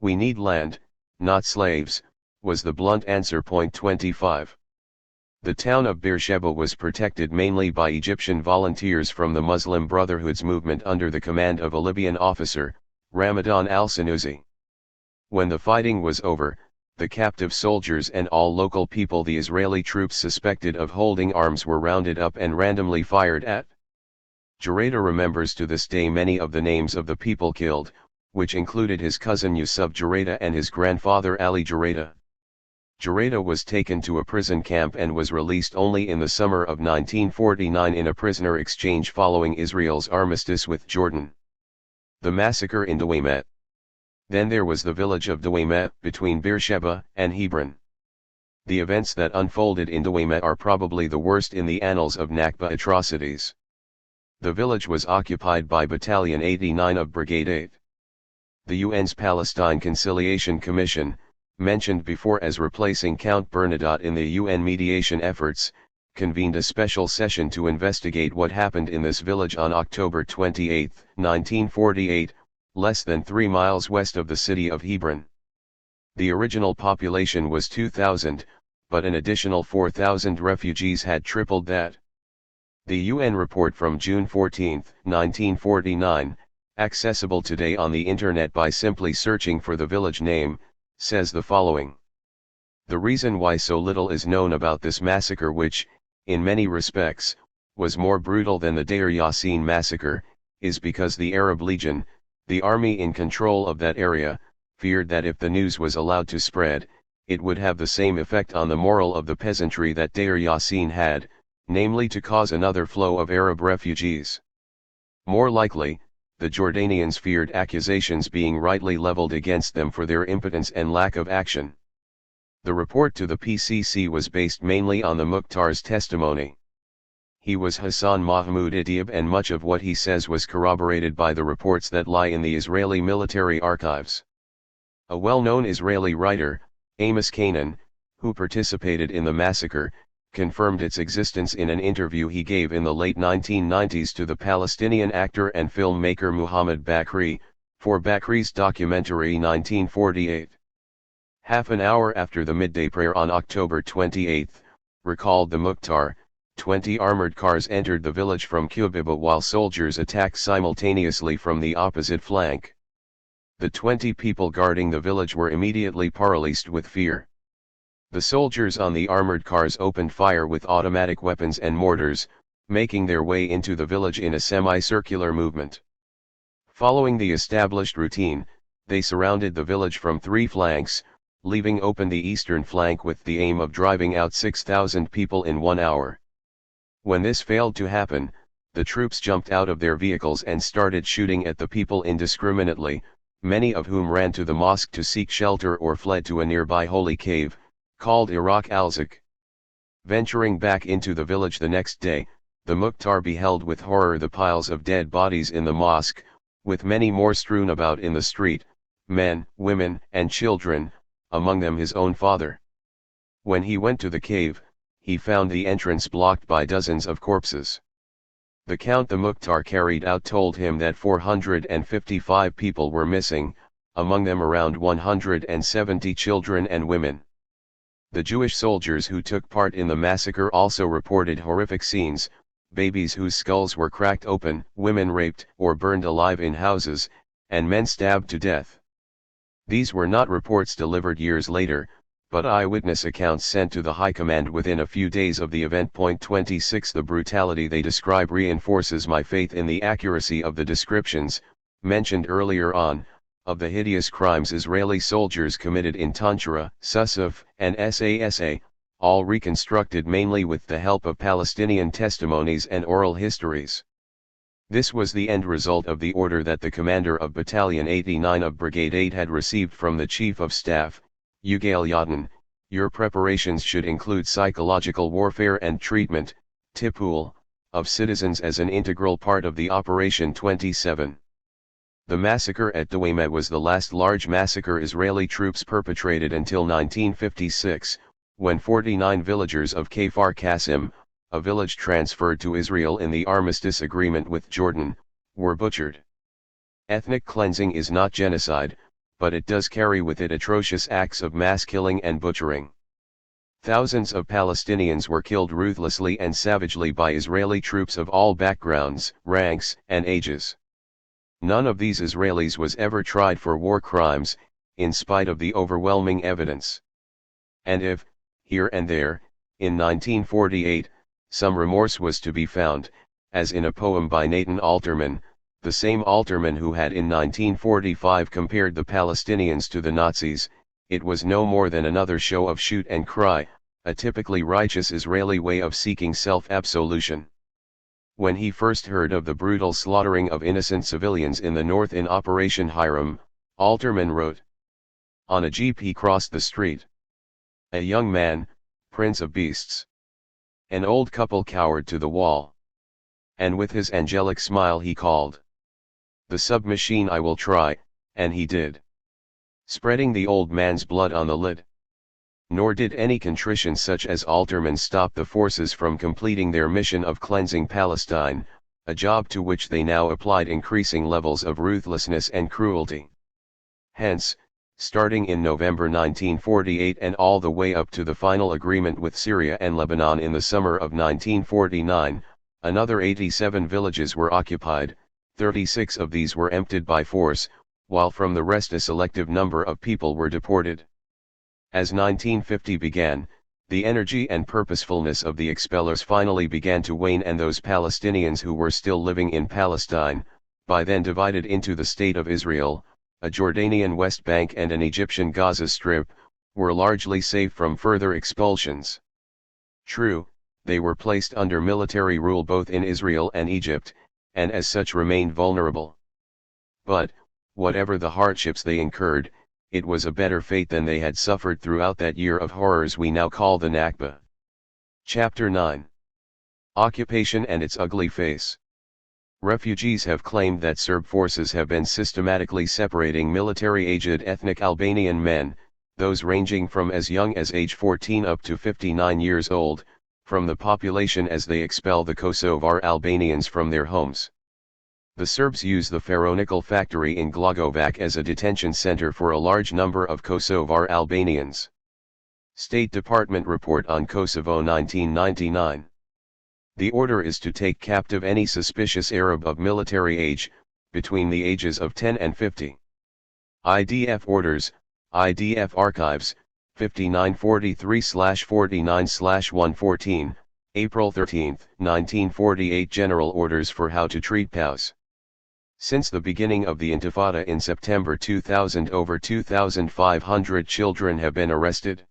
"We need land, not slaves," was the blunt answer. 25. The town of Beersheba was protected mainly by Egyptian volunteers from the Muslim Brotherhood's movement under the command of a Libyan officer, Ramadan al-Sanusi. When the fighting was over, The captive soldiers and all local people the Israeli troops suspected of holding arms were rounded up and randomly fired at. Jareda remembers to this day many of the names of the people killed, which included his cousin Yusuf Jareda and his grandfather Ali Jareda. Jareda was taken to a prison camp and was released only in the summer of 1949 in a prisoner exchange following Israel's armistice with Jordan. The massacre in Dawaymet. Then there was the village of Dawaymet between Beersheba and Hebron. The events that unfolded in Dawaymet are probably the worst in the annals of Nakba atrocities. The village was occupied by Battalion 89 of Brigade 8. The UN's Palestine Conciliation Commission, mentioned before as replacing Count Bernadotte in the UN mediation efforts, convened a special session to investigate what happened in this village on October 28, 1948, less than 3 miles west of the city of Hebron. The original population was 2,000, but an additional 4,000 refugees had tripled that. The UN report from June 14, 1949, accessible today on the internet by simply searching for the village name, says the following. The reason why so little is known about this massacre, which, in many respects, was more brutal than the Deir Yassin massacre, is because the Arab Legion, the army in control of that area, feared that if the news was allowed to spread, it would have the same effect on the moral of the peasantry that Deir Yassin had, namely to cause another flow of Arab refugees. More likely, the Jordanians feared accusations being rightly leveled against them for their impotence and lack of action. The report to the PCC was based mainly on the Mukhtar's testimony. He was Hassan Mahmoud Idiyab, and much of what he says was corroborated by the reports that lie in the Israeli military archives. A well-known Israeli writer, Amos Kanan, who participated in the massacre, confirmed its existence in an interview he gave in the late 1990s to the Palestinian actor and filmmaker Muhammad Bakri, for Bakri's documentary 1948. Half an hour after the midday prayer on October 28, recalled the Mukhtar, 20 armored cars entered the village from Kubiba while soldiers attacked simultaneously from the opposite flank. The 20 people guarding the village were immediately paralyzed with fear. The soldiers on the armored cars opened fire with automatic weapons and mortars, making their way into the village in a semicircular movement. Following the established routine, they surrounded the village from 3 flanks, leaving open the eastern flank with the aim of driving out 6,000 people in 1 hour. When this failed to happen, the troops jumped out of their vehicles and started shooting at the people indiscriminately, many of whom ran to the mosque to seek shelter or fled to a nearby holy cave, called Iraq al-Zik. Venturing back into the village the next day, the Mukhtar beheld with horror the piles of dead bodies in the mosque, with many more strewn about in the street, men, women, and children, among them his own father. When he went to the cave, he found the entrance blocked by dozens of corpses. The count the Mukhtar carried out told him that 455 people were missing, among them around 170 children and women. The Jewish soldiers who took part in the massacre also reported horrific scenes, babies whose skulls were cracked open, women raped or burned alive in houses, and men stabbed to death. These were not reports delivered years later, but eyewitness accounts sent to the High Command within a few days of the event. 26 The brutality they describe reinforces my faith in the accuracy of the descriptions, mentioned earlier on, of the hideous crimes Israeli soldiers committed in Tanshara, Susaf, and Sasa, all reconstructed mainly with the help of Palestinian testimonies and oral histories. This was the end result of the order that the commander of Battalion 89 of Brigade 8 had received from the Chief of Staff, Yigael Yadin. Your preparations should include psychological warfare and treatment, tipul, of citizens as an integral part of the Operation 27. The massacre at Dawaymet was the last large massacre Israeli troops perpetrated until 1956, when 49 villagers of Kfar Qasim, a village transferred to Israel in the armistice agreement with Jordan, were butchered. Ethnic cleansing is not genocide, but it does carry with it atrocious acts of mass killing and butchering. Thousands of Palestinians were killed ruthlessly and savagely by Israeli troops of all backgrounds, ranks, and ages. None of these Israelis was ever tried for war crimes, in spite of the overwhelming evidence. and if, here and there, in 1948, some remorse was to be found, as in a poem by Nathan Alterman, the same Alterman who had in 1945 compared the Palestinians to the Nazis, it was no more than another show of shoot and cry, a typically righteous Israeli way of seeking self-absolution. When he first heard of the brutal slaughtering of innocent civilians in the north in Operation Hiram, Alterman wrote. On a jeep he crossed the street. A young man, prince of beasts. An old couple cowered to the wall. And with his angelic smile he called. The submachine I will try, and he did. Spreading the old man's blood on the lid. Nor did any contrition such as Alterman stop the forces from completing their mission of cleansing Palestine, a job to which they now applied increasing levels of ruthlessness and cruelty. Hence, starting in November 1948 and all the way up to the final agreement with Syria and Lebanon in the summer of 1949, another 87 villages were occupied, 36 of these were emptied by force, while from the rest a selective number of people were deported. As 1950 began, the energy and purposefulness of the expellers finally began to wane, and those Palestinians who were still living in Palestine, by then divided into the State of Israel, a Jordanian West Bank and an Egyptian Gaza Strip, were largely safe from further expulsions. True, they were placed under military rule both in Israel and Egypt, and as such remained vulnerable. But, whatever the hardships they incurred, it was a better fate than they had suffered throughout that year of horrors we now call the Nakba. Chapter 9. Occupation and its ugly face. Refugees have claimed that Serb forces have been systematically separating military-aged ethnic Albanian men, those ranging from as young as age 14 up to 59 years old, from the population as they expel the Kosovar Albanians from their homes. The Serbs use the Ferronickel factory in Glagovac as a detention center for a large number of Kosovar Albanians. State Department Report on Kosovo 1999. The order is to take captive any suspicious Arab of military age, between the ages of 10 and 50. IDF Orders, IDF Archives, 5943/49/114, April 13, 1948. General Orders for how to treat POWs. Since the beginning of the Intifada in September 2000, over 2,500 children have been arrested.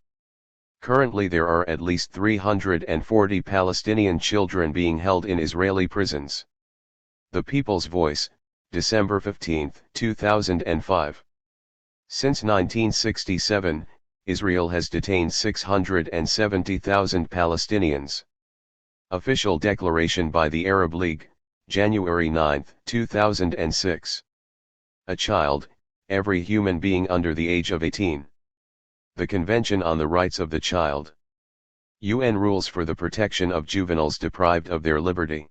Currently there are at least 340 Palestinian children being held in Israeli prisons. The People's Voice, December 15, 2005. Since 1967, Israel has detained 670,000 Palestinians. Official declaration by the Arab League, January 9, 2006. A child, every human being under the age of 18. The Convention on the Rights of the Child. UN rules for the protection of juveniles deprived of their liberty.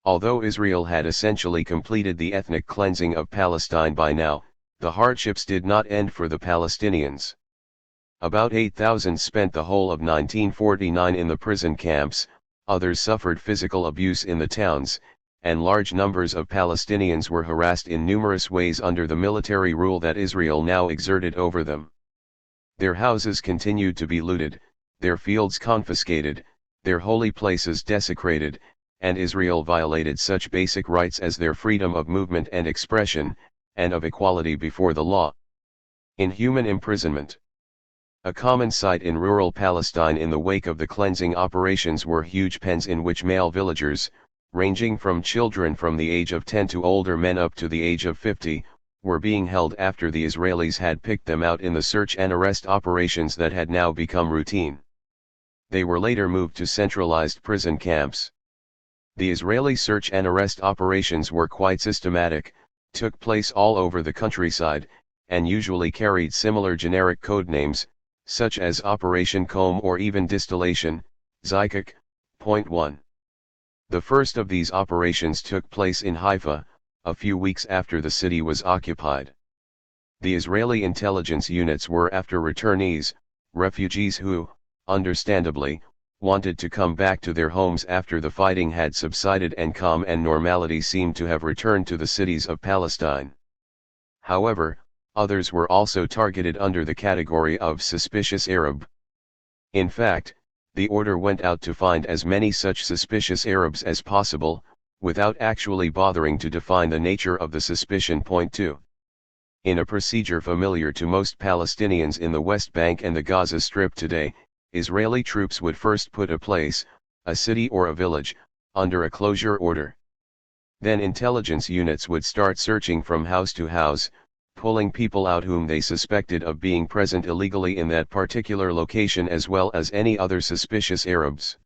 Although Israel had essentially completed the ethnic cleansing of Palestine by now, the hardships did not end for the Palestinians. About 8,000 spent the whole of 1949 in the prison camps, others suffered physical abuse in the towns, and large numbers of Palestinians were harassed in numerous ways under the military rule that Israel now exerted over them. Their houses continued to be looted, their fields confiscated, their holy places desecrated, and Israel violated such basic rights as their freedom of movement and expression, and of equality before the law. Inhuman imprisonment. A common sight in rural Palestine in the wake of the cleansing operations were huge pens in which male villagers, ranging from children from the age of 10 to older men up to the age of 50, were being held after the Israelis had picked them out in the search and arrest operations that had now become routine. They were later moved to centralized prison camps. The Israeli search and arrest operations were quite systematic, took place all over the countryside, and usually carried similar generic code names, such as Operation Comb or even Distillation, Zykuk. Point 1. The first of these operations took place in Haifa, a few weeks after the city was occupied. The Israeli intelligence units were after returnees, refugees who, understandably, wanted to come back to their homes after the fighting had subsided and calm and normality seemed to have returned to the cities of Palestine. However, others were also targeted under the category of suspicious Arab. In fact, the order went out to find as many such suspicious Arabs as possible, without actually bothering to define the nature of the suspicion. Point 2. In a procedure familiar to most Palestinians in the West Bank and the Gaza Strip today, Israeli troops would first put a place, a city or a village, under a closure order. Then intelligence units would start searching from house to house, pulling people out whom they suspected of being present illegally in that particular location as well as any other suspicious Arabs.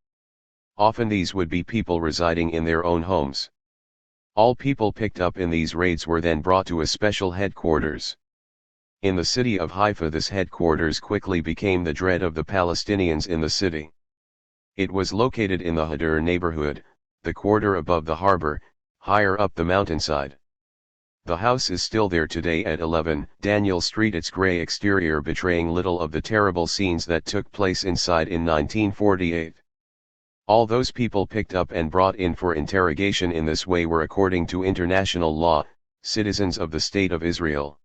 Often these would be people residing in their own homes. All people picked up in these raids were then brought to a special headquarters. In the city of Haifa, this headquarters quickly became the dread of the Palestinians in the city. It was located in the Hadar neighborhood, the quarter above the harbor, higher up the mountainside. The house is still there today at 11 Daniel Street, its gray exterior betraying little of the terrible scenes that took place inside in 1948. All those people picked up and brought in for interrogation in this way were, according to international law, citizens of the State of Israel.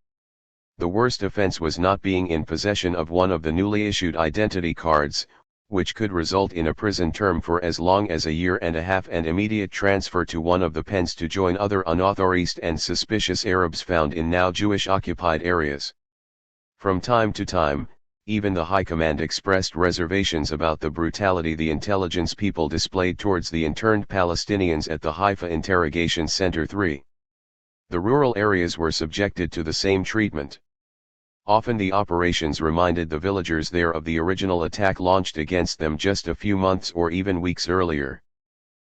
The worst offense was not being in possession of one of the newly issued identity cards, which could result in a prison term for as long as a year and a half and immediate transfer to one of the pens to join other unauthorized and suspicious Arabs found in now Jewish-occupied areas. From time to time, even the High Command expressed reservations about the brutality the intelligence people displayed towards the interned Palestinians at the Haifa Interrogation Center 3. The rural areas were subjected to the same treatment. Often the operations reminded the villagers there of the original attack launched against them just a few months or even weeks earlier.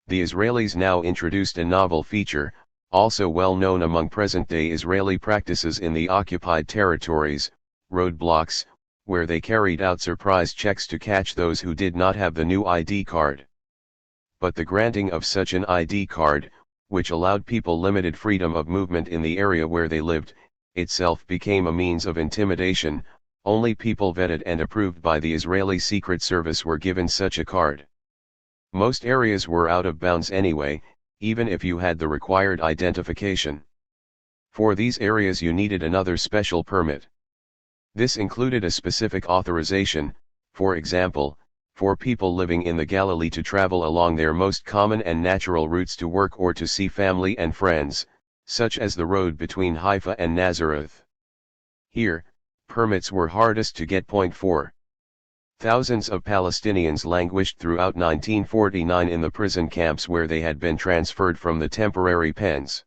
The Israelis now introduced a novel feature, also well known among present-day Israeli practices in the occupied territories, roadblocks, where they carried out surprise checks to catch those who did not have the new ID card. But the granting of such an ID card, which allowed people limited freedom of movement in the area where they lived, itself became a means of intimidation. Only people vetted and approved by the Israeli Secret Service were given such a card. Most areas were out of bounds anyway, even if you had the required identification. For these areas you needed another special permit. This included a specific authorization, for example, for people living in the Galilee to travel along their most common and natural routes to work or to see family and friends, such as the road between Haifa and Nazareth. Here, permits were hardest to get. Point 4. Thousands of Palestinians languished throughout 1949 in the prison camps where they had been transferred from the temporary pens.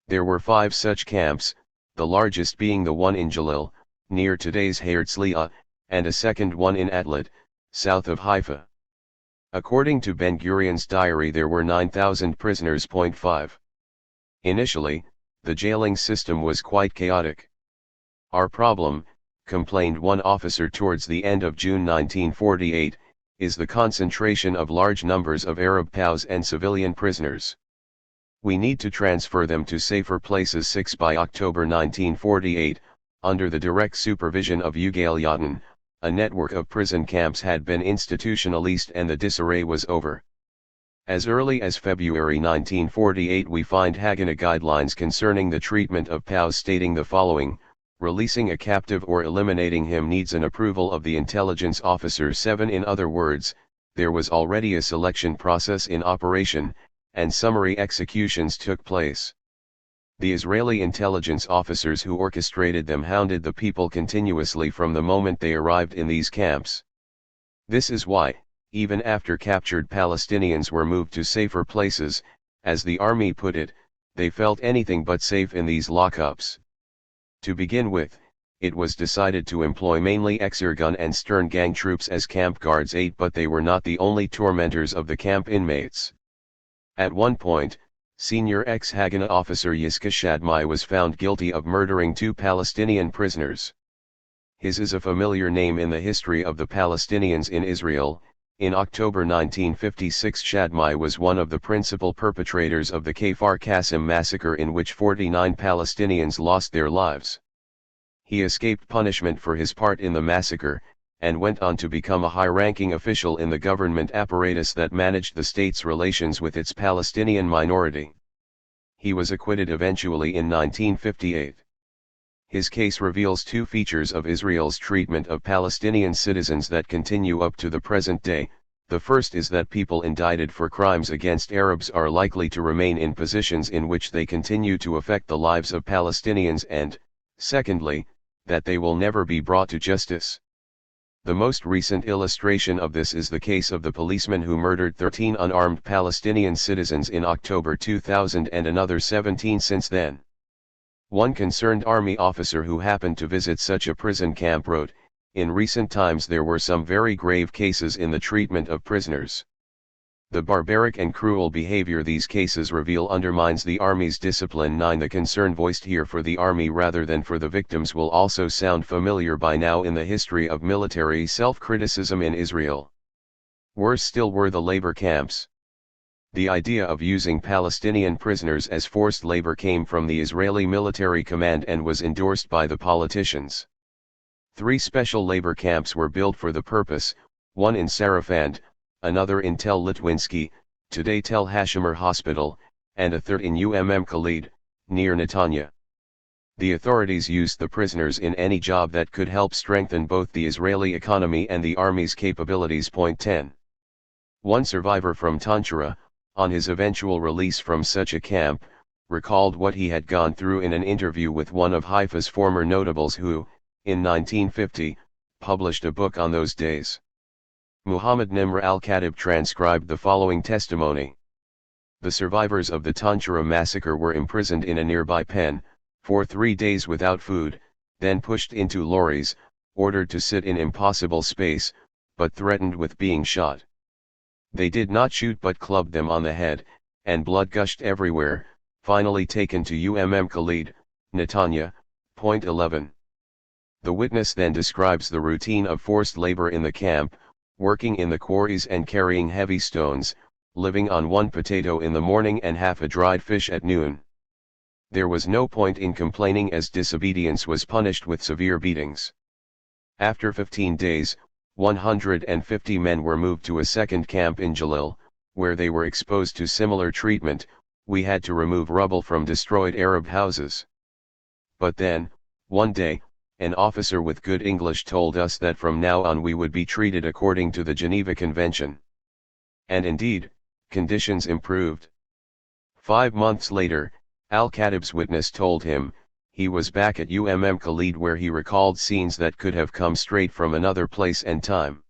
There were 5 such camps, the largest being the one in Jalil, near today's Herzliya, and a second one in Atlat, south of Haifa. According to Ben-Gurion's diary, there were 9,000 prisoners. Point 5. Initially, the jailing system was quite chaotic. Our problem, complained one officer towards the end of June 1948, is the concentration of large numbers of Arab POWs and civilian prisoners. We need to transfer them to safer places. 6 By October 1948, under the direct supervision of Ugail Yadin, a network of prison camps had been institutionalized and the disarray was over. As early as February 1948 we find Haganah guidelines concerning the treatment of POWs stating the following: releasing a captive or eliminating him needs an approval of the intelligence officer. 7 In other words, there was already a selection process in operation, and summary executions took place. The Israeli intelligence officers who orchestrated them hounded the people continuously from the moment they arrived in these camps. This is why, even after captured Palestinians were moved to safer places, as the army put it, they felt anything but safe in these lockups. To begin with, it was decided to employ mainly Exirgun and Stern Gang troops as camp guards. 8 But they were not the only tormentors of the camp inmates. At one point, senior ex-Haganah officer Yiska Shadmai was found guilty of murdering 2 Palestinian prisoners. His is a familiar name in the history of the Palestinians in Israel. In October 1956, Shadmai was one of the principal perpetrators of the Kfar Qasim massacre, in which 49 Palestinians lost their lives. He escaped punishment for his part in the massacre, and went on to become a high-ranking official in the government apparatus that managed the state's relations with its Palestinian minority. He was acquitted eventually in 1958. His case reveals two features of Israel's treatment of Palestinian citizens that continue up to the present day. The first is that people indicted for crimes against Arabs are likely to remain in positions in which they continue to affect the lives of Palestinians, and, secondly, that they will never be brought to justice. The most recent illustration of this is the case of the policeman who murdered 13 unarmed Palestinian citizens in October 2000 and another 17 since then. One concerned army officer who happened to visit such a prison camp wrote, "In recent times there were some very grave cases in the treatment of prisoners. The barbaric and cruel behavior these cases reveal undermines the Army's discipline." 9. The concern voiced here for the Army rather than for the victims will also sound familiar by now in the history of military self-criticism in Israel. Worse still were the labor camps. The idea of using Palestinian prisoners as forced labor came from the Israeli military command and was endorsed by the politicians. 3 special labor camps were built for the purpose, one in Sarafand, another in Tel Litwinsky, today Tel Hashimer Hospital, and a third in Khalid, near Netanya. The authorities used the prisoners in any job that could help strengthen both the Israeli economy and the army's capabilities. 10. One survivor from Tanchura, on his eventual release from such a camp, recalled what he had gone through in an interview with one of Haifa's former notables who, in 1950, published a book on those days. Muhammad Nimr al-Khatib transcribed the following testimony. The survivors of the Tanchura massacre were imprisoned in a nearby pen, for 3 days without food, then pushed into lorries, ordered to sit in impossible space, but threatened with being shot. They did not shoot but clubbed them on the head, and blood gushed everywhere, finally taken to Khalid, Netanya. 11. The witness then describes the routine of forced labor in the camp, working in the quarries and carrying heavy stones, living on 1 potato in the morning and half a dried fish at noon. There was no point in complaining as disobedience was punished with severe beatings. After 15 days, 150 men were moved to a second camp in Jalil, where they were exposed to similar treatment. We had to remove rubble from destroyed Arab houses. But then, one day, an officer with good English told us that from now on we would be treated according to the Geneva Convention. And indeed, conditions improved. 5 months later, al-Khatib's witness told him, he was back at Khalid where he recalled scenes that could have come straight from another place and time.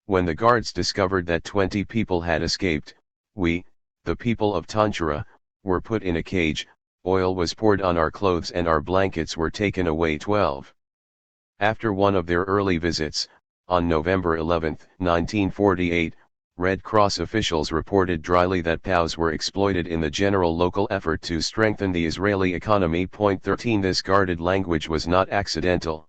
When the guards discovered that 20 people had escaped, we, the people of Tanchura, were put in a cage, oil was poured on our clothes and our blankets were taken away. 12. After one of their early visits, on November 11, 1948, Red Cross officials reported dryly that POWs were exploited in the general local effort to strengthen the Israeli economy. 13. This guarded language was not accidental.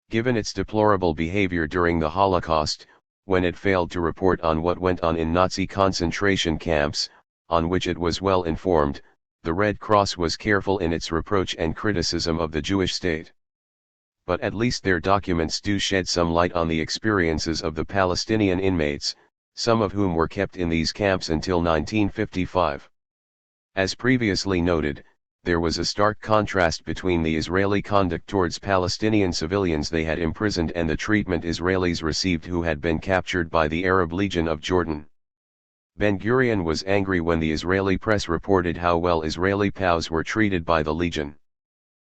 Given its deplorable behavior during the Holocaust, when it failed to report on what went on in Nazi concentration camps, on which it was well informed, the Red Cross was careful in its reproach and criticism of the Jewish state. But at least their documents do shed some light on the experiences of the Palestinian inmates, some of whom were kept in these camps until 1955. As previously noted, there was a stark contrast between the Israeli conduct towards Palestinian civilians they had imprisoned and the treatment Israelis received who had been captured by the Arab Legion of Jordan. Ben-Gurion was angry when the Israeli press reported how well Israeli POWs were treated by the Legion.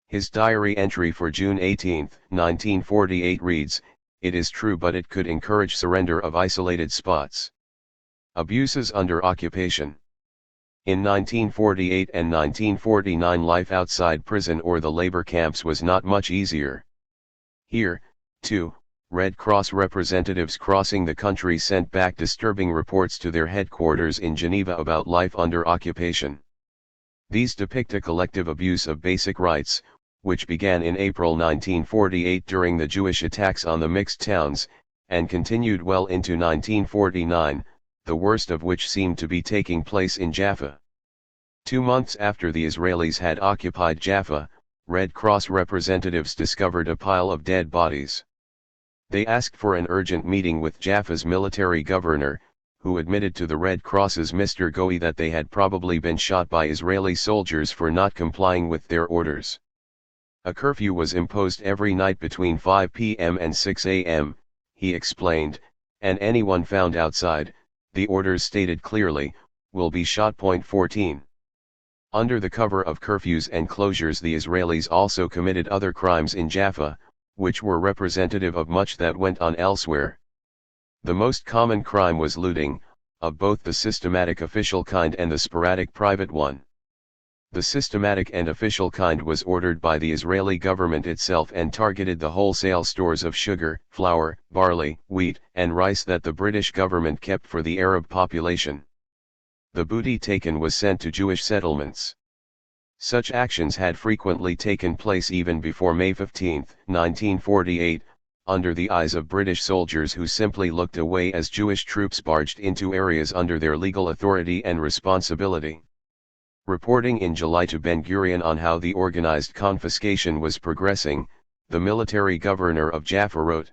His diary entry for June 18, 1948 reads, "It is true, but it could encourage surrender of isolated spots. Abuses under occupation. In 1948 and 1949 life outside prison or the labor camps was not much easier. Here, too, Red Cross representatives crossing the country sent back disturbing reports to their headquarters in Geneva about life under occupation. These depict a collective abuse of basic rights, which began in April 1948 during the Jewish attacks on the mixed towns, and continued well into 1949, the worst of which seemed to be taking place in Jaffa. 2 months after the Israelis had occupied Jaffa, Red Cross representatives discovered a pile of dead bodies. They asked for an urgent meeting with Jaffa's military governor, who admitted to the Red Cross's Mr. Goey that they had probably been shot by Israeli soldiers for not complying with their orders. A curfew was imposed every night between 5 p.m. and 6 a.m., he explained, and anyone found outside, the orders stated clearly, will be shot. 14. Under the cover of curfews and closures, the Israelis also committed other crimes in Jaffa, which were representative of much that went on elsewhere. The most common crime was looting, of both the systematic official kind and the sporadic private one. The systematic and official kind was ordered by the Israeli government itself and targeted the wholesale stores of sugar, flour, barley, wheat, and rice that the British government kept for the Arab population. The booty taken was sent to Jewish settlements. Such actions had frequently taken place even before May 15, 1948, under the eyes of British soldiers who simply looked away as Jewish troops barged into areas under their legal authority and responsibility. Reporting in July to Ben-Gurion on how the organized confiscation was progressing, the military governor of Jaffa wrote,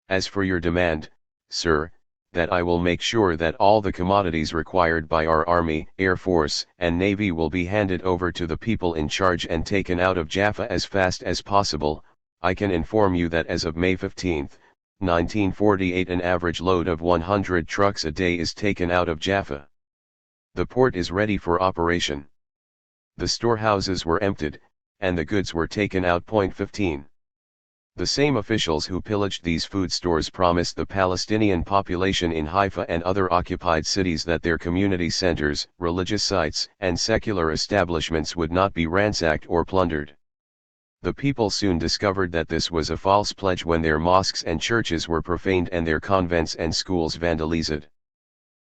"As for your demand, sir, that I will make sure that all the commodities required by our Army, Air Force, and Navy will be handed over to the people in charge and taken out of Jaffa as fast as possible, I can inform you that as of May 15, 1948, an average load of 100 trucks a day is taken out of Jaffa. The port is ready for operation. The storehouses were emptied, and the goods were taken out." 15. The same officials who pillaged these food stores promised the Palestinian population in Haifa and other occupied cities that their community centers, religious sites, and secular establishments would not be ransacked or plundered. The people soon discovered that this was a false pledge when their mosques and churches were profaned and their convents and schools vandalized.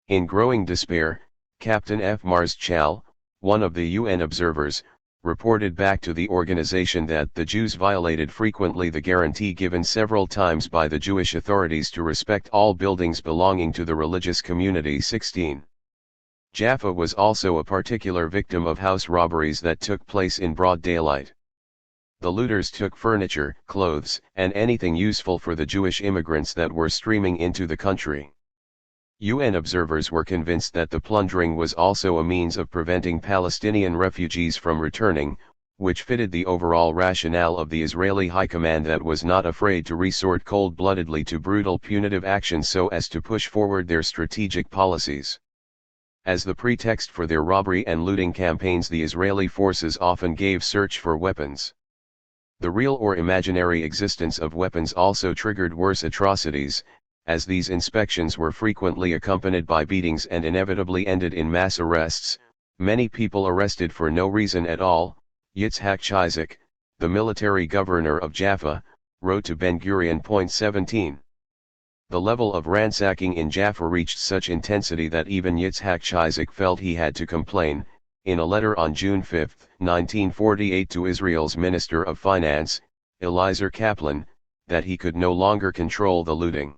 In growing despair, Captain F. Marschall, one of the UN observers, reported back to the organization that the Jews violated frequently the guarantee given several times by the Jewish authorities to respect all buildings belonging to the religious community. 16. Jaffa was also a particular victim of house robberies that took place in broad daylight. The looters took furniture, clothes, and anything useful for the Jewish immigrants that were streaming into the country. UN observers were convinced that the plundering was also a means of preventing Palestinian refugees from returning, which fitted the overall rationale of the Israeli High Command that was not afraid to resort cold-bloodedly to brutal punitive actions so as to push forward their strategic policies. As the pretext for their robbery and looting campaigns, the Israeli forces often gave search for weapons. The real or imaginary existence of weapons also triggered worse atrocities, as these inspections were frequently accompanied by beatings and inevitably ended in mass arrests, many people arrested for no reason at all. Yitzhak Chizek, the military governor of Jaffa, wrote to Ben-Gurion. 17. The level of ransacking in Jaffa reached such intensity that even Yitzhak Chizek felt he had to complain, in a letter on June 5, 1948 to Israel's Minister of Finance, Eliezer Kaplan, that he could no longer control the looting.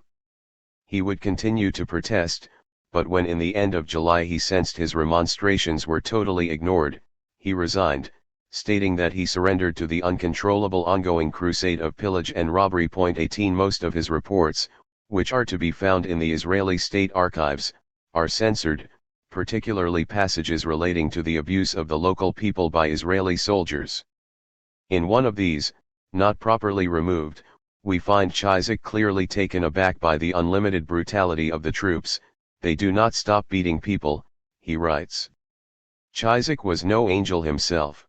He would continue to protest, but when in the end of July he sensed his remonstrations were totally ignored, he resigned, stating that he surrendered to the uncontrollable ongoing crusade of pillage and robbery. 18 Most of his reports, which are to be found in the Israeli state archives, are censored, particularly passages relating to the abuse of the local people by Israeli soldiers. In one of these, not properly removed, we find Chizek clearly taken aback by the unlimited brutality of the troops. "They do not stop beating people," he writes. Chizek was no angel himself.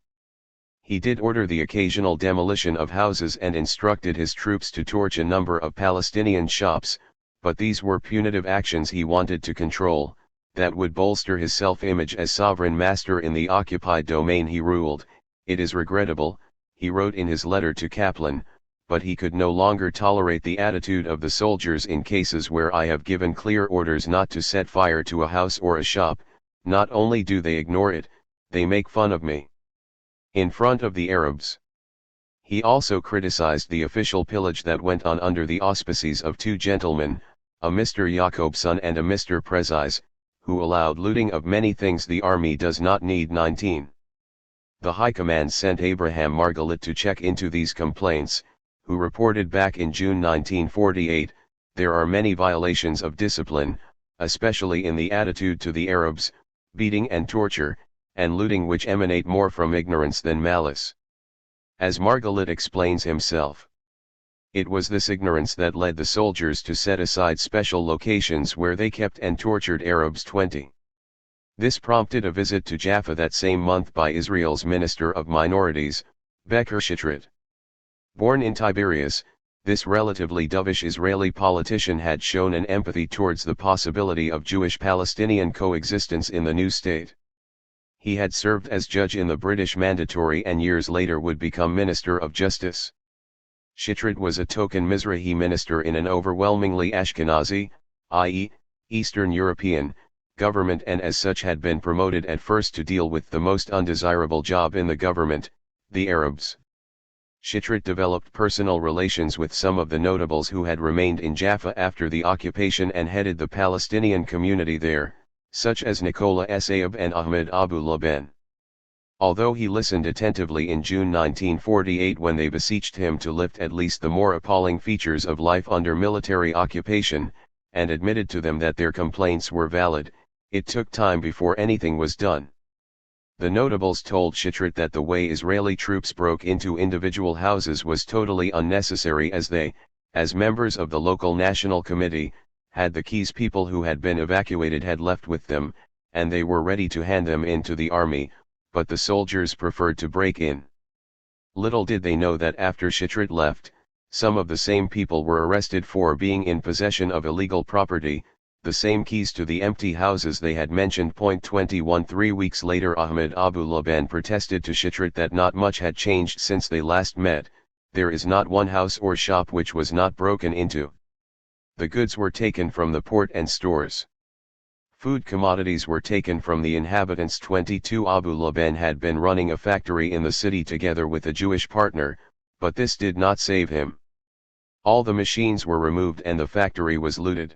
He did order the occasional demolition of houses and instructed his troops to torch a number of Palestinian shops, but these were punitive actions he wanted to control, that would bolster his self-image as sovereign master in the occupied domain he ruled. "It is regrettable," he wrote in his letter to Kaplan, "but he could no longer tolerate the attitude of the soldiers in cases where I have given clear orders not to set fire to a house or a shop. Not only do they ignore it, they make fun of me in front of the Arabs." He also criticized the official pillage that went on under the auspices of two gentlemen, a Mr. Jacobson and a Mr. Prezis, who allowed looting of many things the army does not need. 19. The High Command sent Abraham Margalit to check into these complaints, who reported back in June 1948, "There are many violations of discipline, especially in the attitude to the Arabs, beating and torture, and looting which emanate more from ignorance than malice." As Margalit explains himself, it was this ignorance that led the soldiers to set aside special locations where they kept and tortured Arabs. 20. This prompted a visit to Jaffa that same month by Israel's Minister of Minorities, Becher Shitrit. Born in Tiberias, this relatively dovish Israeli politician had shown an empathy towards the possibility of Jewish-Palestinian coexistence in the new state. He had served as judge in the British Mandatory and years later would become Minister of Justice. Shitrit was a token Mizrahi minister in an overwhelmingly Ashkenazi, i.e., Eastern European, government and as such had been promoted at first to deal with the most undesirable job in the government, the Arabs. Shitrit developed personal relations with some of the notables who had remained in Jaffa after the occupation and headed the Palestinian community there, such as Nicola Saab and Ahmed Abu Laban. Although he listened attentively in June 1948 when they beseeched him to lift at least the more appalling features of life under military occupation, and admitted to them that their complaints were valid, it took time before anything was done. The notables told Shitrit that the way Israeli troops broke into individual houses was totally unnecessary as they, as members of the local national committee, had the keys people who had been evacuated had left with them, and they were ready to hand them in to the army, but the soldiers preferred to break in. Little did they know that after Shitrit left, some of the same people were arrested for being in possession of illegal property, the same keys to the empty houses they had mentioned. 21 3 weeks later Ahmed Abu Laban protested to Shitrit that not much had changed since they last met, there is not one house or shop which was not broken into. The goods were taken from the port and stores. Food commodities were taken from the inhabitants. 22 Abu Laban had been running a factory in the city together with a Jewish partner, but this did not save him. All the machines were removed and the factory was looted.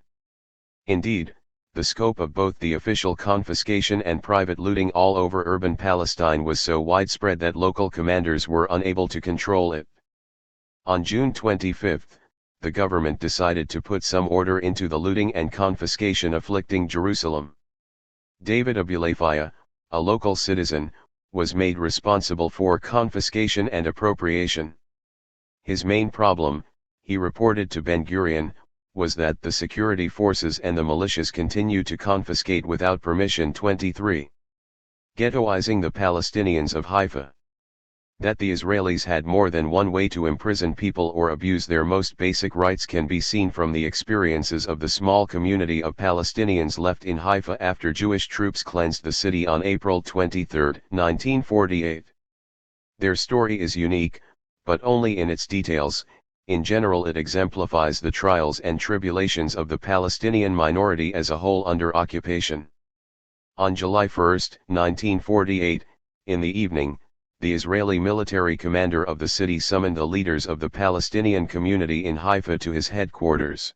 Indeed, the scope of both the official confiscation and private looting all over urban Palestine was so widespread that local commanders were unable to control it. On June 25, the government decided to put some order into the looting and confiscation afflicting Jerusalem. David Abulafia, a local citizen, was made responsible for confiscation and appropriation. His main problem, he reported to Ben-Gurion, was that the security forces and the militias continue to confiscate without permission. 23. Ghettoizing the Palestinians of Haifa. That the Israelis had more than one way to imprison people or abuse their most basic rights can be seen from the experiences of the small community of Palestinians left in Haifa after Jewish troops cleansed the city on April 23, 1948. Their story is unique, but only in its details. In general, it exemplifies the trials and tribulations of the Palestinian minority as a whole under occupation. On July 1, 1948, in the evening, the Israeli military commander of the city summoned the leaders of the Palestinian community in Haifa to his headquarters.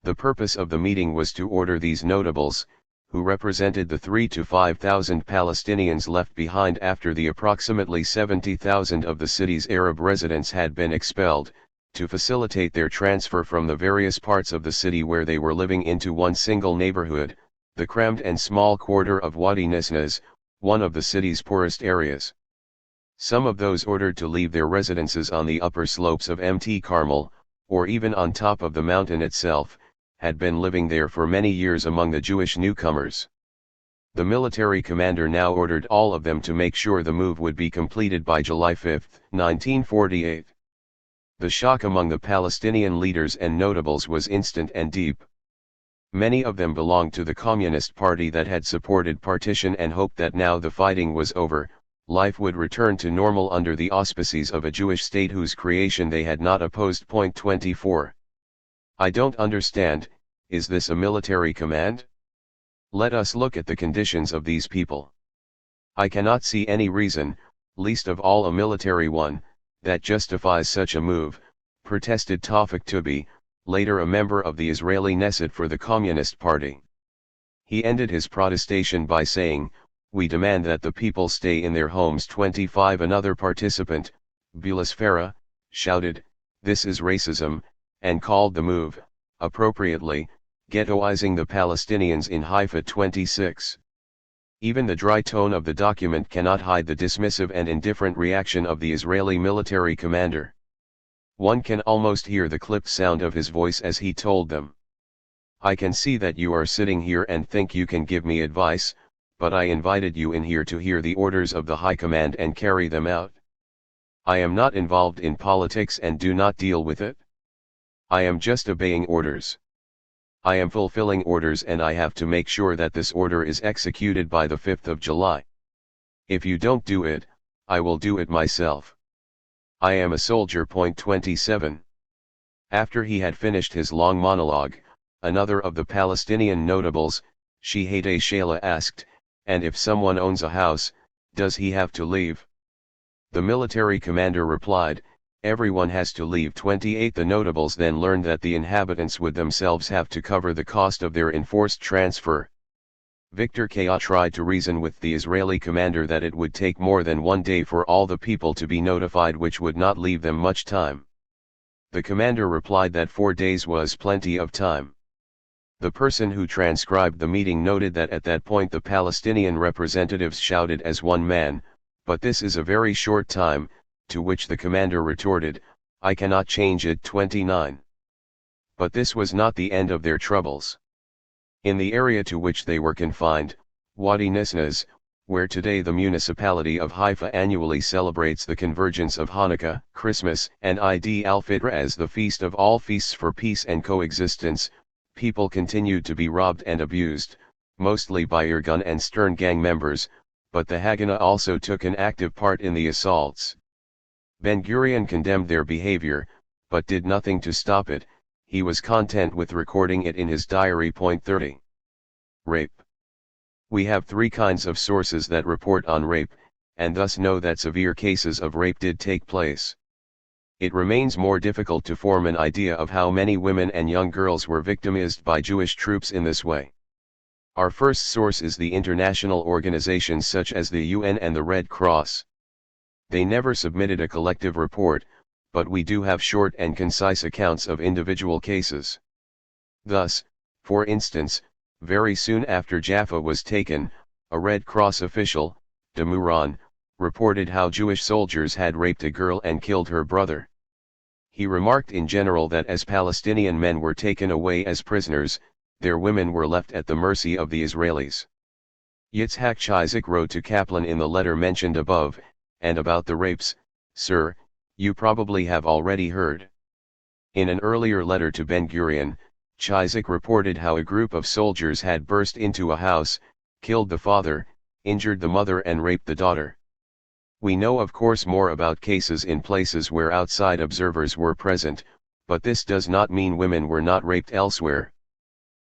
The purpose of the meeting was to order these notables, who represented the 3,000 to 5,000 Palestinians left behind after the approximately 70,000 of the city's Arab residents had been expelled, to facilitate their transfer from the various parts of the city where they were living into one single neighborhood, the crammed and small quarter of Wadi Nisnaz, one of the city's poorest areas. Some of those ordered to leave their residences on the upper slopes of Mt. Carmel, or even on top of the mountain itself, had been living there for many years among the Jewish newcomers. The military commander now ordered all of them to make sure the move would be completed by July 5, 1948. The shock among the Palestinian leaders and notables was instant and deep. Many of them belonged to the Communist Party that had supported partition and hoped that now the fighting was over, life would return to normal under the auspices of a Jewish state whose creation they had not opposed. 24. I don't understand, is this a military command? Let us look at the conditions of these people. I cannot see any reason, least of all a military one, that justifies such a move, protested Tawfik Tubi, later a member of the Israeli Knesset for the Communist Party. He ended his protestation by saying, "We demand that the people stay in their homes." 25 Another participant, Bulas Farah, shouted, "This is racism," and called the move, appropriately, ghettoizing the Palestinians in Haifa. 26. Even the dry tone of the document cannot hide the dismissive and indifferent reaction of the Israeli military commander. One can almost hear the clipped sound of his voice as he told them. "I can see that you are sitting here and think you can give me advice, but I invited you in here to hear the orders of the High Command and carry them out. I am not involved in politics and do not deal with it. I am just obeying orders. I am fulfilling orders and I have to make sure that this order is executed by the 5th of July. If you don't do it, I will do it myself. I am a soldier." 27. After he had finished his long monologue, another of the Palestinian notables, Shehadeh Shaila, asked, "And if someone owns a house, does he have to leave?" The military commander replied, "Everyone has to leave." 28. The notables then learned that the inhabitants would themselves have to cover the cost of their enforced transfer. Victor Kaya tried to reason with the Israeli commander that it would take more than one day for all the people to be notified, which would not leave them much time. The commander replied that 4 days was plenty of time. The person who transcribed the meeting noted that at that point the Palestinian representatives shouted as one man, "But this is a very short time," to which the commander retorted, "I cannot change it." 29. But this was not the end of their troubles. In the area to which they were confined, Wadi Nisnas, where today the municipality of Haifa annually celebrates the convergence of Hanukkah, Christmas, and Eid al-Fitr as the feast of all feasts for peace and coexistence, people continued to be robbed and abused, mostly by Irgun and Stern gang members, but the Haganah also took an active part in the assaults. Ben-Gurion condemned their behavior, but did nothing to stop it. He was content with recording it in his diary. 30. Rape. We have 3 kinds of sources that report on rape, and thus know that severe cases of rape did take place. It remains more difficult to form an idea of how many women and young girls were victimized by Jewish troops in this way. Our first source is the international organizations such as the UN and the Red Cross. They never submitted a collective report, but we do have short and concise accounts of individual cases. Thus, for instance, very soon after Jaffa was taken, a Red Cross official, de Mouron, reported how Jewish soldiers had raped a girl and killed her brother. He remarked in general that as Palestinian men were taken away as prisoners, their women were left at the mercy of the Israelis. Yitzhak Chizek wrote to Kaplan in the letter mentioned above, and about the rapes, "Sir, you probably have already heard." In an earlier letter to Ben-Gurion, Chizek reported how a group of soldiers had burst into a house, killed the father, injured the mother and raped the daughter. We know of course more about cases in places where outside observers were present, but this does not mean women were not raped elsewhere.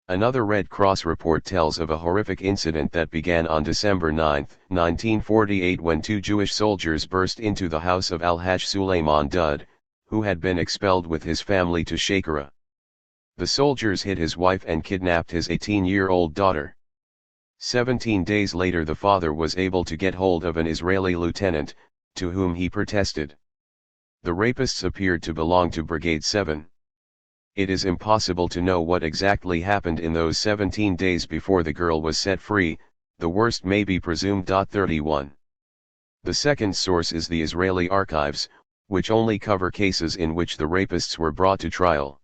Another Red Cross report tells of a horrific incident that began on December 9, 1948, when 2 Jewish soldiers burst into the house of Al-Hajj Suleiman Dud, who had been expelled with his family to Shakara. The soldiers hid his wife and kidnapped his 18-year-old daughter. 17 days later the father was able to get hold of an Israeli lieutenant, to whom he protested. The rapists appeared to belong to Brigade 7. It is impossible to know what exactly happened in those 17 days before the girl was set free, the worst may be presumed. 31. The second source is the Israeli archives, which only cover cases in which the rapists were brought to trial.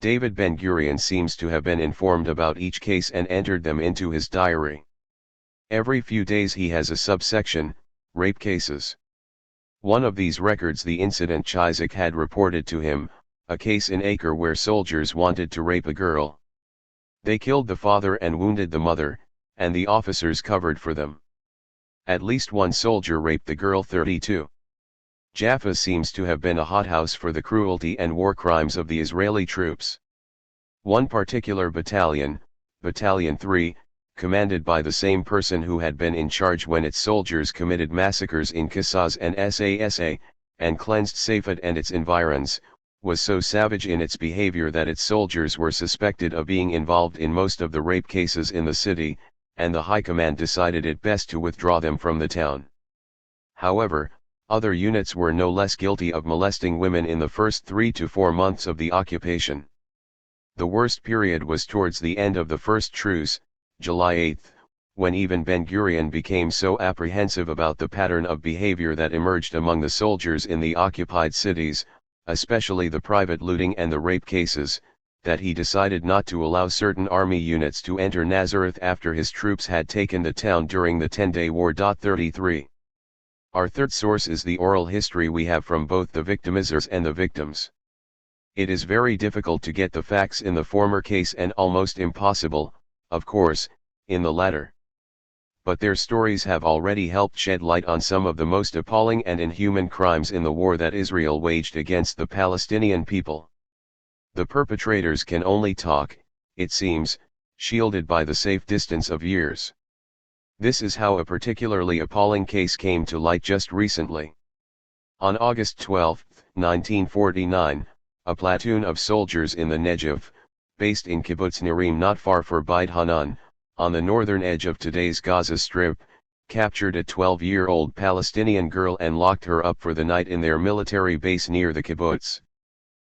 David Ben-Gurion seems to have been informed about each case and entered them into his diary. Every few days he has a subsection, rape cases. One of these records the incident Chizek had reported to him, a case in Acre where soldiers wanted to rape a girl. They killed the father and wounded the mother, and the officers covered for them. At least one soldier raped the girl. 32. Jaffa seems to have been a hothouse for the cruelty and war crimes of the Israeli troops. One particular battalion, Battalion 3, commanded by the same person who had been in charge when its soldiers committed massacres in Qisas and Sasa, and cleansed Safed and its environs, was so savage in its behavior that its soldiers were suspected of being involved in most of the rape cases in the city, and the High Command decided it best to withdraw them from the town. However, other units were no less guilty of molesting women in the first 3 to 4 months of the occupation. The worst period was towards the end of the first truce, July 8, when even Ben-Gurion became so apprehensive about the pattern of behavior that emerged among the soldiers in the occupied cities, especially the private looting and the rape cases, that he decided not to allow certain army units to enter Nazareth after his troops had taken the town during the 10-day war. 33. Our third source is the oral history we have from both the victimizers and the victims. It is very difficult to get the facts in the former case and almost impossible, of course, in the latter. But their stories have already helped shed light on some of the most appalling and inhuman crimes in the war that Israel waged against the Palestinian people. The perpetrators can only talk, it seems, shielded by the safe distance of years. This is how a particularly appalling case came to light just recently. On August 12, 1949, a platoon of soldiers in the Negev, based in Kibbutz Nirim not far from Beit Hanan, on the northern edge of today's Gaza Strip, captured a 12-year-old Palestinian girl and locked her up for the night in their military base near the kibbutz.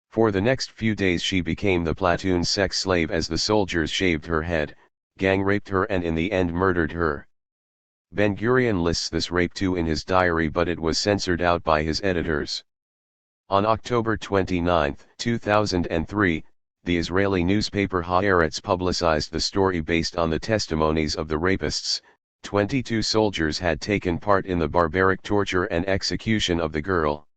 For the next few days she became the platoon's sex slave as the soldiers shaved her head, gang-raped her and in the end murdered her. Ben-Gurion lists this rape too in his diary, but it was censored out by his editors. On October 29, 2003, the Israeli newspaper Haaretz publicized the story based on the testimonies of the rapists. 22 soldiers had taken part in the barbaric torture and execution of the girl.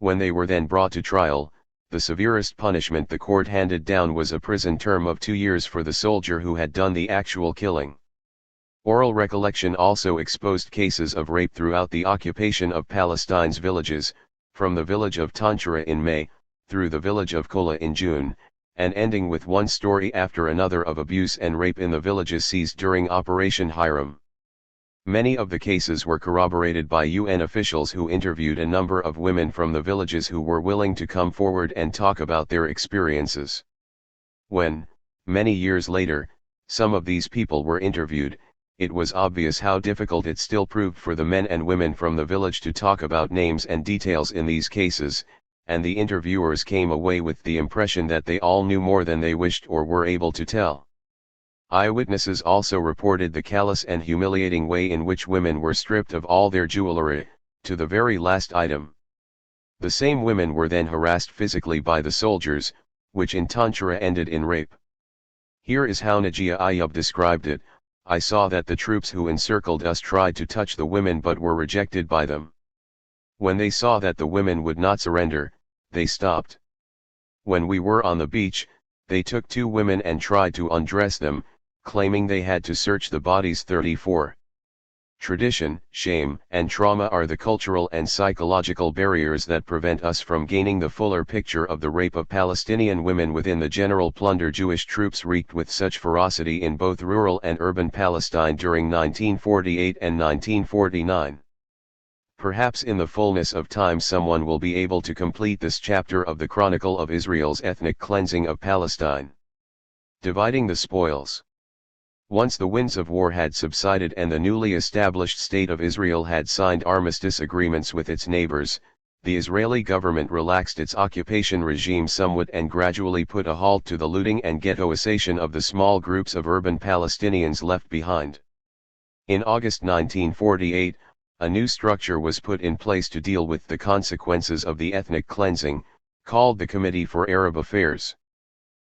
When they were then brought to trial, the severest punishment the court handed down was a prison term of 2 years for the soldier who had done the actual killing. Oral recollection also exposed cases of rape throughout the occupation of Palestine's villages, from the village of Tantura in May, through the village of Kola in June, and ending with one story after another of abuse and rape in the villages seized during Operation Hiram. Many of the cases were corroborated by UN officials who interviewed a number of women from the villages who were willing to come forward and talk about their experiences. When, many years later, some of these people were interviewed, it was obvious how difficult it still proved for the men and women from the village to talk about names and details in these cases, and the interviewers came away with the impression that they all knew more than they wished or were able to tell. Eyewitnesses also reported the callous and humiliating way in which women were stripped of all their jewelry, to the very last item. The same women were then harassed physically by the soldiers, which in Tantura ended in rape. Here is how Najia Ayyub described it: "I saw that the troops who encircled us tried to touch the women but were rejected by them. When they saw that the women would not surrender, they stopped. When we were on the beach, they took 2 women and tried to undress them, claiming they had to search the bodies." 34. Tradition, shame, and trauma are the cultural and psychological barriers that prevent us from gaining the fuller picture of the rape of Palestinian women within the general plunder Jewish troops wreaked with such ferocity in both rural and urban Palestine during 1948 and 1949. Perhaps in the fullness of time someone will be able to complete this chapter of the chronicle of Israel's ethnic cleansing of Palestine. Dividing the spoils. Once the winds of war had subsided and the newly established State of Israel had signed armistice agreements with its neighbors, the Israeli government relaxed its occupation regime somewhat and gradually put a halt to the looting and ghettoization of the small groups of urban Palestinians left behind. In August 1948, a new structure was put in place to deal with the consequences of the ethnic cleansing, called the Committee for Arab Affairs.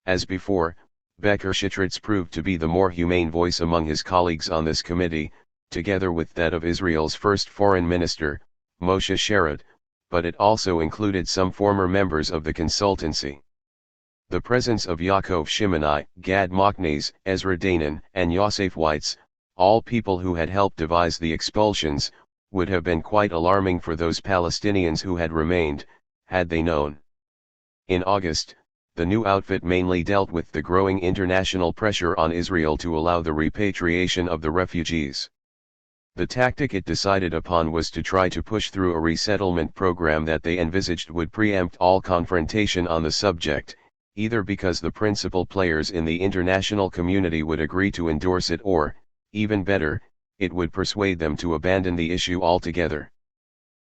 As before, Becker Shitritz proved to be the more humane voice among his colleagues on this committee, together with that of Israel's first foreign minister, Moshe Sharad, but it also included some former members of the consultancy. The presence of Yaakov Shimoni, Gad Machnes, Ezra Danan, and Yosef Weitz, all people who had helped devise the expulsions, would have been quite alarming for those Palestinians who had remained, had they known. In August, the new outfit mainly dealt with the growing international pressure on Israel to allow the repatriation of the refugees. The tactic it decided upon was to try to push through a resettlement program that they envisaged would preempt all confrontation on the subject, either because the principal players in the international community would agree to endorse it or, even better, it would persuade them to abandon the issue altogether.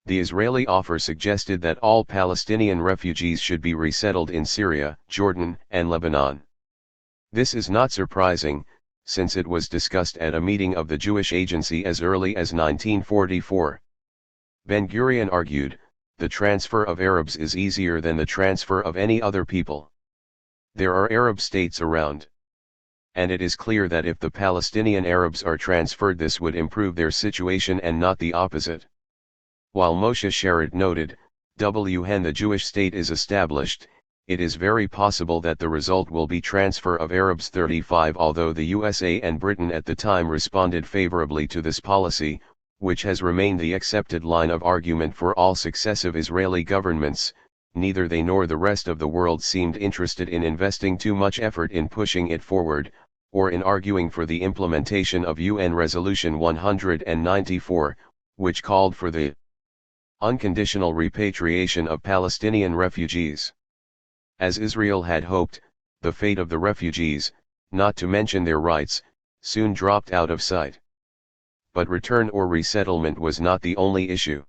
The Israeli offer suggested that all Palestinian refugees should be resettled in Syria, Jordan, and Lebanon. This is not surprising, since it was discussed at a meeting of the Jewish Agency as early as 1944. Ben-Gurion argued, the transfer of Arabs is easier than the transfer of any other people. There are Arab states around. And it is clear that if the Palestinian Arabs are transferred, this would improve their situation and not the opposite. While Moshe Sherrod noted, when the Jewish state is established, it is very possible that the result will be transfer of Arabs. 35. Although the USA and Britain at the time responded favorably to this policy, which has remained the accepted line of argument for all successive Israeli governments, neither they nor the rest of the world seemed interested in investing too much effort in pushing it forward, or in arguing for the implementation of UN Resolution 194, which called for the unconditional repatriation of Palestinian refugees. As Israel had hoped, the fate of the refugees, not to mention their rights, soon dropped out of sight. But return or resettlement was not the only issue.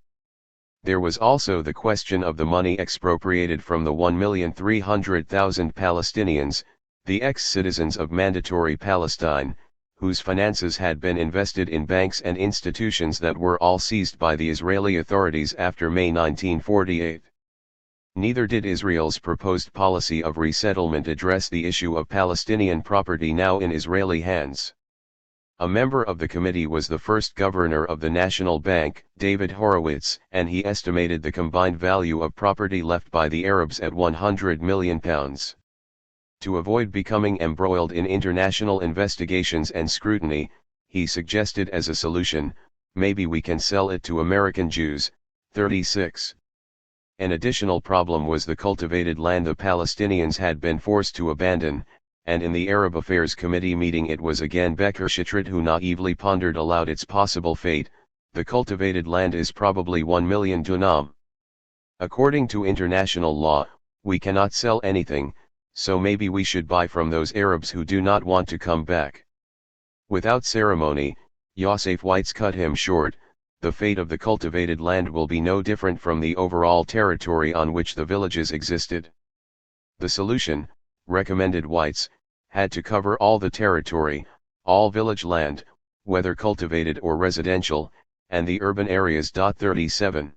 There was also the question of the money expropriated from the 1,300,000 Palestinians, the ex-citizens of Mandatory Palestine, whose finances had been invested in banks and institutions that were all seized by the Israeli authorities after May 1948. Neither did Israel's proposed policy of resettlement address the issue of Palestinian property now in Israeli hands. A member of the committee was the first governor of the National Bank, David Horowitz, and he estimated the combined value of property left by the Arabs at £100 million. To avoid becoming embroiled in international investigations and scrutiny, he suggested as a solution, maybe we can sell it to American Jews. 36. An additional problem was the cultivated land the Palestinians had been forced to abandon, and in the Arab Affairs Committee meeting it was again Becker Shetrit who naively pondered aloud its possible fate. The cultivated land is probably 1 million dunam. According to international law, we cannot sell anything, so maybe we should buy from those Arabs who do not want to come back. Without ceremony, Yosef Weitz cut him short. The fate of the cultivated land will be no different from the overall territory on which the villages existed. The solution, recommended Weitz, had to cover all the territory, all village land, whether cultivated or residential, and the urban areas. 37.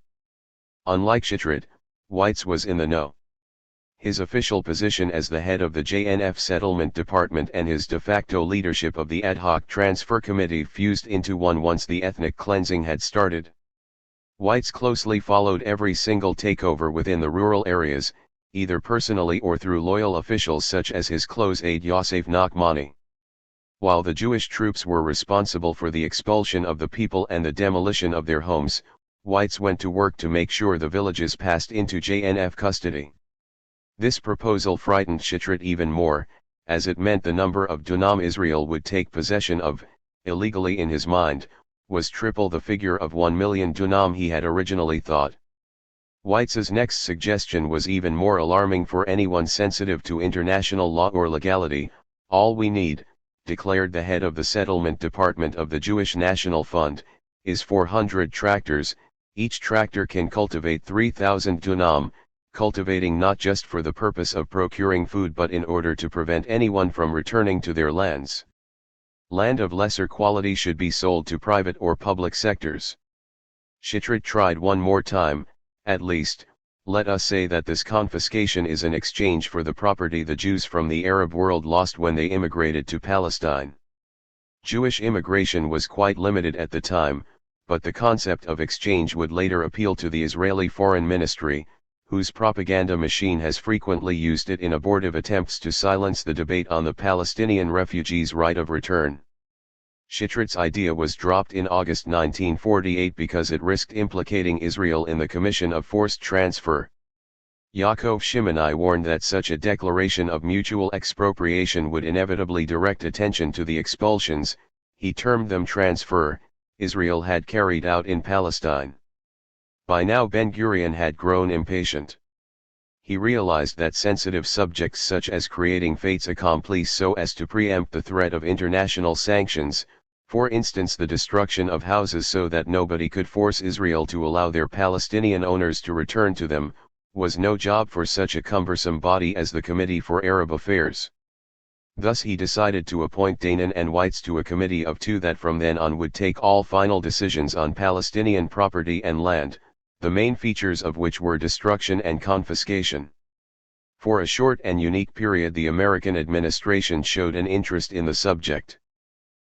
Unlike Shetrit, Weitz was in the know. His official position as the head of the JNF Settlement Department and his de facto leadership of the Ad Hoc Transfer Committee fused into one once the ethnic cleansing had started. Weitz closely followed every single takeover within the rural areas, either personally or through loyal officials such as his close aide Yosef Nachmani. While the Jewish troops were responsible for the expulsion of the people and the demolition of their homes, Weitz went to work to make sure the villages passed into JNF custody. This proposal frightened Shetrit even more, as it meant the number of dunam Israel would take possession of, illegally in his mind, was triple the figure of 1 million dunam he had originally thought. Weitz's next suggestion was even more alarming for anyone sensitive to international law or legality. All we need, declared the head of the settlement department of the Jewish National Fund, is 400 tractors. Each tractor can cultivate 3,000 dunam, cultivating not just for the purpose of procuring food but in order to prevent anyone from returning to their lands. Land of lesser quality should be sold to private or public sectors. Shetrit tried one more time. At least, let us say that this confiscation is an exchange for the property the Jews from the Arab world lost when they immigrated to Palestine. Jewish immigration was quite limited at the time, but the concept of exchange would later appeal to the Israeli Foreign Ministry, whose propaganda machine has frequently used it in abortive attempts to silence the debate on the Palestinian refugees' right of return. Shetrit's idea was dropped in August 1948 because it risked implicating Israel in the commission of forced transfer. Yaakov Shimoni warned that such a declaration of mutual expropriation would inevitably direct attention to the expulsions, he termed them transfer, Israel had carried out in Palestine. By now Ben-Gurion had grown impatient. He realized that sensitive subjects such as creating fates accomplis so as to preempt the threat of international sanctions, for instance the destruction of houses so that nobody could force Israel to allow their Palestinian owners to return to them, was no job for such a cumbersome body as the Committee for Arab Affairs. Thus he decided to appoint Danon and Weitz to a committee of two that from then on would take all final decisions on Palestinian property and land, the main features of which were destruction and confiscation. For a short and unique period the American administration showed an interest in the subject.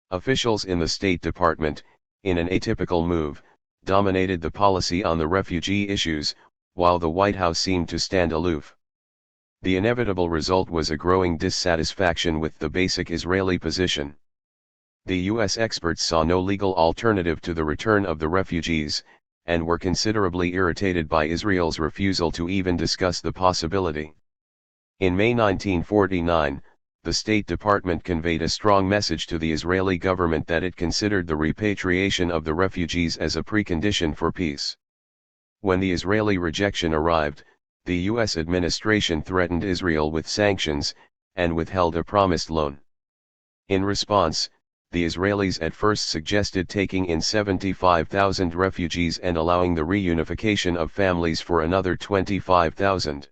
Officials in the State Department, in an atypical move, dominated the policy on the refugee issues, while the White House seemed to stand aloof. The inevitable result was a growing dissatisfaction with the basic Israeli position. The U.S. experts saw no legal alternative to the return of the refugees, and were considerably irritated by Israel's refusal to even discuss the possibility. In May 1949, the State Department conveyed a strong message to the Israeli government that it considered the repatriation of the refugees as a precondition for peace. When the Israeli rejection arrived, the U.S. administration threatened Israel with sanctions, and withheld a promised loan. In response, the Israelis at first suggested taking in 75,000 refugees and allowing the reunification of families for another 25,000.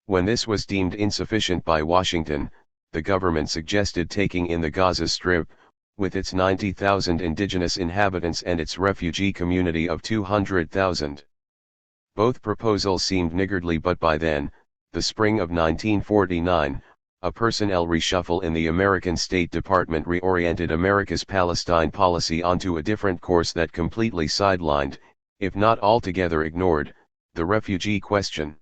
When this was deemed insufficient by Washington, the government suggested taking in the Gaza Strip, with its 90,000 indigenous inhabitants and its refugee community of 200,000. Both proposals seemed niggardly, but by then, the spring of 1949, a personnel reshuffle in the American State Department reoriented America's Palestine policy onto a different course that completely sidelined, if not altogether ignored, the refugee question.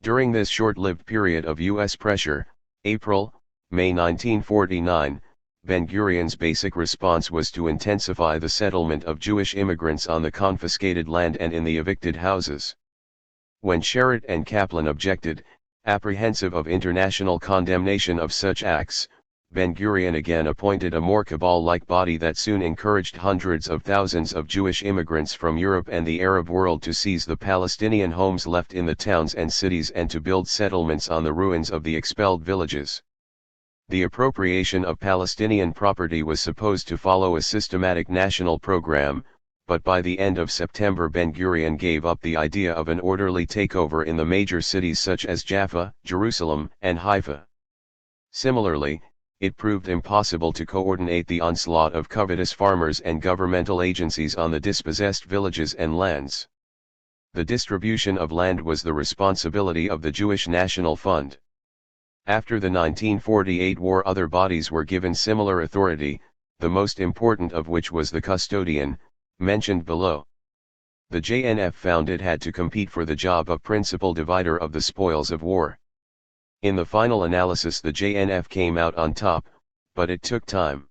During this short-lived period of U.S. pressure, April, May 1949, Ben-Gurion's basic response was to intensify the settlement of Jewish immigrants on the confiscated land and in the evicted houses. When Sherritt and Kaplan objected, apprehensive of international condemnation of such acts, Ben-Gurion again appointed a more cabal-like body that soon encouraged hundreds of thousands of Jewish immigrants from Europe and the Arab world to seize the Palestinian homes left in the towns and cities and to build settlements on the ruins of the expelled villages. The appropriation of Palestinian property was supposed to follow a systematic national program, but by the end of September Ben-Gurion gave up the idea of an orderly takeover in the major cities such as Jaffa, Jerusalem, and Haifa. Similarly, it proved impossible to coordinate the onslaught of covetous farmers and governmental agencies on the dispossessed villages and lands. The distribution of land was the responsibility of the Jewish National Fund. After the 1948 war, other bodies were given similar authority, the most important of which was the custodian, mentioned below. The JNF found it had to compete for the job of principal divider of the spoils of war. In the final analysis the JNF came out on top, but it took time.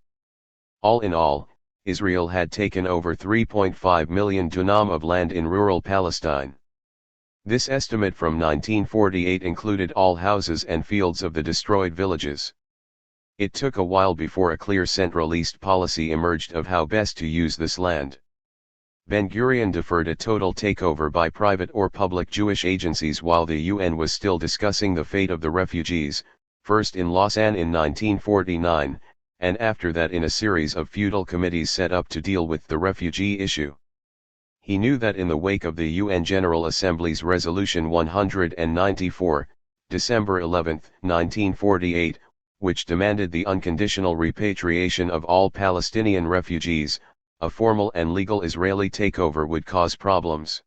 All in all, Israel had taken over 3.5 million dunam of land in rural Palestine. This estimate from 1948 included all houses and fields of the destroyed villages. It took a while before a clear Central East policy emerged of how best to use this land. Ben-Gurion deferred a total takeover by private or public Jewish agencies while the UN was still discussing the fate of the refugees, first in Lausanne in 1949, and after that in a series of feudal committees set up to deal with the refugee issue. He knew that in the wake of the UN General Assembly's Resolution 194, December 11, 1948, which demanded the unconditional repatriation of all Palestinian refugees, a formal and legal Israeli takeover would cause problems.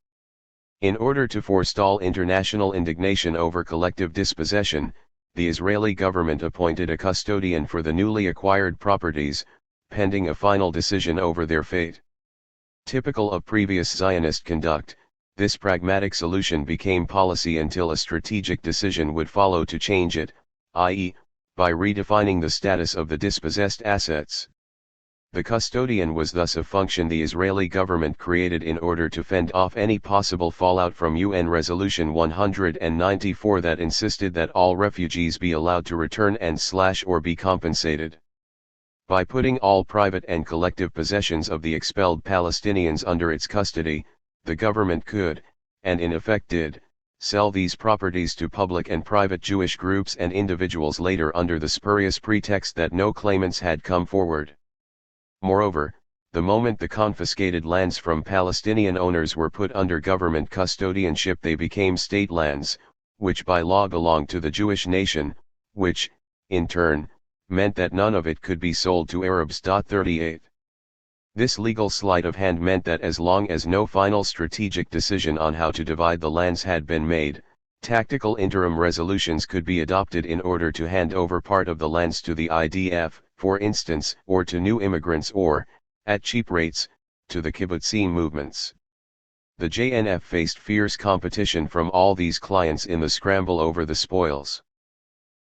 In order to forestall international indignation over collective dispossession, the Israeli government appointed a custodian for the newly acquired properties, pending a final decision over their fate. Typical of previous Zionist conduct, this pragmatic solution became policy until a strategic decision would follow to change it, i.e., by redefining the status of the dispossessed assets. The custodian was thus a function the Israeli government created in order to fend off any possible fallout from UN Resolution 194 that insisted that all refugees be allowed to return and/or be compensated. By putting all private and collective possessions of the expelled Palestinians under its custody, the government could, and in effect did, sell these properties to public and private Jewish groups and individuals later under the spurious pretext that no claimants had come forward. Moreover, the moment the confiscated lands from Palestinian owners were put under government custodianship they became state lands, which by law belonged to the Jewish nation, which, in turn, meant that none of it could be sold to Arabs. 38. This legal sleight of hand meant that as long as no final strategic decision on how to divide the lands had been made, tactical interim resolutions could be adopted in order to hand over part of the lands to the IDF, for instance, or to new immigrants or, at cheap rates, to the kibbutzim movements. The JNF faced fierce competition from all these clients in the scramble over the spoils.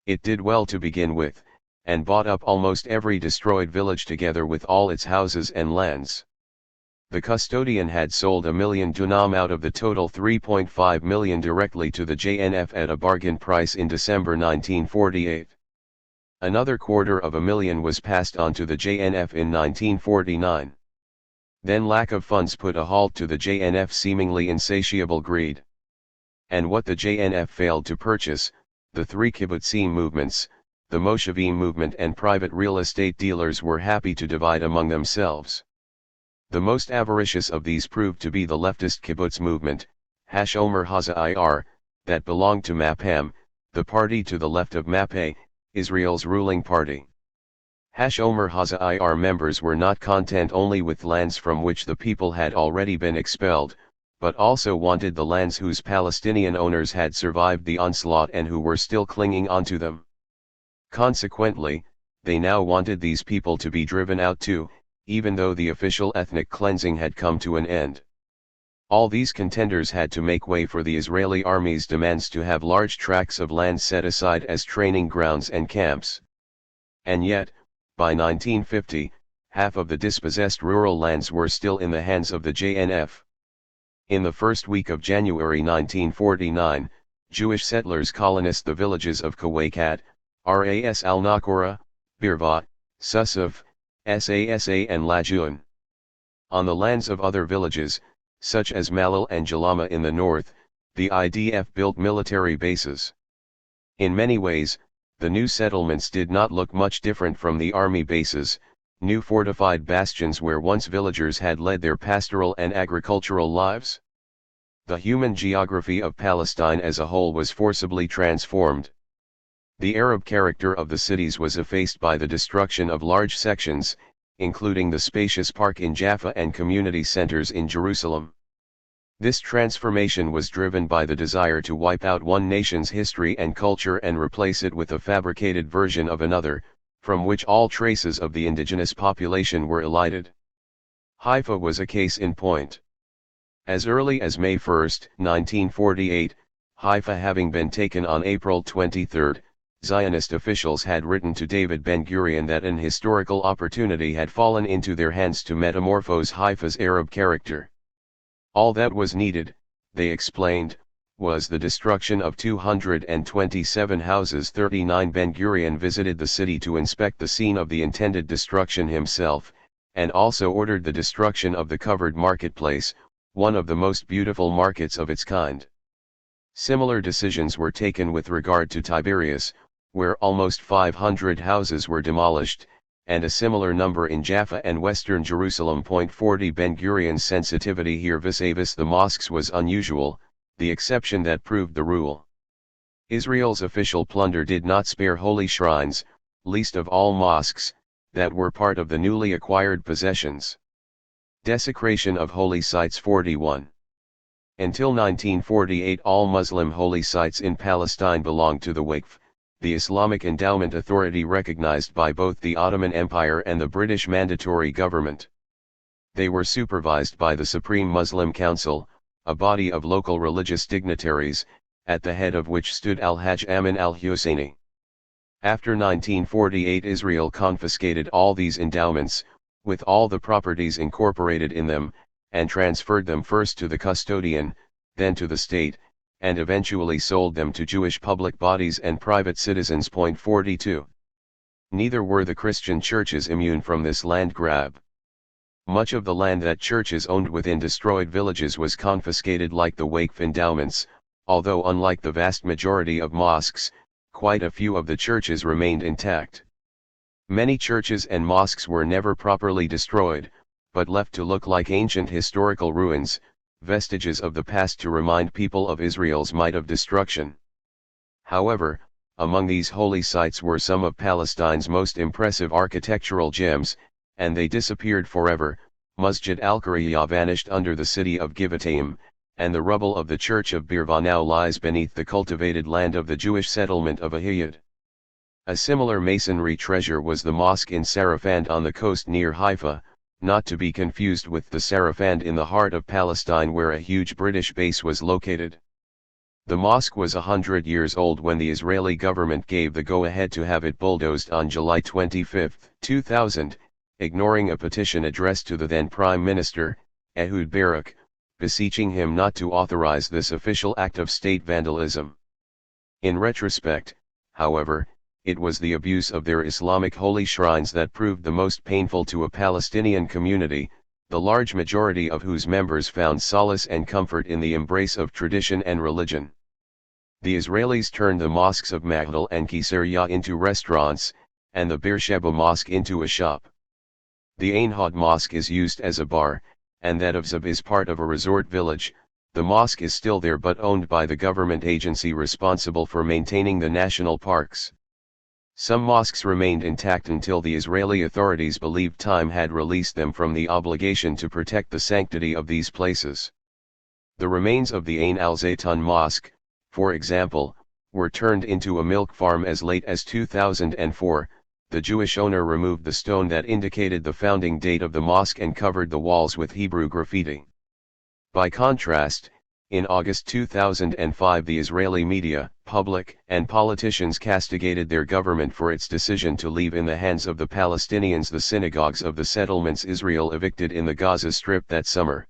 It did well to begin with, and bought up almost every destroyed village together with all its houses and lands. The custodian had sold 1 million dunam out of the total 3.5 million directly to the JNF at a bargain price in December 1948. Another 250,000 was passed on to the JNF in 1949. Then lack of funds put a halt to the JNF's seemingly insatiable greed. And what the JNF failed to purchase, the three kibbutzim movements, the Moshavim movement and private real estate dealers were happy to divide among themselves. The most avaricious of these proved to be the leftist kibbutz movement, Omer Haza-Ir, that belonged to Mapam, the party to the left of Pappe, Israel's ruling party. Omer Haza-Ir members were not content only with lands from which the people had already been expelled, but also wanted the lands whose Palestinian owners had survived the onslaught and who were still clinging onto them. Consequently, they now wanted these people to be driven out too, even though the official ethnic cleansing had come to an end. All these contenders had to make way for the Israeli army's demands to have large tracts of land set aside as training grounds and camps. And yet, by 1950, half of the dispossessed rural lands were still in the hands of the JNF. In the first week of January 1949, Jewish settlers colonized the villages of Kawaikat, Ras al-Nakora, Birvat, Susuf, Sasa and Lajun. On the lands of other villages, such as Malil and Jalama in the north, the IDF built military bases. In many ways, the new settlements did not look much different from the army bases, new fortified bastions where once villagers had led their pastoral and agricultural lives. The human geography of Palestine as a whole was forcibly transformed. The Arab character of the cities was effaced by the destruction of large sections, including the spacious park in Jaffa and community centers in Jerusalem. This transformation was driven by the desire to wipe out one nation's history and culture and replace it with a fabricated version of another, from which all traces of the indigenous population were elided. Haifa was a case in point. As early as May 1, 1948, Haifa having been taken on April 23, Zionist officials had written to David Ben-Gurion that an historical opportunity had fallen into their hands to metamorphose Haifa's Arab character. All that was needed, they explained, was the destruction of 227 houses. 39 Ben-Gurion visited the city to inspect the scene of the intended destruction himself, and also ordered the destruction of the covered marketplace, one of the most beautiful markets of its kind. Similar decisions were taken with regard to Tiberias, where almost 500 houses were demolished, and a similar number in Jaffa and western Jerusalem. 40 Ben-Gurion's sensitivity here vis-a-vis the mosques was unusual, the exception that proved the rule. Israel's official plunder did not spare holy shrines, least of all mosques, that were part of the newly acquired possessions. Desecration of holy sites. 41. Until 1948 all Muslim holy sites in Palestine belonged to the Waqf, the Islamic Endowment Authority recognized by both the Ottoman Empire and the British Mandatory Government. They were supervised by the Supreme Muslim Council, a body of local religious dignitaries, at the head of which stood Al-Hajj Amin al-Husseini. After 1948 Israel confiscated all these endowments, with all the properties incorporated in them, and transferred them first to the custodian, then to the state, and eventually sold them to Jewish public bodies and private citizens. 42. Neither were the Christian churches immune from this land grab. Much of the land that churches owned within destroyed villages was confiscated like the Waqf endowments, although unlike the vast majority of mosques, quite a few of the churches remained intact. Many churches and mosques were never properly destroyed, but left to look like ancient historical ruins, vestiges of the past to remind people of Israel's might of destruction. However, Among these holy sites were some of Palestine's most impressive architectural gems, and they disappeared forever. Masjid al-Qurayya vanished under the city of Givatayim, and the rubble of the church of Birva now lies beneath the cultivated land of the Jewish settlement of Ahiyad. A similar masonry treasure was the mosque in Sarafand on the coast near Haifa, not to be confused with the Sarafand in the heart of Palestine where a huge British base was located. The mosque was 100 years old when the Israeli government gave the go-ahead to have it bulldozed on July 25, 2000, ignoring a petition addressed to the then Prime Minister, Ehud Barak, beseeching him not to authorize this official act of state vandalism. In retrospect, however, it was the abuse of their Islamic holy shrines that proved the most painful to a Palestinian community, the large majority of whose members found solace and comfort in the embrace of tradition and religion. The Israelis turned the mosques of Maghdal and Qisariya into restaurants, and the Beersheba Mosque into a shop. The Ain Hod Mosque is used as a bar, and that of Zab is part of a resort village. The mosque is still there but owned by the government agency responsible for maintaining the national parks. Some mosques remained intact until the Israeli authorities believed time had released them from the obligation to protect the sanctity of these places. The remains of the Ain al-Zaytun Mosque, for example, were turned into a milk farm as late as 2004. The Jewish owner removed the stone that indicated the founding date of the mosque and covered the walls with Hebrew graffiti. By contrast, in August 2005 the Israeli media, public, and politicians castigated their government for its decision to leave in the hands of the Palestinians the synagogues of the settlements Israel evicted in the Gaza Strip that summer.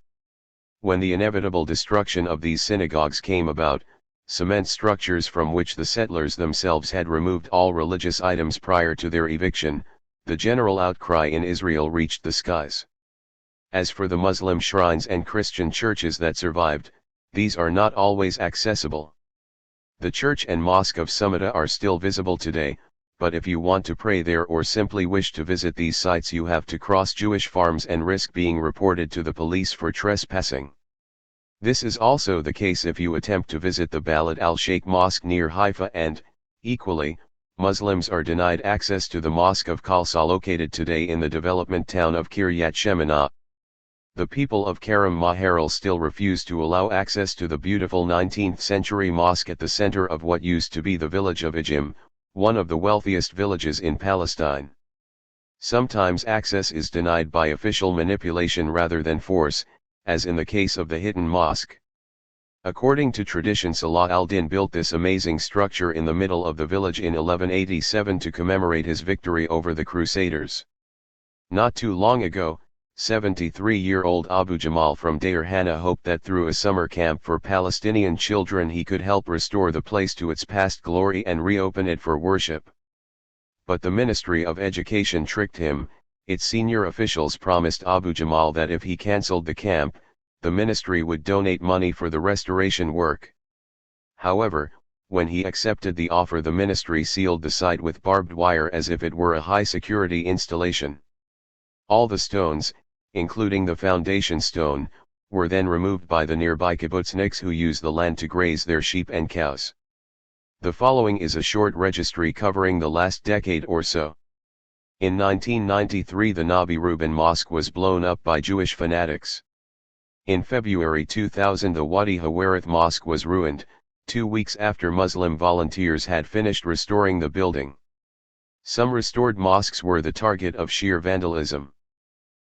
When the inevitable destruction of these synagogues came about, cement structures from which the settlers themselves had removed all religious items prior to their eviction, the general outcry in Israel reached the skies. As for the Muslim shrines and Christian churches that survived, these are not always accessible. The church and mosque of Summata are still visible today, but if you want to pray there or simply wish to visit these sites you have to cross Jewish farms and risk being reported to the police for trespassing. This is also the case if you attempt to visit the Balad al-Sheikh Mosque near Haifa and, equally, Muslims are denied access to the Mosque of Khalsa located today in the development town of Kiryat Shemona. The people of Karam Maharal still refuse to allow access to the beautiful 19th-century mosque at the center of what used to be the village of Ijim, one of the wealthiest villages in Palestine. Sometimes access is denied by official manipulation rather than force, as in the case of the Hittin Mosque. According to tradition, Salah al-Din built this amazing structure in the middle of the village in 1187 to commemorate his victory over the Crusaders. Not too long ago, 73-year-old Abu Jamal from Deir Hana hoped that through a summer camp for Palestinian children he could help restore the place to its past glory and reopen it for worship. But the Ministry of Education tricked him. Its senior officials promised Abu Jamal that if he cancelled the camp, the ministry would donate money for the restoration work. However, when he accepted the offer, the ministry sealed the site with barbed wire as if it were a high-security installation. All the stones, including the foundation stone, were then removed by the nearby kibbutzniks who use the land to graze their sheep and cows. The following is a short registry covering the last decade or so. In 1993 the Nabi Reuben Mosque was blown up by Jewish fanatics. In February 2000 the Wadi Hawarith Mosque was ruined, 2 weeks after Muslim volunteers had finished restoring the building. Some restored mosques were the target of sheer vandalism.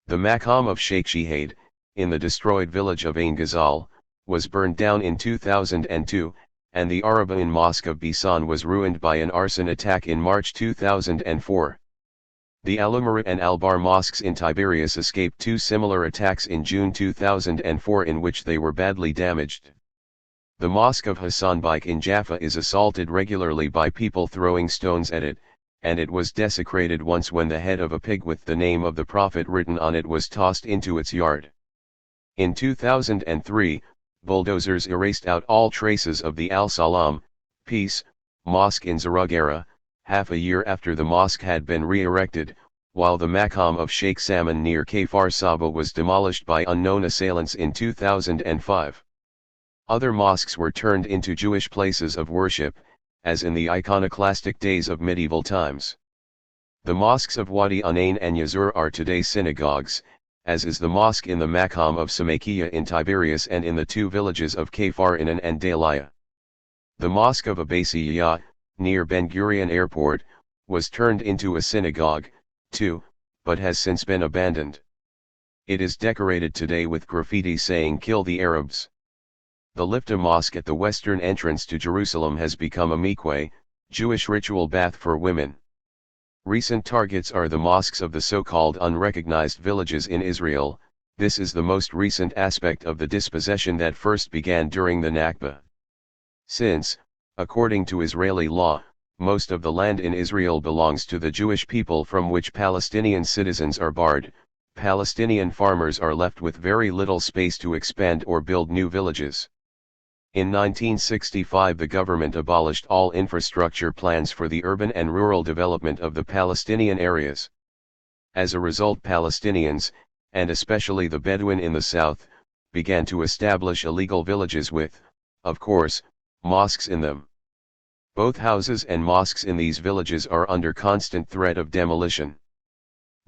The Maqam of Sheikh Shihad, in the destroyed village of Ain Ghazal, was burned down in 2002, and the Arabain Mosque of Bisan was ruined by an arson attack in March 2004. The Al-Umarat and Al-Bar mosques in Tiberias escaped 2 similar attacks in June 2004 in which they were badly damaged. The Mosque of Hassan Baik in Jaffa is assaulted regularly by people throwing stones at it, and it was desecrated once when the head of a pig with the name of the Prophet written on it was tossed into its yard. In 2003, bulldozers erased out all traces of the Al-Salam, peace, mosque in Zarugera, half a year after the mosque had been re-erected, while the Maqam of Sheikh Salman near Kfar Saba was demolished by unknown assailants in 2005. Other mosques were turned into Jewish places of worship, as in the iconoclastic days of medieval times. The mosques of Wadi Anain and Yazur are today synagogues, as is the mosque in the Maqam of Samakia in Tiberias and in the two villages of Kafar Inan and Dalia. The mosque of Abbasiyya, near Ben Gurion Airport, was turned into a synagogue, too, but has since been abandoned. It is decorated today with graffiti saying "Kill the Arabs." The Lifta Mosque at the western entrance to Jerusalem has become a mikveh, Jewish ritual bath for women. Recent targets are the mosques of the so-called unrecognized villages in Israel. This is the most recent aspect of the dispossession that first began during the Nakba. Since, according to Israeli law, most of the land in Israel belongs to the Jewish people from which Palestinian citizens are barred, Palestinian farmers are left with very little space to expand or build new villages. In 1965 the government abolished all infrastructure plans for the urban and rural development of the Palestinian areas. As a result, Palestinians, and especially the Bedouin in the south, began to establish illegal villages with, of course, mosques in them. Both houses and mosques in these villages are under constant threat of demolition.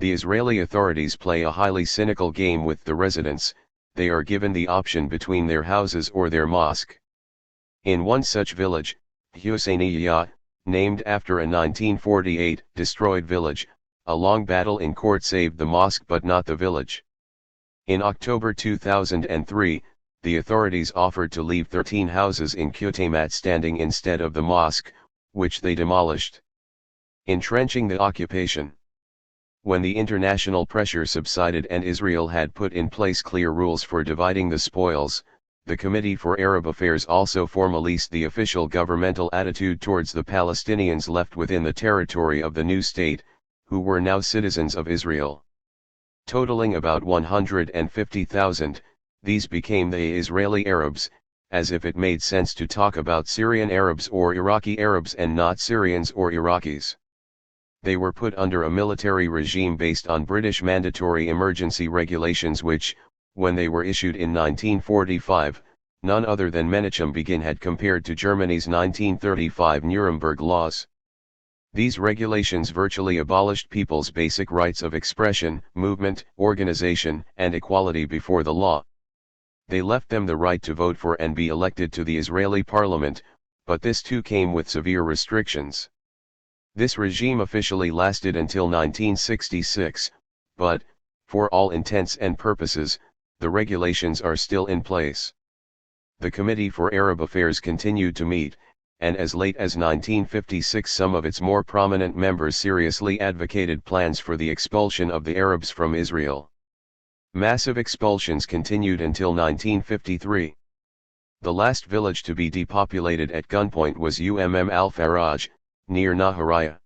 The Israeli authorities play a highly cynical game with the residents. They are given the option between their houses or their mosque. In one such village, Husseiniya, named after a 1948 destroyed village, a long battle in court saved the mosque but not the village. In October 2003, the authorities offered to leave 13 houses in Qutaymat standing instead of the mosque, which they demolished, entrenching the occupation. When the international pressure subsided and Israel had put in place clear rules for dividing the spoils, the Committee for Arab Affairs also formalized the official governmental attitude towards the Palestinians left within the territory of the new state, who were now citizens of Israel. Totaling about 150,000, these became the Israeli Arabs, as if it made sense to talk about Syrian Arabs or Iraqi Arabs and not Syrians or Iraqis. They were put under a military regime based on British mandatory emergency regulations which, when they were issued in 1945, none other than Menachem Begin had compared to Germany's 1935 Nuremberg laws. These regulations virtually abolished people's basic rights of expression, movement, organization, and equality before the law. They left them the right to vote for and be elected to the Israeli parliament, but this too came with severe restrictions. This regime officially lasted until 1966, but, for all intents and purposes, the regulations are still in place. The Committee for Arab Affairs continued to meet, and as late as 1956 some of its more prominent members seriously advocated plans for the expulsion of the Arabs from Israel. Massive expulsions continued until 1953. The last village to be depopulated at gunpoint was al-Faraj, near Nahariya.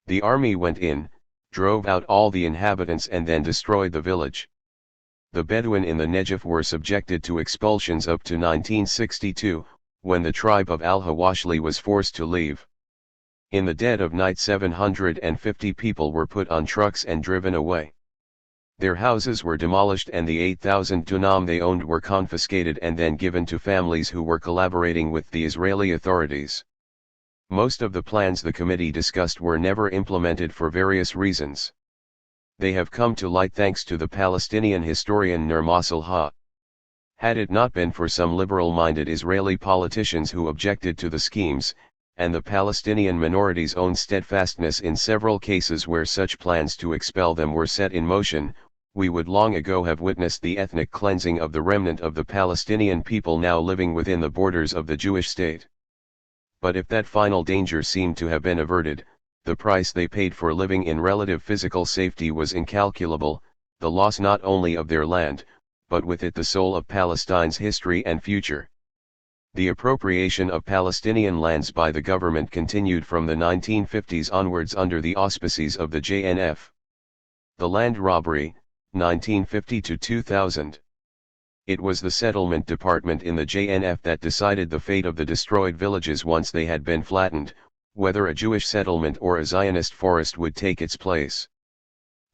The army went in, drove out all the inhabitants and then destroyed the village. The Bedouin in the Negev were subjected to expulsions up to 1962, when the tribe of al-Hawashli was forced to leave. In the dead of night 750 people were put on trucks and driven away. Their houses were demolished and the 8,000 dunam they owned were confiscated and then given to families who were collaborating with the Israeli authorities. Most of the plans the committee discussed were never implemented for various reasons. They have come to light thanks to the Palestinian historian Nur Masalha. Had it not been for some liberal-minded Israeli politicians who objected to the schemes, and the Palestinian minority's own steadfastness in several cases where such plans to expel them were set in motion, we would long ago have witnessed the ethnic cleansing of the remnant of the Palestinian people now living within the borders of the Jewish state. But if that final danger seemed to have been averted, the price they paid for living in relative physical safety was incalculable, the loss not only of their land, but with it the soul of Palestine's history and future. The appropriation of Palestinian lands by the government continued from the 1950s onwards under the auspices of the JNF. The land robbery, 1950 to 2000. It was the settlement department in the JNF that decided the fate of the destroyed villages once they had been flattened, whether a Jewish settlement or a Zionist forest would take its place.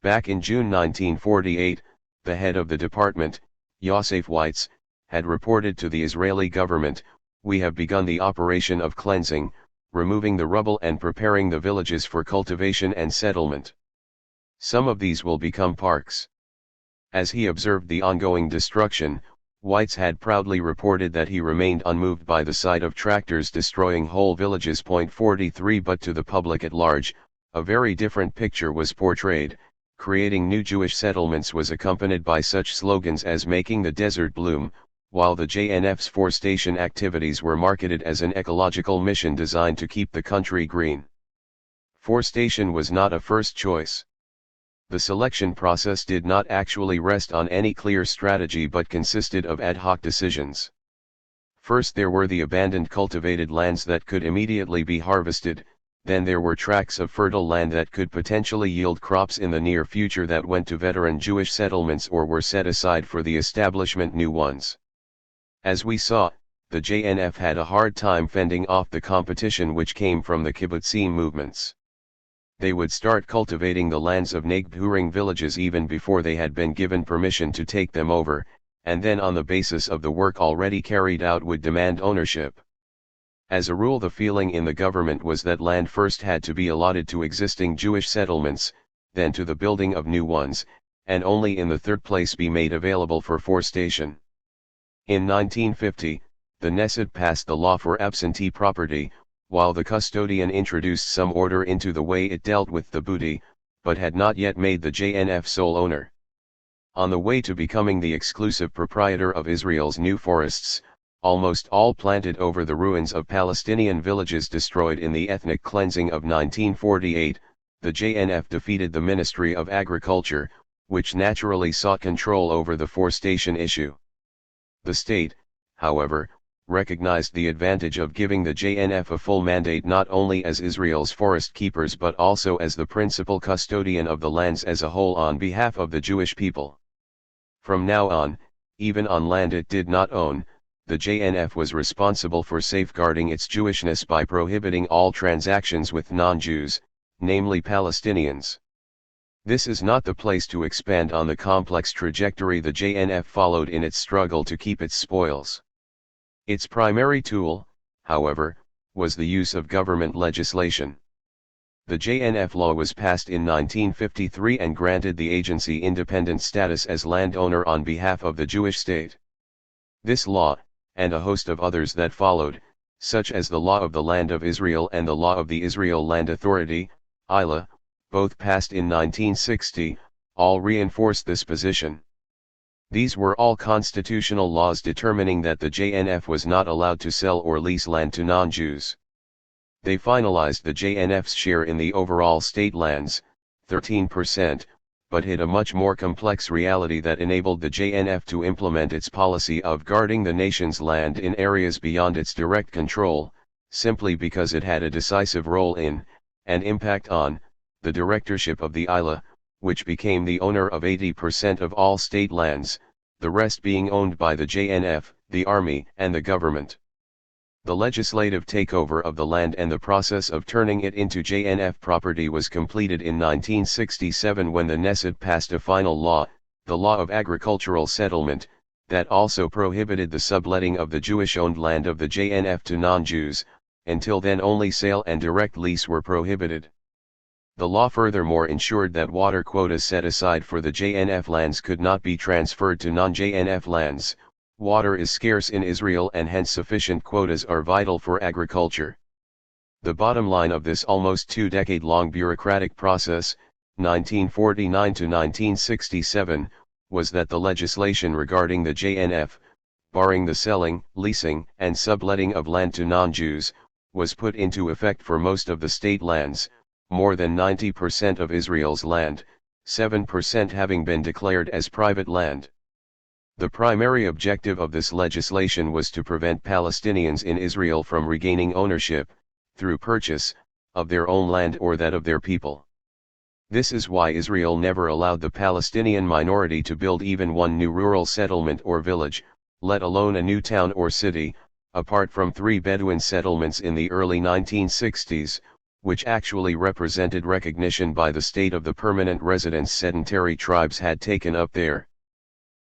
Back in June 1948, the head of the department, Yosef Weitz, had reported to the Israeli government, "We have begun the operation of cleansing, removing the rubble and preparing the villages for cultivation and settlement. Some of these will become parks. As he observed the ongoing destruction, Whites had proudly reported that he remained unmoved by the sight of tractors destroying whole villages. 43 But to the public at large, a very different picture was portrayed. Creating new Jewish settlements was accompanied by such slogans as making the desert bloom, while the JNF's forestation activities were marketed as an ecological mission designed to keep the country green. Forestation was not a first choice. The selection process did not actually rest on any clear strategy but consisted of ad hoc decisions. First there were the abandoned cultivated lands that could immediately be harvested, then there were tracts of fertile land that could potentially yield crops in the near future that went to veteran Jewish settlements or were set aside for the establishment new ones. As we saw, the JNF had a hard time fending off the competition which came from the kibbutzim movements. They would start cultivating the lands of neighboring villages even before they had been given permission to take them over, and then on the basis of the work already carried out would demand ownership. As a rule, the feeling in the government was that land first had to be allotted to existing Jewish settlements, then to the building of new ones, and only in the third place be made available for forestation. In 1950, the Knesset passed the law for absentee property, while the custodian introduced some order into the way it dealt with the booty, but had not yet made the JNF sole owner. On the way to becoming the exclusive proprietor of Israel's new forests, almost all planted over the ruins of Palestinian villages destroyed in the ethnic cleansing of 1948, the JNF defeated the Ministry of Agriculture, which naturally sought control over the forestation issue. The state, however, recognized the advantage of giving the JNF a full mandate not only as Israel's forest keepers but also as the principal custodian of the lands as a whole on behalf of the Jewish people. From now on, even on land it did not own, the JNF was responsible for safeguarding its Jewishness by prohibiting all transactions with non-Jews, namely Palestinians. This is not the place to expand on the complex trajectory the JNF followed in its struggle to keep its spoils. Its primary tool, however, was the use of government legislation. The JNF law was passed in 1953 and granted the agency independent status as landowner on behalf of the Jewish state. This law, and a host of others that followed, such as the Law of the Land of Israel and the Law of the Israel Land Authority, Ilan, both passed in 1960, all reinforced this position. These were all constitutional laws determining that the JNF was not allowed to sell or lease land to non-Jews. They finalized the JNF's share in the overall state lands, 13%, but hid a much more complex reality that enabled the JNF to implement its policy of guarding the nation's land in areas beyond its direct control, simply because it had a decisive role in, and impact on, the directorship of the Ilan, which became the owner of 80% of all state lands, the rest being owned by the JNF, the army, and the government. The legislative takeover of the land and the process of turning it into JNF property was completed in 1967 when the Knesset passed a final law, the Law of Agricultural Settlement, that also prohibited the subletting of the Jewish-owned land of the JNF to non-Jews. Until then only sale and direct lease were prohibited. The law furthermore ensured that water quotas set aside for the JNF lands could not be transferred to non-JNF lands. Water is scarce in Israel and hence sufficient quotas are vital for agriculture. The bottom line of this almost two-decade-long bureaucratic process, 1949 to 1967, was that the legislation regarding the JNF, barring the selling, leasing, and subletting of land to non-Jews, was put into effect for most of the state lands, more than 90% of Israel's land, 7% having been declared as private land. The primary objective of this legislation was to prevent Palestinians in Israel from regaining ownership, through purchase, of their own land or that of their people. This is why Israel never allowed the Palestinian minority to build even one new rural settlement or village, let alone a new town or city, apart from 3 Bedouin settlements in the early 1960s, which actually represented recognition by the state of the permanent residence sedentary tribes had taken up there.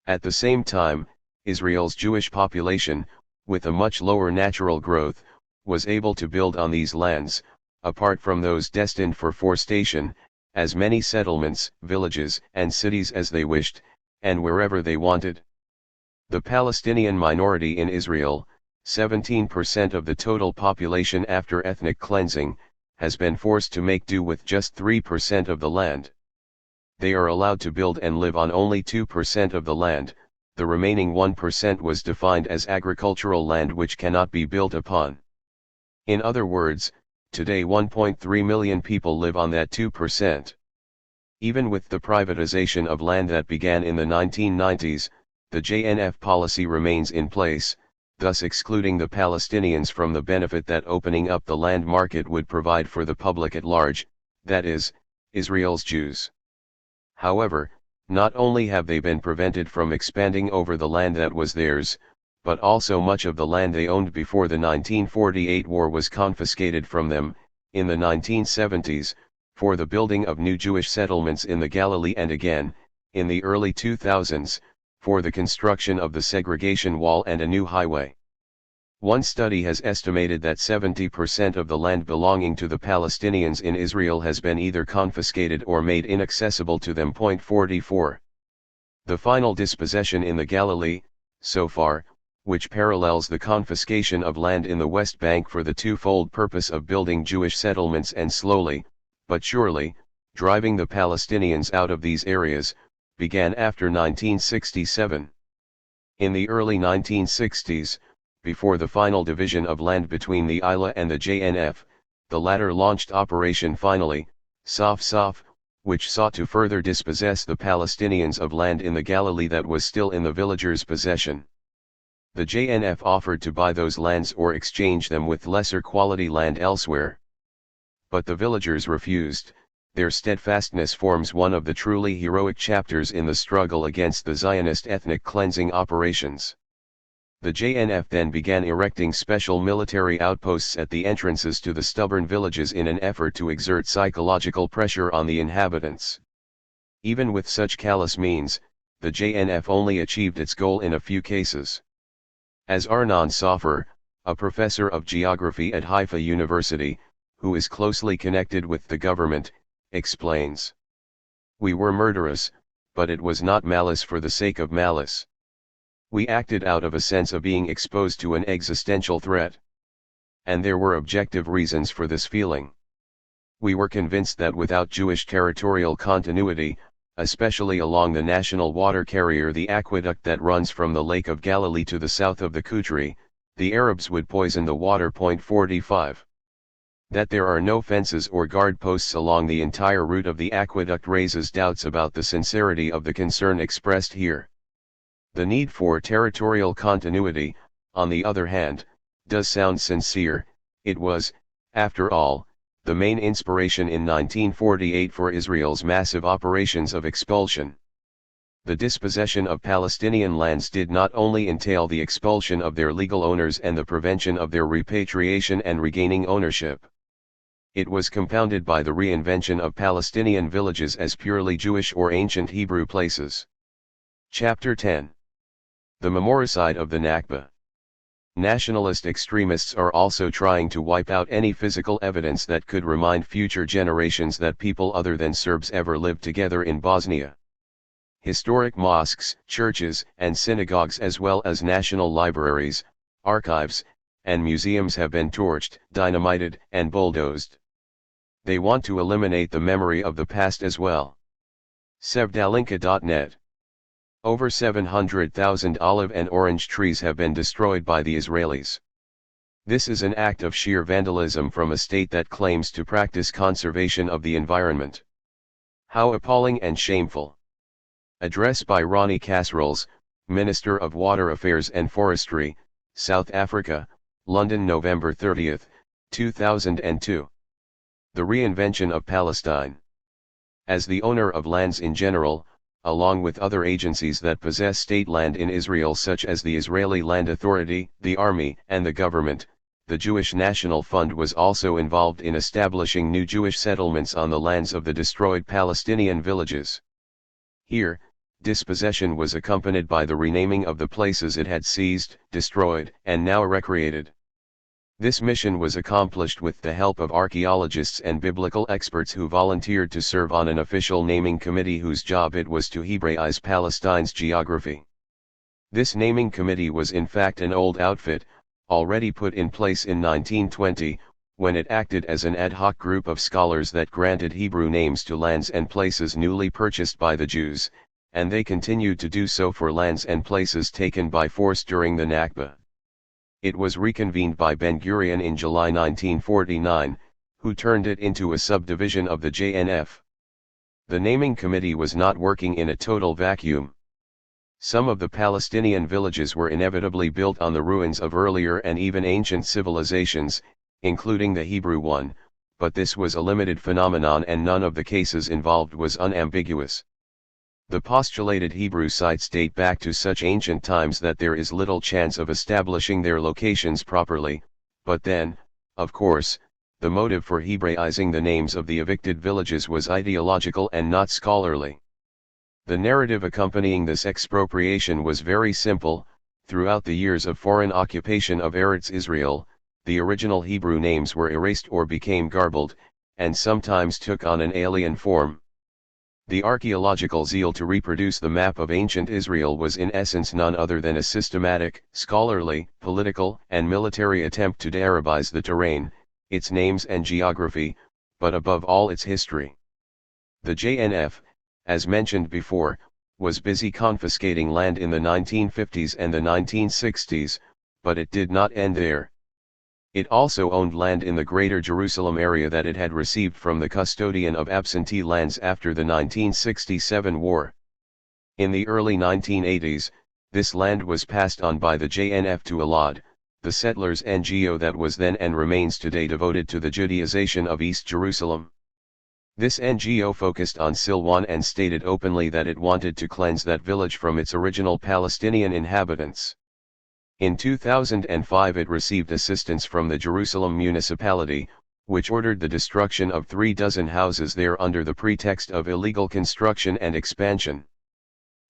At the same time, Israel's Jewish population, with a much lower natural growth, was able to build on these lands, apart from those destined for forestation, as many settlements, villages, and cities as they wished, and wherever they wanted. The Palestinian minority in Israel, 17% of the total population after ethnic cleansing, has been forced to make do with just 3% of the land. They are allowed to build and live on only 2% of the land. The remaining 1% was defined as agricultural land which cannot be built upon. In other words, today 1.3 million people live on that 2%. Even with the privatization of land that began in the 1990s, the JNF policy remains in place, thus excluding the Palestinians from the benefit that opening up the land market would provide for the public at large, that is, Israel's Jews. However, not only have they been prevented from expanding over the land that was theirs, but also much of the land they owned before the 1948 war was confiscated from them, in the 1970s, for the building of new Jewish settlements in the Galilee, and again, in the early 2000s, for the construction of the segregation wall and a new highway. One study has estimated that 70% of the land belonging to the Palestinians in Israel has been either confiscated or made inaccessible to them. 44. The final dispossession in the Galilee, so far, which parallels the confiscation of land in the West Bank for the twofold purpose of building Jewish settlements and slowly, but surely, driving the Palestinians out of these areas, began after 1967. In the early 1960s, before the final division of land between the Ilan and the JNF, the latter launched Operation Finally, Saf, which sought to further dispossess the Palestinians of land in the Galilee that was still in the villagers' possession. The JNF offered to buy those lands or exchange them with lesser quality land elsewhere. But the villagers refused. Their steadfastness forms one of the truly heroic chapters in the struggle against the Zionist ethnic cleansing operations. The JNF then began erecting special military outposts at the entrances to the stubborn villages in an effort to exert psychological pressure on the inhabitants. Even with such callous means, the JNF only achieved its goal in a few cases. As Arnon Sofer, a professor of geography at Haifa University, who is closely connected with the government, explains. We were murderous, but it was not malice for the sake of malice. We acted out of a sense of being exposed to an existential threat. And there were objective reasons for this feeling. We were convinced that without Jewish territorial continuity, especially along the national water carrier, the aqueduct that runs from the Lake of Galilee to the south of the Kutri, the Arabs would poison the water. 45. That there are no fences or guard posts along the entire route of the aqueduct raises doubts about the sincerity of the concern expressed here. The need for territorial continuity, on the other hand, does sound sincere. It was, after all, the main inspiration in 1948 for Israel's massive operations of expulsion. The dispossession of Palestinian lands did not only entail the expulsion of their legal owners and the prevention of their repatriation and regaining ownership. It was compounded by the reinvention of Palestinian villages as purely Jewish or ancient Hebrew places. Chapter 10. The memoricide of the Nakba. Nationalist extremists are also trying to wipe out any physical evidence that could remind future generations that people other than Serbs ever lived together in Bosnia. Historic mosques, churches, and synagogues, as well as national libraries, archives, and museums have been torched, dynamited, and bulldozed. They want to eliminate the memory of the past as well. Sevdalinka.net. Over 700,000 olive and orange trees have been destroyed by the Israelis. This is an act of sheer vandalism from a state that claims to practice conservation of the environment. How appalling and shameful. Address by Ronnie Casseroles, Minister of Water Affairs and Forestry, South Africa, London, November 30, 2002. The reinvention of Palestine. As the owner of lands in general, along with other agencies that possess state land in Israel such as the Israeli Land Authority, the Army, and the government, the Jewish National Fund was also involved in establishing new Jewish settlements on the lands of the destroyed Palestinian villages. Here, dispossession was accompanied by the renaming of the places it had seized, destroyed, and now recreated. This mission was accomplished with the help of archaeologists and biblical experts who volunteered to serve on an official naming committee whose job it was to Hebraize Palestine's geography. This naming committee was in fact an old outfit, already put in place in 1920, when it acted as an ad hoc group of scholars that granted Hebrew names to lands and places newly purchased by the Jews, and they continued to do so for lands and places taken by force during the Nakba. It was reconvened by Ben-Gurion in July 1949, who turned it into a subdivision of the JNF. The naming committee was not working in a total vacuum. Some of the Palestinian villages were inevitably built on the ruins of earlier and even ancient civilizations, including the Hebrew one, but this was a limited phenomenon and none of the cases involved was unambiguous. The postulated Hebrew sites date back to such ancient times that there is little chance of establishing their locations properly, but then, of course, the motive for Hebraizing the names of the evicted villages was ideological and not scholarly. The narrative accompanying this expropriation was very simple. Throughout the years of foreign occupation of Eretz Israel, the original Hebrew names were erased or became garbled, and sometimes took on an alien form. The archaeological zeal to reproduce the map of ancient Israel was in essence none other than a systematic, scholarly, political, and military attempt to de-Arabize the terrain, its names and geography, but above all its history. The JNF, as mentioned before, was busy confiscating land in the 1950s and the 1960s, but it did not end there. It also owned land in the Greater Jerusalem area that it had received from the custodian of absentee lands after the 1967 war. In the early 1980s, this land was passed on by the JNF to Ilan, the settlers' NGO that was then and remains today devoted to the Judaization of East Jerusalem. This NGO focused on Silwan and stated openly that it wanted to cleanse that village from its original Palestinian inhabitants. In 2005 it received assistance from the Jerusalem municipality, which ordered the destruction of 36 houses there under the pretext of illegal construction and expansion.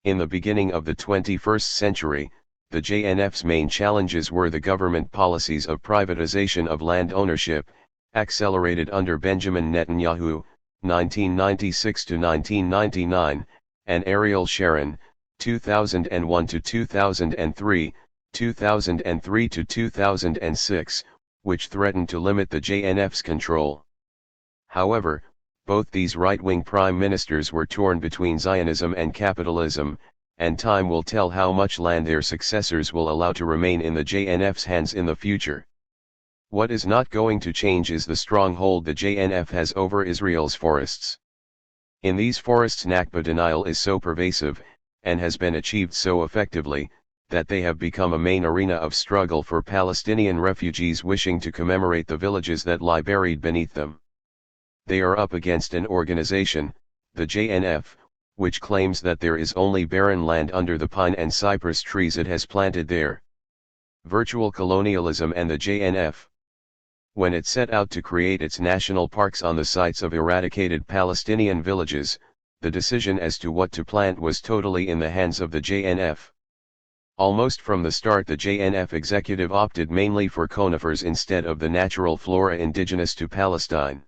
In the beginning of the 21st century, the JNF's main challenges were the government policies of privatization of land ownership, accelerated under Benjamin Netanyahu, 1996 to 1999, and Ariel Sharon, 2001 to 2003, 2003 to 2006, which threatened to limit the JNF's control. However, both these right-wing prime ministers were torn between Zionism and capitalism, and time will tell how much land their successors will allow to remain in the JNF's hands in the future. What is not going to change is the stronghold the JNF has over Israel's forests. In these forests Nakba denial is so pervasive, and has been achieved so effectively, that they have become a main arena of struggle for Palestinian refugees wishing to commemorate the villages that lie buried beneath them. They are up against an organization, the JNF, which claims that there is only barren land under the pine and cypress trees it has planted there. Virtual colonialism and the JNF. When it set out to create its national parks on the sites of eradicated Palestinian villages, the decision as to what to plant was totally in the hands of the JNF. Almost from the start the JNF executive opted mainly for conifers instead of the natural flora indigenous to Palestine.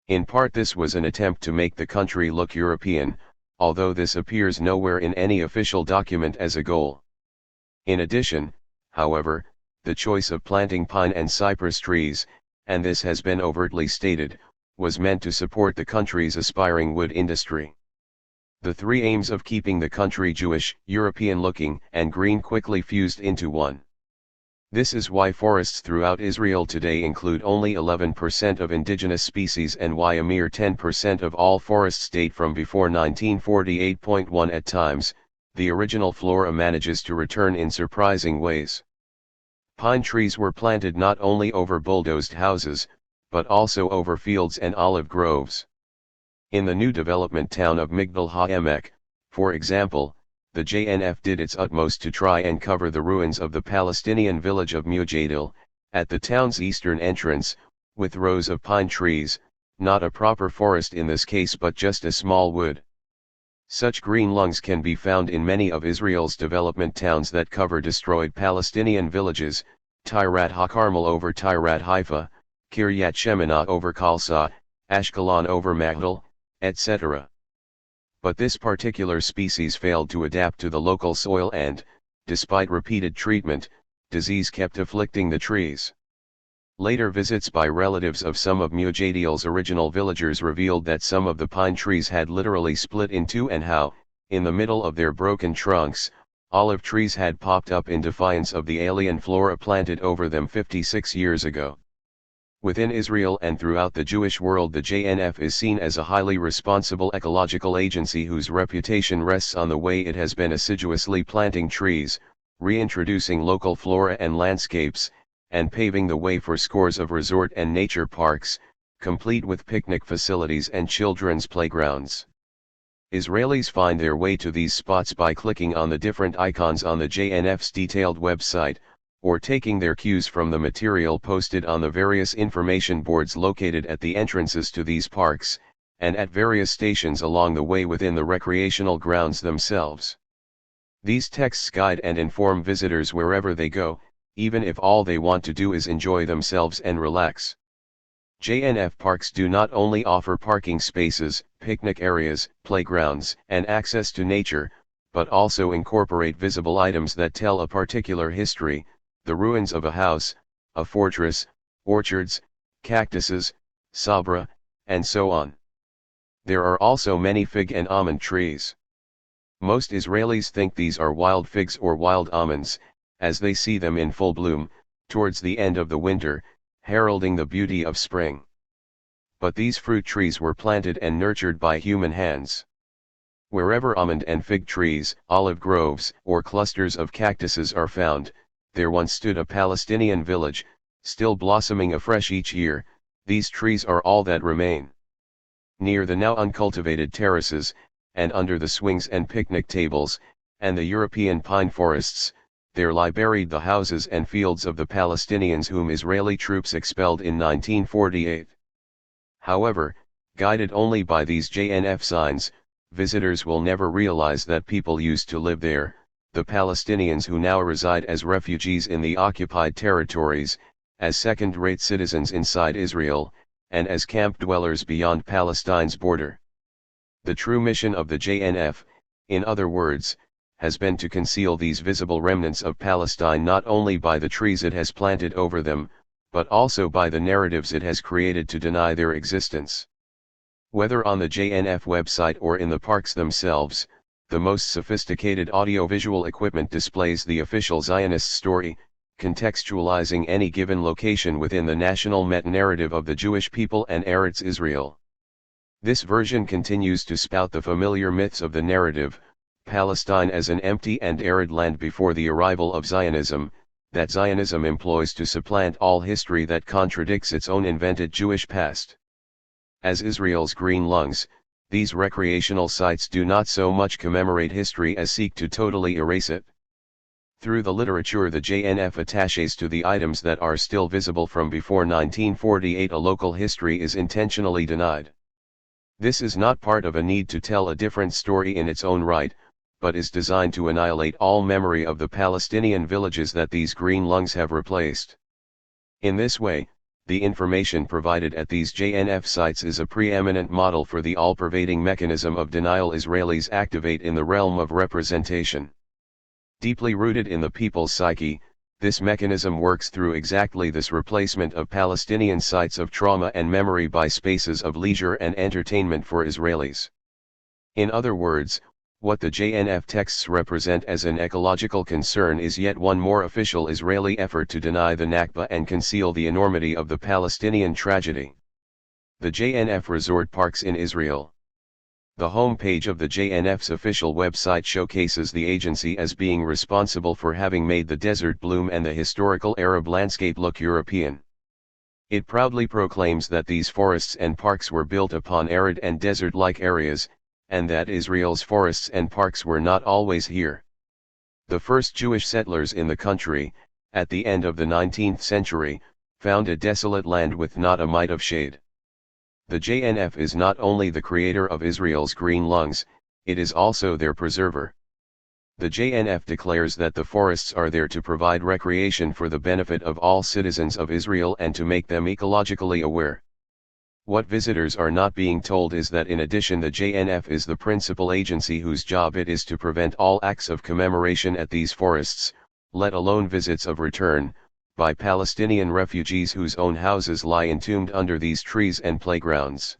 In part this was an attempt to make the country look European, although this appears nowhere in any official document as a goal. In addition, however, the choice of planting pine and cypress trees, and this has been overtly stated, was meant to support the country's aspiring wood industry. The three aims of keeping the country Jewish, European-looking, and green quickly fused into one. This is why forests throughout Israel today include only 11% of indigenous species and why a mere 10% of all forests date from before 1948.1 at times. The original flora manages to return in surprising ways. Pine trees were planted not only over bulldozed houses, but also over fields and olive groves. In the new development town of Migdal HaEmek, for example, the JNF did its utmost to try and cover the ruins of the Palestinian village of Mujadil, at the town's eastern entrance, with rows of pine trees, not a proper forest in this case but just a small wood. Such green lungs can be found in many of Israel's development towns that cover destroyed Palestinian villages, Tirat HaKarmel over Tirat Haifa, Kiryat Shemona over Khalsa, Ashkelon over Magdal, etc. But this particular species failed to adapt to the local soil and, despite repeated treatment, disease kept afflicting the trees. Later visits by relatives of some of Mujadil's original villagers revealed that some of the pine trees had literally split in two and how, in the middle of their broken trunks, olive trees had popped up in defiance of the alien flora planted over them 56 years ago. Within Israel and throughout the Jewish world, the JNF is seen as a highly responsible ecological agency whose reputation rests on the way it has been assiduously planting trees, reintroducing local flora and landscapes, and paving the way for scores of resort and nature parks, complete with picnic facilities and children's playgrounds. Israelis find their way to these spots by clicking on the different icons on the JNF's detailed website, or taking their cues from the material posted on the various information boards located at the entrances to these parks, and at various stations along the way within the recreational grounds themselves. These texts guide and inform visitors wherever they go, even if all they want to do is enjoy themselves and relax. JNF parks do not only offer parking spaces, picnic areas, playgrounds, and access to nature, but also incorporate visible items that tell a particular history, the ruins of a house, a fortress, orchards, cactuses, sabra, and so on. There are also many fig and almond trees. Most Israelis think these are wild figs or wild almonds, as they see them in full bloom, towards the end of the winter, heralding the beauty of spring. But these fruit trees were planted and nurtured by human hands. Wherever almond and fig trees, olive groves, or clusters of cactuses are found, there once stood a Palestinian village, still blossoming afresh each year. These trees are all that remain. Near the now uncultivated terraces, and under the swings and picnic tables, and the European pine forests, there lie buried the houses and fields of the Palestinians whom Israeli troops expelled in 1948. However, guided only by these JNF signs, visitors will never realize that people used to live there, the Palestinians who now reside as refugees in the occupied territories, as second-rate citizens inside Israel, and as camp dwellers beyond Palestine's border. The true mission of the JNF, in other words, has been to conceal these visible remnants of Palestine not only by the trees it has planted over them, but also by the narratives it has created to deny their existence. Whether on the JNF website or in the parks themselves, the most sophisticated audiovisual equipment displays the official Zionist story, contextualizing any given location within the national meta-narrative of the Jewish people and Eretz Israel. This version continues to spout the familiar myths of the narrative, Palestine as an empty and arid land before the arrival of Zionism, that Zionism employs to supplant all history that contradicts its own invented Jewish past. As Israel's green lungs, these recreational sites do not so much commemorate history as seek to totally erase it. Through the literature the JNF attaches to the items that are still visible from before 1948, a local history is intentionally denied. This is not part of a need to tell a different story in its own right, but is designed to annihilate all memory of the Palestinian villages that these green lungs have replaced. In this way, the information provided at these JNF sites is a preeminent model for the all-pervading mechanism of denial Israelis activate in the realm of representation. Deeply rooted in the people's psyche, this mechanism works through exactly this replacement of Palestinian sites of trauma and memory by spaces of leisure and entertainment for Israelis. In other words, what the JNF texts represent as an ecological concern is yet one more official Israeli effort to deny the Nakba and conceal the enormity of the Palestinian tragedy. The JNF resort parks in Israel. The homepage of the JNF's official website showcases the agency as being responsible for having made the desert bloom and the historical Arab landscape look European. It proudly proclaims that these forests and parks were built upon arid and desert-like areas, and that Israel's forests and parks were not always here. The first Jewish settlers in the country, at the end of the 19th century, found a desolate land with not a mite of shade. The JNF is not only the creator of Israel's green lungs, it is also their preserver. The JNF declares that the forests are there to provide recreation for the benefit of all citizens of Israel and to make them ecologically aware. What visitors are not being told is that in addition the JNF is the principal agency whose job it is to prevent all acts of commemoration at these forests, let alone visits of return, by Palestinian refugees whose own houses lie entombed under these trees and playgrounds.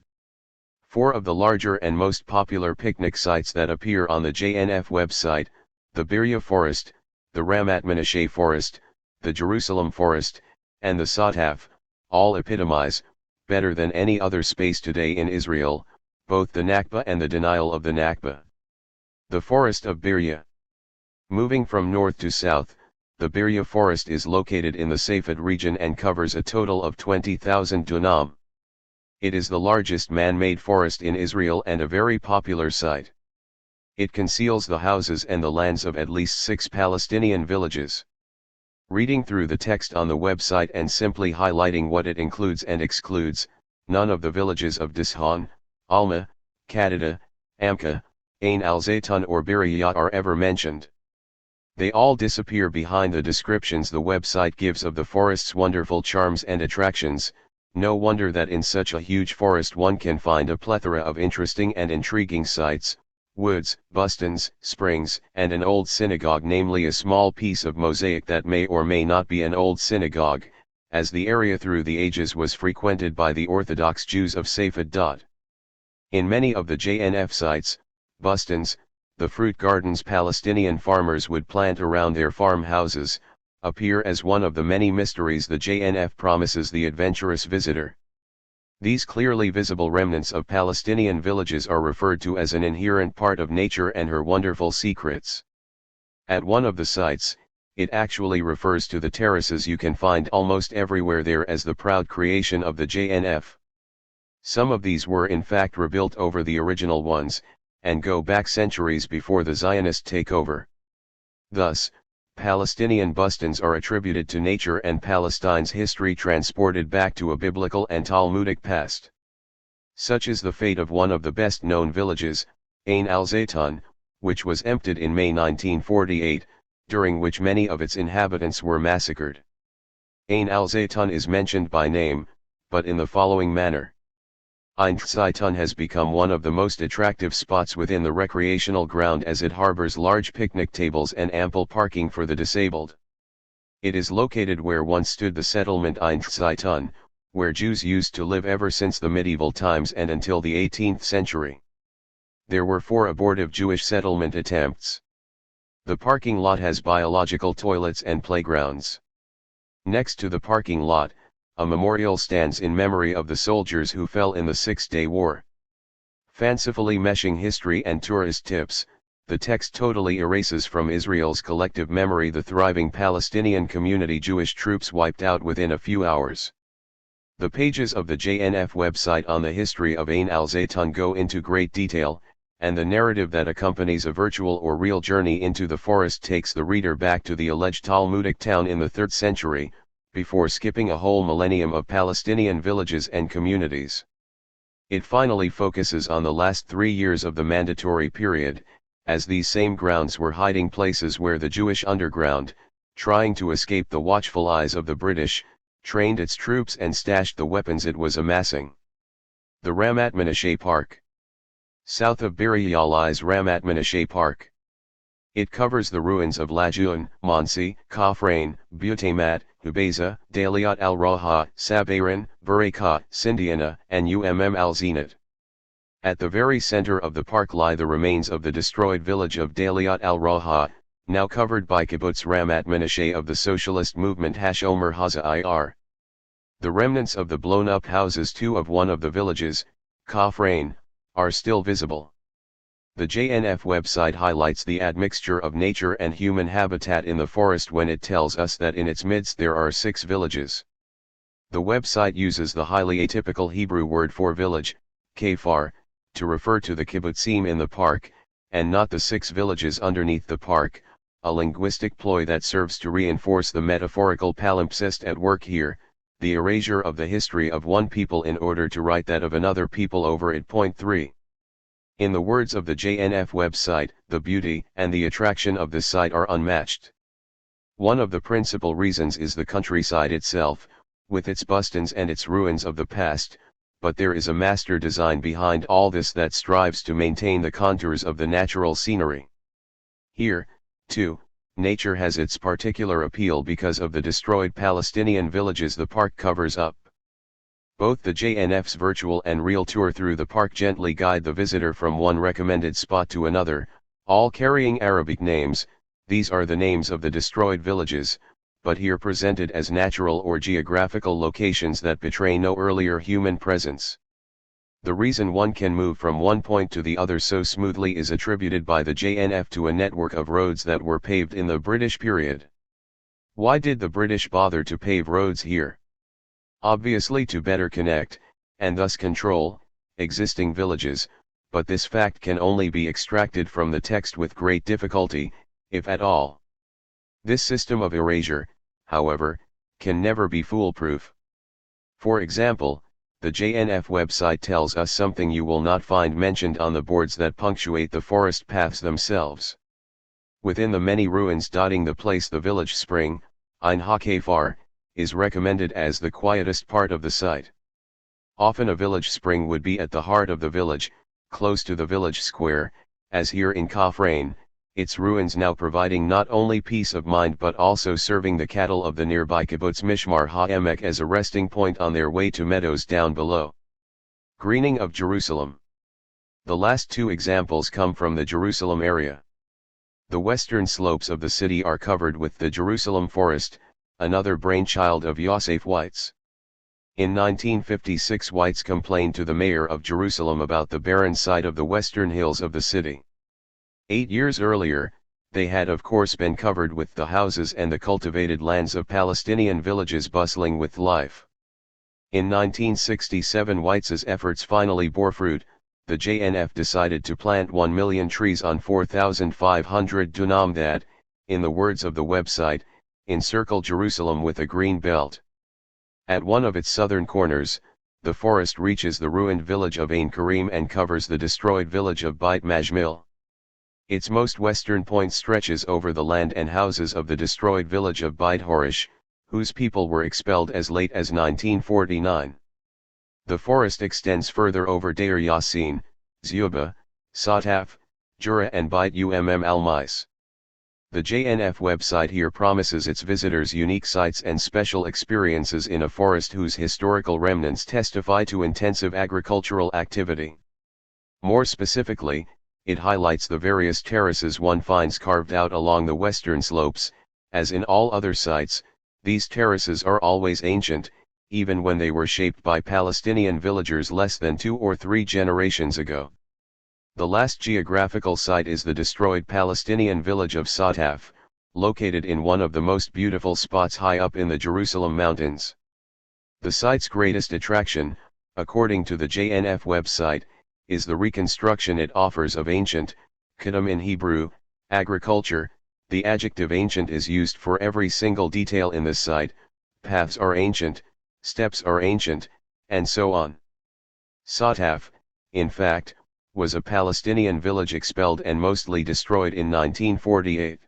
4 of the larger and most popular picnic sites that appear on the JNF website, the Birya Forest, the Ramat Menashe Forest, the Jerusalem Forest, and the Sataf, all epitomize, better than any other space today in Israel, both the Nakba and the denial of the Nakba. The Forest of Birya. Moving from north to south, the Birya Forest is located in the Safed region and covers a total of 20,000 dunam. It is the largest man-made forest in Israel and a very popular site. It conceals the houses and the lands of at least 6 Palestinian villages. Reading through the text on the website and simply highlighting what it includes and excludes, none of the villages of Dishan, Alma, Kadida, Amka, Ain al-Zaytun or Biriyat are ever mentioned. They all disappear behind the descriptions the website gives of the forest's wonderful charms and attractions. No wonder that in such a huge forest one can find a plethora of interesting and intriguing sites, woods, bustans, springs, and an old synagogue, namely a small piece of mosaic that may or may not be an old synagogue, as the area through the ages was frequented by the Orthodox Jews of Safed. In many of the JNF sites, bustans, the fruit gardens Palestinian farmers would plant around their farmhouses, appear as one of the many mysteries the JNF promises the adventurous visitor. These clearly visible remnants of Palestinian villages are referred to as an inherent part of nature and her wonderful secrets. At one of the sites, it actually refers to the terraces you can find almost everywhere there as the proud creation of the JNF. Some of these were in fact rebuilt over the original ones, and go back centuries before the Zionist takeover. Thus, Palestinian bustans are attributed to nature and Palestine's history transported back to a biblical and Talmudic past. Such is the fate of one of the best-known villages, Ain al-Zaytun, which was emptied in May 1948, during which many of its inhabitants were massacred. Ain al-Zaytun is mentioned by name, but in the following manner. Ain al-Zaytun has become one of the most attractive spots within the recreational ground as it harbors large picnic tables and ample parking for the disabled. It is located where once stood the settlement Ain al-Zaytun, where Jews used to live ever since the medieval times and until the 18th century. There were 4 abortive Jewish settlement attempts. The parking lot has biological toilets and playgrounds. Next to the parking lot, a memorial stands in memory of the soldiers who fell in the Six-Day War. Fancifully meshing history and tourist tips, the text totally erases from Israel's collective memory the thriving Palestinian community Jewish troops wiped out within a few hours. The pages of the JNF website on the history of Ain al-Zaytun go into great detail, and the narrative that accompanies a virtual or real journey into the forest takes the reader back to the alleged Talmudic town in the 3rd century, before skipping a whole millennium of Palestinian villages and communities. It finally focuses on the last 3 years of the mandatory period, as these same grounds were hiding places where the Jewish underground, trying to escape the watchful eyes of the British, trained its troops and stashed the weapons it was amassing. The Ramat Menashe Park. South of Birya lies Ramat Menashe Park. It covers the ruins of Lajun, Mansi, Kafrain, Butamat, Hubeza, Daliat al-Raha, Sabairan, Bureka, Sindiana, and al-Zinat. At the very center of the park lie the remains of the destroyed village of Daliat al-Raha, now covered by Kibbutz Ramat Menashe of the socialist movement Hashomer Haza-Ir. The remnants of the blown-up houses too of one of the villages, Kafrain, are still visible. The JNF website highlights the admixture of nature and human habitat in the forest when it tells us that in its midst there are 6 villages. The website uses the highly atypical Hebrew word for village, kefar, to refer to the kibbutzim in the park, and not the 6 villages underneath the park, a linguistic ploy that serves to reinforce the metaphorical palimpsest at work here, the erasure of the history of one people in order to write that of another people over it. Point 3. In the words of the JNF website, the beauty and the attraction of this site are unmatched. One of the principal reasons is the countryside itself, with its bustons and its ruins of the past, but there is a master design behind all this that strives to maintain the contours of the natural scenery. Here, too, nature has its particular appeal because of the destroyed Palestinian villages the park covers up. Both the JNF's virtual and real tour through the park gently guide the visitor from one recommended spot to another, all carrying Arabic names. These are the names of the destroyed villages, but here presented as natural or geographical locations that betray no earlier human presence. The reason one can move from one point to the other so smoothly is attributed by the JNF to a network of roads that were paved in the British period. Why did the British bother to pave roads here? Obviously to better connect, and thus control, existing villages, but this fact can only be extracted from the text with great difficulty, if at all. This system of erasure, however, can never be foolproof. For example, the JNF website tells us something you will not find mentioned on the boards that punctuate the forest paths themselves. Within the many ruins dotting the place, the village spring, Ein Hakefar, is recommended as the quietest part of the site. Often a village spring would be at the heart of the village, close to the village square, as here in Kafrain, its ruins now providing not only peace of mind but also serving the cattle of the nearby kibbutz Mishmar HaEmek as a resting point on their way to meadows down below. Greening of Jerusalem. The last two examples come from the Jerusalem area. The western slopes of the city are covered with the Jerusalem forest, another brainchild of Yosef Weitz. In 1956, Weitz complained to the mayor of Jerusalem about the barren site of the western hills of the city. 8 years earlier, they had of course been covered with the houses and the cultivated lands of Palestinian villages bustling with life. In 1967, Weitz's efforts finally bore fruit. The JNF decided to plant 1 million trees on 4,500 dunam that, in the words of the website, encircle Jerusalem with a green belt. At one of its southern corners, the forest reaches the ruined village of Ein Karim and covers the destroyed village of Beit Majmil. Its most western point stretches over the land and houses of the destroyed village of Beit Horish, whose people were expelled as late as 1949. The forest extends further over Deir Yassin, Zuba, Sataf, Jura and Beit al-Mais. The JNF website here promises its visitors unique sights and special experiences in a forest whose historical remnants testify to intensive agricultural activity. More specifically, it highlights the various terraces one finds carved out along the western slopes. As in all other sites, these terraces are always ancient, even when they were shaped by Palestinian villagers less than 2 or 3 generations ago. The last geographical site is the destroyed Palestinian village of Sataf, located in one of the most beautiful spots high up in the Jerusalem mountains. The site's greatest attraction, according to the JNF website, is the reconstruction it offers of ancient, Kedem in Hebrew, agriculture. The adjective ancient is used for every single detail in this site. Paths are ancient, steps are ancient, and so on. Sataf, in fact, was a Palestinian village expelled and mostly destroyed in 1948.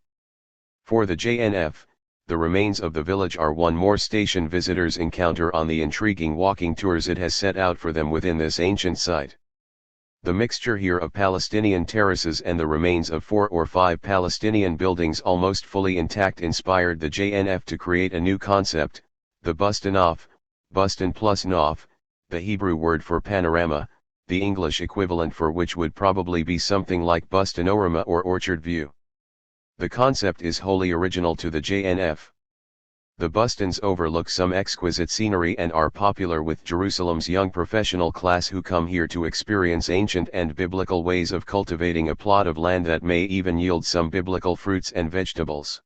For the JNF, the remains of the village are one more station visitors encounter on the intriguing walking tours it has set out for them within this ancient site. The mixture here of Palestinian terraces and the remains of 4 or 5 Palestinian buildings almost fully intact inspired the JNF to create a new concept, the Bustanof, Bustan plus Nof, the Hebrew word for panorama, the English equivalent for which would probably be something like Bustanorama or Orchard View. The concept is wholly original to the JNF. The Bustans overlook some exquisite scenery and are popular with Jerusalem's young professional class who come here to experience ancient and biblical ways of cultivating a plot of land that may even yield some biblical fruits and vegetables.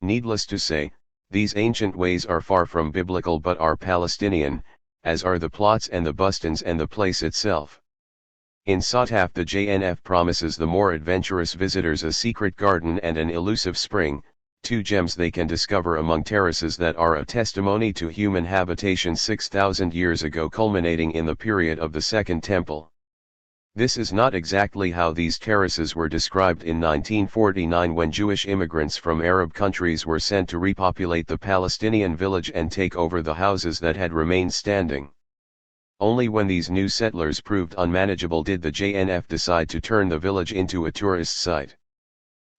Needless to say, these ancient ways are far from biblical but are Palestinian, as are the plots and the Bustans and the place itself. In Sataf, the JNF promises the more adventurous visitors a secret garden and an elusive spring, 2 gems they can discover among terraces that are a testimony to human habitation 6,000 years ago, culminating in the period of the Second Temple. This is not exactly how these terraces were described in 1949 when Jewish immigrants from Arab countries were sent to repopulate the Palestinian village and take over the houses that had remained standing. Only when these new settlers proved unmanageable did the JNF decide to turn the village into a tourist site.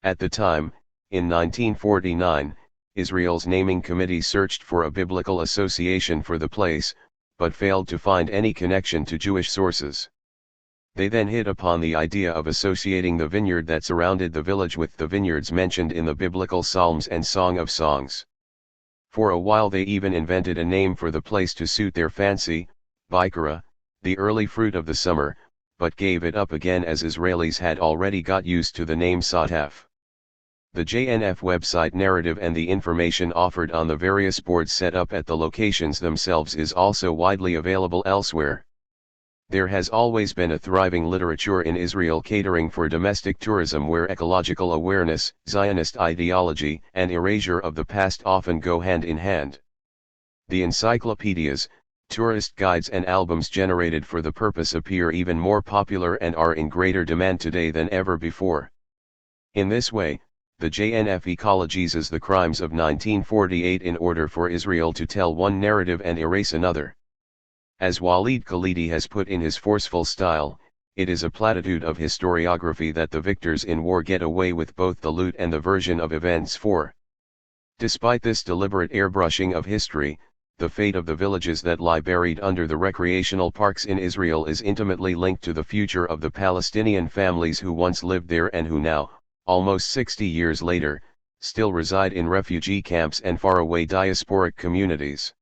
At the time, in 1949, Israel's naming committee searched for a biblical association for the place, but failed to find any connection to Jewish sources. They then hit upon the idea of associating the vineyard that surrounded the village with the vineyards mentioned in the biblical Psalms and Song of Songs. For a while they even invented a name for the place to suit their fancy, Bikara, the early fruit of the summer, but gave it up again as Israelis had already got used to the name Sataf. The JNF website narrative and the information offered on the various boards set up at the locations themselves is also widely available elsewhere. There has always been a thriving literature in Israel catering for domestic tourism where ecological awareness, Zionist ideology, and erasure of the past often go hand in hand. The encyclopedias, tourist guides and albums generated for the purpose appear even more popular and are in greater demand today than ever before. In this way, the JNF ecologizes the crimes of 1948 in order for Israel to tell one narrative and erase another. As Walid Khalidi has put in his forceful style, it is a platitude of historiography that the victors in war get away with both the loot and the version of events for. Despite this deliberate airbrushing of history, the fate of the villages that lie buried under the recreational parks in Israel is intimately linked to the future of the Palestinian families who once lived there and who now, almost 60 years later, still reside in refugee camps and faraway diasporic communities.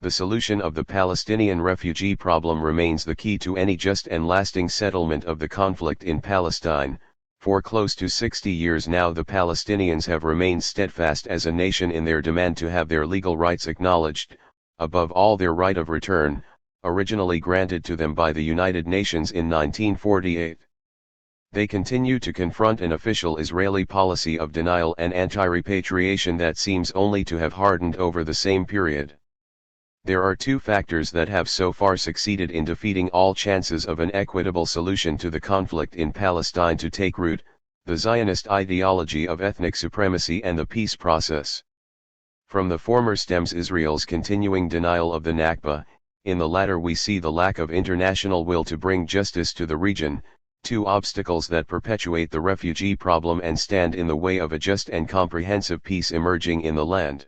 The solution of the Palestinian refugee problem remains the key to any just and lasting settlement of the conflict in Palestine. For close to 60 years now the Palestinians have remained steadfast as a nation in their demand to have their legal rights acknowledged, above all their right of return, originally granted to them by the United Nations in 1948. They continue to confront an official Israeli policy of denial and anti-repatriation that seems only to have hardened over the same period. There are two factors that have so far succeeded in defeating all chances of an equitable solution to the conflict in Palestine to take root: the Zionist ideology of ethnic supremacy and the peace process. From the former stems Israel's continuing denial of the Nakba, in the latter we see the lack of international will to bring justice to the region, two obstacles that perpetuate the refugee problem and stand in the way of a just and comprehensive peace emerging in the land.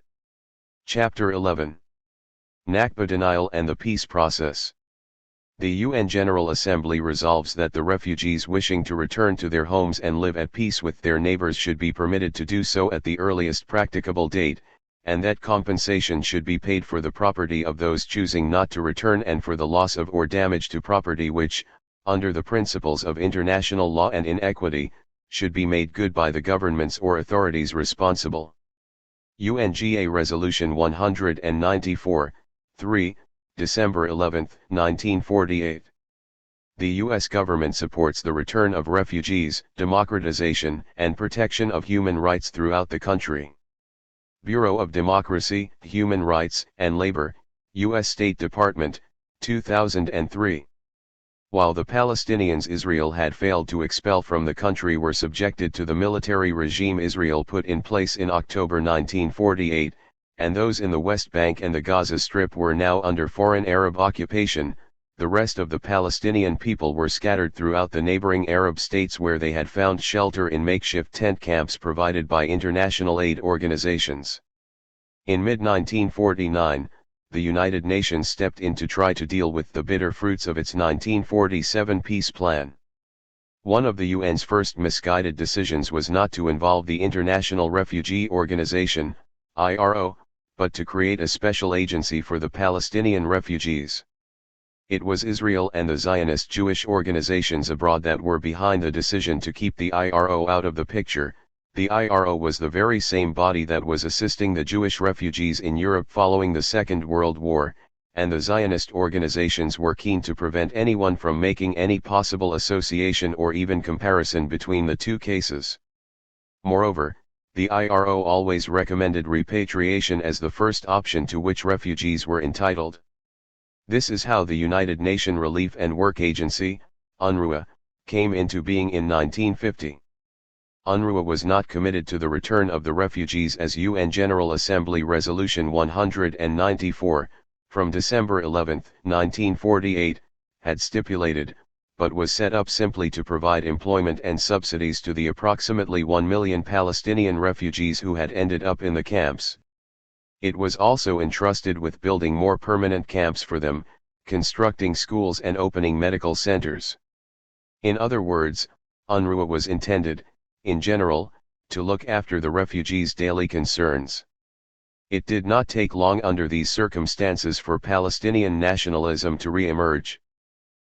Chapter 11. Nakba denial and the peace process. The UN General Assembly resolves that the refugees wishing to return to their homes and live at peace with their neighbors should be permitted to do so at the earliest practicable date, and that compensation should be paid for the property of those choosing not to return and for the loss of or damage to property which, under the principles of international law and in equity, should be made good by the governments or authorities responsible. UNGA Resolution 194, 3, December 11, 1948. The U.S. government supports the return of refugees, democratization, and protection of human rights throughout the country. Bureau of Democracy, Human Rights, and Labor, U.S. State Department, 2003. While the Palestinians Israel had failed to expel from the country were subjected to the military regime Israel put in place in October 1948, and those in the West Bank and the Gaza Strip were now under foreign Arab occupation, the rest of the Palestinian people were scattered throughout the neighboring Arab states where they had found shelter in makeshift tent camps provided by international aid organizations. In mid-1949, the United Nations stepped in to try to deal with the bitter fruits of its 1947 peace plan. One of the UN's first misguided decisions was not to involve the International Refugee Organization, IRO, but to create a special agency for the Palestinian refugees. It was Israel and the Zionist Jewish organizations abroad that were behind the decision to keep the IRO out of the picture. The IRO was the very same body that was assisting the Jewish refugees in Europe following the Second World War, and the Zionist organizations were keen to prevent anyone from making any possible association or even comparison between the two cases. Moreover, the IRO always recommended repatriation as the first option to which refugees were entitled. This is how the United Nations Relief and Work Agency, UNRWA, came into being in 1950. UNRWA was not committed to the return of the refugees as UN General Assembly Resolution 194, from December 11, 1948, had stipulated, but was set up simply to provide employment and subsidies to the approximately 1 million Palestinian refugees who had ended up in the camps. It was also entrusted with building more permanent camps for them, constructing schools and opening medical centers. In other words, UNRWA was intended, in general, to look after the refugees' daily concerns. It did not take long under these circumstances for Palestinian nationalism to re-emerge.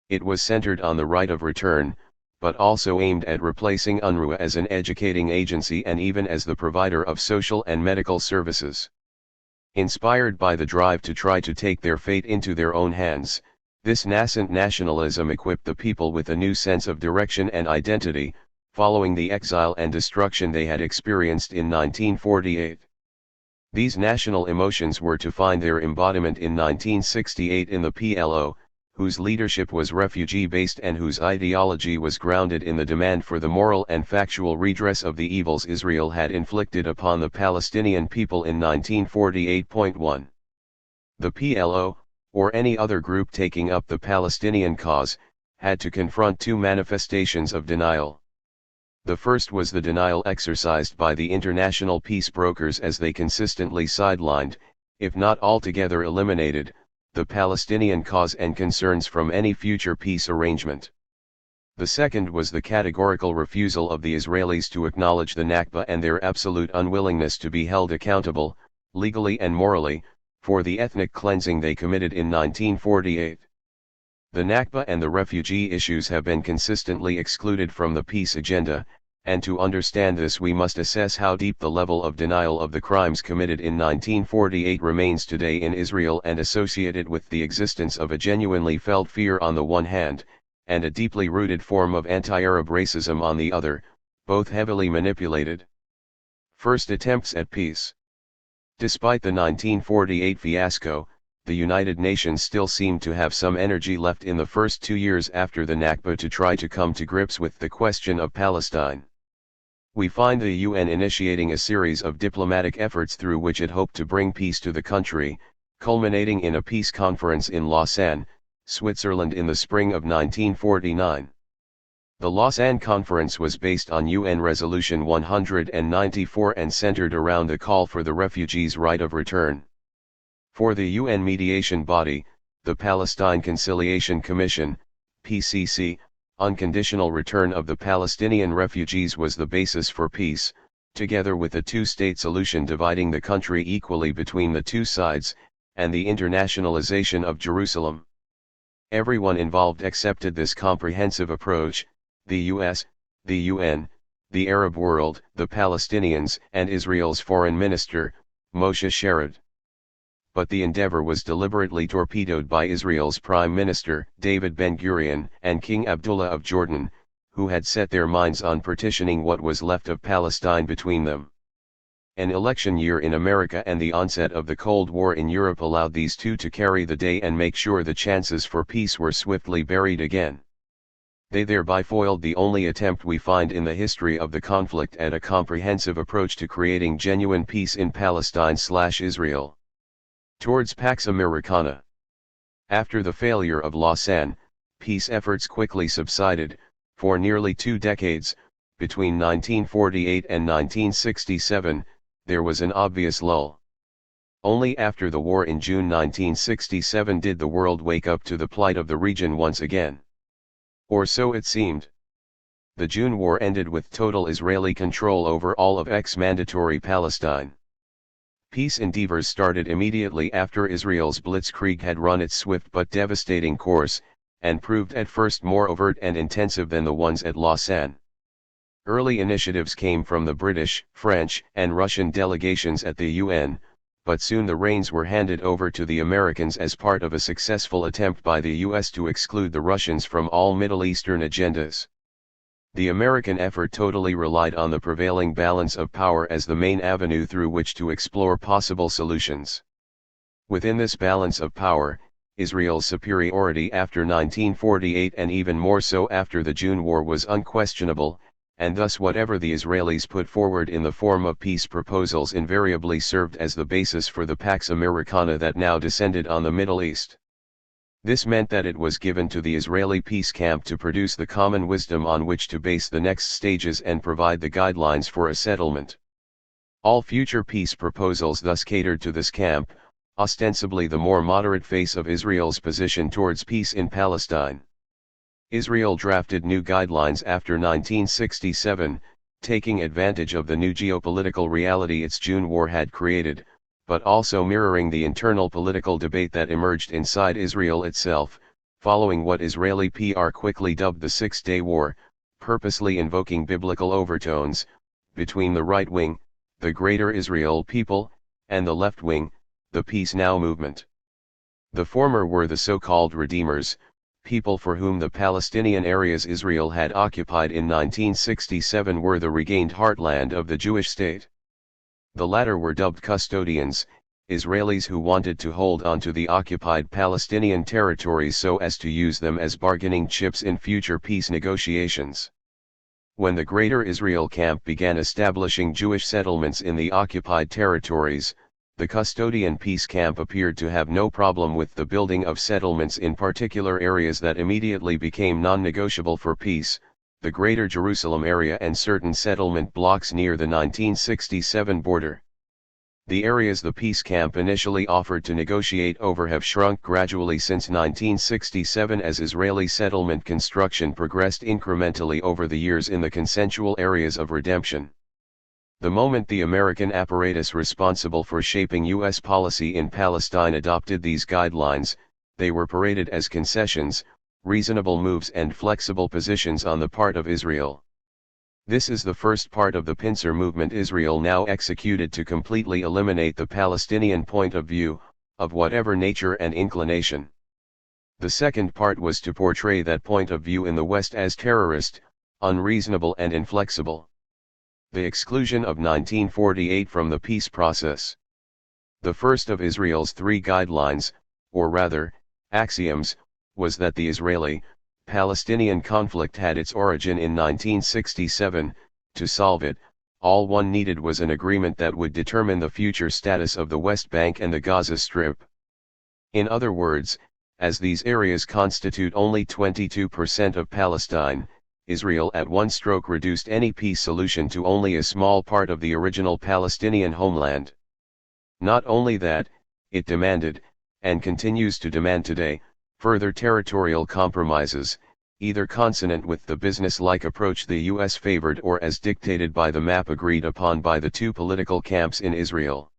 It was centered on the right of return, but also aimed at replacing UNRWA as an educating agency and even as the provider of social and medical services. Inspired by the drive to try to take their fate into their own hands, this nascent nationalism equipped the people with a new sense of direction and identity, following the exile and destruction they had experienced in 1948. These national emotions were to find their embodiment in 1968 in the PLO, whose leadership was refugee-based and whose ideology was grounded in the demand for the moral and factual redress of the evils Israel had inflicted upon the Palestinian people in 1948.1. The PLO, or any other group taking up the Palestinian cause, had to confront two manifestations of denial. The first was the denial exercised by the international peace brokers as they consistently sidelined, if not altogether eliminated, the Palestinian cause and concerns from any future peace arrangement. The second was the categorical refusal of the Israelis to acknowledge the Nakba and their absolute unwillingness to be held accountable, legally and morally, for the ethnic cleansing they committed in 1948. The Nakba and the refugee issues have been consistently excluded from the peace agenda, and to understand this we must assess how deep the level of denial of the crimes committed in 1948 remains today in Israel and associated with the existence of a genuinely felt fear on the one hand, and a deeply rooted form of anti-Arab racism on the other, both heavily manipulated. First, attempts at peace. Despite the 1948 fiasco, the United Nations still seemed to have some energy left in the first 2 years after the Nakba to try to come to grips with the question of Palestine. We find the UN initiating a series of diplomatic efforts through which it hoped to bring peace to the country, culminating in a peace conference in Lausanne, Switzerland in the spring of 1949. The Lausanne Conference was based on UN Resolution 194 and centered around the call for the refugees' right of return. For the UN mediation body, the Palestine Conciliation Commission, PCC, unconditional return of the Palestinian refugees was the basis for peace, together with a two-state solution dividing the country equally between the two sides, and the internationalization of Jerusalem. Everyone involved accepted this comprehensive approach: the US, the UN, the Arab world, the Palestinians, and Israel's foreign minister, Moshe Sharad. But the endeavor was deliberately torpedoed by Israel's Prime Minister, David Ben-Gurion, and King Abdullah of Jordan, who had set their minds on partitioning what was left of Palestine between them. An election year in America and the onset of the Cold War in Europe allowed these two to carry the day and make sure the chances for peace were swiftly buried again. They thereby foiled the only attempt we find in the history of the conflict at a comprehensive approach to creating genuine peace in Palestine/Israel. Towards Pax Americana. After the failure of Lausanne, peace efforts quickly subsided. For nearly 2 decades, between 1948 and 1967, there was an obvious lull. Only after the war in June 1967 did the world wake up to the plight of the region once again. Or so it seemed. The June war ended with total Israeli control over all of ex-mandatory Palestine. Peace endeavors started immediately after Israel's blitzkrieg had run its swift but devastating course, and proved at first more overt and intensive than the ones at Lausanne. Early initiatives came from the British, French, and Russian delegations at the UN, but soon the reins were handed over to the Americans as part of a successful attempt by the US to exclude the Russians from all Middle Eastern agendas. The American effort totally relied on the prevailing balance of power as the main avenue through which to explore possible solutions. Within this balance of power, Israel's superiority after 1948 and even more so after the June War was unquestionable, and thus whatever the Israelis put forward in the form of peace proposals invariably served as the basis for the Pax Americana that now descended on the Middle East. This meant that it was given to the Israeli peace camp to produce the common wisdom on which to base the next stages and provide the guidelines for a settlement. All future peace proposals thus catered to this camp, ostensibly the more moderate face of Israel's position towards peace in Palestine. Israel drafted new guidelines after 1967, taking advantage of the new geopolitical reality its June War had created, but also mirroring the internal political debate that emerged inside Israel itself, following what Israeli PR quickly dubbed the Six-Day War, purposely invoking biblical overtones, between the right wing, the Greater Israel people, and the left wing, the Peace Now movement. The former were the so-called Redeemers, people for whom the Palestinian areas Israel had occupied in 1967 were the regained heartland of the Jewish state. The latter were dubbed custodians, Israelis who wanted to hold on to the occupied Palestinian territories so as to use them as bargaining chips in future peace negotiations. When the Greater Israel camp began establishing Jewish settlements in the occupied territories, the custodian peace camp appeared to have no problem with the building of settlements in particular areas that immediately became non-negotiable for peace, the Greater Jerusalem area and certain settlement blocks near the 1967 border. The areas the peace camp initially offered to negotiate over have shrunk gradually since 1967 as Israeli settlement construction progressed incrementally over the years in the consensual areas of redemption. The moment the American apparatus responsible for shaping U.S. policy in Palestine adopted these guidelines, they were paraded as concessions, reasonable moves and flexible positions on the part of Israel. This is the first part of the pincer movement Israel now executed to completely eliminate the Palestinian point of view, of whatever nature and inclination. The second part was to portray that point of view in the West as terrorist, unreasonable and inflexible. The exclusion of 1948 from the peace process. The first of Israel's three guidelines, or rather, axioms, was that the Israeli-Palestinian conflict had its origin in 1967, to solve it, all one needed was an agreement that would determine the future status of the West Bank and the Gaza Strip. In other words, as these areas constitute only 22% of Palestine, Israel at one stroke reduced any peace solution to only a small part of the original Palestinian homeland. Not only that, it demanded, and continues to demand today, further territorial compromises, either consonant with the business-like approach the U.S. favored or as dictated by the map agreed upon by the two political camps in Israel.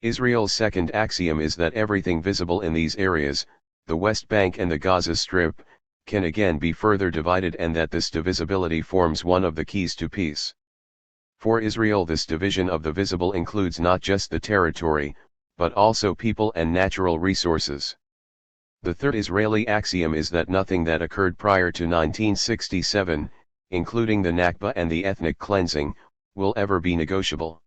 Israel's second axiom is that everything visible in these areas, the West Bank and the Gaza Strip, can again be further divided and that this divisibility forms one of the keys to peace. For Israel this division of the visible includes not just the territory, but also people and natural resources. The third Israeli axiom is that nothing that occurred prior to 1967, including the Nakba and the ethnic cleansing, will ever be negotiable.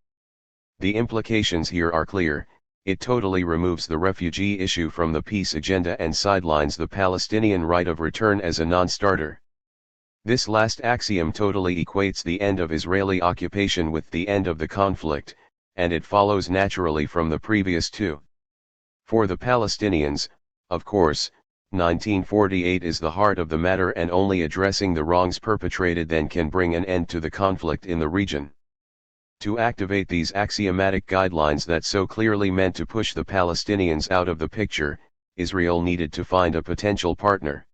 The implications here are clear: it totally removes the refugee issue from the peace agenda and sidelines the Palestinian right of return as a non-starter. This last axiom totally equates the end of Israeli occupation with the end of the conflict, and it follows naturally from the previous two. For the Palestinians, of course, 1948 is the heart of the matter and only addressing the wrongs perpetrated then can bring an end to the conflict in the region. To activate these axiomatic guidelines that so clearly meant to push the Palestinians out of the picture, Israel needed to find a potential partner.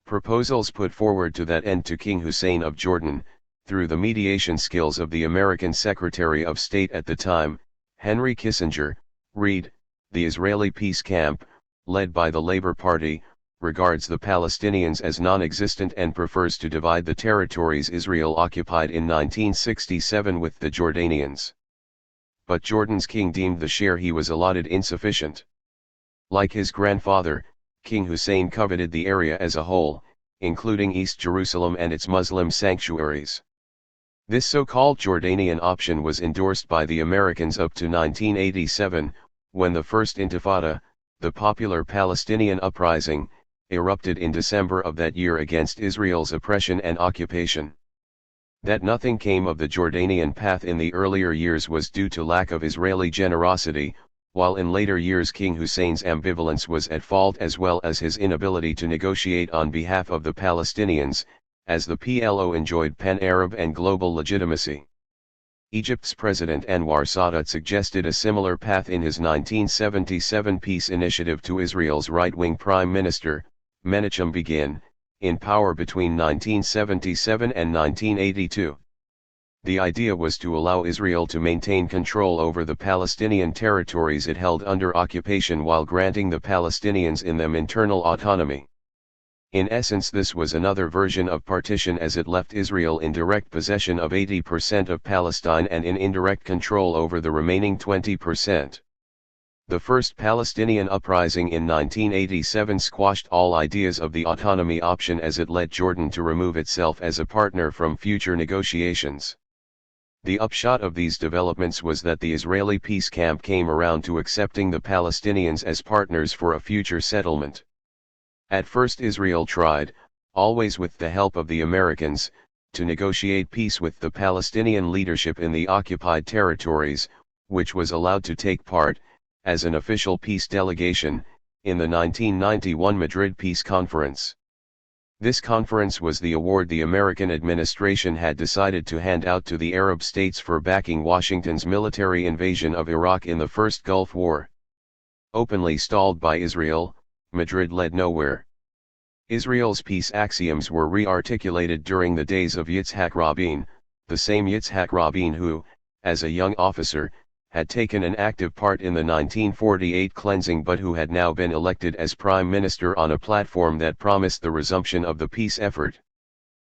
Proposals put forward to that end to King Hussein of Jordan, through the mediation skills of the American Secretary of State at the time, Henry Kissinger, read, the Israeli peace camp, led by the Labour Party, regards the Palestinians as non-existent and prefers to divide the territories Israel occupied in 1967 with the Jordanians. But Jordan's king deemed the share he was allotted insufficient. Like his grandfather, King Hussein coveted the area as a whole, including East Jerusalem and its Muslim sanctuaries. This so-called Jordanian option was endorsed by the Americans up to 1987, when the First Intifada, the popular Palestinian uprising, erupted in December of that year against Israel's oppression and occupation. That nothing came of the Jordanian path in the earlier years was due to lack of Israeli generosity, while in later years King Hussein's ambivalence was at fault as well as his inability to negotiate on behalf of the Palestinians, as the PLO enjoyed pan-Arab and global legitimacy. Egypt's President Anwar Sadat suggested a similar path in his 1977 peace initiative to Israel's right-wing Prime Minister, Menachem Begin, in power between 1977 and 1982. The idea was to allow Israel to maintain control over the Palestinian territories it held under occupation while granting the Palestinians in them internal autonomy. In essence, this was another version of partition, as it left Israel in direct possession of 80% of Palestine and in indirect control over the remaining 20%. The first Palestinian uprising in 1987 squashed all ideas of the autonomy option, as it led Jordan to remove itself as a partner from future negotiations. The upshot of these developments was that the Israeli peace camp came around to accepting the Palestinians as partners for a future settlement. At first Israel tried, always with the help of the Americans, to negotiate peace with the Palestinian leadership in the occupied territories, which was allowed to take part, as an official peace delegation, in the 1991 Madrid Peace Conference. This conference was the award the American administration had decided to hand out to the Arab states for backing Washington's military invasion of Iraq in the First Gulf War. Openly stalled by Israel, Madrid led nowhere. Israel's peace axioms were re-articulated during the days of Yitzhak Rabin, the same Yitzhak Rabin who, as a young officer, had taken an active part in the 1948 cleansing but who had now been elected as prime minister on a platform that promised the resumption of the peace effort.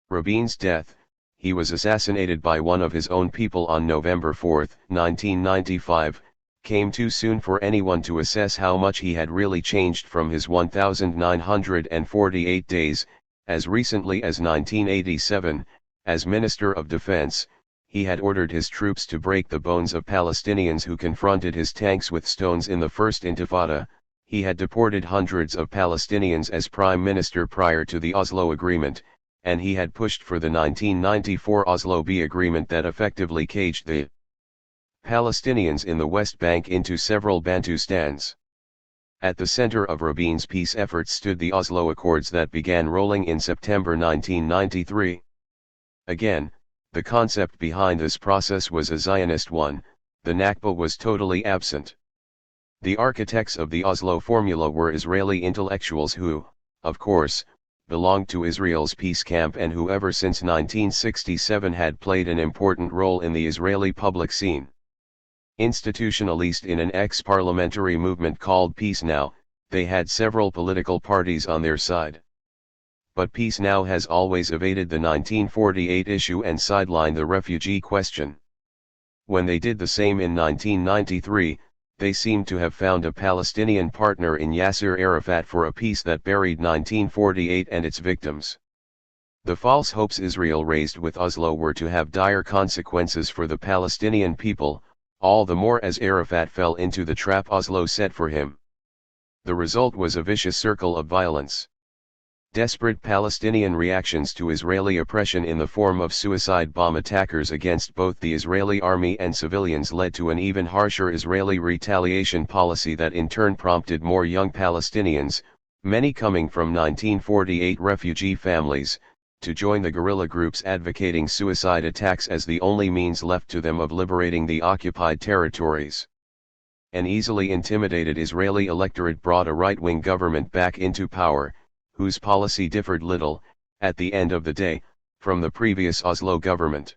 Rabin's death, he was assassinated by one of his own people on November 4, 1995, came too soon for anyone to assess how much he had really changed from his 1,948 days, as recently as 1987, as Minister of Defense. He had ordered his troops to break the bones of Palestinians who confronted his tanks with stones in the First Intifada. He had deported hundreds of Palestinians as prime minister prior to the Oslo Agreement, and he had pushed for the 1994 Oslo B agreement that effectively caged the Palestinians in the West Bank into several Bantustans. At the center of Rabin's peace efforts stood the Oslo Accords that began rolling in September 1993. Again, the concept behind this process was a Zionist one. The Nakba was totally absent. The architects of the Oslo formula were Israeli intellectuals who, of course, belonged to Israel's peace camp and who ever since 1967 had played an important role in the Israeli public scene. Institutionalized in an ex-parliamentary movement called Peace Now, they had several political parties on their side. But Peace Now has always evaded the 1948 issue and sidelined the refugee question. When they did the same in 1993, they seemed to have found a Palestinian partner in Yasser Arafat for a peace that buried 1948 and its victims. The false hopes Israel raised with Oslo were to have dire consequences for the Palestinian people, all the more as Arafat fell into the trap Oslo set for him. The result was a vicious circle of violence. Desperate Palestinian reactions to Israeli oppression in the form of suicide bomb attackers against both the Israeli army and civilians led to an even harsher Israeli retaliation policy that in turn prompted more young Palestinians, many coming from 1948 refugee families, to join the guerrilla groups advocating suicide attacks as the only means left to them of liberating the occupied territories. An easily intimidated Israeli electorate brought a right-wing government back into power, whose policy differed little, at the end of the day, from the previous Oslo government.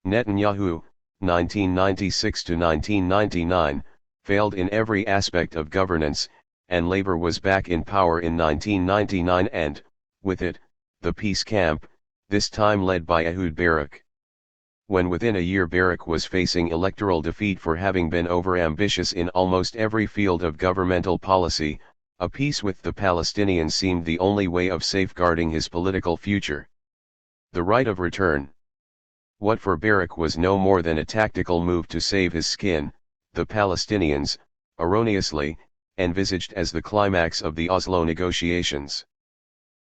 Netanyahu, 1996 to 1999, failed in every aspect of governance, and Labour was back in power in 1999 and, with it, the peace camp, this time led by Ehud Barak. When within a year Barak was facing electoral defeat for having been over-ambitious in almost every field of governmental policy, a peace with the Palestinians seemed the only way of safeguarding his political future. The right of return. What for Barak was no more than a tactical move to save his skin, the Palestinians, erroneously, envisaged as the climax of the Oslo negotiations.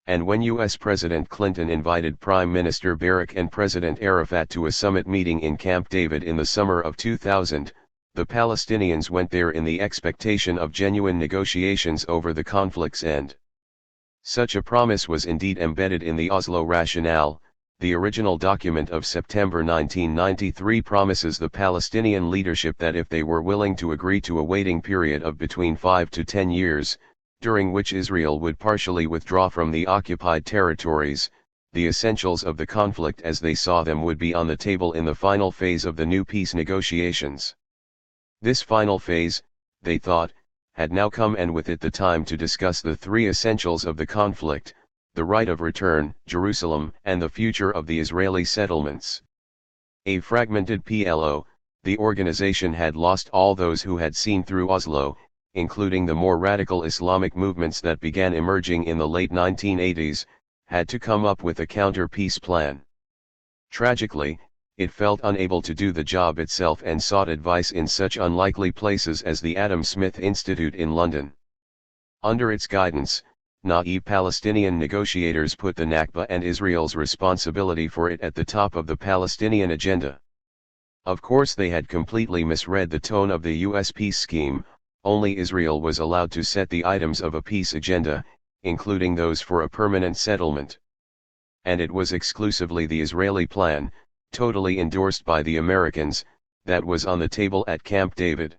And when US President Clinton invited Prime Minister Barak and President Arafat to a summit meeting in Camp David in the summer of 2000, the Palestinians went there in the expectation of genuine negotiations over the conflict's end. Such a promise was indeed embedded in the Oslo Rationale. The original document of September 1993 promises the Palestinian leadership that if they were willing to agree to a waiting period of between 5 to 10 years, during which Israel would partially withdraw from the occupied territories, the essentials of the conflict as they saw them would be on the table in the final phase of the new peace negotiations. This final phase, they thought, had now come, and with it the time to discuss the three essentials of the conflict: the right of return, Jerusalem, and the future of the Israeli settlements. A fragmented PLO, the organization had lost all those who had seen through Oslo, including the more radical Islamic movements that began emerging in the late 1980s, had to come up with a counter-peace plan. Tragically, it felt unable to do the job itself and sought advice in such unlikely places as the Adam Smith Institute in London. Under its guidance, naive Palestinian negotiators put the Nakba and Israel's responsibility for it at the top of the Palestinian agenda. Of course, they had completely misread the tone of the US peace scheme. Only Israel was allowed to set the items of a peace agenda, including those for a permanent settlement. And it was exclusively the Israeli plan, totally endorsed by the Americans, that was on the table at Camp David.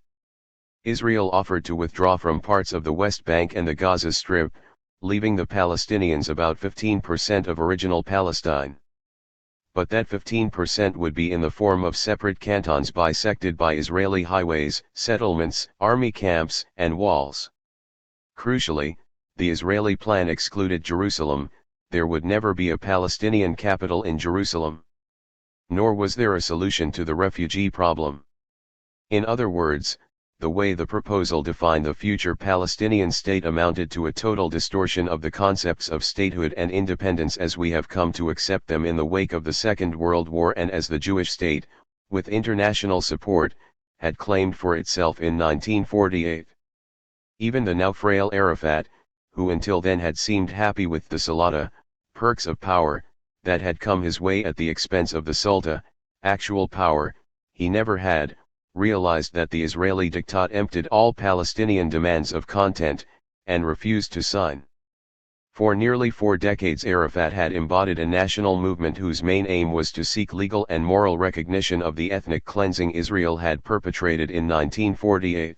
Israel offered to withdraw from parts of the West Bank and the Gaza Strip, leaving the Palestinians about 15% of original Palestine. But that 15% would be in the form of separate cantons bisected by Israeli highways, settlements, army camps, and walls. Crucially, the Israeli plan excluded Jerusalem. There would never be a Palestinian capital in Jerusalem. Nor was there a solution to the refugee problem. In other words, the way the proposal defined the future Palestinian state amounted to a total distortion of the concepts of statehood and independence as we have come to accept them in the wake of the Second World War, and as the Jewish state, with international support, had claimed for itself in 1948. Even the now frail Arafat, who until then had seemed happy with the Salata, perks of power, that had come his way at the expense of the Sulta, actual power, he never had, realized that the Israeli diktat emptied all Palestinian demands of content, and refused to sign. For nearly 4 decades Arafat had embodied a national movement whose main aim was to seek legal and moral recognition of the ethnic cleansing Israel had perpetrated in 1948.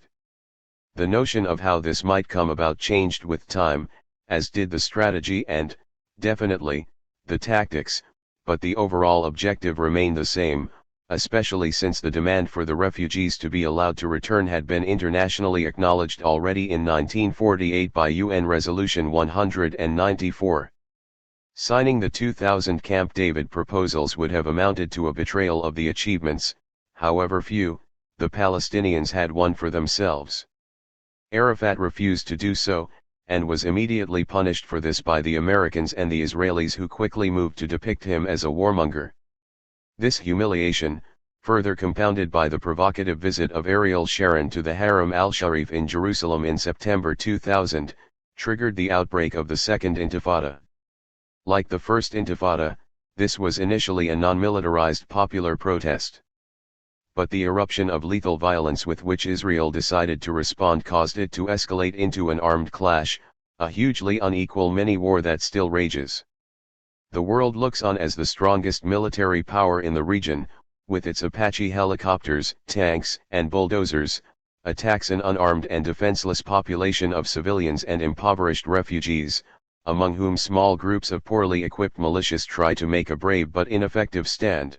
The notion of how this might come about changed with time, as did the strategy and, definitely, the tactics, but the overall objective remained the same, especially since the demand for the refugees to be allowed to return had been internationally acknowledged already in 1948 by UN Resolution 194. Signing the 2000 Camp David proposals would have amounted to a betrayal of the achievements, however few, the Palestinians had won for themselves. Arafat refused to do so, and was immediately punished for this by the Americans and the Israelis, who quickly moved to depict him as a warmonger. This humiliation, further compounded by the provocative visit of Ariel Sharon to the Haram al-Sharif in Jerusalem in September 2000, triggered the outbreak of the Second Intifada. Like the First Intifada, this was initially a non-militarized popular protest. But the eruption of lethal violence with which Israel decided to respond caused it to escalate into an armed clash, a hugely unequal mini-war that still rages. The world looks on as the strongest military power in the region, with its Apache helicopters, tanks, and bulldozers, attacks an unarmed and defenseless population of civilians and impoverished refugees, among whom small groups of poorly equipped militias try to make a brave but ineffective stand.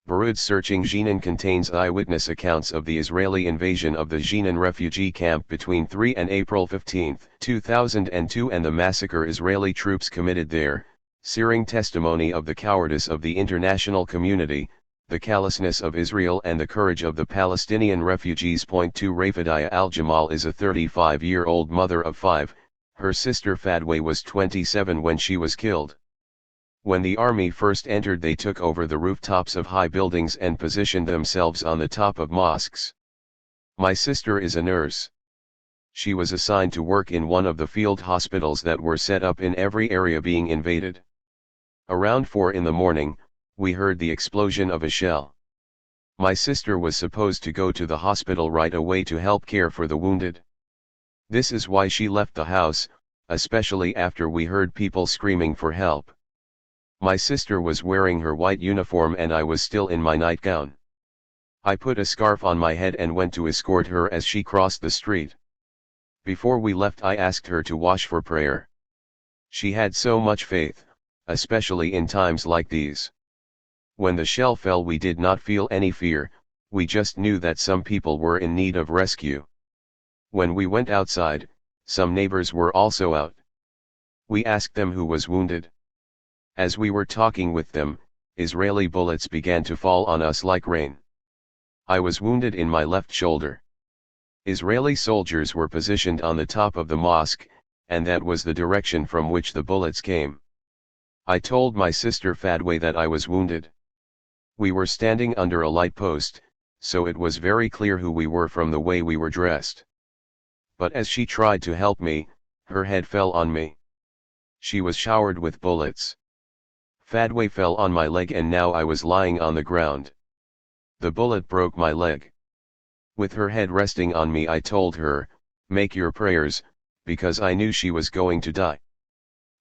Beirut's searching Jenin contains eyewitness accounts of the Israeli invasion of the Jenin refugee camp between 3 and April 15, 2002, and the massacre Israeli troops committed there, searing testimony of the cowardice of the international community, the callousness of Israel and the courage of the Palestinian refugees. 2 Rafidiyah al-Jamal is a 35-year-old mother of 5, her sister Fadwe was 27 when she was killed. When the army first entered, they took over the rooftops of high buildings and positioned themselves on the top of mosques. My sister is a nurse. She was assigned to work in one of the field hospitals that were set up in every area being invaded. Around 4 in the morning, we heard the explosion of a shell. My sister was supposed to go to the hospital right away to help care for the wounded. This is why she left the house, especially after we heard people screaming for help. My sister was wearing her white uniform and I was still in my nightgown. I put a scarf on my head and went to escort her as she crossed the street. Before we left, I asked her to wash for prayer. She had so much faith, especially in times like these. When the shell fell, we did not feel any fear, we just knew that some people were in need of rescue. When we went outside, some neighbors were also out. We asked them who was wounded. As we were talking with them, Israeli bullets began to fall on us like rain. I was wounded in my left shoulder. Israeli soldiers were positioned on the top of the mosque, and that was the direction from which the bullets came. I told my sister Fadwe that I was wounded. We were standing under a light post, so it was very clear who we were from the way we were dressed. But as she tried to help me, her head fell on me. She was showered with bullets. Fadwe fell on my leg and now I was lying on the ground. The bullet broke my leg. With her head resting on me, I told her, "Make your prayers," because I knew she was going to die.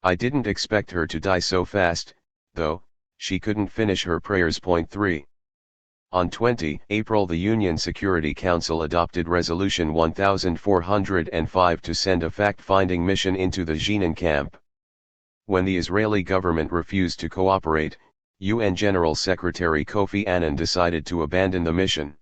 I didn't expect her to die so fast, though. She couldn't finish her prayers. Point 3. On 20 April, the UN Security Council adopted Resolution 1405 to send a fact-finding mission into the Jenin camp. When the Israeli government refused to cooperate, UN General Secretary Kofi Annan decided to abandon the mission.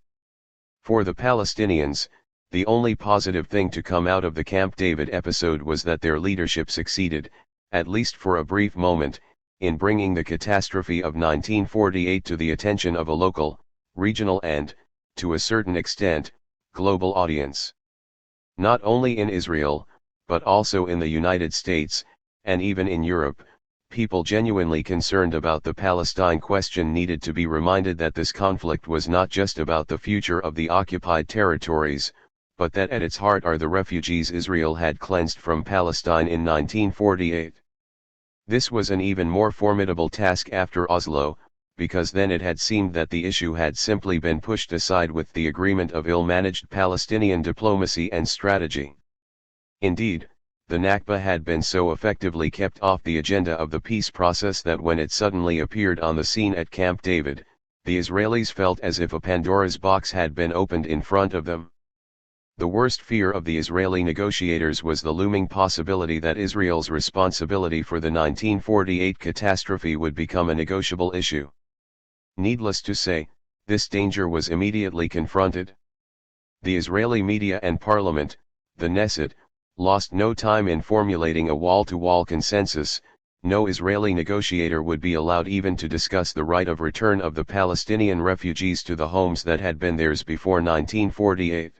For the Palestinians, the only positive thing to come out of the Camp David episode was that their leadership succeeded, at least for a brief moment, in bringing the catastrophe of 1948 to the attention of a local, regional and, to a certain extent, global audience. Not only in Israel, but also in the United States, and even in Europe, people genuinely concerned about the Palestine question needed to be reminded that this conflict was not just about the future of the occupied territories, but that at its heart are the refugees Israel had cleansed from Palestine in 1948. This was an even more formidable task after Oslo, because then it had seemed that the issue had simply been pushed aside with the agreement of ill-managed Palestinian diplomacy and strategy. Indeed, the Nakba had been so effectively kept off the agenda of the peace process that when it suddenly appeared on the scene at Camp David, the Israelis felt as if a Pandora's box had been opened in front of them. The worst fear of the Israeli negotiators was the looming possibility that Israel's responsibility for the 1948 catastrophe would become a negotiable issue. Needless to say, this danger was immediately confronted. The Israeli media and parliament, the Knesset, lost no time in formulating a wall-to-wall consensus. No Israeli negotiator would be allowed even to discuss the right of return of the Palestinian refugees to the homes that had been theirs before 1948.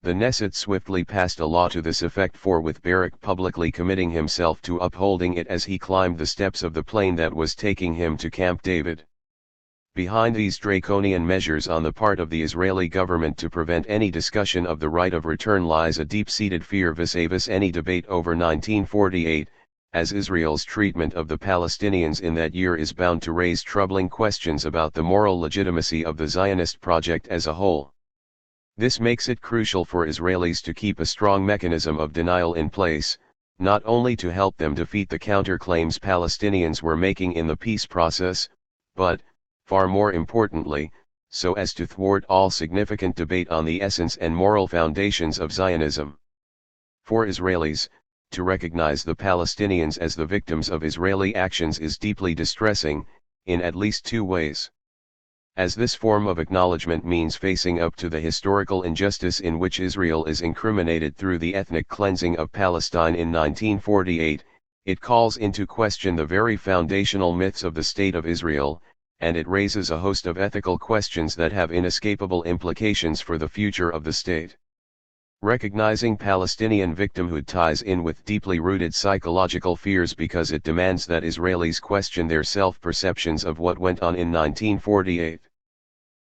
The Knesset swiftly passed a law to this effect, with Barak publicly committing himself to upholding it as he climbed the steps of the plane that was taking him to Camp David. Behind these draconian measures on the part of the Israeli government to prevent any discussion of the right of return lies a deep-seated fear vis-a-vis any debate over 1948, as Israel's treatment of the Palestinians in that year is bound to raise troubling questions about the moral legitimacy of the Zionist project as a whole. This makes it crucial for Israelis to keep a strong mechanism of denial in place, not only to help them defeat the counterclaims Palestinians were making in the peace process, but, far more importantly, so as to thwart all significant debate on the essence and moral foundations of Zionism. For Israelis, to recognize the Palestinians as the victims of Israeli actions is deeply distressing, in at least two ways. As this form of acknowledgement means facing up to the historical injustice in which Israel is incriminated through the ethnic cleansing of Palestine in 1948, it calls into question the very foundational myths of the State of Israel, and it raises a host of ethical questions that have inescapable implications for the future of the state. Recognizing Palestinian victimhood ties in with deeply rooted psychological fears because it demands that Israelis question their self-perceptions of what went on in 1948.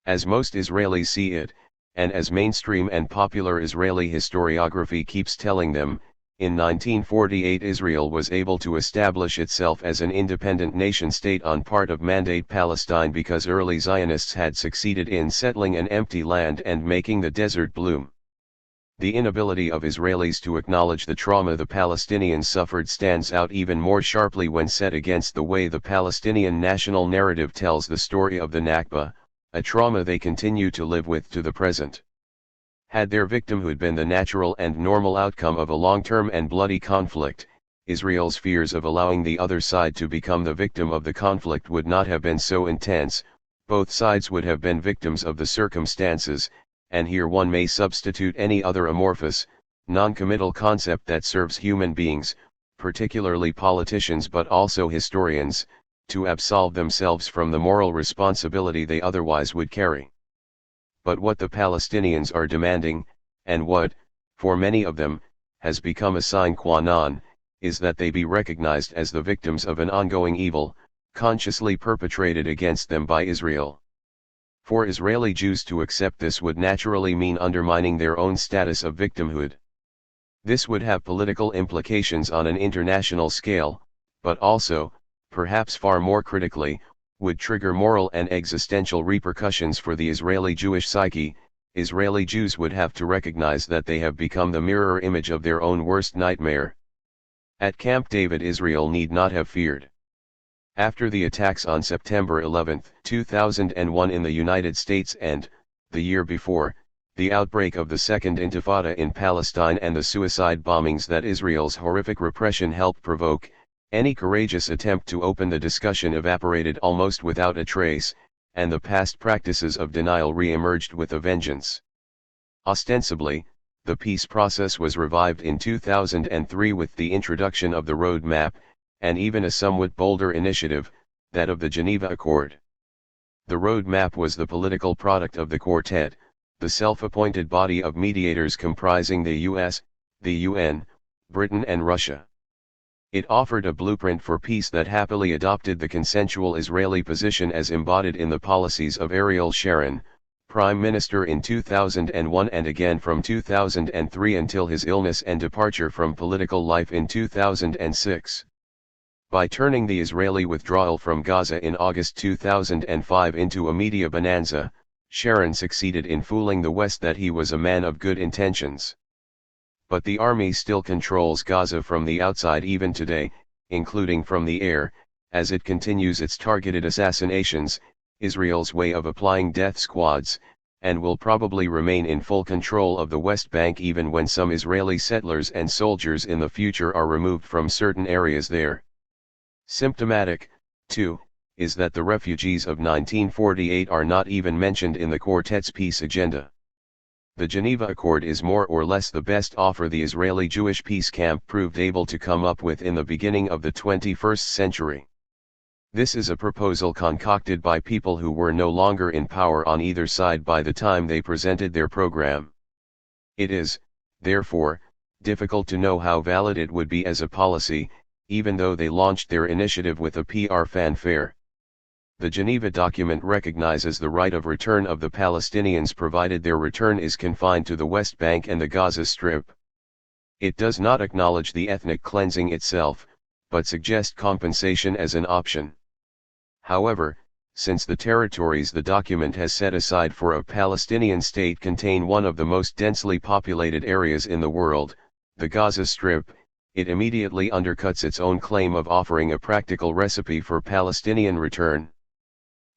As most Israelis see it, and as mainstream and popular Israeli historiography keeps telling them, in 1948 Israel was able to establish itself as an independent nation-state on part of Mandate Palestine because early Zionists had succeeded in settling an empty land and making the desert bloom. The inability of Israelis to acknowledge the trauma the Palestinians suffered stands out even more sharply when set against the way the Palestinian national narrative tells the story of the Nakba, a trauma they continue to live with to the present. Had their victimhood been the natural and normal outcome of a long-term and bloody conflict, Israel's fears of allowing the other side to become the victim of the conflict would not have been so intense. Both sides would have been victims of the circumstances, and here one may substitute any other amorphous, non-committal concept that serves human beings, particularly politicians but also historians, to absolve themselves from the moral responsibility they otherwise would carry. But what the Palestinians are demanding, and what, for many of them, has become a sine qua non, is that they be recognized as the victims of an ongoing evil, consciously perpetrated against them by Israel. For Israeli Jews to accept this would naturally mean undermining their own status of victimhood. This would have political implications on an international scale, but also, perhaps far more critically, would trigger moral and existential repercussions for the Israeli Jewish psyche. Israeli Jews would have to recognize that they have become the mirror image of their own worst nightmare. At Camp David, Israel need not have feared. After the attacks on September 11, 2001 in the United States and, the year before, the outbreak of the Second Intifada in Palestine and the suicide bombings that Israel's horrific repression helped provoke, any courageous attempt to open the discussion evaporated almost without a trace, and the past practices of denial re-emerged with a vengeance. Ostensibly, the peace process was revived in 2003 with the introduction of the road map, and even a somewhat bolder initiative, that of the Geneva Accord. The road map was the political product of the Quartet, the self-appointed body of mediators comprising the US, the UN, Britain and Russia. It offered a blueprint for peace that happily adopted the consensual Israeli position as embodied in the policies of Ariel Sharon, Prime Minister in 2001 and again from 2003 until his illness and departure from political life in 2006. By turning the Israeli withdrawal from Gaza in August 2005 into a media bonanza, Sharon succeeded in fooling the West that he was a man of good intentions. But the army still controls Gaza from the outside even today, including from the air, as it continues its targeted assassinations, Israel's way of applying death squads, and will probably remain in full control of the West Bank even when some Israeli settlers and soldiers in the future are removed from certain areas there. Symptomatic, too, is that the refugees of 1948 are not even mentioned in the Quartet's peace agenda. The Geneva Accord is more or less the best offer the Israeli Jewish peace camp proved able to come up with in the beginning of the 21st century. This is a proposal concocted by people who were no longer in power on either side by the time they presented their program. It is, therefore, difficult to know how valid it would be as a policy, even though they launched their initiative with a PR fanfare. The Geneva document recognizes the right of return of the Palestinians provided their return is confined to the West Bank and the Gaza Strip. It does not acknowledge the ethnic cleansing itself, but suggests compensation as an option. However, since the territories the document has set aside for a Palestinian state contain one of the most densely populated areas in the world, the Gaza Strip, it immediately undercuts its own claim of offering a practical recipe for Palestinian return.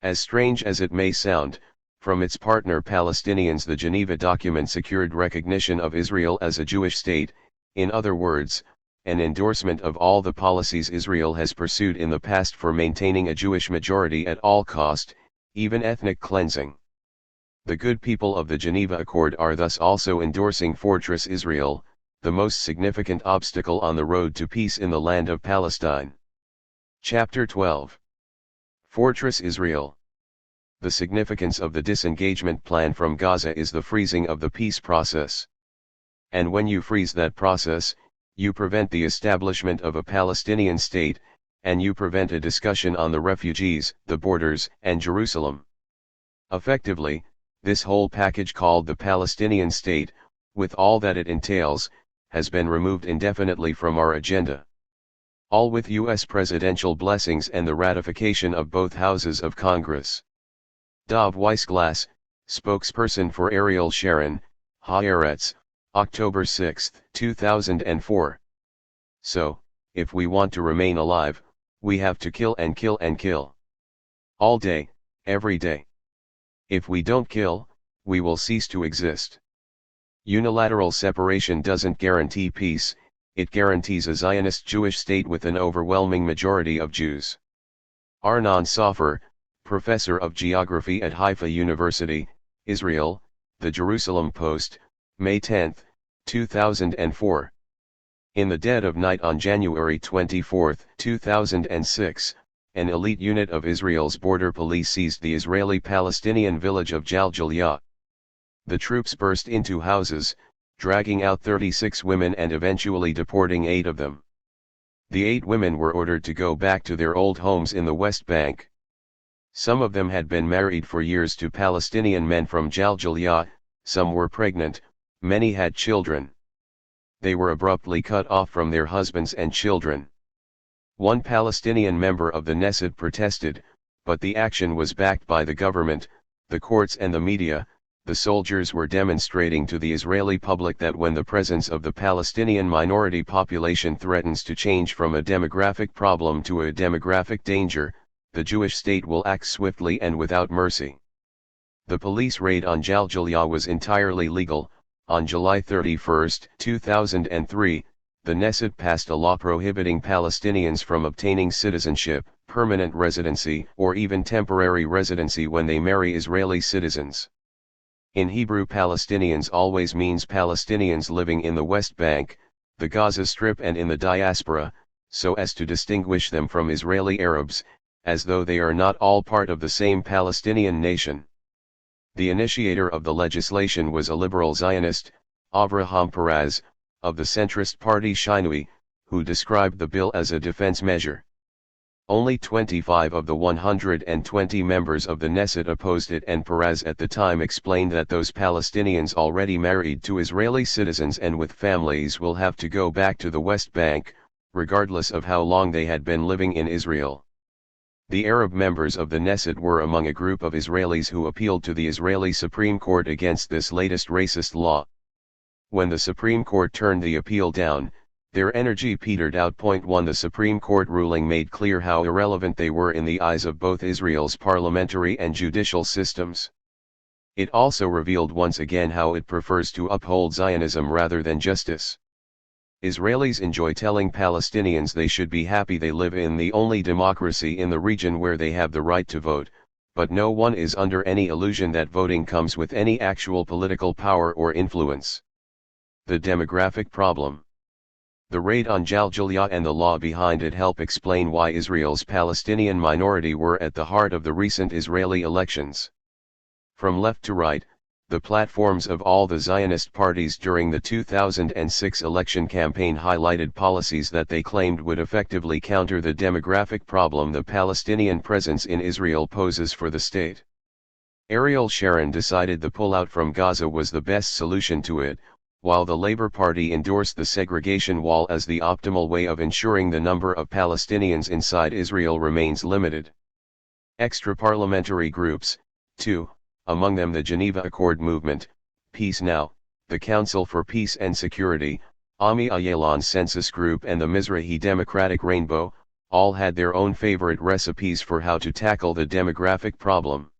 As strange as it may sound, from its partner Palestinians the Geneva document secured recognition of Israel as a Jewish state, in other words, an endorsement of all the policies Israel has pursued in the past for maintaining a Jewish majority at all cost, even ethnic cleansing. The good people of the Geneva Accord are thus also endorsing Fortress Israel, the most significant obstacle on the road to peace in the land of Palestine. Chapter 12. Fortress Israel. The significance of the disengagement plan from Gaza is the freezing of the peace process. And when you freeze that process, you prevent the establishment of a Palestinian state, and you prevent a discussion on the refugees, the borders, and Jerusalem. Effectively, This whole package called the Palestinian state, with all that it entails, has been removed indefinitely from our agenda. All with U.S. presidential blessings and the ratification of both houses of Congress. Dov Weissglass, spokesperson for Ariel Sharon, Haaretz, October 6, 2004. So, if we want to remain alive, we have to kill and kill and kill. All day, every day. If we don't kill, we will cease to exist. Unilateral separation doesn't guarantee peace, it guarantees a Zionist Jewish state with an overwhelming majority of Jews. Arnon Sofer, professor of geography at Haifa University, Israel, The Jerusalem Post, May 10, 2004. In the dead of night on January 24, 2006, an elite unit of Israel's border police seized the Israeli-Palestinian village of Jaljalia. The troops burst into houses, dragging out 36 women and eventually deporting 8 of them. The 8 women were ordered to go back to their old homes in the West Bank. Some of them had been married for years to Palestinian men from Jaljalia, some were pregnant, many had children. They were abruptly cut off from their husbands and children. One Palestinian member of the Knesset protested, but the action was backed by the government, the courts and the media. The soldiers were demonstrating to the Israeli public that when the presence of the Palestinian minority population threatens to change from a demographic problem to a demographic danger, the Jewish state will act swiftly and without mercy. The police raid on Jaljalia was entirely legal. On July 31, 2003, the Knesset passed a law prohibiting Palestinians from obtaining citizenship, permanent residency, or even temporary residency when they marry Israeli citizens. In Hebrew, Palestinians always means Palestinians living in the West Bank, the Gaza Strip and in the diaspora, so as to distinguish them from Israeli Arabs, as though they are not all part of the same Palestinian nation. The initiator of the legislation was a liberal Zionist, Avraham Peraz, of the centrist party Shinui, who described the bill as a defense measure. Only 25 of the 120 members of the Knesset opposed it, and Peraz at the time explained that those Palestinians already married to Israeli citizens and with families will have to go back to the West Bank, regardless of how long they had been living in Israel. The Arab members of the Knesset were among a group of Israelis who appealed to the Israeli Supreme Court against this latest racist law. When the Supreme Court turned the appeal down, their energy petered out. 1 The Supreme Court ruling made clear how irrelevant they were in the eyes of both Israel's parliamentary and judicial systems. It also revealed once again how it prefers to uphold Zionism rather than justice. Israelis enjoy telling Palestinians they should be happy they live in the only democracy in the region where they have the right to vote, but no one is under any illusion that voting comes with any actual political power or influence. The demographic problem. The raid on Jaljalia and the law behind it help explain why Israel's Palestinian minority were at the heart of the recent Israeli elections. From left to right, the platforms of all the Zionist parties during the 2006 election campaign highlighted policies that they claimed would effectively counter the demographic problem the Palestinian presence in Israel poses for the state. Ariel Sharon decided the pullout from Gaza was the best solution to it, while the Labour Party endorsed the segregation wall as the optimal way of ensuring the number of Palestinians inside Israel remains limited. Extra-parliamentary groups, too, among them the Geneva Accord Movement, Peace Now, the Council for Peace and Security, Ami Ayalon Census Group and the Mizrahi Democratic Rainbow, all had their own favorite recipes for how to tackle the demographic problem.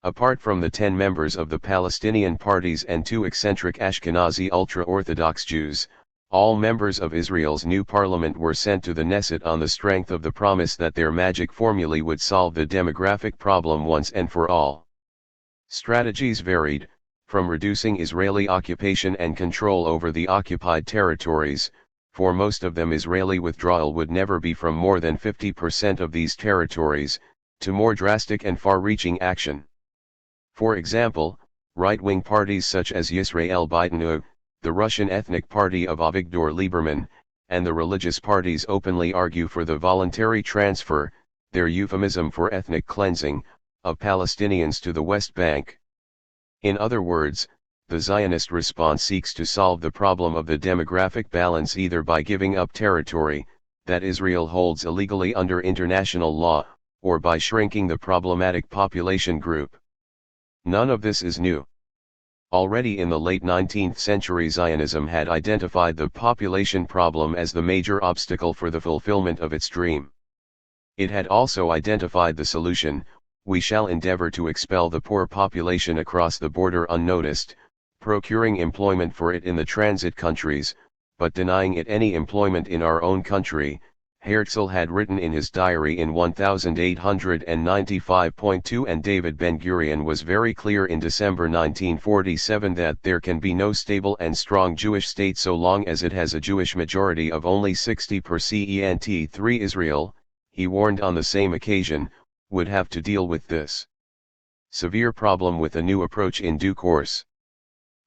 Apart from the 10 members of the Palestinian parties and 2 eccentric Ashkenazi ultra-Orthodox Jews, all members of Israel's new parliament were sent to the Knesset on the strength of the promise that their magic formulae would solve the demographic problem once and for all. Strategies varied, from reducing Israeli occupation and control over the occupied territories. For most of them Israeli withdrawal would never be from more than 50% of these territories, to more drastic and far-reaching action. For example, right-wing parties such as Yisrael Beitenu, the Russian ethnic party of Avigdor Lieberman, and the religious parties openly argue for the voluntary transfer, their euphemism for ethnic cleansing, of Palestinians to the West Bank. In other words, the Zionist response seeks to solve the problem of the demographic balance either by giving up territory that Israel holds illegally under international law, or by shrinking the problematic population group. None of this is new. Already in the late 19th century, Zionism had identified the population problem as the major obstacle for the fulfillment of its dream. It had also identified the solution: we shall endeavor to expel the poor population across the border unnoticed, procuring employment for it in the transit countries, but denying it any employment in our own country. Herzl had written in his diary in 1895.2, and David Ben-Gurion was very clear in December 1947 that there can be no stable and strong Jewish state so long as it has a Jewish majority of only 60%. 3 Israel, he warned on the same occasion, would have to deal with this severe problem with a new approach in due course.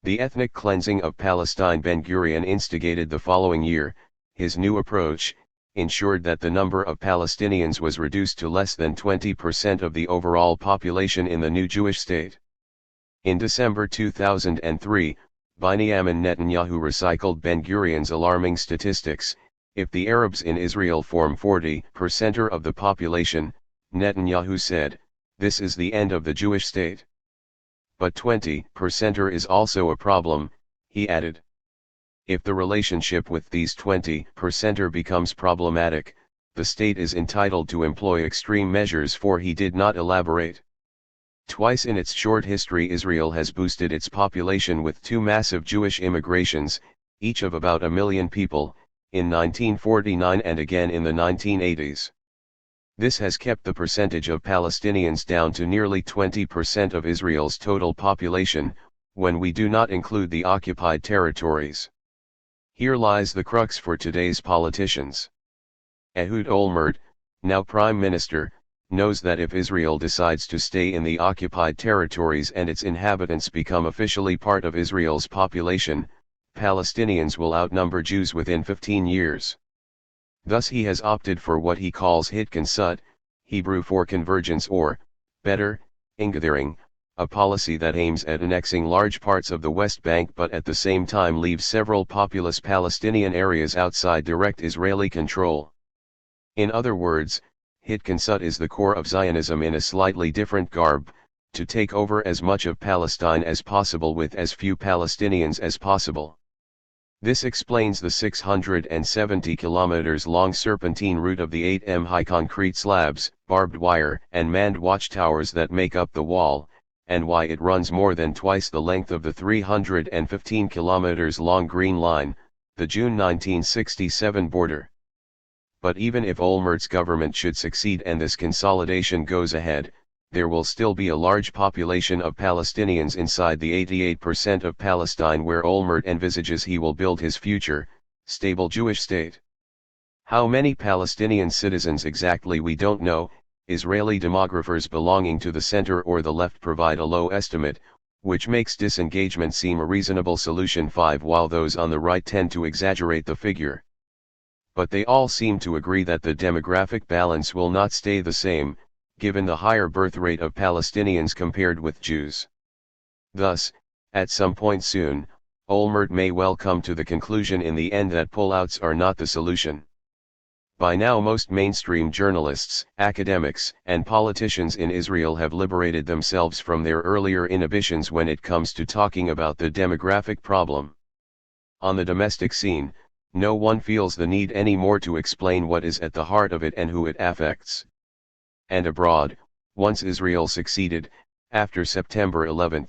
The ethnic cleansing of Palestine Ben-Gurion instigated the following year. His new approach ensured that the number of Palestinians was reduced to less than 20% of the overall population in the new Jewish state. In December 2003, Benjamin Netanyahu recycled Ben-Gurion's alarming statistics. If the Arabs in Israel form 40% of the population, Netanyahu said, this is the end of the Jewish state. But 20% is also a problem, he added. If the relationship with these 20% becomes problematic, the state is entitled to employ extreme measures, for he did not elaborate. Twice in its short history, Israel has boosted its population with 2 massive Jewish immigrations, each of about 1 million people, in 1949 and again in the 1980s. This has kept the percentage of Palestinians down to nearly 20% of Israel's total population, when we do not include the occupied territories. Here lies the crux for today's politicians. Ehud Olmert, now Prime Minister, knows that if Israel decides to stay in the occupied territories and its inhabitants become officially part of Israel's population, Palestinians will outnumber Jews within 15 years. Thus he has opted for what he calls Hitkonsut, Hebrew for convergence, or, better, ingathering, a policy that aims at annexing large parts of the West Bank but at the same time leaves several populous Palestinian areas outside direct Israeli control. In other words, Hitkonsut is the core of Zionism in a slightly different garb: to take over as much of Palestine as possible with as few Palestinians as possible. This explains the 670 kilometers long serpentine route of the 8 high concrete slabs, barbed wire, and manned watchtowers that make up the wall, and why it runs more than twice the length of the 315 kilometers long Green Line, the June 1967 border. But even if Olmert's government should succeed and this consolidation goes ahead, there will still be a large population of Palestinians inside the 88% of Palestine where Olmert envisages he will build his future, stable Jewish state. How many Palestinian citizens exactly we don't know. Israeli demographers belonging to the center or the left provide a low estimate, which makes disengagement seem a reasonable solution, 5, while those on the right tend to exaggerate the figure. But they all seem to agree that the demographic balance will not stay the same, given the higher birth rate of Palestinians compared with Jews. Thus, at some point soon, Olmert may well come to the conclusion in the end that pullouts are not the solution. By now most mainstream journalists, academics, and politicians in Israel have liberated themselves from their earlier inhibitions when it comes to talking about the demographic problem. On the domestic scene, no one feels the need anymore to explain what is at the heart of it and who it affects. And abroad, once Israel succeeded, after September 11,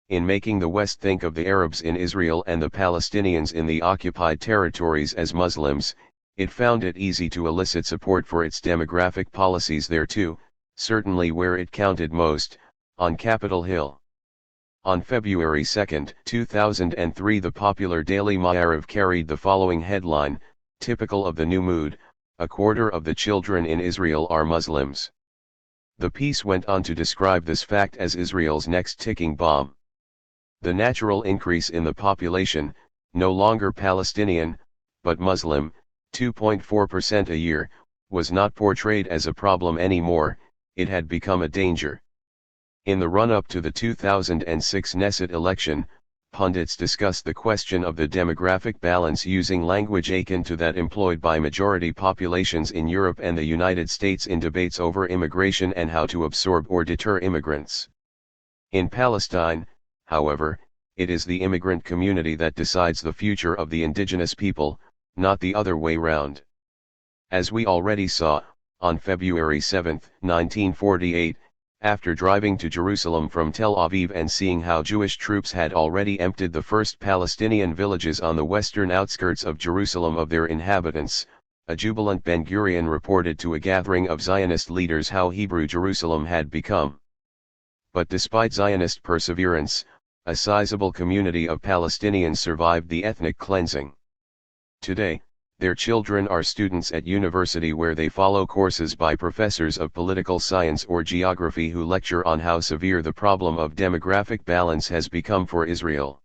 in making the West think of the Arabs in Israel and the Palestinians in the occupied territories as Muslims, it found it easy to elicit support for its demographic policies there too, certainly where it counted most, on Capitol Hill. On February 2, 2003, the popular daily Ma'ariv carried the following headline: typical of the new mood, a quarter of the children in Israel are Muslims. The piece went on to describe this fact as Israel's next ticking bomb. The natural increase in the population, no longer Palestinian, but Muslim, 2.4% a year, was not portrayed as a problem anymore, it had become a danger. In the run-up to the 2006 Knesset election, pundits discussed the question of the demographic balance using language akin to that employed by majority populations in Europe and the United States in debates over immigration and how to absorb or deter immigrants. In Palestine, however, it is the immigrant community that decides the future of the indigenous people, not the other way round. As we already saw, on February 7, 1948, after driving to Jerusalem from Tel Aviv and seeing how Jewish troops had already emptied the first Palestinian villages on the western outskirts of Jerusalem of their inhabitants, a jubilant Ben-Gurion reported to a gathering of Zionist leaders how Hebrew Jerusalem had become. But despite Zionist perseverance, a sizable community of Palestinians survived the ethnic cleansing. Today, their children are students at university where they follow courses by professors of political science or geography who lecture on how severe the problem of demographic balance has become for Israel.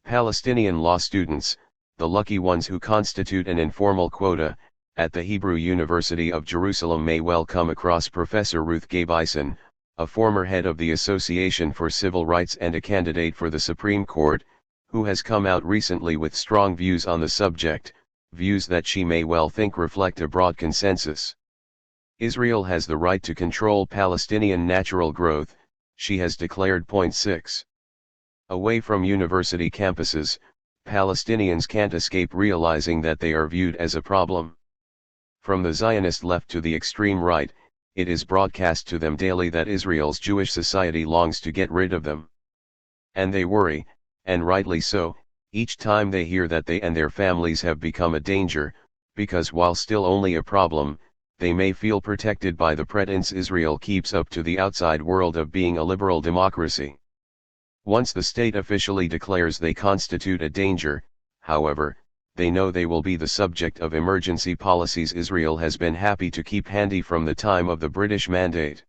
Palestinian law students, the lucky ones who constitute an informal quota, at the Hebrew University of Jerusalem may well come across Professor Ruth Gabeison, a former head of the Association for Civil Rights and a candidate for the Supreme Court, who has come out recently with strong views on the subject, views that she may well think reflect a broad consensus. Israel has the right to control Palestinian natural growth, she has declared. 6. Away from university campuses, Palestinians can't escape realizing that they are viewed as a problem. From the Zionist left to the extreme right, it is broadcast to them daily that Israel's Jewish society longs to get rid of them. And they worry, and rightly so, each time they hear that they and their families have become a danger, because while still only a problem, they may feel protected by the pretense Israel keeps up to the outside world of being a liberal democracy. Once the state officially declares they constitute a danger, however, they know they will be the subject of emergency policies Israel has been happy to keep handy from the time of the British Mandate.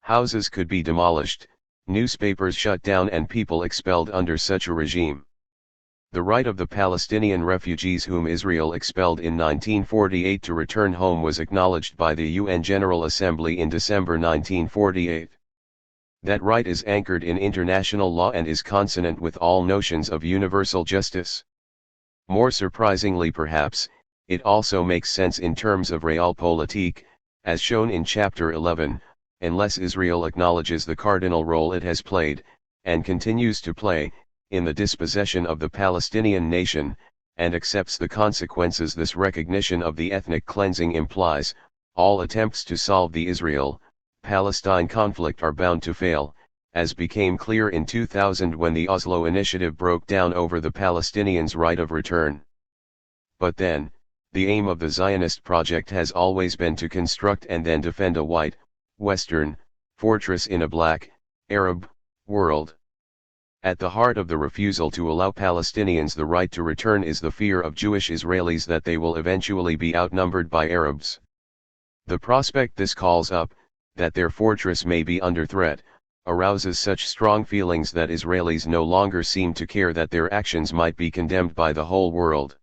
Houses could be demolished, newspapers shut down and people expelled under such a regime. The right of the Palestinian refugees whom Israel expelled in 1948 to return home was acknowledged by the UN General Assembly in December 1948. That right is anchored in international law and is consonant with all notions of universal justice. More surprisingly perhaps, it also makes sense in terms of realpolitik, as shown in Chapter 11, unless Israel acknowledges the cardinal role it has played, and continues to play, in the dispossession of the Palestinian nation, and accepts the consequences this recognition of the ethnic cleansing implies, all attempts to solve the Israel-Palestine conflict are bound to fail, as became clear in 2000 when the Oslo Initiative broke down over the Palestinians' right of return. But then, the aim of the Zionist project has always been to construct and then defend a white, Western, fortress in a black, Arab, world. At the heart of the refusal to allow Palestinians the right to return is the fear of Jewish Israelis that they will eventually be outnumbered by Arabs. The prospect this calls up, that their fortress may be under threat, arouses such strong feelings that Israelis no longer seem to care that their actions might be condemned by the whole world.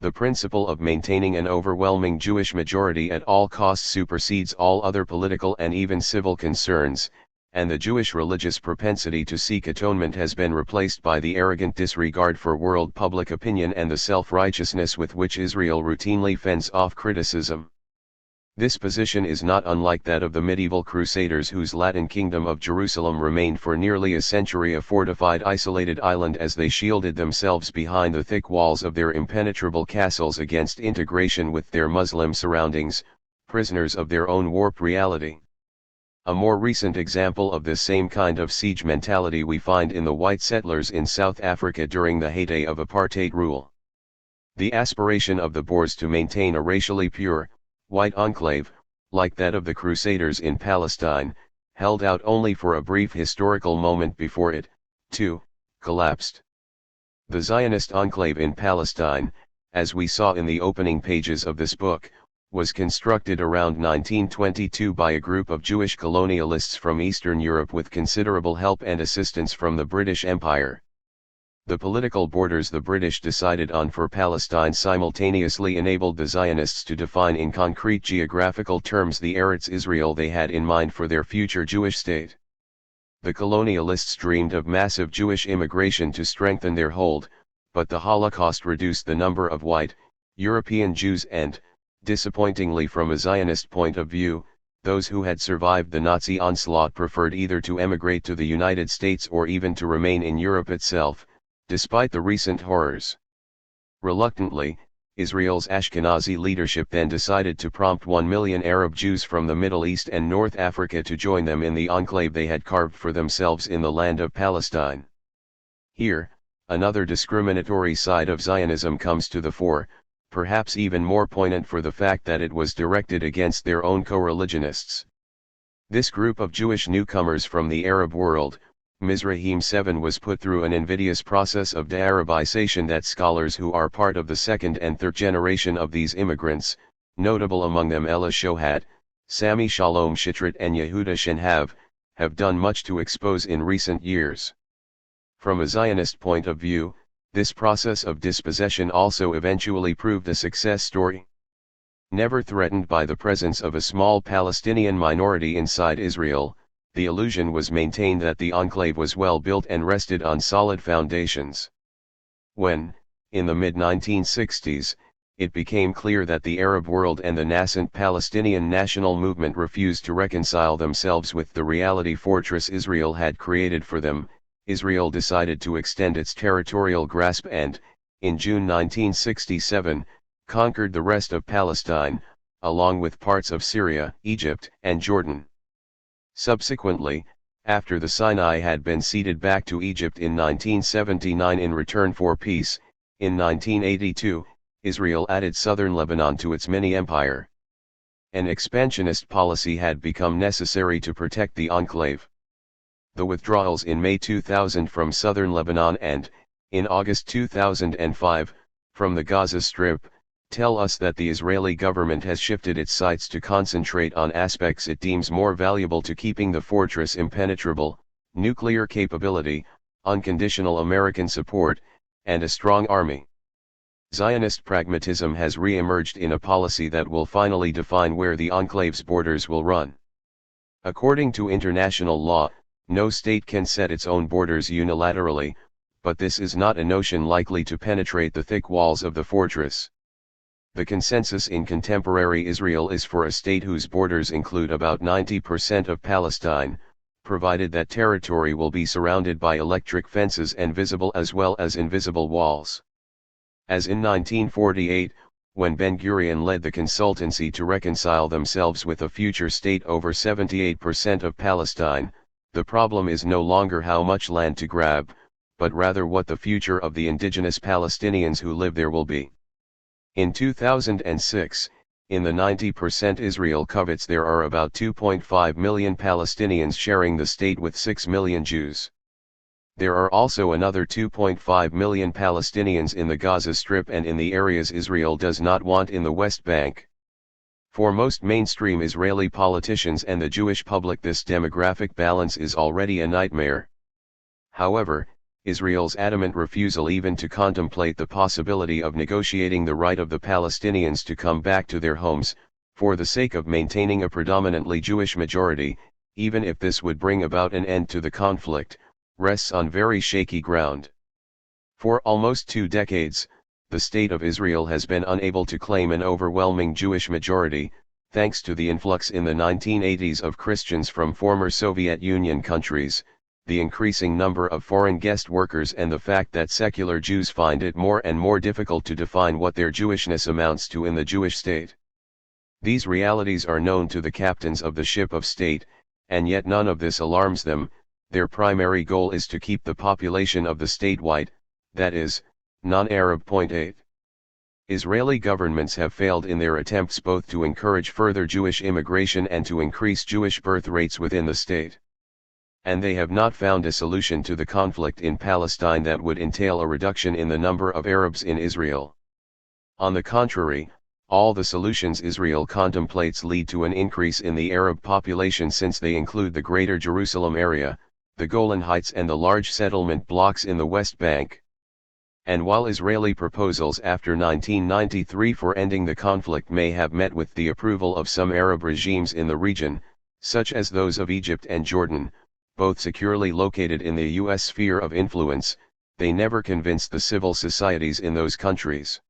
The principle of maintaining an overwhelming Jewish majority at all costs supersedes all other political and even civil concerns, and the Jewish religious propensity to seek atonement has been replaced by the arrogant disregard for world public opinion and the self-righteousness with which Israel routinely fends off criticism. This position is not unlike that of the medieval Crusaders whose Latin kingdom of Jerusalem remained for nearly a century a fortified isolated island as they shielded themselves behind the thick walls of their impenetrable castles against integration with their Muslim surroundings, prisoners of their own warped reality. A more recent example of this same kind of siege mentality we find in the white settlers in South Africa during the heyday of apartheid rule. The aspiration of the Boers to maintain a racially pure, white enclave, like that of the Crusaders in Palestine, held out only for a brief historical moment before it, too, collapsed. The Zionist enclave in Palestine, as we saw in the opening pages of this book, was constructed around 1922 by a group of Jewish colonialists from Eastern Europe with considerable help and assistance from the British Empire. The political borders the British decided on for Palestine simultaneously enabled the Zionists to define in concrete geographical terms the Eretz Israel they had in mind for their future Jewish state. The colonialists dreamed of massive Jewish immigration to strengthen their hold, but the Holocaust reduced the number of white, European Jews and, disappointingly from a Zionist point of view, those who had survived the Nazi onslaught preferred either to emigrate to the United States or even to remain in Europe itself, despite the recent horrors. Reluctantly, Israel's Ashkenazi leadership then decided to prompt 1 million Arab Jews from the Middle East and North Africa to join them in the enclave they had carved for themselves in the land of Palestine. Here, another discriminatory side of Zionism comes to the fore, perhaps even more poignant for the fact that it was directed against their own co-religionists. This group of Jewish newcomers from the Arab world, Mizrahim 7, was put through an invidious process of de-Arabization that scholars who are part of the second and third generation of these immigrants, notable among them Ella Shohat, Sami Shalom Shitrit and Yehuda Shenhav, have done much to expose in recent years. From a Zionist point of view, this process of dispossession also eventually proved a success story. Never threatened by the presence of a small Palestinian minority inside Israel, the illusion was maintained that the enclave was well built and rested on solid foundations. When, in the mid-1960s, it became clear that the Arab world and the nascent Palestinian national movement refused to reconcile themselves with the reality fortress Israel had created for them, Israel decided to extend its territorial grasp and, in June 1967, conquered the rest of Palestine, along with parts of Syria, Egypt, and Jordan. Subsequently, after the Sinai had been ceded back to Egypt in 1979 in return for peace, in 1982, Israel added southern Lebanon to its mini-empire. An expansionist policy had become necessary to protect the enclave. The withdrawals in May 2000 from southern Lebanon and, in August 2005, from the Gaza Strip, tell us that the Israeli government has shifted its sights to concentrate on aspects it deems more valuable to keeping the fortress impenetrable: nuclear capability, unconditional American support, and a strong army. Zionist pragmatism has re-emerged in a policy that will finally define where the enclave's borders will run. According to international law, no state can set its own borders unilaterally, but this is not a notion likely to penetrate the thick walls of the fortress. The consensus in contemporary Israel is for a state whose borders include about 90% of Palestine, provided that territory will be surrounded by electric fences and visible as well as invisible walls. As in 1948, when Ben-Gurion led the consultancy to reconcile themselves with a future state over 78% of Palestine, the problem is no longer how much land to grab, but rather what the future of the indigenous Palestinians who live there will be. In 2006, in the 90% Israel covets, there are about 2.5 million Palestinians sharing the state with 6 million Jews. There are also another 2.5 million Palestinians in the Gaza Strip and in the areas Israel does not want in the West Bank. For most mainstream Israeli politicians and the Jewish public, this demographic balance is already a nightmare. However, Israel's adamant refusal even to contemplate the possibility of negotiating the right of the Palestinians to come back to their homes, for the sake of maintaining a predominantly Jewish majority, even if this would bring about an end to the conflict, rests on very shaky ground. For almost 2 decades, the State of Israel has been unable to claim an overwhelming Jewish majority, thanks to the influx in the 1980s of Christians from former Soviet Union countries, the increasing number of foreign guest workers, and the fact that secular Jews find it more and more difficult to define what their Jewishness amounts to in the Jewish state. These realities are known to the captains of the ship of state, and yet none of this alarms them. Their primary goal is to keep the population of the state white, that is, non-Arab. 8. Israeli governments have failed in their attempts both to encourage further Jewish immigration and to increase Jewish birth rates within the state. And they have not found a solution to the conflict in Palestine that would entail a reduction in the number of Arabs in Israel. On the contrary, all the solutions Israel contemplates lead to an increase in the Arab population, since they include the Greater Jerusalem area, the Golan Heights, and the large settlement blocks in the West Bank. And while Israeli proposals after 1993 for ending the conflict may have met with the approval of some Arab regimes in the region, such as those of Egypt and Jordan, both securely located in the U.S. sphere of influence, they never convinced the civil societies in those countries.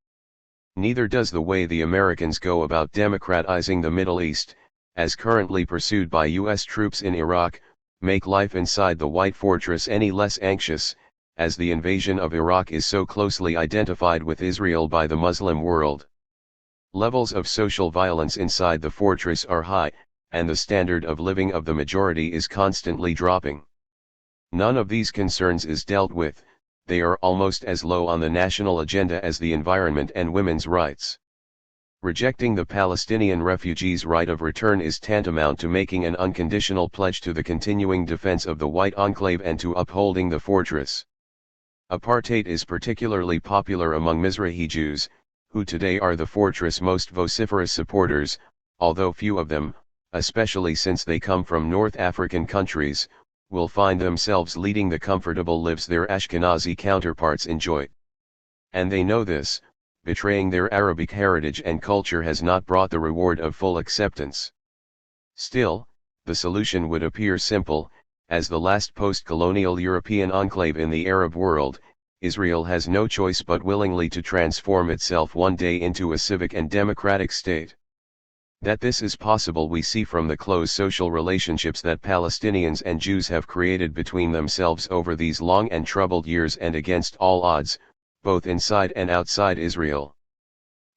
Neither does the way the Americans go about democratizing the Middle East, as currently pursued by U.S. troops in Iraq, make life inside the White Fortress any less anxious, as the invasion of Iraq is so closely identified with Israel by the Muslim world. Levels of social violence inside the fortress are high, and the standard of living of the majority is constantly dropping. None of these concerns is dealt with. They are almost as low on the national agenda as the environment and women's rights. Rejecting the Palestinian refugees' right of return is tantamount to making an unconditional pledge to the continuing defense of the White Enclave and to upholding the fortress. Apartheid is particularly popular among Mizrahi Jews, who today are the fortress' most vociferous supporters, although few of them, especially since they come from North African countries, will find themselves leading the comfortable lives their Ashkenazi counterparts enjoy. And they know this, betraying their Arabic heritage and culture has not brought the reward of full acceptance. Still, the solution would appear simple. As the last post-colonial European enclave in the Arab world, Israel has no choice but willingly to transform itself one day into a civic and democratic state. That this is possible we see from the close social relationships that Palestinians and Jews have created between themselves over these long and troubled years and against all odds, both inside and outside Israel.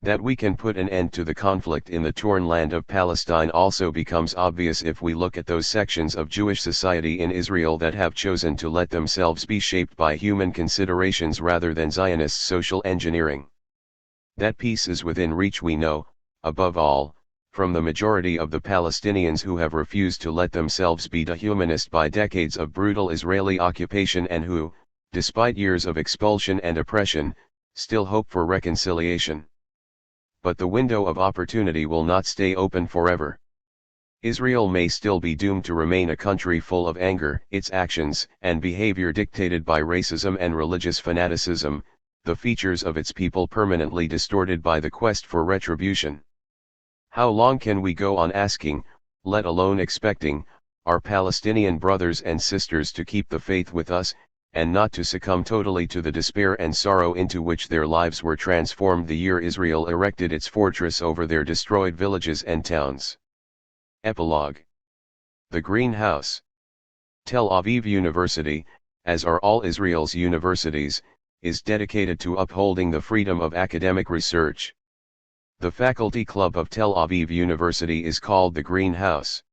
That we can put an end to the conflict in the torn land of Palestine also becomes obvious if we look at those sections of Jewish society in Israel that have chosen to let themselves be shaped by human considerations rather than Zionist social engineering. That peace is within reach we know, above all, from the majority of the Palestinians who have refused to let themselves be dehumanized by decades of brutal Israeli occupation and who, despite years of expulsion and oppression, still hope for reconciliation. But the window of opportunity will not stay open forever. Israel may still be doomed to remain a country full of anger, its actions and behavior dictated by racism and religious fanaticism, the features of its people permanently distorted by the quest for retribution. How long can we go on asking, let alone expecting, our Palestinian brothers and sisters to keep the faith with us, and not to succumb totally to the despair and sorrow into which their lives were transformed the year Israel erected its fortress over their destroyed villages and towns? Epilogue. The Green House. Tel Aviv University, as are all Israel's universities, is dedicated to upholding the freedom of academic research. The faculty club of Tel Aviv University is called the Green House.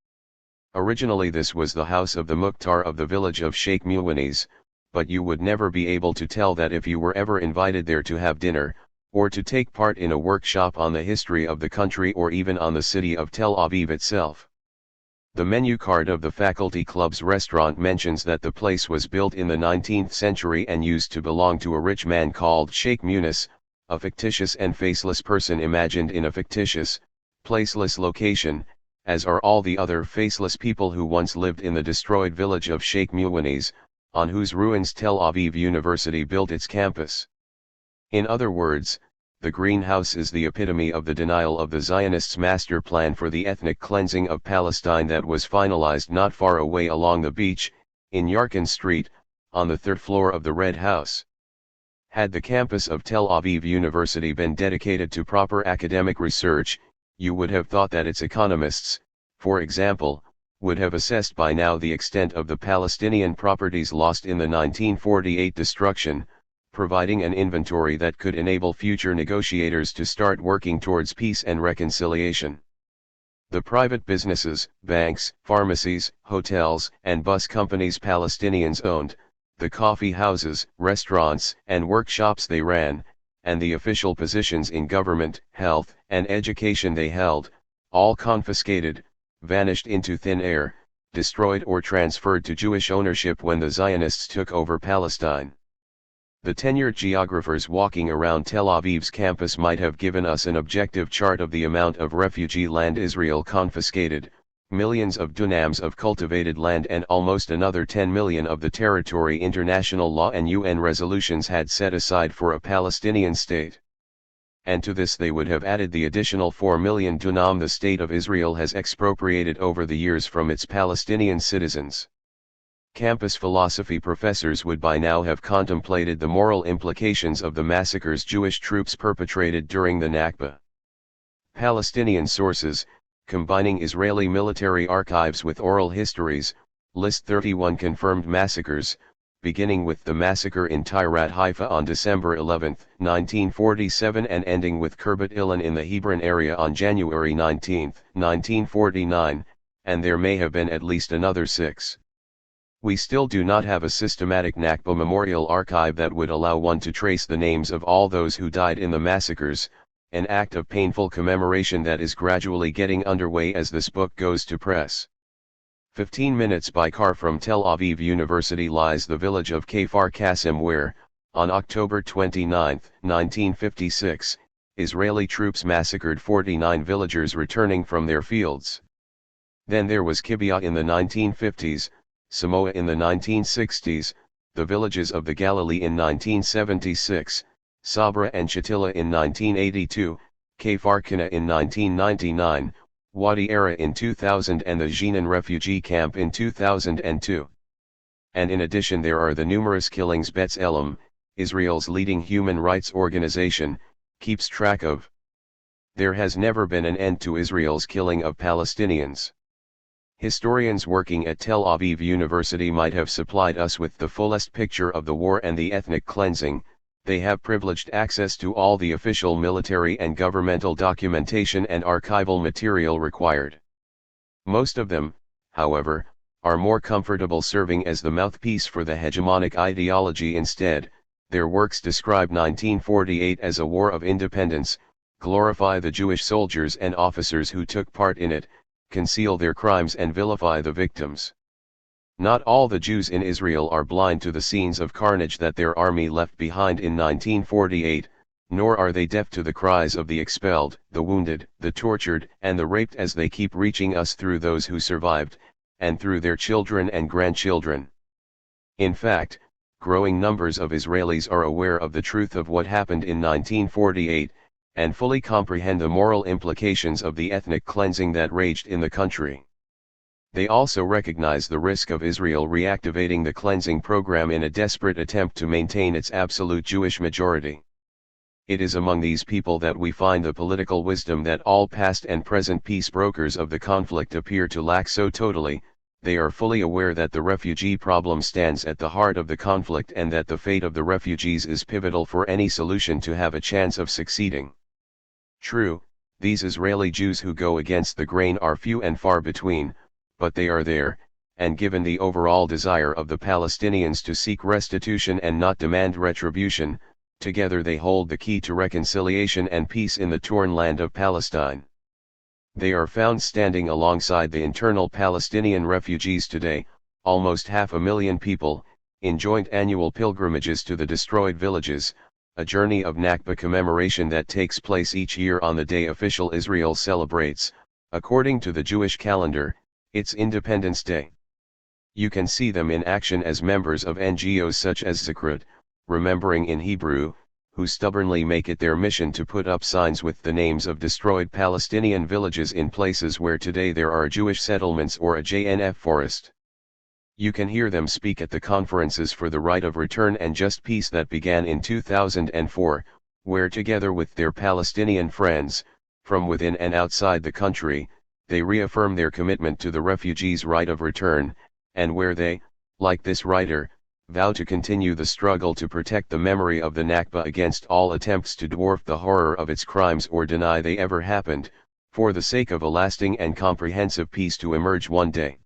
Originally this was the house of the Mukhtar of the village of Sheikh Muwanis, but you would never be able to tell that if you were ever invited there to have dinner, or to take part in a workshop on the history of the country or even on the city of Tel Aviv itself. The menu card of the faculty club's restaurant mentions that the place was built in the 19th century and used to belong to a rich man called Sheikh Munis, a fictitious and faceless person imagined in a fictitious, placeless location, as are all the other faceless people who once lived in the destroyed village of Sheikh Muwanis, on whose ruins Tel Aviv University built its campus. In other words, the Green House is the epitome of the denial of the Zionists' master plan for the ethnic cleansing of Palestine that was finalized not far away along the beach, in Yarkon Street, on the third floor of the Red House. Had the campus of Tel Aviv University been dedicated to proper academic research, you would have thought that its economists, for example, would have assessed by now the extent of the Palestinian properties lost in the 1948 destruction, providing an inventory that could enable future negotiators to start working towards peace and reconciliation. The private businesses, banks, pharmacies, hotels, and bus companies Palestinians owned, the coffee houses, restaurants, and workshops they ran, and the official positions in government, health, and education they held, all confiscated, vanished into thin air, destroyed or transferred to Jewish ownership when the Zionists took over Palestine. The tenured geographers walking around Tel Aviv's campus might have given us an objective chart of the amount of refugee land Israel confiscated, millions of dunams of cultivated land and almost another 10 million of the territory international law and UN resolutions had set aside for a Palestinian state. And to this they would have added the additional 4 million dunam the State of Israel has expropriated over the years from its Palestinian citizens. Campus philosophy professors would by now have contemplated the moral implications of the massacres Jewish troops perpetrated during the Nakba. Palestinian sources, combining Israeli military archives with oral histories, list 31 confirmed massacres, beginning with the massacre in Tyrat Haifa on December 11, 1947 and ending with Kirbut Ilan in the Hebron area on January 19, 1949, and there may have been at least another 6. We still do not have a systematic Nakba memorial archive that would allow one to trace the names of all those who died in the massacres, an act of painful commemoration that is gradually getting underway as this book goes to press. 15 minutes by car from Tel Aviv University lies the village of Kfar Qasim where, on October 29, 1956, Israeli troops massacred 49 villagers returning from their fields. Then there was Kibbutz in the 1950s, Samoa in the 1960s, the villages of the Galilee in 1976, Sabra and Shatila in 1982, Kfar Kana in 1999, Wadi Era in 2000 and the Jenin refugee camp in 2002. And in addition there are the numerous killings B'Tselem, Israel's leading human rights organization, keeps track of. There has never been an end to Israel's killing of Palestinians. Historians working at Tel Aviv University might have supplied us with the fullest picture of the war and the ethnic cleansing. They have privileged access to all the official military and governmental documentation and archival material required. Most of them, however, are more comfortable serving as the mouthpiece for the hegemonic ideology instead. Their works describe 1948 as a war of independence, glorify the Jewish soldiers and officers who took part in it, conceal their crimes and vilify the victims. Not all the Jews in Israel are blind to the scenes of carnage that their army left behind in 1948, nor are they deaf to the cries of the expelled, the wounded, the tortured, and the raped as they keep reaching us through those who survived, and through their children and grandchildren. In fact, growing numbers of Israelis are aware of the truth of what happened in 1948, and fully comprehend the moral implications of the ethnic cleansing that raged in the country. They also recognize the risk of Israel reactivating the cleansing program in a desperate attempt to maintain its absolute Jewish majority. It is among these people that we find the political wisdom that all past and present peace brokers of the conflict appear to lack so totally. They are fully aware that the refugee problem stands at the heart of the conflict and that the fate of the refugees is pivotal for any solution to have a chance of succeeding. True, these Israeli Jews who go against the grain are few and far between, but they are there, and given the overall desire of the Palestinians to seek restitution and not demand retribution, together they hold the key to reconciliation and peace in the torn land of Palestine. They are found standing alongside the internal Palestinian refugees today, almost 500,000 people, in joint annual pilgrimages to the destroyed villages, a journey of Nakba commemoration that takes place each year on the day official Israel celebrates, according to the Jewish calendar, its Independence Day. You can see them in action as members of NGOs such as Zikrut, Remembering in Hebrew, who stubbornly make it their mission to put up signs with the names of destroyed Palestinian villages in places where today there are Jewish settlements or a JNF forest. You can hear them speak at the conferences for the right of return and just peace that began in 2004, where together with their Palestinian friends, from within and outside the country, they reaffirm their commitment to the refugees' right of return, and where they, like this writer, vow to continue the struggle to protect the memory of the Nakba against all attempts to dwarf the horror of its crimes or deny they ever happened, for the sake of a lasting and comprehensive peace to emerge one day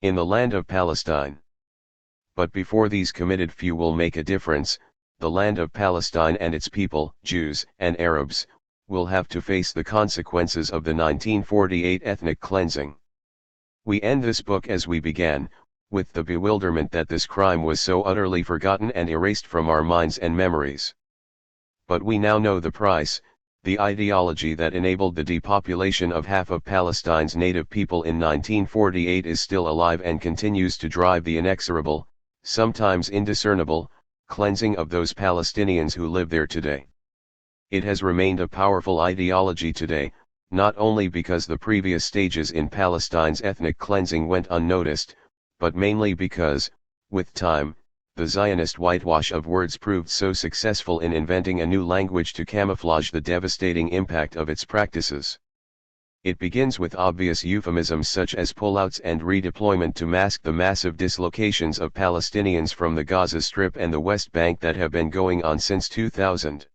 in the land of Palestine. But before these committed few will make a difference, the land of Palestine and its people, Jews and Arabs, will have to face the consequences of the 1948 ethnic cleansing. We end this book as we began, with the bewilderment that this crime was so utterly forgotten and erased from our minds and memories. But we now know the price. The ideology that enabled the depopulation of half of Palestine's native people in 1948 is still alive and continues to drive the inexorable, sometimes indiscernible, cleansing of those Palestinians who live there today. It has remained a powerful ideology today, not only because the previous stages in Palestine's ethnic cleansing went unnoticed, but mainly because, with time, the Zionist whitewash of words proved so successful in inventing a new language to camouflage the devastating impact of its practices. It begins with obvious euphemisms such as pullouts and redeployment to mask the massive dislocations of Palestinians from the Gaza Strip and the West Bank that have been going on since 2000.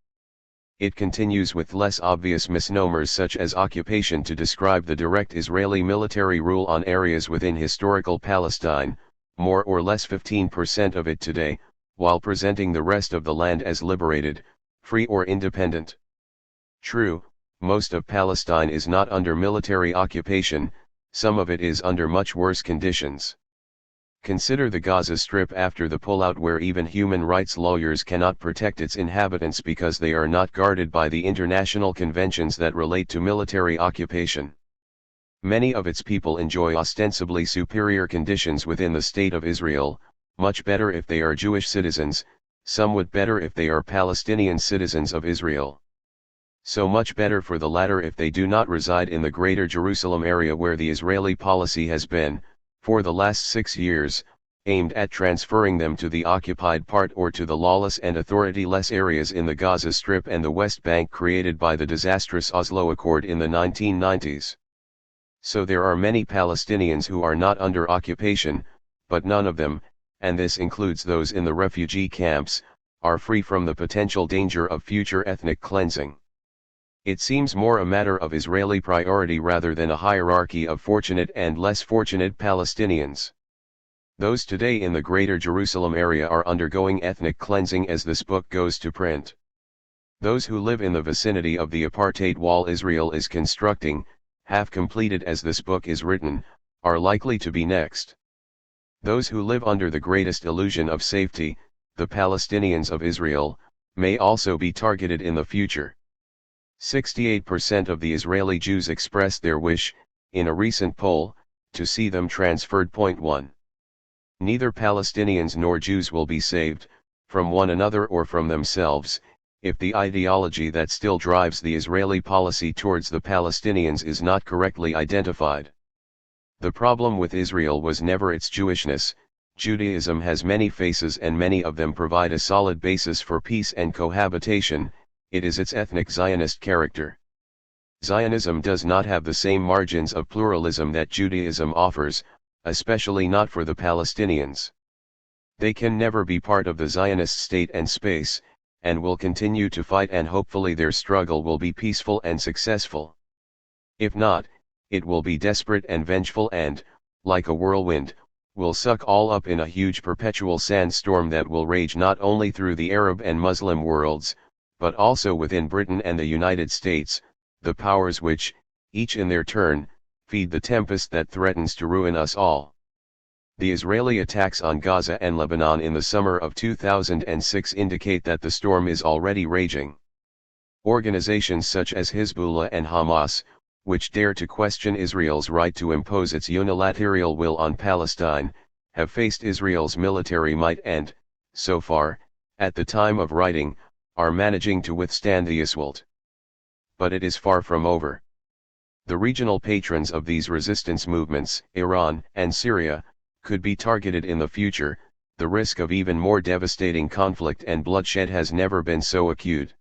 It continues with less obvious misnomers such as occupation to describe the direct Israeli military rule on areas within historical Palestine, more or less 15% of it today, while presenting the rest of the land as liberated, free or independent. True, most of Palestine is not under military occupation, some of it is under much worse conditions. Consider the Gaza Strip after the pullout, where even human rights lawyers cannot protect its inhabitants because they are not guarded by the international conventions that relate to military occupation. Many of its people enjoy ostensibly superior conditions within the State of Israel, much better if they are Jewish citizens, somewhat better if they are Palestinian citizens of Israel. So much better for the latter if they do not reside in the Greater Jerusalem area, where the Israeli policy has been, for the last 6 years, aimed at transferring them to the occupied part or to the lawless and authority-less areas in the Gaza Strip and the West Bank created by the disastrous Oslo Accord in the 1990s. So there are many Palestinians who are not under occupation, but none of them, and this includes those in the refugee camps, are free from the potential danger of future ethnic cleansing. It seems more a matter of Israeli priority rather than a hierarchy of fortunate and less fortunate Palestinians. Those today in the Greater Jerusalem area are undergoing ethnic cleansing as this book goes to print. Those who live in the vicinity of the apartheid wall Israel is constructing, half completed as this book is written, are likely to be next. Those who live under the greatest illusion of safety, the Palestinians of Israel, may also be targeted in the future. 68% of the Israeli Jews expressed their wish, in a recent poll, to see them transferred. 1. Neither Palestinians nor Jews will be saved, from one another or from themselves, if the ideology that still drives the Israeli policy towards the Palestinians is not correctly identified. The problem with Israel was never its Jewishness. Judaism has many faces and many of them provide a solid basis for peace and cohabitation. It is its ethnic Zionist character. Zionism does not have the same margins of pluralism that Judaism offers, especially not for the Palestinians. They can never be part of the Zionist state and space, and will continue to fight, and hopefully their struggle will be peaceful and successful. If not, it will be desperate and vengeful and, like a whirlwind, will suck all up in a huge perpetual sandstorm that will rage not only through the Arab and Muslim worlds, but also within Britain and the United States, the powers which, each in their turn, feed the tempest that threatens to ruin us all. The Israeli attacks on Gaza and Lebanon in the summer of 2006 indicate that the storm is already raging. Organizations such as Hezbollah and Hamas, which dare to question Israel's right to impose its unilateral will on Palestine, have faced Israel's military might and, so far, at the time of writing, are managing to withstand the assault. But it is far from over. The regional patrons of these resistance movements, Iran and Syria, could be targeted in the future. The risk of even more devastating conflict and bloodshed has never been so acute.